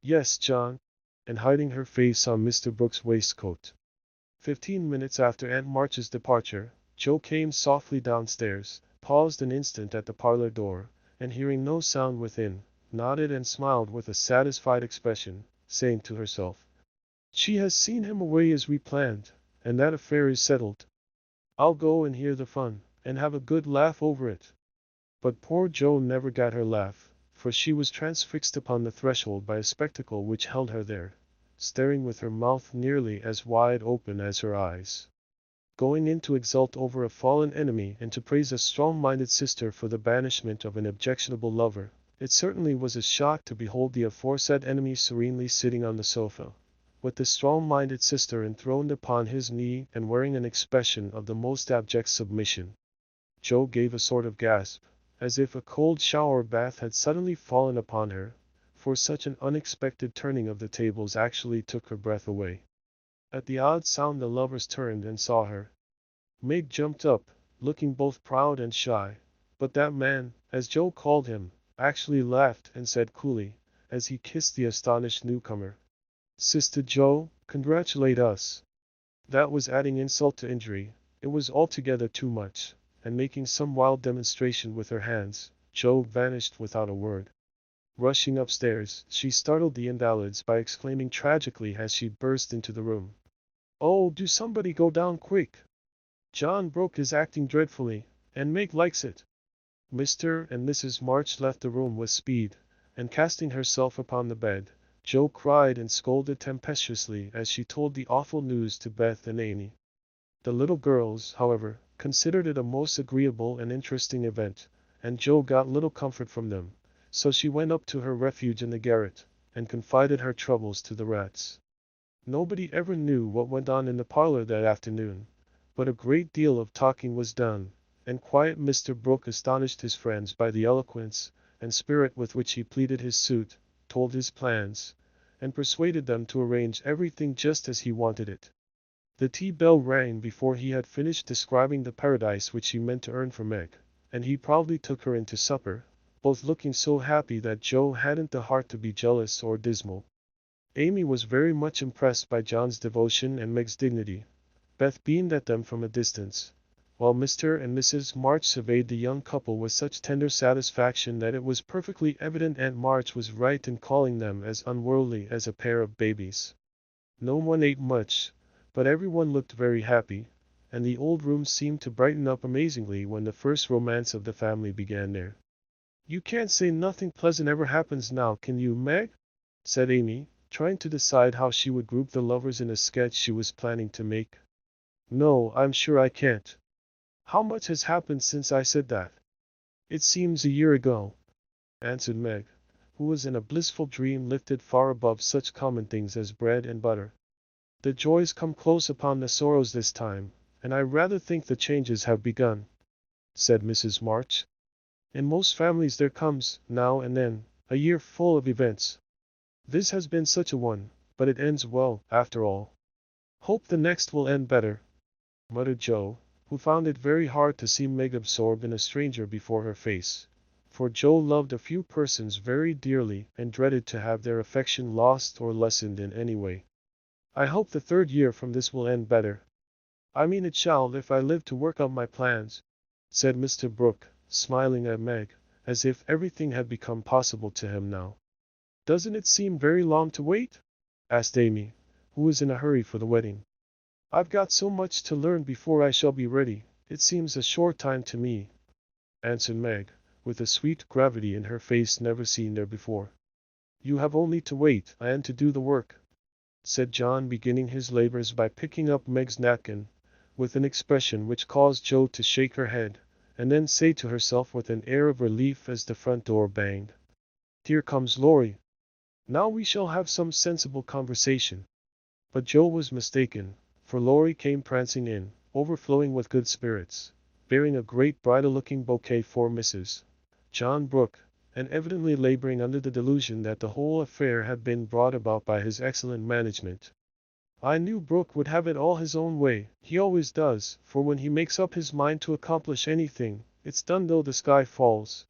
"Yes, John," and hiding her face on Mr. Brooks' waistcoat. 15 minutes after Aunt March's departure, Joe came softly downstairs, paused an instant at the parlor door, and hearing no sound within, nodded and smiled with a satisfied expression, saying to herself, "She has seen him away as we planned, and that affair is settled. I'll go and hear the fun, and have a good laugh over it." But poor Joe never got her laugh, for she was transfixed upon the threshold by a spectacle which held her there, staring with her mouth nearly as wide open as her eyes. Going in to exult over a fallen enemy and to praise a strong-minded sister for the banishment of an objectionable lover, it certainly was a shock to behold the aforesaid enemy serenely sitting on the sofa, with the strong-minded sister enthroned upon his knee and wearing an expression of the most abject submission. Joe gave a sort of gasp, as if a cold shower bath had suddenly fallen upon her, for such an unexpected turning of the tables actually took her breath away. At the odd sound the lovers turned and saw her. Meg jumped up, looking both proud and shy, but that man, as Joe called him, actually laughed and said coolly, as he kissed the astonished newcomer, "Sister Joe, congratulate us." That was adding insult to injury, it was altogether too much, and making some wild demonstration with her hands, Joe vanished without a word. Rushing upstairs, she startled the invalids by exclaiming tragically as she burst into the room, "Oh, do somebody go down quick! John Brooke is acting dreadfully, and Meg likes it." Mr. and Mrs. March left the room with speed, and casting herself upon the bed, Joe cried and scolded tempestuously as she told the awful news to Beth and Amy. The little girls, however, considered it a most agreeable and interesting event, and Joe got little comfort from them, so she went up to her refuge in the garret, and confided her troubles to the rats. Nobody ever knew what went on in the parlor that afternoon, but a great deal of talking was done, and quiet Mr. Brooke astonished his friends by the eloquence and spirit with which he pleaded his suit, told his plans, and persuaded them to arrange everything just as he wanted it. The tea bell rang before he had finished describing the paradise which he meant to earn for Meg, and he proudly took her in to supper, both looking so happy that Joe hadn't the heart to be jealous or dismal. Amy was very much impressed by John's devotion and Meg's dignity. Beth beamed at them from a distance, while Mr. and Mrs. March surveyed the young couple with such tender satisfaction that it was perfectly evident Aunt March was right in calling them as unworldly as a pair of babies. No one ate much, but everyone looked very happy, and the old room seemed to brighten up amazingly when the first romance of the family began there. "You can't say nothing pleasant ever happens now, can you, Meg?" said Amy, trying to decide how she would group the lovers in a sketch she was planning to make. "No, I'm sure I can't. How much has happened since I said that?" "It seems a year ago," answered Meg, who was in a blissful dream lifted far above such common things as bread and butter. "The joys come close upon the sorrows this time, and I rather think the changes have begun," said Mrs. March. "In most families there comes, now and then, a year full of events. This has been such a one, but it ends well, after all." "Hope the next will end better," muttered Joe, who found it very hard to see Meg absorbed in a stranger before her face, for Joe loved a few persons very dearly and dreaded to have their affection lost or lessened in any way. "I hope the third year from this will end better. I mean it shall if I live to work out my plans," said Mr. Brooke, smiling at Meg, as if everything had become possible to him now. "Doesn't it seem very long to wait?" asked Amy, who was in a hurry for the wedding. "I've got so much to learn before I shall be ready, it seems a short time to me," answered Meg, with a sweet gravity in her face never seen there before. "You have only to wait and to do the work," said John, beginning his labors by picking up Meg's napkin, with an expression which caused Joe to shake her head, and then say to herself with an air of relief as the front door banged, "Here comes Laurie. Now we shall have some sensible conversation." But Joe was mistaken, for Laurie came prancing in, overflowing with good spirits, bearing a great bridal-looking bouquet for Mrs. John Brooke, and evidently laboring under the delusion that the whole affair had been brought about by his excellent management. "I knew Brooke would have it all his own way, he always does, for when he makes up his mind to accomplish anything, it's done though the sky falls,"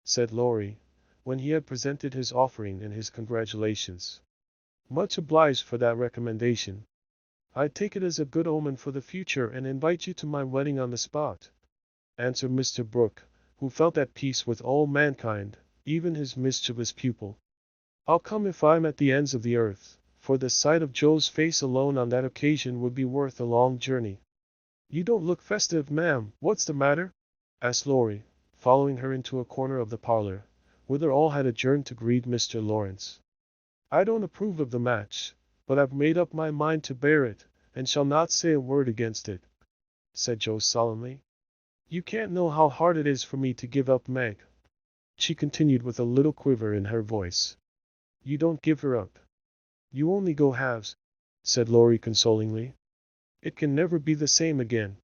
said Laurie, when he had presented his offering and his congratulations. "Much obliged for that recommendation. I take it as a good omen for the future and invite you to my wedding on the spot," answered Mr. Brooke, who felt at peace with all mankind, even his mischievous pupil. "I'll come if I'm at the ends of the earth, for the sight of Joe's face alone on that occasion would be worth a long journey." "You don't look festive, ma'am, what's the matter?" asked Laurie, following her into a corner of the parlor, whither all had adjourned to greet Mr. Laurence. "I don't approve of the match, but I've made up my mind to bear it, and shall not say a word against it," said Joe solemnly. "You can't know how hard it is for me to give up Meg," she continued with a little quiver in her voice. "You don't give her up. You only go halves," said Laurie consolingly. "It can never be the same again.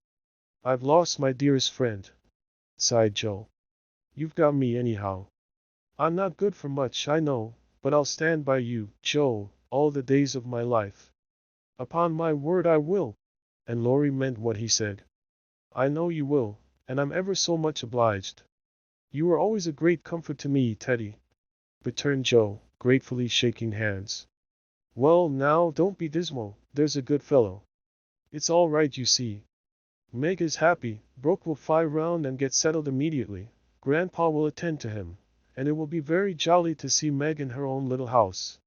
I've lost my dearest friend," sighed Joe. "You've got me anyhow. I'm not good for much, I know, but I'll stand by you, Joe, all the days of my life. Upon my word I will." And Laurie meant what he said. "I know you will, and I'm ever so much obliged. You were always a great comfort to me, Teddy," returned Joe, gratefully shaking hands. "Well, now, don't be dismal, there's a good fellow. It's all right, you see. Meg is happy, Brooke will fly round and get settled immediately, Grandpa will attend to him, and it will be very jolly to see Meg in her own little house.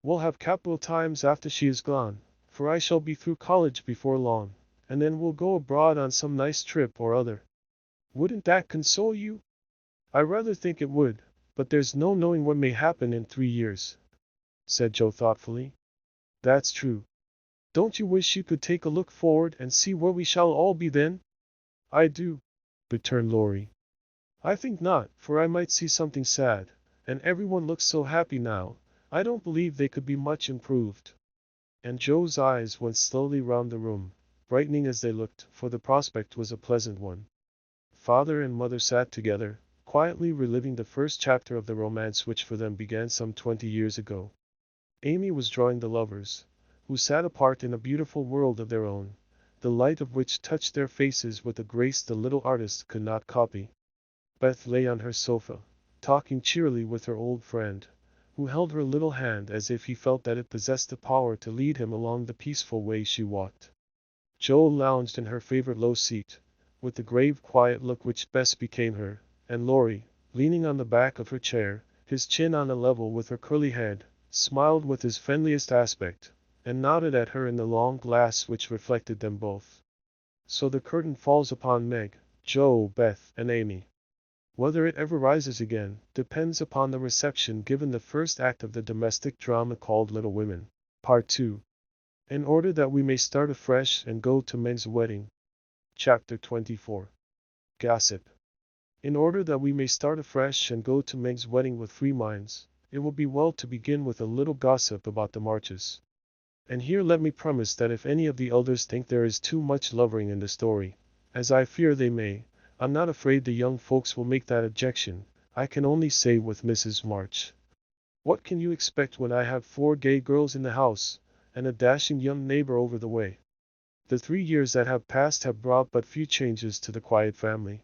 We'll have capital times after she is gone, for I shall be through college before long, and then we'll go abroad on some nice trip or other. Wouldn't that console you?" "I rather think it would, but there's no knowing what may happen in 3 years," said Joe thoughtfully. "That's true. Don't you wish you could take a look forward and see where we shall all be then?" "I do," returned Laurie. "I think not, for I might see something sad, and everyone looks so happy now, I don't believe they could be much improved." And Joe's eyes went slowly round the room, brightening as they looked, for the prospect was a pleasant one. Father and mother sat together, quietly reliving the first chapter of the romance which for them began some 20 years ago. Amy was drawing the lovers, who sat apart in a beautiful world of their own, the light of which touched their faces with a grace the little artist could not copy. Beth lay on her sofa, talking cheerily with her old friend, who held her little hand as if he felt that it possessed the power to lead him along the peaceful way she walked. Jo lounged in her favorite low seat, with the grave quiet look which best became her, and Laurie, leaning on the back of her chair, his chin on a level with her curly head, smiled with his friendliest aspect, and nodded at her in the long glass which reflected them both. So the curtain falls upon Meg, Jo, Beth, and Amy. Whether it ever rises again, depends upon the reception given the first act of the domestic drama called Little Women, Part 2. In order that we may start afresh and go to Meg's wedding. Chapter 24. Gossip. In order that we may start afresh and go to Meg's wedding with free minds, it will be well to begin with a little gossip about the Marches. And here let me premise that if any of the elders think there is too much lovering in the story, as I fear they may, I'm not afraid the young folks will make that objection. I can only say with Mrs. March, what can you expect when I have 4 gay girls in the house, and a dashing young neighbor over the way? The 3 years that have passed have brought but few changes to the quiet family.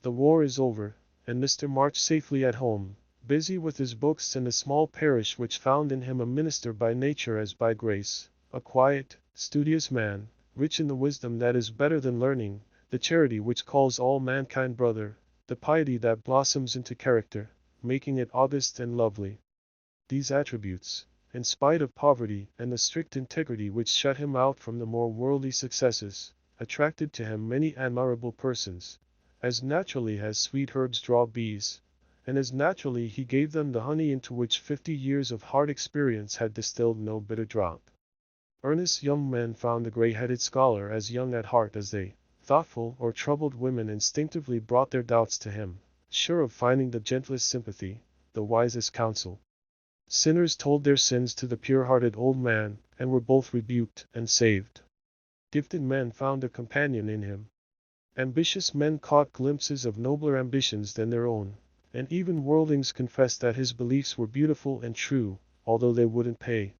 The war is over, and Mr. March safely at home, busy with his books and the small parish which found in him a minister by nature as by grace, a quiet, studious man, rich in the wisdom that is better than learning, the charity which calls all mankind brother, the piety that blossoms into character, making it august and lovely. These attributes, in spite of poverty and the strict integrity which shut him out from the more worldly successes, attracted to him many admirable persons, as naturally as sweet herbs draw bees, and as naturally he gave them the honey into which 50 years of hard experience had distilled no bitter drop. Earnest young men found the gray-headed scholar as young at heart as they. Thoughtful or troubled women instinctively brought their doubts to him, sure of finding the gentlest sympathy, the wisest counsel. Sinners told their sins to the pure-hearted old man, and were both rebuked and saved. Gifted men found a companion in him. Ambitious men caught glimpses of nobler ambitions than their own, and even worldlings confessed that his beliefs were beautiful and true, although they wouldn't pay.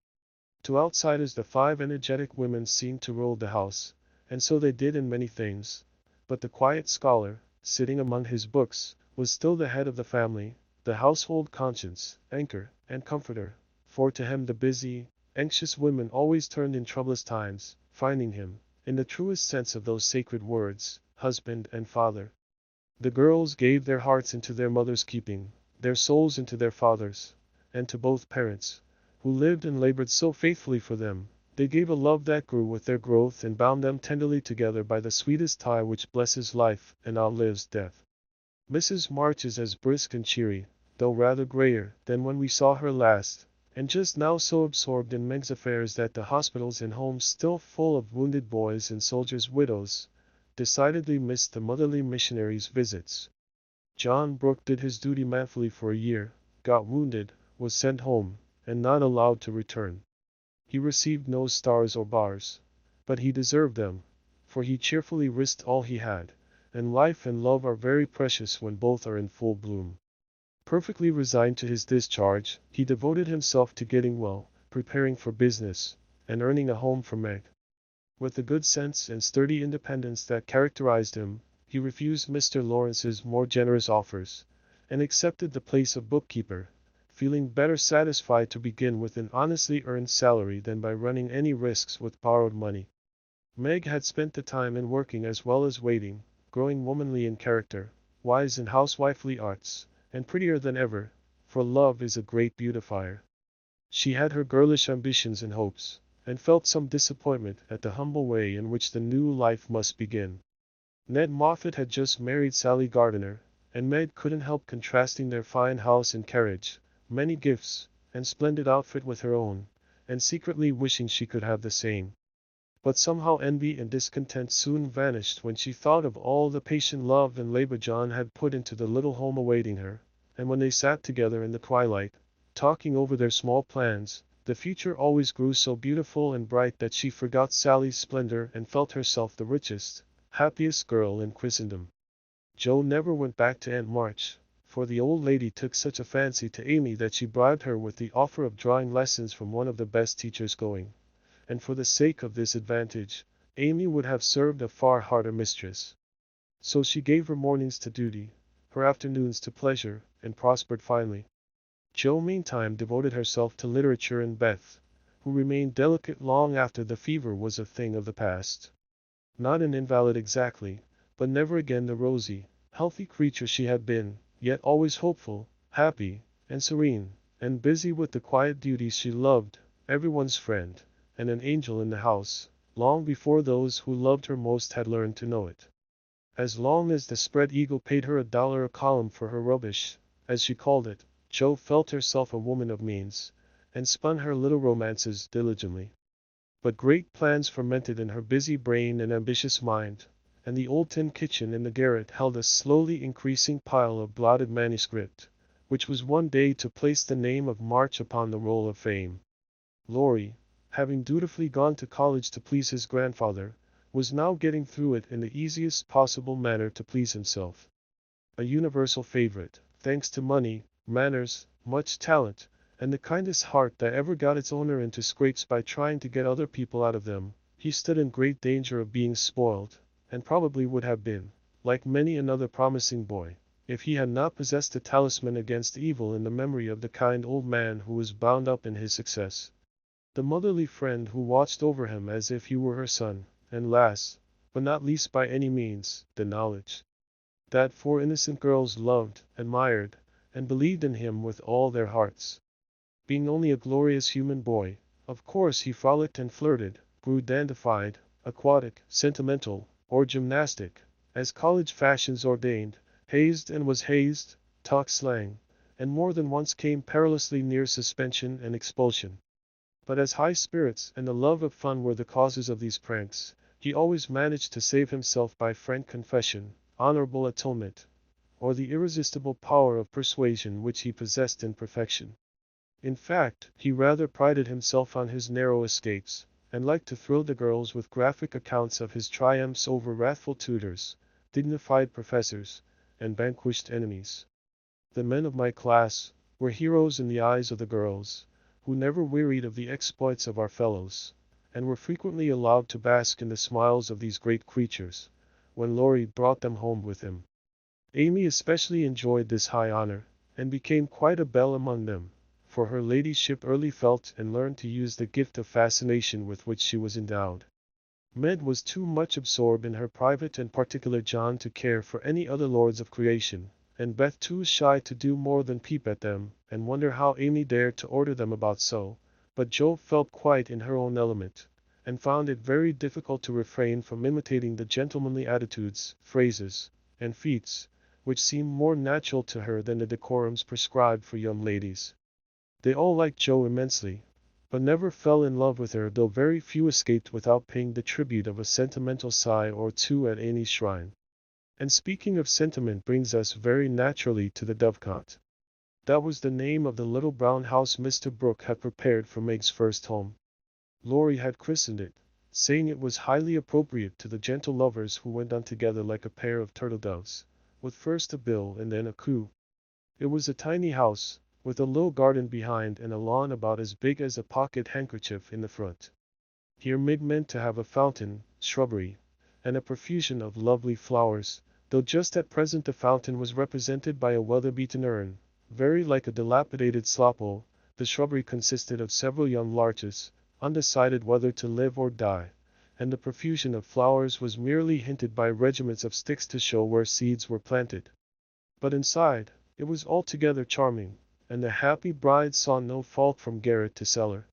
To outsiders the 5 energetic women seemed to rule the house, and so they did in many things, but the quiet scholar, sitting among his books, was still the head of the family, the household conscience, anchor, and comforter, for to him the busy, anxious women always turned in troublous times, finding him, in the truest sense of those sacred words, husband and father. The girls gave their hearts into their mother's keeping, their souls into their father's, and to both parents, who lived and labored so faithfully for them, they gave a love that grew with their growth and bound them tenderly together by the sweetest tie which blesses life and outlives death. Mrs. March is as brisk and cheery, though rather grayer, than when we saw her last, and just now so absorbed in Meg's affairs that the hospitals and homes still full of wounded boys and soldiers' widows, decidedly missed the motherly missionaries' visits. John Brooke did his duty manfully for a year, got wounded, was sent home, and not allowed to return. He received no stars or bars, but he deserved them, for he cheerfully risked all he had, and life and love are very precious when both are in full bloom. Perfectly resigned to his discharge, he devoted himself to getting well, preparing for business, and earning a home for Meg. With the good sense and sturdy independence that characterized him, he refused Mr. Lawrence's more generous offers, and accepted the place of bookkeeper, feeling better satisfied to begin with an honestly earned salary than by running any risks with borrowed money. Meg had spent the time in working as well as waiting, growing womanly in character, wise in housewifely arts, and prettier than ever, for love is a great beautifier. She had her girlish ambitions and hopes, and felt some disappointment at the humble way in which the new life must begin. Ned Moffat had just married Sally Gardiner, and Meg couldn't help contrasting their fine house and carriage, many gifts, and splendid outfit with her own, and secretly wishing she could have the same. But somehow envy and discontent soon vanished when she thought of all the patient love and labor John had put into the little home awaiting her, and when they sat together in the twilight, talking over their small plans, the future always grew so beautiful and bright that she forgot Sally's splendor and felt herself the richest, happiest girl in Christendom. Jo never went back to Aunt March, for the old lady took such a fancy to Amy that she bribed her with the offer of drawing lessons from one of the best teachers going, and for the sake of this advantage, Amy would have served a far harder mistress. So she gave her mornings to duty, her afternoons to pleasure, and prospered finely. Jo meantime devoted herself to literature and Beth, who remained delicate long after the fever was a thing of the past. Not an invalid exactly, but never again the rosy, healthy creature she had been, yet always hopeful, happy, and serene, and busy with the quiet duties she loved, everyone's friend, and an angel in the house, long before those who loved her most had learned to know it. As long as the Spread Eagle paid her $1 a column for her rubbish, as she called it, Jo felt herself a woman of means, and spun her little romances diligently. But great plans fermented in her busy brain and ambitious mind, and the old tin kitchen in the garret held a slowly increasing pile of blotted manuscript, which was one day to place the name of March upon the roll of fame. Laurie, having dutifully gone to college to please his grandfather, was now getting through it in the easiest possible manner to please himself. A universal favorite, thanks to money, manners, much talent, and the kindest heart that ever got its owner into scrapes by trying to get other people out of them, he stood in great danger of being spoiled, and probably would have been, like many another promising boy, if he had not possessed a talisman against evil in the memory of the kind old man who was bound up in his success. The motherly friend who watched over him as if he were her son, and last, but not least by any means, the knowledge that 4 innocent girls loved, admired, and believed in him with all their hearts. Being only a glorious human boy, of course he frolicked and flirted, grew dandified, aquatic, sentimental, or gymnastic, as college fashions ordained, hazed and was hazed, talked slang, and more than once came perilously near suspension and expulsion. But as high spirits and the love of fun were the causes of these pranks, he always managed to save himself by frank confession, honorable atonement, or the irresistible power of persuasion which he possessed in perfection. In fact, he rather prided himself on his narrow escapes, and liked to thrill the girls with graphic accounts of his triumphs over wrathful tutors, dignified professors, and vanquished enemies. The men of my class were heroes in the eyes of the girls, who never wearied of the exploits of our fellows, and were frequently allowed to bask in the smiles of these great creatures, when Laurie brought them home with him. Amy especially enjoyed this high honor, and became quite a belle among them, for her ladyship early felt and learned to use the gift of fascination with which she was endowed. Med was too much absorbed in her private and particular John to care for any other lords of creation, and Beth too shy to do more than peep at them, and wonder how Amy dared to order them about so, but Jo felt quite in her own element, and found it very difficult to refrain from imitating the gentlemanly attitudes, phrases, and feats, which seemed more natural to her than the decorums prescribed for young ladies. They all liked Jo immensely, but never fell in love with her, though very few escaped without paying the tribute of a sentimental sigh or two at Amy's shrine. And speaking of sentiment brings us very naturally to the Dovecot. That was the name of the little brown house Mr. Brooke had prepared for Meg's first home. Laurie had christened it, saying it was highly appropriate to the gentle lovers who went on together like a pair of turtle doves, with first a bill and then a coo. It was a tiny house, with a little garden behind and a lawn about as big as a pocket handkerchief in the front. Here Meg meant to have a fountain, shrubbery, and a profusion of lovely flowers, though just at present the fountain was represented by a weather-beaten urn, very like a dilapidated slop-hole. The shrubbery consisted of several young larches, undecided whether to live or die, and the profusion of flowers was merely hinted by regiments of sticks to show where seeds were planted. But inside, it was altogether charming, and the happy bride saw no fault from garret to cellar.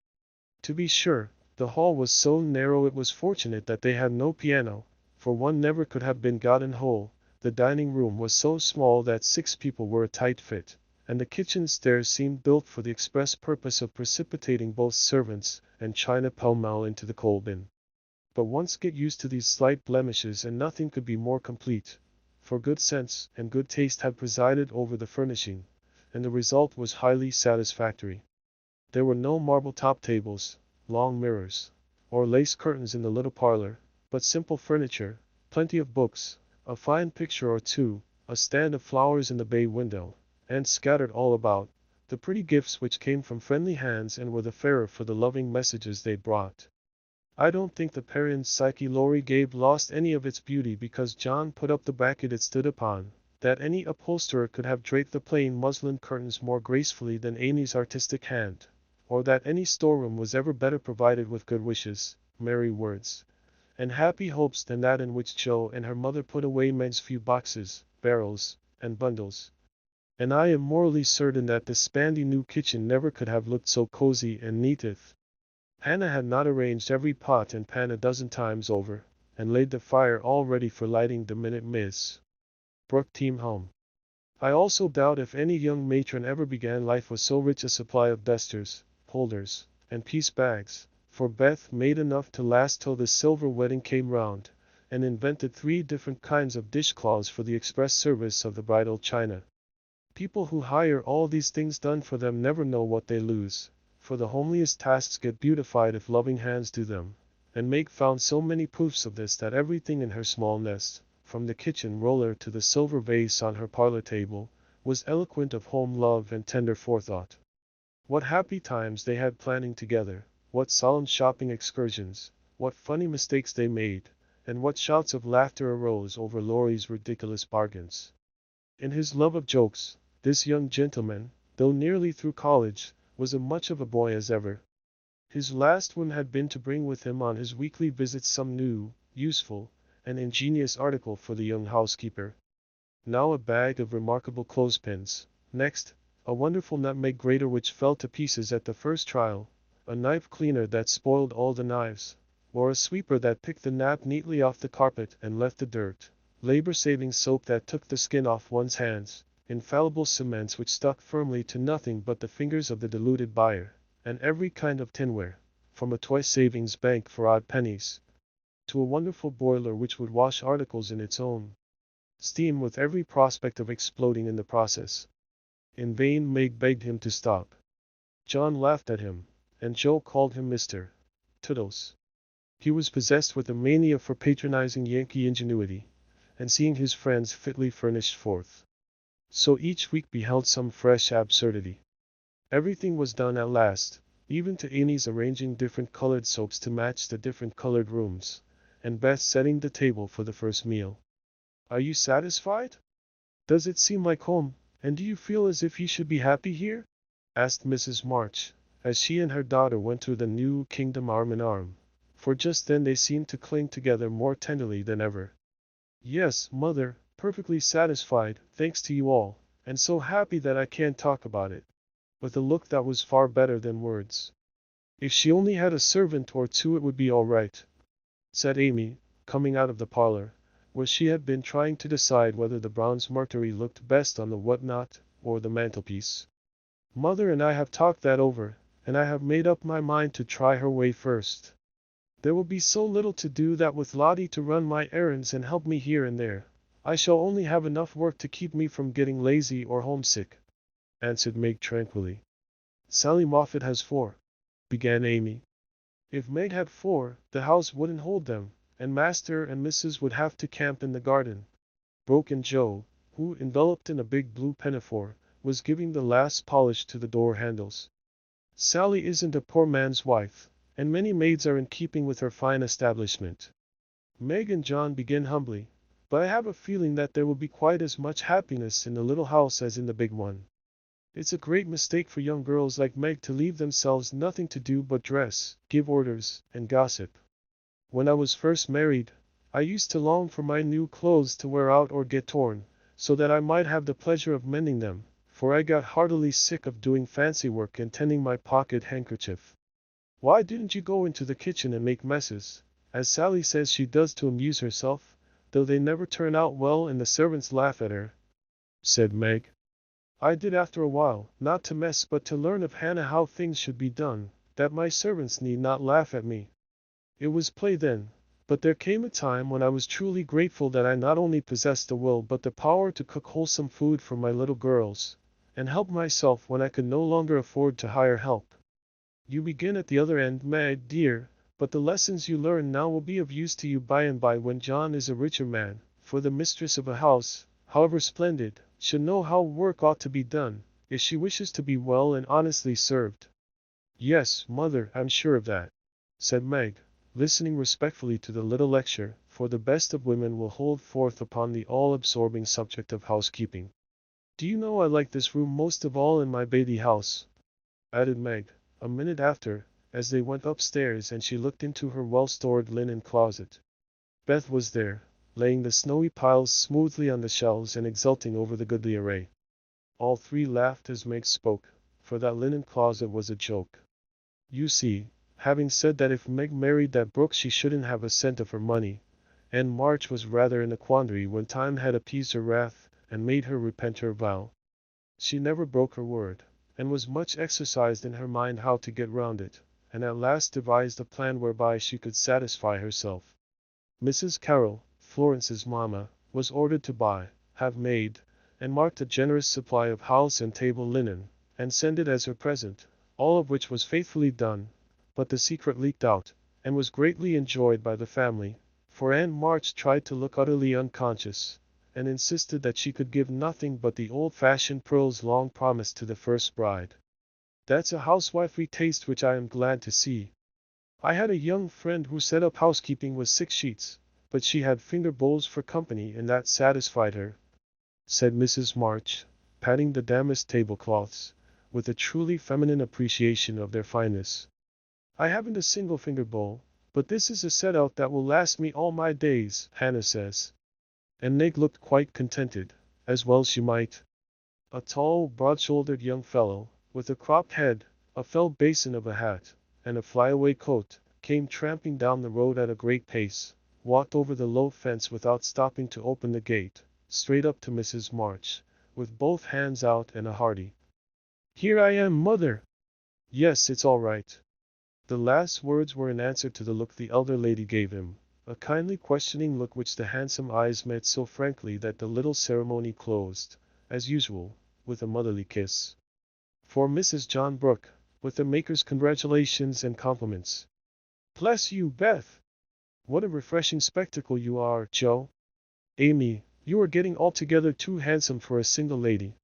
To be sure, the hall was so narrow it was fortunate that they had no piano, for one never could have been gotten whole. The dining room was so small that 6 people were a tight fit, and the kitchen stairs seemed built for the express purpose of precipitating both servants and china pell-mell into the coal bin. But once get used to these slight blemishes and nothing could be more complete, for good sense and good taste had presided over the furnishing, and the result was highly satisfactory. There were no marble-top tables, long mirrors, or lace curtains in the little parlor, but simple furniture, plenty of books, a fine picture or two, a stand of flowers in the bay window, and scattered all about, the pretty gifts which came from friendly hands and were the fairer for the loving messages they brought. I don't think the Parian Psyche Laurie gave lost any of its beauty because John put up the bracket it stood upon, that any upholsterer could have draped the plain muslin curtains more gracefully than Amy's artistic hand, or that any storeroom was ever better provided with good wishes, merry words, and happy hopes than that in which Joe and her mother put away Meg's few boxes, barrels, and bundles. And I am morally certain that the spandy new kitchen never could have looked so cozy and neateth. Hannah had not arranged every pot and pan a dozen times over, and laid the fire all ready for lighting the minute Miss Brooke came home. I also doubt if any young matron ever began life with so rich a supply of dusters, holders, and piece bags, for Beth made enough to last till the silver wedding came round, and invented 3 different kinds of dishcloths for the express service of the bridal china. People who hire all these things done for them never know what they lose, for the homeliest tasks get beautified if loving hands do them, and Meg found so many proofs of this that everything in her small nest, from the kitchen roller to the silver vase on her parlor table, was eloquent of home love and tender forethought. What happy times they had planning together, what solemn shopping excursions, what funny mistakes they made, and what shouts of laughter arose over Laurie's ridiculous bargains. In his love of jokes, this young gentleman, though nearly through college, was as much of a boy as ever. His last whim had been to bring with him on his weekly visits some new, useful, and ingenious article for the young housekeeper. Now a bag of remarkable clothespins, next, a wonderful nutmeg grater which fell to pieces at the first trial, a knife cleaner that spoiled all the knives, or a sweeper that picked the nap neatly off the carpet and left the dirt, labor-saving soap that took the skin off one's hands, infallible cements which stuck firmly to nothing but the fingers of the deluded buyer, and every kind of tinware, from a toy savings bank for odd pennies, to a wonderful boiler which would wash articles in its own steam with every prospect of exploding in the process. In vain Meg begged him to stop. John laughed at him, and Joe called him Mr. Toodles. He was possessed with a mania for patronizing Yankee ingenuity, and seeing his friends fitly furnished forth. So each week beheld some fresh absurdity. Everything was done at last, even to Amy's arranging different colored soaps to match the different colored rooms, and Beth setting the table for the first meal. Are you satisfied? Does it seem like home, and do you feel as if you should be happy here? Asked Mrs. March, as she and her daughter went through the new kingdom arm in arm, for just then they seemed to cling together more tenderly than ever. Yes, mother, perfectly satisfied, thanks to you all, and so happy that I can't talk about it. With a look that was far better than words. If she only had a servant or 2 it would be all right, said Amy, coming out of the parlor, where she had been trying to decide whether the bronze Mercury looked best on the whatnot, or the mantelpiece. Mother and I have talked that over, and I have made up my mind to try her way first. There will be so little to do that with Lottie to run my errands and help me here and there, I shall only have enough work to keep me from getting lazy or homesick, answered Meg tranquilly. Sally Moffat has 4, began Amy. If Meg had 4, the house wouldn't hold them, and Master and Mrs. would have to camp in the garden, broke in Joe, who, enveloped in a big blue pinafore, was giving the last polish to the door handles. Sally isn't a poor man's wife, and many maids are in keeping with her fine establishment. Meg and John begin humbly, but I have a feeling that there will be quite as much happiness in the little house as in the big one. It's a great mistake for young girls like Meg to leave themselves nothing to do but dress, give orders, and gossip. When I was first married, I used to long for my new clothes to wear out or get torn, so that I might have the pleasure of mending them, for I got heartily sick of doing fancy work and tending my pocket handkerchief. Why didn't you go into the kitchen and make messes, as Sally says she does to amuse herself, though they never turn out well and the servants laugh at her? Said Meg. I did after a while, not to mess but to learn of Hannah how things should be done, that my servants need not laugh at me. It was play then, but there came a time when I was truly grateful that I not only possessed the will but the power to cook wholesome food for my little girls, and help myself when I could no longer afford to hire help. You begin at the other end, Meg, dear, but the lessons you learn now will be of use to you by and by when John is a richer man, for the mistress of a house, however splendid, should know how work ought to be done, if she wishes to be well and honestly served. Yes, mother, I'm sure of that, said Meg, listening respectfully to the little lecture, for the best of women will hold forth upon the all-absorbing subject of housekeeping. "Do you know I like this room most of all in my baby house?" added Meg, a minute after, as they went upstairs and she looked into her well-stored linen closet. Beth was there, laying the snowy piles smoothly on the shelves and exulting over the goodly array. All three laughed as Meg spoke, for that linen closet was a joke. You see, having said that if Meg married that Brooks she shouldn't have a cent of her money, and March was rather in a quandary when time had appeased her wrath and made her repent her vow. She never broke her word, and was much exercised in her mind how to get round it, and at last devised a plan whereby she could satisfy herself. Mrs. Carroll, Florence's mamma, was ordered to buy, have made, and marked a generous supply of house and table linen, and send it as her present, all of which was faithfully done, but the secret leaked out, and was greatly enjoyed by the family, for Aunt March tried to look utterly unconscious, and insisted that she could give nothing but the old-fashioned pearls long promised to the first bride. That's a housewifely taste which I am glad to see. I had a young friend who set up housekeeping with 6 sheets, but she had finger bowls for company and that satisfied her," said Mrs. March, patting the damask tablecloths, with a truly feminine appreciation of their fineness. "I haven't a single finger bowl, but this is a set-out that will last me all my days, Hannah says." And Meg looked quite contented, as well she might. A tall, broad-shouldered young fellow, with a cropped head, a felt basin of a hat, and a flyaway coat, came tramping down the road at a great pace, walked over the low fence without stopping to open the gate, straight up to Mrs. March, with both hands out and a hearty, "Here I am, mother!" "Yes, it's all right." The last words were in answer to the look the elder lady gave him, a kindly questioning look which the handsome eyes met so frankly that the little ceremony closed, as usual, with a motherly kiss. For Mrs. John Brooke, with the maker's congratulations and compliments. "Bless you, Beth! What a refreshing spectacle you are, Joe! Amy, you are getting altogether too handsome for a single lady."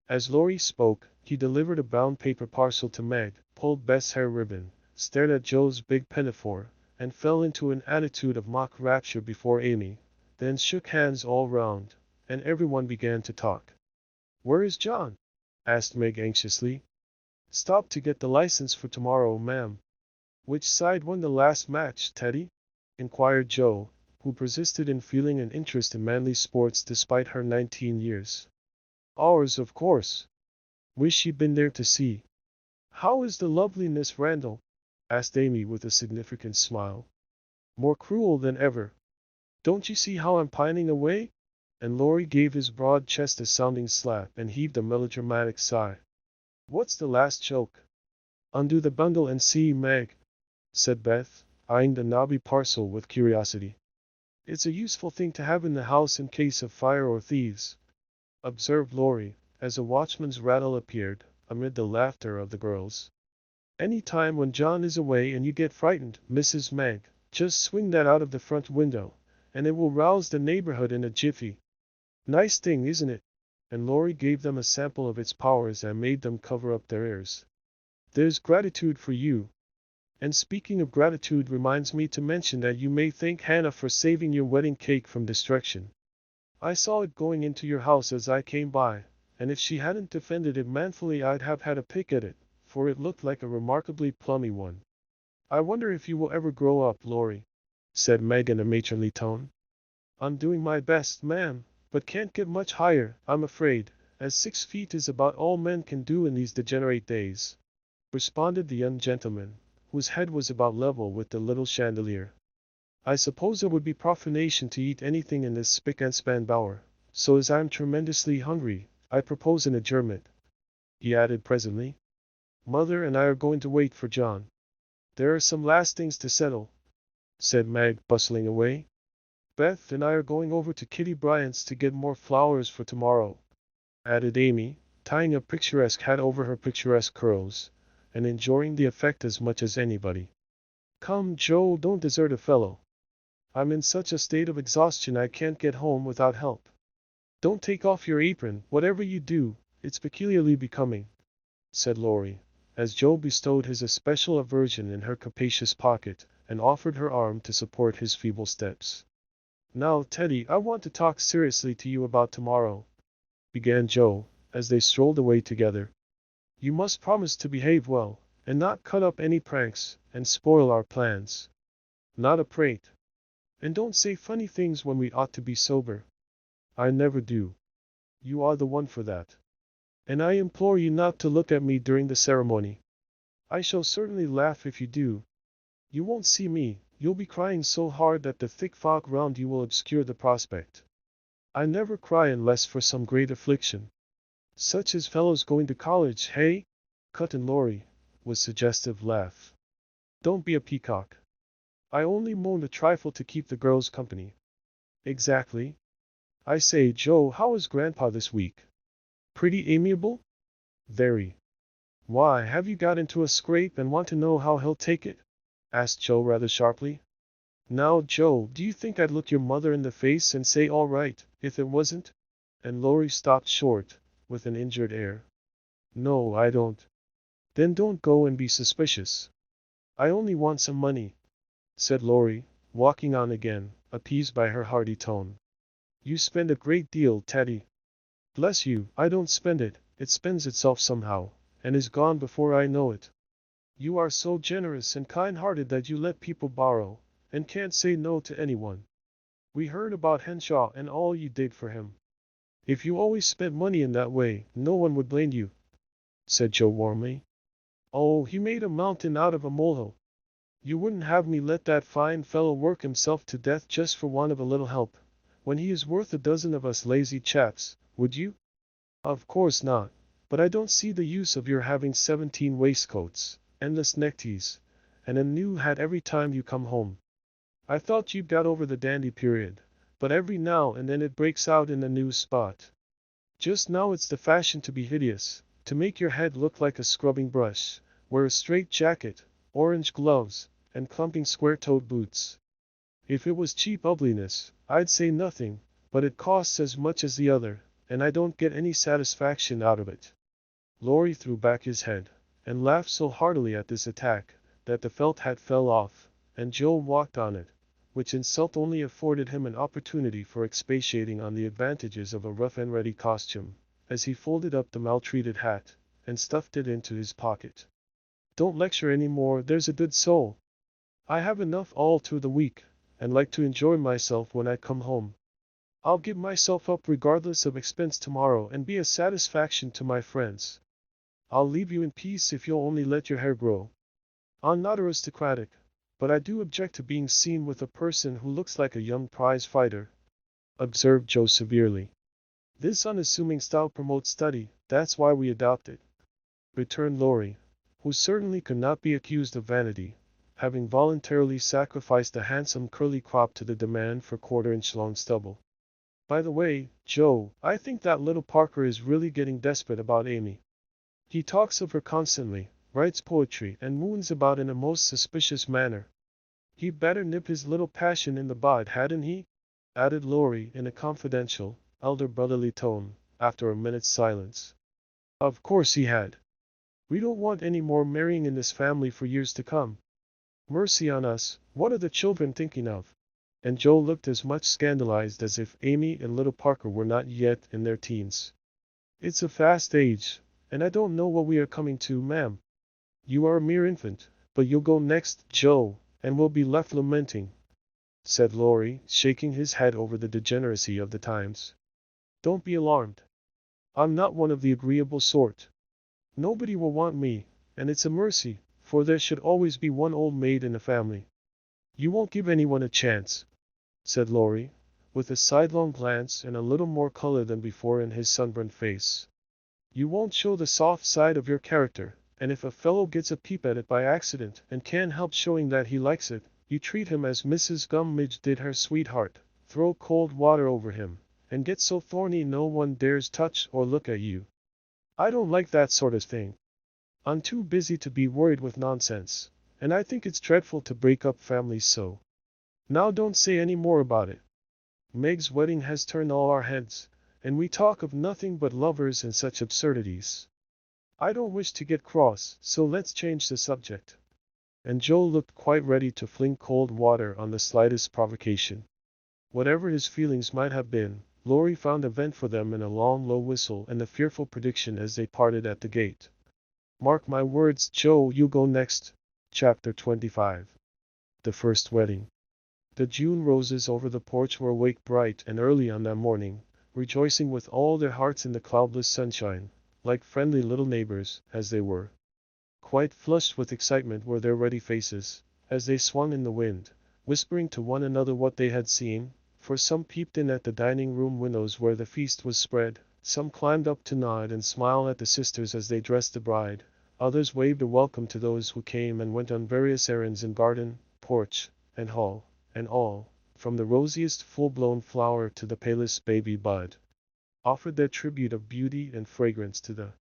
As Laurie spoke, he delivered a brown paper parcel to Meg, pulled Beth's hair ribbon, stared at Joe's big pinafore, and fell into an attitude of mock rapture before Amy, then shook hands all round, and everyone began to talk. "Where is John?" asked Meg anxiously. "Stopped to get the license for tomorrow, ma'am." "Which side won the last match, Teddy?" inquired Joe, who persisted in feeling an interest in manly sports despite her 19 years. "Ours, of course. Wish you'd been there to see." "How is the lovely Miss Randall?" asked Amy with a significant smile. "More cruel than ever. Don't you see how I'm pining away?" And Laurie gave his broad chest a sounding slap and heaved a melodramatic sigh. "What's the last joke?" "Undo the bundle and see, Meg," said Beth, eyeing the knobby parcel with curiosity. "It's a useful thing to have in the house in case of fire or thieves," observed Laurie, as a watchman's rattle appeared, amid the laughter of the girls. "Any time when John is away and you get frightened, Mrs. Meg, just swing that out of the front window, and it will rouse the neighborhood in a jiffy. Nice thing, isn't it?" And Laurie gave them a sample of its powers and made them cover up their ears. "There's gratitude for you. And speaking of gratitude reminds me to mention that you may thank Hannah for saving your wedding cake from destruction. I saw it going into your house as I came by, and if she hadn't defended it manfully I'd have had a pick at it, for it looked like a remarkably plummy one. I wonder if you will ever grow up, Laurie," said Meg in a matronly tone. "I'm doing my best, ma'am, but can't get much higher, I'm afraid, as 6 feet is about all men can do in these degenerate days," responded the young gentleman, whose head was about level with the little chandelier. "I suppose it would be profanation to eat anything in this spick-and-span bower, so as I'm tremendously hungry, I propose an adjournment," he added presently. "Mother and I are going to wait for John. There are some last things to settle," said Meg, bustling away. "Beth and I are going over to Kitty Bryant's to get more flowers for tomorrow," added Amy, tying a picturesque hat over her picturesque curls, and enjoying the effect as much as anybody. "Come, Joe, don't desert a fellow. I'm in such a state of exhaustion I can't get home without help. Don't take off your apron, whatever you do, it's peculiarly becoming," said Laurie, as Joe bestowed his especial aversion in her capacious pocket, and offered her arm to support his feeble steps. "Now, Teddy, I want to talk seriously to you about tomorrow," began Joe, as they strolled away together. "You must promise to behave well, and not cut up any pranks, and spoil our plans. Not a prate. And don't say funny things when we ought to be sober." "I never do. You are the one for that. And I implore you not to look at me during the ceremony." "I shall certainly laugh if you do. You won't see me, you'll be crying so hard that the thick fog round you will obscure the prospect." "I never cry unless for some great affliction. Such as fellows going to college, hey?" cut in Laurie, with suggestive laugh. "Don't be a peacock. I only moaned a trifle to keep the girls company." "Exactly. I say, Joe, how is Grandpa this week? Pretty amiable?" "Very." "Why, have you got into a scrape and want to know how he'll take it?" asked Joe rather sharply. "Now, Joe, do you think I'd look your mother in the face and say all right, if it wasn't?" And Laurie stopped short, with an injured air. "No, I don't." "Then don't go and be suspicious. I only want some money," said Laurie, walking on again, appeased by her hearty tone. "You spend a great deal, Teddy." "Bless you, I don't spend it, it spends itself somehow, and is gone before I know it. You are so generous and kind-hearted that you let people borrow, and can't say no to anyone. We heard about Henshaw and all you did for him. If you always spent money in that way, no one would blame you," said Joe warmly. "Oh, he made a mountain out of a molehill. You wouldn't have me let that fine fellow work himself to death just for want of a little help, when he is worth a dozen of us lazy chaps, would you?" "Of course not, but I don't see the use of your having 17 waistcoats, endless neckties, and a new hat every time you come home. I thought you'd got over the dandy period, but every now and then it breaks out in a new spot. Just now it's the fashion to be hideous, to make your head look like a scrubbing brush, wear a straight jacket, orange gloves, and clumping square-toed boots. If it was cheap ugliness, I'd say nothing, but it costs as much as the other, and I don't get any satisfaction out of it." Laurie threw back his head, and laughed so heartily at this attack, that the felt hat fell off, and Joe walked on it, which insult only afforded him an opportunity for expatiating on the advantages of a rough-and-ready costume, as he folded up the maltreated hat, and stuffed it into his pocket. "Don't lecture any more, there's a good soul. I have enough all through the week, and like to enjoy myself when I come home. I'll give myself up regardless of expense tomorrow and be a satisfaction to my friends. I'll leave you in peace if you'll only let your hair grow. I'm not aristocratic, but I do object to being seen with a person who looks like a young prize fighter," observed Joe severely. "This unassuming style promotes study, that's why we adopt it," returned Laurie, who certainly could not be accused of vanity, having voluntarily sacrificed a handsome curly crop to the demand for quarter-inch long stubble. "By the way, Joe, I think that little Parker is really getting desperate about Amy. He talks of her constantly, writes poetry, and moons about in a most suspicious manner. He'd better nip his little passion in the bud, hadn't he?" added Laurie in a confidential, elder brotherly tone, after a minute's silence. "Of course he had. We don't want any more marrying in this family for years to come. Mercy on us, what are the children thinking of?" And Joe looked as much scandalized as if Amy and little Parker were not yet in their teens. "It's a fast age, and I don't know what we are coming to, ma'am. You are a mere infant, but you'll go next, Joe, and we'll be left lamenting," said Laurie, shaking his head over the degeneracy of the times. "Don't be alarmed. I'm not one of the agreeable sort. Nobody will want me, and it's a mercy, for there should always be one old maid in a family." "You won't give anyone a chance," said Laurie, with a sidelong glance and a little more color than before in his sunburned face. "You won't show the soft side of your character, and if a fellow gets a peep at it by accident and can't help showing that he likes it, you treat him as Mrs. Gummidge did her sweetheart, throw cold water over him, and get so thorny no one dares touch or look at you. I don't like that sort of thing. I'm too busy to be worried with nonsense, and I think it's dreadful to break up families so. Now don't say any more about it. Meg's wedding has turned all our heads, and we talk of nothing but lovers and such absurdities. I don't wish to get cross, so let's change the subject." and Joe looked quite ready to fling cold water on the slightest provocation. Whatever his feelings might have been, Laurie found a vent for them in a long low whistle and a fearful prediction as they parted at the gate. "Mark my words, Joe, you go next." Chapter 25. The First Wedding. The June roses over the porch were awake bright and early on that morning, rejoicing with all their hearts in the cloudless sunshine, like friendly little neighbors, as they were. Quite flushed with excitement were their ruddy faces, as they swung in the wind, whispering to one another what they had seen, for some peeped in at the dining room windows where the feast was spread, some climbed up to nod and smile at the sisters as they dressed the bride, others waved a welcome to those who came and went on various errands in garden, porch, and hall, and all, from the rosiest full-blown flower to the palest baby bud, offered their tribute of beauty and fragrance to the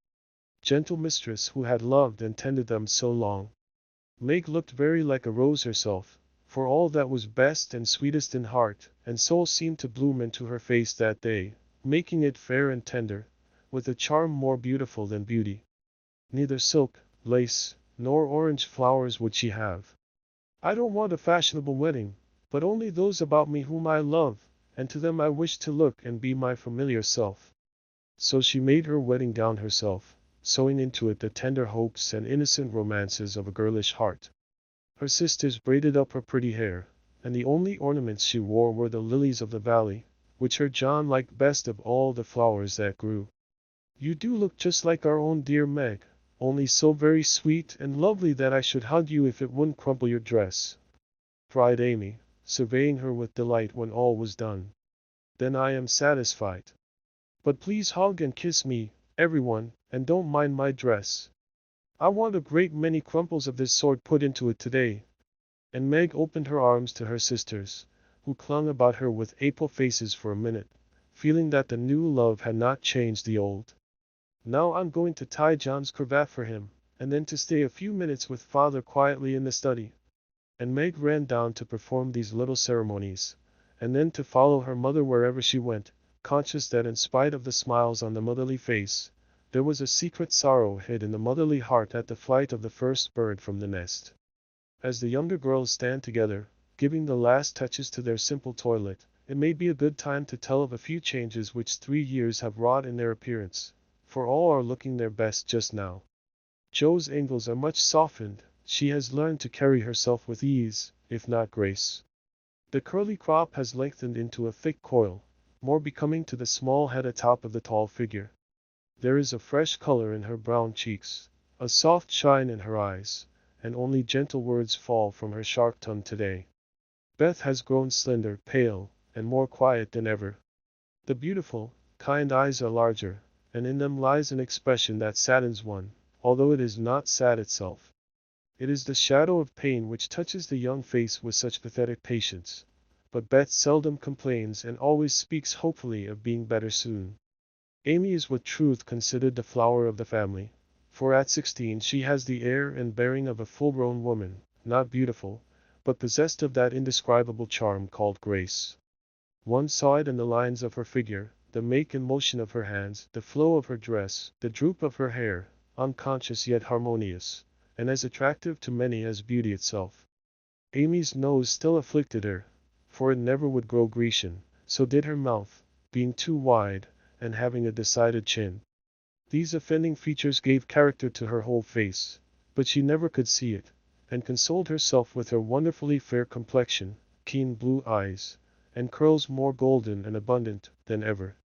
gentle mistress who had loved and tended them so long. Meg looked very like a rose herself, for all that was best and sweetest in heart and soul seemed to bloom into her face that day, making it fair and tender, with a charm more beautiful than beauty. Neither silk, lace, nor orange flowers would she have. "I don't want a fashionable wedding, but only those about me whom I love, and to them I wish to look and be my familiar self." So she made her wedding gown herself, sewing into it the tender hopes and innocent romances of a girlish heart. Her sisters braided up her pretty hair, and the only ornaments she wore were the lilies of the valley, which her John liked best of all the flowers that grew. "You do look just like our own dear Meg, only so very sweet and lovely that I should hug you if it wouldn't crumple your dress," cried Amy, surveying her with delight when all was done. "Then I am satisfied. But please hug and kiss me, everyone, and don't mind my dress. I want a great many crumples of this sort put into it today." And Meg opened her arms to her sisters, who clung about her with April faces for a minute, feeling that the new love had not changed the old. "Now I'm going to tie John's cravat for him, and then to stay a few minutes with father quietly in the study." And Meg ran down to perform these little ceremonies, and then to follow her mother wherever she went, conscious that in spite of the smiles on the motherly face, there was a secret sorrow hid in the motherly heart at the flight of the first bird from the nest. As the younger girls stand together, giving the last touches to their simple toilet, it may be a good time to tell of a few changes which 3 years have wrought in their appearance, for all are looking their best just now. Jo's angles are much softened, she has learned to carry herself with ease, if not grace. The curly crop has lengthened into a thick coil, more becoming to the small head atop of the tall figure. There is a fresh color in her brown cheeks, a soft shine in her eyes, and only gentle words fall from her sharp tongue today. Beth has grown slender, pale, and more quiet than ever. The beautiful, kind eyes are larger, and in them lies an expression that saddens one, although it is not sad itself. It is the shadow of pain which touches the young face with such pathetic patience. But Beth seldom complains and always speaks hopefully of being better soon. Amy is with truth considered the flower of the family, for at 16 she has the air and bearing of a full-grown woman, not beautiful, but possessed of that indescribable charm called grace. One saw it in the lines of her figure, the make and motion of her hands, the flow of her dress, the droop of her hair, unconscious yet harmonious, and as attractive to many as beauty itself. Amy's nose still afflicted her, for it never would grow Grecian, so did her mouth, being too wide, and having a decided chin. These offending features gave character to her whole face, but she never could see it, and consoled herself with her wonderfully fair complexion, keen blue eyes, and curls more golden and abundant than ever.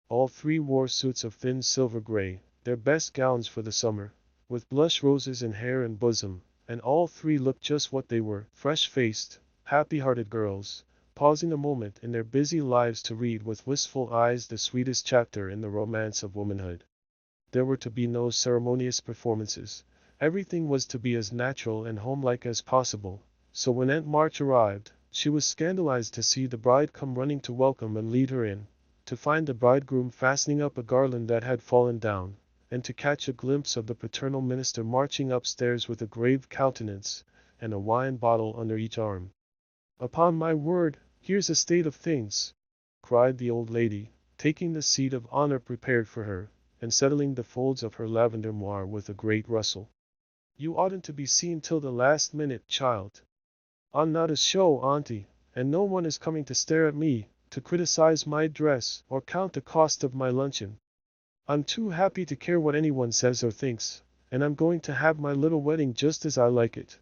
All three wore suits of thin silver gray, their best gowns for the summer, with blush roses in hair and bosom, and all three looked just what they were, fresh-faced, happy-hearted girls, pausing a moment in their busy lives to read with wistful eyes the sweetest chapter in the romance of womanhood. There were to be no ceremonious performances. Everything was to be as natural and homelike as possible, so when Aunt March arrived, she was scandalized to see the bride come running to welcome and lead her in, to find the bridegroom fastening up a garland that had fallen down, and to catch a glimpse of the paternal minister marching upstairs with a grave countenance, and a wine bottle under each arm. "Upon my word, here's a state of things!" cried the old lady, taking the seat of honor prepared for her, and settling the folds of her lavender moire with a great rustle. You oughtn't to be seen till the last minute, child. I'm not a show, auntie, and no one is coming to stare at me, to criticize my dress, or count the cost of my luncheon. I'm too happy to care what anyone says or thinks, and I'm going to have my little wedding just as I like it.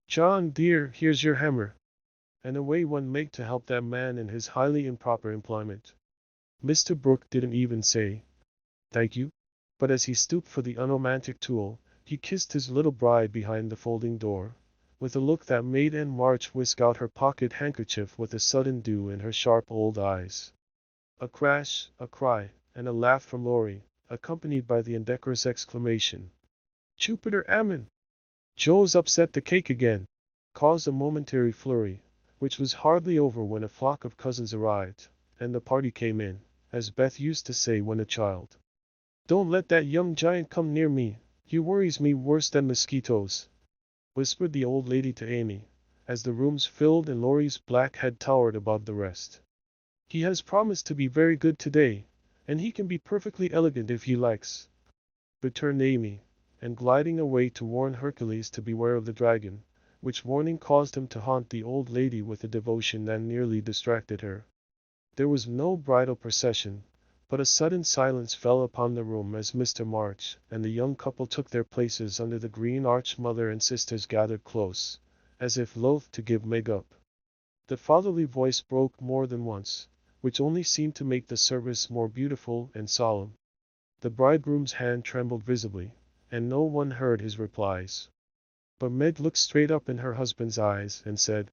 John, dear, here's your hammer. And away went Meg to help that man in his highly improper employment. Mr. Brooke didn't even say, "Thank you," but as he stooped for the unromantic tool, he kissed his little bride behind the folding door, with a look that made Aunt March whisk out her pocket handkerchief with a sudden dew in her sharp old eyes. A crash, a cry, and a laugh from Laurie, accompanied by the indecorous exclamation, "Jupiter Ammon! Joe's upset the cake again," caused a momentary flurry, which was hardly over when a flock of cousins arrived, and the party came in, as Beth used to say when a child. "Don't let that young giant come near me, he worries me worse than mosquitoes," whispered the old lady to Amy, as the rooms filled and Laurie's black head towered above the rest. "He has promised to be very good today, and he can be perfectly elegant if he likes," returned Amy, and gliding away to warn Hercules to beware of the dragon, which warning caused him to haunt the old lady with a devotion that nearly distracted her. There was no bridal procession, but a sudden silence fell upon the room as Mr. March and the young couple took their places under the green arch. Mother and sisters gathered close, as if loath to give Meg up. The fatherly voice broke more than once, which only seemed to make the service more beautiful and solemn. The bridegroom's hand trembled visibly, and no one heard his replies. But Meg looked straight up in her husband's eyes and said,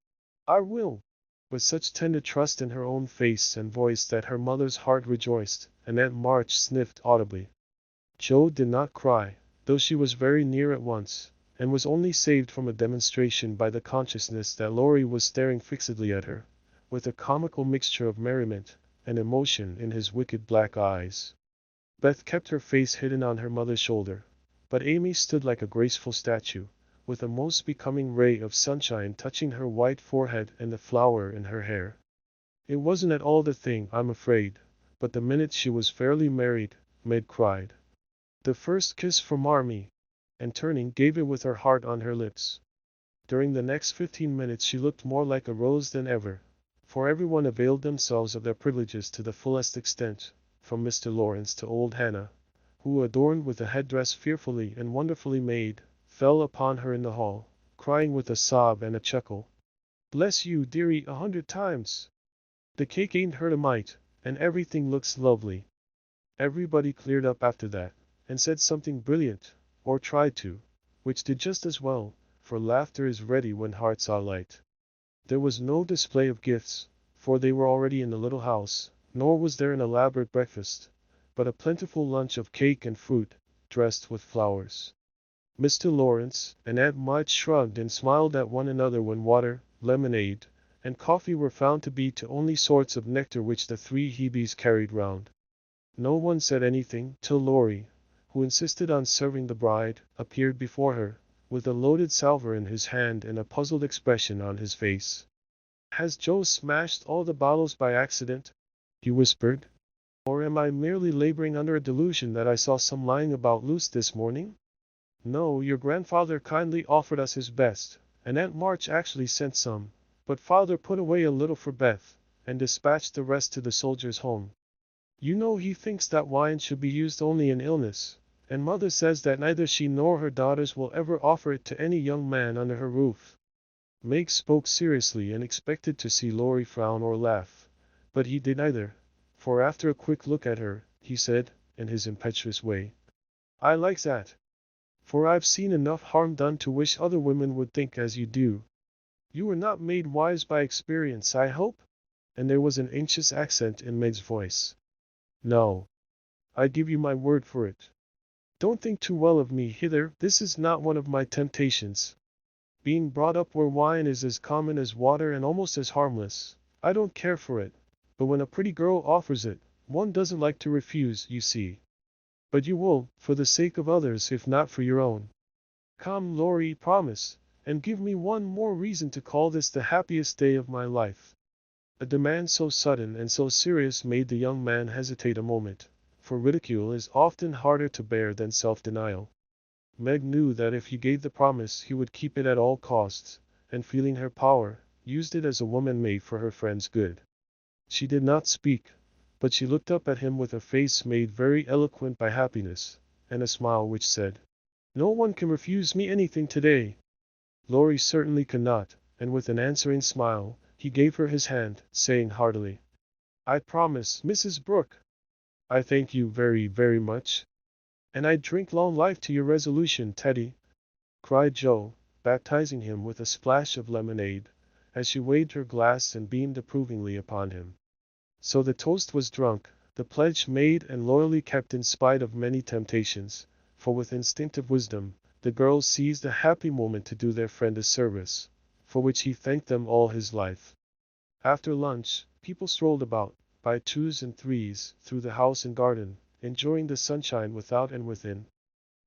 "I will," with such tender trust in her own face and voice that her mother's heart rejoiced, and Aunt March sniffed audibly. Joe did not cry, though she was very near at once, and was only saved from a demonstration by the consciousness that Laurie was staring fixedly at her, with a comical mixture of merriment and emotion in his wicked black eyes. Beth kept her face hidden on her mother's shoulder, but Amy stood like a graceful statue, with a most becoming ray of sunshine touching her white forehead and the flower in her hair. It wasn't at all the thing, I'm afraid, but the minute she was fairly married, Meg cried, "The first kiss for Marmee," and turning gave it with her heart on her lips. During the next 15 minutes she looked more like a rose than ever, for everyone availed themselves of their privileges to the fullest extent, from Mr. Laurence to old Hannah, who, adorned with a headdress fearfully and wonderfully made, fell upon her in the hall, crying with a sob and a chuckle, "Bless you, dearie, 100 times! The cake ain't hurt a mite, and everything looks lovely." Everybody cleared up after that, and said something brilliant, or tried to, which did just as well, for laughter is ready when hearts are light. There was no display of gifts, for they were already in the little house, nor was there an elaborate breakfast, but a plentiful lunch of cake and fruit, dressed with flowers. Mr. Laurence and Aunt March shrugged and smiled at one another when water, lemonade, and coffee were found to be the only sorts of nectar which the three Hebes carried round. No one said anything till Laurie, who insisted on serving the bride, appeared before her, with a loaded salver in his hand and a puzzled expression on his face. "Has Joe smashed all the bottles by accident?" he whispered. "Or am I merely laboring under a delusion that I saw some lying about loose this morning? No, your grandfather kindly offered us his best, and Aunt March actually sent some, but father put away a little for Beth, and dispatched the rest to the soldiers' home. You know he thinks that wine should be used only in illness, and mother says that neither she nor her daughters will ever offer it to any young man under her roof." Meg spoke seriously and expected to see Laurie frown or laugh, but he did neither, for after a quick look at her, he said, in his impetuous way, "I like that. For I've seen enough harm done to wish other women would think as you do. You were not made wise by experience, I hope?" And there was an anxious accent in Meg's voice. "No. I give you my word for it. Don't think too well of me hither, this is not one of my temptations. Being brought up where wine is as common as water and almost as harmless, I don't care for it, but when a pretty girl offers it, one doesn't like to refuse, you see. But you will, for the sake of others if not for your own. Come, Laurie, promise, and give me one more reason to call this the happiest day of my life." A demand so sudden and so serious made the young man hesitate a moment, for ridicule is often harder to bear than self-denial. Meg knew that if he gave the promise he would keep it at all costs, and feeling her power, used it as a woman may for her friend's good. She did not speak, but she looked up at him with a face made very eloquent by happiness, and a smile which said, "No one can refuse me anything today." Laurie certainly could not, and with an answering smile, he gave her his hand, saying heartily, "I promise, Mrs. Brooke." "I thank you very, very much. And I drink long life to your resolution, Teddy," cried Joe, baptizing him with a splash of lemonade, as she waved her glass and beamed approvingly upon him. So the toast was drunk, the pledge made and loyally kept in spite of many temptations, for with instinctive wisdom, the girls seized a happy moment to do their friend a service, for which he thanked them all his life. After lunch, people strolled about, by twos and threes, through the house and garden, enjoying the sunshine without and within.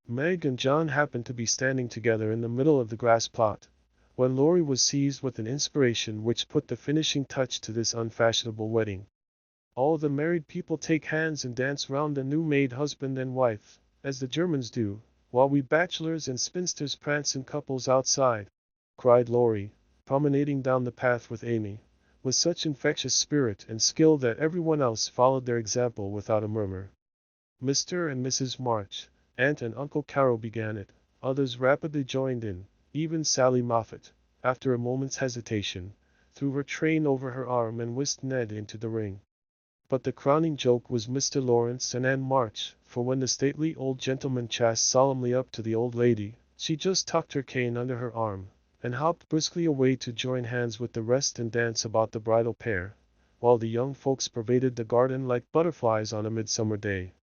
Meg and John happened to be standing together in the middle of the grass plot, when Laurie was seized with an inspiration which put the finishing touch to this unfashionable wedding. All the married people take hands and dance round the new-made husband and wife, as the Germans do, while we bachelors and spinsters prance in couples outside, cried Laurie, promenading down the path with Amy, with such infectious spirit and skill that everyone else followed their example without a murmur. Mr. and Mrs. March, Aunt and Uncle Carroll began it, others rapidly joined in, even Sally Moffat, after a moment's hesitation, threw her train over her arm and whisked Ned into the ring. But the crowning joke was Mr. Laurence and Anne March, for when the stately old gentleman chassed solemnly up to the old lady, she just tucked her cane under her arm, and hopped briskly away to join hands with the rest and dance about the bridal pair, while the young folks pervaded the garden like butterflies on a midsummer day.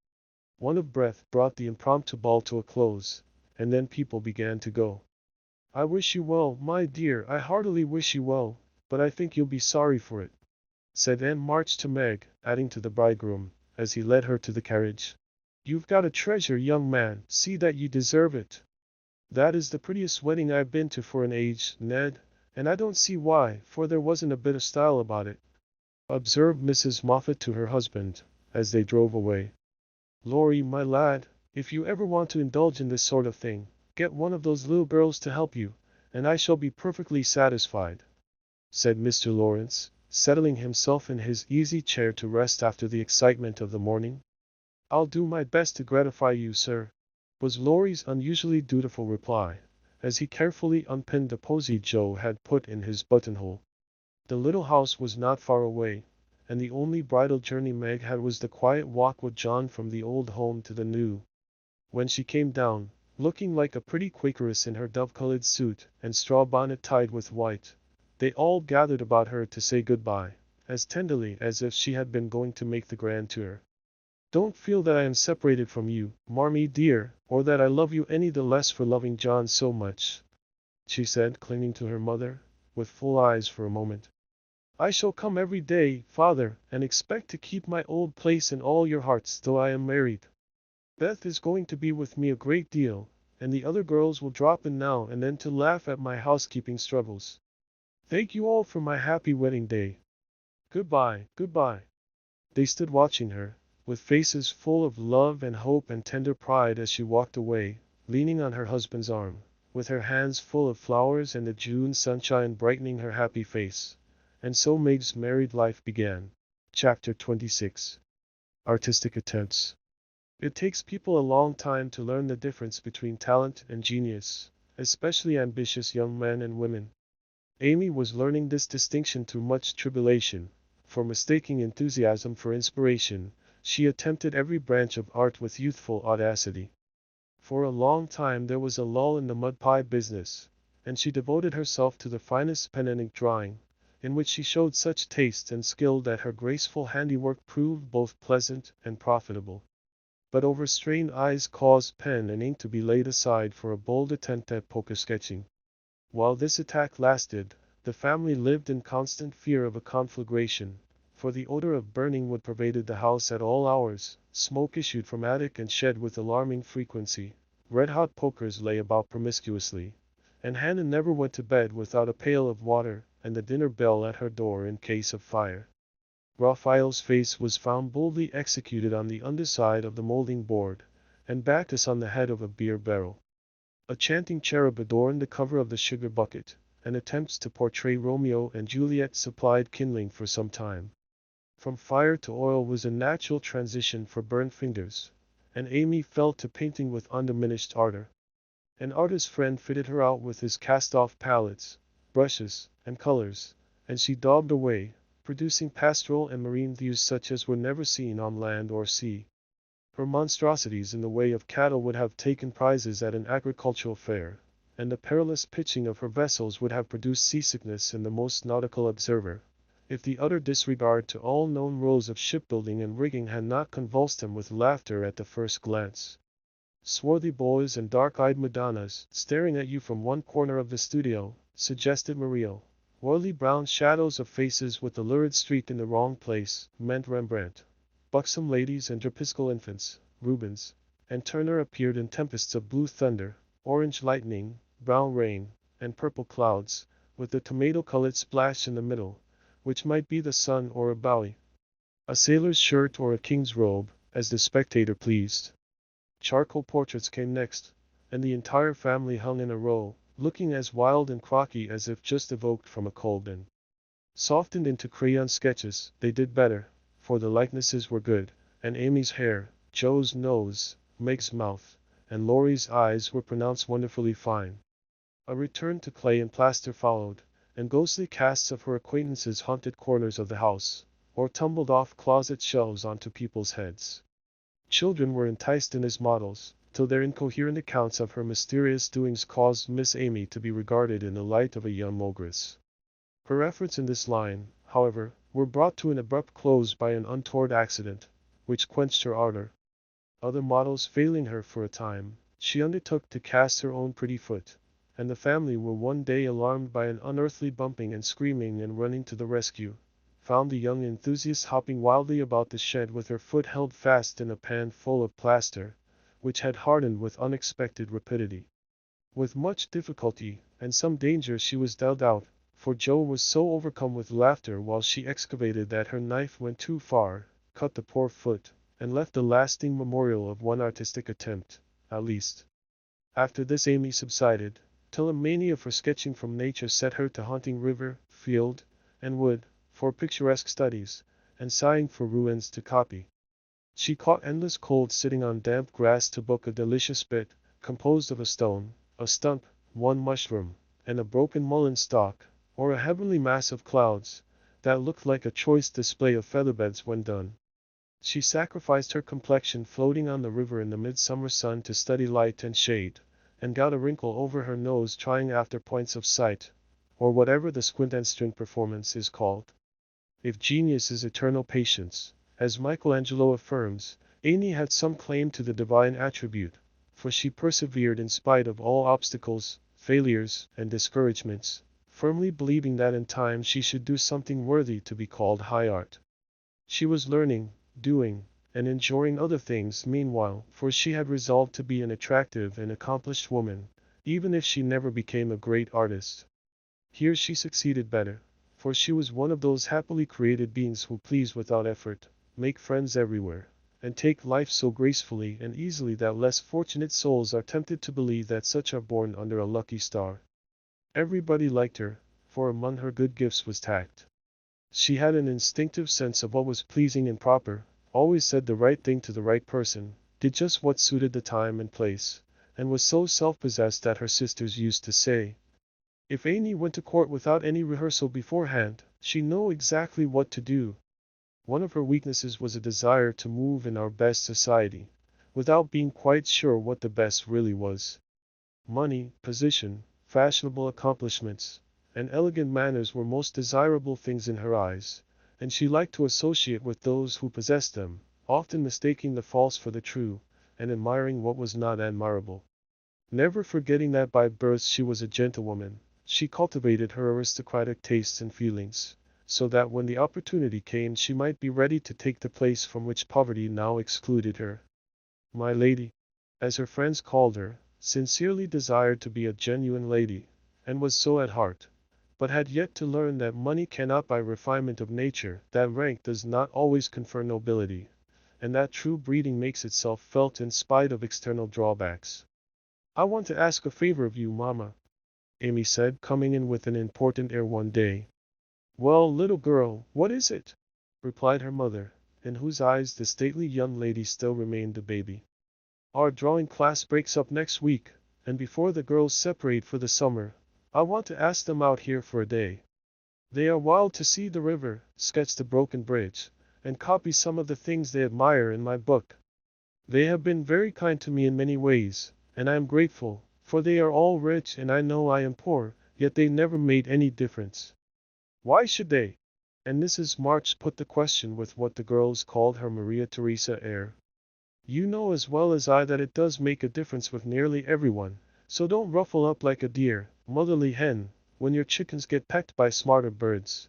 Want of breath brought the impromptu ball to a close, and then people began to go. "I wish you well, my dear, I heartily wish you well, but I think you'll be sorry for it," said Aunt March to Meg, adding to the bridegroom, as he led her to the carriage. "You've got a treasure, young man, see that you deserve it. That is the prettiest wedding I've been to for an age, Ned, and I don't see why, for there wasn't a bit of style about it," observed Mrs. Moffat to her husband, as they drove away. "Laurie, my lad, if you ever want to indulge in this sort of thing, get one of those little girls to help you, and I shall be perfectly satisfied," said Mr. Laurence, settling himself in his easy chair to rest after the excitement of the morning. "I'll do my best to gratify you, sir," was Laurie's unusually dutiful reply, as he carefully unpinned the posy Joe had put in his buttonhole. The little house was not far away, and the only bridal journey Meg had was the quiet walk with John from the old home to the new. When she came down, looking like a pretty Quakeress in her dove-colored suit and straw bonnet tied with white, they all gathered about her to say goodbye, as tenderly as if she had been going to make the grand tour. "Don't feel that I am separated from you, Marmee dear, or that I love you any the less for loving John so much," she said, clinging to her mother, with full eyes for a moment. "I shall come every day, father, and expect to keep my old place in all your hearts though I am married. Beth is going to be with me a great deal, and the other girls will drop in now and then to laugh at my housekeeping struggles. Thank you all for my happy wedding day. Goodbye, goodbye." They stood watching her, with faces full of love and hope and tender pride as she walked away, leaning on her husband's arm, with her hands full of flowers and the June sunshine brightening her happy face. And so Meg's married life began. Chapter 26. Artistic Attempts. It takes people a long time to learn the difference between talent and genius, especially ambitious young men and women. Amy was learning this distinction through much tribulation, for mistaking enthusiasm for inspiration, she attempted every branch of art with youthful audacity. For a long time there was a lull in the mud pie business, and she devoted herself to the finest pen and ink drawing, in which she showed such taste and skill that her graceful handiwork proved both pleasant and profitable. But overstrained eyes caused pen and ink to be laid aside for a bold attempt at poker sketching. While this attack lasted, the family lived in constant fear of a conflagration, for the odor of burning wood pervaded the house at all hours, smoke issued from attic and shed with alarming frequency, red-hot pokers lay about promiscuously, and Hannah never went to bed without a pail of water and the dinner bell at her door in case of fire. Raphael's face was found boldly executed on the underside of the molding board, and Bacchus on the head of a beer barrel. A chanting cherub adorned the cover of the sugar bucket, and attempts to portray Romeo and Juliet supplied kindling for some time. From fire to oil was a natural transition for burnt fingers, and Amy fell to painting with undiminished ardor. An artist friend fitted her out with his cast-off palettes, brushes, and colors, and she daubed away, producing pastoral and marine views such as were never seen on land or sea. Her monstrosities in the way of cattle would have taken prizes at an agricultural fair, and the perilous pitching of her vessels would have produced seasickness in the most nautical observer, if the utter disregard to all known rules of shipbuilding and rigging had not convulsed him with laughter at the first glance. Swarthy boys and dark-eyed Madonnas, staring at you from one corner of the studio, suggested Murillo. Oily brown shadows of faces with the lurid streak in the wrong place, meant Rembrandt. Buxom ladies and driscoll infants, Rubens, and Turner appeared in tempests of blue thunder, orange lightning, brown rain, and purple clouds, with the tomato-colored splash in the middle, which might be the sun or a bowie. A sailor's shirt or a king's robe, as the spectator pleased. Charcoal portraits came next, and the entire family hung in a row, looking as wild and crocky as if just evoked from a coal bin. Softened into crayon sketches, they did better, for the likenesses were good, and Amy's hair, Joe's nose, Meg's mouth, and Laurie's eyes were pronounced wonderfully fine. A return to clay and plaster followed, and ghostly casts of her acquaintances haunted corners of the house, or tumbled off closet shelves onto people's heads. Children were enticed in as models, till their incoherent accounts of her mysterious doings caused Miss Amy to be regarded in the light of a young ogress. Her efforts in this line, however, were brought to an abrupt close by an untoward accident, which quenched her ardor. Other models failing her for a time, she undertook to cast her own pretty foot, and the family were one day alarmed by an unearthly bumping and screaming, and running to the rescue, found the young enthusiast hopping wildly about the shed with her foot held fast in a pan full of plaster, which had hardened with unexpected rapidity. With much difficulty and some danger she was dealt out, for Joe was so overcome with laughter while she excavated that her knife went too far, cut the poor foot, and left a lasting memorial of one artistic attempt, at least. After this Amy subsided, till a mania for sketching from nature set her to hunting river, field, and wood, for picturesque studies, and sighing for ruins to copy. She caught endless cold sitting on damp grass to book a delicious bit, composed of a stone, a stump, one mushroom, and a broken mullein stalk, or a heavenly mass of clouds, that looked like a choice display of featherbeds when done. She sacrificed her complexion floating on the river in the midsummer sun to study light and shade, and got a wrinkle over her nose trying after points of sight, or whatever the squint and string performance is called. If genius is eternal patience, as Michelangelo affirms, Amy had some claim to the divine attribute, for she persevered in spite of all obstacles, failures, and discouragements, firmly believing that in time she should do something worthy to be called high art. She was learning, doing, and enjoying other things meanwhile, for she had resolved to be an attractive and accomplished woman, even if she never became a great artist. Here she succeeded better, for she was one of those happily created beings who please without effort, make friends everywhere, and take life so gracefully and easily that less fortunate souls are tempted to believe that such are born under a lucky star. Everybody liked her, for among her good gifts was tact. She had an instinctive sense of what was pleasing and proper, always said the right thing to the right person, did just what suited the time and place, and was so self-possessed that her sisters used to say, if Amy went to court without any rehearsal beforehand, she'd know exactly what to do. One of her weaknesses was a desire to move in our best society, without being quite sure what the best really was. Money, position, fashionable accomplishments, and elegant manners were most desirable things in her eyes, and she liked to associate with those who possessed them, often mistaking the false for the true, and admiring what was not admirable. Never forgetting that by birth she was a gentlewoman, she cultivated her aristocratic tastes and feelings, so that when the opportunity came she might be ready to take the place from which poverty now excluded her. My lady, as her friends called her, sincerely desired to be a genuine lady, and was so at heart, but had yet to learn that money cannot buy refinement of nature, that rank does not always confer nobility, and that true breeding makes itself felt in spite of external drawbacks. I want to ask a favor of you, Mama, Amy said, coming in with an important air one day. Well, little girl, what is it? Replied her mother, in whose eyes the stately young lady still remained a baby. Our drawing class breaks up next week, and before the girls separate for the summer, I want to ask them out here for a day. They are wild to see the river, sketch the broken bridge, and copy some of the things they admire in my book. They have been very kind to me in many ways, and I am grateful, for they are all rich and I know I am poor, yet they never made any difference. Why should they? And Mrs. March put the question with what the girls called her Maria Theresa air. You know as well as I that it does make a difference with nearly everyone, so don't ruffle up like a dear, motherly hen, when your chickens get pecked by smarter birds.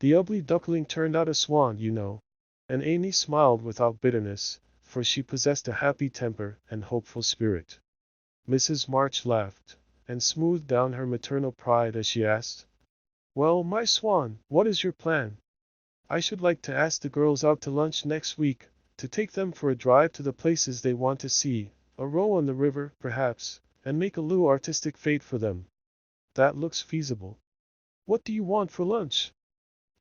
The ugly duckling turned out a swan, you know. And Amy smiled without bitterness, for she possessed a happy temper and hopeful spirit. Mrs. March laughed, and smoothed down her maternal pride as she asked, Well, my swan, what is your plan? I should like to ask the girls out to lunch next week, to take them for a drive to the places they want to see, a row on the river, perhaps, and make a little artistic fete for them. That looks feasible. What do you want for lunch?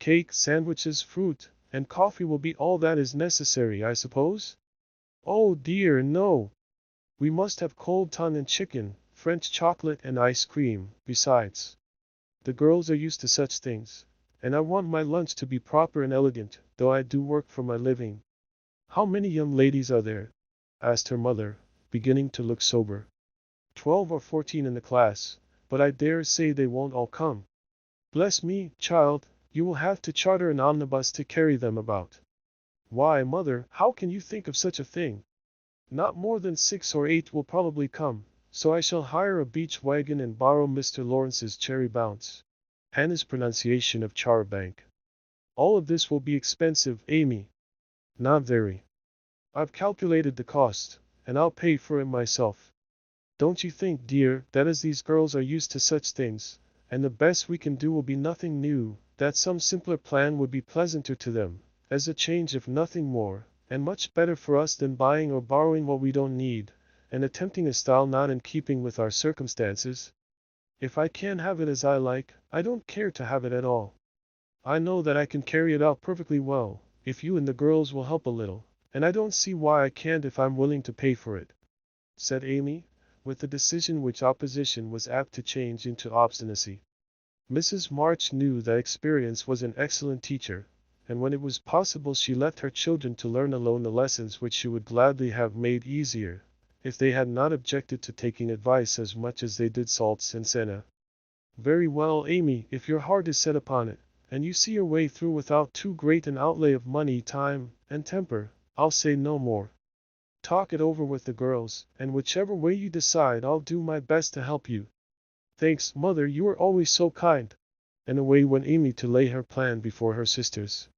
Cake, sandwiches, fruit, and coffee will be all that is necessary, I suppose? Oh dear, no. We must have cold tongue and chicken, French chocolate and ice cream, besides. The girls are used to such things, and I want my lunch to be proper and elegant, though I do work for my living. How many young ladies are there? Asked her mother, beginning to look sober. 12 or 14 in the class, but I dare say they won't all come. Bless me, child, you will have to charter an omnibus to carry them about. Why, mother, how can you think of such a thing? Not more than 6 or 8 will probably come, so I shall hire a beach wagon and borrow Mr. Lawrence's cherry bounce. Hannah's pronunciation of charabanc. All of this will be expensive, Amy. Not very. I've calculated the cost, and I'll pay for it myself. Don't you think, dear, that as these girls are used to such things, and the best we can do will be nothing new, that some simpler plan would be pleasanter to them, as a change if nothing more, and much better for us than buying or borrowing what we don't need, and attempting a style not in keeping with our circumstances? If I can't have it as I like, I don't care to have it at all. I know that I can carry it out perfectly well, if you and the girls will help a little, and I don't see why I can't if I'm willing to pay for it," said Amy, with a decision which opposition was apt to change into obstinacy. Mrs. March knew that experience was an excellent teacher, and when it was possible she left her children to learn alone the lessons which she would gladly have made easier, if they had not objected to taking advice as much as they did salts and senna. "Very well, Amy, if your heart is set upon it, and you see your way through without too great an outlay of money, time, and temper, I'll say no more. Talk it over with the girls, and whichever way you decide I'll do my best to help you." "Thanks, mother, you are always so kind." And away went Amy to lay her plan before her sisters.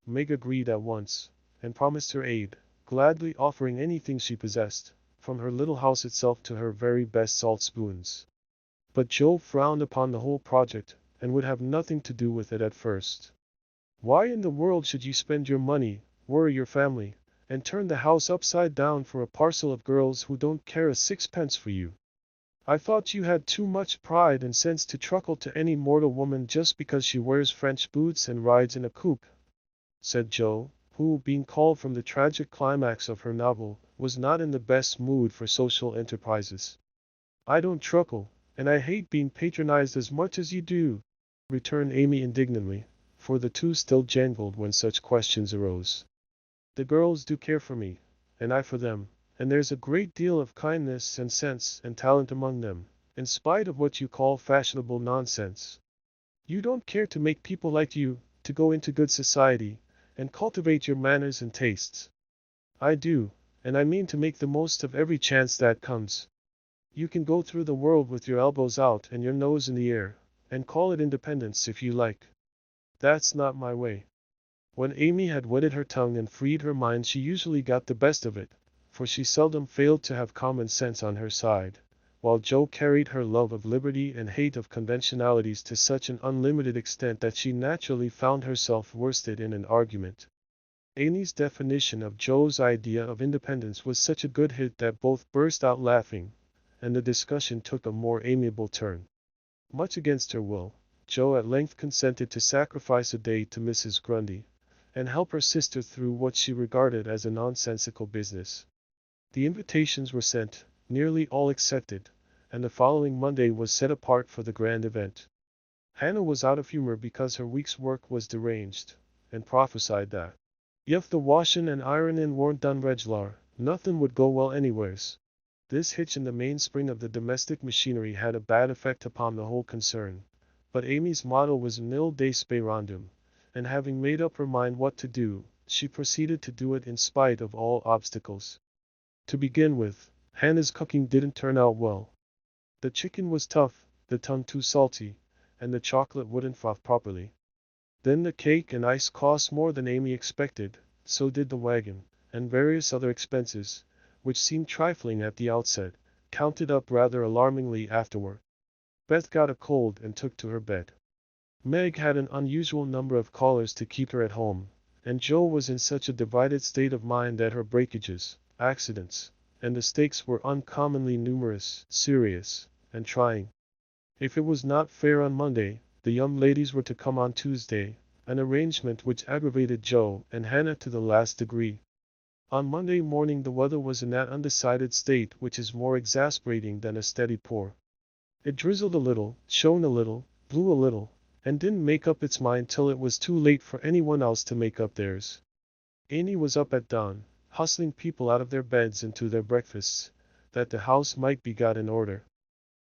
Meg agreed at once, and promised her aid, gladly offering anything she possessed, from her little house itself to her very best salt spoons. But Joe frowned upon the whole project, and would have nothing to do with it at first. "Why in the world should you spend your money, worry your family, and turn the house upside down for a parcel of girls who don't care a sixpence for you? I thought you had too much pride and sense to truckle to any mortal woman just because she wears French boots and rides in a coupe," said Joe, who, being called from the tragic climax of her novel, was not in the best mood for social enterprises. "I don't truckle, and I hate being patronized as much as you do," returned Amy indignantly, for the two still jangled when such questions arose. "The girls do care for me, and I for them, and there's a great deal of kindness and sense and talent among them, in spite of what you call fashionable nonsense. You don't care to make people like you, to go into good society, and cultivate your manners and tastes. I do, and I mean to make the most of every chance that comes. You can go through the world with your elbows out and your nose in the air, and call it independence if you like. That's not my way." When Amy had wetted her tongue and freed her mind, she usually got the best of it, for she seldom failed to have common sense on her side, while Joe carried her love of liberty and hate of conventionalities to such an unlimited extent that she naturally found herself worsted in an argument. Amy's definition of Joe's idea of independence was such a good hit that both burst out laughing, and the discussion took a more amiable turn. Much against her will, Jo at length consented to sacrifice a day to Mrs. Grundy, and help her sister through what she regarded as a nonsensical business. The invitations were sent, nearly all accepted, and the following Monday was set apart for the grand event. Hannah was out of humor because her week's work was deranged, and prophesied that if the washin' and ironin' weren't done reg'lar, nothing would go well anywheres. This hitch in the mainspring of the domestic machinery had a bad effect upon the whole concern, but Amy's motto was nil desperandum, and having made up her mind what to do, she proceeded to do it in spite of all obstacles. To begin with, Hannah's cooking didn't turn out well. The chicken was tough, the tongue too salty, and the chocolate wouldn't froth properly. Then the cake and ice cost more than Amy expected, so did the wagon, and various other expenses, which seemed trifling at the outset, counted up rather alarmingly afterward. Beth got a cold and took to her bed. Meg had an unusual number of callers to keep her at home, and Jo was in such a divided state of mind that her breakages, accidents, and the stakes were uncommonly numerous, serious, and trying. If it was not fair on Monday, the young ladies were to come on Tuesday, an arrangement which aggravated Jo and Hannah to the last degree. On Monday morning the weather was in that undecided state which is more exasperating than a steady pour. It drizzled a little, shone a little, blew a little, and didn't make up its mind till it was too late for anyone else to make up theirs. Amy was up at dawn, hustling people out of their beds and to their breakfasts, that the house might be got in order.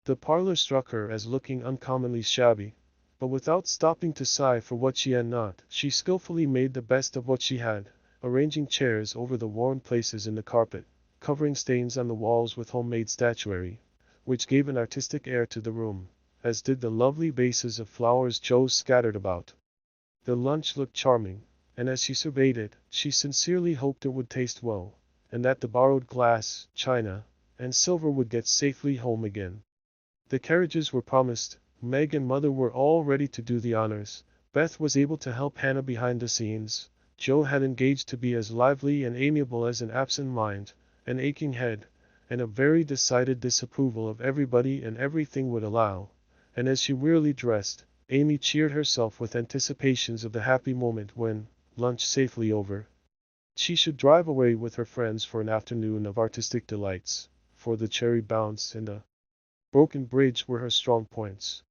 The parlor struck her as looking uncommonly shabby, but without stopping to sigh for what she had not, she skillfully made the best of what she had, arranging chairs over the worn places in the carpet, covering stains on the walls with homemade statuary, which gave an artistic air to the room, as did the lovely vases of flowers Jo scattered about. The lunch looked charming, and as she surveyed it, she sincerely hoped it would taste well, and that the borrowed glass, china, and silver would get safely home again. The carriages were promised, Meg and Mother were all ready to do the honors, Beth was able to help Hannah behind the scenes, Jo had engaged to be as lively and amiable as an absent mind, an aching head, and a very decided disapproval of everybody and everything would allow, and as she wearily dressed, Amy cheered herself with anticipations of the happy moment when, lunch safely over, she should drive away with her friends for an afternoon of artistic delights, for the cherry bounce and the broken bridge were her strong points.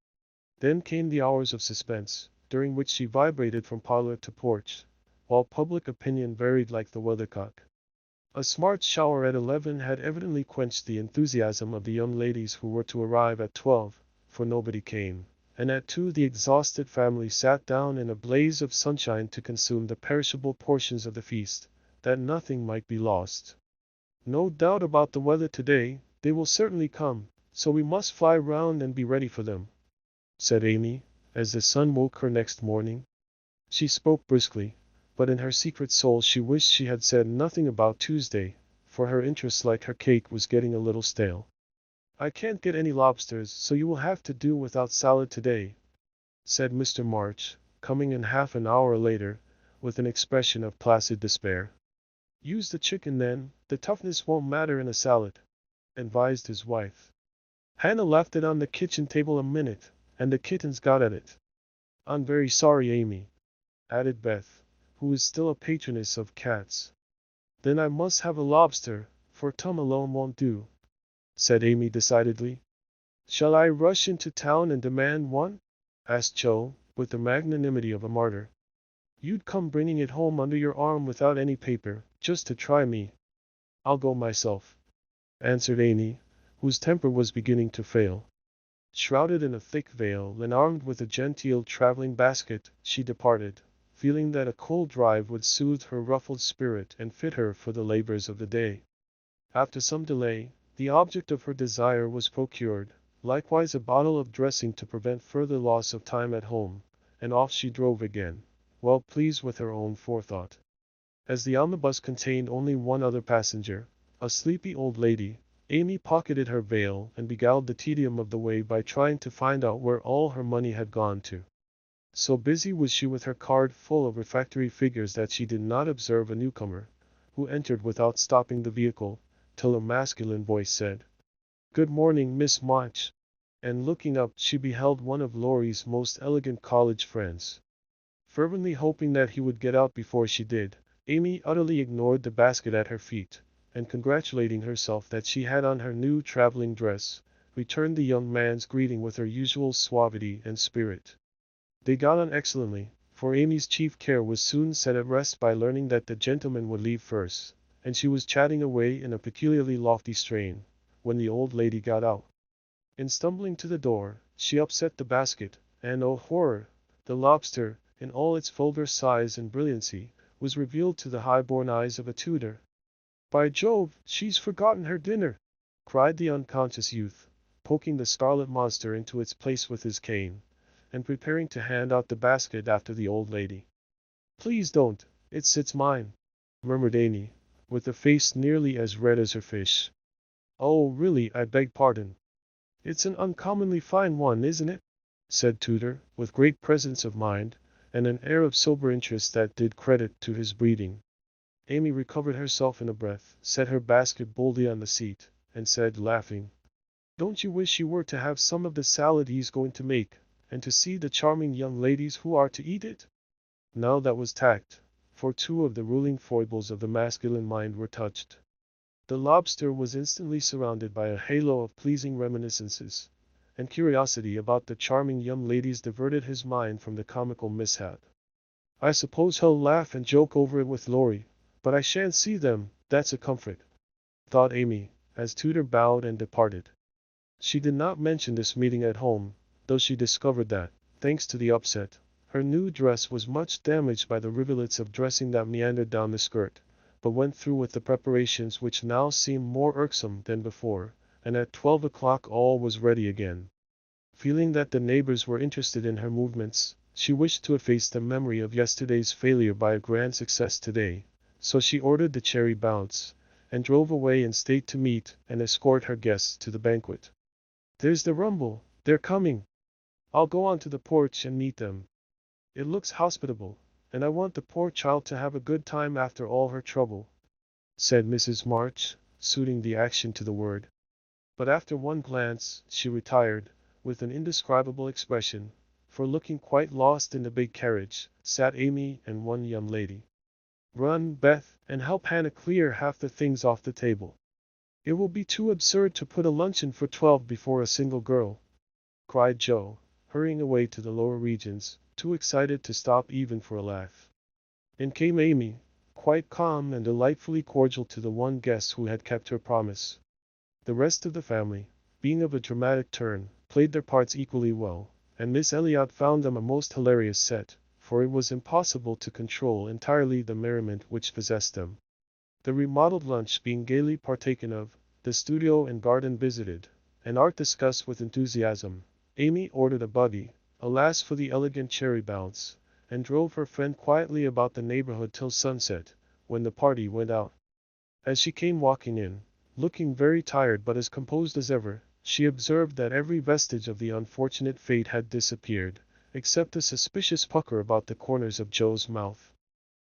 Then came the hours of suspense, during which she vibrated from parlor to porch, while public opinion varied like the weathercock. A smart shower at 11 had evidently quenched the enthusiasm of the young ladies who were to arrive at 12, for nobody came, and at 2 the exhausted family sat down in a blaze of sunshine to consume the perishable portions of the feast, that nothing might be lost. No doubt about the weather today, they will certainly come, so we must fly round and be ready for them, said Amy, as the sun woke her next morning. She spoke briskly, but in her secret soul she wished she had said nothing about Tuesday, for her interest like her cake was getting a little stale. I can't get any lobsters, so you will have to do without salad today, said Mr. March, coming in half an hour later, with an expression of placid despair. Use the chicken then, the toughness won't matter in a salad, advised his wife. Hannah left it on the kitchen table a minute, and the kittens got at it. I'm very sorry, Amy, added Beth, who is still a patroness of cats. Then I must have a lobster, for Tom alone won't do, said Amy decidedly. Shall I rush into town and demand one? Asked Jo, with the magnanimity of a martyr. You'd come bringing it home under your arm without any paper, just to try me. I'll go myself, answered Amy, whose temper was beginning to fail. Shrouded in a thick veil and armed with a genteel traveling basket, she departed, feeling that a cold drive would soothe her ruffled spirit and fit her for the labors of the day. After some delay, the object of her desire was procured, likewise a bottle of dressing to prevent further loss of time at home, and off she drove again, well pleased with her own forethought. As the omnibus contained only one other passenger, a sleepy old lady, Amy pocketed her veil and beguiled the tedium of the way by trying to find out where all her money had gone to. So busy was she with her card full of refractory figures that she did not observe a newcomer, who entered without stopping the vehicle, till a masculine voice said, "Good morning, Miss March." And looking up, she beheld one of Laurie's most elegant college friends. Fervently hoping that he would get out before she did, Amy utterly ignored the basket at her feet, and congratulating herself that she had on her new traveling dress, returned the young man's greeting with her usual suavity and spirit. They got on excellently, for Amy's chief care was soon set at rest by learning that the gentleman would leave first, and she was chatting away in a peculiarly lofty strain, when the old lady got out. In stumbling to the door, she upset the basket, and oh horror! The lobster, in all its vulgar size and brilliancy, was revealed to the high-born eyes of a tutor. "By Jove, she's forgotten her dinner!" cried the unconscious youth, poking the scarlet monster into its place with his cane, and preparing to hand out the basket after the old lady. "Please don't, it's mine," murmured Amy, with a face nearly as red as her fish. "Oh, really, I beg pardon. It's an uncommonly fine one, isn't it?" said Tutor, with great presence of mind, and an air of sober interest that did credit to his breeding. Amy recovered herself in a breath, set her basket boldly on the seat, and said, laughing, "Don't you wish you were to have some of the salad he's going to make, and to see the charming young ladies who are to eat it?" Now that was tact, for two of the ruling foibles of the masculine mind were touched. The lobster was instantly surrounded by a halo of pleasing reminiscences, and curiosity about the charming young ladies diverted his mind from the comical mishap. "I suppose he'll laugh and joke over it with Laurie, but I shan't see them, that's a comfort," thought Amy, as Tutor bowed and departed. She did not mention this meeting at home, though she discovered that, thanks to the upset, her new dress was much damaged by the rivulets of dressing that meandered down the skirt, but went through with the preparations which now seemed more irksome than before, and at 12 o'clock all was ready again. Feeling that the neighbors were interested in her movements, she wished to efface the memory of yesterday's failure by a grand success today, so she ordered the cherry bounce, and drove away in state to meet and escort her guests to the banquet. "There's the rumble, they're coming. I'll go on to the porch and meet them. It looks hospitable, and I want the poor child to have a good time after all her trouble," said Mrs. March, suiting the action to the word. But after one glance, she retired, with an indescribable expression, for looking quite lost in the big carriage, sat Amy and one young lady. "Run, Beth, and help Hannah clear half the things off the table. It will be too absurd to put a luncheon for 12 before a single girl," cried Joe, hurrying away to the lower regions, too excited to stop even for a laugh. In came Amy, quite calm and delightfully cordial to the one guest who had kept her promise. The rest of the family, being of a dramatic turn, played their parts equally well, and Miss Elliot found them a most hilarious set, for it was impossible to control entirely the merriment which possessed them. The remodeled lunch being gaily partaken of, the studio and garden visited, and art discussed with enthusiasm, Amy ordered a buggy, alas for the elegant cherry bounce, and drove her friend quietly about the neighborhood till sunset, when the party went out. As she came walking in, looking very tired but as composed as ever, she observed that every vestige of the unfortunate fate had disappeared, except a suspicious pucker about the corners of Joe's mouth.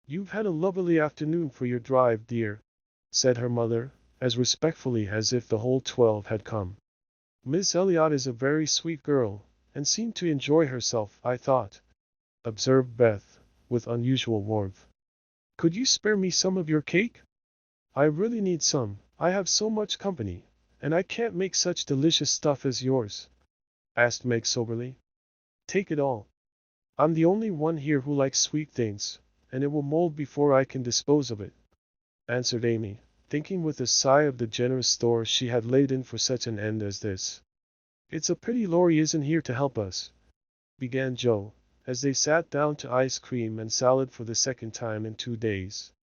"You've had a lovely afternoon for your drive, dear," said her mother, as respectfully as if the whole 12 had come. "Miss Elliot is a very sweet girl, and seemed to enjoy herself, I thought," observed Beth, with unusual warmth. "Could you spare me some of your cake? I really need some, I have so much company, and I can't make such delicious stuff as yours," asked Meg soberly. "Take it all. I'm the only one here who likes sweet things, and it will mold before I can dispose of it," answered Amy, thinking with a sigh of the generous store she had laid in for such an end as this. "It's a pity Laurie isn't here to help us," began Joe, as they sat down to ice cream and salad for the second time in 2 days.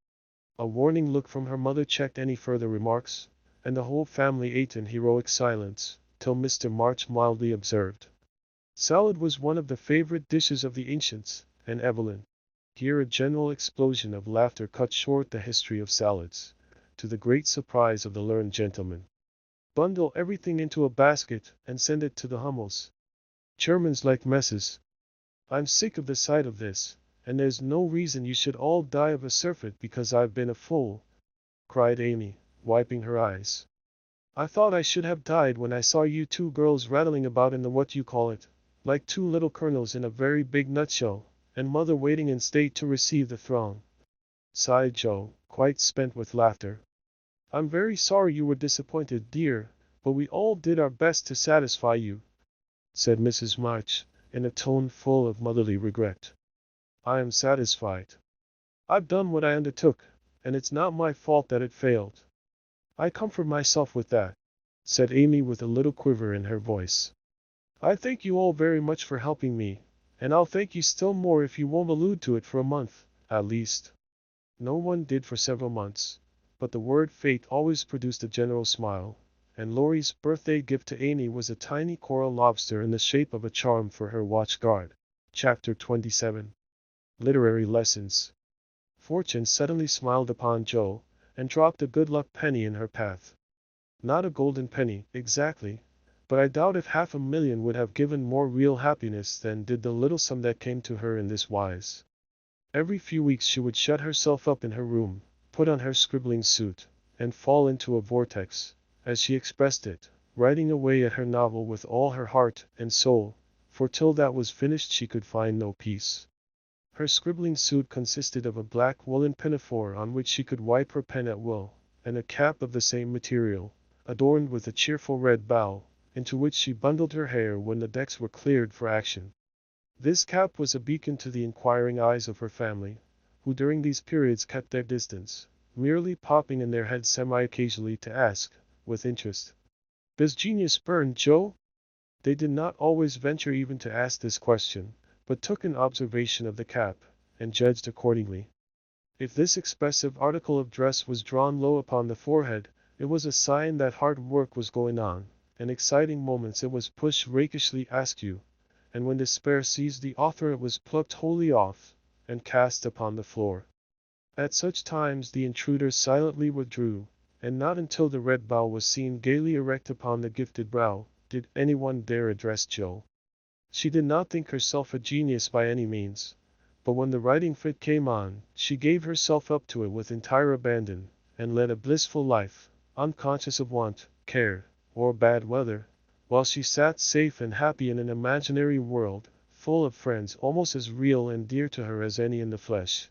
A warning look from her mother checked any further remarks, and the whole family ate in heroic silence, till Mr. March mildly observed, "Salad was one of the favorite dishes of the ancients, and Evelyn." Here a general explosion of laughter cut short the history of salads, to the great surprise of the learned gentleman. "Bundle everything into a basket, and send it to the Hummels. Germans like messes. I'm sick of the sight of this, and there's no reason you should all die of a surfeit because I've been a fool," cried Amy, wiping her eyes. I thought I should have died when I saw you two girls rattling about in the what-you-call-it, like two little colonels in a very big nutshell, and mother waiting in state to receive the throne," sighed Joe, quite spent with laughter. "I'm very sorry you were disappointed, dear, but we all did our best to satisfy you," said Mrs. March, in a tone full of motherly regret. "I am satisfied. I've done what I undertook, and it's not my fault that it failed. I comfort myself with that," said Amy with a little quiver in her voice. "I thank you all very much for helping me, and I'll thank you still more if you won't allude to it for a month, at least." No one did for several months, but the word fate always produced a general smile, and Laurie's birthday gift to Amy was a tiny coral lobster in the shape of a charm for her watch guard. Chapter 27. Literary Lessons. Fortune suddenly smiled upon Joe, and dropped a good luck penny in her path. Not a golden penny, exactly, but I doubt if 500,000 would have given more real happiness than did the little sum that came to her in this wise. Every few weeks she would shut herself up in her room, put on her scribbling suit, and fall into a vortex, as she expressed it, writing away at her novel with all her heart and soul, for till that was finished she could find no peace. Her scribbling suit consisted of a black woolen pinafore on which she could wipe her pen at will, and a cap of the same material, adorned with a cheerful red bow, into which she bundled her hair when the decks were cleared for action. This cap was a beacon to the inquiring eyes of her family, who during these periods kept their distance, merely popping in their heads semi-occasionally to ask, with interest, "Does genius burn, Joe?" They did not always venture even to ask this question, but took an observation of the cap, and judged accordingly. If this expressive article of dress was drawn low upon the forehead, it was a sign that hard work was going on. In exciting moments it was pushed rakishly askew, and when despair seized the author it was plucked wholly off, and cast upon the floor. At such times the intruder silently withdrew, and not until the red bow was seen gaily erect upon the gifted brow, did anyone dare address Joe. She did not think herself a genius by any means, but when the writing fit came on, she gave herself up to it with entire abandon, and led a blissful life, unconscious of want, care, or bad weather, while she sat safe and happy in an imaginary world, full of friends almost as real and dear to her as any in the flesh.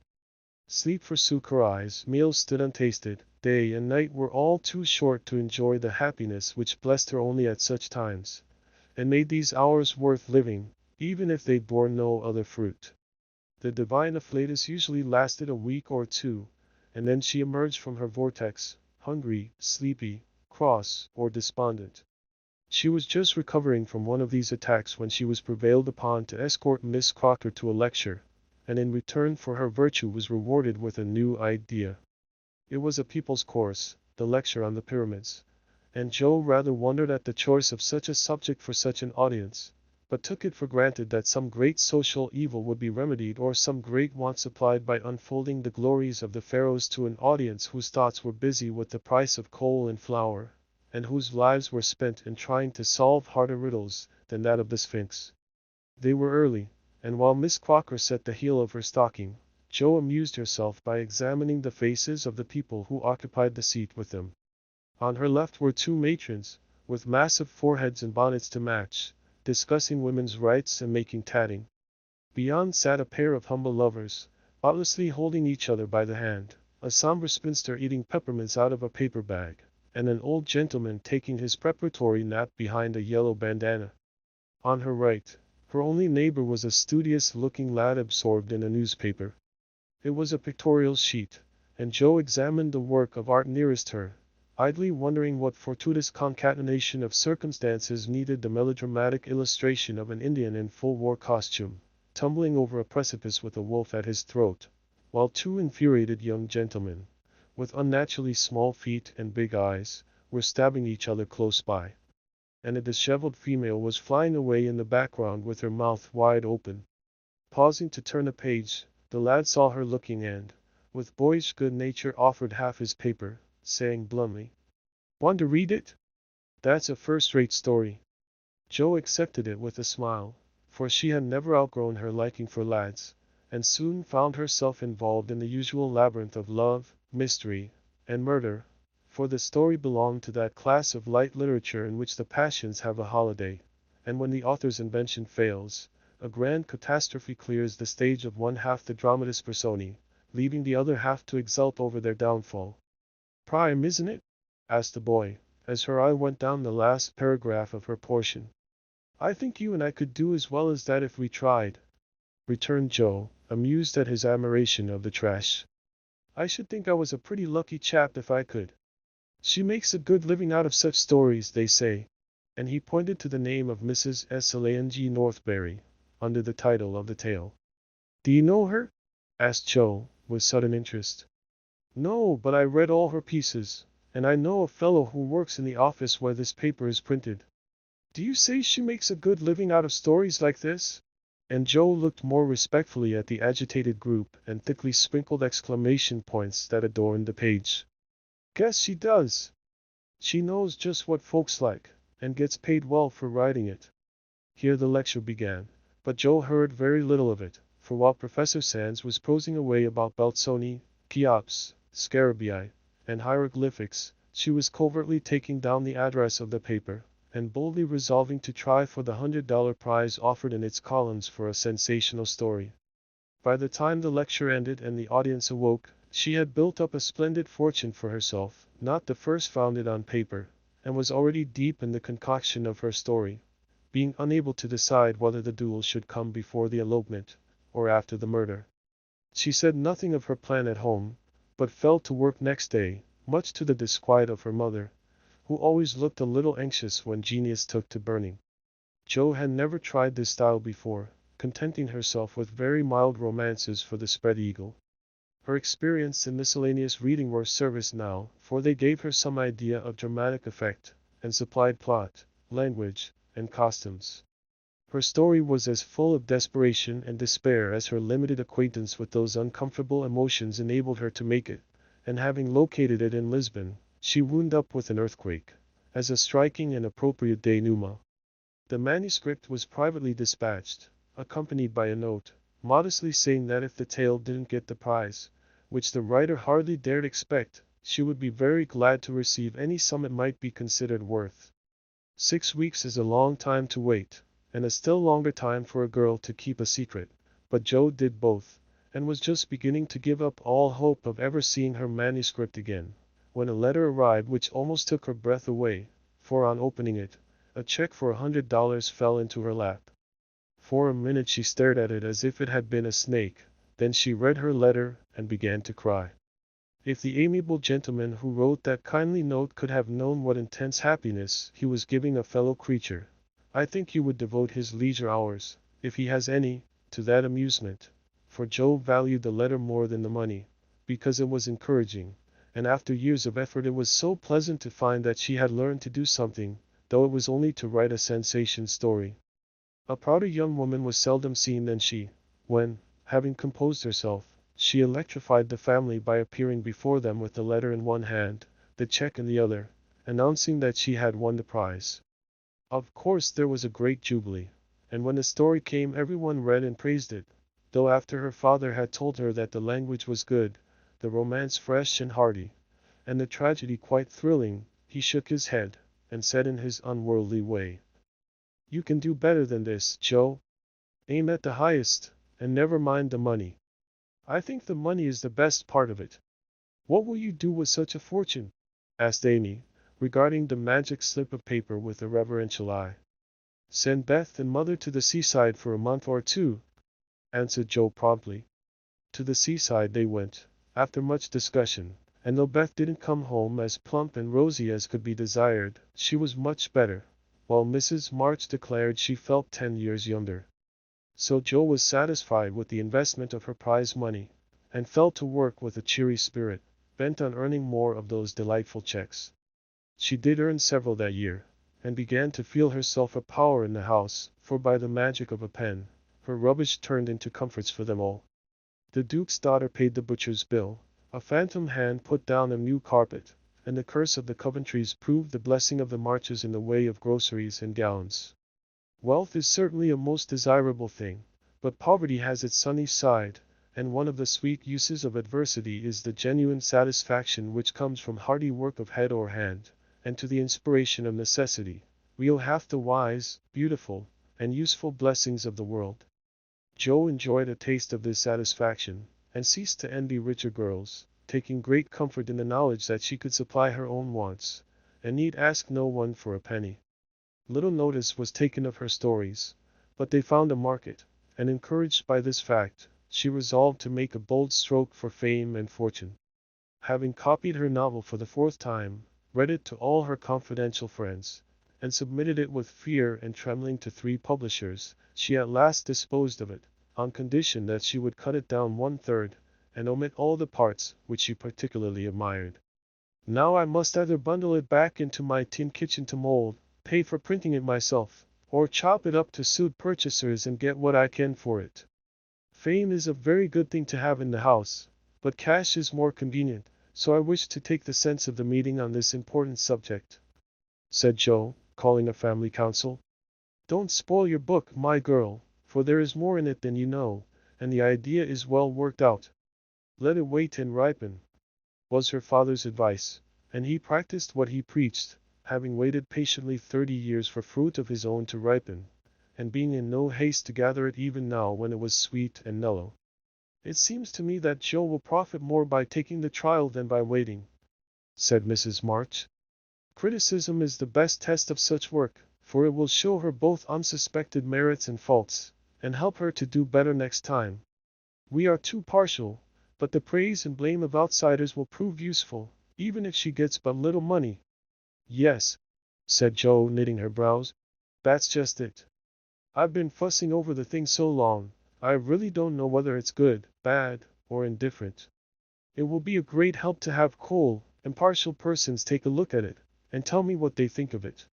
Sleep forsook her eyes, meals stood untasted, day and night were all too short to enjoy the happiness which blessed her only at such times, and made these hours worth living, even if they bore no other fruit. The divine afflatus usually lasted a week or two, and then she emerged from her vortex, hungry, sleepy, cross, or despondent. She was just recovering from one of these attacks when she was prevailed upon to escort Miss Crocker to a lecture, and in return for her virtue was rewarded with a new idea. It was a people's course, the lecture on the pyramids, and Joe rather wondered at the choice of such a subject for such an audience, but took it for granted that some great social evil would be remedied or some great want supplied by unfolding the glories of the pharaohs to an audience whose thoughts were busy with the price of coal and flour, and whose lives were spent in trying to solve harder riddles than that of the Sphinx. They were early, and while Miss Crocker set the heel of her stocking, Joe amused herself by examining the faces of the people who occupied the seat with them. On her left were two matrons, with massive foreheads and bonnets to match, discussing women's rights and making tatting. Beyond sat a pair of humble lovers, thoughtlessly holding each other by the hand, a somber spinster eating peppermints out of a paper bag, and an old gentleman taking his preparatory nap behind a yellow bandana. On her right, her only neighbor was a studious-looking lad absorbed in a newspaper. It was a pictorial sheet, and Joe examined the work of art nearest her, idly wondering what fortuitous concatenation of circumstances needed the melodramatic illustration of an Indian in full war costume, tumbling over a precipice with a wolf at his throat, while two infuriated young gentlemen, with unnaturally small feet and big eyes, were stabbing each other close by. And a disheveled female was flying away in the background with her mouth wide open. Pausing to turn a page, the lad saw her looking and, with boyish good nature, offered half his paper, saying bluntly, "Want to read it? That's a first-rate story." Joe accepted it with a smile, for she had never outgrown her liking for lads, and soon found herself involved in the usual labyrinth of love, mystery, and murder, for the story belonged to that class of light literature in which the passions have a holiday, and when the author's invention fails, a grand catastrophe clears the stage of one half the dramatis personae, leaving the other half to exult over their downfall. "Prime, isn't it?" asked the boy, as her eye went down the last paragraph of her portion. "I think you and I could do as well as that if we tried," returned Joe, amused at his admiration of the trash. "I should think I was a pretty lucky chap if I could. She makes a good living out of such stories, they say," and he pointed to the name of Mrs. Lang Northberry, under the title of the tale. "Do you know her?" asked Joe, with sudden interest. "No, but I read all her pieces, and I know a fellow who works in the office where this paper is printed." "Do you say she makes a good living out of stories like this?" And Joe looked more respectfully at the agitated group and thickly sprinkled exclamation points that adorned the page. "Guess she does. She knows just what folks like, and gets paid well for writing it." Here the lecture began, but Joe heard very little of it, for while Professor Sands was prosing away about Belzoni, Cheops, Scarabaei, and hieroglyphics, she was covertly taking down the address of the paper, and boldly resolving to try for the $100 prize offered in its columns for a sensational story. By the time the lecture ended and the audience awoke, she had built up a splendid fortune for herself, not the first founded on paper, and was already deep in the concoction of her story, being unable to decide whether the duel should come before the elopement, or after the murder. She said nothing of her plan at home, but fell to work next day, much to the disquiet of her mother, who always looked a little anxious when genius took to burning. Joe had never tried this style before, contenting herself with very mild romances for the Spread Eagle. Her experience in miscellaneous reading were of service now, for they gave her some idea of dramatic effect, and supplied plot, language, and costumes. Her story was as full of desperation and despair as her limited acquaintance with those uncomfortable emotions enabled her to make it, and having located it in Lisbon, she wound up with an earthquake, as a striking and appropriate denouement. The manuscript was privately dispatched, accompanied by a note, modestly saying that if the tale didn't get the prize, which the writer hardly dared expect, she would be very glad to receive any sum it might be considered worth. 6 weeks is a long time to wait, and a still longer time for a girl to keep a secret, but Joe did both, and was just beginning to give up all hope of ever seeing her manuscript again, when a letter arrived which almost took her breath away, for on opening it, a check for $100 fell into her lap. For a minute she stared at it as if it had been a snake, then she read her letter and began to cry. If the amiable gentleman who wrote that kindly note could have known what intense happiness he was giving a fellow creature, I think he would devote his leisure hours, if he has any, to that amusement. For Joe valued the letter more than the money, because it was encouraging, and after years of effort it was so pleasant to find that she had learned to do something, though it was only to write a sensation story. A prouder young woman was seldom seen than she, when, having composed herself, she electrified the family by appearing before them with the letter in one hand, the check in the other, announcing that she had won the prize. Of course there was a great jubilee, and when the story came everyone read and praised it, though after her father had told her that the language was good, the romance fresh and hearty, and the tragedy quite thrilling, he shook his head, and said in his unworldly way, "You can do better than this, Joe. Aim at the highest, and never mind the money." "I think the money is the best part of it." "What will you do with such a fortune?" asked Amy, regarding the magic slip of paper with a reverential eye. "Send Beth and Mother to the seaside for a month or two," answered Joe promptly. To the seaside they went, after much discussion, and though Beth didn't come home as plump and rosy as could be desired, she was much better, while Mrs. March declared she felt 10 years younger. So Joe was satisfied with the investment of her prize money, and fell to work with a cheery spirit, bent on earning more of those delightful checks. She did earn several that year, and began to feel herself a power in the house, for by the magic of a pen, her rubbish turned into comforts for them all. The Duke's daughter paid the butcher's bill, a phantom hand put down a new carpet, and the curse of the Coventrys proved the blessing of the Marches in the way of groceries and gowns. Wealth is certainly a most desirable thing, but poverty has its sunny side, and one of the sweet uses of adversity is the genuine satisfaction which comes from hearty work of head or hand, and to the inspiration of necessity, we owe half the wise, beautiful, and useful blessings of the world. Jo enjoyed a taste of this satisfaction, and ceased to envy richer girls, taking great comfort in the knowledge that she could supply her own wants, and need ask no one for a penny. Little notice was taken of her stories, but they found a market, and encouraged by this fact, she resolved to make a bold stroke for fame and fortune. Having copied her novel for the 4th time, read it to all her confidential friends, and submitted it with fear and trembling to 3 publishers, she at last disposed of it, on condition that she would cut it down 1/3, and omit all the parts which she particularly admired. Now I must either bundle it back into my tin kitchen to mold, pay for printing it myself, or chop it up to suit purchasers and get what I can for it. Fame is a very good thing to have in the house, but cash is more convenient, so I wish to take the sense of the meeting on this important subject," said Jo, calling a family council. "Don't spoil your book, my girl, for there is more in it than you know, and the idea is well worked out. Let it wait and ripen," was her father's advice, and he practiced what he preached, having waited patiently 30 years for fruit of his own to ripen, and being in no haste to gather it even now when it was sweet and mellow. "It seems to me that Jo will profit more by taking the trial than by waiting," said Mrs. March. "Criticism is the best test of such work, for it will show her both unsuspected merits and faults, and help her to do better next time. We are too partial, but the praise and blame of outsiders will prove useful, even if she gets but little money." "Yes," said Jo, knitting her brows. "That's just it. I've been fussing over the thing so long, I really don't know whether it's good, bad, or indifferent. It will be a great help to have cool, impartial persons take a look at it, and tell me what they think of it.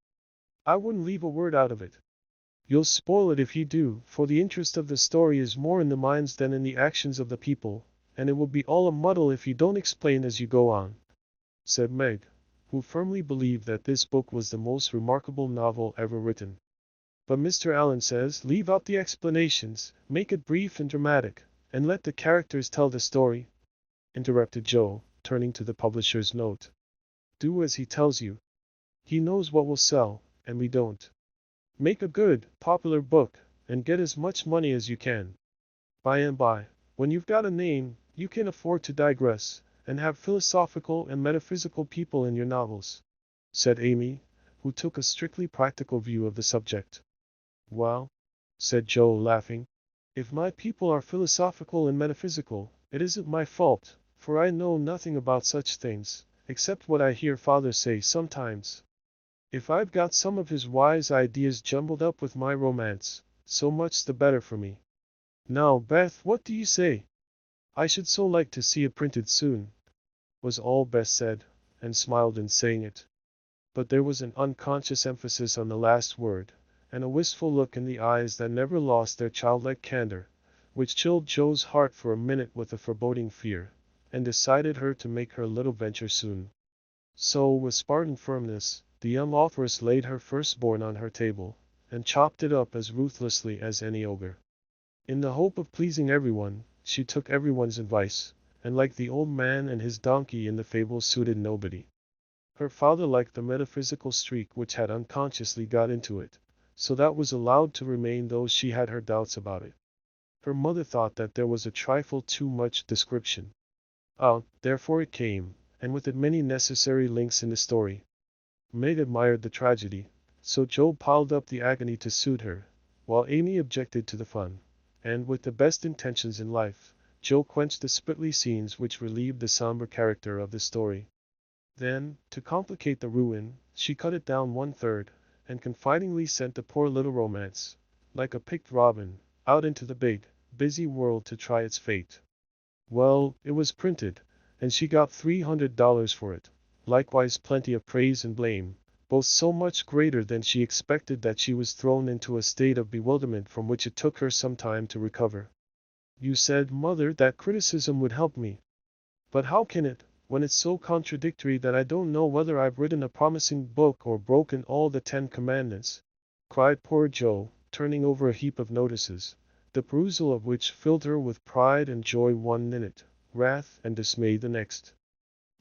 I wouldn't leave a word out of it. You'll spoil it if you do, for the interest of the story is more in the minds than in the actions of the people, and it will be all a muddle if you don't explain as you go on," said Meg, who firmly believed that this book was the most remarkable novel ever written. "But Mr. Allen says, leave out the explanations, make it brief and dramatic, and let the characters tell the story," interrupted Jo, turning to the publisher's note. "Do as he tells you. He knows what will sell, and we don't. Make a good, popular book, and get as much money as you can. By and by, when you've got a name, you can afford to digress, and have philosophical and metaphysical people in your novels," said Amy, who took a strictly practical view of the subject. "Well," said Jo, laughing, "if my people are philosophical and metaphysical, it isn't my fault, for I know nothing about such things, except what I hear father say sometimes. If I've got some of his wise ideas jumbled up with my romance, so much the better for me. Now, Beth, what do you say? I should so like to see it printed soon," was all Beth said, and smiled in saying it. But there was an unconscious emphasis on the last word, and a wistful look in the eyes that never lost their childlike candor, which chilled Jo's heart for a minute with a foreboding fear, and decided her to make her little venture soon. So, with Spartan firmness, the young authoress laid her firstborn on her table, and chopped it up as ruthlessly as any ogre. In the hope of pleasing everyone, she took everyone's advice, and like the old man and his donkey in the fable suited nobody. Her father liked the metaphysical streak which had unconsciously got into it, so that was allowed to remain though she had her doubts about it. Her mother thought that there was a trifle too much description. Out, therefore it came, and with it many necessary links in the story. Meg admired the tragedy, so Jo piled up the agony to suit her, while Amy objected to the fun, and with the best intentions in life, Jo quenched the spritly scenes which relieved the somber character of the story. Then, to complicate the ruin, she cut it down 1/3, and confidingly sent the poor little romance, like a picked robin, out into the big, busy world to try its fate. Well, it was printed, and she got $300 for it, likewise plenty of praise and blame, both so much greater than she expected that she was thrown into a state of bewilderment from which it took her some time to recover. "You said, Mother, that criticism would help me. But how can it, when it's so contradictory that I don't know whether I've written a promising book or broken all the 10 commandments?" cried poor Jo, turning over a heap of notices, the perusal of which filled her with pride and joy one minute, wrath and dismay the next.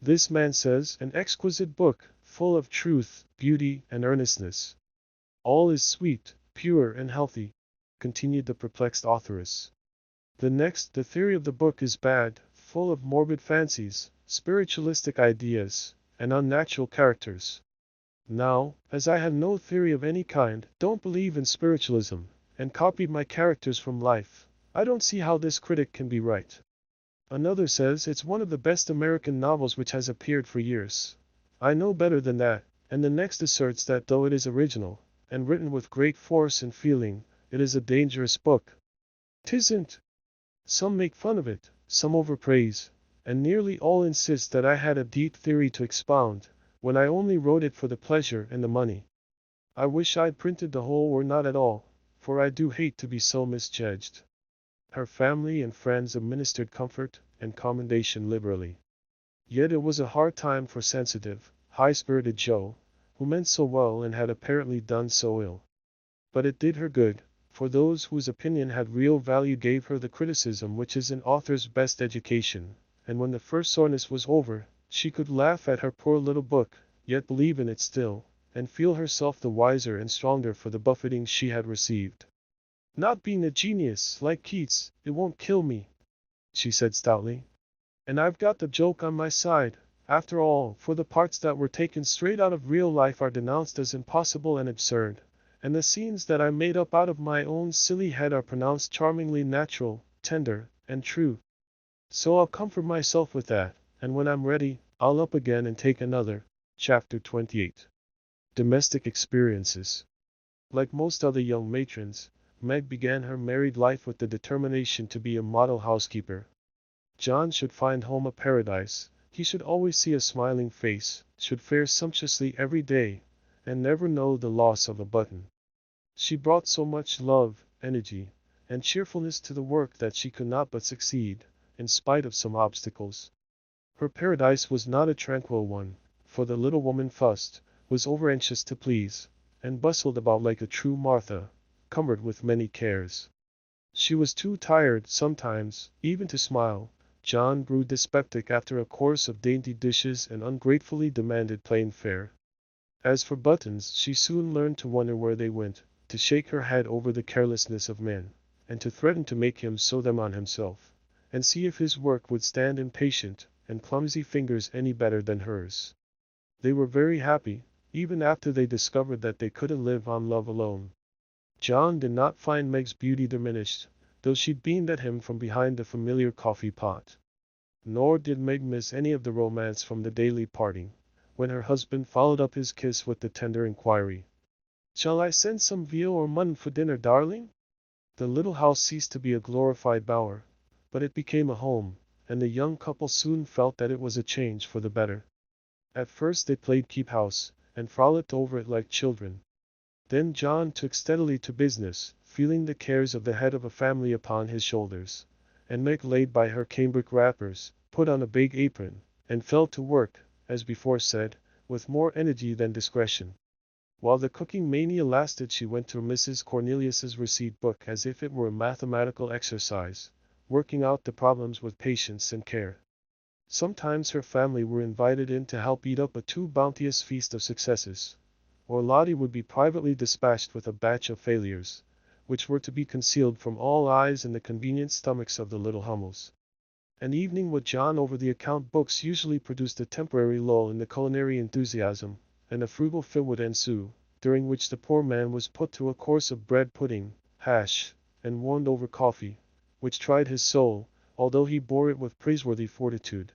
This man says, an exquisite book, full of truth, beauty, and earnestness. All is sweet, pure, and healthy, continued the perplexed authoress. The next, the theory of the book is bad, full of morbid fancies, spiritualistic ideas, and unnatural characters. Now, as I have no theory of any kind, don't believe in spiritualism, and copied my characters from life, I don't see how this critic can be right. Another says it's one of the best American novels which has appeared for years. I know better than that, and the next asserts that though it is original, and written with great force and feeling, it is a dangerous book. 'Tisn't. Some make fun of it, some overpraise, and nearly all insist that I had a deep theory to expound, when I only wrote it for the pleasure and the money. I wish I'd printed the whole or not at all, for I do hate to be so misjudged. Her family and friends administered comfort and commendation liberally. Yet it was a hard time for sensitive, high-spirited Jo, who meant so well and had apparently done so ill. But it did her good, for those whose opinion had real value gave her the criticism which is an author's best education, and when the first soreness was over, she could laugh at her poor little book, yet believe in it still, and feel herself the wiser and stronger for the buffeting she had received. Not being a genius, like Keats, it won't kill me, she said stoutly. And I've got the joke on my side, after all, for the parts that were taken straight out of real life are denounced as impossible and absurd, and the scenes that I made up out of my own silly head are pronounced charmingly natural, tender, and true. So I'll comfort myself with that, and when I'm ready, I'll up again and take another. Chapter 28. Domestic Experiences. Like most other young matrons, Meg began her married life with the determination to be a model housekeeper. John should find home a paradise, he should always see a smiling face, should fare sumptuously every day, and never know the loss of a button. She brought so much love, energy, and cheerfulness to the work that she could not but succeed, in spite of some obstacles. Her paradise was not a tranquil one, for the little woman fussed, was over-anxious to please, and bustled about like a true Martha, cumbered with many cares. She was too tired, sometimes, even to smile. John grew dyspeptic after a course of dainty dishes and ungratefully demanded plain fare. As for buttons, she soon learned to wonder where they went, to shake her head over the carelessness of men, and to threaten to make him sew them on himself, and see if his work would stand impatient and clumsy fingers any better than hers. They were very happy, even after they discovered that they couldn't live on love alone. John did not find Meg's beauty diminished, though she beamed at him from behind the familiar coffee pot. Nor did Meg miss any of the romance from the daily parting, when her husband followed up his kiss with the tender inquiry, "Shall I send some veal or mutton for dinner, darling?" The little house ceased to be a glorified bower, but it became a home, and the young couple soon felt that it was a change for the better. At first they played keep house, and frolicked over it like children. Then John took steadily to business, feeling the cares of the head of a family upon his shoulders, and Meg laid by her cambric wrappers, put on a big apron, and fell to work, as before said, with more energy than discretion. While the cooking mania lasted, she went through Mrs. Cornelius's receipt book as if it were a mathematical exercise, working out the problems with patience and care. Sometimes her family were invited in to help eat up a too bounteous feast of successes, or Lottie would be privately dispatched with a batch of failures, which were to be concealed from all eyes in the convenient stomachs of the little Hummels. An evening with John over the account books usually produced a temporary lull in the culinary enthusiasm, and a frugal fit would ensue, during which the poor man was put through a course of bread pudding, hash, and warmed over coffee, which tried his soul, although he bore it with praiseworthy fortitude.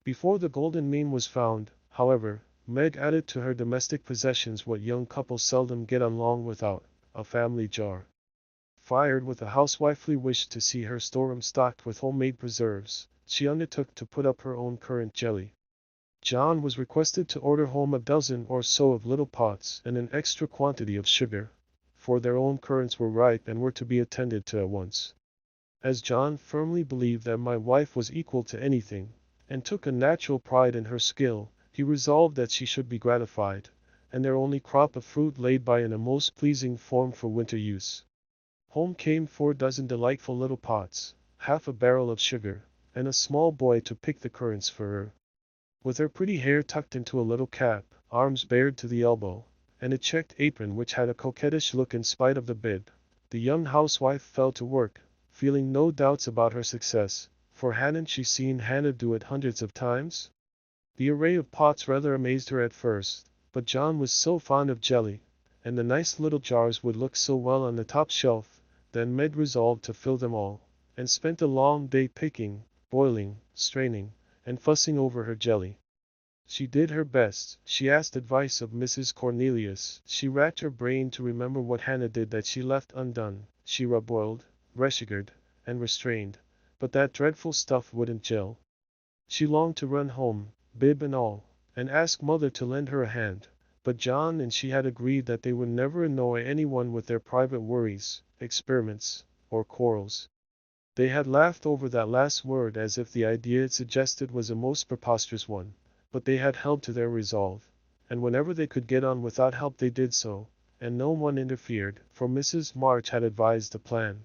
Before the golden mean was found, however, Meg added to her domestic possessions what young couples seldom get on long without, a family jar. Fired with a housewifely wish to see her storeroom stocked with homemade preserves, she undertook to put up her own currant jelly. John was requested to order home a dozen or so of little pots and an extra quantity of sugar, for their own currants were ripe and were to be attended to at once. As John firmly believed that my wife was equal to anything, and took a natural pride in her skill, he resolved that she should be gratified, and their only crop of fruit laid by in a most pleasing form for winter use. Home came 4 dozen delightful little pots, half a barrel of sugar, and a small boy to pick the currants for her. With her pretty hair tucked into a little cap, arms bared to the elbow, and a checked apron which had a coquettish look in spite of the bib, the young housewife fell to work, feeling no doubts about her success, for hadn't she seen Hannah do it hundreds of times? The array of pots rather amazed her at first, but John was so fond of jelly, and the nice little jars would look so well on the top shelf, that Meg resolved to fill them all, and spent a long day picking, boiling, straining, and fussing over her jelly. She did her best. She asked advice of Mrs. Cornelius. She racked her brain to remember what Hannah did that she left undone. She rub-boiled, resugared, and restrained, but that dreadful stuff wouldn't gel. She longed to run home, bib and all, and ask Mother to lend her a hand, but John and she had agreed that they would never annoy anyone with their private worries, experiments, or quarrels. They had laughed over that last word as if the idea it suggested was a most preposterous one, but they had held to their resolve, and whenever they could get on without help they did so, and no one interfered, for Mrs. March had advised the plan.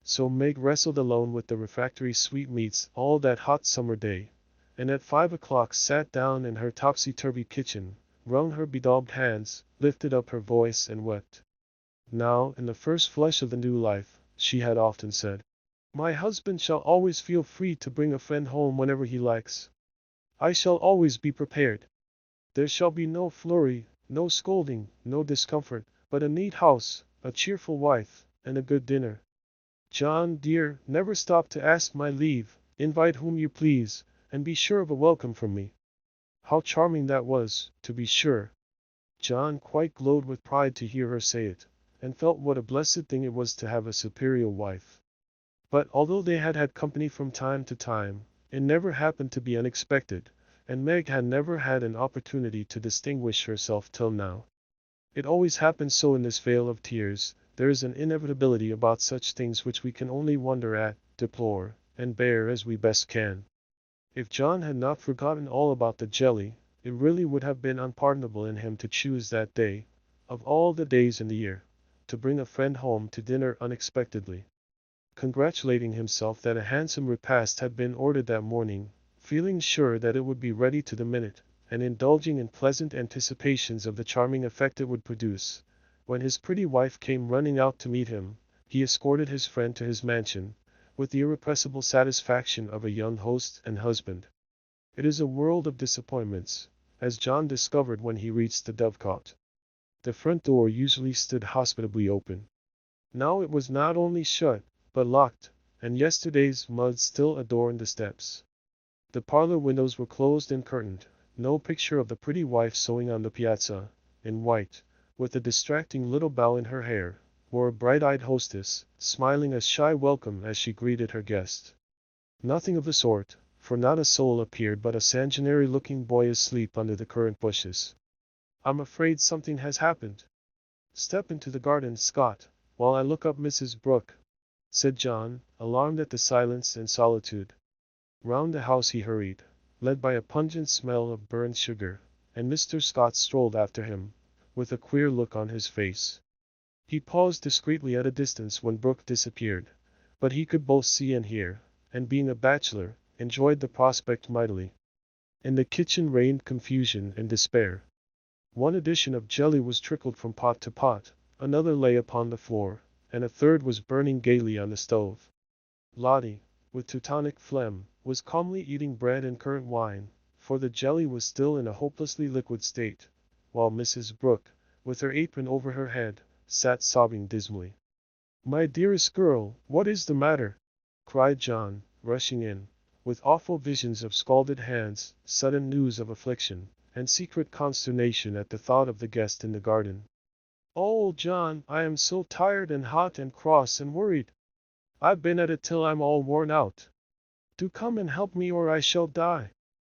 So Meg wrestled alone with the refractory sweetmeats all that hot summer day, and at 5 o'clock sat down in her topsy-turvy kitchen, wrung her bedaubed hands, lifted up her voice and wept. Now, in the first flush of the new life, she had often said, "My husband shall always feel free to bring a friend home whenever he likes. I shall always be prepared. There shall be no flurry, no scolding, no discomfort, but a neat house, a cheerful wife, and a good dinner. John, dear, never stop to ask my leave, invite whom you please, and be sure of a welcome from me." How charming that was, to be sure. John quite glowed with pride to hear her say it, and felt what a blessed thing it was to have a superior wife. But although they had had company from time to time, it never happened to be unexpected, and Meg had never had an opportunity to distinguish herself till now. It always happens so in this vale of tears. There is an inevitability about such things which we can only wonder at, deplore, and bear as we best can. If John had not forgotten all about the jelly, it really would have been unpardonable in him to choose that day, of all the days in the year, to bring a friend home to dinner unexpectedly. Congratulating himself that a handsome repast had been ordered that morning, feeling sure that it would be ready to the minute, and indulging in pleasant anticipations of the charming effect it would produce, when his pretty wife came running out to meet him, he escorted his friend to his mansion, with the irrepressible satisfaction of a young host and husband. It is a world of disappointments, as John discovered when he reached the dovecot. The front door usually stood hospitably open. Now it was not only shut, but locked, and yesterday's mud still adorned the steps. The parlor windows were closed and curtained. No picture of the pretty wife sewing on the piazza, in white, with a distracting little bow in her hair, or a bright-eyed hostess, smiling a shy welcome as she greeted her guest. Nothing of the sort, for not a soul appeared but a sanguinary-looking boy asleep under the currant bushes. "I'm afraid something has happened. Step into the garden, Scott, while I look up Mrs. Brooke," said John, alarmed at the silence and solitude. Round the house he hurried, led by a pungent smell of burned sugar, and Mr. Scott strolled after him, with a queer look on his face. He paused discreetly at a distance when Brooke disappeared, but he could both see and hear, and being a bachelor, enjoyed the prospect mightily. In the kitchen reigned confusion and despair. One edition of jelly was trickled from pot to pot, another lay upon the floor, and a third was burning gaily on the stove. Lottie, with Teutonic phlegm, was calmly eating bread and currant wine, for the jelly was still in a hopelessly liquid state, while Mrs. Brooke, with her apron over her head, sat sobbing dismally. "My dearest girl, what is the matter?" cried John, rushing in, with awful visions of scalded hands, sudden news of affliction, and secret consternation at the thought of the guest in the garden. "Oh, John, I am so tired and hot and cross and worried. I've been at it till I'm all worn out. Do come and help me or I shall die."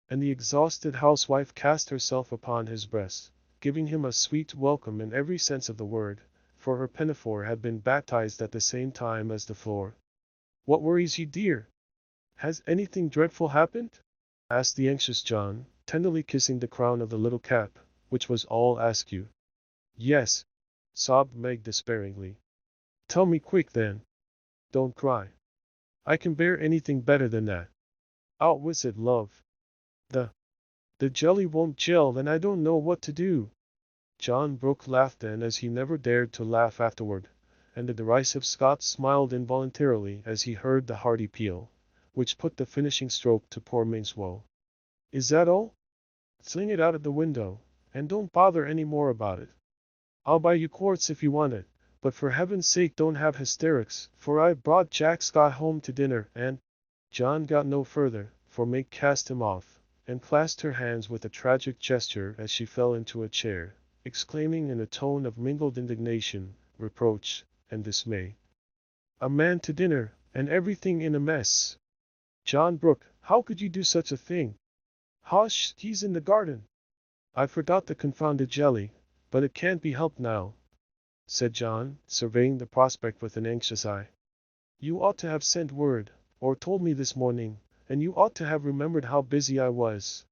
And the exhausted housewife cast herself upon his breast, giving him a sweet welcome in every sense of the word, for her pinafore had been baptized at the same time as the floor. "What worries you, dear? Has anything dreadful happened?" asked the anxious John, tenderly kissing the crown of the little cap, which was all askew. "Yes," sobbed Meg despairingly. Tell me quick then. Don't cry. I can bear anything better than that. Out with it, love. The the jelly won't gel and I don't know what to do. John Brooke laughed then as he never dared to laugh afterward, and the derisive Scot smiled involuntarily as he heard the hearty peal, which put the finishing stroke to poor Ming's woe. Is that all? Fling it out of the window, and don't bother any more about it. I'll buy you quarts if you want it, but for heaven's sake don't have hysterics, for I've brought Jack Scott home to dinner and— John got no further, for Meg cast him off, and clasped her hands with a tragic gesture as she fell into a chair, exclaiming in a tone of mingled indignation, reproach, and dismay. A man to dinner, and everything in a mess. John Brooke, how could you do such a thing? Hush, he's in the garden. I forgot the confounded jelly, but it can't be helped now, said John, surveying the prospect with an anxious eye. You ought to have sent word, or told me this morning, and you ought to have remembered how busy I was,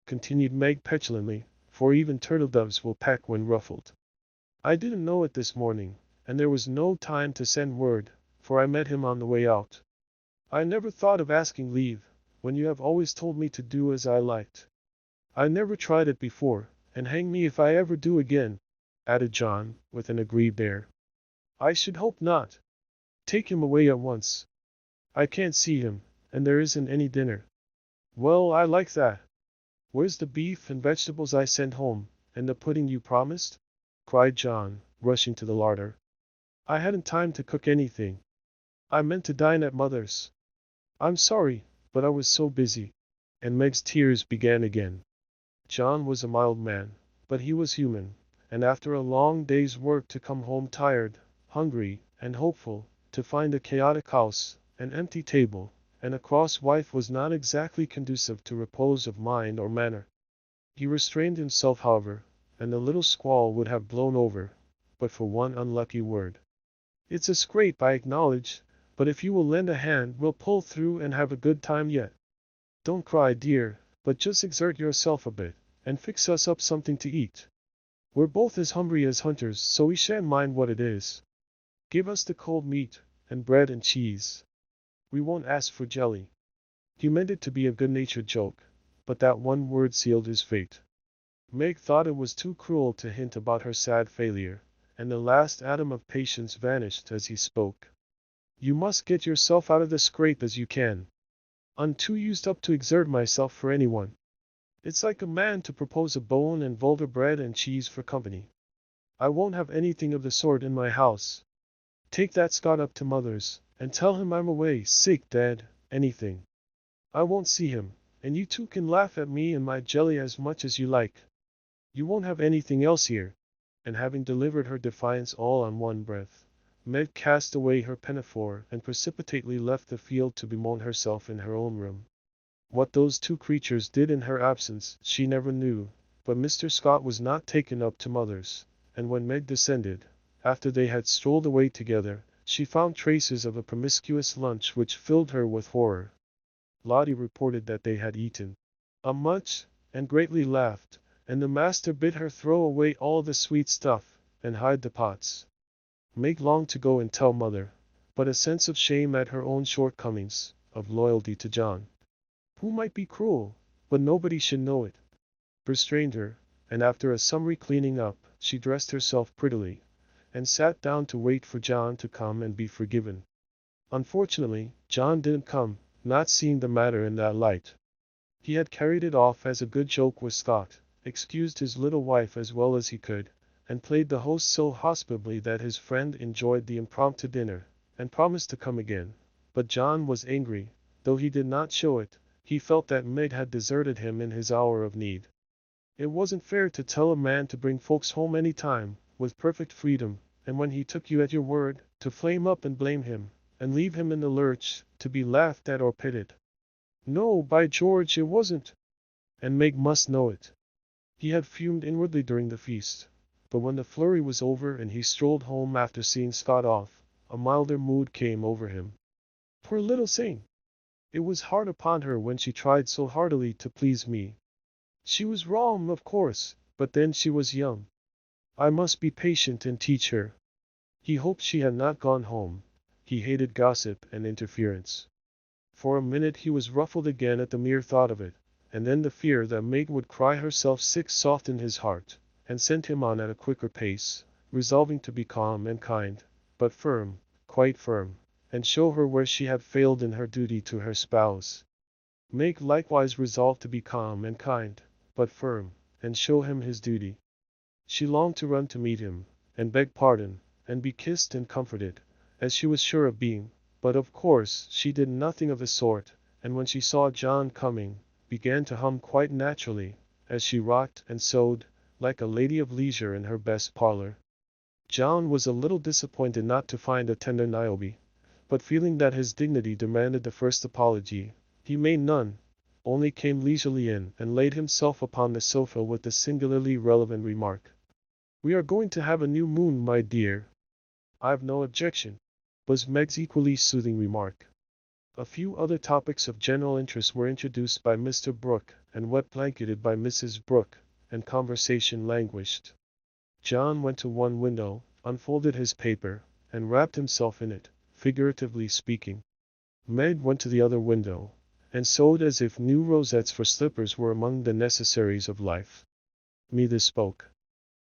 continued Meg petulantly, for even turtle doves will peck when ruffled. I didn't know it this morning, and there was no time to send word, for I met him on the way out. I never thought of asking leave, when you have always told me to do as I liked. I never tried it before, and hang me if I ever do again, added John, with an aggrieved air. I should hope not. Take him away at once. I can't see him, and there isn't any dinner. Well, I like that. Where's the beef and vegetables I sent home, and the pudding you promised? Cried John, rushing to the larder. I hadn't time to cook anything. I meant to dine at Mother's. I'm sorry, but I was so busy. And Meg's tears began again. John was a mild man, but he was human, and after a long day's work to come home tired, hungry, and hopeful, to find a chaotic house, an empty table, and a cross wife was not exactly conducive to repose of mind or manner. He restrained himself, however, and the little squall would have blown over, but for one unlucky word. It's a scrape, I acknowledge, but if you will lend a hand, we'll pull through and have a good time yet. Don't cry, dear, but just exert yourself a bit, and fix us up something to eat. We're both as hungry as hunters, so we shan't mind what it is. Give us the cold meat, and bread and cheese. We won't ask for jelly. He meant it to be a good-natured joke, but that one word sealed his fate. Meg thought it was too cruel to hint about her sad failure, and the last atom of patience vanished as he spoke. You must get yourself out of the scrape as you can. I'm too used up to exert myself for anyone. It's like a man to propose a bone and vulgar bread and cheese for company. I won't have anything of the sort in my house. Take that Scot up to Mother's, and tell him I'm away, sick, dead, anything. I won't see him, and you two can laugh at me and my jelly as much as you like. You won't have anything else here. And having delivered her defiance all on one breath, Meg cast away her pinafore and precipitately left the field to bemoan herself in her own room. What those two creatures did in her absence, she never knew, but Mr. Scott was not taken up to Mother's, and when Meg descended, after they had strolled away together, she found traces of a promiscuous lunch which filled her with horror. Lottie reported that they had eaten much, and greatly laughed, and the master bid her throw away all the sweet stuff, and hide the pots. Meg longed to go and tell Mother, but a sense of shame at her own shortcomings, of loyalty to John, who might be cruel, but nobody should know it, restrained her, and after a summary cleaning up, she dressed herself prettily, and sat down to wait for John to come and be forgiven. Unfortunately, John didn't come, not seeing the matter in that light. He had carried it off as a good joke with Scott, excused his little wife as well as he could, and played the host so hospitably that his friend enjoyed the impromptu dinner, and promised to come again. But John was angry, though he did not show it. He felt that Meg had deserted him in his hour of need. It wasn't fair to tell a man to bring folks home any time, with perfect freedom, and when he took you at your word, to flame up and blame him, and leave him in the lurch, to be laughed at or pitied. No, by George, it wasn't. And Meg must know it. He had fumed inwardly during the feast, but when the flurry was over and he strolled home after seeing Scott off, a milder mood came over him. Poor little thing! It was hard upon her when she tried so heartily to please me. She was wrong, of course, but then she was young. I must be patient and teach her. He hoped she had not gone home. He hated gossip and interference. For a minute he was ruffled again at the mere thought of it, and then the fear that Meg would cry herself sick softened his heart, and sent him on at a quicker pace, resolving to be calm and kind, but firm, quite firm, and show her where she had failed in her duty to her spouse. Meg likewise resolved to be calm and kind, but firm, and show him his duty. She longed to run to meet him, and beg pardon, and be kissed and comforted, as she was sure of being, but of course she did nothing of the sort, and when she saw John coming, began to hum quite naturally, as she rocked and sewed, like a lady of leisure in her best parlor. John was a little disappointed not to find a tender Niobe, but feeling that his dignity demanded the first apology, he made none, only came leisurely in and laid himself upon the sofa with the singularly relevant remark: "We are going to have a new moon, my dear." "I've no objection," was Meg's equally soothing remark. A few other topics of general interest were introduced by Mr. Brooke, and wet-blanketed by Mrs. Brooke, and conversation languished. John went to one window, unfolded his paper, and wrapped himself in it, figuratively speaking. Meg went to the other window, and sewed as if new rosettes for slippers were among the necessaries of life. Neither spoke.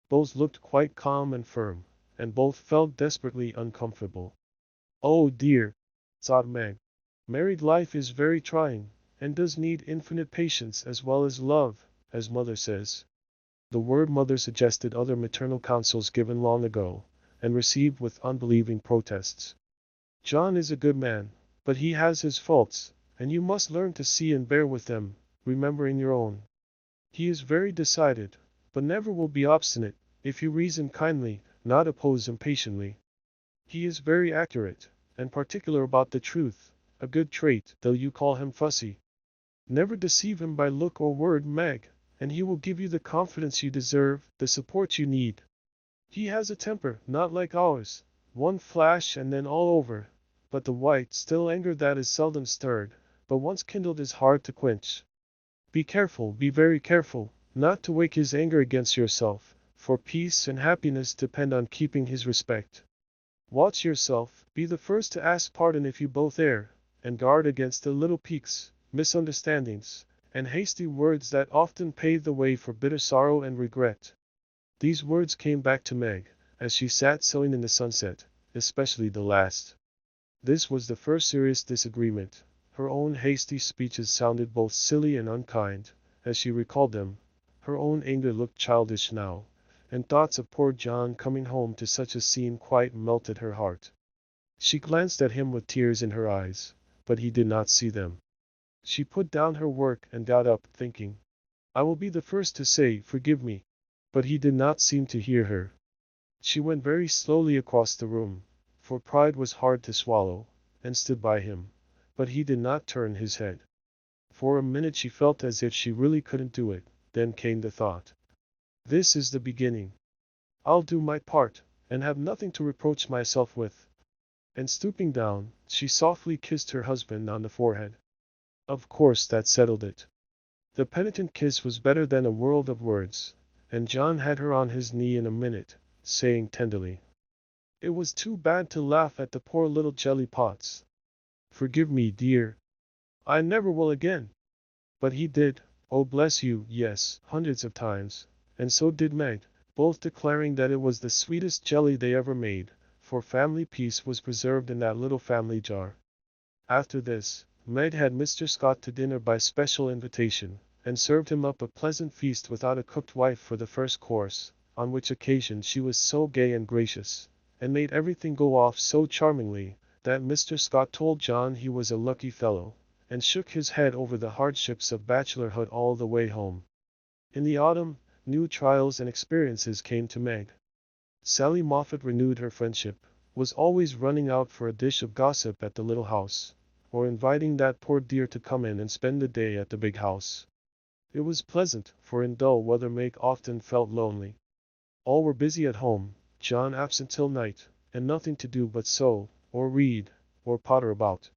Both looked quite calm and firm, and both felt desperately uncomfortable. "Oh dear," thought Meg. "Married life is very trying, and does need infinite patience as well as love, as mother says." The word mother suggested other maternal counsels given long ago, and received with unbelieving protests. "John is a good man, but he has his faults, and you must learn to see and bear with them, remembering your own. He is very decided, but never will be obstinate, if you reason kindly, not oppose impatiently. He is very accurate, and particular about the truth, a good trait, though you call him fussy. Never deceive him by look or word, Meg, and he will give you the confidence you deserve, the support you need. He has a temper, not like ours, one flash and then all over, but the white, still anger that is seldom stirred, but once kindled is hard to quench. Be careful, be very careful, not to wake his anger against yourself, for peace and happiness depend on keeping his respect. Watch yourself, be the first to ask pardon if you both err, and guard against the little piques, misunderstandings, and hasty words that often pave the way for bitter sorrow and regret." These words came back to Meg, as she sat sewing in the sunset, especially the last. This was the first serious disagreement. Her own hasty speeches sounded both silly and unkind, as she recalled them. Her own anger looked childish now, and thoughts of poor John coming home to such a scene quite melted her heart. She glanced at him with tears in her eyes, but he did not see them. She put down her work and got up, thinking, "I will be the first to say, forgive me." But he did not seem to hear her. She went very slowly across the room, for pride was hard to swallow, and stood by him, but he did not turn his head. For a minute she felt as if she really couldn't do it, then came the thought, "This is the beginning. I'll do my part, and have nothing to reproach myself with." And stooping down, she softly kissed her husband on the forehead. Of course that settled it. The penitent kiss was better than a world of words, and John had her on his knee in a minute, saying tenderly, "It was too bad to laugh at the poor little jelly pots. Forgive me, dear. I never will again." But he did, oh bless you, yes, hundreds of times, and so did Meg, both declaring that it was the sweetest jelly they ever made, for family peace was preserved in that little family jar. After this, Meg had Mr. Scott to dinner by special invitation, and served him up a pleasant feast without a cooked wife for the first course, on which occasion she was so gay and gracious, and made everything go off so charmingly, that Mr. Scott told John he was a lucky fellow, and shook his head over the hardships of bachelorhood all the way home. In the autumn, new trials and experiences came to Meg. Sally Moffat renewed her friendship, was always running out for a dish of gossip at the little house, or inviting that poor dear to come in and spend the day at the big house. It was pleasant, for in dull weather Meg often felt lonely. All were busy at home, John absent till night, and nothing to do but sew, or read, or potter about.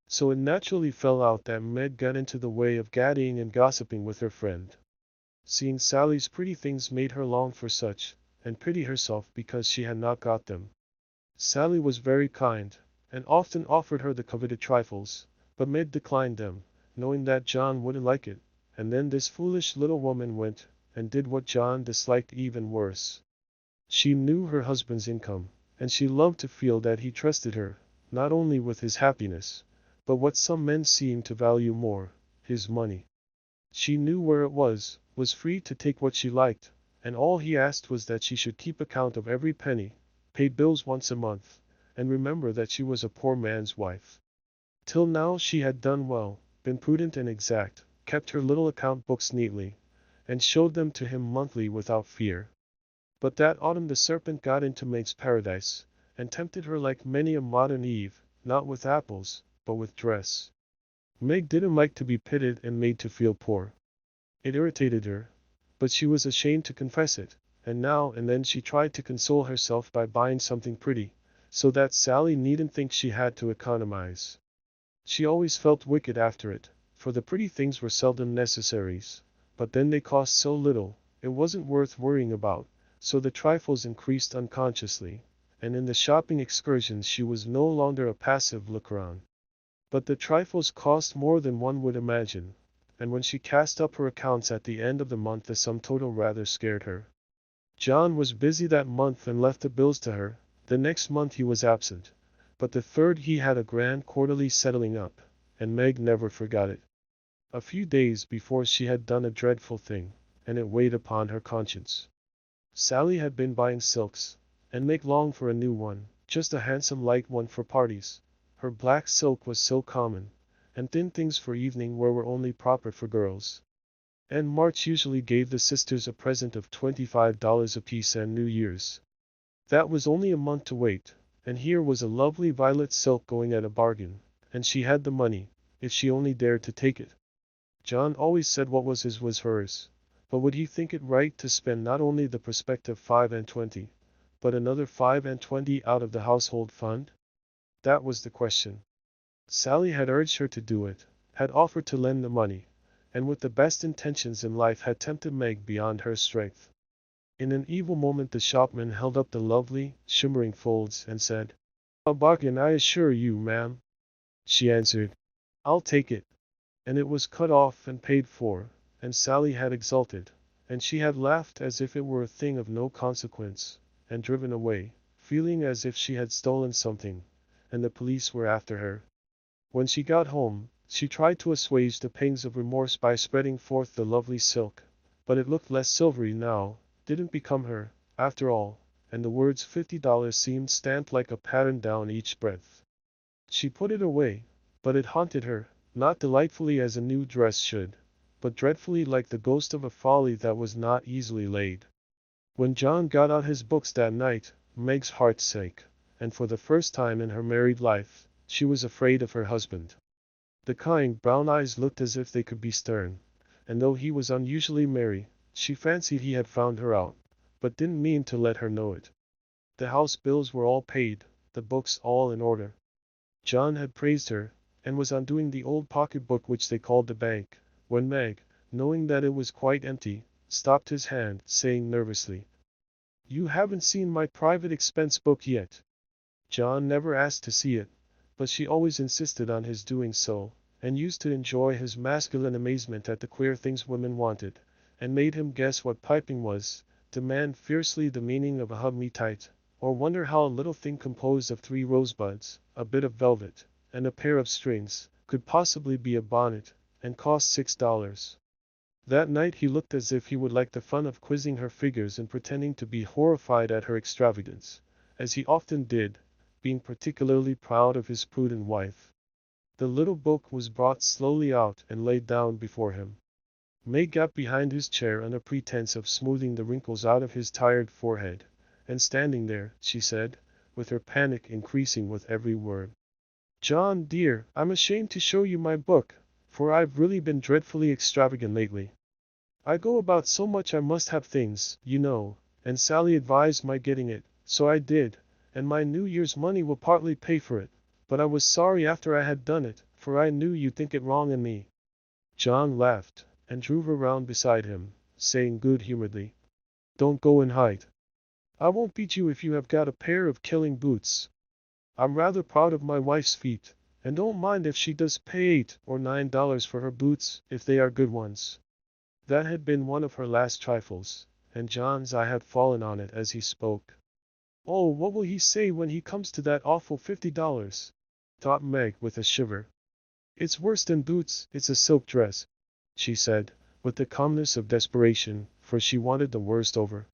So it naturally fell out that Meg got into the way of gaddying and gossiping with her friend. Seeing Sally's pretty things made her long for such, and pity herself because she had not got them. Sally was very kind, and often offered her the coveted trifles, but Meg declined them, knowing that John wouldn't like it, and then this foolish little woman went and did what John disliked even worse. She knew her husband's income, and she loved to feel that he trusted her, not only with his happiness, but what some men seem to value more, his money. She knew where it was free to take what she liked, and all he asked was that she should keep account of every penny, pay bills once a month, and remember that she was a poor man's wife. Till now she had done well, been prudent and exact, kept her little account books neatly, and showed them to him monthly without fear. But that autumn the serpent got into Meg's paradise, and tempted her like many a modern Eve, not with apples, but with dress. Meg didn't like to be pitied and made to feel poor. It irritated her, but she was ashamed to confess it, and now and then she tried to console herself by buying something pretty, so that Sally needn't think she had to economize. She always felt wicked after it, for the pretty things were seldom necessaries, but then they cost so little, it wasn't worth worrying about, so the trifles increased unconsciously, and in the shopping excursions she was no longer a passive looker-on. But the trifles cost more than one would imagine, and when she cast up her accounts at the end of the month the sum total rather scared her. John was busy that month and left the bills to her. The next month he was absent, but the third he had a grand quarterly settling up, and Meg never forgot it. A few days before she had done a dreadful thing, and it weighed upon her conscience. Sally had been buying silks, and Meg longed for a new one, just a handsome light one for parties. Her black silk was so common, and thin things for evening wear were only proper for girls. And March usually gave the sisters a present of $25 apiece and New Year's. That was only a month to wait, and here was a lovely violet silk going at a bargain, and she had the money, if she only dared to take it. John always said what was his was hers, but would he think it right to spend not only the prospective 25, but another 25 out of the household fund? That was the question. Sally had urged her to do it, had offered to lend the money, and with the best intentions in life had tempted Meg beyond her strength. In an evil moment the shopman held up the lovely, shimmering folds and said, "A bargain, I assure you, ma'am." She answered, "I'll take it." And it was cut off and paid for, and Sally had exulted, and she had laughed as if it were a thing of no consequence, and driven away, feeling as if she had stolen something, and the police were after her. When she got home, she tried to assuage the pangs of remorse by spreading forth the lovely silk, but it looked less silvery now, didn't become her, after all, and the words $50 seemed stamped like a pattern down each breadth. She put it away, but it haunted her, not delightfully as a new dress should, but dreadfully like the ghost of a folly that was not easily laid. When John got out his books that night, Meg's heart sank, and for the first time in her married life, she was afraid of her husband. The kind brown eyes looked as if they could be stern, and though he was unusually merry, she fancied he had found her out, but didn't mean to let her know it. The house bills were all paid, the books all in order. John had praised her, and was undoing the old pocketbook which they called the bank, when Meg, knowing that it was quite empty, stopped his hand, saying nervously, "You haven't seen my private expense book yet." John never asked to see it, but she always insisted on his doing so, and used to enjoy his masculine amazement at the queer things women wanted, and made him guess what piping was, demand fiercely the meaning of a hug-me-tight, or wonder how a little thing composed of 3 rosebuds, a bit of velvet, and a pair of strings, could possibly be a bonnet, and cost $6. That night he looked as if he would like the fun of quizzing her figures and pretending to be horrified at her extravagance, as he often did, being particularly proud of his prudent wife. The little book was brought slowly out and laid down before him. Meg got behind his chair under pretense of smoothing the wrinkles out of his tired forehead, and standing there, she said, with her panic increasing with every word, "John, dear, I'm ashamed to show you my book, for I've really been dreadfully extravagant lately. I go about so much I must have things, you know, and Sally advised my getting it, so I did, and my New Year's money will partly pay for it, but I was sorry after I had done it, for I knew you'd think it wrong in me." John laughed, and drew her round beside him, saying good-humoredly, "Don't go and hide." I won't beat you if you have got a pair of killing boots. I'm rather proud of my wife's feet, and don't mind if she does pay $8 or $9 for her boots, if they are good ones. That had been one of her last trifles, and John's eye had fallen on it as he spoke. Oh, what will he say when he comes to that awful $50? Thought Meg with a shiver. It's worse than boots, it's a silk dress, she said, with the calmness of desperation, for she wanted the worst over.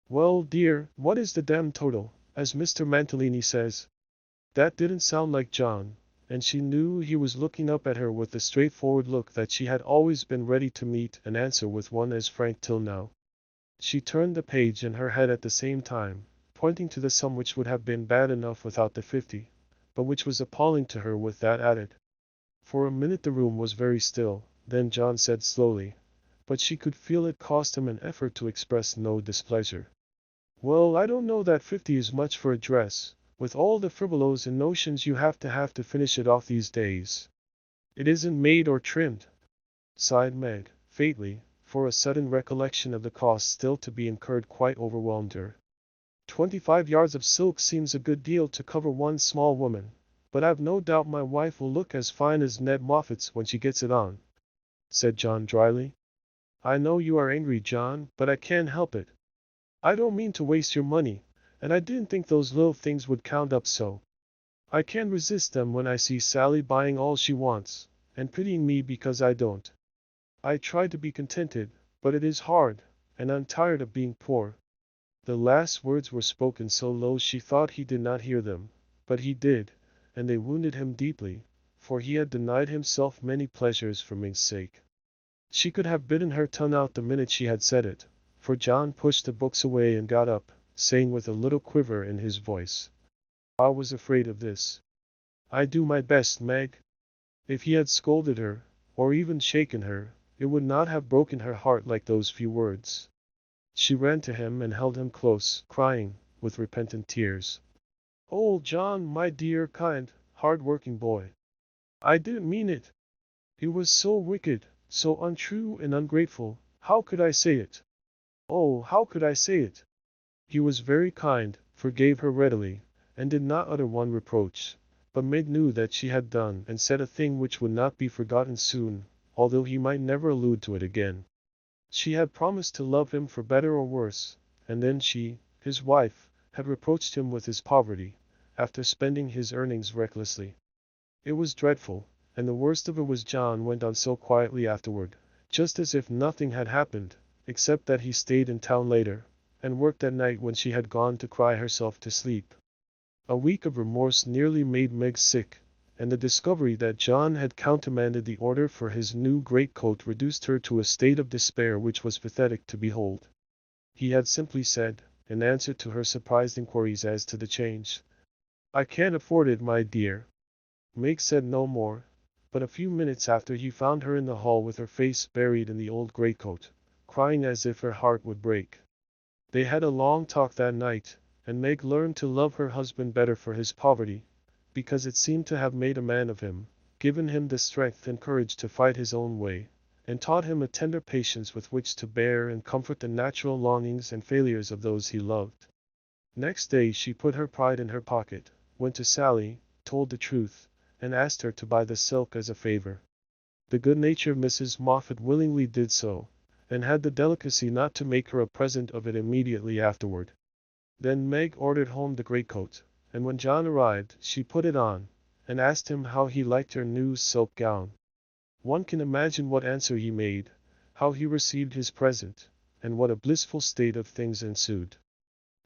Well, dear, what is the damn total, as Mr. Mantalini says? That didn't sound like John, and she knew he was looking up at her with the straightforward look that she had always been ready to meet and answer with one as frank till now. She turned the page in her head at the same time, pointing to the sum which would have been bad enough without the 50, but which was appalling to her with that added. For a minute the room was very still, then John said slowly, but she could feel it cost him an effort to express no displeasure. Well, I don't know that 50 is much for a dress, with all the frivolos and notions you have to finish it off these days. It isn't made or trimmed, sighed Meg, faintly, for a sudden recollection of the cost still to be incurred quite overwhelmed her. 25 yards of silk seems a good deal to cover one small woman, but I've no doubt my wife will look as fine as Ned Moffat's when she gets it on, said John dryly. I know you are angry, John, but I can't help it. I don't mean to waste your money, and I didn't think those little things would count up so. I can't resist them when I see Sally buying all she wants, and pitying me because I don't. I try to be contented, but it is hard, and I'm tired of being poor. The last words were spoken so low she thought he did not hear them, but he did, and they wounded him deeply, for he had denied himself many pleasures for Meg's sake. She could have bitten her tongue out the minute she had said it, for John pushed the books away and got up, saying with a little quiver in his voice, I was afraid of this. I do my best, Meg. If he had scolded her, or even shaken her, it would not have broken her heart like those few words. She ran to him and held him close, crying, with repentant tears. Oh, John, my dear, kind, hard-working boy. I didn't mean it. It was so wicked, so untrue and ungrateful. How could I say it? Oh, how could I say it? He was very kind, forgave her readily, and did not utter one reproach, but Meg knew that she had done and said a thing which would not be forgotten soon, although he might never allude to it again. She had promised to love him for better or worse, and then she, his wife, had reproached him with his poverty, after spending his earnings recklessly. It was dreadful, and the worst of it was John went on so quietly afterward, just as if nothing had happened, except that he stayed in town later, and worked at night when she had gone to cry herself to sleep. A week of remorse nearly made Meg sick, and the discovery that John had countermanded the order for his new greatcoat reduced her to a state of despair which was pathetic to behold. He had simply said, in answer to her surprised inquiries as to the change, I can't afford it, my dear. Meg said no more, but a few minutes after he found her in the hall with her face buried in the old greatcoat, crying as if her heart would break. They had a long talk that night, and Meg learned to love her husband better for his poverty, because it seemed to have made a man of him, given him the strength and courage to fight his own way, and taught him a tender patience with which to bear and comfort the natural longings and failures of those he loved. Next day she put her pride in her pocket, went to Sally, told the truth, and asked her to buy the silk as a favor. The good-natured Mrs. Moffat willingly did so, and had the delicacy not to make her a present of it immediately afterward. Then Meg ordered home the greatcoat, and when John arrived, she put it on, and asked him how he liked her new silk gown. One can imagine what answer he made, how he received his present, and what a blissful state of things ensued.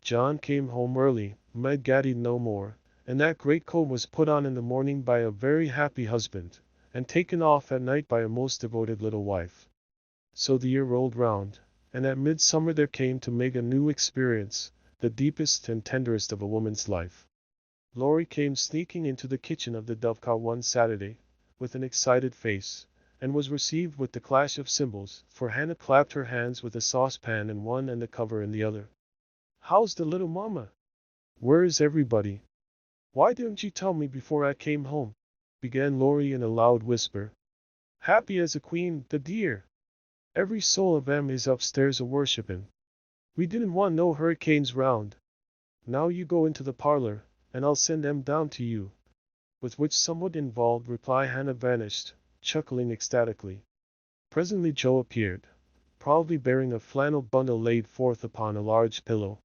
John came home early, Meg gaddied no more, and that greatcoat was put on in the morning by a very happy husband, and taken off at night by a most devoted little wife. So the year rolled round, and at midsummer there came to Meg a new experience, the deepest and tenderest of a woman's life. Laurie came sneaking into the kitchen of the Dovecot one Saturday, with an excited face, and was received with the clash of cymbals, for Hannah clapped her hands with a saucepan in one and the cover in the other. How's the little mama? Where is everybody? Why didn't you tell me before I came home? Began Laurie in a loud whisper. Happy as a queen, the dear. Every soul of 'em is upstairs a-worshippin'. We didn't want no hurricanes round. Now you go into the parlor, and I'll send them down to you." With which somewhat involved reply Hannah vanished, chuckling ecstatically. Presently Joe appeared, proudly bearing a flannel bundle laid forth upon a large pillow.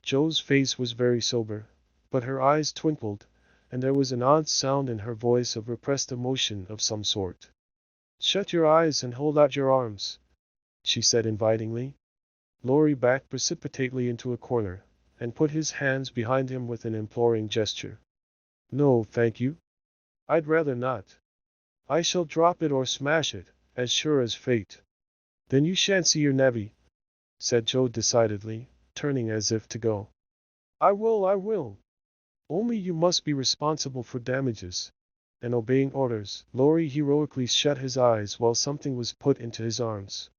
Joe's face was very sober, but her eyes twinkled, and there was an odd sound in her voice of repressed emotion of some sort. "Shut your eyes and hold out your arms," she said invitingly. Laurie backed precipitately into a corner, and put his hands behind him with an imploring gesture. "No, thank you. I'd rather not. I shall drop it or smash it, as sure as fate." "Then you shan't see your nevvy," said Joe decidedly, turning as if to go. I will. Only you must be responsible for damages." And obeying orders, Laurie heroically shut his eyes while something was put into his arms.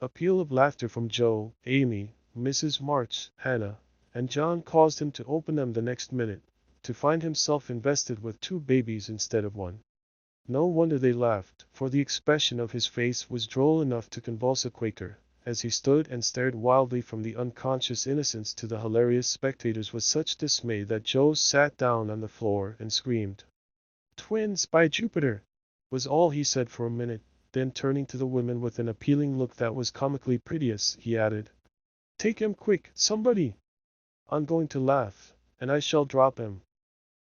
A peal of laughter from Joe, Amy, Mrs. March, Hannah, and John caused him to open them the next minute, to find himself invested with 2 babies instead of 1. No wonder they laughed, for the expression of his face was droll enough to convulse a Quaker, as he stood and stared wildly from the unconscious innocents to the hilarious spectators with such dismay that Joe sat down on the floor and screamed. "Twins, by Jupiter!" was all he said for a minute. Then turning to the women with an appealing look that was comically piteous, he added, "Take him quick, somebody! I'm going to laugh, and I shall drop him."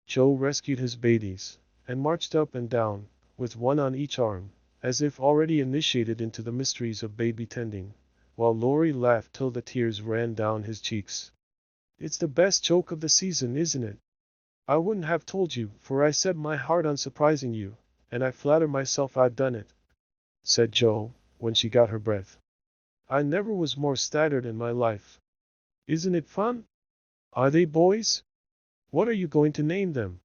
Joe rescued his babies, and marched up and down, with one on each arm, as if already initiated into the mysteries of baby tending, while Laurie laughed till the tears ran down his cheeks. "It's the best joke of the season, isn't it? I wouldn't have told you, for I set my heart on surprising you, and I flatter myself I've done it," said Joe, when she got her breath. "I never was more staggered in my life. Isn't it fun? Are they boys? What are you going to name them?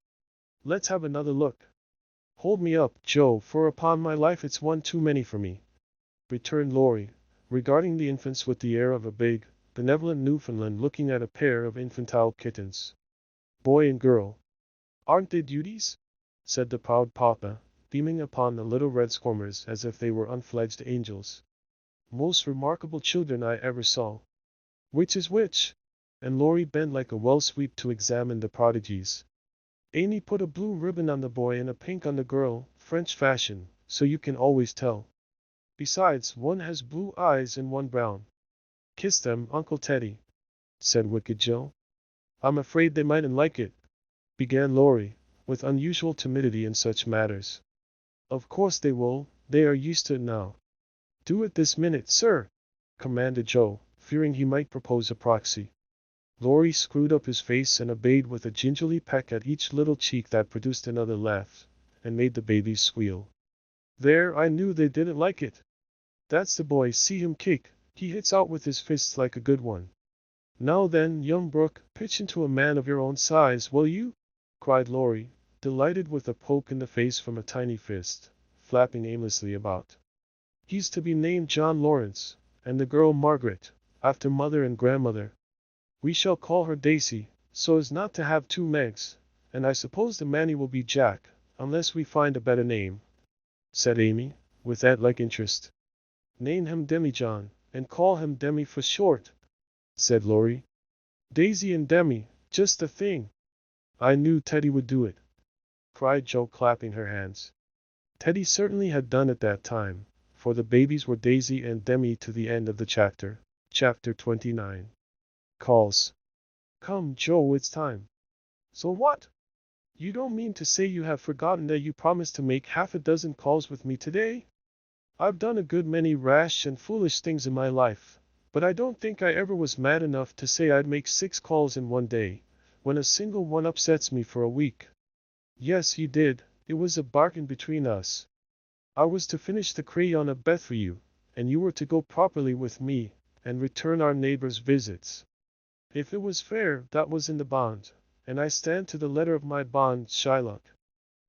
Let's have another look." "Hold me up, Joe, for upon my life it's one too many for me," returned Laurie, regarding the infants with the air of a big, benevolent Newfoundland looking at a pair of infantile kittens. "Boy and girl. Aren't they duties?" said the proud papa, beaming upon the little red squirmers as if they were unfledged angels. "Most remarkable children I ever saw. Which is which?" And Laurie bent like a well sweep to examine the prodigies. "Amy put a blue ribbon on the boy and a pink on the girl, French fashion, so you can always tell. Besides, one has blue eyes and one brown." "Kiss them, Uncle Teddy," said wicked Joe. "I'm afraid they mightn't like it," began Laurie, with unusual timidity in such matters. "Of course they will, they are used to it now." "Do it this minute, sir," commanded Joe, fearing he might propose a proxy. Laurie screwed up his face and obeyed with a gingerly peck at each little cheek that produced another laugh, and made the babies squeal. "There, I knew they didn't like it. That's the boy, see him kick, he hits out with his fists like a good one. Now then, young Brooke, pitch into a man of your own size, will you?" cried Laurie, delighted with a poke in the face from a tiny fist, flapping aimlessly about. "He's to be named John Laurence, and the girl Margaret, after mother and grandmother. We shall call her Daisy, so as not to have 2 Megs, and I suppose the Manny will be Jack, unless we find a better name," said Amy, with ant-like interest. "Name him Demi-John, and call him Demi for short," said Laurie. "Daisy and Demi, just the thing." "I knew Teddy would do it," cried Joe, clapping her hands. Teddy certainly had done it that time, for the babies were Daisy and Demi to the end of the chapter. Chapter 29. Calls. "Come, Joe, it's time." "So what? You don't mean to say you have forgotten that you promised to make half a dozen calls with me today? I've done a good many rash and foolish things in my life, but I don't think I ever was mad enough to say I'd make 6 calls in one day, when a single one upsets me for a week." "Yes, you did, it was a bargain between us. I was to finish the crayon of BETH for you, and you were to go properly with me, and return our neighbors' visits. If it was fair, that was in the bond, and I stand to the letter of my bond, Shylock.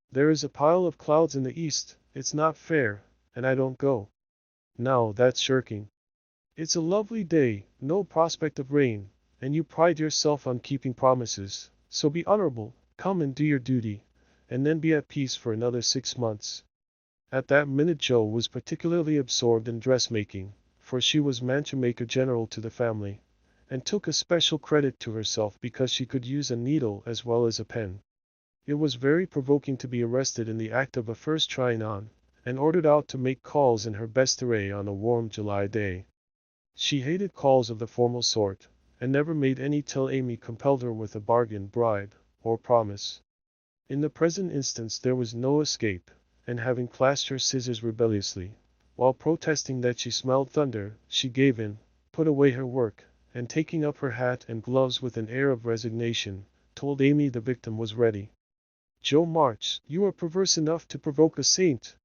There is a pile of clouds in the east, it's not fair, and I don't go. Now that's shirking. It's a lovely day, no prospect of rain, and you pride yourself on keeping promises, so be honorable, come and do your duty, and then be at peace for another 6 months. At that minute Joe was particularly absorbed in dressmaking, for she was mantua maker general to the family, and took a special credit to herself because she could use a needle as well as a pen. It was very provoking to be arrested in the act of a first trying on, and ordered out to make calls in her best array on a warm July day. She hated calls of the formal sort, and never made any till Amy compelled her with a bargain bribe, or promise. In the present instance there was no escape, and having clashed her scissors rebelliously, while protesting that she smelled thunder, she gave in, put away her work, and taking up her hat and gloves with an air of resignation, told Amy the victim was ready. "Jo March, you are perverse enough to provoke a saint.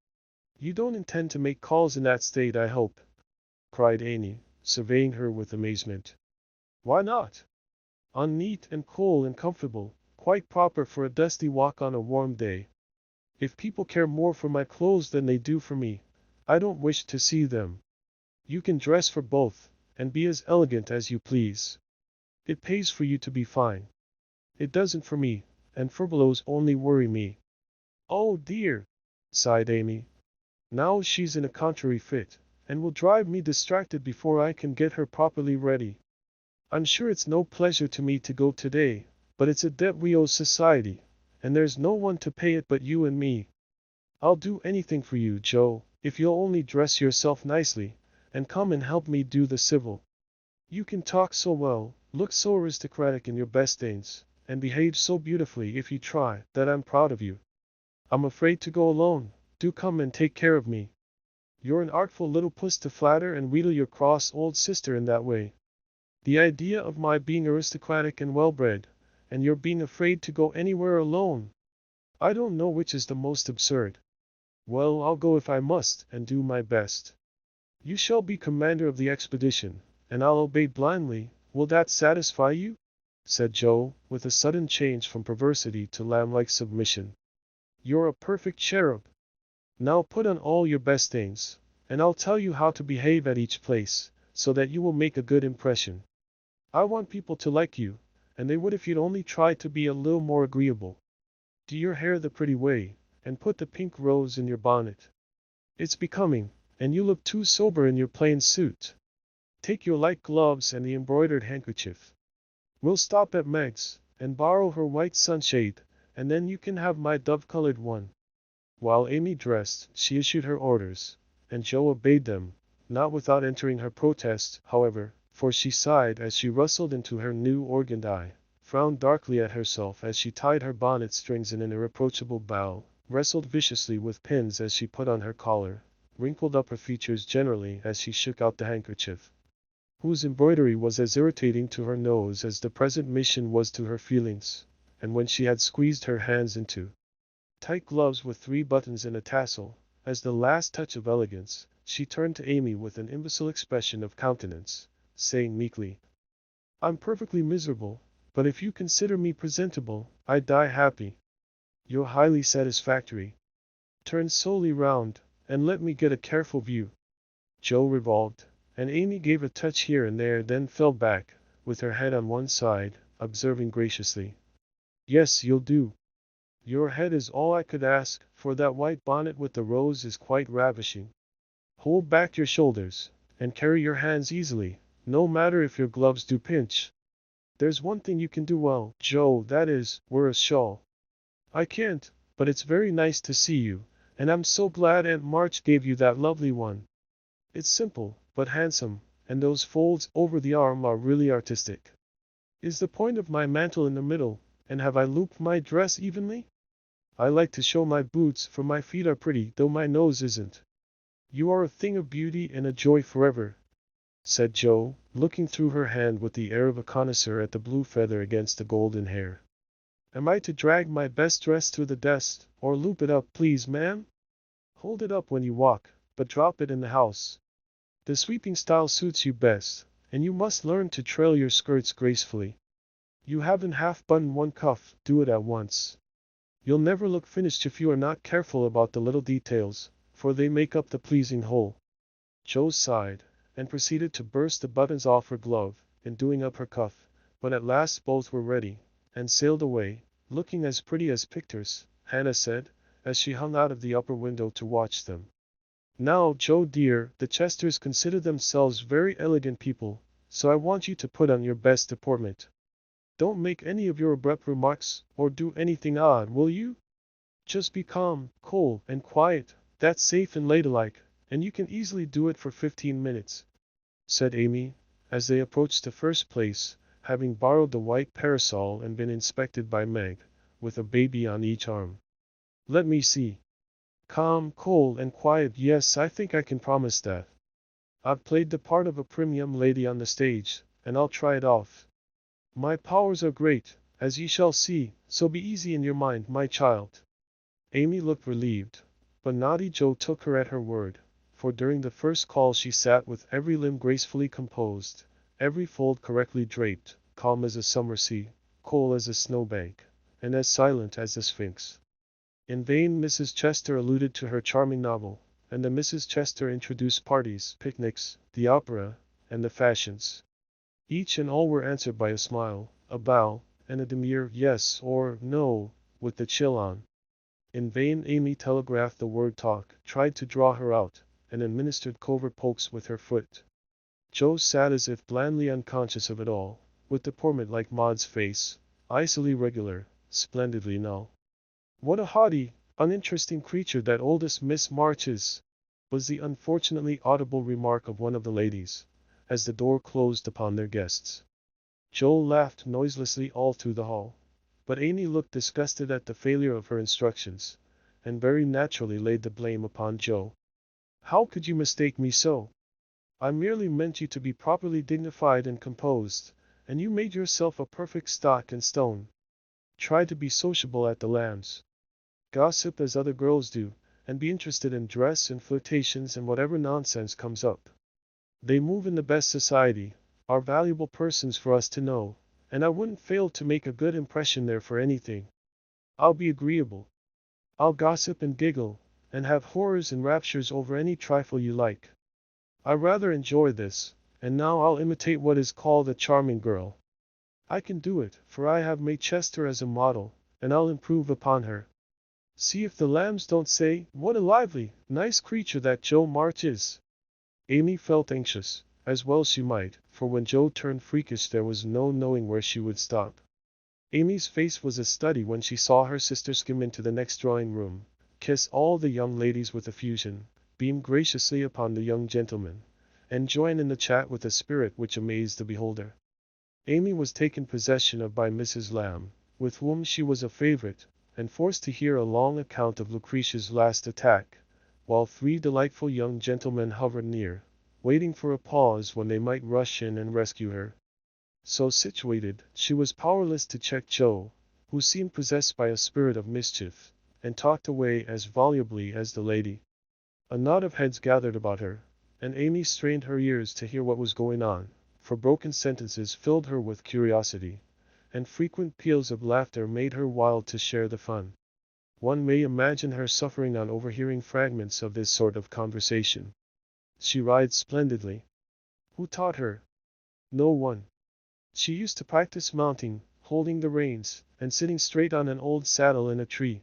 You don't intend to make calls in that state, I hope," cried Amy, surveying her with amazement. "Why not? Unneat and cool and comfortable, quite proper for a dusty walk on a warm day. If people care more for my clothes than they do for me, I don't wish to see them. You can dress for both, and be as elegant as you please. It pays for you to be fine. It doesn't for me, and furbelows only worry me." "Oh dear," sighed Amy. "Now she's in a contrary fit, and will drive me distracted before I can get her properly ready. I'm sure it's no pleasure to me to go today, but it's a debt we owe society, and there's no one to pay it but you and me. I'll do anything for you, Jo, if you'll only dress yourself nicely, and come and help me do the civil. You can talk so well, look so aristocratic in your best things, and behave so beautifully if you try, that I'm proud of you. I'm afraid to go alone, do come and take care of me. You're an artful little puss to flatter and wheedle your cross old sister in that way. The idea of my being aristocratic and well-bred, and your being afraid to go anywhere alone. I don't know which is the most absurd. Well, I'll go if I must, and do my best. You shall be commander of the expedition, and I'll obey blindly. Will that satisfy you?" said Jo, with a sudden change from perversity to lamb-like submission. "You're a perfect cherub. Now put on all your best things, and I'll tell you how to behave at each place, so that you will make a good impression. I want people to like you, and they would if you'd only try to be a little more agreeable. Do your hair the pretty way, and put the pink rose in your bonnet. It's becoming, and you look too sober in your plain suit. Take your light gloves and the embroidered handkerchief. We'll stop at Meg's, and borrow her white sunshade, and then you can have my dove-colored one." While Amy dressed, she issued her orders, and Jo obeyed them, not without entering her protest, however, for she sighed as she rustled into her new organdie, frowned darkly at herself as she tied her bonnet strings in an irreproachable bow, wrestled viciously with pins as she put on her collar, wrinkled up her features generally as she shook out the handkerchief, whose embroidery was as irritating to her nose as the present mission was to her feelings, and when she had squeezed her hands into tight gloves with 3 buttons and a tassel, as the last touch of elegance, she turned to Amy with an imbecile expression of countenance, saying meekly, "I'm perfectly miserable, but if you consider me presentable, I die happy. You're highly satisfactory. Turn slowly round, and let me get a careful view." Jo revolved, and Amy gave a touch here and there, then fell back, with her head on one side, observing graciously, "Yes, you'll do. Your head is all I could ask, for that white bonnet with the rose is quite ravishing. Hold back your shoulders, and carry your hands easily, no matter if your gloves do pinch. There's one thing you can do well, Jo, that is, wear a shawl. I can't, but it's very nice to see you, and I'm so glad Aunt March gave you that lovely one. It's simple, but handsome, and those folds over the arm are really artistic. Is the point of my mantle in the middle, and have I looped my dress evenly? I like to show my boots, for my feet are pretty, though my nose isn't. You are a thing of beauty and a joy forever," said Jo, looking through her hand with the air of a connoisseur at the blue feather against the golden hair. "Am I to drag my best dress through the desk, or loop it up, please, ma'am? Hold it up when you walk, but drop it in the house. The sweeping style suits you best, and you must learn to trail your skirts gracefully. You haven't half buttoned one cuff, do it at once. You'll never look finished if you are not careful about the little details, for they make up the pleasing whole." Jo sighed, and proceeded to burst the buttons off her glove, in doing up her cuff, but at last both were ready, and sailed away, looking as pretty as pictures, Hannah said, as she hung out of the upper window to watch them. "Now, Jo dear, the Chesters consider themselves very elegant people, so I want you to put on your best deportment. Don't make any of your abrupt remarks, or do anything odd, will you? Just be calm, cool, and quiet. That's safe and ladylike, and you can easily do it for 15 minutes," said Amy, as they approached the first place, having borrowed the white parasol and been inspected by Meg, with a baby on each arm. "Let me see. Calm, cool, and quiet. Yes, I think I can promise that. I've played the part of a prim young lady on the stage, and I'll try it off. My powers are great, as ye shall see, so be easy in your mind, my child." Amy looked relieved, but naughty Joe took her at her word, for during the first call she sat with every limb gracefully composed, every fold correctly draped, calm as a summer sea, cool as a snowbank, and as silent as the Sphinx. In vain Mrs. Chester alluded to her charming novel, and the Mrs. Chester introduced parties, picnics, the opera, and the fashions. Each and all were answered by a smile, a bow, and a demure yes or no, with the chill on. In vain Amy telegraphed the word talk, tried to draw her out, and administered covert pokes with her foot. Joe sat as if blandly unconscious of it all, with deportment like Maud's face, icily regular, splendidly null. "What a haughty, uninteresting creature that oldest Miss March is," was the unfortunately audible remark of one of the ladies, as the door closed upon their guests. Joe laughed noiselessly all through the hall, but Amy looked disgusted at the failure of her instructions, and very naturally laid the blame upon Joe. "How could you mistake me so? I merely meant you to be properly dignified and composed, and you made yourself a perfect stock and stone. Try to be sociable at the Lambs. Gossip as other girls do, and be interested in dress and flirtations and whatever nonsense comes up. They move in the best society, are valuable persons for us to know, and I wouldn't fail to make a good impression there for anything. I'll be agreeable. I'll gossip and giggle, and have horrors and raptures over any trifle you like. I rather enjoy this, and now I'll imitate what is called a charming girl. I can do it, for I have May Chester as a model, and I'll improve upon her. See if the Lambs don't say, 'What a lively, nice creature that Joe March is.'" Amy felt anxious, as well she might, for when Joe turned freakish there was no knowing where she would stop. Amy's face was a study when she saw her sister skim into the next drawing-room, kiss all the young ladies with effusion, beam graciously upon the young gentlemen, and join in the chat with a spirit which amazed the beholder. Amy was taken possession of by Mrs. Lamb, with whom she was a favorite, and forced to hear a long account of Lucretia's last attack, while three delightful young gentlemen hovered near, waiting for a pause when they might rush in and rescue her. So situated, she was powerless to check Joe, who seemed possessed by a spirit of mischief, and talked away as volubly as the lady. A knot of heads gathered about her, and Amy strained her ears to hear what was going on, for broken sentences filled her with curiosity, and frequent peals of laughter made her wild to share the fun. One may imagine her suffering on overhearing fragments of this sort of conversation. "She rides splendidly." "Who taught her?" "No one. She used to practice mounting, holding the reins, and sitting straight on an old saddle in a tree.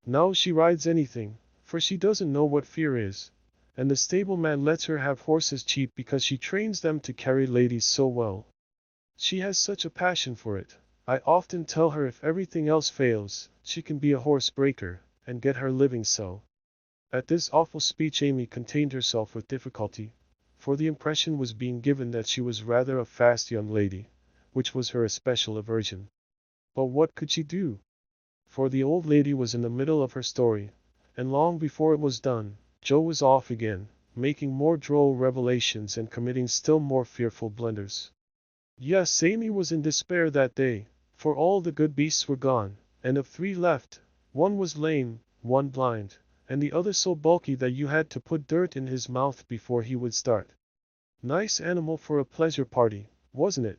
Now she rides anything, for she doesn't know what fear is, and the stableman lets her have horses cheap because she trains them to carry ladies so well. She has such a passion for it. I often tell her if everything else fails, she can be a horse breaker, and get her living so." At this awful speech Amy contained herself with difficulty, for the impression was being given that she was rather a fast young lady, which was her especial aversion. But what could she do? For the old lady was in the middle of her story, and long before it was done, Joe was off again, making more droll revelations and committing still more fearful blunders. Yes, Amy was in despair that day, for all the good beasts were gone, and of three left, one was lame, one blind, and the other so bulky that you had to put dirt in his mouth before he would start. Nice animal for a pleasure party, wasn't it?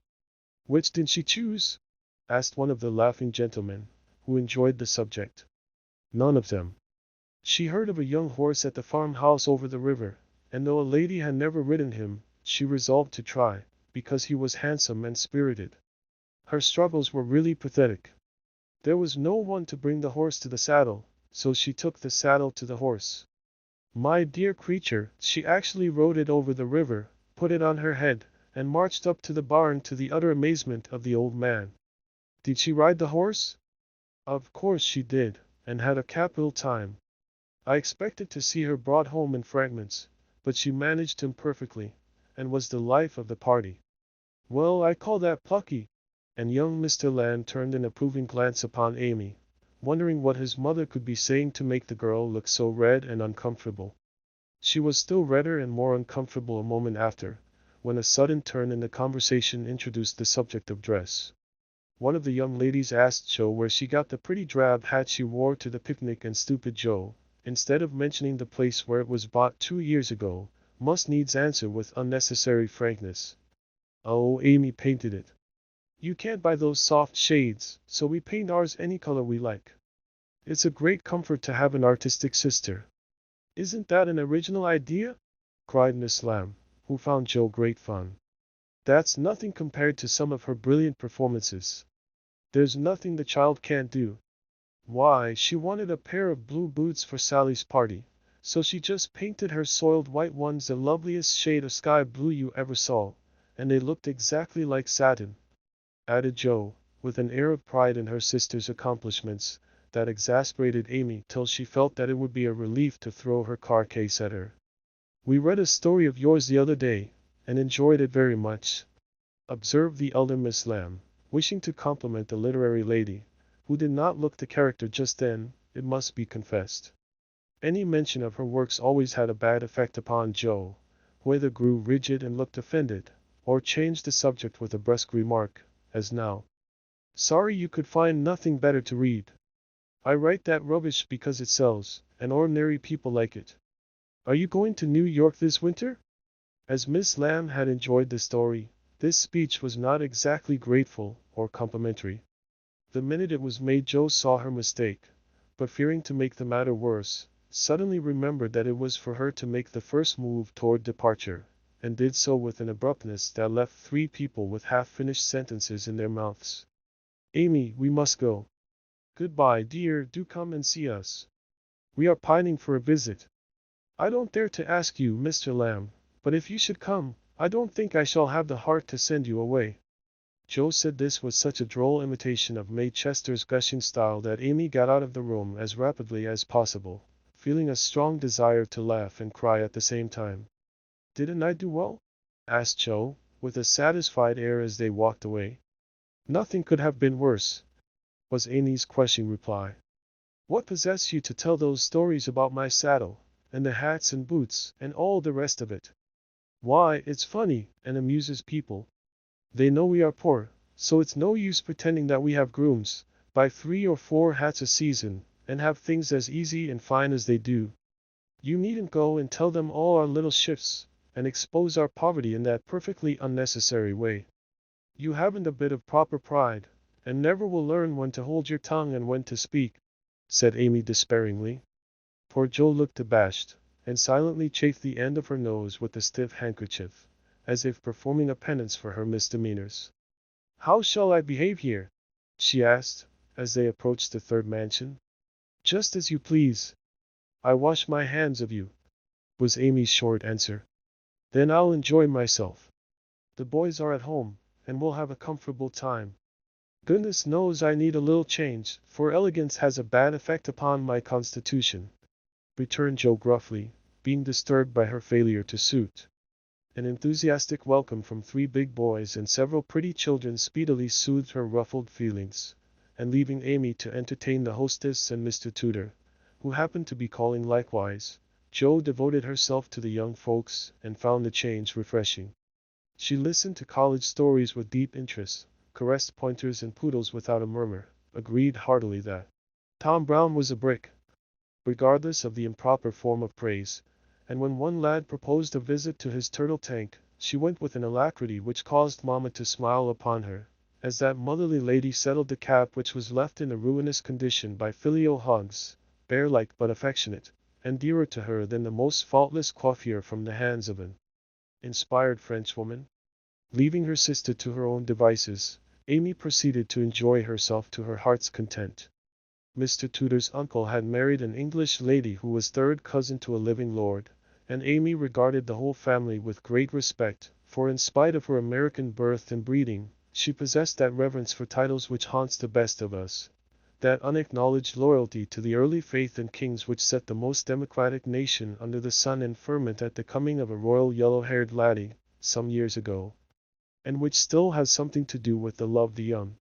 "Which did she choose?" asked one of the laughing gentlemen, who enjoyed the subject. "None of them. She heard of a young horse at the farmhouse over the river, and though a lady had never ridden him, she resolved to try, because he was handsome and spirited. Her struggles were really pathetic. There was no one to bring the horse to the saddle, so she took the saddle to the horse. My dear creature, she actually rode it over the river, put it on her head, and marched up to the barn to the utter amazement of the old man. Did she ride the horse? Of course she did, and had a capital time. I expected to see her brought home in fragments, but she managed him perfectly, and was the life of the party. Well, I call that plucky. And young Mr. Lamb turned an approving glance upon Amy, wondering what his mother could be saying to make the girl look so red and uncomfortable. She was still redder and more uncomfortable a moment after, when a sudden turn in the conversation introduced the subject of dress. One of the young ladies asked Jo where she got the pretty drab hat she wore to the picnic, and stupid Jo, instead of mentioning the place where it was bought 2 years ago, must needs answer with unnecessary frankness. Oh, Amy painted it. You can't buy those soft shades, so we paint ours any color we like. It's a great comfort to have an artistic sister. Isn't that an original idea? Cried Miss Lamb, who found Jo great fun. That's nothing compared to some of her brilliant performances. There's nothing the child can't do. Why, she wanted a pair of blue boots for Sally's party, so she just painted her soiled white ones the loveliest shade of sky blue you ever saw, and they looked exactly like satin, added Jo, with an air of pride in her sister's accomplishments that exasperated Amy till she felt that it would be a relief to throw her card case at her. We read a story of yours the other day, and enjoyed it very much, observed the elder Miss Lamb, wishing to compliment the literary lady, who did not look the character just then, it must be confessed. Any mention of her works always had a bad effect upon Jo, who either grew rigid and looked offended, or changed the subject with a brusque remark, as now. Sorry you could find nothing better to read. I write that rubbish because it sells, and ordinary people like it. Are you going to New York this winter? As Miss Lamb had enjoyed the story, this speech was not exactly grateful or complimentary. The minute it was made, Jo saw her mistake, but fearing to make the matter worse, suddenly remembered that it was for her to make the first move toward departure, and did so with an abruptness that left 3 people with half-finished sentences in their mouths. Amy, we must go. Goodbye, dear, do come and see us. We are pining for a visit. I don't dare to ask you, Mr. Lamb, but if you should come, I don't think I shall have the heart to send you away. Jo said this with such a droll imitation of May Chester's gushing style that Amy got out of the room as rapidly as possible, feeling a strong desire to laugh and cry at the same time. Didn't I do well? Asked Jo, with a satisfied air as they walked away. Nothing could have been worse, was Amy's questioning reply. What possessed you to tell those stories about my saddle, and the hats and boots, and all the rest of it? Why, it's funny, and amuses people. They know we are poor, so it's no use pretending that we have grooms, buy 3 or 4 hats a season, and have things as easy and fine as they do. You needn't go and tell them all our little shifts, and expose our poverty in that perfectly unnecessary way. You haven't a bit of proper pride, and never will learn when to hold your tongue and when to speak, said Amy despairingly. Poor Jo looked abashed, and silently chafed the end of her nose with a stiff handkerchief, as if performing a penance for her misdemeanors. How shall I behave here? She asked, as they approached the 3rd mansion. Just as you please. I wash my hands of you, was Amy's short answer. Then I'll enjoy myself. The boys are at home, and we'll have a comfortable time. Goodness knows I need a little change, for elegance has a bad effect upon my constitution, returned Jo gruffly, being disturbed by her failure to suit. An enthusiastic welcome from 3 big boys and several pretty children speedily soothed her ruffled feelings, and leaving Amy to entertain the hostess and Mr. Tudor, who happened to be calling likewise, Jo devoted herself to the young folks and found the change refreshing. She listened to college stories with deep interest, caressed pointers and poodles without a murmur, agreed heartily that Tom Brown was a brick, regardless of the improper form of praise, and when one lad proposed a visit to his turtle tank, she went with an alacrity which caused Mamma to smile upon her, as that motherly lady settled the cap which was left in a ruinous condition by filial hogs, bear-like but affectionate, and dearer to her than the most faultless coiffure from the hands of an inspired Frenchwoman. Leaving her sister to her own devices, Amy proceeded to enjoy herself to her heart's content. Mr. Tudor's uncle had married an English lady who was 3rd cousin to a living lord, and Amy regarded the whole family with great respect, for in spite of her American birth and breeding, she possessed that reverence for titles which haunts the best of us, that unacknowledged loyalty to the early faith and kings which set the most democratic nation under the sun in ferment at the coming of a royal yellow-haired laddie, some years ago, and which still has something to do with the love the young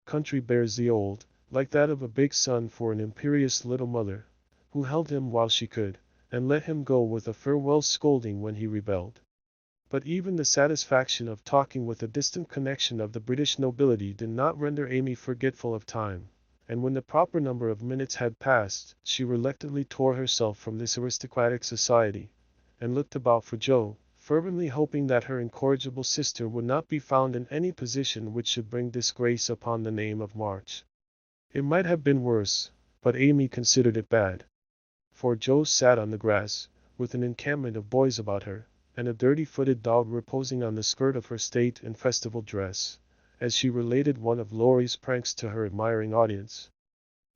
country bears the old, like that of a big son for an imperious little mother, who held him while she could, and let him go with a farewell scolding when he rebelled. But even the satisfaction of talking with a distant connection of the British nobility did not render Amy forgetful of time, and when the proper number of minutes had passed, she reluctantly tore herself from this aristocratic society, and looked about for Joe, fervently hoping that her incorrigible sister would not be found in any position which should bring disgrace upon the name of March. It might have been worse, but Amy considered it bad. For Joe sat on the grass, with an encampment of boys about her, and a dirty-footed dog reposing on the skirt of her state and festival dress, as she related one of Laurie's pranks to her admiring audience.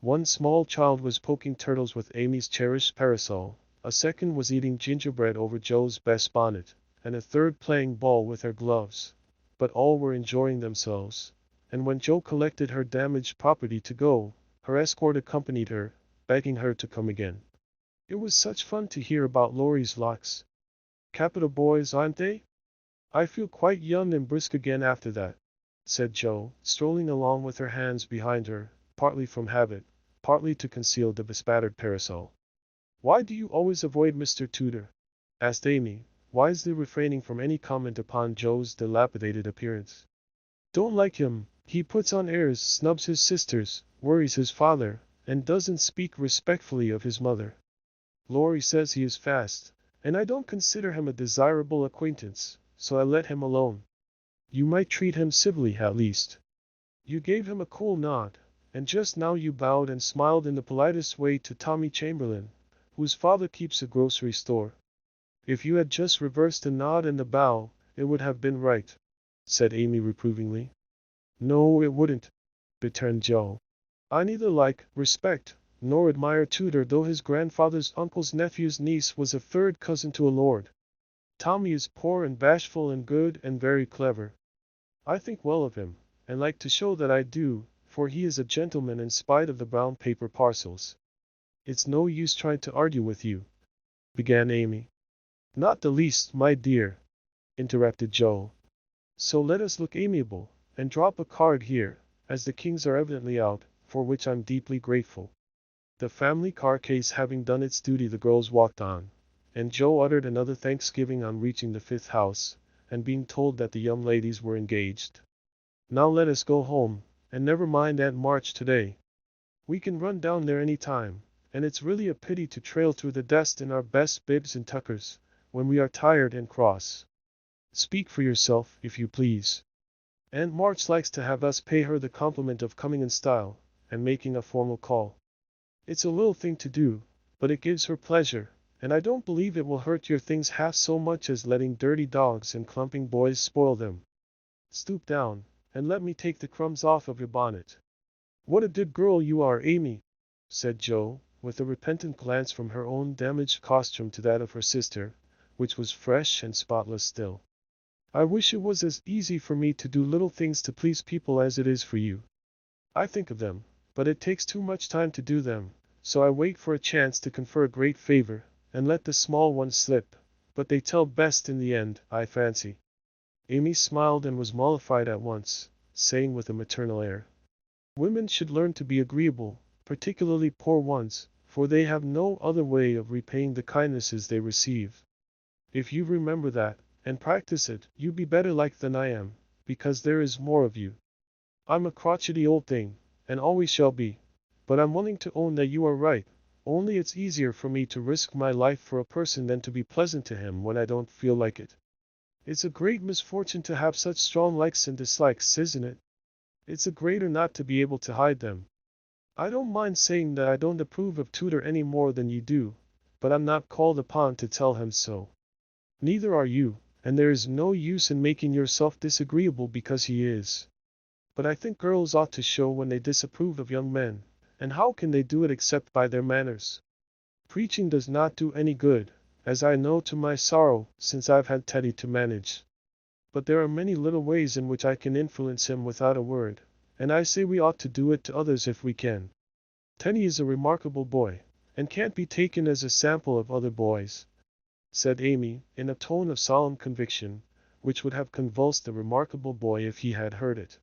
One small child was poking turtles with Amy's cherished parasol, a second was eating gingerbread over Joe's best bonnet, and a third playing ball with her gloves. But all were enjoying themselves, and when Joe collected her damaged property to go, her escort accompanied her, begging her to come again. It was such fun to hear about Laurie's locks. Capital boys, aren't they? I feel quite young and brisk again after that, said Joe, strolling along with her hands behind her, partly from habit, partly to conceal the bespattered parasol. Why do you always avoid Mr. Tudor? Asked Amy, wisely refraining from any comment upon Joe's dilapidated appearance. Don't like him, he puts on airs, snubs his sisters, worries his father, and doesn't speak respectfully of his mother. Laurie says he is fast, and I don't consider him a desirable acquaintance, so I let him alone. You might treat him civilly at least. You gave him a cool nod, and just now you bowed and smiled in the politest way to Tommy Chamberlain, whose father keeps a grocery store. If you had just reversed the nod and the bow, it would have been right, said Amy reprovingly. No, it wouldn't, returned Joe. I neither like, respect, nor admire Tudor, though his grandfather's uncle's nephew's niece was a third cousin to a lord. Tommy is poor and bashful and good and very clever. I think well of him, and like to show that I do, for he is a gentleman in spite of the brown paper parcels. It's no use trying to argue with you, began Amy. Not the least, my dear, interrupted Joe. So let us look amiable, and drop a card here, as the kings are evidently out, for which I'm deeply grateful. The family card case having done its duty, the girls walked on, and Joe uttered another thanksgiving on reaching the fifth house, and being told that the young ladies were engaged. Now let us go home, and never mind Aunt March today. We can run down there any time, and it's really a pity to trail through the dust in our best bibs and tuckers, when we are tired and cross. Speak for yourself, if you please. Aunt March likes to have us pay her the compliment of coming in style, and making a formal call. It's a little thing to do, but it gives her pleasure, and I don't believe it will hurt your things half so much as letting dirty dogs and clumping boys spoil them. Stoop down, and let me take the crumbs off of your bonnet. What a good girl you are, Amy, said Joe, with a repentant glance from her own damaged costume to that of her sister, which was fresh and spotless still. I wish it was as easy for me to do little things to please people as it is for you. I think of them, but it takes too much time to do them, so I wait for a chance to confer a great favor, and let the small ones slip, but they tell best in the end, I fancy. Amy smiled and was mollified at once, saying with a maternal air, Women should learn to be agreeable, particularly poor ones, for they have no other way of repaying the kindnesses they receive. If you remember that, and practice it, you'll be better liked than I am, because there is more of you. I'm a crotchety old thing, and always shall be, but I'm willing to own that you are right, only it's easier for me to risk my life for a person than to be pleasant to him when I don't feel like it. It's a great misfortune to have such strong likes and dislikes, isn't it? It's a greater not to be able to hide them. I don't mind saying that I don't approve of Tudor any more than you do, but I'm not called upon to tell him so. Neither are you, and there is no use in making yourself disagreeable because he is. But I think girls ought to show when they disapprove of young men, and how can they do it except by their manners? Preaching does not do any good, as I know to my sorrow, since I've had Teddy to manage. But there are many little ways in which I can influence him without a word, and I say we ought to do it to others if we can. Tenny is a remarkable boy, and can't be taken as a sample of other boys," said Amy, in a tone of solemn conviction, which would have convulsed the remarkable boy if he had heard it.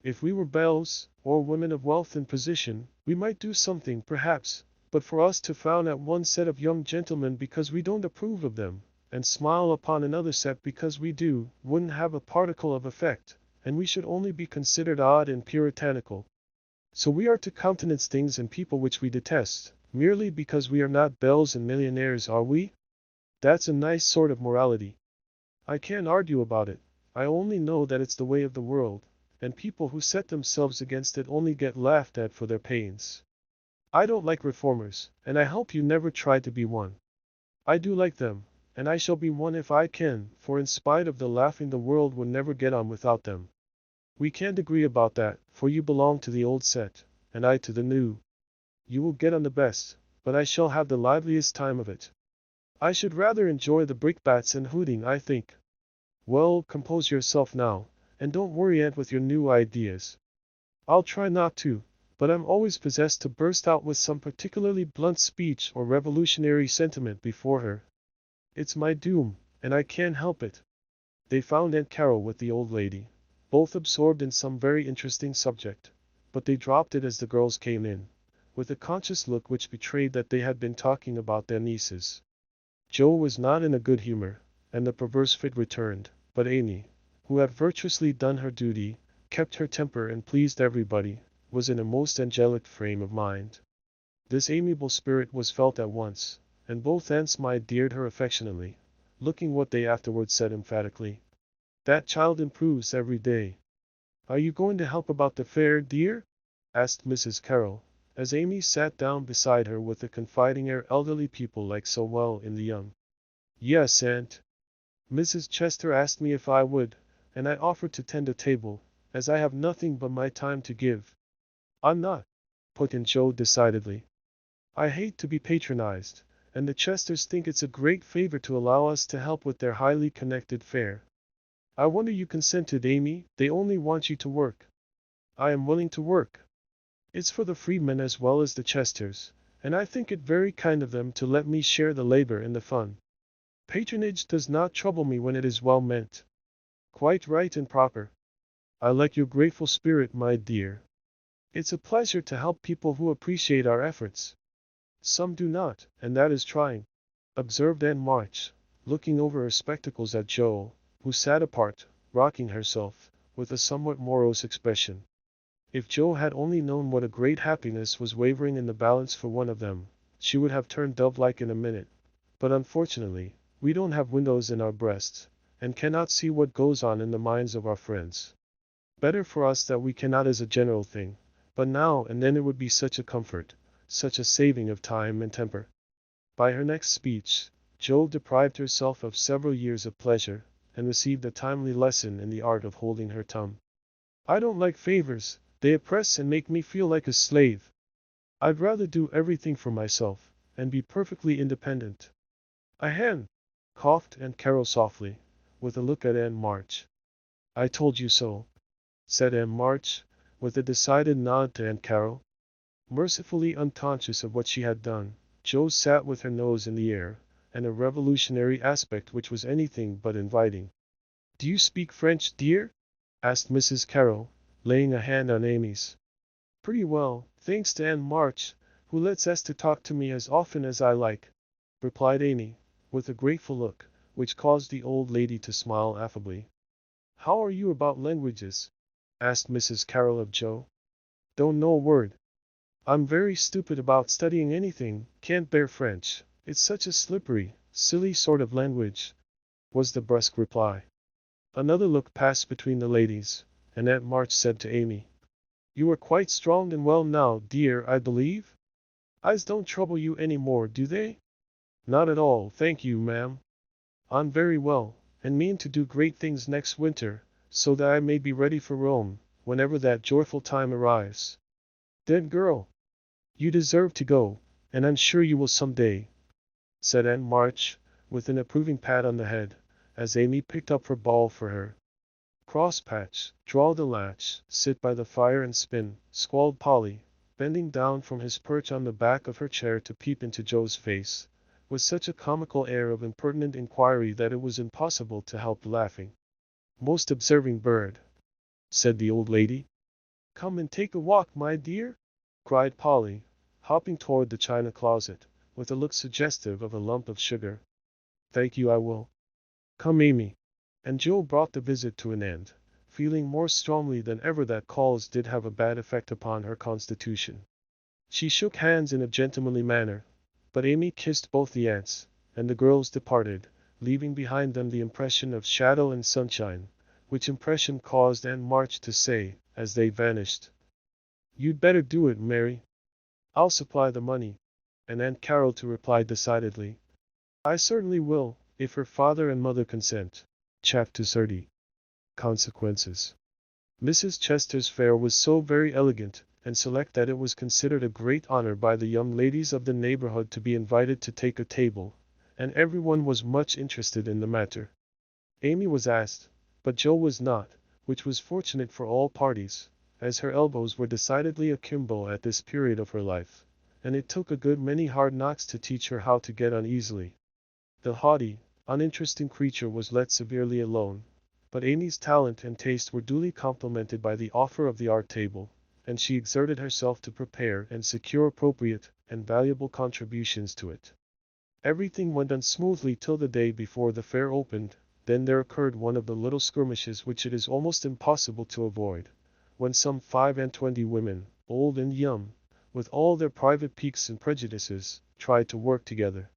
"If we were belles, or women of wealth and position, we might do something perhaps, but for us to frown at one set of young gentlemen because we don't approve of them, and smile upon another set because we do, wouldn't have a particle of effect, and we should only be considered odd and puritanical. So we are to countenance things and people which we detest, merely because we are not belles and millionaires, are we? That's a nice sort of morality. I can't argue about it. I only know that it's the way of the world, and people who set themselves against it only get laughed at for their pains. I don't like reformers, and I hope you never try to be one. I do like them, and I shall be one if I can, for in spite of the laughing the world will never get on without them. We can't agree about that, for you belong to the old set, and I to the new. You will get on the best, but I shall have the liveliest time of it. I should rather enjoy the brickbats and hooting, I think. Well, compose yourself now, and don't worry Aunt with your new ideas. I'll try not to, but I'm always possessed to burst out with some particularly blunt speech or revolutionary sentiment before her. It's my doom, and I can't help it." They found Aunt Carol with the old lady, both absorbed in some very interesting subject, but they dropped it as the girls came in, with a conscious look which betrayed that they had been talking about their nieces. Joe was not in a good humor, and the perverse fit returned, but Amy, who had virtuously done her duty, kept her temper and pleased everybody, was in a most angelic frame of mind. This amiable spirit was felt at once, and both aunts my deared her affectionately, looking what they afterwards said emphatically. "That child improves every day." "Are you going to help about the fair, dear?" asked Mrs. Carroll, as Amy sat down beside her with the confiding air elderly people like so well in the young. "Yes, Aunt. Mrs. Chester asked me if I would, and I offered to tend a table, as I have nothing but my time to give." "I'm not," put in Joe decidedly. "I hate to be patronized, and the Chesters think it's a great favor to allow us to help with their highly connected fair." "I wonder you consented, Amy. They only want you to work." "I am willing to work. It's for the freedmen as well as the Chesters, and I think it very kind of them to let me share the labor and the fun. Patronage does not trouble me when it is well meant. Quite right and proper. I like your grateful spirit, my dear. It's a pleasure to help people who appreciate our efforts." "Some do not, and that is trying," observed Aunt March, looking over her spectacles at Joe, who sat apart, rocking herself, with a somewhat morose expression. If Joe had only known what a great happiness was wavering in the balance for one of them, she would have turned dove-like in a minute. But unfortunately, we don't have windows in our breasts, and cannot see what goes on in the minds of our friends. Better for us that we cannot as a general thing, but now and then it would be such a comfort, such a saving of time and temper. By her next speech, Joe deprived herself of several years of pleasure, and received a timely lesson in the art of holding her tongue. "I don't like favors, they oppress and make me feel like a slave. I'd rather do everything for myself, and be perfectly independent." "Ahem," coughed Aunt Carol softly, with a look at Aunt March. "I told you so," said Aunt March, with a decided nod to Aunt Carol. Mercifully unconscious of what she had done, Jo sat with her nose in the air, and a revolutionary aspect which was anything but inviting. "Do you speak French, dear?" asked Mrs. Carroll, laying a hand on Amy's. "Pretty well, thanks to Aunt March, who lets Esther talk to me as often as I like," replied Amy, with a grateful look, which caused the old lady to smile affably. "How are you about languages?" asked Mrs. Carroll of Jo. "Don't know a word. I'm very stupid about studying anything, can't bear French, it's such a slippery, silly sort of language," was the brusque reply. Another look passed between the ladies, and Aunt March said to Amy, "You are quite strong and well now, dear, I believe? Eyes don't trouble you any more, do they?" "Not at all, thank you, ma'am. I'm very well, and mean to do great things next winter, so that I may be ready for Rome, whenever that joyful time arrives." "Then, girl, you deserve to go, and I'm sure you will some day," said Aunt March, with an approving pat on the head, as Amy picked up her ball for her. "Crosspatch, draw the latch, sit by the fire and spin," squalled Polly, bending down from his perch on the back of her chair to peep into Joe's face, with such a comical air of impertinent inquiry that it was impossible to help laughing. "Most observing bird," said the old lady. "Come and take a walk, my dear?" cried Polly, hopping toward the china closet, with a look suggestive of a lump of sugar. "Thank you, I will. Come, Amy." And Joe brought the visit to an end, feeling more strongly than ever that calls did have a bad effect upon her constitution. She shook hands in a gentlemanly manner, but Amy kissed both the aunts, and the girls departed, leaving behind them the impression of shadow and sunshine, which impression caused Aunt March to say, as they vanished, "You'd better do it, Mary. I'll supply the money," and Aunt Carol to reply decidedly, "I certainly will, if her father and mother consent." Chapter 30. Consequences. Mrs. Chester's fare was so very elegant and select that it was considered a great honor by the young ladies of the neighborhood to be invited to take a table, and everyone was much interested in the matter. Amy was asked, but Joe was not, which was fortunate for all parties, as her elbows were decidedly akimbo at this period of her life, and it took a good many hard knocks to teach her how to get uneasily. The haughty, uninteresting creature was let severely alone, but Amy's talent and taste were duly complimented by the offer of the art table, and she exerted herself to prepare and secure appropriate and valuable contributions to it. Everything went on smoothly till the day before the fair opened. Then there occurred one of the little skirmishes which it is almost impossible to avoid, when some 25 women, old and young, with all their private piques and prejudices, tried to work together.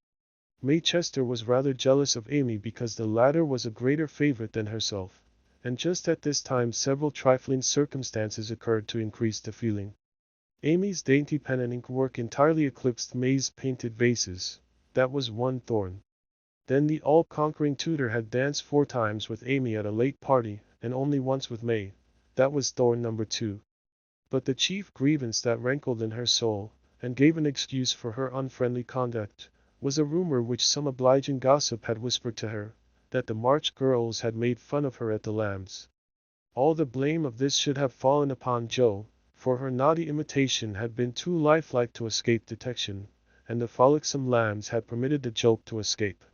May Chester was rather jealous of Amy because the latter was a greater favorite than herself, and just at this time several trifling circumstances occurred to increase the feeling. Amy's dainty pen and ink work entirely eclipsed May's painted vases. That was one thorn. Then the all-conquering tutor had danced 4 times with Amy at a late party, and only once with May. That was thorn number 2. But the chief grievance that rankled in her soul, and gave an excuse for her unfriendly conduct, was a rumor which some obliging gossip had whispered to her, that the March girls had made fun of her at the Lambs. All the blame of this should have fallen upon Joe, for her naughty imitation had been too lifelike to escape detection, and the frolicsome Lambs had permitted the joke to escape.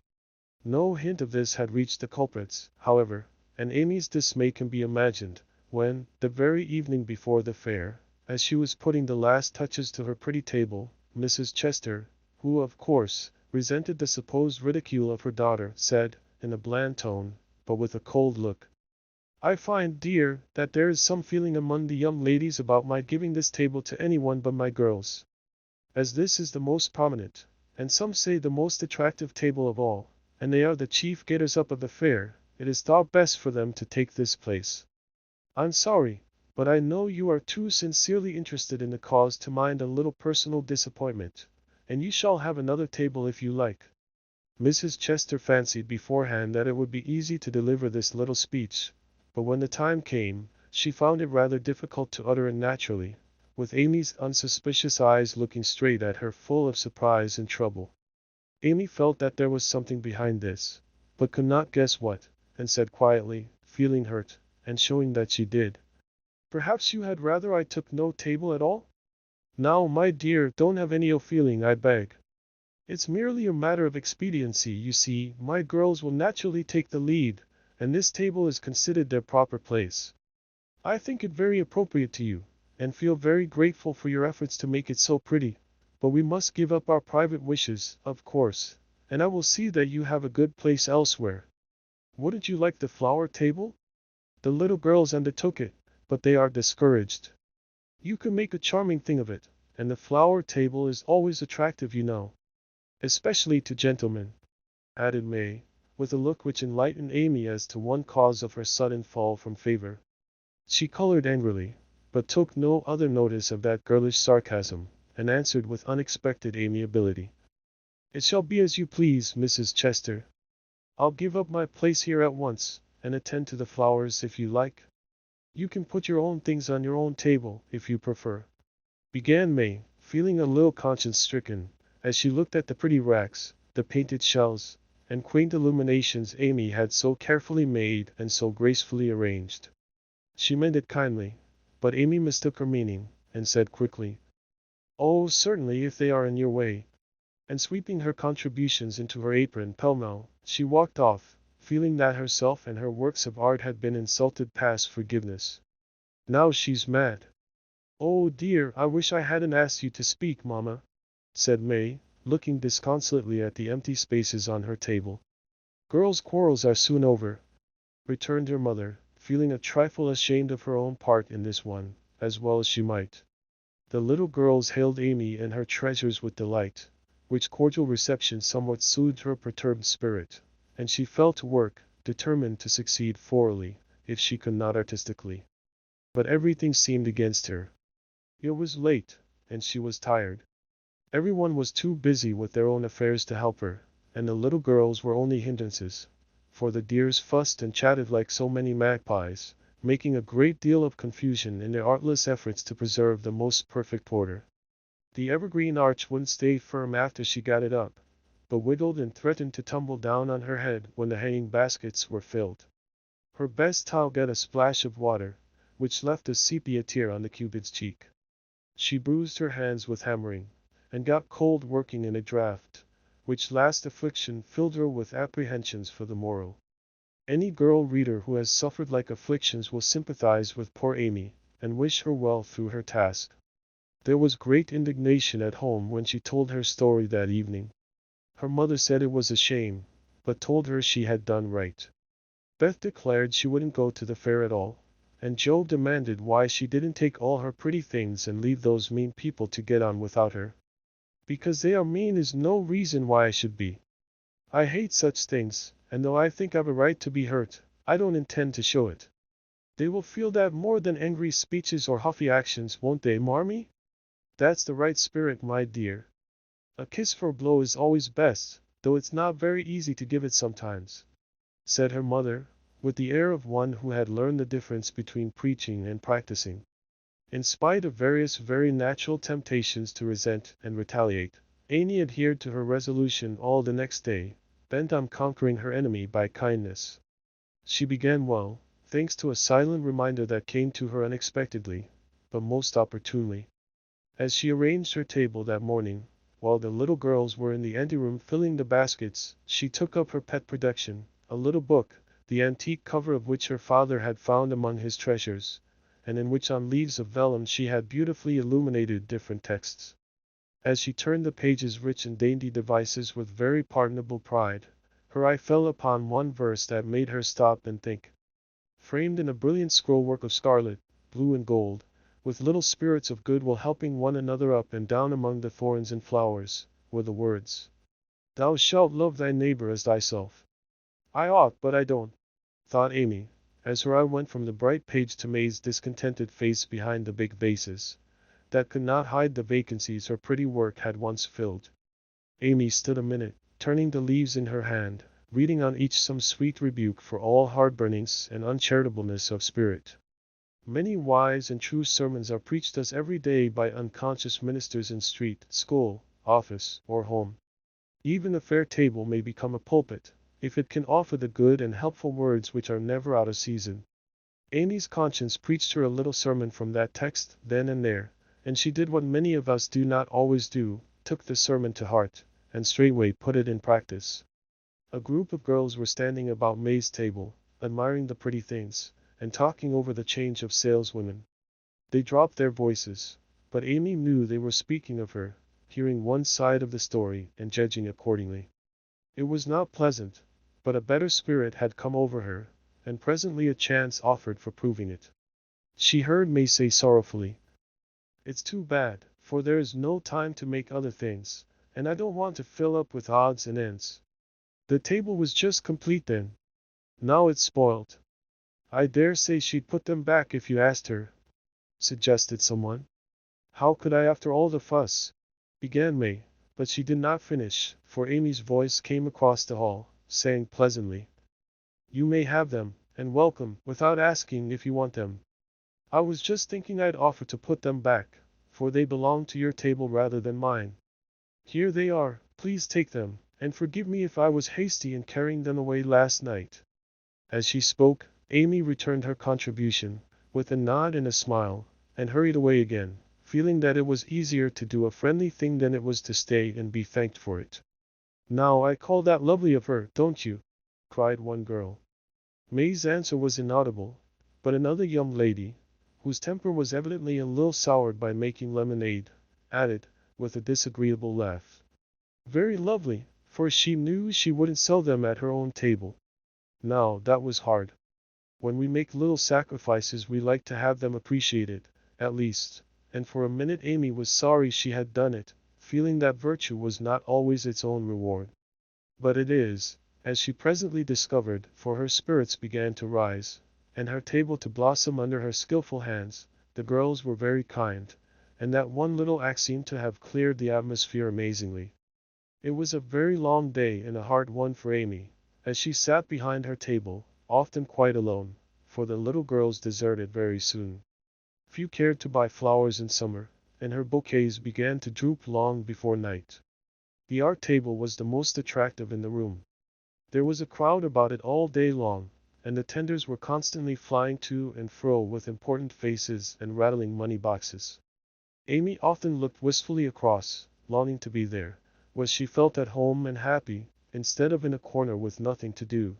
No hint of this had reached the culprits, however, and Amy's dismay can be imagined, when, the very evening before the fair, as she was putting the last touches to her pretty table, Mrs. Chester, who, of course, resented the supposed ridicule of her daughter, said, in a bland tone, but with a cold look, "I find, dear, that there is some feeling among the young ladies about my giving this table to anyone but my girls. As this is the most prominent, and some say the most attractive table of all, and they are the chief getters-up of the fair, it is thought best for them to take this place. I'm sorry, but I know you are too sincerely interested in the cause to mind a little personal disappointment, and you shall have another table if you like." Mrs. Chester fancied beforehand that it would be easy to deliver this little speech, but when the time came, she found it rather difficult to utter it naturally, with Amy's unsuspicious eyes looking straight at her full of surprise and trouble. Amy felt that there was something behind this, but could not guess what, and said quietly, feeling hurt, and showing that she did, "Perhaps you had rather I took no table at all? Now, my dear, don't have any ill feeling, I beg. It's merely a matter of expediency. You see, my girls will naturally take the lead, and this table is considered their proper place. I think it very appropriate to you, and feel very grateful for your efforts to make it so pretty. But we must give up our private wishes, of course, and I will see that you have a good place elsewhere. Wouldn't you like the flower table? The little girls undertook it, but they are discouraged. You can make a charming thing of it, and the flower table is always attractive, you know. Especially to gentlemen," added May, with a look which enlightened Amy as to one cause of her sudden fall from favor. She colored angrily, but took no other notice of that girlish sarcasm, and answered with unexpected amiability, "It shall be as you please, Mrs. Chester. I'll give up my place here at once, and attend to the flowers if you like. You can put your own things on your own table, if you prefer," began May, feeling a little conscience-stricken, as she looked at the pretty racks, the painted shells, and quaint illuminations Amy had so carefully made and so gracefully arranged. She meant it kindly, but Amy mistook her meaning, and said quickly, "Oh, certainly, if they are in your way." And sweeping her contributions into her apron pell-mell, she walked off, feeling that herself and her works of art had been insulted past forgiveness. Now she's mad. "Oh dear, I wish I hadn't asked you to speak, Mama," said May, looking disconsolately at the empty spaces on her table. "Girls' quarrels are soon over," returned her mother, feeling a trifle ashamed of her own part in this one, as well as she might. The little girls hailed Amy and her treasures with delight, which cordial reception somewhat soothed her perturbed spirit, and she fell to work, determined to succeed thoroughly, if she could not artistically. But everything seemed against her. It was late, and she was tired. Everyone was too busy with their own affairs to help her, and the little girls were only hindrances, for the dears fussed and chatted like so many magpies, making a great deal of confusion in their artless efforts to preserve the most perfect order. The evergreen arch wouldn't stay firm after she got it up, but wiggled and threatened to tumble down on her head when the hanging baskets were filled. Her best towel got a splash of water, which left a sepia tear on the cupid's cheek. She bruised her hands with hammering, and got cold working in a draught, which last affliction filled her with apprehensions for the morrow. Any girl reader who has suffered like afflictions will sympathize with poor Amy, and wish her well through her task. There was great indignation at home when she told her story that evening. Her mother said it was a shame, but told her she had done right. Beth declared she wouldn't go to the fair at all, and Joe demanded why she didn't take all her pretty things and leave those mean people to get on without her. "Because they are mean is no reason why I should be. I hate such things, and though I think I've a right to be hurt, I don't intend to show it. They will feel that more than angry speeches or huffy actions, won't they, Marmee? That's the right spirit, my dear. A kiss for a blow is always best, though it's not very easy to give it sometimes," said her mother, with the air of one who had learned the difference between preaching and practicing. In spite of various very natural temptations to resent and retaliate, Amy adhered to her resolution all the next day, bent on conquering her enemy by kindness. She began well, thanks to a silent reminder that came to her unexpectedly, but most opportunely. As she arranged her table that morning, while the little girls were in the anteroom filling the baskets, she took up her pet production, a little book, the antique cover of which her father had found among his treasures, and in which on leaves of vellum she had beautifully illuminated different texts. As she turned the pages rich and dainty devices with very pardonable pride, her eye fell upon one verse that made her stop and think. Framed in a brilliant scrollwork of scarlet, blue and gold, with little spirits of goodwill helping one another up and down among the thorns and flowers, were the words, "Thou shalt love thy neighbor as thyself." "I ought, but I don't," thought Amy, as her eye went from the bright page to May's discontented face behind the big vases, that could not hide the vacancies her pretty work had once filled. Amy stood a minute, turning the leaves in her hand, reading on each some sweet rebuke for all hard-burnings and uncharitableness of spirit. Many wise and true sermons are preached us every day by unconscious ministers in street, school, office, or home. Even a fair table may become a pulpit, if it can offer the good and helpful words which are never out of season. Amy's conscience preached her a little sermon from that text then and there, and she did what many of us do not always do, took the sermon to heart, and straightway put it in practice. A group of girls were standing about May's table, admiring the pretty things, and talking over the change of saleswomen. They dropped their voices, but Amy knew they were speaking of her, hearing one side of the story and judging accordingly. It was not pleasant, but a better spirit had come over her, and presently a chance offered for proving it. She heard May say sorrowfully, "It's too bad, for there is no time to make other things, and I don't want to fill up with odds and ends." The table was just complete then. Now it's spoiled. "I dare say she'd put them back if you asked her," suggested someone. "How could I after all the fuss?" began May, but she did not finish, for Amy's voice came across the hall, saying pleasantly, "You may have them, and welcome, without asking if you want them. I was just thinking I'd offer to put them back, for they belong to your table rather than mine. Here they are, please take them, and forgive me if I was hasty in carrying them away last night." As she spoke, Amy returned her contribution, with a nod and a smile, and hurried away again, feeling that it was easier to do a friendly thing than it was to stay and be thanked for it. "Now I call that lovely of her, don't you?" cried one girl. May's answer was inaudible, but another young lady, whose temper was evidently a little soured by making lemonade, added, with a disagreeable laugh, "Very lovely, for she knew she wouldn't sell them at her own table." Now, that was hard. When we make little sacrifices we like to have them appreciated, at least, and for a minute Amy was sorry she had done it, feeling that virtue was not always its own reward. But it is, as she presently discovered, for her spirits began to rise, and her table to blossom under her skillful hands. The girls were very kind, and that one little act seemed to have cleared the atmosphere amazingly. It was a very long day and a hard one for Amy, as she sat behind her table, often quite alone, for the little girls deserted very soon. Few cared to buy flowers in summer, and her bouquets began to droop long before night. The art table was the most attractive in the room. There was a crowd about it all day long, and the tenders were constantly flying to and fro with important faces and rattling money boxes. Amy often looked wistfully across, longing to be there, where she felt at home and happy, instead of in a corner with nothing to do.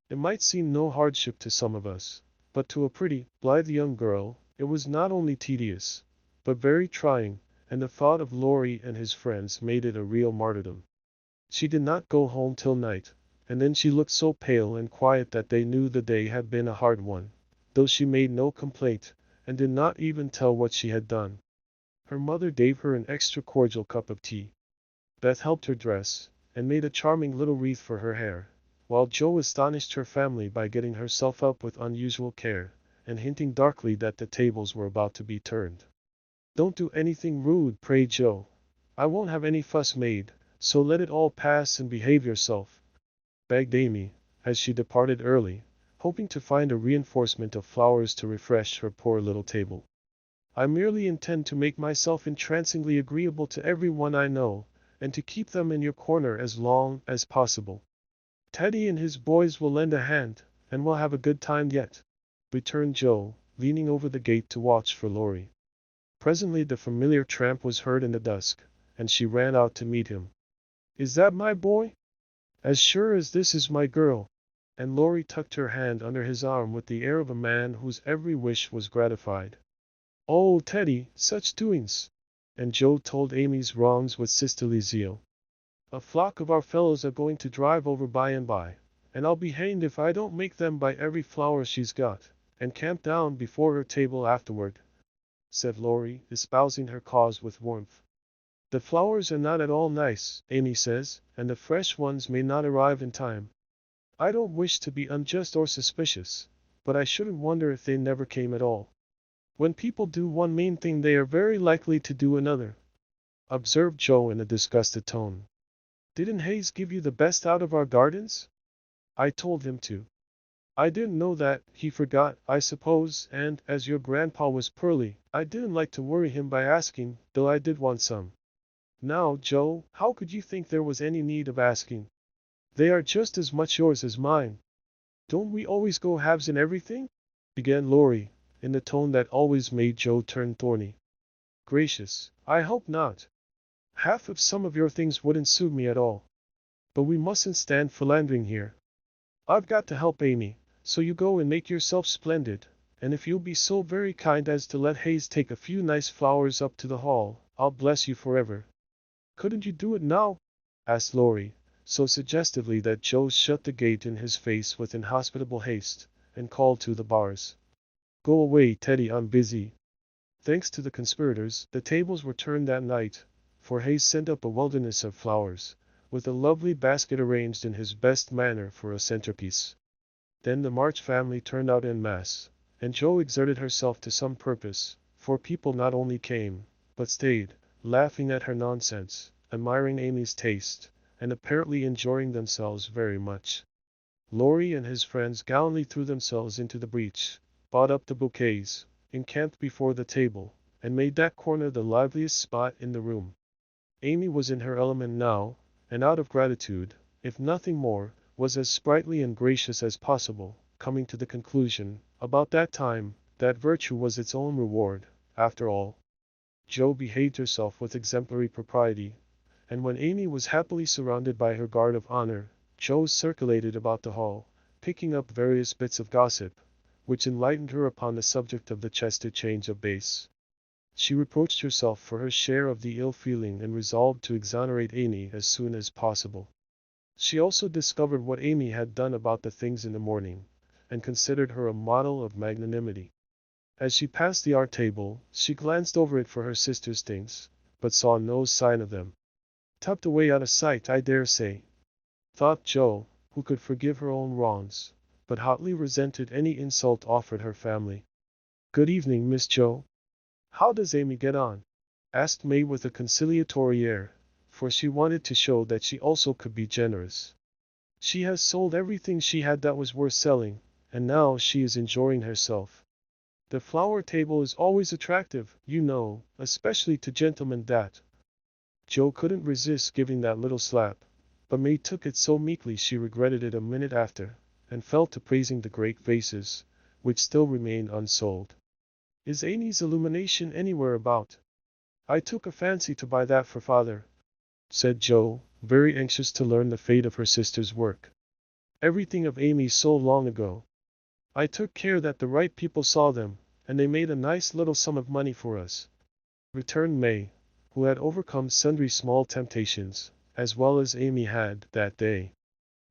It might seem no hardship to some of us, but to a pretty, blithe young girl, it was not only tedious, but very trying, and the thought of Laurie and his friends made it a real martyrdom. She did not go home till night, and then she looked so pale and quiet that they knew the day had been a hard one, though she made no complaint, and did not even tell what she had done. Her mother gave her an extra cordial cup of tea. Beth helped her dress, and made a charming little wreath for her hair, while Jo astonished her family by getting herself up with unusual care, and hinting darkly that the tables were about to be turned. "Don't do anything rude, pray, Jo. I won't have any fuss made, so let it all pass and behave yourself," begged Amy, as she departed early, hoping to find a reinforcement of flowers to refresh her poor little table. "I merely intend to make myself entrancingly agreeable to every one I know, and to keep them in your corner as long as possible. Teddy and his boys will lend a hand, and we'll have a good time yet," returned Jo, leaning over the gate to watch for Laurie. Presently the familiar tramp was heard in the dusk, and she ran out to meet him. "Is that my boy?" "As sure as this is my girl," and Laurie tucked her hand under his arm with the air of a man whose every wish was gratified. "Oh, Teddy, such doings!" and Jo told Amy's wrongs with sisterly zeal. "A flock of our fellows are going to drive over by and by, and I'll be hanged if I don't make them buy every flower she's got, and camp down before her table afterward," said Laurie, espousing her cause with warmth. "The flowers are not at all nice, Amy says, and the fresh ones may not arrive in time. I don't wish to be unjust or suspicious, but I shouldn't wonder if they never came at all. When people do one mean thing they are very likely to do another," observed Jo in a disgusted tone. "Didn't Hayes give you the best out of our gardens?" "I told him to." "I didn't know that, he forgot, I suppose, and, as your grandpa was pearly, I didn't like to worry him by asking, though I did want some." "Now, Jo, how could you think there was any need of asking? They are just as much yours as mine." "Don't we always go halves in everything?" began Laurie, in the tone that always made Jo turn thorny. "Gracious, I hope not. Half of some of your things wouldn't suit me at all. But we mustn't stand philandering here. I've got to help Amy, so you go and make yourself splendid, and if you'll be so very kind as to let Hayes take a few nice flowers up to the hall, I'll bless you forever." "Couldn't you do it now?" asked Laurie, so suggestively that Jo shut the gate in his face with inhospitable haste, and called to the bars, "Go away, Teddy, I'm busy." Thanks to the conspirators, the tables were turned that night, for Hayes sent up a wilderness of flowers, with a lovely basket arranged in his best manner for a centerpiece. Then the March family turned out en masse, and Jo exerted herself to some purpose, for people not only came, but stayed, laughing at her nonsense, admiring Amy's taste, and apparently enjoying themselves very much. Laurie and his friends gallantly threw themselves into the breach, bought up the bouquets, encamped before the table, and made that corner the liveliest spot in the room. Amy was in her element now, and out of gratitude, if nothing more, was as sprightly and gracious as possible, coming to the conclusion, about that time, that virtue was its own reward, after all. Jo behaved herself with exemplary propriety, and when Amy was happily surrounded by her guard of honor, Jo circulated about the hall, picking up various bits of gossip, which enlightened her upon the subject of the Chester change of base. She reproached herself for her share of the ill feeling and resolved to exonerate Amy as soon as possible. She also discovered what Amy had done about the things in the morning, and considered her a model of magnanimity. As she passed the art table, she glanced over it for her sister's things, but saw no sign of them. Tucked away out of sight, I dare say, thought Jo, who could forgive her own wrongs, but hotly resented any insult offered her family. "Good evening, Miss Jo. How does Amy get on?" asked May with a conciliatory air, for she wanted to show that she also could be generous. "She has sold everything she had that was worth selling, and now she is enjoying herself. The flower table is always attractive, you know, especially to gentlemen that—" Jo couldn't resist giving that little slap, but May took it so meekly she regretted it a minute after, and fell to praising the great vases, which still remained unsold. "Is Amy's illumination anywhere about? I took a fancy to buy that for father," said Jo, very anxious to learn the fate of her sister's work. "Everything of Amy's sold long ago. I took care that the right people saw them, and they made a nice little sum of money for us," returned May, who had overcome sundry small temptations, as well as Amy had that day.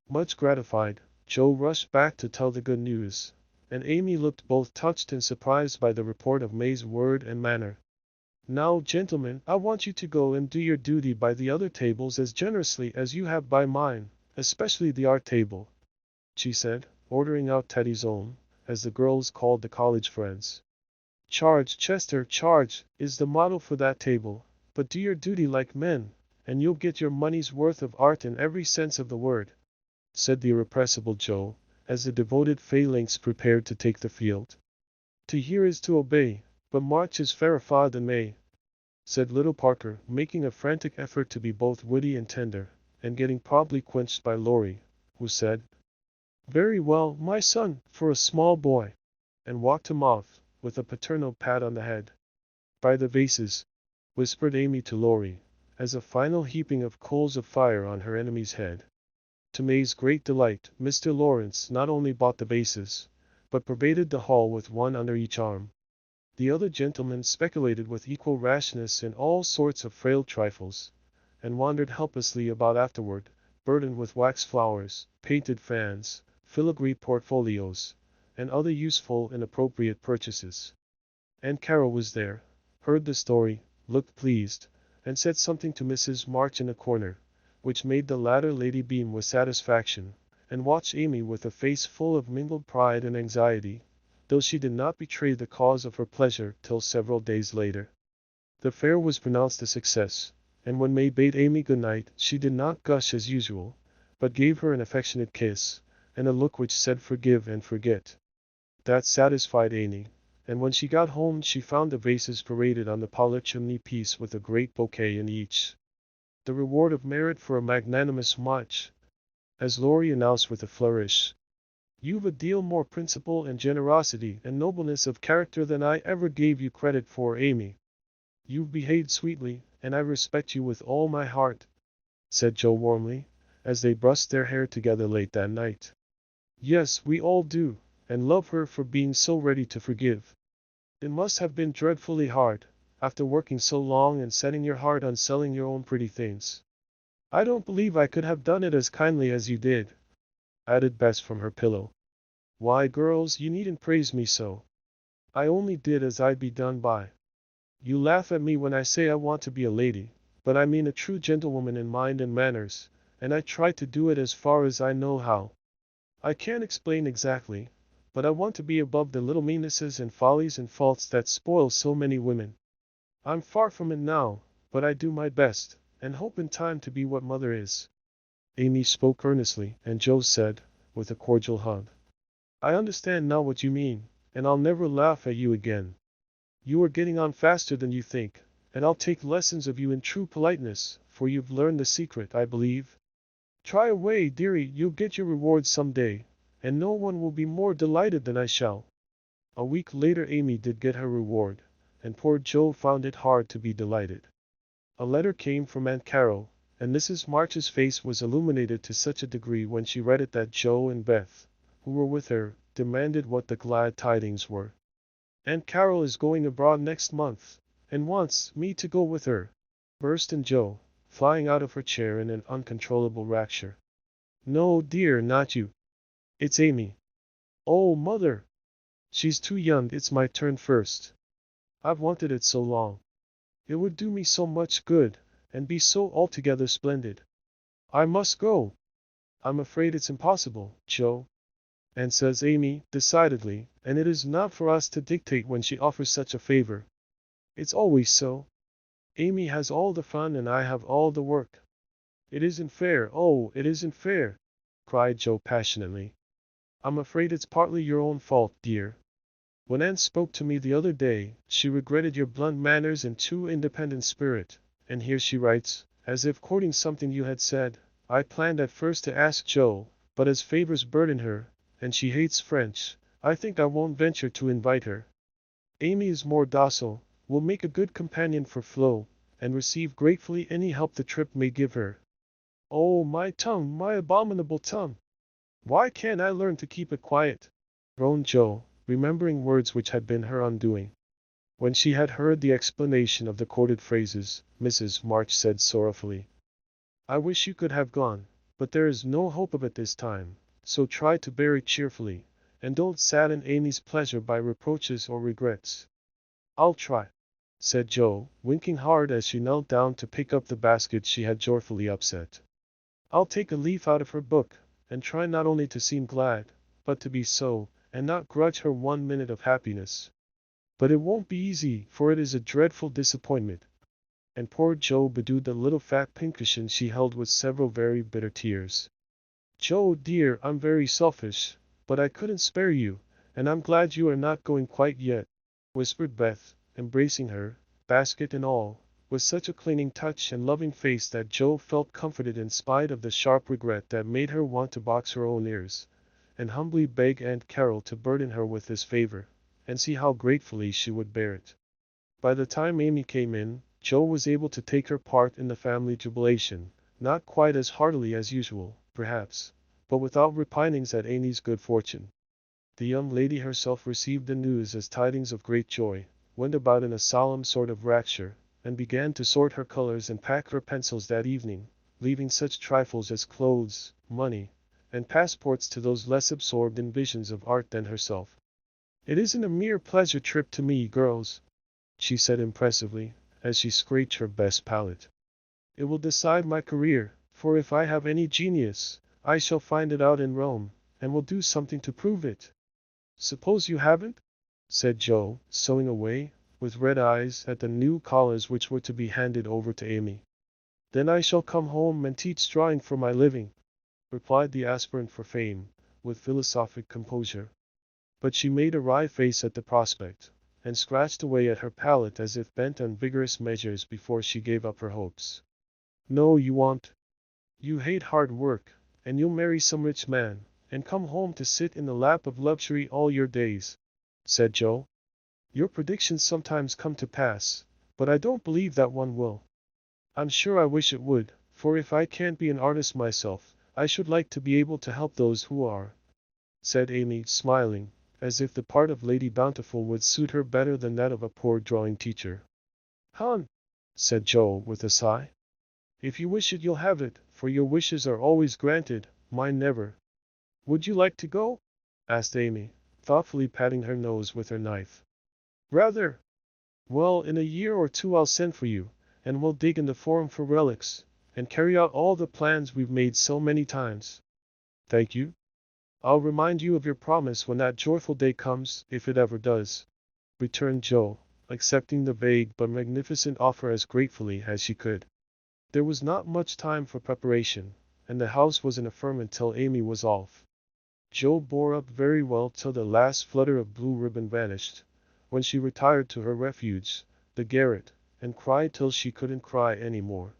Much gratified, Jo rushed back to tell the good news, and Amy looked both touched and surprised by the report of May's word and manner. "Now, gentlemen, I want you to go and do your duty by the other tables as generously as you have by mine, especially the art table," she said, ordering out Teddy's own, as the girls called the college friends. "Charge, Chester, charge, is the motto for that table, but do your duty like men, and you'll get your money's worth of art in every sense of the word," said the irrepressible Jo, as the devoted phalanx prepared to take the field. "To hear is to obey, but March is fairer far than May," said little Parker, making a frantic effort to be both witty and tender, and getting promptly quenched by Laurie, who said, "Very well, my son, for a small boy," and walked him off, with a paternal pat on the head. "By the vases," whispered Amy to Laurie, as a final heaping of coals of fire on her enemy's head. To May's great delight, Mr. Laurence not only bought the vases, but pervaded the hall with one under each arm. The other gentlemen speculated with equal rashness in all sorts of frail trifles, and wandered helplessly about afterward, burdened with wax flowers, painted fans, filigree portfolios, and other useful and appropriate purchases. Aunt Carol was there, heard the story, looked pleased, and said something to Mrs. March in a corner, which made the latter lady beam with satisfaction, and watched Amy with a face full of mingled pride and anxiety, though she did not betray the cause of her pleasure till several days later. The fair was pronounced a success, and when May bade Amy good night, she did not gush as usual, but gave her an affectionate kiss, and a look which said forgive and forget. That satisfied Amy, and when she got home she found the vases paraded on the parlor chimney-piece with a great bouquet in each. "The reward of merit for a magnanimous March," as Laurie announced with a flourish. "You've a deal more principle and generosity and nobleness of character than I ever gave you credit for, Amy. You've behaved sweetly, and I respect you with all my heart," said Jo warmly, as they brushed their hair together late that night. "Yes, we all do, and love her for being so ready to forgive. It must have been dreadfully hard, after working so long and setting your heart on selling your own pretty things. I don't believe I could have done it as kindly as you did," added Bess from her pillow. "Why, girls, you needn't praise me so. I only did as I'd be done by. You laugh at me when I say I want to be a lady, but I mean a true gentlewoman in mind and manners, and I try to do it as far as I know how. I can't explain exactly, but I want to be above the little meannesses and follies and faults that spoil so many women. I'm far from it now, but I do my best, and hope in time to be what mother is." Amy spoke earnestly, and Jo said, with a cordial hug, "I understand now what you mean, and I'll never laugh at you again. You are getting on faster than you think, and I'll take lessons of you in true politeness, for you've learned the secret, I believe. Try away, dearie, you'll get your reward some day, and no one will be more delighted than I shall. A week later Amy did get her reward, and poor Joe found it hard to be delighted. A letter came from Aunt Carol, and Mrs. March's face was illuminated to such a degree when she read it that Joe and Beth, who were with her, demanded what the glad tidings were. "Aunt Carol is going abroad next month, and wants me to go with her," burst in Joe, flying out of her chair in an uncontrollable rapture. "No, dear, not you. It's Amy." "Oh, Mother! She's too young, it's my turn first. I've wanted it so long. It would do me so much good, and be so altogether splendid. I must go." "I'm afraid it's impossible, Joe," and says Amy, decidedly, "and it is not for us to dictate when she offers such a favor. It's always so. Amy has all the fun and I have all the work. It isn't fair, oh, it isn't fair," cried Joe passionately. "I'm afraid it's partly your own fault, dear. When Aunt spoke to me the other day, she regretted your blunt manners and too independent spirit, and here she writes, as if quoting something you had said, 'I planned at first to ask Joe, but as favors burden her, and she hates French, I think I won't venture to invite her. Amy is more docile, will make a good companion for Flo, and receive gratefully any help the trip may give her.' Oh, my tongue, my abominable tongue! Why can't I learn to keep it quiet?" groaned Joe, remembering words which had been her undoing. When she had heard the explanation of the quoted phrases, Mrs. March said sorrowfully, "I wish you could have gone, but there is no hope of it this time, so try to bear it cheerfully, and don't sadden Amy's pleasure by reproaches or regrets." "I'll try," said Joe, winking hard as she knelt down to pick up the basket she had joyfully upset. "I'll take a leaf out of her book, and try not only to seem glad, but to be so, and not grudge her 1 minute of happiness. But it won't be easy, for it is a dreadful disappointment." And poor Joe bedewed the little fat pincushion she held with several very bitter tears. "Joe, dear, I'm very selfish, but I couldn't spare you, and I'm glad you are not going quite yet," whispered Beth, embracing her, basket and all, with such a clinging touch and loving face that Joe felt comforted in spite of the sharp regret that made her want to box her own ears, and humbly beg Aunt Carol to burden her with this favor, and see how gratefully she would bear it. By the time Amy came in, Joe was able to take her part in the family jubilation, not quite as heartily as usual, perhaps, but without repinings at Amy's good fortune. The young lady herself received the news as tidings of great joy, went about in a solemn sort of rapture, and began to sort her colors and pack her pencils that evening, leaving such trifles as clothes, money, and passports to those less absorbed in visions of art than herself. "It isn't a mere pleasure trip to me, girls," she said impressively, as she scratched her best palette. "It will decide my career, for if I have any genius, I shall find it out in Rome, and will do something to prove it." "Suppose you haven't?" said Joe, sewing away, with red eyes, at the new collars which were to be handed over to Amy. "Then I shall come home and teach drawing for my living," replied the aspirant for fame, with philosophic composure. But she made a wry face at the prospect, and scratched away at her palette as if bent on vigorous measures before she gave up her hopes. "No, you won't. You hate hard work, and you'll marry some rich man, and come home to sit in the lap of luxury all your days," said Joe. "Your predictions sometimes come to pass, but I don't believe that one will. I'm sure I wish it would, for if I can't be an artist myself, I should like to be able to help those who are," said Amy, smiling, as if the part of Lady Bountiful would suit her better than that of a poor drawing teacher. "Hon," said Joe, with a sigh. "If you wish it you'll have it, for your wishes are always granted, mine never." "Would you like to go?" asked Amy, thoughtfully patting her nose with her knife. "Rather. Well, in a year or two I'll send for you, and we'll dig in the forum for relics, and carry out all the plans we've made so many times." "Thank you. I'll remind you of your promise when that joyful day comes, if it ever does," returned Joe, accepting the vague but magnificent offer as gratefully as she could. There was not much time for preparation, and the house was in a ferment till Amy was off. Joe bore up very well till the last flutter of blue ribbon vanished, when she retired to her refuge, the garret, and cried till she couldn't cry any more.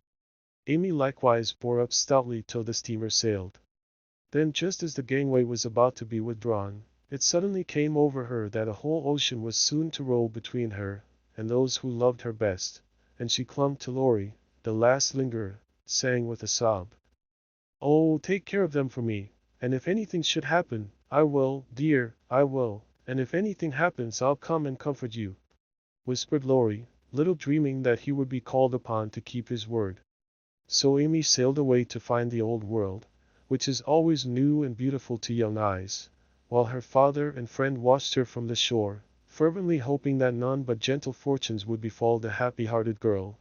Amy likewise bore up stoutly till the steamer sailed. Then just as the gangway was about to be withdrawn, it suddenly came over her that a whole ocean was soon to roll between her and those who loved her best, and she clung to Laurie, the last lingerer, saying with a sob, "Oh, take care of them for me, and if anything should happen, I will, dear, I will, and if anything happens I'll come and comfort you," whispered Laurie, little dreaming that he would be called upon to keep his word. So Amy sailed away to find the old world, which is always new and beautiful to young eyes, while her father and friend watched her from the shore, fervently hoping that none but gentle fortunes would befall the happy-hearted girl,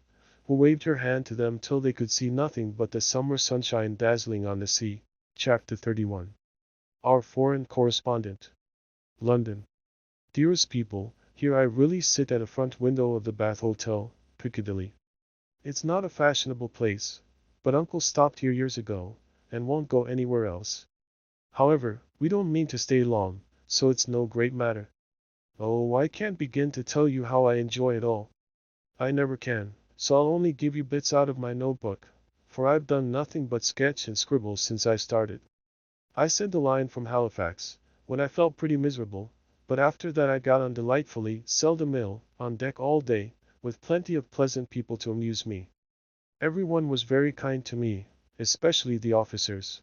who waved her hand to them till they could see nothing but the summer sunshine dazzling on the sea. Chapter 31. Our Foreign Correspondent. London. Dearest people, here I really sit at a front window of the Bath Hotel, Piccadilly. It's not a fashionable place, but Uncle stopped here years ago, and won't go anywhere else. However, we don't mean to stay long, so it's no great matter. Oh, I can't begin to tell you how I enjoy it all. I never can, so I'll only give you bits out of my notebook, for I've done nothing but sketch and scribble since I started. I sent a line from Halifax, when I felt pretty miserable, but after that I got on delightfully, seldom ill, on deck all day, with plenty of pleasant people to amuse me. Everyone was very kind to me, especially the officers.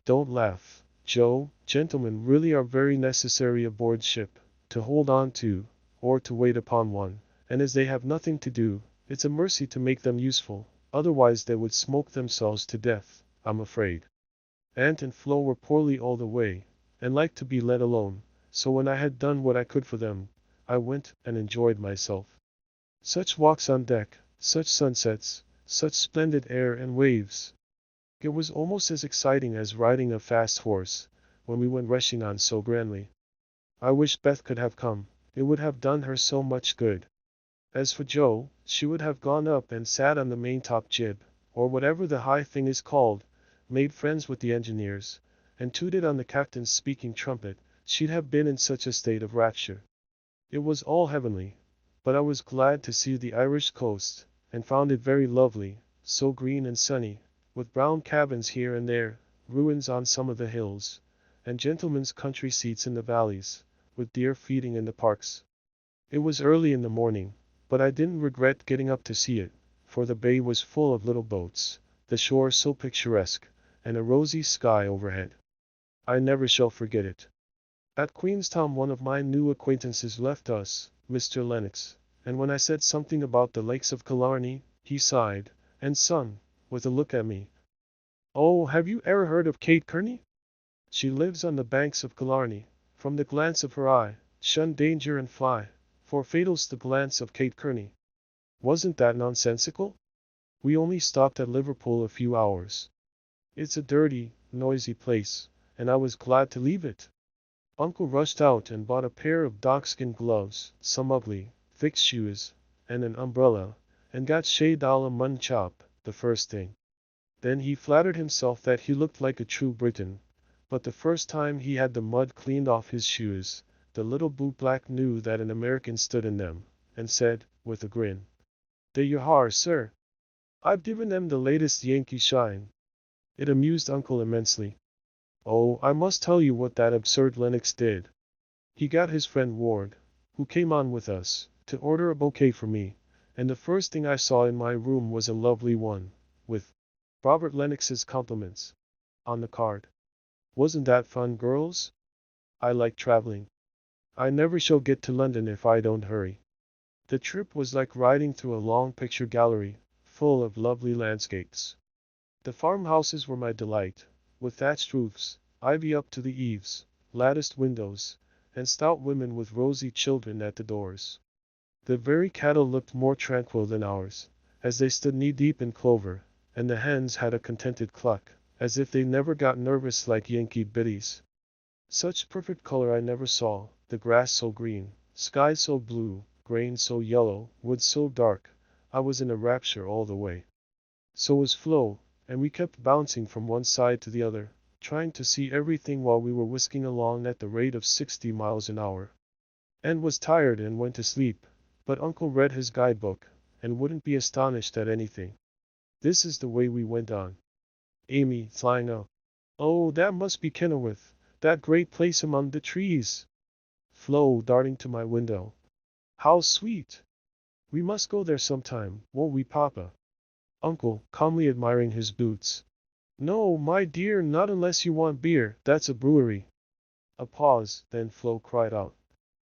Don't laugh, Joe, gentlemen really are very necessary aboard ship, to hold on to, or to wait upon one, and as they have nothing to do, it's a mercy to make them useful, otherwise they would smoke themselves to death, I'm afraid. Aunt and Flo were poorly all the way, and liked to be let alone, so when I had done what I could for them, I went and enjoyed myself. Such walks on deck, such sunsets, such splendid air and waves. It was almost as exciting as riding a fast horse, when we went rushing on so grandly. I wish Beth could have come, it would have done her so much good. As for Joe, she would have gone up and sat on the maintop jib, or whatever the high thing is called, made friends with the engineers, and tooted on the captain's speaking trumpet. She'd have been in such a state of rapture. It was all heavenly, but I was glad to see the Irish coast, and found it very lovely, so green and sunny, with brown cabins here and there, ruins on some of the hills, and gentlemen's country seats in the valleys, with deer feeding in the parks. It was early in the morning, but I didn't regret getting up to see it, for the bay was full of little boats, the shore so picturesque, and a rosy sky overhead. I never shall forget it. At Queenstown one of my new acquaintances left us, Mr. Lennox, and when I said something about the lakes of Killarney, he sighed, and sung, with a look at me, "Oh, have you e'er heard of Kate Kearney? She lives on the banks of Killarney. From the glance of her eye, shun danger and fly, for fatal's the glance of Kate Kearney." Wasn't that nonsensical? We only stopped at Liverpool a few hours. It's a dirty, noisy place, and I was glad to leave it. Uncle rushed out and bought a pair of dogskin gloves, some ugly, thick shoes, and an umbrella, and got shade a la mutton chop, the first thing. Then he flattered himself that he looked like a true Briton, but the first time he had the mud cleaned off his shoes, the little bootblack knew that an American stood in them, and said, with a grin, "There you are, sir. I've given them the latest Yankee shine." It amused Uncle immensely. Oh, I must tell you what that absurd Lennox did. He got his friend Ward, who came on with us, to order a bouquet for me, and the first thing I saw in my room was a lovely one, with "Robert Lennox's compliments" on the card. Wasn't that fun, girls? I like traveling. I never shall get to London if I don't hurry. The trip was like riding through a long picture gallery, full of lovely landscapes. The farmhouses were my delight, with thatched roofs, ivy up to the eaves, latticed windows, and stout women with rosy children at the doors. The very cattle looked more tranquil than ours, as they stood knee-deep in clover, and the hens had a contented cluck, as if they never got nervous like Yankee biddies. Such perfect color I never saw, the grass so green, sky so blue, grain so yellow, wood so dark. I was in a rapture all the way. So was Flo, and we kept bouncing from one side to the other, trying to see everything while we were whisking along at the rate of 60 miles an hour. Anne was tired and went to sleep, but Uncle read his guidebook, and wouldn't be astonished at anything. This is the way we went on. Amy, flying up. Oh, that must be Kenilworth, that great place among the trees. Flo, darting to my window. How sweet! We must go there sometime, won't we, Papa? Uncle, calmly admiring his boots. No, my dear, not unless you want beer, that's a brewery. A pause, then Flo cried out.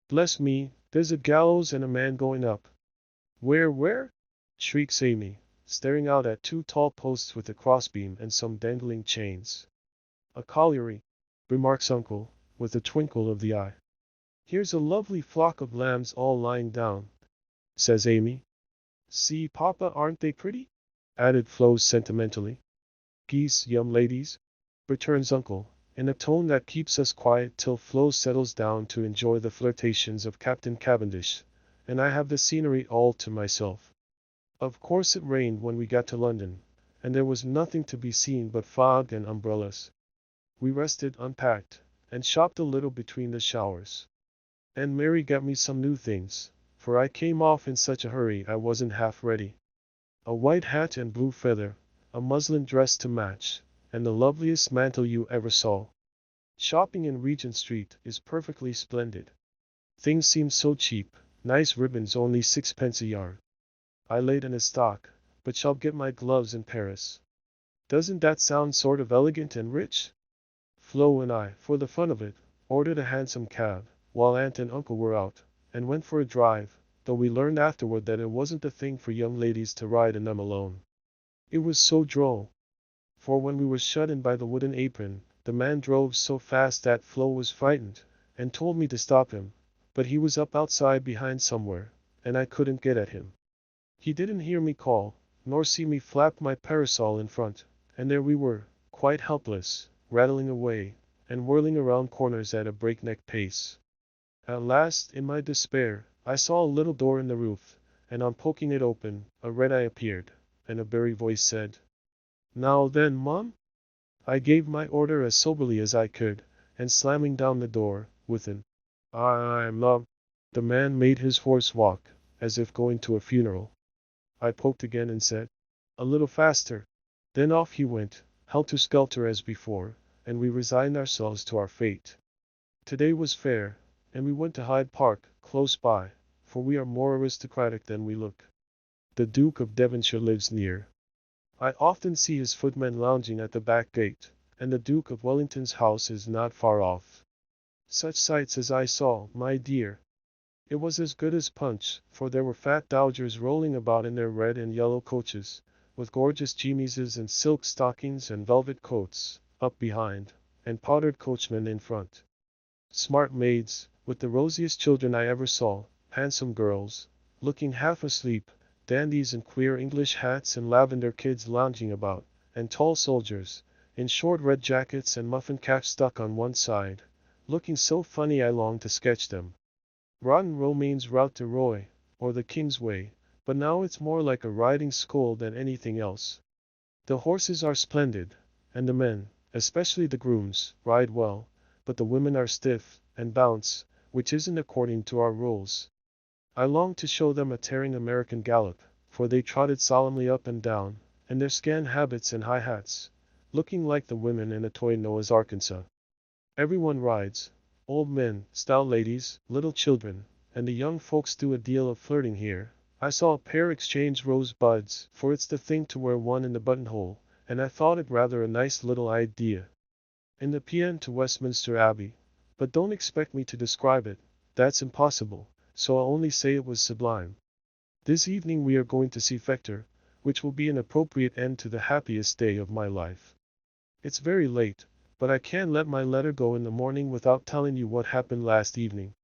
Bless me, there's a gallows and a man going up. Where? Shrieks Amy, staring out at two tall posts with a crossbeam and some dangling chains. A colliery, remarks Uncle, with a twinkle of the eye. Here's a lovely flock of lambs all lying down, says Amy. See, Papa, aren't they pretty? Added Flo sentimentally. Geese, young ladies, returns Uncle, in a tone that keeps us quiet till Flo settles down to enjoy the flirtations of Captain Cavendish, and I have the scenery all to myself. Of course it rained when we got to London, and there was nothing to be seen but fog and umbrellas. We rested, unpacked, and shopped a little between the showers. And Mary got me some new things, for I came off in such a hurry I wasn't half ready. A white hat and blue feather, a muslin dress to match, and the loveliest mantle you ever saw. Shopping in Regent Street is perfectly splendid. Things seem so cheap, nice ribbons only 6 pence a yard. I laid in a stock, but shall get my gloves in Paris. Doesn't that sound sort of elegant and rich? Flo and I, for the fun of it, ordered a hansom cab, while Aunt and Uncle were out, and went for a drive, though we learned afterward that it wasn't the thing for young ladies to ride in them alone. It was so droll. For when we were shut in by the wooden apron, the man drove so fast that Flo was frightened, and told me to stop him, but he was up outside behind somewhere, and I couldn't get at him. He didn't hear me call, nor see me flap my parasol in front, and there we were, quite helpless, rattling away, and whirling around corners at a breakneck pace. At last, in my despair, I saw a little door in the roof, and on poking it open, a red eye appeared, and a berry voice said, "Now then, Mom?" I gave my order as soberly as I could, and slamming down the door, with an "I'm Mom," the man made his horse walk, as if going to a funeral. I poked again and said, "A little faster." Then off he went, helter-skelter as before, and we resigned ourselves to our fate. Today was fair, and we went to Hyde Park, close by, for we are more aristocratic than we look. The Duke of Devonshire lives near. I often see his footmen lounging at the back gate, and the Duke of Wellington's house is not far off. Such sights as I saw, my dear! It was as good as punch, for there were fat dowagers rolling about in their red and yellow coaches, with gorgeous chemises and silk stockings and velvet coats, up behind, and powdered coachmen in front. Smart maids, with the rosiest children I ever saw, handsome girls, looking half asleep, dandies in queer English hats and lavender kids lounging about, and tall soldiers, in short red jackets and muffin caps stuck on one side, looking so funny I longed to sketch them. Rotten Romaine's Route to Roy, or the King's Way, but now it's more like a riding school than anything else. The horses are splendid, and the men, especially the grooms, ride well, but the women are stiff, and bounce, which isn't according to our rules. I longed to show them a tearing American gallop, for they trotted solemnly up and down, in their scan habits and high hats, looking like the women in a toy Noah's Arkansas. Everyone rides, old men, stout ladies, little children, and the young folks do a deal of flirting here. I saw a pair exchange rosebuds, for it's the thing to wear one in the buttonhole, and I thought it rather a nice little idea. In the PN to Westminster Abbey, but don't expect me to describe it, that's impossible, so I'll only say it was sublime. This evening we are going to see Fector, which will be an appropriate end to the happiest day of my life. It's very late, but I can't let my letter go in the morning without telling you what happened last evening.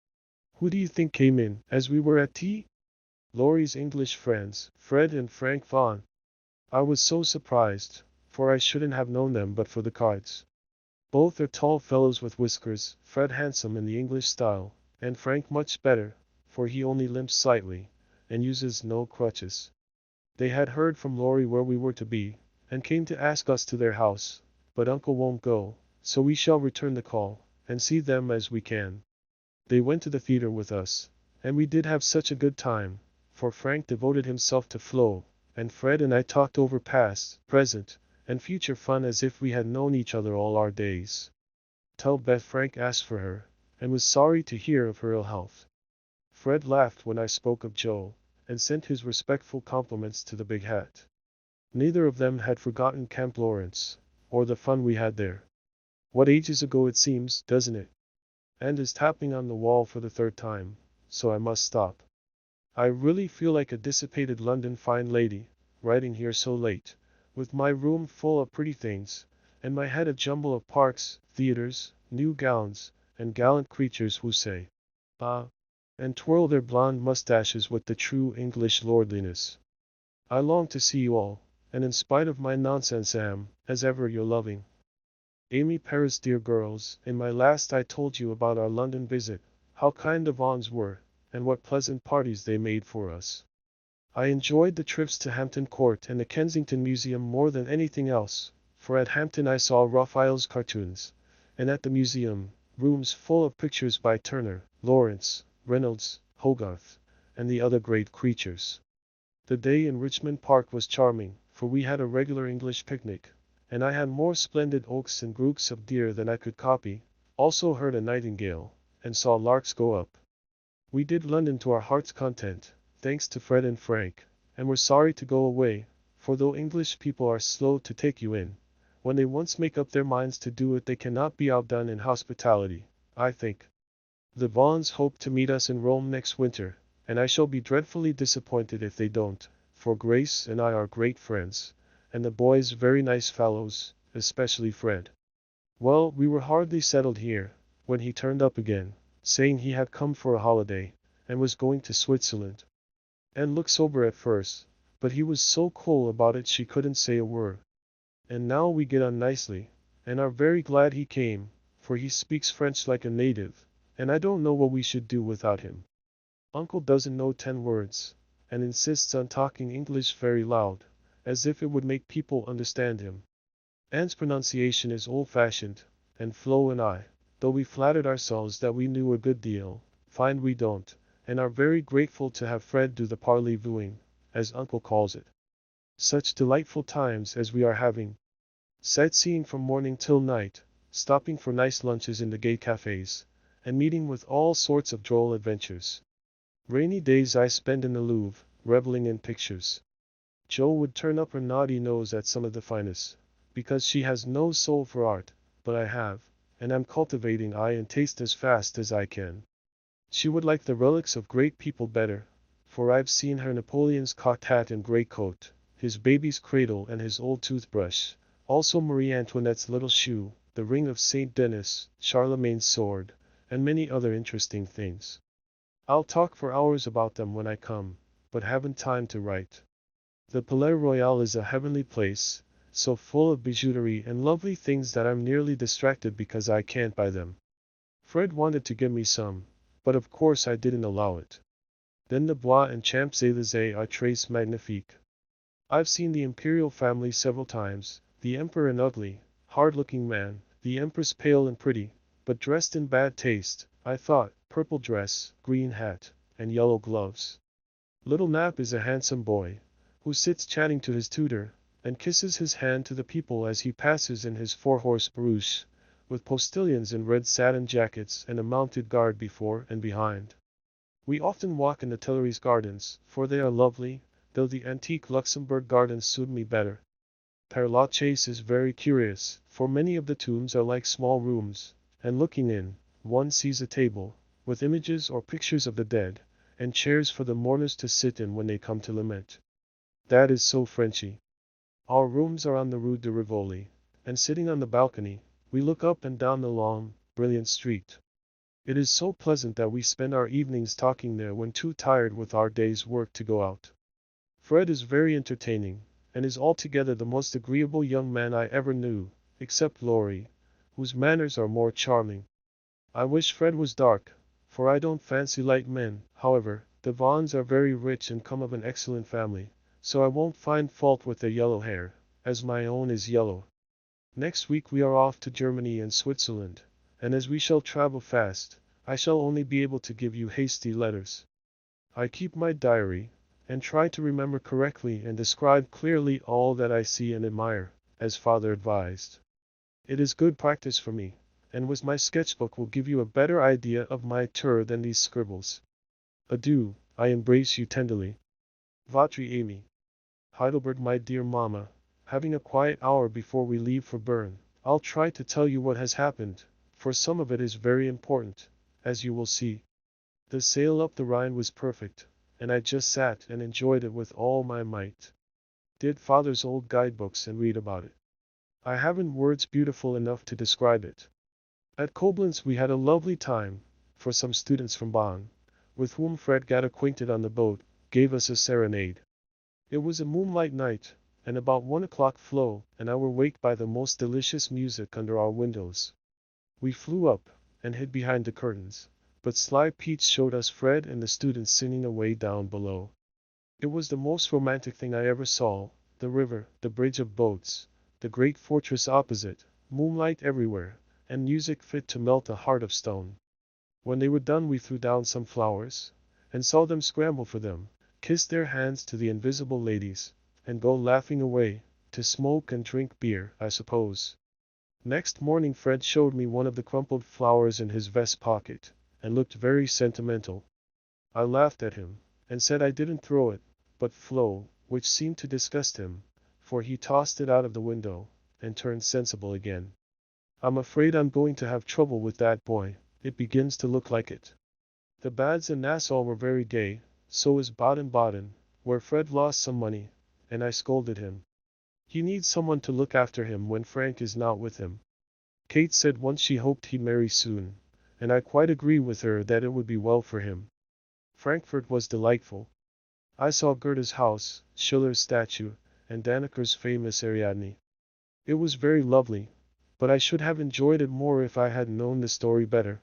Who do you think came in, as we were at tea? Laurie's English friends, Fred and Frank Vaughan. I was so surprised, for I shouldn't have known them but for the cards. Both are tall fellows with whiskers, Fred handsome in the English style, and Frank much better, for he only limps slightly, and uses no crutches. They had heard from Laurie where we were to be, and came to ask us to their house, but Uncle won't go, so we shall return the call, and see them as we can. They went to the theater with us, and we did have such a good time, for Frank devoted himself to Flo, and Fred and I talked over past, present, and future fun as if we had known each other all our days. Till Beth Frank asked for her, and was sorry to hear of her ill health. Fred laughed when I spoke of Joe, and sent his respectful compliments to the big hat. Neither of them had forgotten Camp Lawrence, or the fun we had there. What ages ago it seems, doesn't it? And is tapping on the wall for the third time, so I must stop. I really feel like a dissipated London fine lady, writing here so late, with my room full of pretty things, and my head a jumble of parks, theatres, new gowns, and gallant creatures who say, "Ah," and twirl their blonde mustaches with the true English lordliness. I long to see you all, and in spite of my nonsense am, as ever, your loving Amy Paris. Dear girls, in my last I told you about our London visit, how kind the Vaughans were, and what pleasant parties they made for us. I enjoyed the trips to Hampton Court and the Kensington Museum more than anything else, for at Hampton I saw Raphael's cartoons, and at the museum, rooms full of pictures by Turner, Laurence, Reynolds, Hogarth, and the other great creatures. The day in Richmond Park was charming, for we had a regular English picnic, and I had more splendid oaks and groups of deer than I could copy, also heard a nightingale, and saw larks go up. We did London to our heart's content, thanks to Fred and Frank, and were sorry to go away, for though English people are slow to take you in, when they once make up their minds to do it they cannot be outdone in hospitality, I think. The Vaughans hope to meet us in Rome next winter, and I shall be dreadfully disappointed if they don't, for Grace and I are great friends, and the boys very nice fellows, especially Fred. Well, we were hardly settled here, when he turned up again, saying he had come for a holiday, and was going to Switzerland. And looked sober at first, but he was so cool about it she couldn't say a word. And now we get on nicely, and are very glad he came, for he speaks French like a native, and I don't know what we should do without him. Uncle doesn't know 10 words, and insists on talking English very loud, as if it would make people understand him. Aunt's pronunciation is old-fashioned, and Flo and I, though we flattered ourselves that we knew a good deal, find we don't, and are very grateful to have Fred do the parley-vooing, as Uncle calls it. Such delightful times as we are having. Sightseeing from morning till night, stopping for nice lunches in the gay cafes, and meeting with all sorts of droll adventures. Rainy days I spend in the Louvre, reveling in pictures. Jo would turn up her naughty nose at some of the finest, because she has no soul for art, but I have, and am cultivating eye and taste as fast as I can. She would like the relics of great people better, for I've seen her Napoleon's cocked hat and great coat, his baby's cradle and his old toothbrush, also Marie Antoinette's little shoe, the ring of Saint Denis, Charlemagne's sword, and many other interesting things. I'll talk for hours about them when I come, but haven't time to write. The Palais Royal is a heavenly place, so full of bijouterie and lovely things that I'm nearly distracted because I can't buy them. Fred wanted to give me some, but of course I didn't allow it. Then the Bois and Champs-Élysées are très magnifiques. I've seen the imperial family several times, the emperor an ugly, hard-looking man, the empress pale and pretty, but dressed in bad taste, I thought, purple dress, green hat, and yellow gloves. Little Nap is a handsome boy, who sits chatting to his tutor, and kisses his hand to the people as he passes in his 4-horse barouche, with postilions in red satin jackets and a mounted guard before and behind. We often walk in the Tuileries gardens, for they are lovely, though the antique Luxembourg gardens suit me better. Père Lachaise is very curious, for many of the tombs are like small rooms, and looking in, one sees a table, with images or pictures of the dead, and chairs for the mourners to sit in when they come to lament. That is so Frenchy. Our rooms are on the Rue de Rivoli, and sitting on the balcony, we look up and down the long, brilliant street. It is so pleasant that we spend our evenings talking there when too tired with our day's work to go out. Fred is very entertaining, and is altogether the most agreeable young man I ever knew, except Laurie, whose manners are more charming. I wish Fred was dark, for I don't fancy light men. However, the Vaughans are very rich and come of an excellent family, so I won't find fault with their yellow hair, as my own is yellow. Next week we are off to Germany and Switzerland, and as we shall travel fast, I shall only be able to give you hasty letters. I keep my diary, and try to remember correctly and describe clearly all that I see and admire, as father advised. It is good practice for me, and with my sketchbook will give you a better idea of my tour than these scribbles. Adieu, I embrace you tenderly. Votre Amy. Heidelberg, my dear mamma, having a quiet hour before we leave for Bern. I'll try to tell you what has happened, for some of it is very important, as you will see. The sail up the Rhine was perfect, and I just sat and enjoyed it with all my might. Did father's old guidebooks and read about it. I haven't words beautiful enough to describe it. At Koblenz we had a lovely time, for some students from Bonn, with whom Fred got acquainted on the boat, gave us a serenade. It was a moonlight night, and about 1 o'clock Flo and I were waked by the most delicious music under our windows. We flew up, and hid behind the curtains, but Sly Peach showed us Fred and the students singing away down below. It was the most romantic thing I ever saw, the river, the bridge of boats, the great fortress opposite, moonlight everywhere, and music fit to melt a heart of stone. When they were done we threw down some flowers, and saw them scramble for them, kiss their hands to the invisible ladies, and go laughing away, to smoke and drink beer, I suppose. Next morning Fred showed me one of the crumpled flowers in his vest pocket, and looked very sentimental. I laughed at him, and said I didn't throw it, but Flo, which seemed to disgust him, for he tossed it out of the window, and turned sensible again. I'm afraid I'm going to have trouble with that boy, it begins to look like it. The baths in Nassau were very gay, so is Baden-Baden, where Fred lost some money, and I scolded him. He needs someone to look after him when Frank is not with him. Kate said once she hoped he'd marry soon, and I quite agree with her that it would be well for him. Frankfurt was delightful. I saw Goethe's house, Schiller's statue, and Danneker's famous Ariadne. It was very lovely, but I should have enjoyed it more if I had known the story better.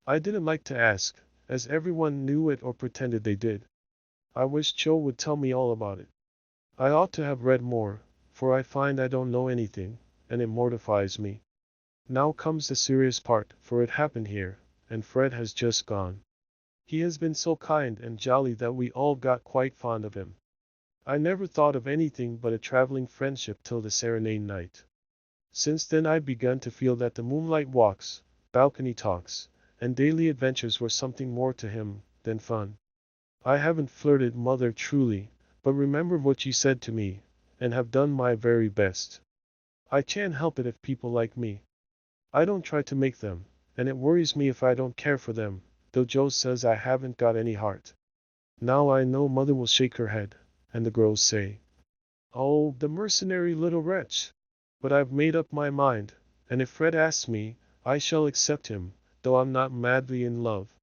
I didn't like to ask, as everyone knew it or pretended they did. I wish Joe would tell me all about it. I ought to have read more, for I find I don't know anything, and it mortifies me. Now comes the serious part, for it happened here, and Fred has just gone. He has been so kind and jolly that we all got quite fond of him. I never thought of anything but a traveling friendship till the serenade night. Since then I've begun to feel that the moonlight walks, balcony talks, and daily adventures were something more to him than fun. I haven't flirted, mother, truly, but remember what you said to me, and have done my very best. I can't help it if people like me. I don't try to make them, and it worries me if I don't care for them, though Joe says I haven't got any heart. Now I know mother will shake her head, and the girls say, "Oh, the mercenary little wretch." But I've made up my mind, and if Fred asks me, I shall accept him, though I'm not madly in love.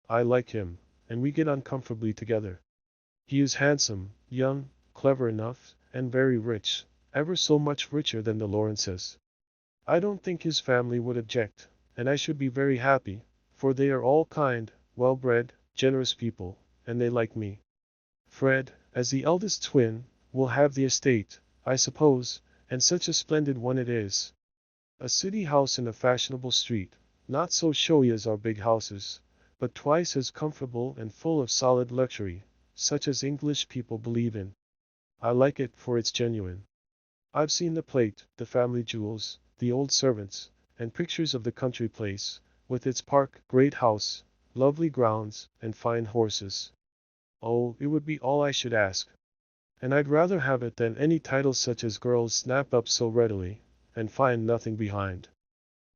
I like him, and we get on comfortably together. He is handsome, young, clever enough, and very rich, ever so much richer than the Laurences. I don't think his family would object, and I should be very happy, for they are all kind, well-bred, generous people, and they like me. Fred, as the eldest twin, will have the estate, I suppose, and such a splendid one it is. A city house in a fashionable street, not so showy as our big houses, but twice as comfortable and full of solid luxury, such as English people believe in. I like it for it's genuine. I've seen the plate, the family jewels, the old servants, and pictures of the country place, with its park, great house, lovely grounds, and fine horses. Oh, it would be all I should ask. And I'd rather have it than any title such as girls snap up so readily, and find nothing behind.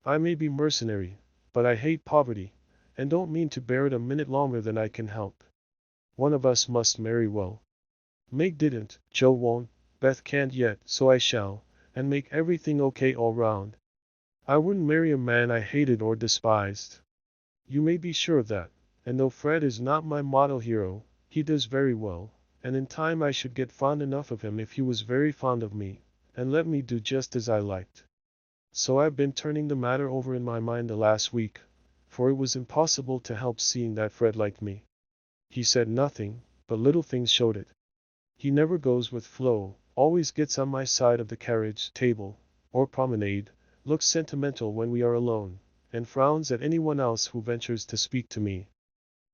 I may be mercenary, but I hate poverty, and don't mean to bear it a minute longer than I can help. One of us must marry well. Meg didn't, Joe won't, Beth can't yet, so I shall, and make everything okay all round. I wouldn't marry a man I hated or despised. You may be sure of that, and though Fred is not my model hero, he does very well, and in time I should get fond enough of him if he was very fond of me, and let me do just as I liked. So I've been turning the matter over in my mind the last week, for it was impossible to help seeing that Fred liked me. He said nothing, but little things showed it. He never goes with Flo, always gets on my side of the carriage table, or promenade, looks sentimental when we are alone, and frowns at anyone else who ventures to speak to me.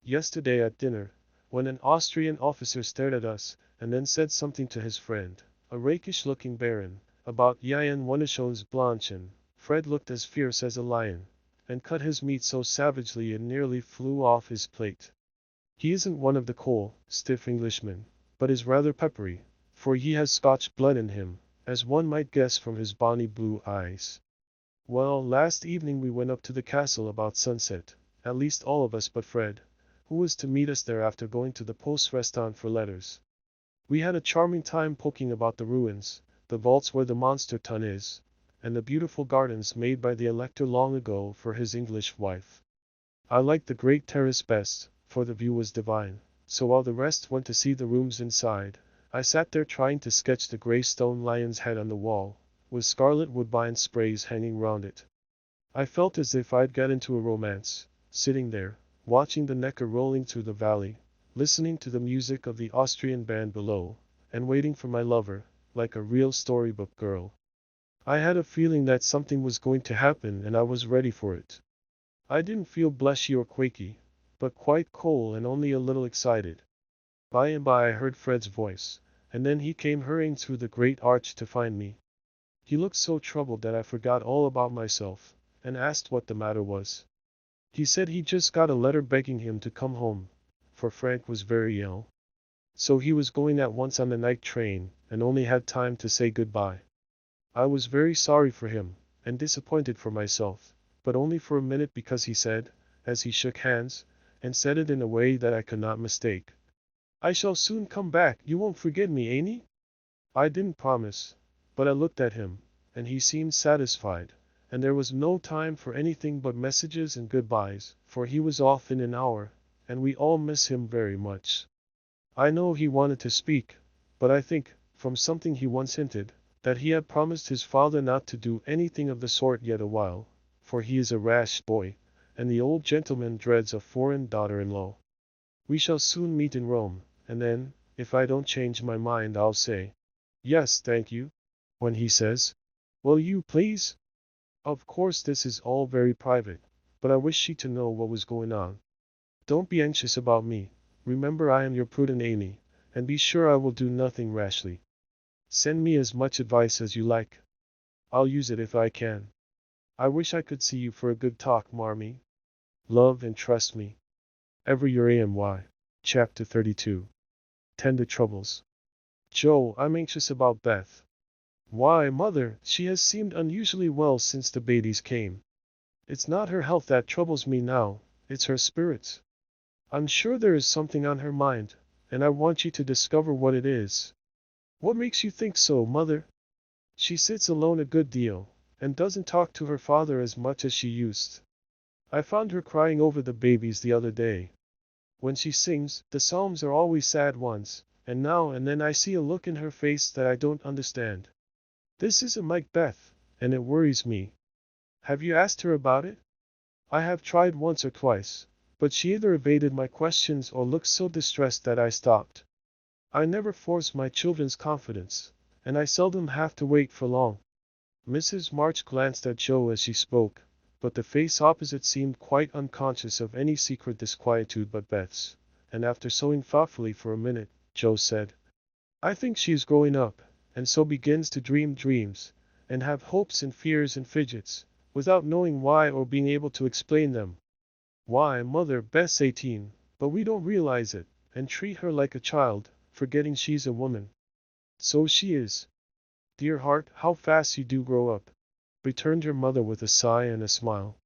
Yesterday at dinner, when an Austrian officer stared at us, and then said something to his friend, a rakish-looking baron, about Jan Wonneschon's Blanchen. Fred looked as fierce as a lion, and cut his meat so savagely it nearly flew off his plate. He isn't one of the cool, stiff Englishmen, but is rather peppery, for he has Scotch blood in him, as one might guess from his bonny blue eyes. Well, last evening we went up to the castle about sunset, at least all of us but Fred, who was to meet us there after going to the post restaurant for letters. We had a charming time poking about the ruins, the vaults where the monster tun is, and the beautiful gardens made by the elector long ago for his English wife. I liked the great terrace best, for the view was divine, so while the rest went to see the rooms inside, I sat there trying to sketch the grey stone lion's head on the wall, with scarlet woodbine sprays hanging round it. I felt as if I'd got into a romance, sitting there, watching the Neckar rolling through the valley, listening to the music of the Austrian band below, and waiting for my lover, like a real storybook girl. I had a feeling that something was going to happen and I was ready for it. I didn't feel blushy or quaky, but quite cold and only a little excited. By and by I heard Fred's voice, and then he came hurrying through the great arch to find me. He looked so troubled that I forgot all about myself, and asked what the matter was. He said he'd just got a letter begging him to come home, for Frank was very ill. So he was going at once on the night train, and only had time to say goodbye. I was very sorry for him, and disappointed for myself, but only for a minute because he said, as he shook hands, and said it in a way that I could not mistake, "I shall soon come back, you won't forget me, ain't?" I didn't promise, but I looked at him, and he seemed satisfied, and there was no time for anything but messages and goodbyes, for he was off in an hour, and we all miss him very much. I know he wanted to speak, but I think, from something he once hinted, that he had promised his father not to do anything of the sort yet awhile, for he is a rash boy, and the old gentleman dreads a foreign daughter-in-law. We shall soon meet in Rome, and then, if I don't change my mind, I'll say, "Yes, thank you," when he says, "Will you please?" Of course this is all very private, but I wish she to know what was going on. Don't be anxious about me. Remember I am your prudent Amy, and be sure I will do nothing rashly. Send me as much advice as you like. I'll use it if I can. I wish I could see you for a good talk, Marmee. Love and trust me. Ever your AMY. Chapter 32. Tender Troubles. Joe, I'm anxious about Beth. Why, Mother, she has seemed unusually well since the babies came. It's not her health that troubles me now, it's her spirits. I'm sure there is something on her mind, and I want you to discover what it is. What makes you think so, Mother? She sits alone a good deal, and doesn't talk to her father as much as she used. I found her crying over the babies the other day. When she sings, the psalms are always sad ones, and now and then I see a look in her face that I don't understand. This isn't like Beth, and it worries me. Have you asked her about it? I have tried once or twice, but she either evaded my questions or looked so distressed that I stopped. I never force my children's confidence, and I seldom have to wait for long. Mrs. March glanced at Joe as she spoke, but the face opposite seemed quite unconscious of any secret disquietude but Beth's, and after sewing thoughtfully for a minute, Joe said, "I think she is growing up, and so begins to dream dreams, and have hopes and fears and fidgets, without knowing why or being able to explain them. Why, Mother, Beth's 18, but we don't realize it, and treat her like a child, forgetting she's a woman." "So she is. Dear heart, how fast you do grow up," returned her mother with a sigh and a smile.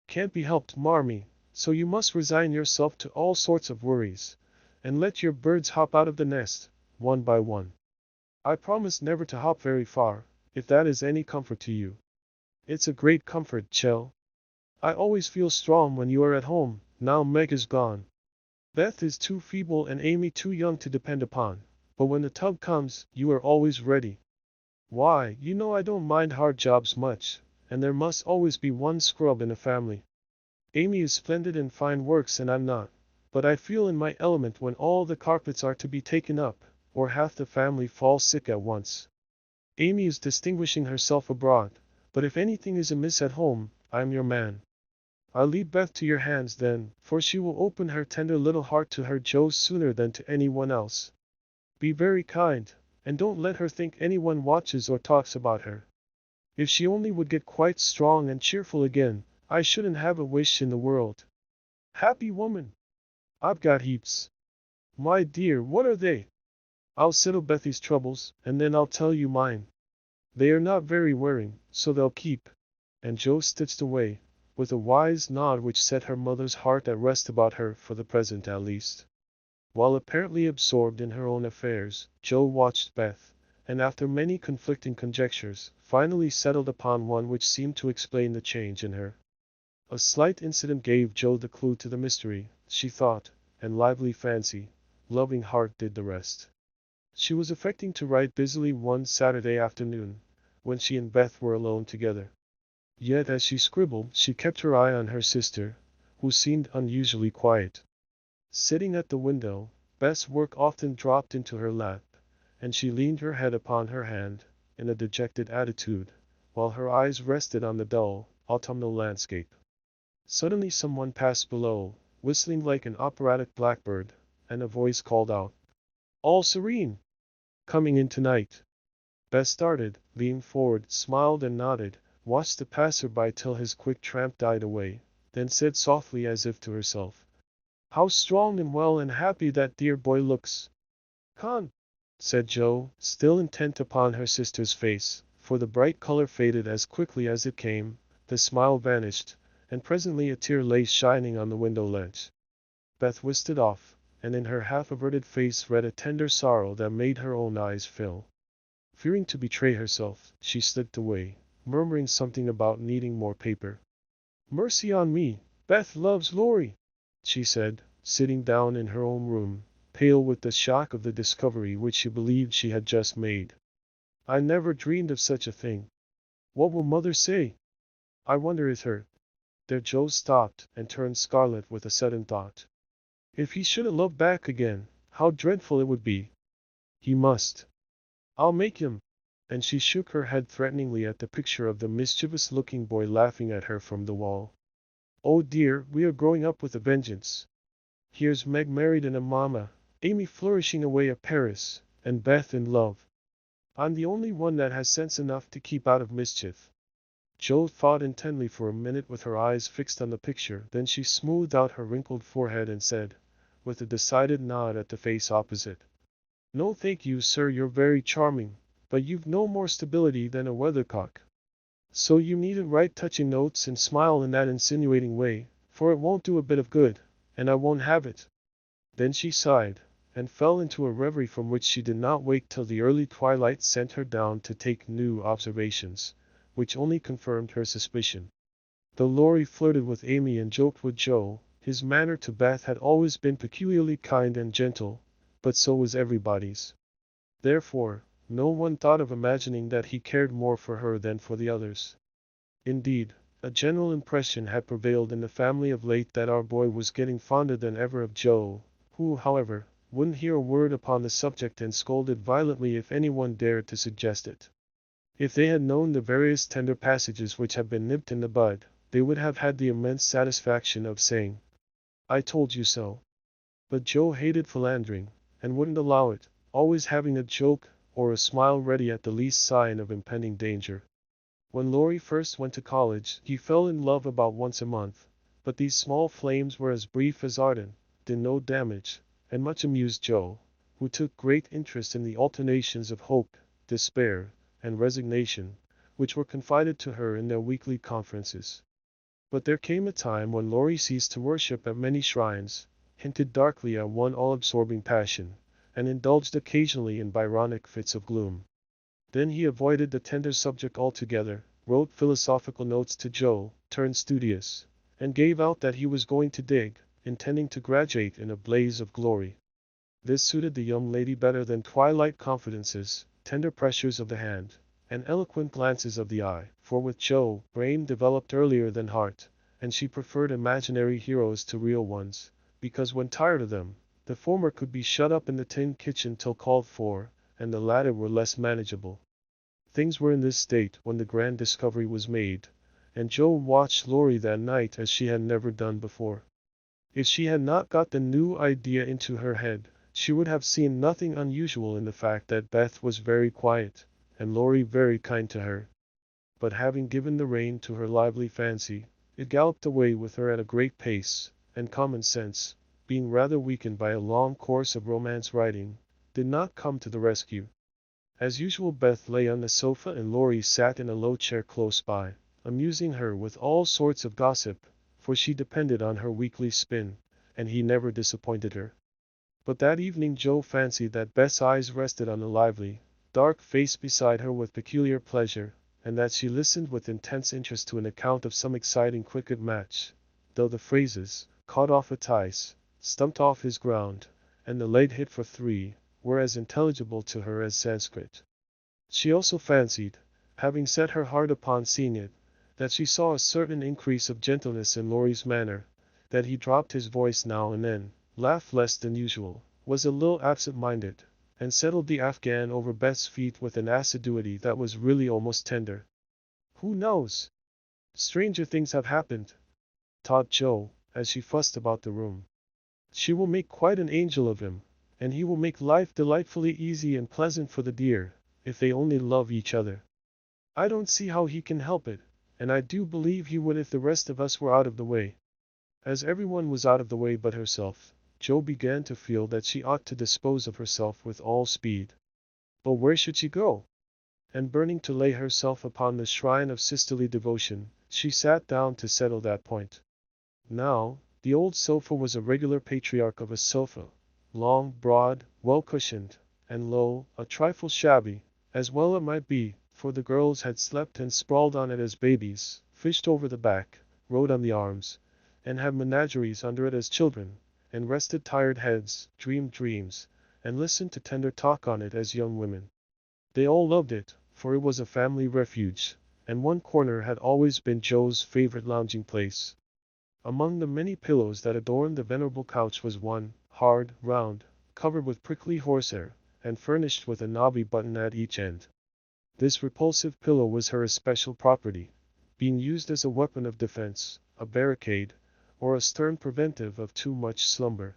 "Can't be helped, Marmee, so you must resign yourself to all sorts of worries, and let your birds hop out of the nest, one by one. I promise never to hop very far, if that is any comfort to you." "It's a great comfort, Chell. I always feel strong when you are at home, now Meg is gone. Beth is too feeble and Amy too young to depend upon, but when the tub comes, you are always ready. Why, you know I don't mind hard jobs much, and there must always be one scrub in a family. Amy is splendid in fine works and I'm not, but I feel in my element when all the carpets are to be taken up, or half the family falls sick at once. Amy is distinguishing herself abroad, but if anything is amiss at home, I'm your man." I'll leave Beth to your hands then, for she will open her tender little heart to her Joe sooner than to anyone else. Be very kind, and don't let her think anyone watches or talks about her. If she only would get quite strong and cheerful again, I shouldn't have a wish in the world. Happy woman! I've got heaps. My dear, what are they? I'll settle Bethy's troubles, and then I'll tell you mine. They are not very wearing, so they'll keep. And Joe stitched away, with a wise nod which set her mother's heart at rest about her for the present at least. While apparently absorbed in her own affairs, Joe watched Beth, and after many conflicting conjectures, finally settled upon one which seemed to explain the change in her. A slight incident gave Joe the clue to the mystery, she thought, and lively fancy, loving heart did the rest. She was affecting to write busily one Saturday afternoon, when she and Beth were alone together. Yet as she scribbled, she kept her eye on her sister, who seemed unusually quiet. Sitting at the window, Beth's work often dropped into her lap, and she leaned her head upon her hand, in a dejected attitude, while her eyes rested on the dull, autumnal landscape. Suddenly someone passed below, whistling like an operatic blackbird, and a voice called out, "All serene! Coming in tonight." Beth started, leaned forward, smiled and nodded, watched the passer-by till his quick tramp died away, then said softly as if to herself, "How strong and well and happy that dear boy looks." "Con," said Joe, still intent upon her sister's face, for the bright color faded as quickly as it came, the smile vanished, and presently a tear lay shining on the window ledge. Beth whisked it off, and in her half-averted face read a tender sorrow that made her own eyes fill. Fearing to betray herself, she slipped away, murmuring something about needing more paper. "Mercy on me, Beth loves Laurie," she said, sitting down in her own room, pale with the shock of the discovery which she believed she had just made. "I never dreamed of such a thing. What will mother say? I wonder if her—" There Joe stopped, and turned scarlet with a sudden thought. If he should love back again, how dreadful it would be. He must. "I'll make him," and she shook her head threateningly at the picture of the mischievous-looking boy laughing at her from the wall. "Oh dear, we are growing up with a vengeance. Here's Meg married and a mamma, Amy flourishing away at Paris, and Beth in love. I'm the only one that has sense enough to keep out of mischief." Joe thought intently for a minute with her eyes fixed on the picture, then she smoothed out her wrinkled forehead and said, with a decided nod at the face opposite, "No thank you, sir, you're very charming, but you've no more stability than a weathercock. So you needn't write touching notes and smile in that insinuating way, for it won't do a bit of good, and I won't have it." Then she sighed, and fell into a reverie from which she did not wake till the early twilight sent her down to take new observations, which only confirmed her suspicion. Though Laurie flirted with Amy and joked with Joe, his manner to Beth had always been peculiarly kind and gentle, but so was everybody's. Therefore, no one thought of imagining that he cared more for her than for the others. Indeed, a general impression had prevailed in the family of late that our boy was getting fonder than ever of Joe, who, however, wouldn't hear a word upon the subject and scolded violently if anyone dared to suggest it. If they had known the various tender passages which have been nipped in the bud, they would have had the immense satisfaction of saying, "I told you so." But Joe hated philandering, and wouldn't allow it, always having a joke or a smile ready at the least sign of impending danger. When Laurie first went to college, he fell in love about once a month, but these small flames were as brief as ardent, did no damage, and much amused Joe, who took great interest in the alternations of hope, despair, and resignation, which were confided to her in their weekly conferences. But there came a time when Laurie ceased to worship at many shrines, hinted darkly at one all-absorbing passion, and indulged occasionally in Byronic fits of gloom. Then he avoided the tender subject altogether, wrote philosophical notes to Joe, turned studious, and gave out that he was going to dig, intending to graduate in a blaze of glory. This suited the young lady better than twilight confidences, tender pressures of the hand, and eloquent glances of the eye, for with Joe, brain developed earlier than heart, and she preferred imaginary heroes to real ones, because when tired of them, the former could be shut up in the tin kitchen till called for, and the latter were less manageable. Things were in this state when the grand discovery was made, and Jo watched Laurie that night as she had never done before. If she had not got the new idea into her head, she would have seen nothing unusual in the fact that Beth was very quiet, and Laurie very kind to her. But having given the rein to her lively fancy, it galloped away with her at a great pace, and common sense, being rather weakened by a long course of romance writing, did not come to the rescue. As usual, Beth lay on the sofa and Laurie sat in a low chair close by, amusing her with all sorts of gossip, for she depended on her weekly spin, and he never disappointed her. But that evening Jo fancied that Beth's eyes rested on the lively, dark face beside her with peculiar pleasure, and that she listened with intense interest to an account of some exciting cricket match, though the phrases, "caught off a tice," "stumped off his ground," and "the late hit for 3," were as intelligible to her as Sanskrit. She also fancied, having set her heart upon seeing it, that she saw a certain increase of gentleness in Laurie's manner, that he dropped his voice now and then, laughed less than usual, was a little absent-minded, and settled the Afghan over Beth's feet with an assiduity that was really almost tender. "Who knows? Stranger things have happened," thought Jo, as she fussed about the room. "She will make quite an angel of him, and he will make life delightfully easy and pleasant for the dear, if they only love each other. I don't see how he can help it, and I do believe he would if the rest of us were out of the way." As everyone was out of the way but herself, Jo began to feel that she ought to dispose of herself with all speed. But where should she go? And burning to lay herself upon the shrine of sisterly devotion, she sat down to settle that point. Now, the old sofa was a regular patriarch of a sofa, long, broad, well-cushioned, and low, a trifle shabby, as well it might be, for the girls had slept and sprawled on it as babies, fished over the back, rode on the arms, and had menageries under it as children, and rested tired heads, dreamed dreams, and listened to tender talk on it as young women. They all loved it, for it was a family refuge, and one corner had always been Jo's favorite lounging place. Among the many pillows that adorned the venerable couch was one, hard, round, covered with prickly horsehair, and furnished with a knobby button at each end. This repulsive pillow was her especial property, being used as a weapon of defense, a barricade, or a stern preventive of too much slumber.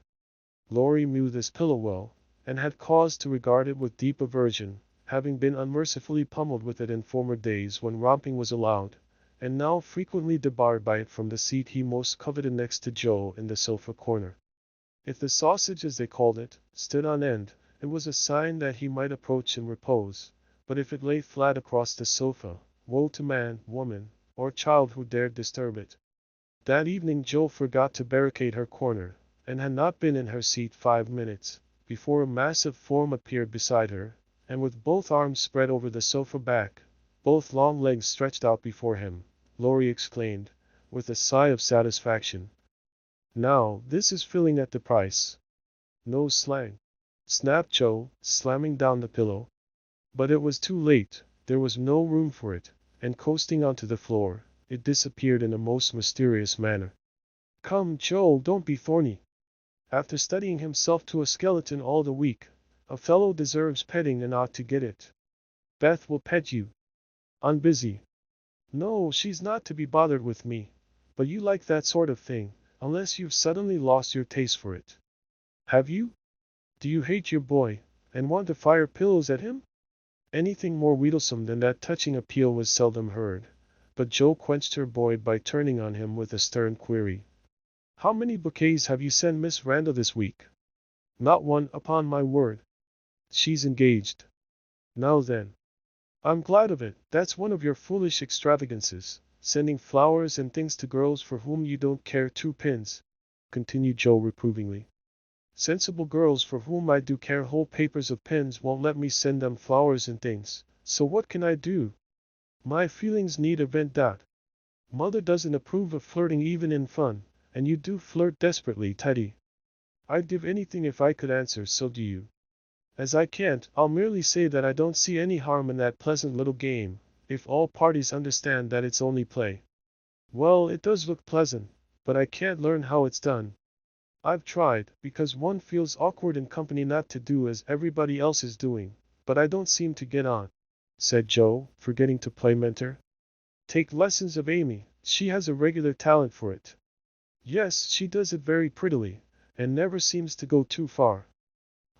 Laurie knew this pillow well, and had cause to regard it with deep aversion, having been unmercifully pummeled with it in former days when romping was allowed, and now frequently debarred by it from the seat he most coveted next to Jo in the sofa corner. If the sausage, as they called it, stood on end, it was a sign that he might approach in repose, but if it lay flat across the sofa, woe to man, woman, or child who dared disturb it. That evening Jo forgot to barricade her corner, and had not been in her seat 5 minutes, before a massive form appeared beside her, and with both arms spread over the sofa back, both long legs stretched out before him, Laurie exclaimed, with a sigh of satisfaction, "Now, this is filling at the price." "No slang," snapped Jo, slamming down the pillow. But it was too late, there was no room for it, and coasting onto the floor, it disappeared in a most mysterious manner. "Come, Jo, don't be thorny. After studying himself to a skeleton all the week, a fellow deserves petting and ought to get it. Beth will pet you." "I'm busy." "No, she's not to be bothered with me. But you like that sort of thing, unless you've suddenly lost your taste for it. Have you? Do you hate your boy, and want to fire pillows at him?" Anything more wheedlesome than that touching appeal was seldom heard, but Jo quenched her boy by turning on him with a stern query. "How many bouquets have you sent Miss Randall this week?" "Not one, upon my word. She's engaged." "Now then. I'm glad of it. That's one of your foolish extravagances, sending flowers and things to girls for whom you don't care 2 pins," continued Jo reprovingly. "Sensible girls for whom I do care whole papers of pins won't let me send them flowers and things, so what can I do? My feelings need a vent that. Mother doesn't approve of flirting even in fun, and you do flirt desperately, Teddy. I'd give anything if I could answer, so do you. As I can't, I'll merely say that I don't see any harm in that pleasant little game, if all parties understand that it's only play." "Well, it does look pleasant, but I can't learn how it's done. I've tried, because one feels awkward in company not to do as everybody else is doing, but I don't seem to get on," said Jo, forgetting to play mentor. Take lessons of Amy, she has a regular talent for it. Yes, she does it very prettily, and never seems to go too far.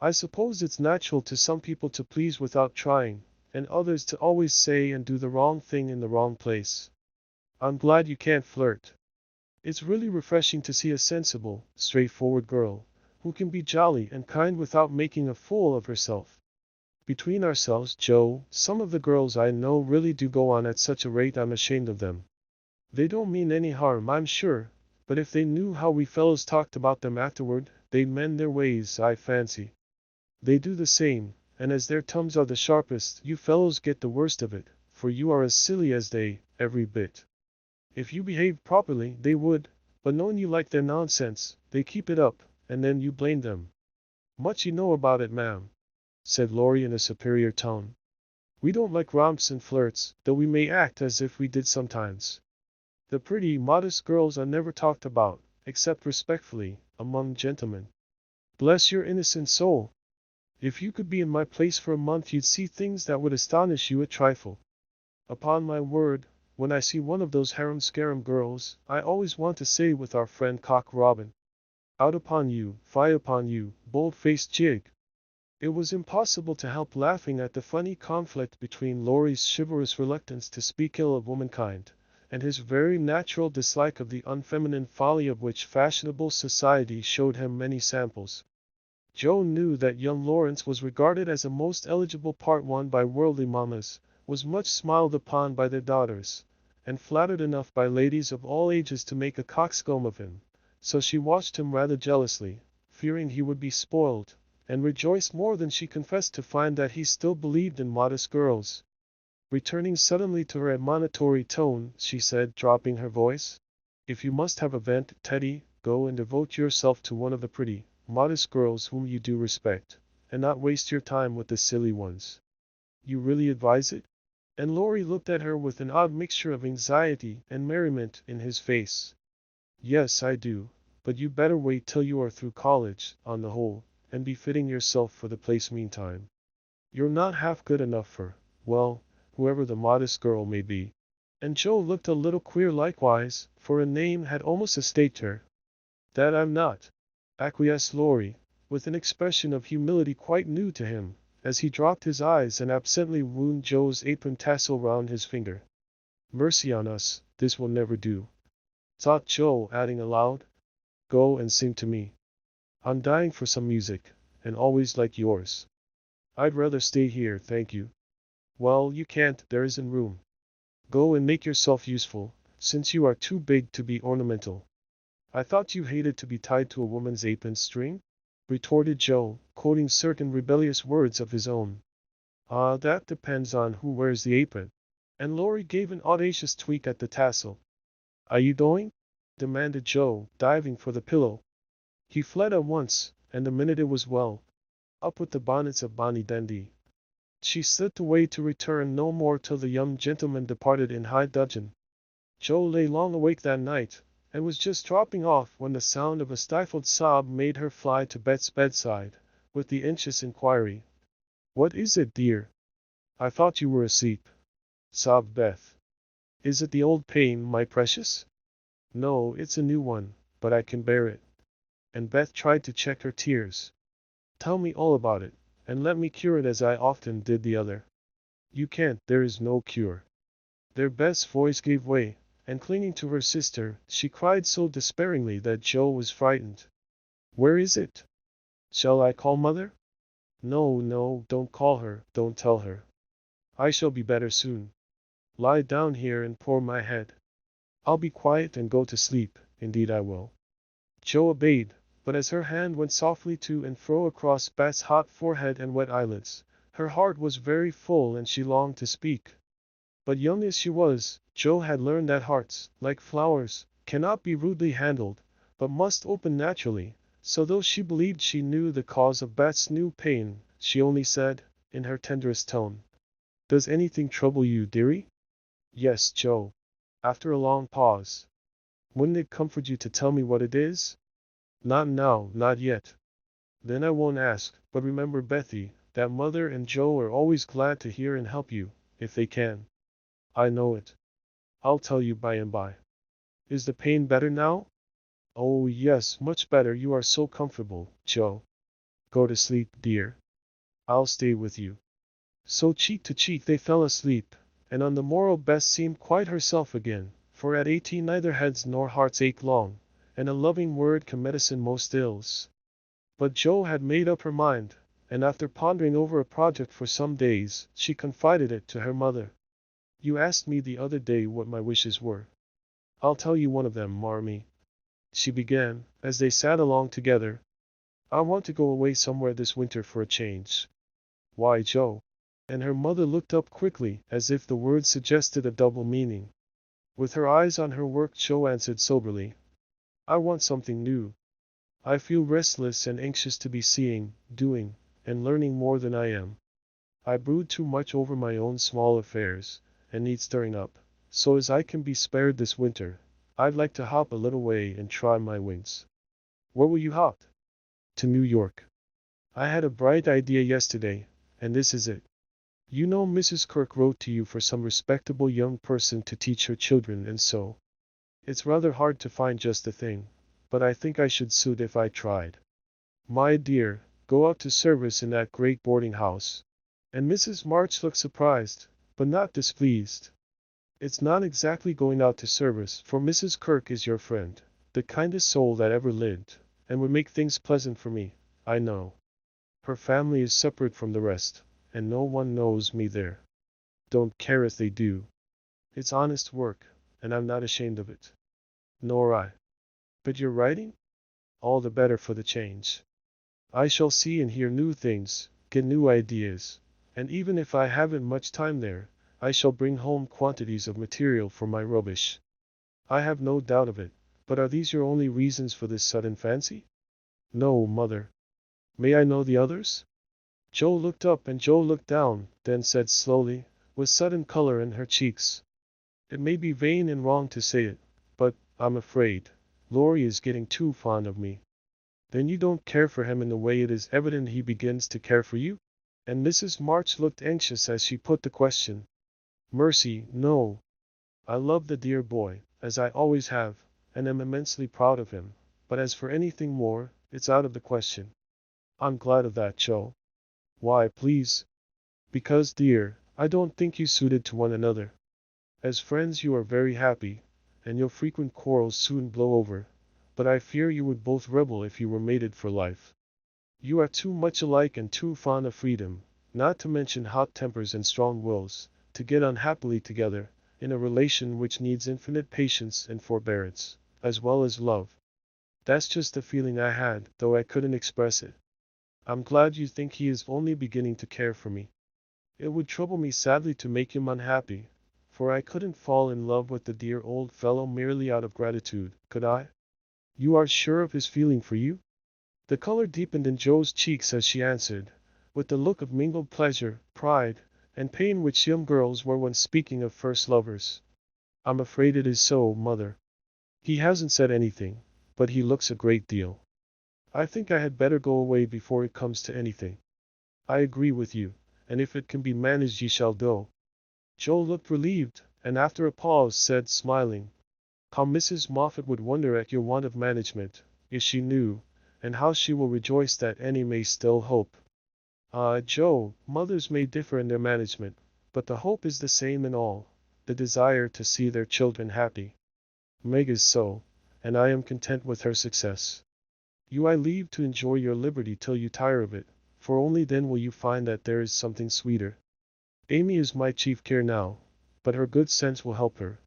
I suppose it's natural to some people to please without trying, and others to always say and do the wrong thing in the wrong place. I'm glad you can't flirt. It's really refreshing to see a sensible, straightforward girl, who can be jolly and kind without making a fool of herself. Between ourselves, Joe, some of the girls I know really do go on at such a rate I'm ashamed of them. They don't mean any harm, I'm sure, but if they knew how we fellows talked about them afterward, they'd mend their ways, I fancy. They do the same, and as their tongues are the sharpest, you fellows get the worst of it, for you are as silly as they, every bit. If you behaved properly, they would, but knowing you like their nonsense, they keep it up, and then you blame them. Much you know about it, ma'am, said Laurie in a superior tone. We don't like romps and flirts, though we may act as if we did sometimes. The pretty, modest girls are never talked about, except respectfully, among gentlemen. Bless your innocent soul! If you could be in my place for a month you'd see things that would astonish you a trifle. Upon my word, when I see one of those harum-scarum girls, I always want to say with our friend Cock Robin, out upon you, fie upon you, bold-faced jig. It was impossible to help laughing at the funny conflict between Laurie's chivalrous reluctance to speak ill of womankind, and his very natural dislike of the unfeminine folly of which fashionable society showed him many samples. Joe knew that young Laurence was regarded as a most eligible part-1 by worldly mammas, was much smiled upon by their daughters, and flattered enough by ladies of all ages to make a coxcomb of him, so she watched him rather jealously, fearing he would be spoiled, and rejoiced more than she confessed to find that he still believed in modest girls. Returning suddenly to her admonitory tone, she said, dropping her voice, if you must have a vent, Teddy, go and devote yourself to one of the pretty, modest girls whom you do respect, and not waste your time with the silly ones. You really advise it? And Laurie looked at her with an odd mixture of anxiety and merriment in his face. Yes, I do, but you better wait till you are through college, on the whole, and be fitting yourself for the place meantime. You're not half good enough for, well, whoever the modest girl may be. And Joe looked a little queer likewise, for a name had almost escaped her. That I'm not, acquiesced Laurie, with an expression of humility quite new to him, as he dropped his eyes and absently wound Joe's apron tassel round his finger. Mercy on us, this will never do, thought Joe, adding aloud, go and sing to me. I'm dying for some music, and always like yours. I'd rather stay here, thank you. Well, you can't, there isn't room. Go and make yourself useful, since you are too big to be ornamental. I thought you hated to be tied to a woman's apron string? Retorted Joe, quoting certain rebellious words of his own. Ah, that depends on who wears the apron. And Laurie gave an audacious tweak at the tassel. Are you going? Demanded Joe, diving for the pillow. He fled at once, and the minute it was well, up with the bonnets of Bonnie Dundee. She slipped away to return no more till the young gentleman departed in high dudgeon. Joe lay long awake that night, and was just dropping off when the sound of a stifled sob made her fly to Beth's bedside, with the anxious inquiry, what is it, dear? I thought you were asleep, sobbed Beth. Is it the old pain, my precious? No, it's a new one, but I can bear it. And Beth tried to check her tears. Tell me all about it, and let me cure it as I often did the other. You can't, there is no cure. There Beth's voice gave way, and clinging to her sister, she cried so despairingly that Joe was frightened. Where is it? Shall I call mother? No, no, don't call her, don't tell her. I shall be better soon. Lie down here and pour my head. I'll be quiet and go to sleep, indeed I will. Joe obeyed, but as her hand went softly to and fro across Beth's hot forehead and wet eyelids, her heart was very full and she longed to speak. But young as she was, Joe had learned that hearts, like flowers, cannot be rudely handled, but must open naturally, so though she believed she knew the cause of Beth's new pain, she only said, in her tenderest tone, Does anything trouble you, dearie? Yes, Joe. After a long pause. Wouldn't it comfort you to tell me what it is? Not now, not yet. Then I won't ask, but remember, Bethy, that mother and Joe are always glad to hear and help you, if they can. I know it. I'll tell you by and by. Is the pain better now? Oh yes, much better. You are so comfortable, Joe. Go to sleep, dear. I'll stay with you. So cheek to cheek they fell asleep, and on the morrow Beth seemed quite herself again, for at 18 neither heads nor hearts ache long, and a loving word can medicine most ills. But Joe had made up her mind, and after pondering over a project for some days, she confided it to her mother. You asked me the other day what my wishes were. I'll tell you one of them, Marmee. She began, as they sat along together. I want to go away somewhere this winter for a change. Why, Joe? And her mother looked up quickly, as if the words suggested a double meaning. With her eyes on her work, Joe answered soberly. I want something new. I feel restless and anxious to be seeing, doing, and learning more than I am. I brood too much over my own small affairs, and need stirring up, so as I can be spared this winter, I'd like to hop a little way and try my wings. Where will you hop? To New York. I had a bright idea yesterday, and this is it. You know Mrs. Kirk wrote to you for some respectable young person to teach her children, and so. It's rather hard to find just the thing, but I think I should suit if I tried. My dear, go out to service in that great boarding house. And Mrs. March looked surprised, but not displeased. It's not exactly going out to service, for Mrs. Kirk is your friend, the kindest soul that ever lived, and would make things pleasant for me, I know. Her family is separate from the rest, and no one knows me there. Don't care if they do. It's honest work, and I'm not ashamed of it. Nor I. But you're writing? All the better for the change. I shall see and hear new things, get new ideas, and even if I haven't much time there, I shall bring home quantities of material for my rubbish. I have no doubt of it, but are these your only reasons for this sudden fancy? No, mother. May I know the others? Joe looked up and Joe looked down, then said slowly, with sudden color in her cheeks. It may be vain and wrong to say it, but, I'm afraid, Laurie is getting too fond of me. Then you don't care for him in the way it is evident he begins to care for you? And Mrs. March looked anxious as she put the question. Mercy, no. I love the dear boy, as I always have, and am immensely proud of him, but as for anything more, it's out of the question. I'm glad of that, Joe. Why, please? Because, dear, I don't think you suited to one another. As friends you are very happy, and your frequent quarrels soon blow over, but I fear you would both rebel if you were mated for life. You are too much alike and too fond of freedom, not to mention hot tempers and strong wills, to get unhappily together, in a relation which needs infinite patience and forbearance, as well as love. That's just the feeling I had, though I couldn't express it. I'm glad you think he is only beginning to care for me. It would trouble me sadly to make him unhappy, for I couldn't fall in love with the dear old fellow merely out of gratitude, could I? You are sure of his feeling for you? The color deepened in Joe's cheeks as she answered, with the look of mingled pleasure, pride, and pain which young girls wear when speaking of first lovers. I'm afraid it is so, mother. He hasn't said anything, but he looks a great deal. I think I had better go away before it comes to anything. I agree with you, and if it can be managed ye shall go. Joe looked relieved, and after a pause said, smiling, how Mrs. Moffat would wonder at your want of management, if she knew, and how she will rejoice that Annie may still hope. Ah, Joe, mothers may differ in their management, but the hope is the same in all, the desire to see their children happy. Meg is so, and I am content with her success. You I leave to enjoy your liberty till you tire of it, for only then will you find that there is something sweeter. Amy is my chief care now, but her good sense will help her.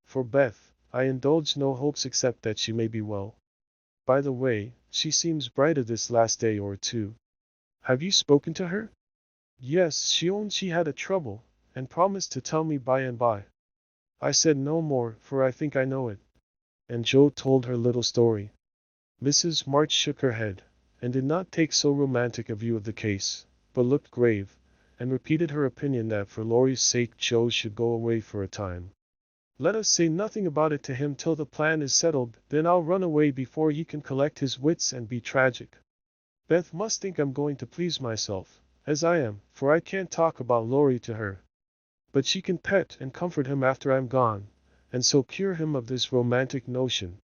For Beth, I indulge no hopes except that she may be well. By the way, she seems brighter this last day or two. Have you spoken to her? Yes, she owned she had a trouble, and promised to tell me by and by. I said no more, for I think I know it. And Joe told her little story. Mrs. March shook her head, and did not take so romantic a view of the case, but looked grave, and repeated her opinion that for Laurie's sake Joe should go away for a time. Let us say nothing about it to him till the plan is settled, then I'll run away before he can collect his wits and be tragic. Beth must think I'm going to please myself, as I am, for I can't talk about Laurie to her. But she can pet and comfort him after I'm gone, and so cure him of this romantic notion.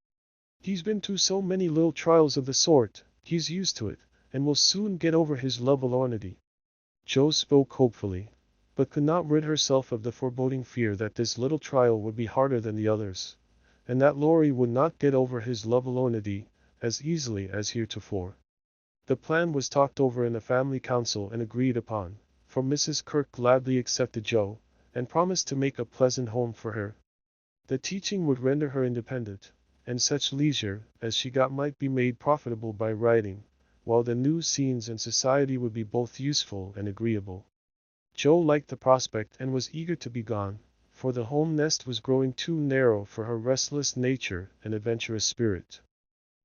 He's been through so many little trials of the sort, he's used to it, and will soon get over his lovelornity. Jo spoke hopefully, but could not rid herself of the foreboding fear that this little trial would be harder than the others, and that Laurie would not get over his lovelornity as easily as heretofore. The plan was talked over in a family council and agreed upon, for Mrs. Kirk gladly accepted Jo, and promised to make a pleasant home for her. The teaching would render her independent, and such leisure as she got might be made profitable by writing, while the new scenes and society would be both useful and agreeable. Jo liked the prospect and was eager to be gone, for the home nest was growing too narrow for her restless nature and adventurous spirit.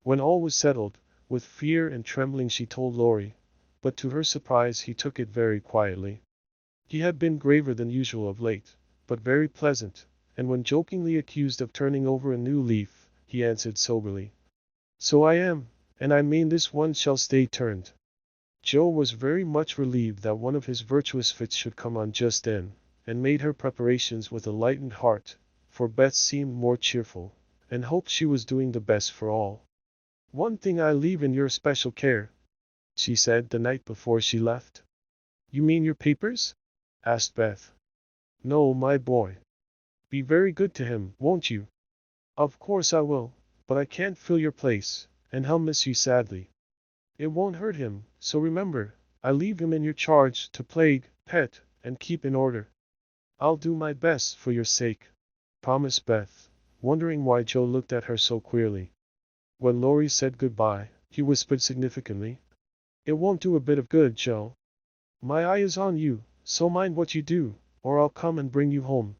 When all was settled, with fear and trembling she told Laurie, but to her surprise he took it very quietly. He had been graver than usual of late, but very pleasant, and when jokingly accused of turning over a new leaf, he answered soberly, "So I am, and I mean this one shall stay turned." Jo was very much relieved that one of his virtuous fits should come on just then, and made her preparations with a lightened heart, for Beth seemed more cheerful, and hoped she was doing the best for all. "One thing I leave in your special care," she said the night before she left. "You mean your papers?" asked Beth. "No, my boy. Be very good to him, won't you?" "Of course I will, but I can't fill your place, and he'll miss you sadly." "It won't hurt him, so remember, I leave him in your charge to plague, pet, and keep in order." "I'll do my best for your sake," promised Beth, wondering why Jo looked at her so queerly. When Laurie said goodbye, he whispered significantly, "It won't do a bit of good, Jo. My eye is on you, so mind what you do, or I'll come and bring you home."